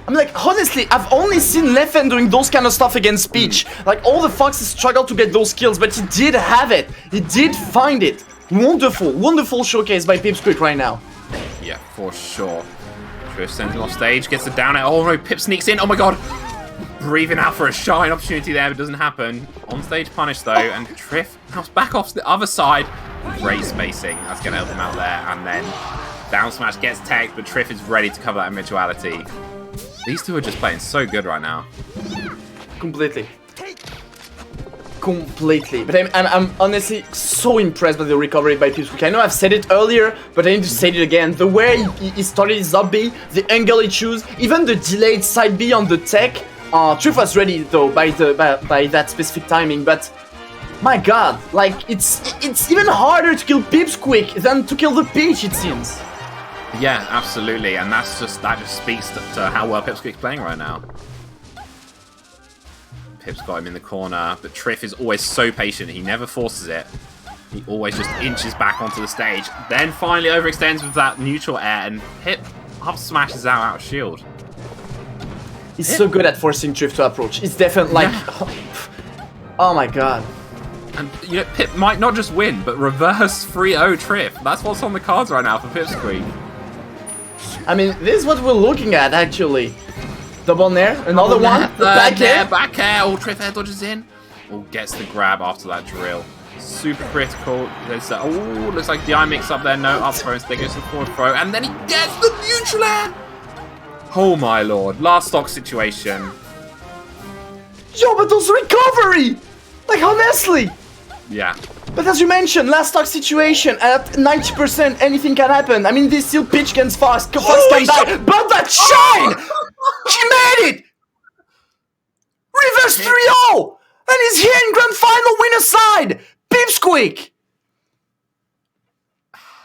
I'm like, honestly, I've only seen Leffen doing those kind of stuff against Peach. Like, all the foxes struggle to get those kills, but he did have it. He did find it. Wonderful showcase by Pipsqueak right now. Yeah, for sure. Trif sends him off stage, gets the down air. Oh no, Pip sneaks in. Oh my god. Breathing out for a Shine opportunity there, but it doesn't happen. On stage punish though, and Trif comes back off the other side. Great spacing. That's going to help him out there. And then down smash gets tagged, but Trif is ready to cover that eventuality. These two are just playing so good right now. Completely. But I'm honestly so impressed by the recovery by Pipsqueak. I know I've said it earlier, but I need to say it again. The way he started his up B, the angle he chose, even the delayed side B on the tech. Trif was ready though by that specific timing, but my god, like it's even harder to kill Pipsqueak than to kill the Peach, it seems. Yeah, absolutely, and that just speaks to how well Pipsqueak's playing right now. Pip's got him in the corner, but Trif is always so patient. He never forces it. He always just inches back onto the stage, then finally overextends with that neutral air, and Pip up smashes out of shield. He's so good at forcing Trif to approach. It's definitely like, oh my god. And Pip might not just win, but reverse 3-0 Trif. That's what's on the cards right now for Pipsqueak. I mean, this is what we're looking at, actually. Double nair, another one. The back air. Back air. Oh, Trif air dodges in. Oh, gets the grab after that drill. Super critical. There's oh, looks like DI mix up there. No up throw. Instead goes to the forward throw, and then he gets the neutral air. Oh my lord! Last stock situation. Yo, but those recovery, like honestly. Yeah. But as you mentioned, last stock situation at 90%, anything can happen. I mean, they still pitch against Fox. Fox can die, but that shine! He made it! Reverse 3-0! And he's here in Grand Final winner side! Pipsqueak!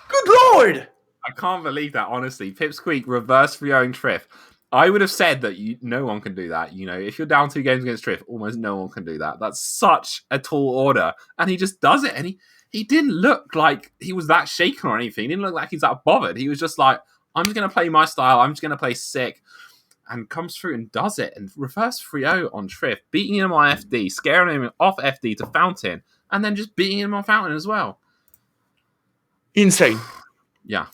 Good lord! I can't believe that, honestly. Pipsqueak reverse 3-0ing Trif. I would have said that no one can do that. You know, if you're down 2 games against Trif, almost no one can do that. That's such a tall order. And he just does it. And he didn't look like he was that shaken or anything. He didn't look like he's that bothered. He was just like, I'm just going to play my style. I'm just going to play sick. And comes through and does it. And reverse 3-0 on Trif. Beating him on FD. Scaring him off FD to Fountain. And then just beating him on Fountain as well. Insane. Yeah.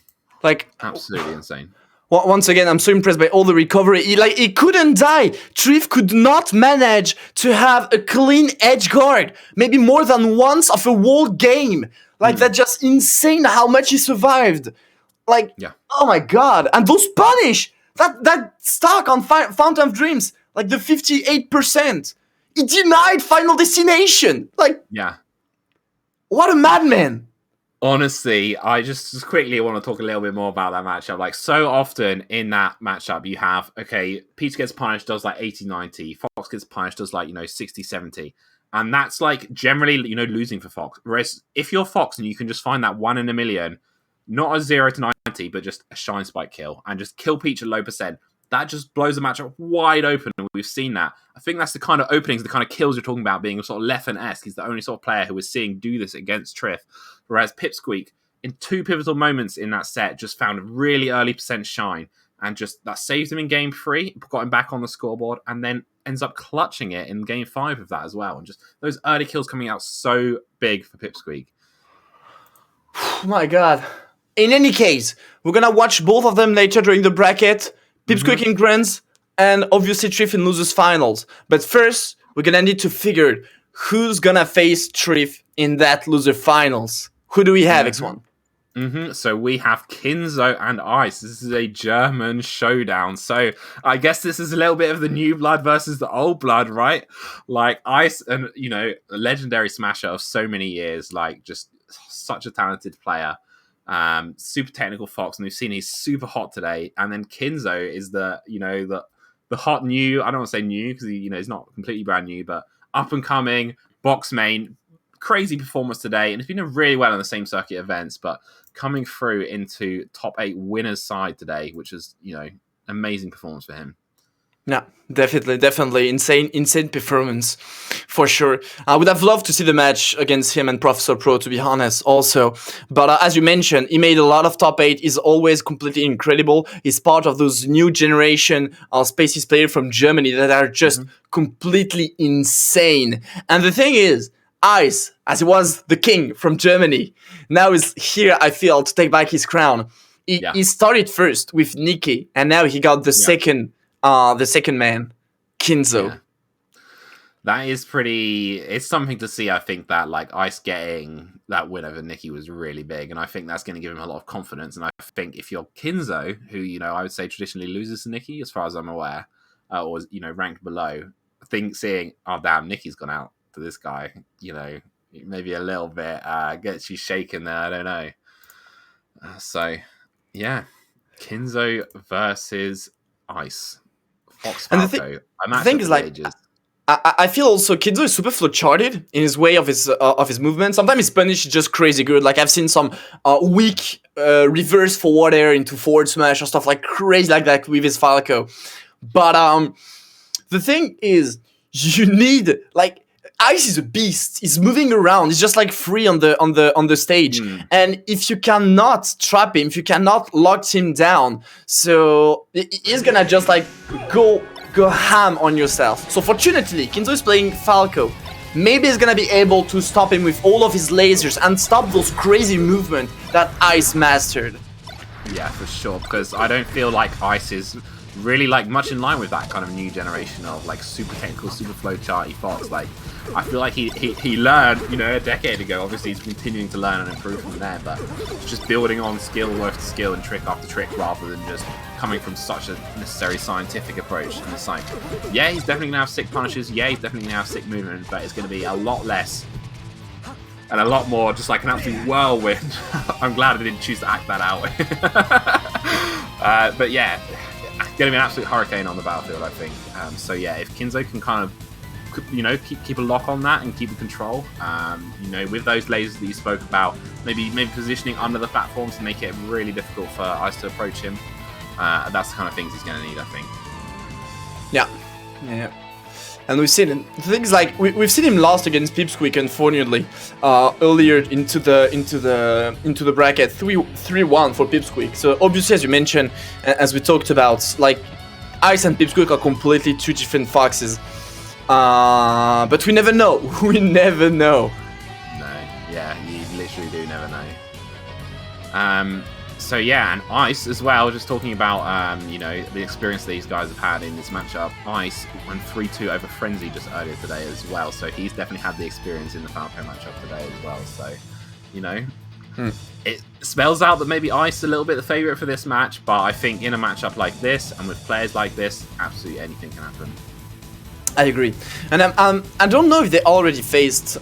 Like, absolutely insane. Once again, I'm so impressed by all the recovery. He couldn't die. Trif could not manage to have a clean edge guard. Maybe more than once of a whole game. Like, that's just insane how much he survived. Like, oh my god. And those punish! That stock on Fountain of Dreams, like the 58%. He denied Final Destination. Like, what a madman. Honestly, I just quickly want to talk a little bit more about that matchup. Like, so often in that matchup, you have, okay, Peach gets punished, does like 80-90. Fox gets punished, does like, 60-70. And that's like generally, losing for Fox. Whereas if you're Fox and you can just find that 1 in a million, not a 0-90, but just a shine spike kill, and just kill Peach at low percent, that just blows the matchup wide open, and we've seen that. I think that's the kind of openings, the kind of kills you're talking about, being sort of Leffen-esque. He's the only sort of player who we're seeing do this against Trif. Whereas Pipsqueak, in 2 pivotal moments in that set, just found a really early percent shine, and just that saved him in game 3, got him back on the scoreboard, and then ends up clutching it in game 5 of that as well. And just those early kills coming out so big for Pipsqueak. Oh my god. In any case, we're gonna watch both of them later during the bracket. Pipsqueak in Grands, and obviously Trif in Losers Finals. But first, we're gonna need to figure who's gonna face Trif in that Loser Finals. Who do we have, X1? So we have Kinzo and Ice. This is a German showdown. So I guess this is a little bit of the new blood versus the old blood, right? Like Ice, and a legendary smasher of so many years, like just such a talented player. Super technical Fox, and we've seen he's super hot today. And then Kinzo is the hot new, I don't want to say new because he's not completely brand new, but up and coming box main. Crazy performance today, and he's been doing really well in the same circuit events, but coming through into top 8 winners side today, which is amazing performance for him. Yeah, definitely insane performance for sure. I would have loved to see the match against him and Professor Pro, to be honest, also. But as you mentioned, he made a lot of top 8. He's always completely incredible. He's part of those new generation Spaces players from Germany that are just completely insane. And the thing is, Ice, as he was the king from Germany, now is here, I feel, to take back his crown. He started first with Nikki, and now he got the second man, Kinzo. Yeah. That is it's something to see. I think that like Ice getting that win over Nikki was really big, and I think that's going to give him a lot of confidence. And I think if you're Kinzo, who I would say traditionally loses to Nikki, as far as I'm aware, or ranked below, I think seeing, oh damn, Nikki's gone out to this guy, maybe a little bit gets you shaken there. I don't know. So yeah, Kinzo versus Ice. Fox And Falco. the thing is, like, I feel also Kinzo is super flowcharted in his way of his movement. Sometimes his punish is just crazy good. Like I've seen some weak reverse forward air into forward smash or stuff like crazy like that with his Falco. But the thing is, you need like Ice is a beast. He's moving around. He's just like free on the stage. And if you cannot trap him, if you cannot lock him down, so he's gonna just like go ham on yourself. So fortunately, Kinzo is playing Falco. Maybe he's gonna be able to stop him with all of his lasers and stop those crazy movements that Ice mastered. Yeah, for sure. Because I don't feel like Ice is really like much in line with that kind of new generation of like super technical, super flowcharty Fox. Like I feel like he learned, you know, a decade ago. Obviously, he's continuing to learn and improve from there, but it's just building on skill after skill and trick after trick rather than just coming from such a necessary scientific approach. And it's like, yeah, he's definitely gonna have sick punishes. Yeah, he's definitely gonna have sick movement, but it's gonna be a lot less and a lot more just like an absolute whirlwind. I'm glad I didn't choose to act that out. But yeah, gonna be an absolute hurricane on the battlefield, I think. So yeah, if Kinzo can kind of, you know, keep a lock on that and keep the control, you know, with those lasers that you spoke about, maybe positioning under the platforms to make it really difficult for Ice to approach him. That's the kind of things he's gonna need, I think. Yeah. And we've seen things like we've seen him lost against Pipsqueak, unfortunately, earlier into the bracket 3-1 for Pipsqueak. So obviously, as you mentioned, as we talked about, like Ice and Pipsqueak are completely two different foxes. But we never know. We never know. No, yeah, you literally do never know. So yeah, and Ice as well, just talking about, you know, the experience these guys have had in this matchup. Ice won 3-2 over Frenzy just earlier today as well, so he's definitely had the experience in the Falco matchup today as well. So, you know, it spells out that maybe Ice is a little bit the favourite for this match, but I think in a matchup like this, and with players like this, absolutely anything can happen. I agree. And I don't know if they already faced...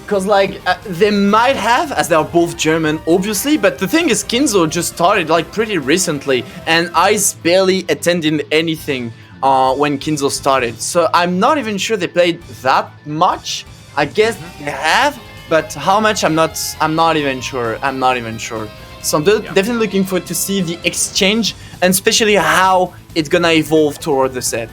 Because, like, they might have, as they are both German, obviously, but the thing is, Kinzo just started, like, pretty recently, and Ice barely attended anything when Kinzo started. So I'm not even sure they played that much. I guess they have, but how much, I'm not even sure. So I'm definitely looking forward to see the exchange, and especially how it's gonna evolve toward the set.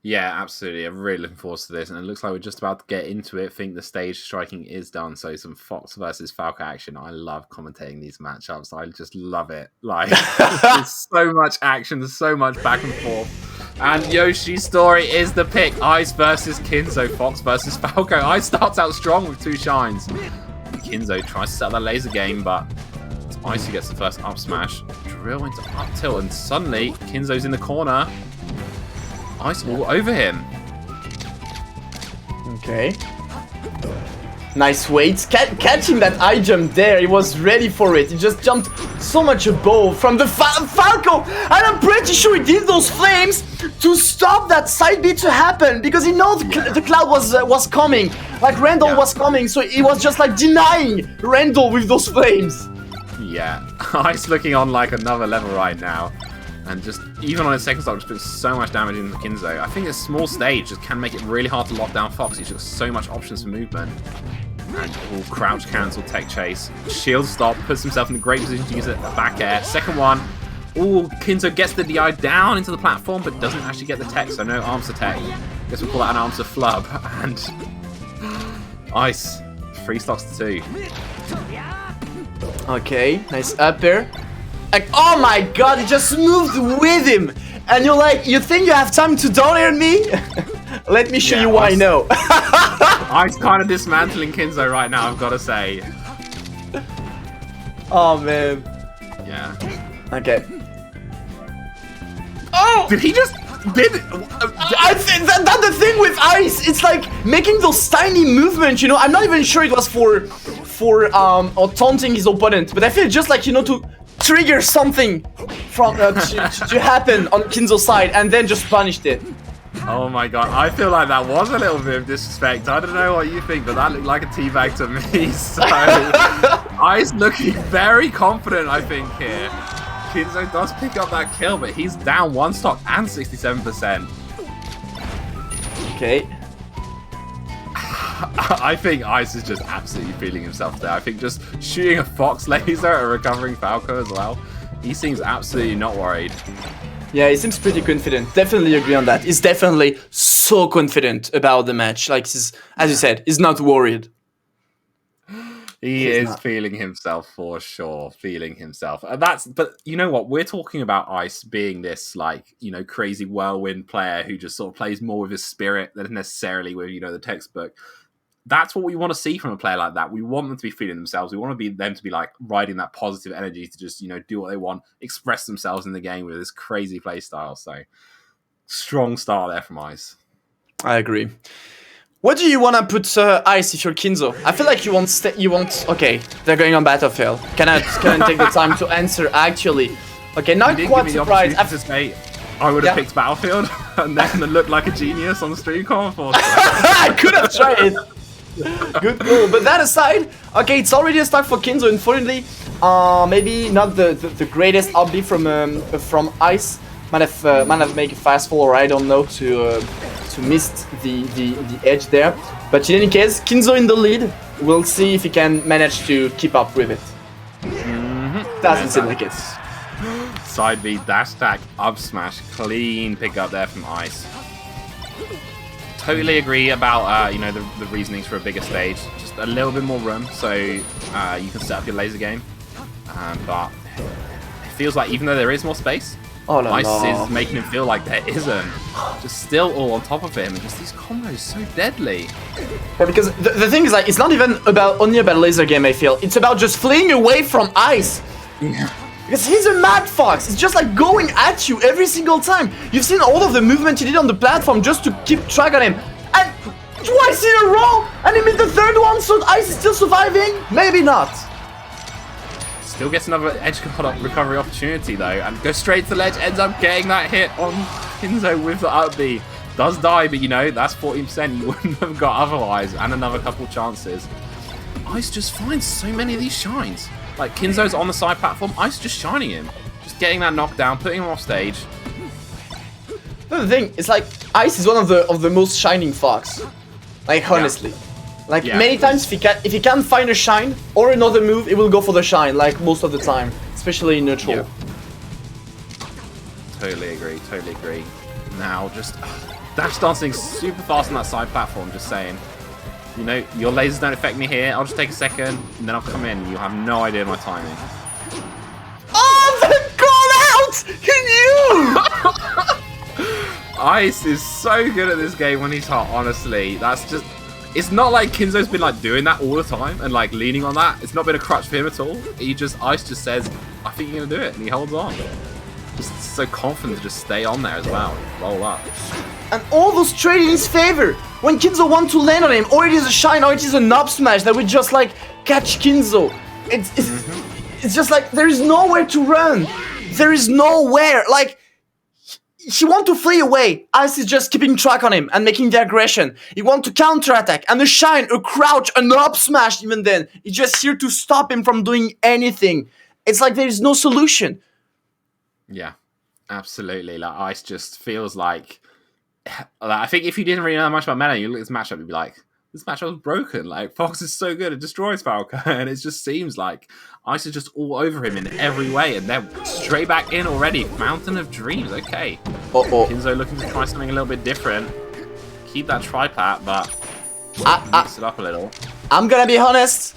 Yeah, absolutely. I'm really looking forward to this, and it looks like we're just about to get into it. I think the stage striking is done, so some Fox versus Falco action. I love commentating these matchups. I just love it. Like, there's so much action, there's so much back and forth. And Yoshi's story is the pick. Ice versus Kinzo, Fox versus Falco. Ice starts out strong with 2 shines. Kinzo tries to set that laser game, but it's Ice who gets the first up smash. Drill into up tilt, and suddenly Kinzo's in the corner. Ice all over him. Okay. Nice weight. Catching that eye jump there, he was ready for it. He just jumped so much above from the Falco. And I'm pretty sure he did those flames to stop that side B to happen, because he knows the cloud was coming. Like Randall was coming, so he was just like denying Randall with those flames. Yeah, Ice looking on like another level right now. And just, even on his second stop, just puts so much damage into Kinzo. I think this small stage just can make it really hard to lock down Fox. He's got so much options for movement. And crouch cancel, tech chase. Shield stop, puts himself in a great position to use a back air. Second one. Kinzo gets the DI down into the platform, but doesn't actually get the tech, so no arms to tech. Guess we'll call that an arms to flub. And Ice, 3 stocks to 2. Okay, nice up air. Like, oh my god, he just moved with him! And you're like, you think you have time to down air me? Let me show you why no. Ice kind of dismantling Kinzo right now, I've got to say. Oh man. Yeah. Okay. Oh! Did he just... I think that's the thing with Ice. It's like making those tiny movements, you know. I'm not even sure it was for or taunting his opponent, but I feel just like, you know, to trigger something from to happen on Kinzo's side, and then just punished it. Oh my god, I feel like that was a little bit of disrespect. I don't know what you think, but that looked like a teabag to me. So Ice looking very confident, I think, here. Kinzo does pick up that kill, but he's down 1 stock and 67%. Okay. I think Ice is just absolutely feeling himself there. I think just shooting a Fox laser at a recovering Falco as well. He seems absolutely not worried. Yeah, he seems pretty confident. Definitely agree on that. He's definitely so confident about the match. Like, as you said, he's not worried. He is feeling himself for sure, feeling himself. But you know what? We're talking about Ice being this, like, you know, crazy whirlwind player who just sort of plays more with his spirit than necessarily with, you know, the textbook. that's what we want to see from a player like that. We want them to be feeling themselves. We want them to be like riding that positive energy to just, do what they want, express themselves in the game with this crazy play style. So strong start there from Ice. I agree. What do you want to put Ice if you're Kinzo? I feel like you want. Okay, they're going on Battlefield. Can I take the time to answer actually? Okay, not quite surprised. I would have picked Battlefield and then looked like a genius on the stream comment. I could have tried. Good call. But that aside, okay, it's already a start for Kinzo. Unfortunately, maybe not the greatest upbeat from Ice. Might have made a fast fall, or I don't know, to miss the edge there. But in any case, Kinzo in the lead. We'll see if he can manage to keep up with it. Doesn't seem like it. Side B, dash attack, up smash, clean pick up there from Ice. Totally agree about the reasonings for a bigger stage. Just a little bit more room, so you can set up your laser game. But it feels like even though there is more space, Ice is making him feel like there isn't. Just still all on top of him, and just these combos so deadly. Yeah, because the thing is, like, it's not even only about laser game. I feel it's about just fleeing away from Ice. Yeah. Because he's a mad fox. It's just like going at you every single time. You've seen all of the movement he did on the platform just to keep track on him. And twice in a row! And he missed the third one, so Ice is still surviving? Maybe not. Still gets another edge recovery opportunity though, and goes straight to the ledge, ends up getting that hit on Kinzo with the up B. Does die, but that's 14% you wouldn't have got otherwise, and another couple chances. Ice just finds so many of these shines. Like, Kinzo's on the side platform, Ice just shining him. Just getting that knockdown, putting him off stage. The thing is, like, Ice is one of the most shining fox. Like, honestly. Like, many times if he can't find a shine or another move, he will go for the shine, like, most of the time. Especially in neutral. Yeah. Totally agree. Now, just dash dancing super fast on that side platform, just saying. Your lasers don't affect me here. I'll just take a second, and then I'll come in. You'll have no idea my timing. Oh, the call out! He knew! Ice is so good at this game when he's hot, honestly. That's just... It's not like Kinzo's been, like, doing that all the time and, like, leaning on that. It's not been a crutch for him at all. Ice just says, I think you're going to do it, and he holds on. Just so confident to just stay on there as well. Roll up. And all those trade in his favor. When Kinzo wants to land on him, or it is a shine, or it is a knob smash that would just like catch Kinzo. It's just like there is nowhere to run. There is nowhere. Like, he wants to flee away. Ice is just keeping track on him and making the aggression. He wants to counterattack and a shine, a crouch, a knob smash. Even then, he's just here to stop him from doing anything. It's like there is no solution. Yeah, absolutely. Like, Ice just feels like I think if you didn't really know much about meta, you look at this matchup, you'd be like, this matchup was broken. Like, Fox is so good, it destroys Falco. And it just seems like Ice is just all over him in every way. And they're straight back in already. Mountain of Dreams, okay. Kinzo looking to try something a little bit different. Keep that triplat, but mix it up a little. I'm gonna be honest.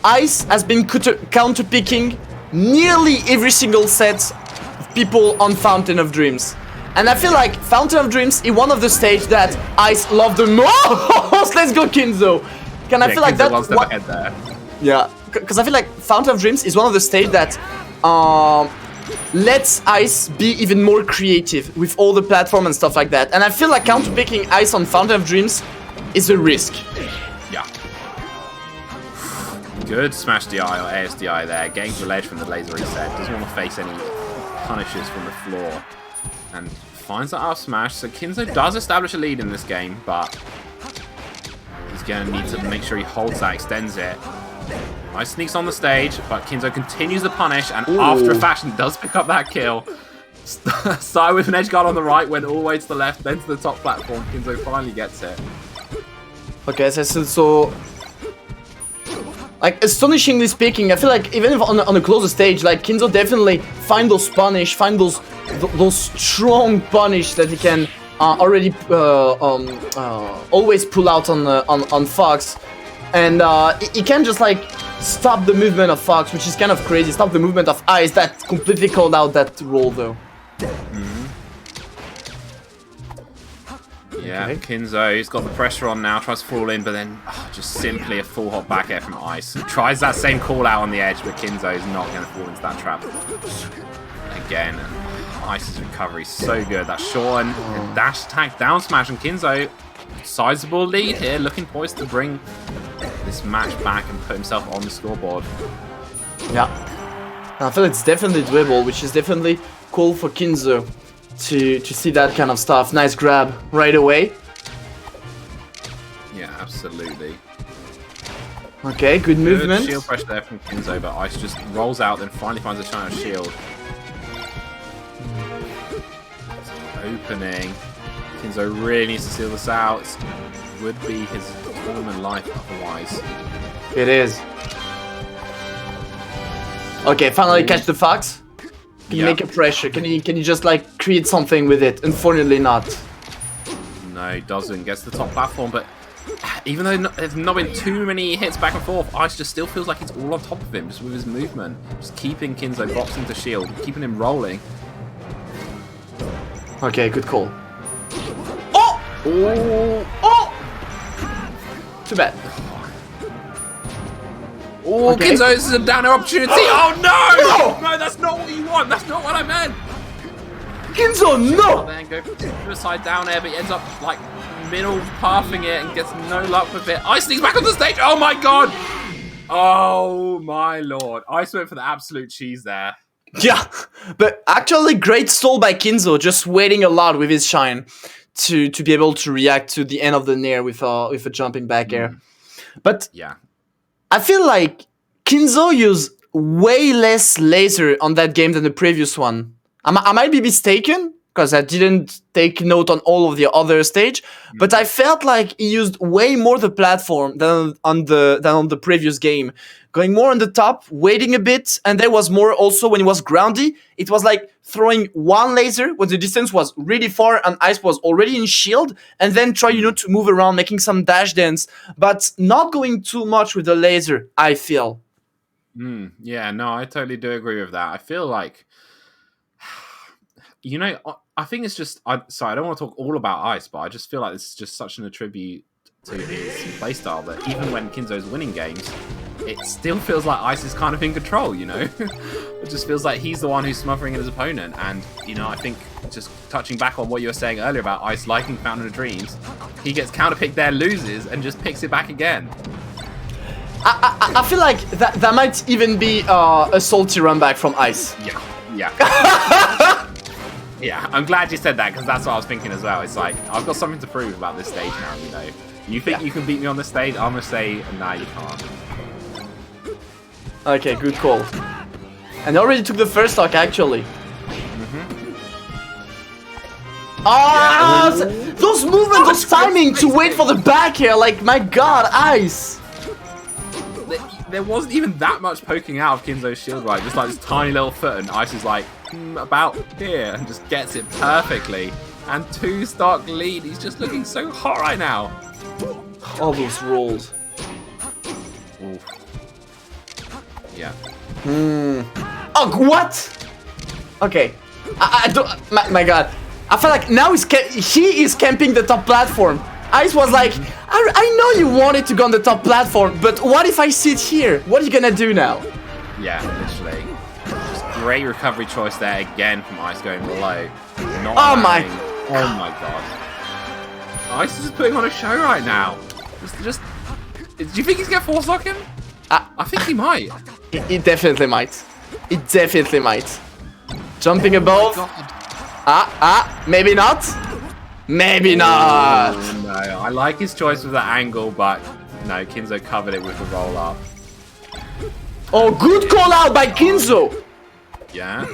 Ice has been counter-picking nearly every single set of people on Fountain of Dreams. And I feel like Fountain of Dreams is one of the stages that Ice love the most. Let's go, Kinzo. I feel like that? Ahead there. Yeah, because I feel like Fountain of Dreams is one of the stages that lets Ice be even more creative with all the platform and stuff like that. And I feel like counter-picking Ice on Fountain of Dreams is a risk. Yeah. Good smash DI or ASDI there. Getting to the ledge from the laser reset. Doesn't want to face any punishes from the floor. And finds that up smash. So Kinzo does establish a lead in this game, but he's going to need to make sure he holds that, extends it. Ice sneaks on the stage, but Kinzo continues the punish, and after a fashion does pick up that kill. Started with an edge guard on the right, went all the way to the left, then to the top platform. Kinzo finally gets it. Okay, so like, astonishingly speaking, I feel like even if on a closer stage, like, Kinzo definitely find those punish, find those strong punish that he can already always pull out on Fox, and he can just like stop the movement of Fox, which is kind of crazy. Stop the movement of Ice that completely called out that roll though. Yeah, Okay. Kinzo, he's got the pressure on now, tries to fall in, but then just simply a full hop back air from Ice. Tries that same call out on the edge, but Kinzo is not going to fall into that trap. Again, Ice's recovery is so good. That short and dash attack down smash, and Kinzo, sizable lead here, looking poised to bring this match back and put himself on the scoreboard. Yeah. I feel it's definitely doable, which is definitely cool for Kinzo to see that kind of stuff. Nice grab right away. Yeah, absolutely. Okay, good movement. Shield pressure there from Kinzo, but Ice just rolls out, then finally finds a China shield. Opening. Kinzo really needs to seal this out. It would be his tournament life otherwise. It is. Okay, finally catch the fox. Can you make a pressure? Can you just like create something with it? Unfortunately not. No, he doesn't. Gets the top platform, but even though there's not been too many hits back and forth, Ice just still feels like it's all on top of him, just with his movement. Just keeping Kinzo boxing to shield, keeping him rolling. Okay, good call. Oh! Oh! Oh! Too bad. Oh, Okay. Kinzo, this is a down air opportunity. Oh no! No, that's not what you want. That's not what I meant. Kinzo, no! Then go for the side down air, but he ends up like middle pathing it and gets no luck with it. Ice sneaks back on the stage. Oh my god! Oh my lord! Ice went for the absolute cheese there. Yeah, but actually great stall by Kinzo, just waiting a lot with his shine to be able to react to the end of the nair with a jumping back air. But yeah, I feel like Kinzo used way less laser on that game than the previous one. I might be mistaken, because I didn't take note on all of the other stage, but I felt like he used way more the platform than on the previous game. Going more on the top, waiting a bit, and there was more also when it was groundy. It was like throwing one laser when the distance was really far and Ice was already in shield, and then try, to move around, making some dash dance, but not going too much with the laser, I feel. Yeah, no, I totally do agree with that. I feel like, I think it's just, I don't want to talk all about Ice, but I just feel like this is just such an attribute to his playstyle that even when Kinzo's winning games, it still feels like Ice is kind of in control, It just feels like he's the one who's smothering his opponent. And, I think just touching back on what you were saying earlier about Ice liking Fountain of Dreams, he gets counterpicked there, loses, and just picks it back again. I feel like that might even be a salty run back from Ice. Yeah. Yeah, I'm glad you said that, because that's what I was thinking as well. It's like, I've got something to prove about this stage now, You think you can beat me on this stage? I'm going to say, nah, you can't. Okay, good call. And they already took the first stock, actually. Those movements, those timing to wait for the back here, like, my god, Ice! There wasn't even that much poking out of Kinzo's shield, right? Just like this tiny little foot, and Ice is like, about here, and just gets it perfectly. And 2-stock lead, he's just looking so hot right now. All those rolls. Ooh. Yeah. Oh, what? Okay. I don't. My god. I feel like now he is camping the top platform. Ice was like, I know you wanted to go on the top platform, but what if I sit here? What are you gonna do now? Yeah, literally. Just great recovery choice there again from Ice going below. Not Oh my. landing. Oh my god. Ice is putting on a show right now. Just do you think he's gonna 4-stock him? I think he might. He definitely might. He definitely might. Jumping above. Maybe not. Maybe not. Oh, no, I like his choice with the angle, but no, Kinzo covered it with the roll up. Oh, good call out by Kinzo. Yeah.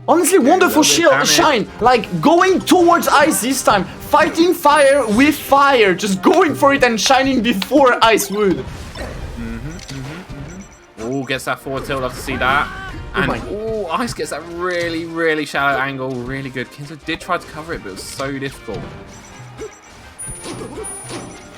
Honestly, wonderful shield shine. Like going towards Ice this time, fighting fire with fire, just going for it and shining before Ice would. Oh, gets that forward tilt. Love to see that. And Ice gets that really, really shallow angle. Really good. Kinzo did try to cover it, but it was so difficult.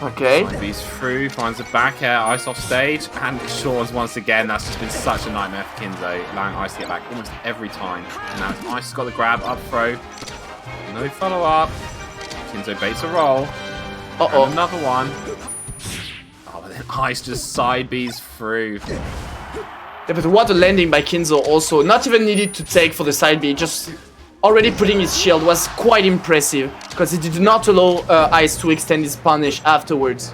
Okay. He's through, finds the back air, Ice off stage, and Shawns once again. That's just been such a nightmare for Kinzo, allowing Ice to get back almost every time. And now Ice has got the grab, up throw. No follow up. Kinzo baits a roll. Uh-oh. And another one. Oh, but then Ice just side Bs through. Yeah, but what a landing by Kinzo also. Not even needed to take for the side B, just already putting his shield was quite impressive because it did not allow Ice to extend his punish afterwards.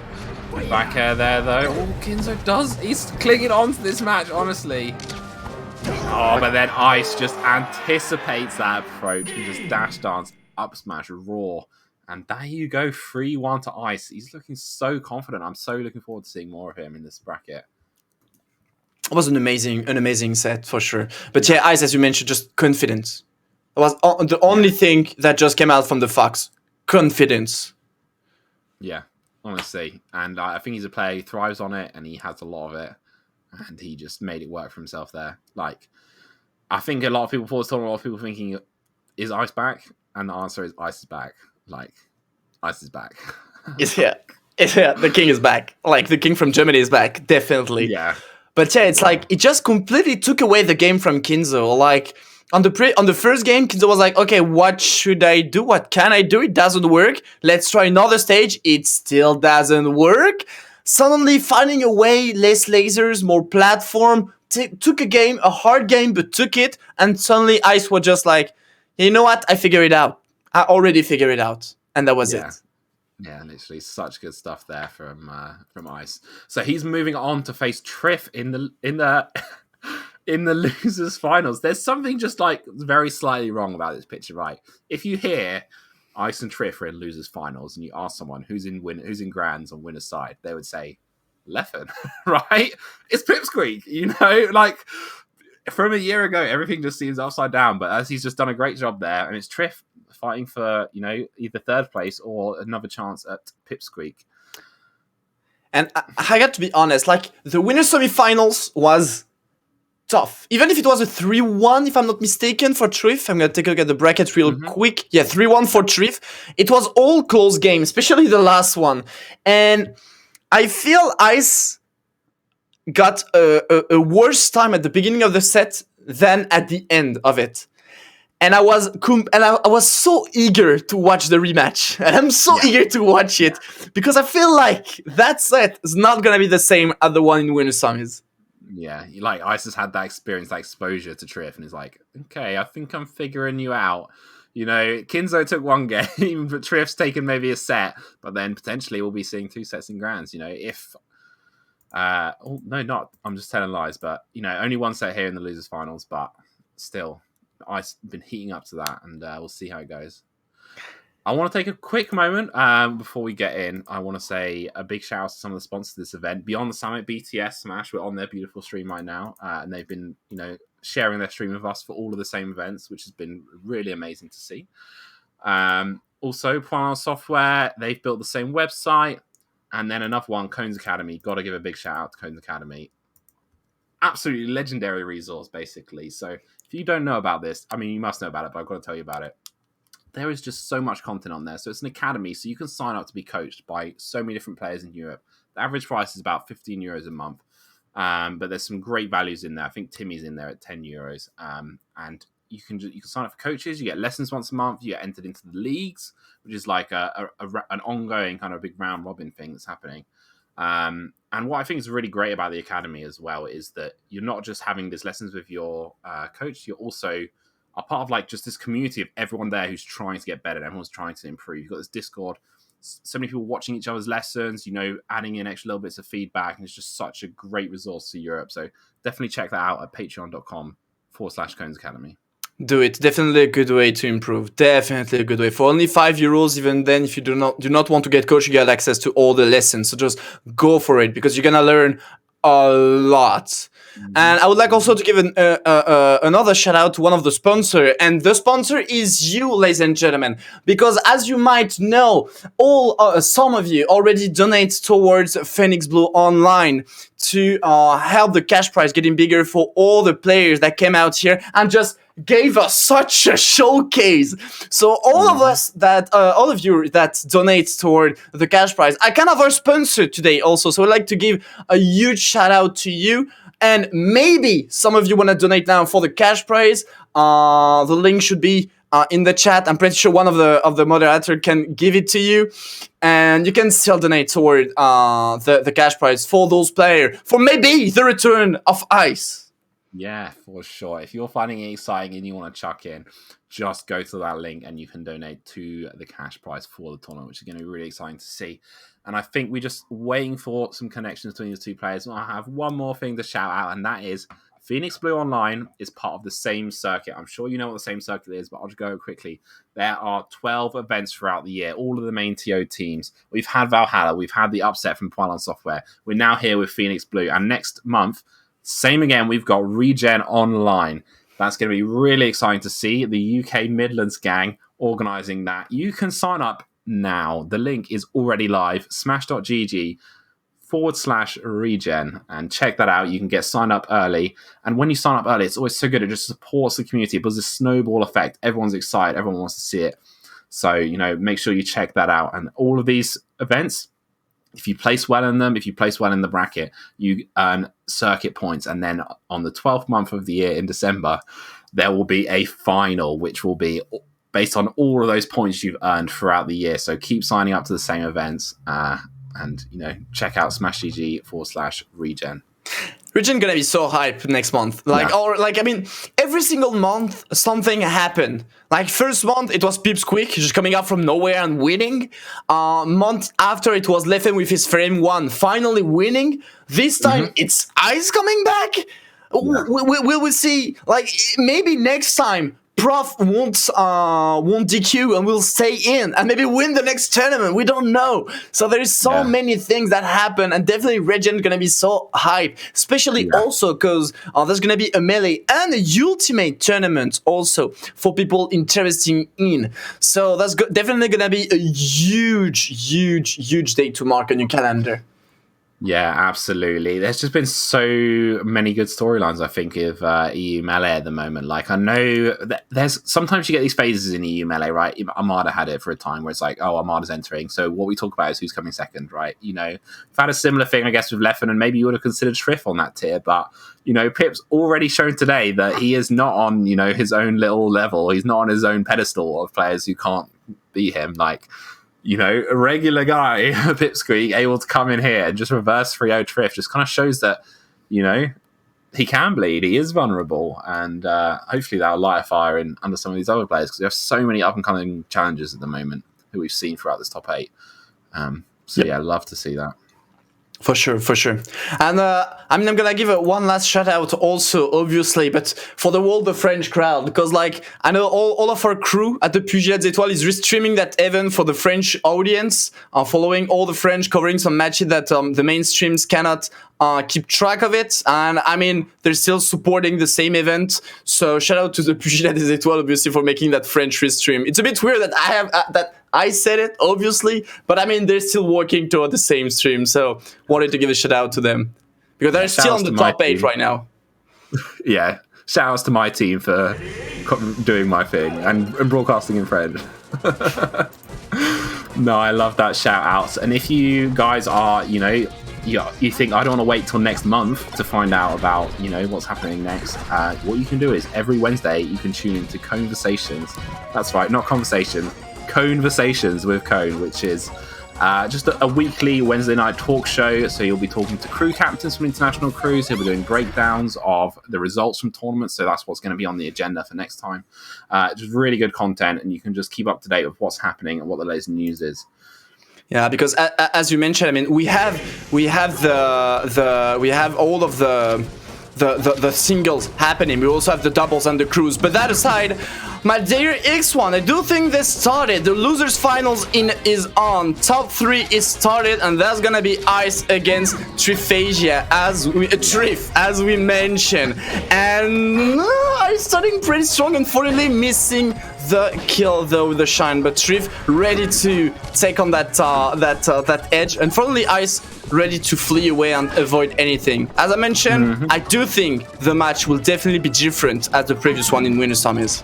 Back air there though. Oh, Kinzo does. He's clinging on to this match, honestly. Oh, but then Ice just anticipates that approach and just dash dance, up smash, raw. And there you go, 3-1 to Ice. He's looking so confident. I'm so looking forward to seeing more of him in this bracket. It was an amazing set for sure. But yeah, Ice, as you mentioned, just confidence. It was the only thing that just came out from the Fox. Confidence. Yeah, honestly. And I think he's a player who thrives on it, and he has a lot of it. And he just made it work for himself there. Like, I think a lot of people before this tournament, a lot of people thinking, is Ice back? And the answer is Ice is back. Like, Ice is back. Yeah, the king is back. Like, the king from Germany is back, definitely. Yeah. But yeah, it's like, it just completely took away the game from Kinzo. Like, on the first game, Kinzo was like, okay, what should I do? What can I do? It doesn't work. Let's try another stage. It still doesn't work. Suddenly finding a way, less lasers, more platform, took a hard game, but took it. And suddenly Ice was just like, you know what? I figured it out. I already figured it out. And that was it. Yeah, literally such good stuff there from Ice. So he's moving on to face Trif in the losers finals. There's something just like very slightly wrong about this picture, right? If you hear Ice and Trif are in losers finals, and you ask someone who's in grands on winner's side, they would say Leffen, right? It's Pipsqueak, you know, like from a year ago, everything just seems upside down. But as he's just done a great job there, and it's Trif fighting for, you know, either third place or another chance at Pipsqueak. And I got to be honest, like the winner semifinals was tough. Even if it was a 3-1, if I'm not mistaken, for Trif. I'm going to take a look at the bracket real quick. Yeah, 3-1 for Trif. It was all close games, especially the last one. And I feel Ice got a worse time at the beginning of the set than at the end of it. And I was so eager to watch the rematch. And I'm so eager to watch it because I feel like that set is not going to be the same as the one in Winter Semis. Yeah, like Ice has had that experience, that exposure to Trif, and he's like, okay, I think I'm figuring you out. You know, Kinzo took one game, but Trif's taken maybe a set, but then potentially we'll be seeing 2 sets in grands. You know, if I'm just telling lies, but you know, only 1 set here in the losers finals, but still, Ice been heating up to that, and we'll see how it goes. I want to take a quick moment before we get in. I want to say a big shout out to some of the sponsors of this event. Beyond the Summit, BTS, Smash, we're on their beautiful stream right now, and they've been, you know, sharing their stream with us for all of the same events, which has been really amazing to see. Also, Point Software, they've built the same website, and then another one, Cones Academy. Got to give a big shout out to Cones Academy. Absolutely legendary resource, basically. So if you don't know about this, I mean, you must know about it, but I've got to tell you about it. There is just so much content on there. So it's an academy, so you can sign up to be coached by so many different players in Europe. The average price is about 15 euros a month. But there's some great values in there. I think Timmy's in there at 10 euros. And you can sign up for coaches. You get lessons once a month. You get entered into the leagues, which is like an ongoing kind of big round robin thing that's happening. And what I think is really great about the academy as well is that you're not just having these lessons with your coach. You're also a part of like just this community of everyone there who's trying to get better. And everyone's trying to improve. You've got this Discord, so many people watching each other's lessons, you know, adding in extra little bits of feedback. And it's just such a great resource for Europe. So definitely check that out at patreon.com/Cones Academy. Do it. Definitely a good way to improve. Definitely a good way. For only €5, even then, if you do not want to get coached, you get access to all the lessons. So just go for it because you're gonna learn a lot. And I would like also to give another shout out to one of the sponsors, and the sponsor is you, ladies and gentlemen, because as you might know, some of you already donate towards Phoenix Blue Online to help the cash prize getting bigger for all the players that came out here and just gave us such a showcase. So all of you that donate toward the cash prize, I kind of are sponsored today also. So I'd like to give a huge shout out to you. And maybe some of you want to donate now for the cash prize. The link should be in the chat. I'm pretty sure one of the moderator can give it to you, and you can still donate toward the cash prize for those players, for maybe the return of Ice. Yeah, for sure. If you're finding it exciting and you want to chuck in, just go to that link and you can donate to the cash prize for the tournament, which is going to be really exciting to see. And I think we're just waiting for some connections between the two players. And I have one more thing to shout out, and that is Phoenix Blue Online is part of the same circuit. I'm sure you know what the same circuit is, but I'll just go quickly. There are 12 events throughout the year, all of the main TO teams. We've had Valhalla, we've had the upset from Pylon Software. We're now here with Phoenix Blue. And next month, same again, we've got Regen Online. That's going to be really exciting to see. The UK Midlands gang organising that. You can sign up now. The link is already live. smash.gg/regen and check that out. You can get signed up early. And when you sign up early, it's always so good. It just supports the community. It builds a snowball effect. Everyone's excited. Everyone wants to see it. So, make sure you check that out. And all of these events, if you place well in them, if you place well in the bracket, you earn circuit points. And then on the 12th month of the year in December, there will be a final, which will be based on all of those points you've earned throughout the year. So keep signing up to the same events and, check out smashgg/regen. Regen gonna be so hype next month. Every single month something happened. Like first month it was Pipsqueak just coming out from nowhere and winning. Month after it was Leffen with his frame 1 finally winning. This time it's Ice coming back. Yeah. We'll see. Maybe next time Prof won't DQ and will stay in and maybe win the next tournament. We don't know. So there is so many things that happen, and definitely Regen gonna be so hype, especially also because there's gonna be a melee and a ultimate tournament also for people interested in. So that's definitely gonna be a huge day to mark on your calendar. Yeah, absolutely. There's just been so many good storylines, I think, of EU Melee at the moment. Like, I know that there's sometimes you get these phases in EU Melee, right? Armada had it for a time where it's like, oh, Armada's entering. So what we talk about is who's coming second, right? We've had a similar thing, I guess, with Leffen, and maybe you would have considered Trif on that tier. But, Pip's already shown today that he is not on, his own little level. He's not on his own pedestal of players who can't beat him. Like, a regular guy, Pipsqueak, able to come in here and just reverse 3-0 Trif just kind of shows that, he can bleed, he is vulnerable, and hopefully that'll light a fire under some of these other players, because there are so many up-and-coming challenges at the moment who we've seen throughout this top 8. I'd love to see that. For sure. And I'm gonna give one last shout out also, obviously, but for the French crowd, because I know all of our crew at the Pugilat des Étoiles is restreaming that event for the French audience, following all the French, covering some matches that the mainstreams cannot keep track of it. And they're still supporting the same event. So shout out to the Pugilat des Étoiles, obviously, for making that French restream. It's a bit weird that I said it, obviously, but they're still working toward the same stream, so wanted to give a shout out to them because they're still on the top 8 right now. Yeah, shout outs to my team for doing my thing and broadcasting in French. No, I love that shout outs. And if you guys are, you think I don't want to wait till next month to find out about, what's happening next, what you can do is every Wednesday you can tune into Conversations. That's right, not Conversations. Conversations with Cone, which is just a weekly Wednesday night talk show. So you'll be talking to crew captains from international crews. He'll be doing breakdowns of the results from tournaments. So that's what's going to be on the agenda for next time. Just really good content, and you can just keep up to date with what's happening and what the latest news is. Yeah, because as you mentioned, we have all of the singles happening. We also have the doubles and the crews. But that aside, my dear X1, I do think this started. The losers finals is on. Top 3 is started, and that's gonna be Ice against Trif, as we mentioned. And Ice starting pretty strong, unfortunately missing the kill though with the shine. But Trif ready to take on that edge. Unfortunately, Ice ready to flee away and avoid anything. As I mentioned, I do think the match will definitely be different as the previous one in Winner's Time is.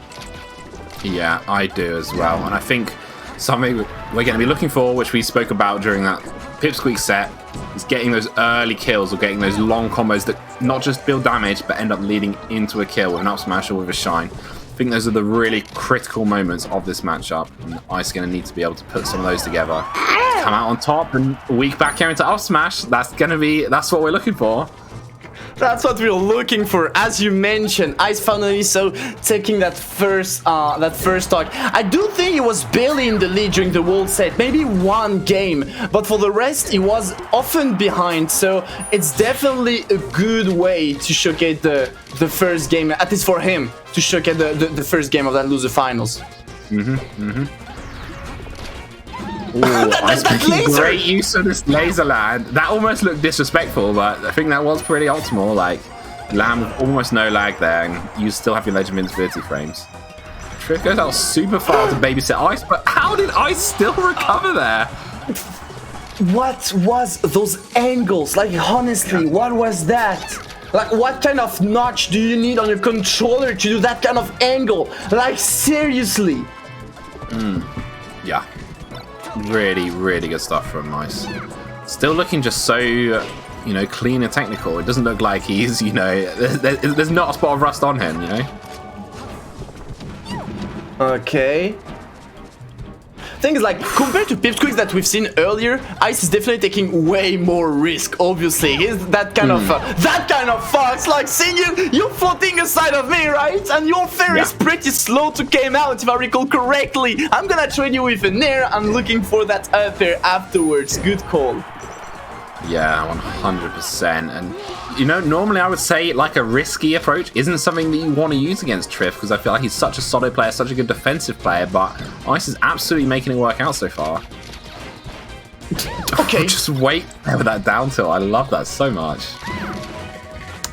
Yeah, I do as well. And I think something we're going to be looking for, which we spoke about during that Pipsqueak set, is getting those early kills or getting those long combos that not just build damage but end up leading into a kill with an up smash or with a shine. think those are the really critical moments of this matchup, and Ice going to need to be able to put some of those together. Come out on top and weak back here into up smash. That's what we're looking for. That's what we're looking for, as you mentioned. Ice finally taking that first stock. I do think he was barely in the lead during the whole set, maybe one game, but for the rest he was often behind. So it's definitely a good way to showcase the first game, at least for him, to showcase the first game of that loser finals. Ooh, Ice making great use of this laser land. That almost looked disrespectful, but I think that was pretty optimal. Like, land with almost no lag there, and you still have your Legend of Invincibility frames. Trif goes out super far to babysit Ice, but how did Ice still recover there? What was those angles? Like, honestly, what was that? Like, what kind of notch do you need on your controller to do that kind of angle? Like, seriously? Yeah. Really, really good stuff from Ice. Still looking just so, clean and technical. It doesn't look like he's, there's not a spot of rust on him, Okay. Thing is, like, compared to Pipsqueak that we've seen earlier, Ice is definitely taking way more risk. Obviously, he's that kind of fox. Like, seeing you're floating aside of me, right? And your fair is pretty slow to come out, if I recall correctly. I'm gonna trade you with a nair. I'm looking for that up air afterwards. Good call. Yeah, 100%. And normally I would say like a risky approach isn't something that you want to use against Trif, because I feel like he's such a solid player, such a good defensive player, but Ice is absolutely making it work out so far. Okay. Just wait with that down tilt. I love that so much.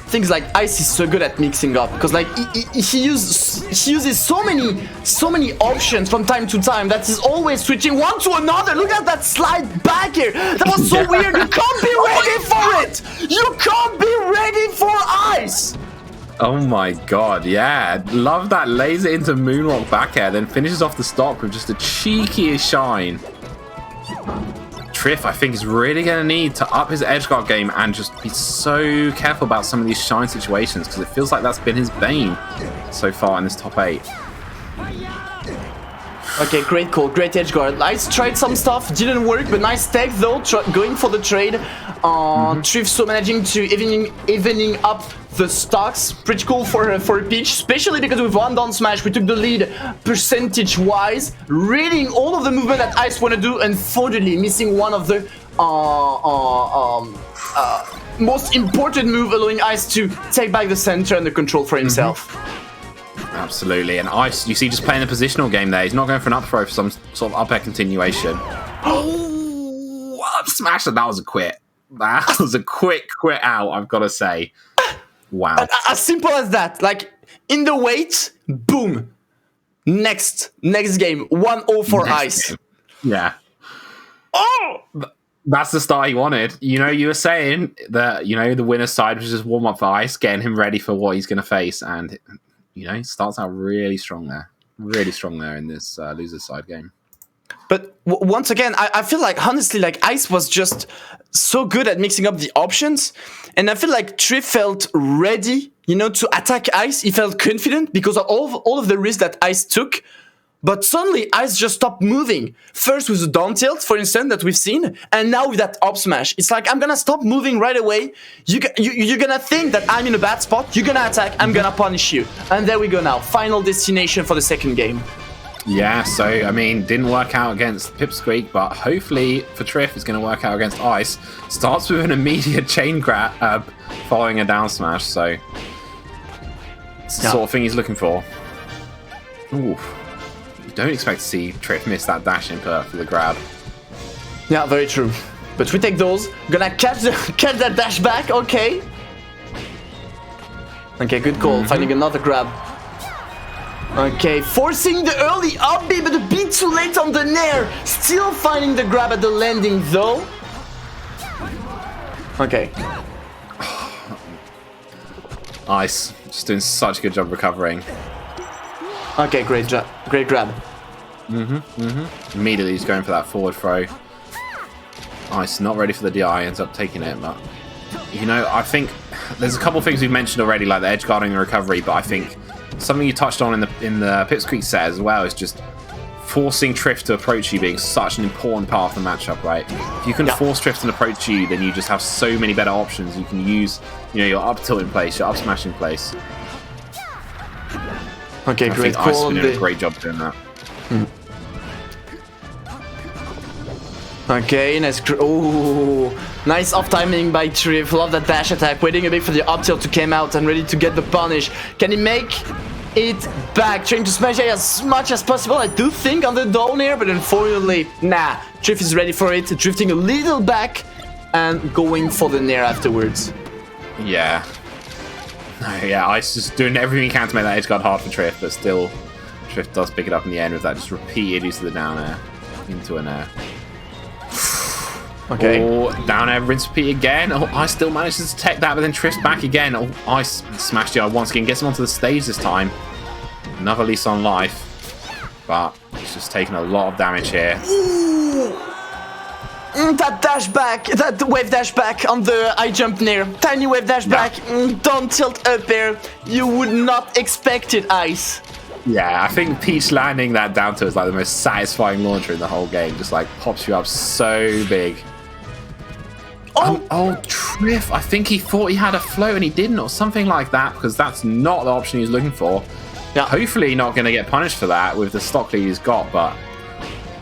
Things like Ice is so good at mixing up, because like he uses so many options from time to time that he's always switching one to another. Look at that slide back here. That was so weird. You can't be ready for it. You can't be ready for Ice. Oh my god, yeah. Love that laser into moonwalk back air, then finishes off the stock with just the cheekiest shine. Trif, I think, is really going to need to up his edgeguard game and just be so careful about some of these shine situations, because it feels like that's been his bane so far in this top 8. Okay, great call, great edgeguard. Ice tried some stuff, didn't work, but nice tech though, going for the trade. Trif so managing to evening up the stocks. Pretty cool for a Peach, especially because with one down smash we took the lead percentage-wise. Reading all of the movement that Ice want to do, unfortunately missing one of the most important move, allowing Ice to take back the center and the control for himself. Absolutely, and Ice, you see, just playing a positional game there. He's not going for an up throw for some sort of up air continuation. Oh, up smash, and that was a quit. That was a quick quit out, I've got to say. Wow. As simple as that. Like, in the wait, boom. Next game, 1-0 for Ice. Game. Yeah. Oh! That's the start he wanted. You were saying that, the winner's side was just warm up for Ice, getting him ready for what he's going to face, and he starts out really strong there. Really strong there in this loser's side game. But once again, I feel like, honestly, like, Ice was just so good at mixing up the options. And I feel like Trif felt ready, to attack Ice. He felt confident because of all of the risks that Ice took. But suddenly, Ice just stopped moving. First with the down tilt, for instance, that we've seen. And now with that up smash. It's like, I'm going to stop moving right away. You're going to think that I'm in a bad spot. You're going to attack. I'm going to punish you. And there we go now. Final destination for the second game. Yeah, so, I mean, didn't work out against Pipsqueak, but hopefully for Trif, it's going to work out against Ice. Starts with an immediate chain grab following a down smash, so it's the sort of thing he's looking for. Ooh. Don't expect to see Trif miss that dash input for the grab. Yeah, very true. But we take those. Gonna catch that dash back. Okay. Okay, good call. Finding another grab. Okay, forcing the early up B, but a bit too late on the nair. Still finding the grab at the landing though. Okay. Ice, just doing such a good job recovering. Okay, great grab. Immediately he's going for that forward throw. Ice not ready for the DI, ends up taking it, but I think there's a couple of things we've mentioned already, like the edge guarding and recovery, but I think something you touched on in the Pipsqueak set as well is just forcing Trif to approach you being such an important part of the matchup, right? If you can force Trif to approach you, then you just have so many better options. You can use, your up tilt in place, your up smash in place. Okay, I great think Ice call. is doing a great job doing that. Okay, nice. Nice off timing by Trif. Love that dash attack. Waiting a bit for the up tilt to come out and ready to get the punish. Can he make it back? Trying to smash it as much as possible. I do think on the down air, but unfortunately, nah. Trif is ready for it. Drifting a little back and going for the nair afterwards. Yeah. Yeah, Ice just doing everything he can to make that edge guard hard for Trif, but still, Trif does pick it up in the end with that just repeated use of the down air into an air. Okay. Oh, down air, rinse, repeat again. Oh, Ice still manages to tech that, but then Trif's back again. Oh, Ice smashed the once again, gets him onto the stage this time. Another lease on life, but he's just taking a lot of damage here. That dash back, that wave dash back on the high jump nair. Tiny wave dash back, don't tilt up air. You would not expect it, Ice. Yeah, I think Peach landing that down to is like the most satisfying launcher in the whole game. Just like pops you up so big. Oh, Trif, I think he thought he had a float and he didn't, or something like that, because that's not the option he was looking for. Yeah. Hopefully not going to get punished for that with the stock lead he's got, but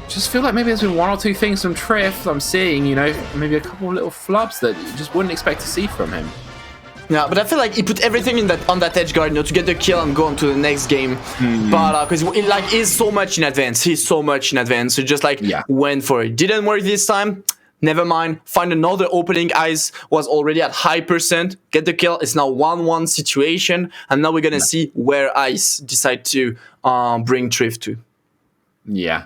just feel like maybe there's been one or two things from Trif I'm seeing, maybe a couple of little flubs that you just wouldn't expect to see from him. Yeah, but I feel like he put everything on that edge guard, to get the kill and go on to the next game. But because he's so much in advance, he just went for it. Didn't work this time. Never mind. Find another opening. Ice was already at high percent. Get the kill. It's now 1-1 situation, and now we're gonna see where Ice decide to bring Trif to. Yeah.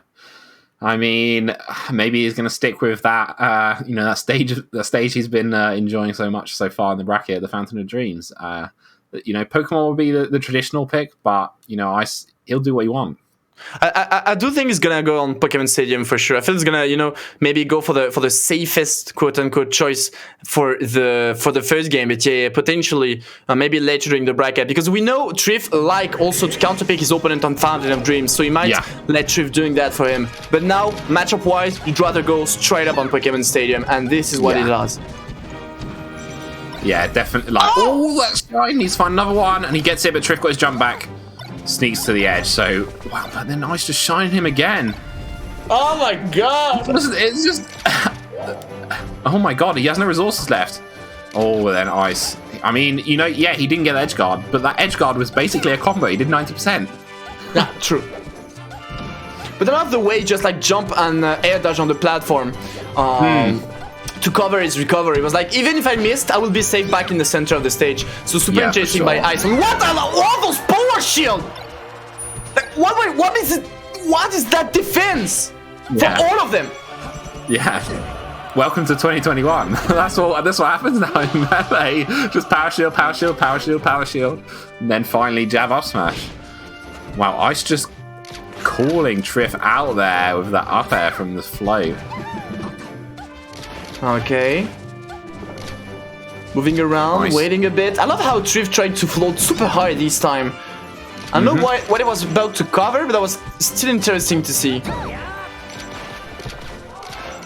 I mean, maybe he's going to stick with that, that stage he's been enjoying so much so far in the bracket, the Fountain of Dreams. Pokemon will be the traditional pick, but he'll do what you want. I do think he's gonna go on Pokemon Stadium for sure. I feel he's gonna, maybe go for the safest quote unquote choice for the first game, but yeah, potentially maybe later during the bracket, because we know Trif also to counterpick his opponent on Fountain of Dreams, so he might let Trif doing that for him. But now, matchup wise, you'd rather go straight up on Pokemon Stadium, and this is what he does. Yeah, definitely. That's fine. He's found another one, and he gets it, but Trif got his jump back. Sneaks to the edge, so wow, but then Ice just shine him again. Oh my god! It's just oh my god, he has no resources left. Oh, then Ice. I mean, he didn't get the edge guard, but that edge guard was basically a combo. He did 90%. Yeah, true. But I love the way he just jump and air dodge on the platform to cover his recovery. It was like, even if I missed, I will be safe back in the center of the stage. So super chasing by Ice. And what those power shield? What is it? What is that defense for all of them? Yeah. Welcome to 2021. That's what happens now in Melee. Just power shield, power shield, power shield, power shield, and then finally jab up smash. Wow, Ice just calling Trif out there with that up air from the float. Okay. Moving around, waiting a bit. I love how Trif tried to float super high this time. I don't know what it was about to cover, but that was still interesting to see.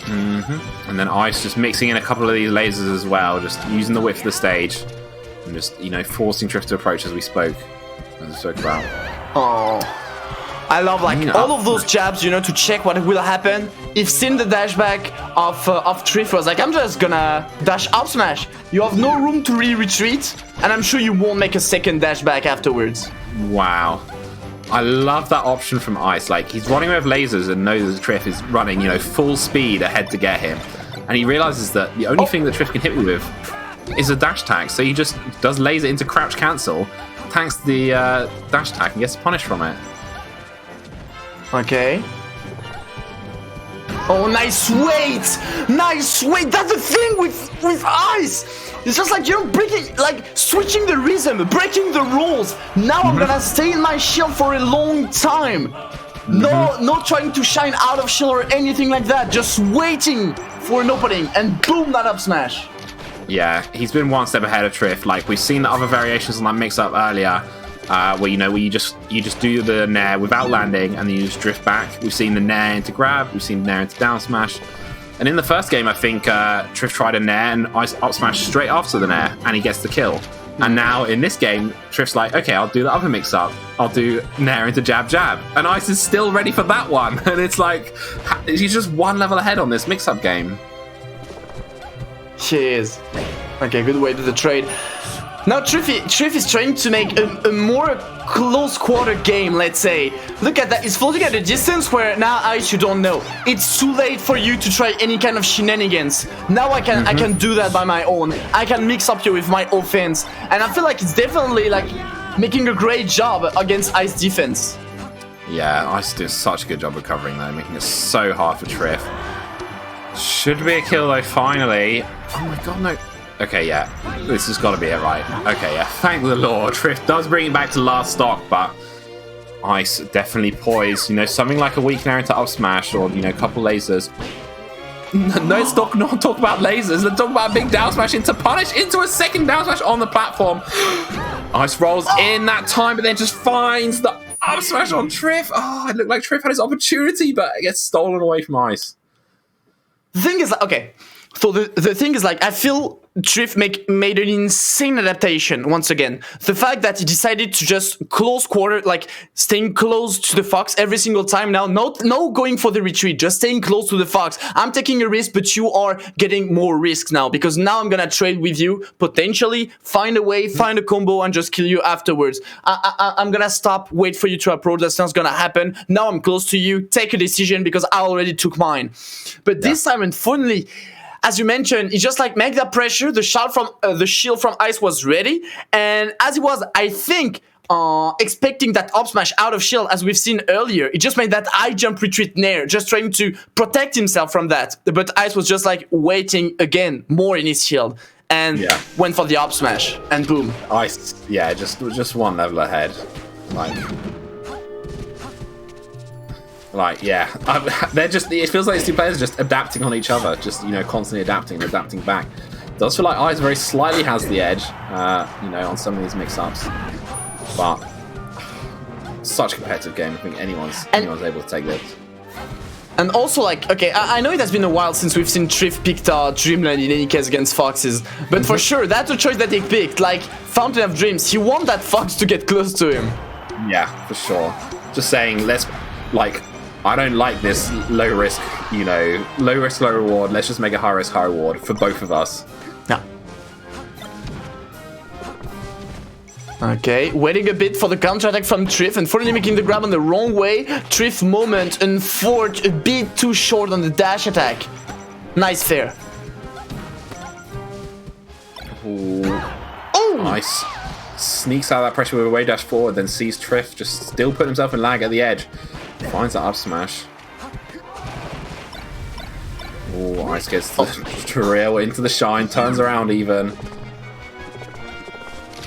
And then Ice just mixing in a couple of these lasers as well, just using the width of the stage, and just forcing Trif to approach as we spoke about. Oh. I love all of those jabs, to check what will happen. If seeing the dash back of Trif was like, I'm just gonna dash up smash. You have no room to retreat, and I'm sure you won't make a second dash back afterwards. Wow. I love that option from Ice. He's running with lasers and knows that Trif is running, full speed ahead to get him. And he realizes that the only thing that Trif can hit me with is a dash tag. So he just does laser into crouch cancel, tanks the dash tag, and gets punished from it. Okay. Oh, nice weight! Nice weight! That's the thing with Ice! It's just breaking, switching the rhythm, breaking the rules. Now I'm gonna stay in my shield for a long time. No trying to shine out of shield or anything like that. Just waiting for an opening, and boom, that up smash. Yeah, he's been one step ahead of Trif. We've seen the other variations on that mix-up earlier. where you just do the nair without landing and then you just drift back. We've seen the nair into grab, we've seen the nair into down smash. And in the first game, I think Trif tried a nair and Ice up smash straight after the nair, and he gets the kill. And now in this game, Trif's like, okay, I'll do the other mix-up. I'll do nair into jab jab. And Ice is still ready for that one. And it's like, he's just one level ahead on this mix-up game. He is. Okay, good way to the trade. Now Trif is trying to make a more close quarter game, let's say. Look at that, he's floating at a distance where now Ice, you don't know. It's too late for you to try any kind of shenanigans. Now I can do that by my own. I can mix up here with my offense. And I feel like it's definitely like making a great job against Ice defense. Yeah, Ice does such a good job of covering though, making it so hard for Trif. Should be a kill though, finally. Oh my god, no. Okay, yeah, this has got to be it, right? Okay, yeah, thank the Lord. Trif does bring it back to last stock, but Ice definitely poised. You know, something like a weak nair into up smash or, you know, a couple lasers. No, let's not talk about lasers. Let's talk about a big down smash into punish, into a second down smash on the platform. Ice rolls in that time, but then just finds the up smash on Trif. Oh, it looked like Trif had his opportunity, but it gets stolen away from Ice. The thing is, okay, so the thing is, like, I feel Trif made an insane adaptation once again. The fact that he decided to just close quarter, like staying close to the Fox every single time now, no going for the retreat, just staying close to the Fox. I'm taking a risk, but you are getting more risk now because now I'm gonna trade with you, potentially find a way, find a combo, and just kill you afterwards. I'm gonna stop, wait for you to approach. That's not gonna happen. Now I'm close to you. Take a decision because I already took mine. But this time, unfortunately, as you mentioned, he just like make that pressure. The shield from Ice was ready, and as he was, I think, expecting that up smash out of shield, as we've seen earlier, he just made that high jump retreat nair, just trying to protect himself from that. But Ice was just like waiting again more in his shield, and went for the up smash, and boom. Ice, yeah, just one level ahead, Like, yeah, they're just, it feels like these two players are just adapting on each other, just, you know, constantly adapting and adapting back. It does feel like Ice very slightly has the edge, you know, on some of these mix-ups, but such a competitive game. I think anyone's able to take this. And also, like, okay, I know it has been a while since we've seen Trif picked Dreamland in any case against Foxes, but for sure, that's a choice that they picked, like, Fountain of Dreams. He want that Fox to get close to him. Yeah, for sure. Just saying, let's, like, I don't like this low risk, you know, low risk, low reward. Let's just make a high risk, high reward for both of us. Yeah. Okay, waiting a bit for the counter-attack from Trif, and finally making the grab on the wrong way. Trif moment, unfortunate, a bit too short on the dash attack. Nice fair. Oh! Nice. Sneaks out of that pressure with a way dash forward, then sees Trif just still put himself in lag at the edge. Finds that up smash. Oh, Ice gets the trail into the shine, turns around even.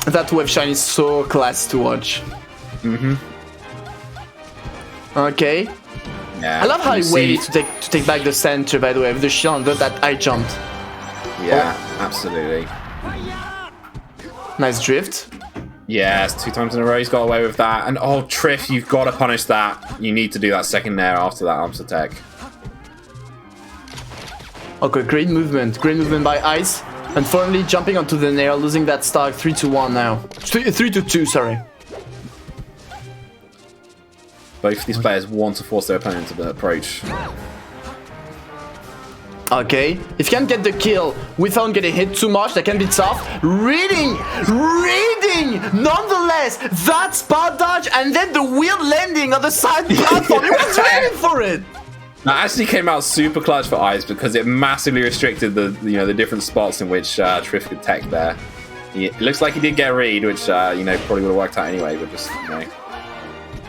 That wave shine is so class to watch. Okay. Yeah. I love how he waited to take back the center, by the way, with the shield, but that I jumped. Yeah, absolutely. Nice drift. Yes, 2 times in a row he's got away with that. And oh, Trif, you've got to punish that. You need to do that second nair after that arms attack. Okay, great movement by Ice. Unfortunately, jumping onto the nair, losing that stock. 3-1 now. 3-2, sorry. Both of these players want to force their opponent to the approach. Okay, if you can get the kill without getting hit too much, that can be tough. Reading! Nonetheless, that spot dodge and then the weird landing on the side platform. He was ready for it. That actually came out super clutch for Ice because it massively restricted the different spots in which Trif could tech there. It looks like he did get a read, which probably would have worked out anyway, but just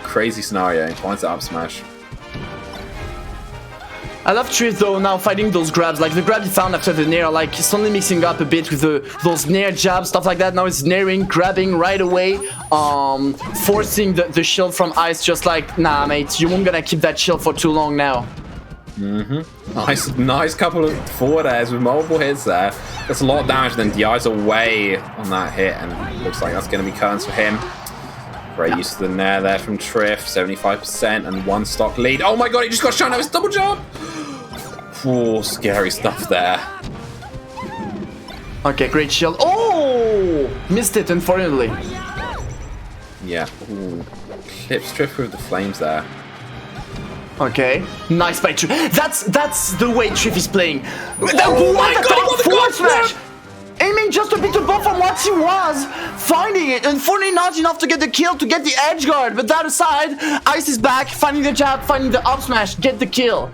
crazy scenario. Finds that up smash. I love Trif though now fighting those grabs, like the grab he found after the nair, like he's only mixing up a bit with those nair jabs, stuff like that. Now he's nairing, grabbing right away, forcing the shield from Ice, just like, nah mate, you won't gonna keep that shield for too long now. Nice couple of forward airs with multiple hits there. That's a lot of damage, then DI's away on that hit, and looks like that's gonna be curtains for him. Great use of the nair there from Trif, 75% and 1 stock lead. Oh my god, he just got shown out his double jump! Oh, scary stuff there. Okay, great shield. Oh! Missed it, unfortunately. Yeah. Ooh. Clips Trif with the flames there. Okay, nice by Trif. That's the way Trif is playing. Oh my god, forward smash! Aiming just a bit above from what he was, finding it. Unfortunately, not enough to get the kill, to get the edge guard. But that aside, Ice is back, finding the jab, finding the up smash, get the kill.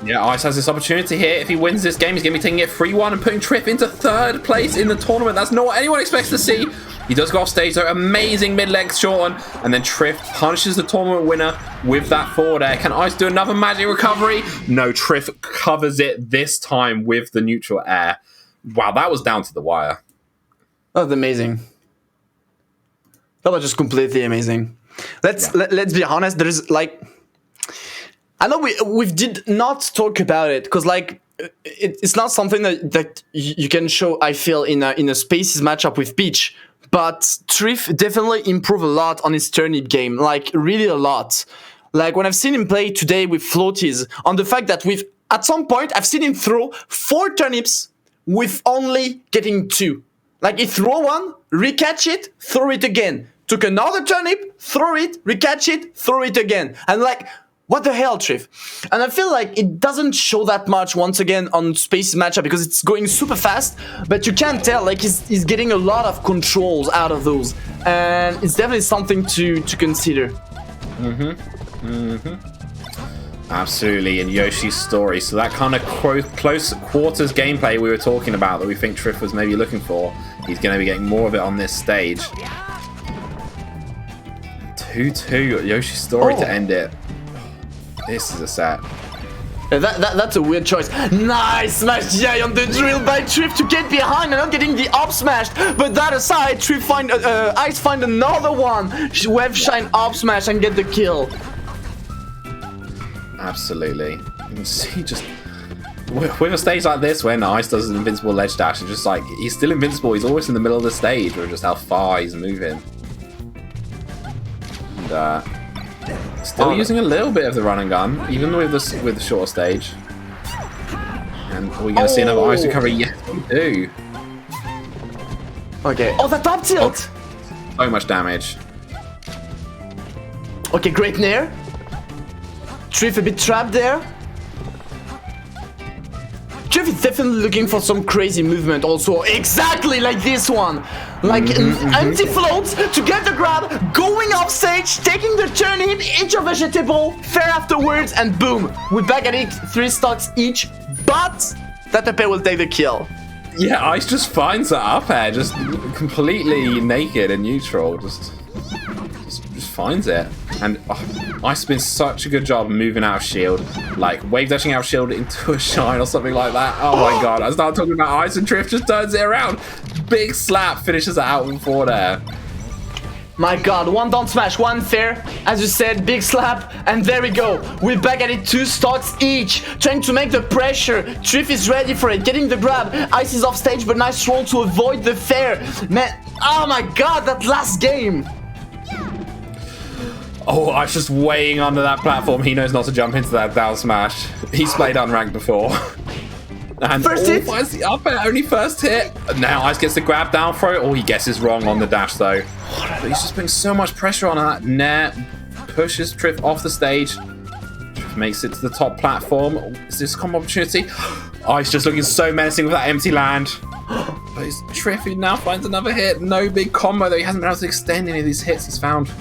Yeah, Ice has this opportunity here. If he wins this game, he's going to be taking it 3-1 and putting Trif into 3rd place in the tournament. That's not what anyone expects to see. He does go off stage, though. Amazing mid-leg short on. And then Trif punishes the tournament winner with that forward air. Can Ice do another magic recovery? No, Trif covers it this time with the neutral air. Wow, that was down to the wire. That was amazing. That was just completely amazing. Let's be honest. There's like, I know we did not talk about it because like it's not something that you can show. I feel in a Spaces matchup with Peach, but Trif definitely improved a lot on his turnip game. Like really a lot. Like when I've seen him play today with floaties, on the fact that at some point I've seen him throw 4 turnips with only getting 2. Like he throw one, recatch it, throw it again. Took another turnip, throw it, recatch it, throw it again. And like, what the hell, Trif? And I feel like it doesn't show that much once again on Spaces matchup because it's going super fast, but you can tell like he's getting a lot of controls out of those. And it's definitely something to consider. Absolutely, and Yoshi's story. So that kind of close quarters gameplay we were talking about that we think Trif was maybe looking for, he's going to be getting more of it on this stage. 2-2, Yoshi's story to end it. This is a set. That's a weird choice. Nice smash GI on the drill by Trif to get behind and not getting the up smashed. But that aside, Trif Ice find another one. Web shine up smash and get the kill. Absolutely. You can see just with a stage like this when Ice does an invincible ledge dash, it's just like he's still invincible. He's always in the middle of the stage with just how far he's moving. And still using a little bit of the run and gun, even with the shorter stage. And are we going to see another Ice recovery? Yes, we do. Okay. Oh, the top tilt! So much damage. Okay, great nair. Trif a bit trapped there. Trif is definitely looking for some crazy movement also. Exactly like this one. Like empty floats to get the grab, going off stage, taking the turnip, each a vegetable, fair afterwards, and boom. We're back at it, 3 stocks each, but that up air will take the kill. Yeah, Ice just finds that up air, just completely naked and neutral, just finds it. And Ice has been such a good job moving out of shield, like wave dashing out of shield into a shine or something like that. Oh my god, I started talking about Ice and Trif just turns it around. Big slap finishes it out with forward air. My god, 1 down smash, 1 fair, as you said, big slap, and there we go. We're back at it, 2 stocks each, trying to make the pressure. Trif is ready for it, getting the grab. Ice is off stage, but nice roll to avoid the fair. Man, oh my god, that last game. Oh, Ice just weighing under that platform. He knows not to jump into that down smash. He's played unranked before. And first hit. Finds the up air, only first hit. Now Ice gets the grab down throw. Oh, he guesses wrong on the dash though. But he's just putting so much pressure on that. Nair pushes Trif off the stage. Trif makes it to the top platform. Oh, is this a combo opportunity? Ice just looking so menacing with that empty land. But it's Trif who now finds another hit. No big combo though. He hasn't been able to extend any of these hits he's found.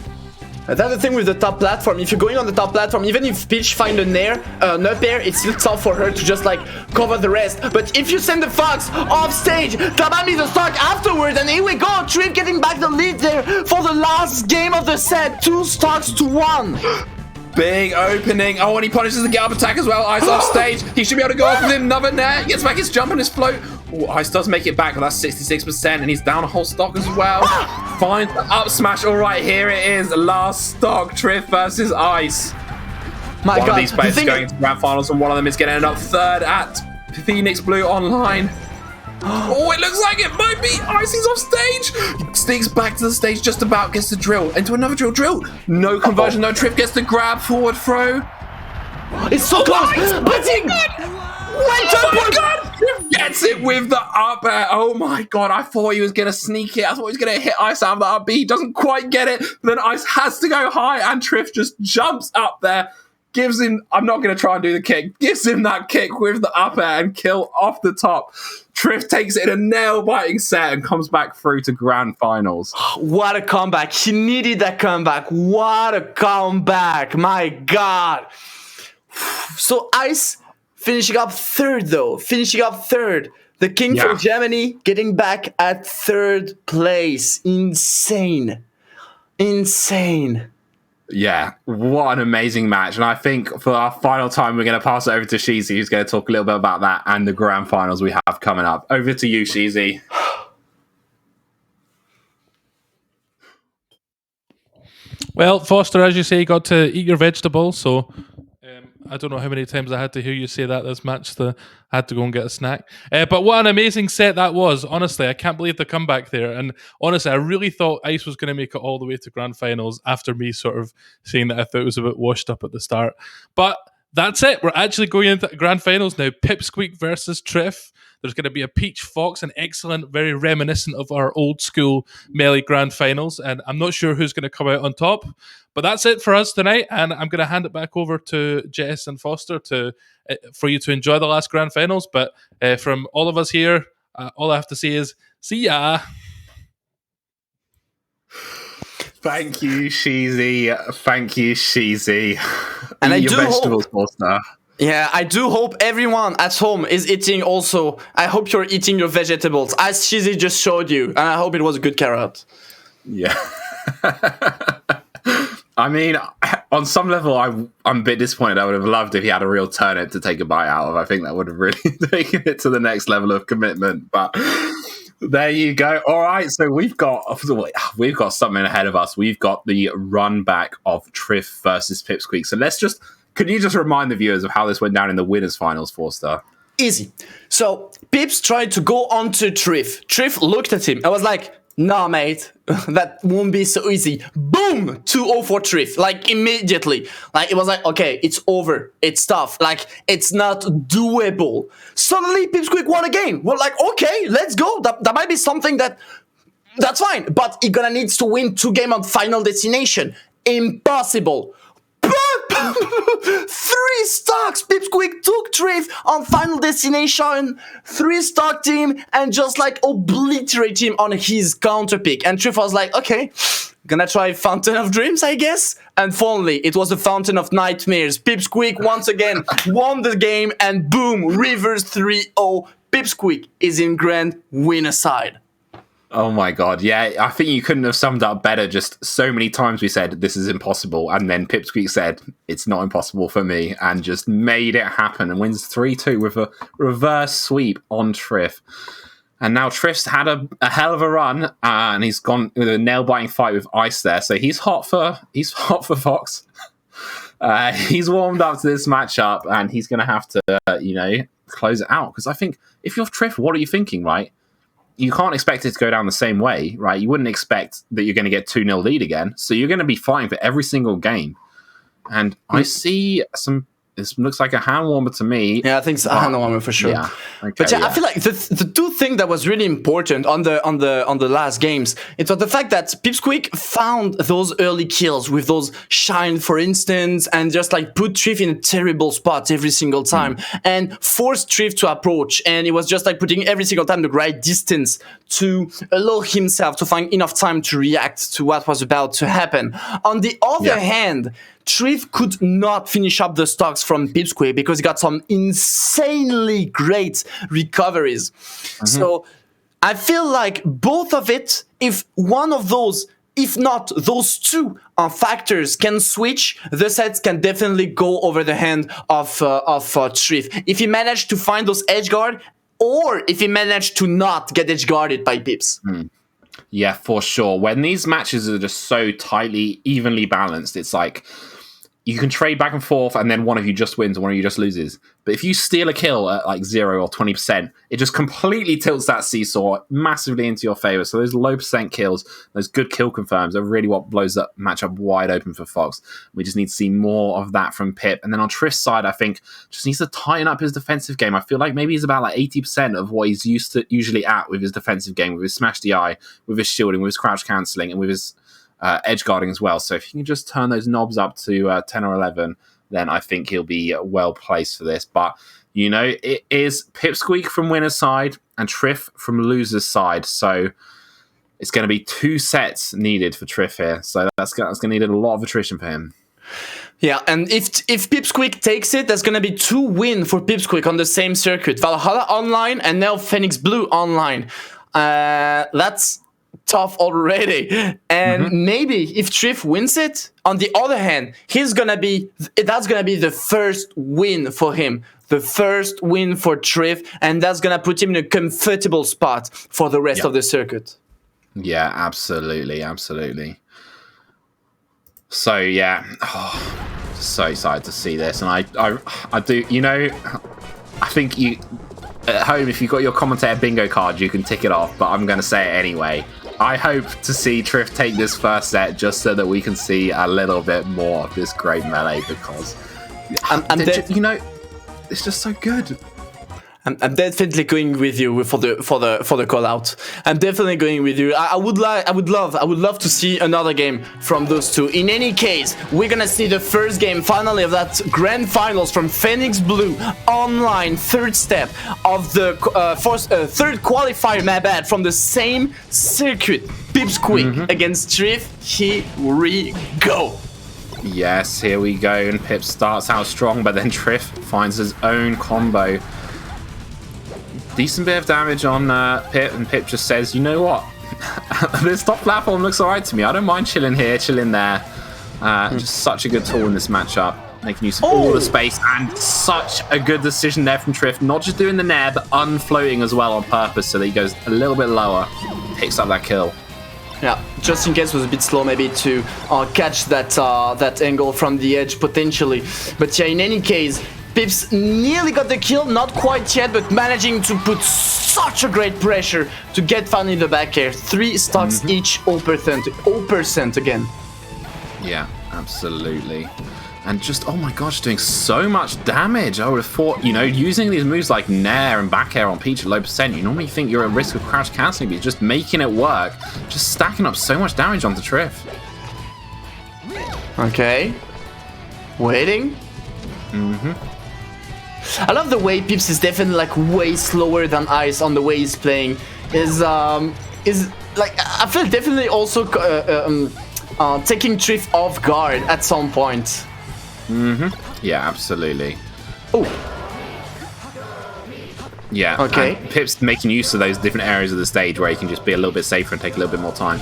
That's the thing with the top platform. If you're going on the top platform, even if Peach find an up air, it's still tough for her to just like cover the rest. But if you send the Fox off stage, Tabami the stock afterwards, and here we go, Trif getting back the lead there for the last game of the set, 2 stocks to 1. Big opening. Oh, and he punishes the get up attack as well. Ice off stage. He should be able to go off with him. Another net. Gets back his jump and his float. Oh, Ice does make it back, but that's 66%, and he's down a whole stock as well. Finds the up smash. All right, here it is. Last stock. Trif versus Ice. My one god. of these players is going to grand finals, and one of them is getting up 3rd at Phoenix Blue Online. Oh, it looks like it might be. Icy's off stage. He sneaks back to the stage, just about gets the drill. Into another drill. No conversion, no Trif gets the grab, forward throw. It's so close. Blitzing. Oh my god! Trif gets it with the up air. Oh my god, I thought he was going to sneak it. I thought he was going to hit Ice out of the up B. He doesn't quite get it. Then Ice has to go high, and Trif just jumps up there. Gives him, I'm not going to try and do the kick, gives him that kick with the up air and kill off the top. Trif takes it in a nail-biting set and comes back through to grand finals. What a comeback. He needed that comeback. What a comeback. My God. So Ice finishing up third, though. The king from Germany getting back at third place. Insane. Yeah, what an amazing match. And I think for our final time, we're going to pass it over to Sheezy, who's going to talk a little bit about that and the grand finals we have coming up. Over to you, Sheezy. Well, Foster, as you say, you got to eat your vegetables, so I don't know how many times I had to hear you say that this match. I had to go and get a snack. But what an amazing set that was. Honestly, I can't believe the comeback there. And honestly, I really thought Ice was going to make it all the way to grand finals after me sort of saying that I thought it was a bit washed up at the start. But that's it. We're actually going into grand finals now. Pipsqueak versus Trif. There's going to be a Peach Fox, an excellent, very reminiscent of our old school Melee grand finals. And I'm not sure who's going to come out on top. But that's it for us tonight, and I'm going to hand it back over to Jess and Foster for you to enjoy the last grand finals. But from all of us here, all I have to say is, see ya! Thank you, Sheezy. And I Eat do your vegetables, hope, Foster. Yeah, I do hope everyone at home is eating also. I hope you're eating your vegetables, as Cheesy just showed you. And I hope it was a good carrot. Yeah. I mean, on some level, I'm a bit disappointed. I would have loved if he had a real turnip to take a bite out of. I think that would have really taken it to the next level of commitment. But there you go. All right, so we've got something ahead of us. We've got the run back of Trif versus Pipsqueak. So can you just remind the viewers of how this went down in the winners' finals, Forster? Easy. So Pips tried to go on to Trif. Trif looked at him. I was like, nah, mate, that won't be so easy. Boom! 2-0 for Trif. Like, immediately. Like, it was like, okay, it's over. It's tough. Like, it's not doable. Suddenly, Pipsqueak won a game. We're like, okay, let's go. That might be something that's fine. But he gonna needs to win 2 games on Final Destination. Impossible. 3 stocks! Pipsqueak took Trif on Final Destination, 3-stock team, and just like obliterate him on his counter pick. And Trif was like, okay, gonna try Fountain of Dreams, I guess? And finally, it was a Fountain of Nightmares. Pipsqueak once again won the game, and boom, reverse 3-0. Pipsqueak is in grand winner side. Oh my god, yeah, I think you couldn't have summed up better. Just so many times we said, this is impossible, and then Pipsqueak said, it's not impossible for me, and just made it happen, and wins 3-2 with a reverse sweep on Trif. And now Trif's had a hell of a run, and he's gone with a nail-biting fight with Ice there, so he's hot for Fox. He's warmed up to this matchup, and he's going to have to, close it out, because I think, if you're Trif, what are you thinking, right? You can't expect it to go down the same way, right? You wouldn't expect that you're going to get 2-0 lead again. So you're going to be fighting for every single game. And I see this looks like a hand warmer to me. Yeah, I think it's a hand warmer for sure. Yeah. Okay, but I feel like the 2 things that was really important on the last games, it was the fact that Pipsqueak found those early kills with those shine, for instance, and just like put Trif in a terrible spot every single time and forced Trif to approach. And it was just like putting every single time the right distance to allow himself to find enough time to react to what was about to happen. On the other hand, Trif could not finish up the stocks from Pipsqueak because he got some insanely great recoveries. So I feel like both of it, if one of those, if not those 2 factors can switch, the sets can definitely go over the hand of Trif. If he managed to find those edge guard, or if he managed to not get edge guarded by Pips. Yeah, for sure. When these matches are just so tightly, evenly balanced, it's like you can trade back and forth, and then one of you just wins and one of you just loses. But if you steal a kill at like 0 or 20%, it just completely tilts that seesaw massively into your favor. So those low percent kills, those good kill confirms, are really what blows that matchup wide open for Fox. We just need to see more of that from Pip. And then on Trif's side, I think just needs to tighten up his defensive game. I feel like maybe he's about like 80% of what he's usually at with his defensive game, with his smash DI, with his shielding, with his crouch cancelling, and with his edge guarding as well. So if you can just turn those knobs up to 10 or 11, then I think he'll be well placed for this. But, you know, it is Pipsqueak from winner's side and Trif from loser's side. So it's going to be 2 sets needed for Trif here. So that's going to need a lot of attrition for him. Yeah, and if Pipsqueak takes it, there's gonna be 2 wins for Pipsqueak on the same circuit. Valhalla online and now Phoenix Blue online. That's tough already. And maybe if Trif wins it, on the other hand, that's gonna be the first win for him. The first win for Trif, and that's gonna put him in a comfortable spot for the rest of the circuit. Yeah, absolutely. So yeah, so excited to see this, and I do. You know, I think you at home, if you've got your commentator bingo card, you can tick it off. But I'm going to say it anyway. I hope to see Trif take this first set just so that we can see a little bit more of this great melee, because you know, it's just so good. I'm definitely going with you for the call out. I'm definitely going with you. I would love to see another game from those two. In any case, we're gonna see the first game finally of that grand finals from Phoenix Blue online, third step of the third qualifier, my bad, from the same circuit. Pipsqueak against Trif. Here we go. Yes, here we go. And Pip starts out strong, but then Trif finds his own combo. Decent bit of damage on Pip, and Pip just says, you know what? This top platform looks alright to me. I don't mind chilling here, chilling there. Just such a good tool in this matchup. Making use of all the space, and such a good decision there from Trif. Not just doing the nair, but unfloating as well on purpose, so that he goes a little bit lower. Picks up that kill. Yeah, just in case was a bit slow maybe to catch that angle from the edge potentially. But yeah, in any case, Pips nearly got the kill, not quite yet, but managing to put such a great pressure to get finally the back air. 3 stocks each, 0% again. Yeah, absolutely. And just, oh my gosh, doing so much damage. I would have thought, you know, using these moves like Nair and back air on Peach at low percent, you normally think you're at risk of crouch cancelling, but you're just making it work. Just stacking up so much damage onto Trif. Okay. Waiting. I love the way Pips is definitely like way slower than Ice on the way he's playing. Is like, I feel definitely also taking Trif off guard at some point. Yeah, absolutely. Oh. Yeah. Okay. Pip's making use of those different areas of the stage where he can just be a little bit safer and take a little bit more time.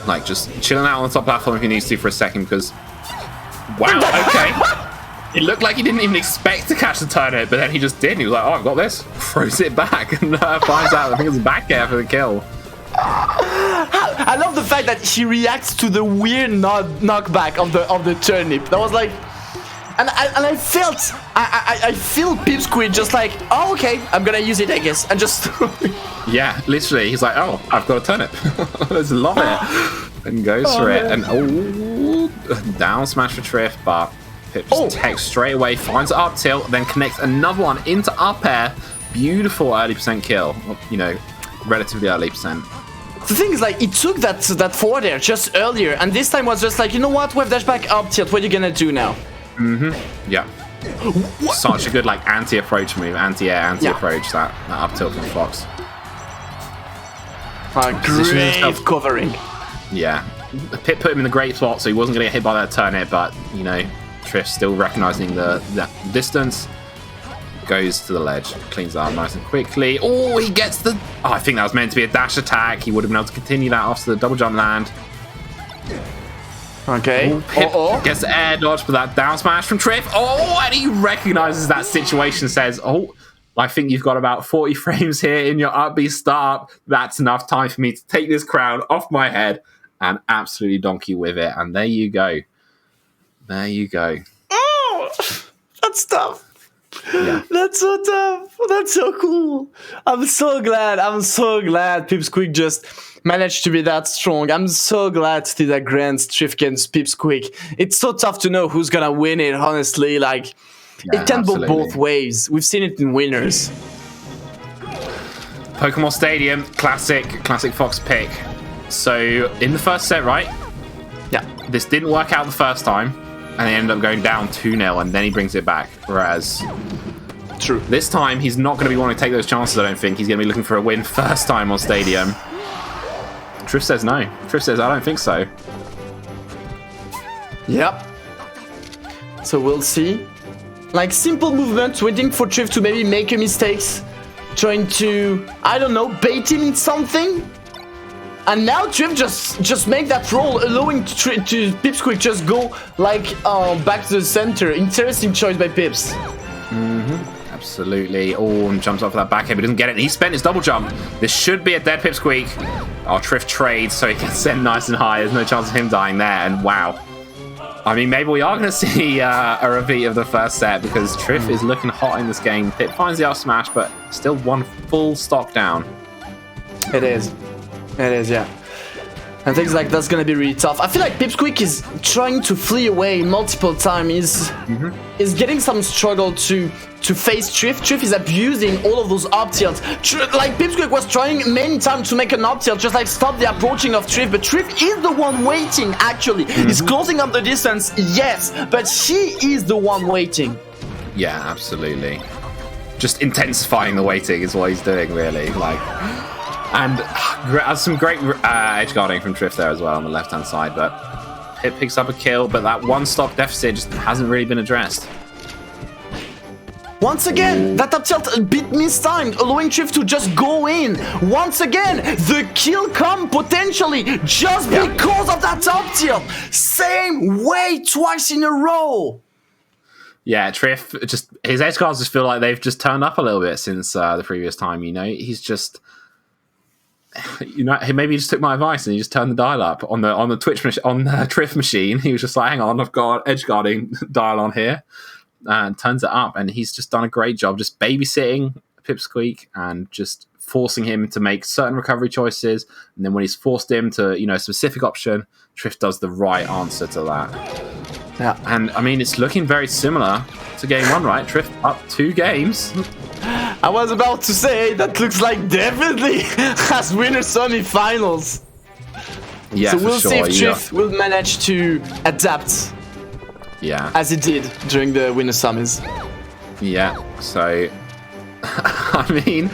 Like just chilling out on the top platform if he needs to for a second, because wow, okay. It looked like he didn't even expect to catch the turnip, but then he just did. He was like, oh, I've got this. Throws it back and finds out, I think it's back air for the kill. I love the fact that he reacts to the weird knockback of the turnip. That was like, and I feel Pipsqueak just like, oh, okay, I'm gonna use it, I guess, and just yeah, literally, he's like, oh, I've got a turnip. Let's love it, and goes for it, and down smash for Trif, but Pip just takes straight away, finds up tilt, then connects another one into up air. Beautiful early percent kill, you know, relatively early percent. The thing is, like, he took that forward air just earlier, and this time was just like, you know what, wave dash back up tilt, what are you gonna do now? Yeah. Such a good, like, anti-approach move, anti-air, anti-approach, that up tilt from Fox. Great covering. Yeah. Pip put him in the great spot, so he wasn't going to get hit by that turnip, but, you know, Trif still recognizing the distance. Goes to the ledge, cleans that up nice and quickly. Oh, he gets the... Oh, I think that was meant to be a dash attack. He would have been able to continue that after the double jump land. Okay. Ooh, Pip gets the air dodge, but that down smash from Trif. Oh, and he recognizes that situation, says, oh, I think you've got about 40 frames here in your up B start. That's enough time for me to take this crown off my head and absolutely donkey with it. And there you go. There you go. Oh, that's tough. Yeah. That's so tough. That's so cool. I'm so glad Pipsqueak just managed to be that strong. I'm so glad to see that Grand Trif against Pipsqueak. It's so tough to know who's gonna win it, honestly. Like, Yeah, it can go absolutely. both ways. We've seen it in winners. Pokemon Stadium, classic Fox pick. So in the first set, right? Yeah. This didn't work out the first time, and they ended up going down 2-0, and then he brings it back. Whereas, true, this time he's not going to be wanting to take those chances. I don't think he's going to be looking for a win first time on Stadium. Trif says no. Trif says I don't think so. Yep. So we'll see. Like, simple movement, waiting for Trif to maybe make a mistakes, trying to, I don't know, bait him in something. And now Trif just make that roll, allowing to Pipsqueak just go like back to the center. Interesting choice by Pips. Absolutely. Oh, and jumps off that back head, but doesn't get it. He spent his double jump. This should be a dead Pipsqueak. Oh, Trif trades, so he can send nice and high. There's no chance of him dying there. And wow. I mean, maybe we are going to see a repeat of the first set, because Trif is looking hot in this game. Pip finds the up smash, but still one full stock down. It is. It is, yeah. And things like that's gonna be really tough. I feel like Pipsqueak is trying to flee away multiple times. Is getting some struggle to face Trif. Trif is abusing all of those up tilts. Like, Pipsqueak was trying many times to make an up tilt, just like stop the approaching of Trif, but Trif is the one waiting, actually. He's closing up the distance, yes, but he is the one waiting. Yeah, absolutely. Just intensifying the waiting is what he's doing, really. Like, and some great edge guarding from Trif there as well on the left-hand side, but Pip picks up a kill, but that one stock deficit just hasn't really been addressed. Once again, that up tilt a bit mistimed, allowing Trif to just go in. Once again, the kill come potentially just because of that up tilt. Same way twice in a row. Yeah, Trif, just his edge guards just feel like they've just turned up a little bit since the previous time. You know, he's just, you know, maybe he just took my advice and he just turned the dial up on the Twitch on the Trif machine. He was just like, hang on, I've got edge guarding dial on here, and turns it up, and he's just done a great job just babysitting Pipsqueak and just forcing him to make certain recovery choices. And then when he's forced him to, you know, a specific option, Trif does the right answer to that. Yeah, and I mean, it's looking very similar to game one, right? Trif up 2 games. I was about to say that looks like definitely as winner semi-finals. Yeah, so we'll for see sure. if Trif will manage to adapt. Yeah, as it did during the winner semis. Yeah. So, I mean,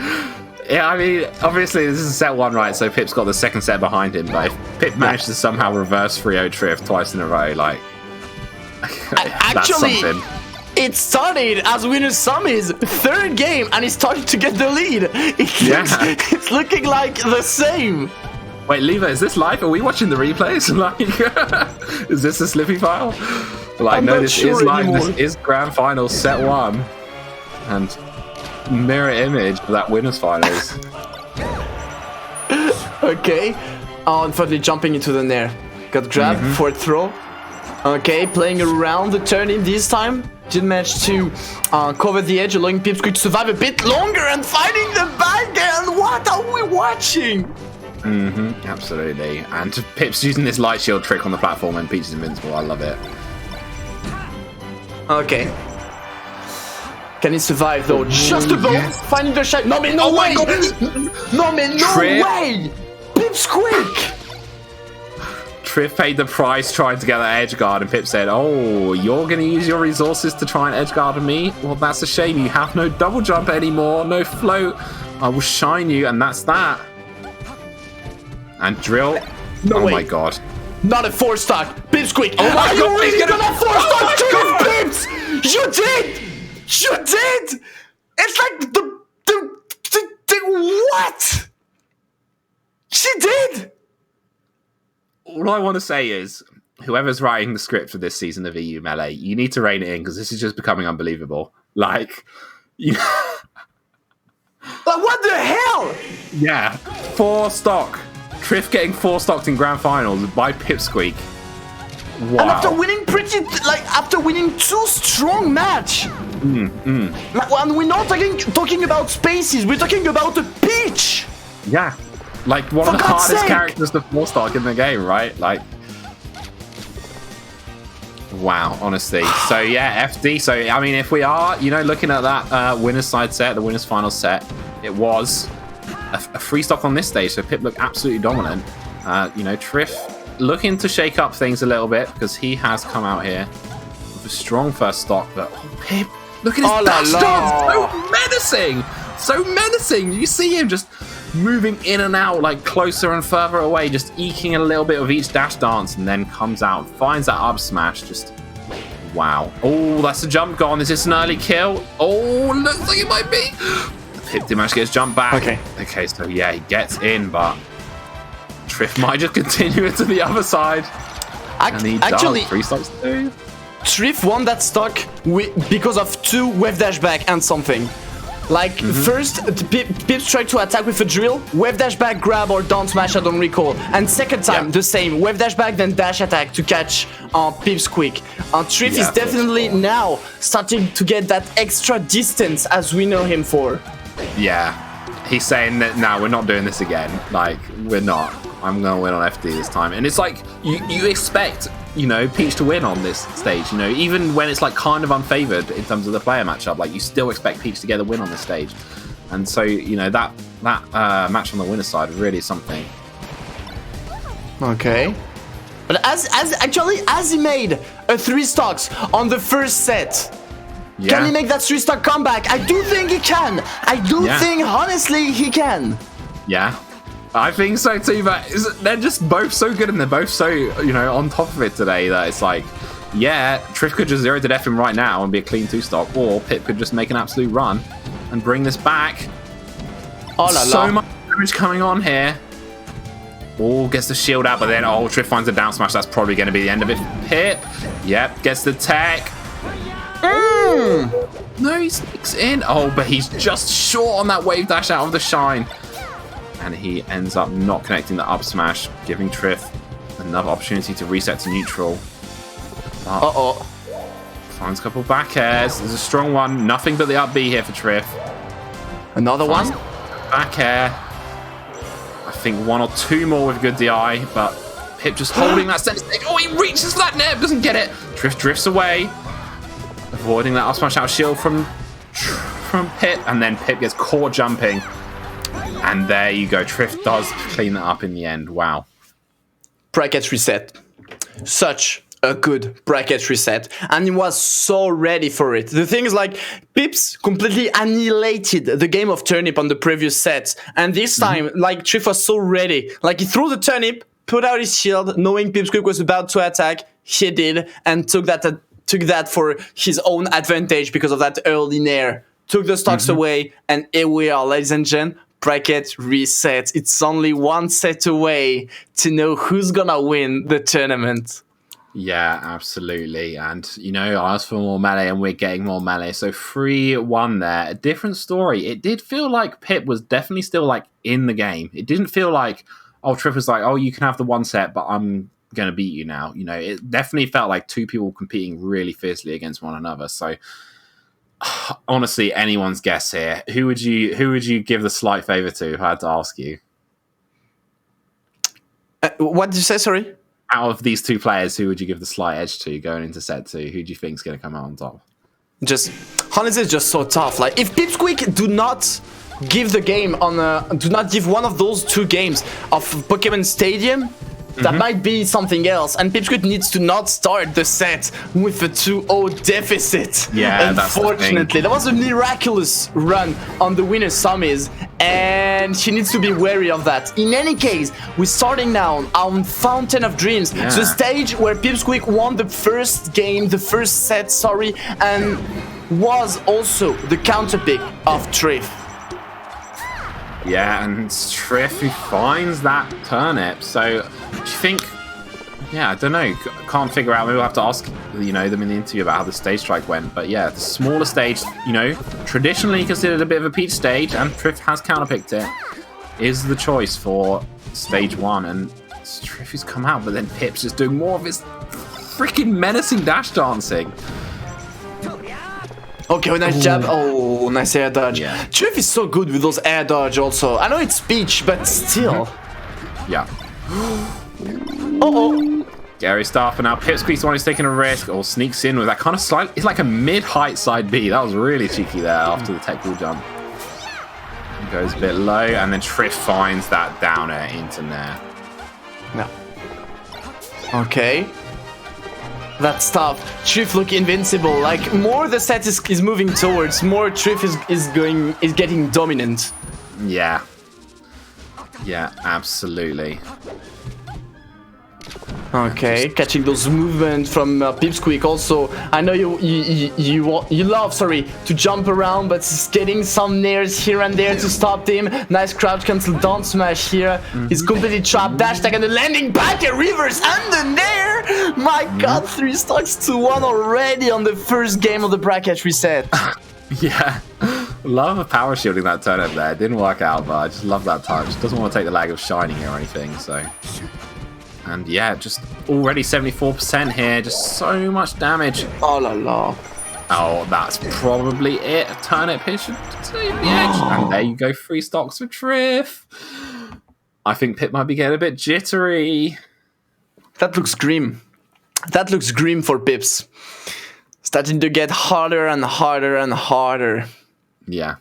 obviously this is set 1, right? So Pip's got the second set behind him, but if Pip managed to somehow reverse 3-0 Trif twice in a row, like, that's actually, something. It started as winner semis, 3rd game, and he started to get the lead. It's looking like the same. Wait, Lever, is this live? Are we watching the replays? Like, is this a Slippy file? Like, I'm no, not this sure is live. anymore. This is Grand Finals set 1, and mirror image of that winners finals. Okay, unfortunately jumping into the nair. Got grabbed for a throw. Okay, playing around the turn in this time. Didn't manage to cover the edge, allowing Pipsqueak to survive a bit longer and finding the back end. What are we watching? Absolutely. And Pip's using this light shield trick on the platform when Peach is invincible. I love it. Okay. Can he survive though? Just about finding the shot. No man, no way! No man, no way! Pipsqueak! Trif paid the price trying to get that edge guard, and Pip said, "Oh, you're going to use your resources to try and edge guard me? Well, that's a shame. You have no double jump anymore, no float. I will shine you, and that's that." And Drill. No oh way. my god. Not a 4-stock. Pipsqueak. Oh my Are god, you he's really gonna- gonna 4-stock Pips? You did! You did! It's like the what? She did! All I want to say is, whoever's writing the script for this season of EU Melee, you need to rein it in, because this is just becoming unbelievable. Like, Like, what the hell? yeah, 4 stock. Trif getting 4 stocked in Grand Finals by Pipsqueak. And after winning after winning 2 strong match. And we're not talking about spaces, we're talking about a Peach. Yeah. Like one of the hardest characters to 4-stock in the game, right? Like, wow, honestly. So yeah, FD. So I mean, if we are, looking at that winner's side set, the winner's final set, it was a free stock on this stage. So Pip looked absolutely dominant. Trif looking to shake up things a little bit because he has come out here with a strong first stock. But Pip, look at his dash dance, so menacing. You see him just moving in and out, like closer and further away, just eking a little bit of each dash dance, and then comes out, finds that up smash. Just wow. Oh, that's a jump gone. Is this an early kill? Oh, looks like it might be. Pip did manage to get his jump back. Okay, so yeah, he gets in, but Trif might just continue it to the other side. And he actually, does. 3 stocks too. Trif won that stock because of 2 wave dash back and something. Like, first, Pips tried to attack with a drill, wave dash back, grab, or down smash, I don't recall. And second time, the same, wave dash back, then dash attack to catch Pipsqueak. Trif is definitely now starting to get that extra distance as we know him for. Yeah, he's saying that, no, we're not doing this again. Like, we're not. I'm going to win on FD this time. And it's like, you expect, Peach to win on this stage, even when it's like kind of unfavored in terms of the player matchup, like you still expect Peach to get the win on this stage. And so, that match on the winner's side really is something. Okay. But as he made a 3 stocks on the first set, can he make that 3 stock comeback? I do think he can. I do think, honestly, he can. Yeah. I think so too, but they're just both so good and they're both so, on top of it today that it's like, yeah, Trif could just 0 to death him right now and be a clean 2-stock, or Pip could just make an absolute run and bring this back. So much damage coming on here. Oh, gets the shield out, but then, Trif finds a down smash. That's probably going to be the end of it. Pip, yep, gets the tech. No, he sneaks in. Oh, but he's just short on that wave dash out of the shine. And he ends up not connecting the up smash, giving Trif another opportunity to reset to neutral. Finds a couple back airs. There's a strong one. Nothing but the up B here for Trif. Another one? Back air. I think 1 or 2 more with good DI, but Pip just holding that center stage. Oh, he reaches for that net, doesn't get it. Trif drifts away, avoiding that up smash out shield from Pip, and then Pip gets caught jumping. And there you go. Trif does clean that up in the end. Wow. Bracket reset. Such a good bracket reset. And he was so ready for it. The thing is, like, Pips completely annihilated the game of turnip on the previous sets. And this time, like, Trif was so ready. Like, he threw the turnip, put out his shield, knowing Pipsqueak was about to attack. He did, and took that for his own advantage because of that early nair. Took the stocks away, and here we are, ladies and gentlemen. Bracket reset. It's only 1 set away to know who's gonna win the tournament. Yeah, absolutely. And, I asked for more melee and we're getting more melee. So 3-1 there. A different story. It did feel like Pip was definitely still like in the game. It didn't feel like, Trif was like, you can have the 1 set, but I'm going to beat you now. It definitely felt like 2 people competing really fiercely against one another. So honestly, anyone's guess here. Who would you give the slight favor to if I had to ask you? What did you say, sorry? Out of these 2 players, who would you give the slight edge to going into set 2? Who do you think is going to come out on top? Honestly, it's just so tough. Like, if Pipsqueak do not give the game do not give one of those 2 games of Pokemon Stadium, that might be something else. And Pipsqueak needs to not start the set with a 2-0 deficit. Yeah, unfortunately. That was a miraculous run on the winner's summies, and she needs to be wary of that. In any case, we're starting now on Fountain of Dreams, the stage where Pipsqueak won the first set, and was also the counterpick of Trif. Yeah, and Trif, who finds that turnip. So, do you think... Yeah, I don't know. Can't figure out. Maybe we'll have to ask, them in the interview about how the stage strike went. But yeah, the smaller stage, traditionally considered a bit of a peach stage, and Trif has counterpicked it, is the choice for stage 1. And Trif has come out, but then Pip's just doing more of his freaking menacing dash dancing. Okay, nice jab. Oh, nice air dodge. Yeah. Trif is so good with those air dodge also. I know it's speech, but still. Yeah. Uh-oh. Scary stuff, and now Pipsqueak's the one who's taking a risk, or sneaks in with that kind of slight... It's like a mid-height side B. That was really cheeky there after the tech ball jump. He goes a bit low, and then Trif finds that down air into Nair. No. Okay. That's tough. Trif look invincible. Like, more the set is moving towards, more Trif is getting dominant. Yeah. Yeah, absolutely. Okay, catching those movements from Pipsqueak also. I know you love, to jump around, but he's getting some nairs here and there to stop him. Nice crouch cancel down smash here. He's completely trapped. Dash tag and the landing back and reverse and the nair. My god, 3 stocks to 1 already on the first game of the bracket reset. Yeah. Love the power shielding that turnip there. It didn't work out, but I just love that touch. Doesn't want to take the lag of shining here or anything, so... And yeah, just already 74% here. Just so much damage. Oh la la. Oh, that's probably it. Turnip here should take the edge. And there you go, 3 stocks for Trif. I think Pip might be getting a bit jittery. That looks grim. That looks grim for Pips. Starting to get harder and harder and harder. Yeah.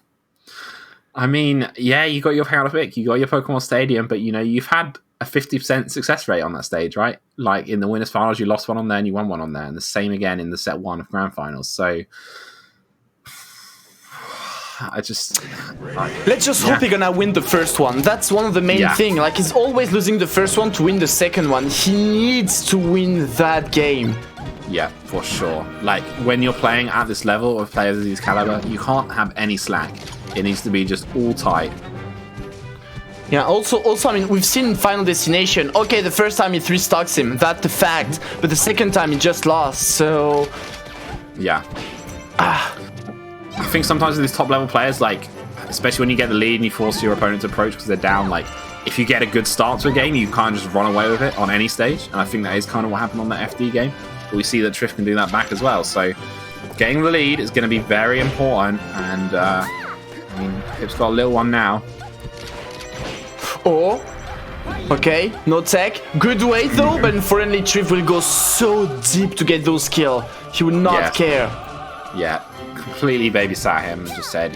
I mean, yeah, you got your power pick, you got your Pokemon Stadium, but you've had a 50% success rate on that stage, right? Like in the winners finals, you lost one on there and you won one on there, and the same again in the set 1 of grand finals. So let's just hope he's gonna win the first one. That's one of the main thing. Like, he's always losing the first one to win the second one. He needs to win that game. Yeah, for sure. Like, when you're playing at this level of players of these caliber, you can't have any slack. It needs to be just all tight. Yeah, also, I mean, we've seen Final Destination. Okay, the first time he 3-stocks him, that's the fact. But the second time he just lost, so... Yeah. I think sometimes with these top-level players, like, especially when you get the lead and you force your opponent to approach because they're down, like, if you get a good start to a game, you can't just run away with it on any stage. And I think that is kind of what happened on that FD game. But we see that Trif can do that back as well. So getting the lead is going to be very important. And, I mean, Pip's got a little one now. Oh, okay, no tech. Good weight though, but unfortunately Trif will go so deep to get those kills. He would not care. Yeah, completely babysat him and just said,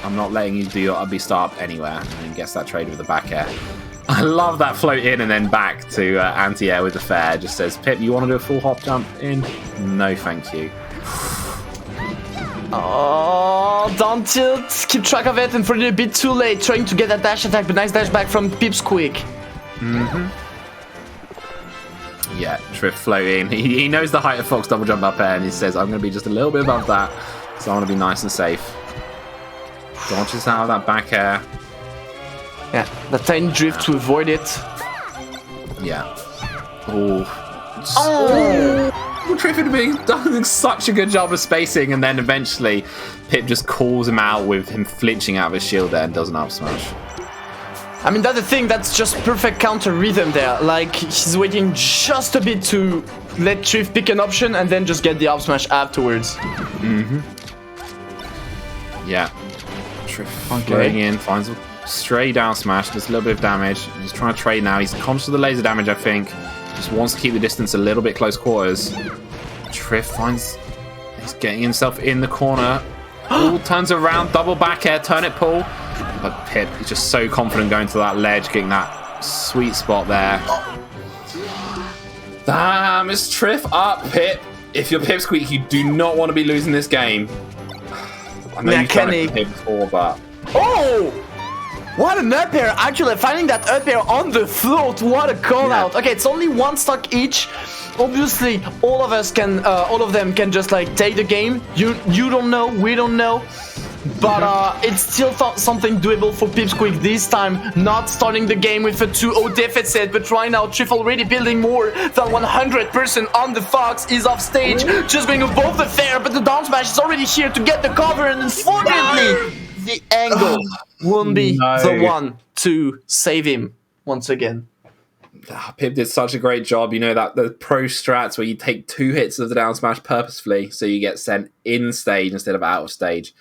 I'm not letting you do your ugly start anywhere. And then gets that trade with the back air. I love that float in and then back to anti-air with the fair. Just says, Pip, you want to do a full hop jump in? No, thank you. Oh, down tilt. Keep track of it, and for a bit too late. Trying to get that dash attack, but nice dash back from Pipsqueak. Yeah, Trif floating. He knows the height of Fox double jump up air, and he says, I'm going to be just a little bit above that, so I want to be nice and safe. Dodges out of that back air. Yeah, the tiny drift to avoid it. Yeah. Oh. Trif had been doing such a good job of spacing, and then eventually Pip just calls him out with him flinching out of his shield there and does an up smash. I mean, that's the thing, that's just perfect counter rhythm there. Like, he's waiting just a bit to let Trif pick an option and then just get the up smash afterwards. Yeah. Trif floating in, finds a stray down smash, does a little bit of damage. He's trying to trade now. He's conscious of the laser damage, I think. Just wants to keep the distance a little bit close quarters. Trif finds he's getting himself in the corner. Ooh, turns around, double back air, turn it pull. But Pip is just so confident going to that ledge, getting that sweet spot there. Damn, it's Trif up, Pip. If you're Pipsqueak, you do not want to be losing this game. I know you've done it with him before, but... Oh! What an up air! Actually, finding that up air on the float, what a call out! Okay, it's only 1 stock each. Obviously, all of them can just like take the game. You don't know, we don't know, but it's still something doable for Pipsqueak this time. Not starting the game with a 2-0 deficit, but right now Trif already building more than 100% on the Fox. Is off stage, just going above the fair, but the down smash is already here to get the cover, and unfortunately, the angle won't be the one to save him once again. Pip did such a great job. You know, that the pro strats where you take 2 hits of the down smash purposefully, so you get sent in stage instead of out of stage.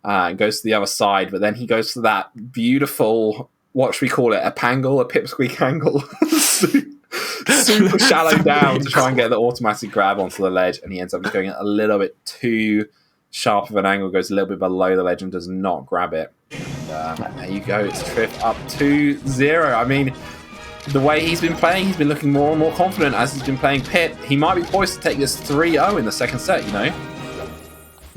And goes to the other side, but then he goes to that beautiful, what should we call it, a pangle, a pipsqueak angle, super shallow down to try and get the automatic grab onto the ledge, and he ends up going a little bit too sharp of an angle, goes a little bit below the ledge and does not grab it. And, there you go, it's Trif up 2-0. I mean, the way he's been playing, he's been looking more and more confident as he's been playing Pip. He might be poised to take this 3-0 in the second set, you know?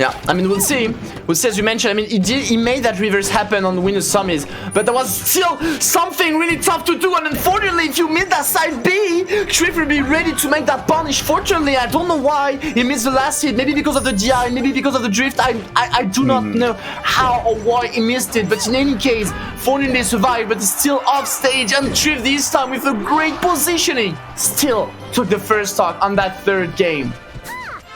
Yeah, I mean, we'll see. We'll see, as you mentioned. I mean, he made that reverse happen on the winner's summies, but there was still something really tough to do. And unfortunately, if you miss that side B, Trif will be ready to make that punish. Fortunately, I don't know why he missed the last hit. Maybe because of the DI, maybe because of the drift. I do not know how or why he missed it. But in any case, fortunately survived, but he's still off stage. And Trif this time with a great positioning still took the first stock on that third game.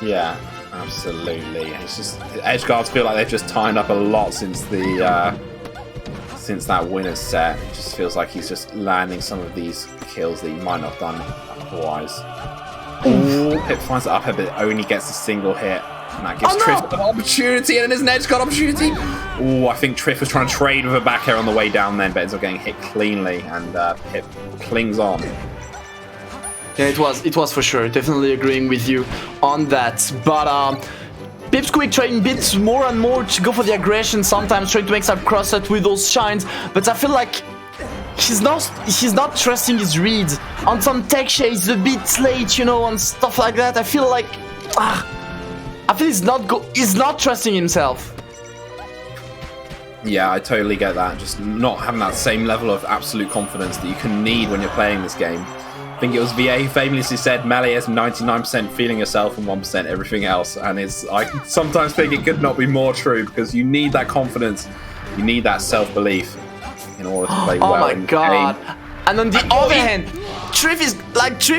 Yeah. Absolutely. It's just edge guards feel like they've just timed up a lot since the since that winner's set. It just feels like he's just landing some of these kills that he might not have done otherwise. Oh, Pip finds it up a bit, only gets a single hit. And that gives Trif an opportunity, and it is an edge guard opportunity. Oh, I think Trif was trying to trade with a back air on the way down then, but ends up getting hit cleanly, and Pip clings on. Yeah, it was for sure. Definitely agreeing with you on that. But Pipsqueak trying bits more and more to go for the aggression, sometimes trying to make some cross-set with those shines. But I feel like he's not trusting his reads. On some tech shades, a bit late, you know, and stuff like that. I feel like I feel he's not trusting himself. Yeah, I totally get that. Just not having that same level of absolute confidence that you can need when you're playing this game. I think it was VA who famously said melee is 99% feeling yourself and 1% everything else. And I sometimes think it could not be more true, because you need that confidence, you need that self-belief in order to play well. Oh my god. And on the other hand, Trif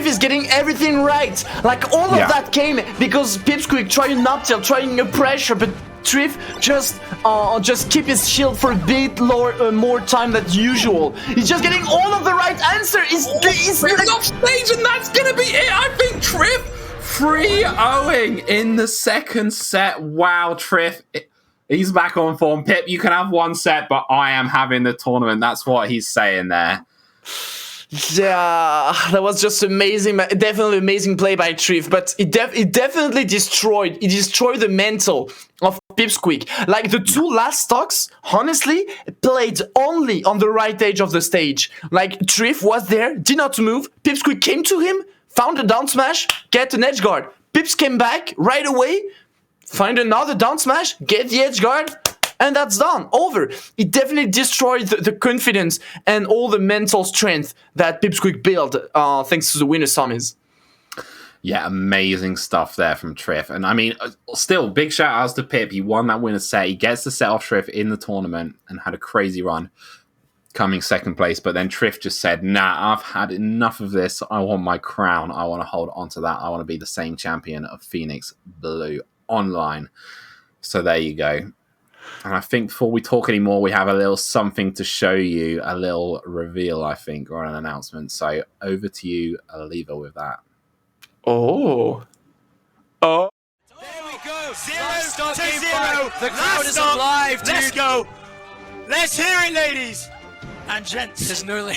is getting everything right. Like all of that came because Pipsqueak trying an up tilt, trying a pressure, but Trif just keep his shield for a bit more time than usual. He's just getting all of the right answer. He's off stage, and that's gonna be it. I think Trif 3-0ing in the second set. Wow, Trif. He's back on form. Pip, you can have one set, but I am having the tournament. That's what he's saying there. Yeah, that was just amazing. Definitely amazing play by Trif, but it definitely destroyed the mental of Pipsqueak. Like the two last stocks, honestly, played only on the right edge of the stage. Like Trif was there, did not move. Pipsqueak came to him, found a down smash, get an edge guard. Pips came back right away, find another down smash, get the edge guard. And that's done. Over. It definitely destroyed the confidence and all the mental strength that Pipsqueak built thanks to the winner summies. Yeah, amazing stuff there from Trif. And I mean, still, big shout outs to Pip. He won that winner set. He gets the set off Trif in the tournament and had a crazy run, coming second place. But then Trif just said, nah, I've had enough of this. I want my crown. I want to hold on to that. I want to be the same champion of Phoenix Blue online. So there you go. And I think before we talk anymore, we have a little something to show you, a little reveal, I think, or an announcement. So over to you, Oliva, with that. Oh. There we go. 0-0. The crowd is alive, dude. Let's go. Let's hear it, ladies and gents. There's no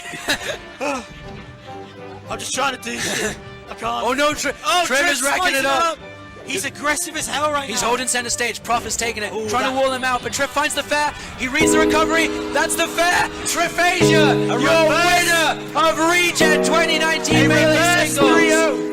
I'm just trying to do shit. I can't. Oh no, Trif is racking it up. He's aggressive as hell right now. He's holding center stage. Prof is taking it, trying to wall him out, but Trif finds the fair. He reads the recovery. That's the fair. Trifasia, your winner of Regen 2019 Melee Singles.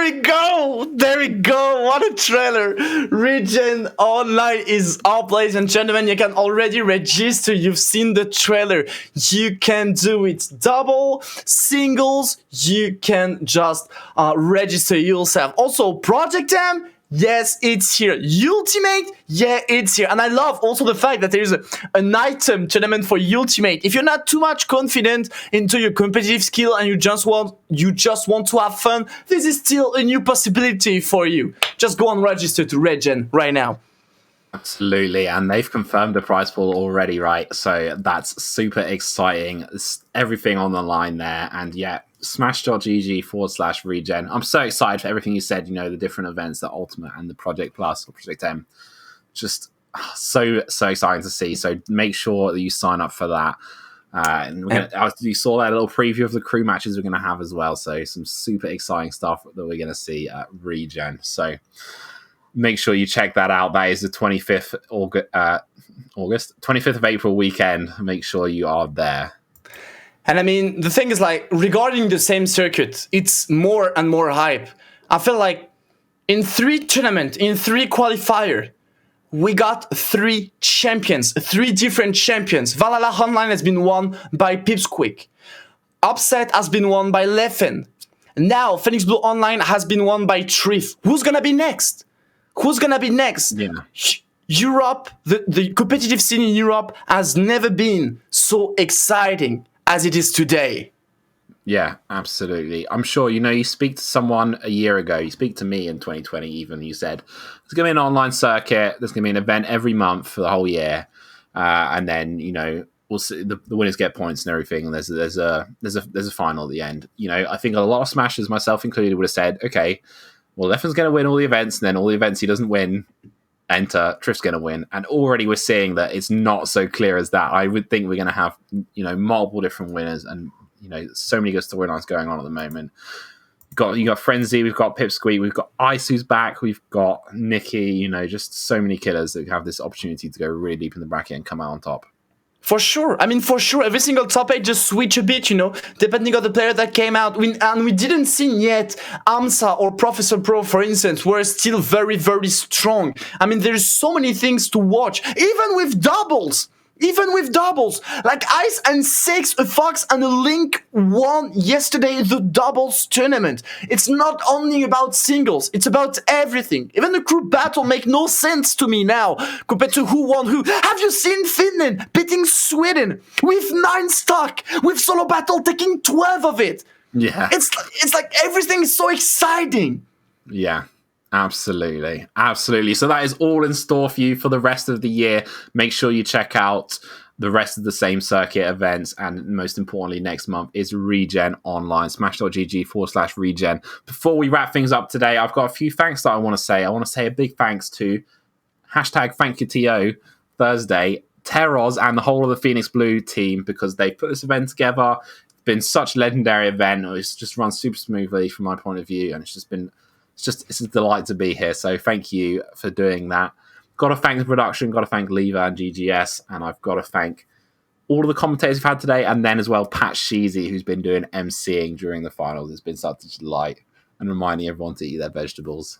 we go! There we go! What a trailer! Regen Online is up, ladies and gentlemen. You can already register. You've seen the trailer. You can do it double, singles. You can just register yourself. Also, Project M. Yes, it's here. Ultimate, yeah, it's here. And I love also the fact that there is an item tournament for Ultimate. If you're not too much confident into your competitive skill and you just want to have fun, this is still a new possibility for you. Just go and register to Regen right now. Absolutely, and they've confirmed the prize pool already, right? So that's super exciting. It's everything on the line there, and yeah, smash.gg/regen. I'm so excited for everything you said, the different events, the Ultimate and the Project Plus or Project M. Just so exciting to see. So make sure that you sign up for that. And you saw that little preview of the crew matches we're going to have as well. So some super exciting stuff that we're going to see at Regen. So make sure you check that out. That is the 25th August, 25th of April weekend. Make sure you are there. And I mean, the thing is, like, regarding the same circuit, it's more and more hype. I feel like in 3 tournaments, in 3 qualifiers, we got 3 champions, 3 different champions. Valhalla Online has been won by Pipsqueak. Upset has been won by Leffen. Now, Phoenix Blue Online has been won by Trif. Who's gonna be next? Yeah. Europe, the competitive scene in Europe has never been so exciting as it is today. Yeah, absolutely. I'm sure, you speak to someone a year ago, you speak to me in 2020 even, you said, there's going to be an online circuit, there's going to be an event every month for the whole year, and then, we'll see, the winners get points and everything, and there's a final at the end. I think a lot of Smashers, myself included, would have said, okay, well, Leffen's going to win all the events, and then all the events he doesn't win, enter, Trif's going to win. And already we're seeing that it's not so clear as that. I would think we're going to have, multiple different winners and, so many good storylines going on at the moment. You got Frenzy, we've got Pipsqueak, we've got Ice who's back, we've got Nikki, just so many killers that have this opportunity to go really deep in the bracket and come out on top. For sure. I mean, for sure, every single top 8 just switch a bit, depending on the player that came out. And we didn't see yet AMSA or Professor Pro, for instance, were still very, very strong. I mean, there's so many things to watch, even with doubles. Like Ice and Six, a Fox and a Link won yesterday the doubles tournament. It's not only about singles, it's about everything. Even the crew battle make no sense to me now compared to who won who. Have you seen Finland beating Sweden with 9 stock, with solo battle taking 12 of it? Yeah. It's like everything is so exciting. Yeah. Absolutely. So that is all in store for you for the rest of the year. Make sure you check out the rest of the same circuit events. And most importantly, next month is Regen Online. Smash.gg/regen. Before we wrap things up today, I've got a few thanks that I want to say. I want to say a big thanks to #ThankYouTO Thursday, Teros, and the whole of the Phoenix Blue team, because they put this event together. It's been such a legendary event. It's just run super smoothly from my point of view. And it's a delight to be here. So thank you for doing that. Got to thank the production, got to thank Leva and GGS, and I've got to thank all of the commentators we've had today, and then as well Pat Sheezy, who's been doing MCing during the finals. It's been such a delight, and reminding everyone to eat their vegetables.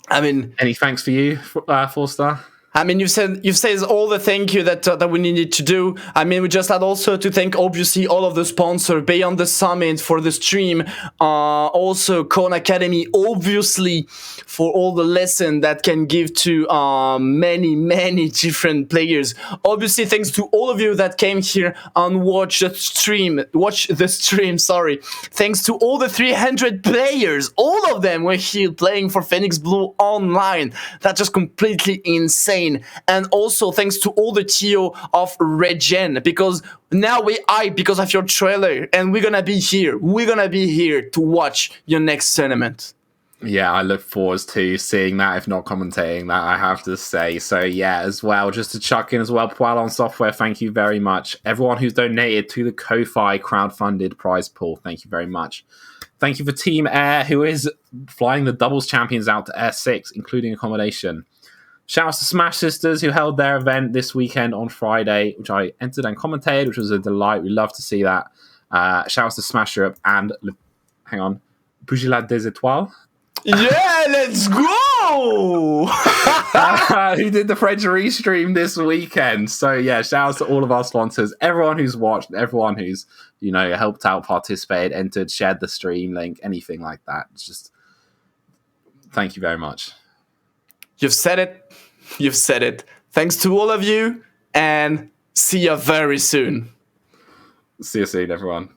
I mean, any thanks for you, 4-star? I mean, you've said all the thank you that we needed to do. I mean, we just had also to thank, obviously, all of the sponsors, Beyond the Summit for the stream, also Khan Academy, obviously, for all the lesson that can give to many different players. Obviously, thanks to all of you that came here and watch the stream. Thanks to all the 300 players. All of them were here playing for Phoenix Blue Online. That's just completely insane. And also thanks to all the TO of Regen, because now we hype because of your trailer, and we're gonna be here. We're gonna be here to watch your next tournament. Yeah, I look forward to seeing that, if not commentating that, I have to say. So yeah, as well, just to chuck in as well, Poilon Software, thank you very much. Everyone who's donated to the Ko-Fi crowdfunded prize pool, thank you very much. Thank you for Team Air, who is flying the doubles champions out to Air 6, including accommodation. Shouts to Smash Sisters, who held their event this weekend on Friday, which I entered and commentated, which was a delight. We love to see that. Shouts to Smash Europe and hang on. Bougilat des Étoiles. Yeah, let's go! Who did the French restream this weekend. So yeah, shout out to all of our sponsors, everyone who's watched, everyone who's, you know, helped out, participated, entered, shared the stream link, anything like that. It's just thank you very much. You've said it. You've said it. Thanks to all of you, and see you very soon. See you soon, everyone.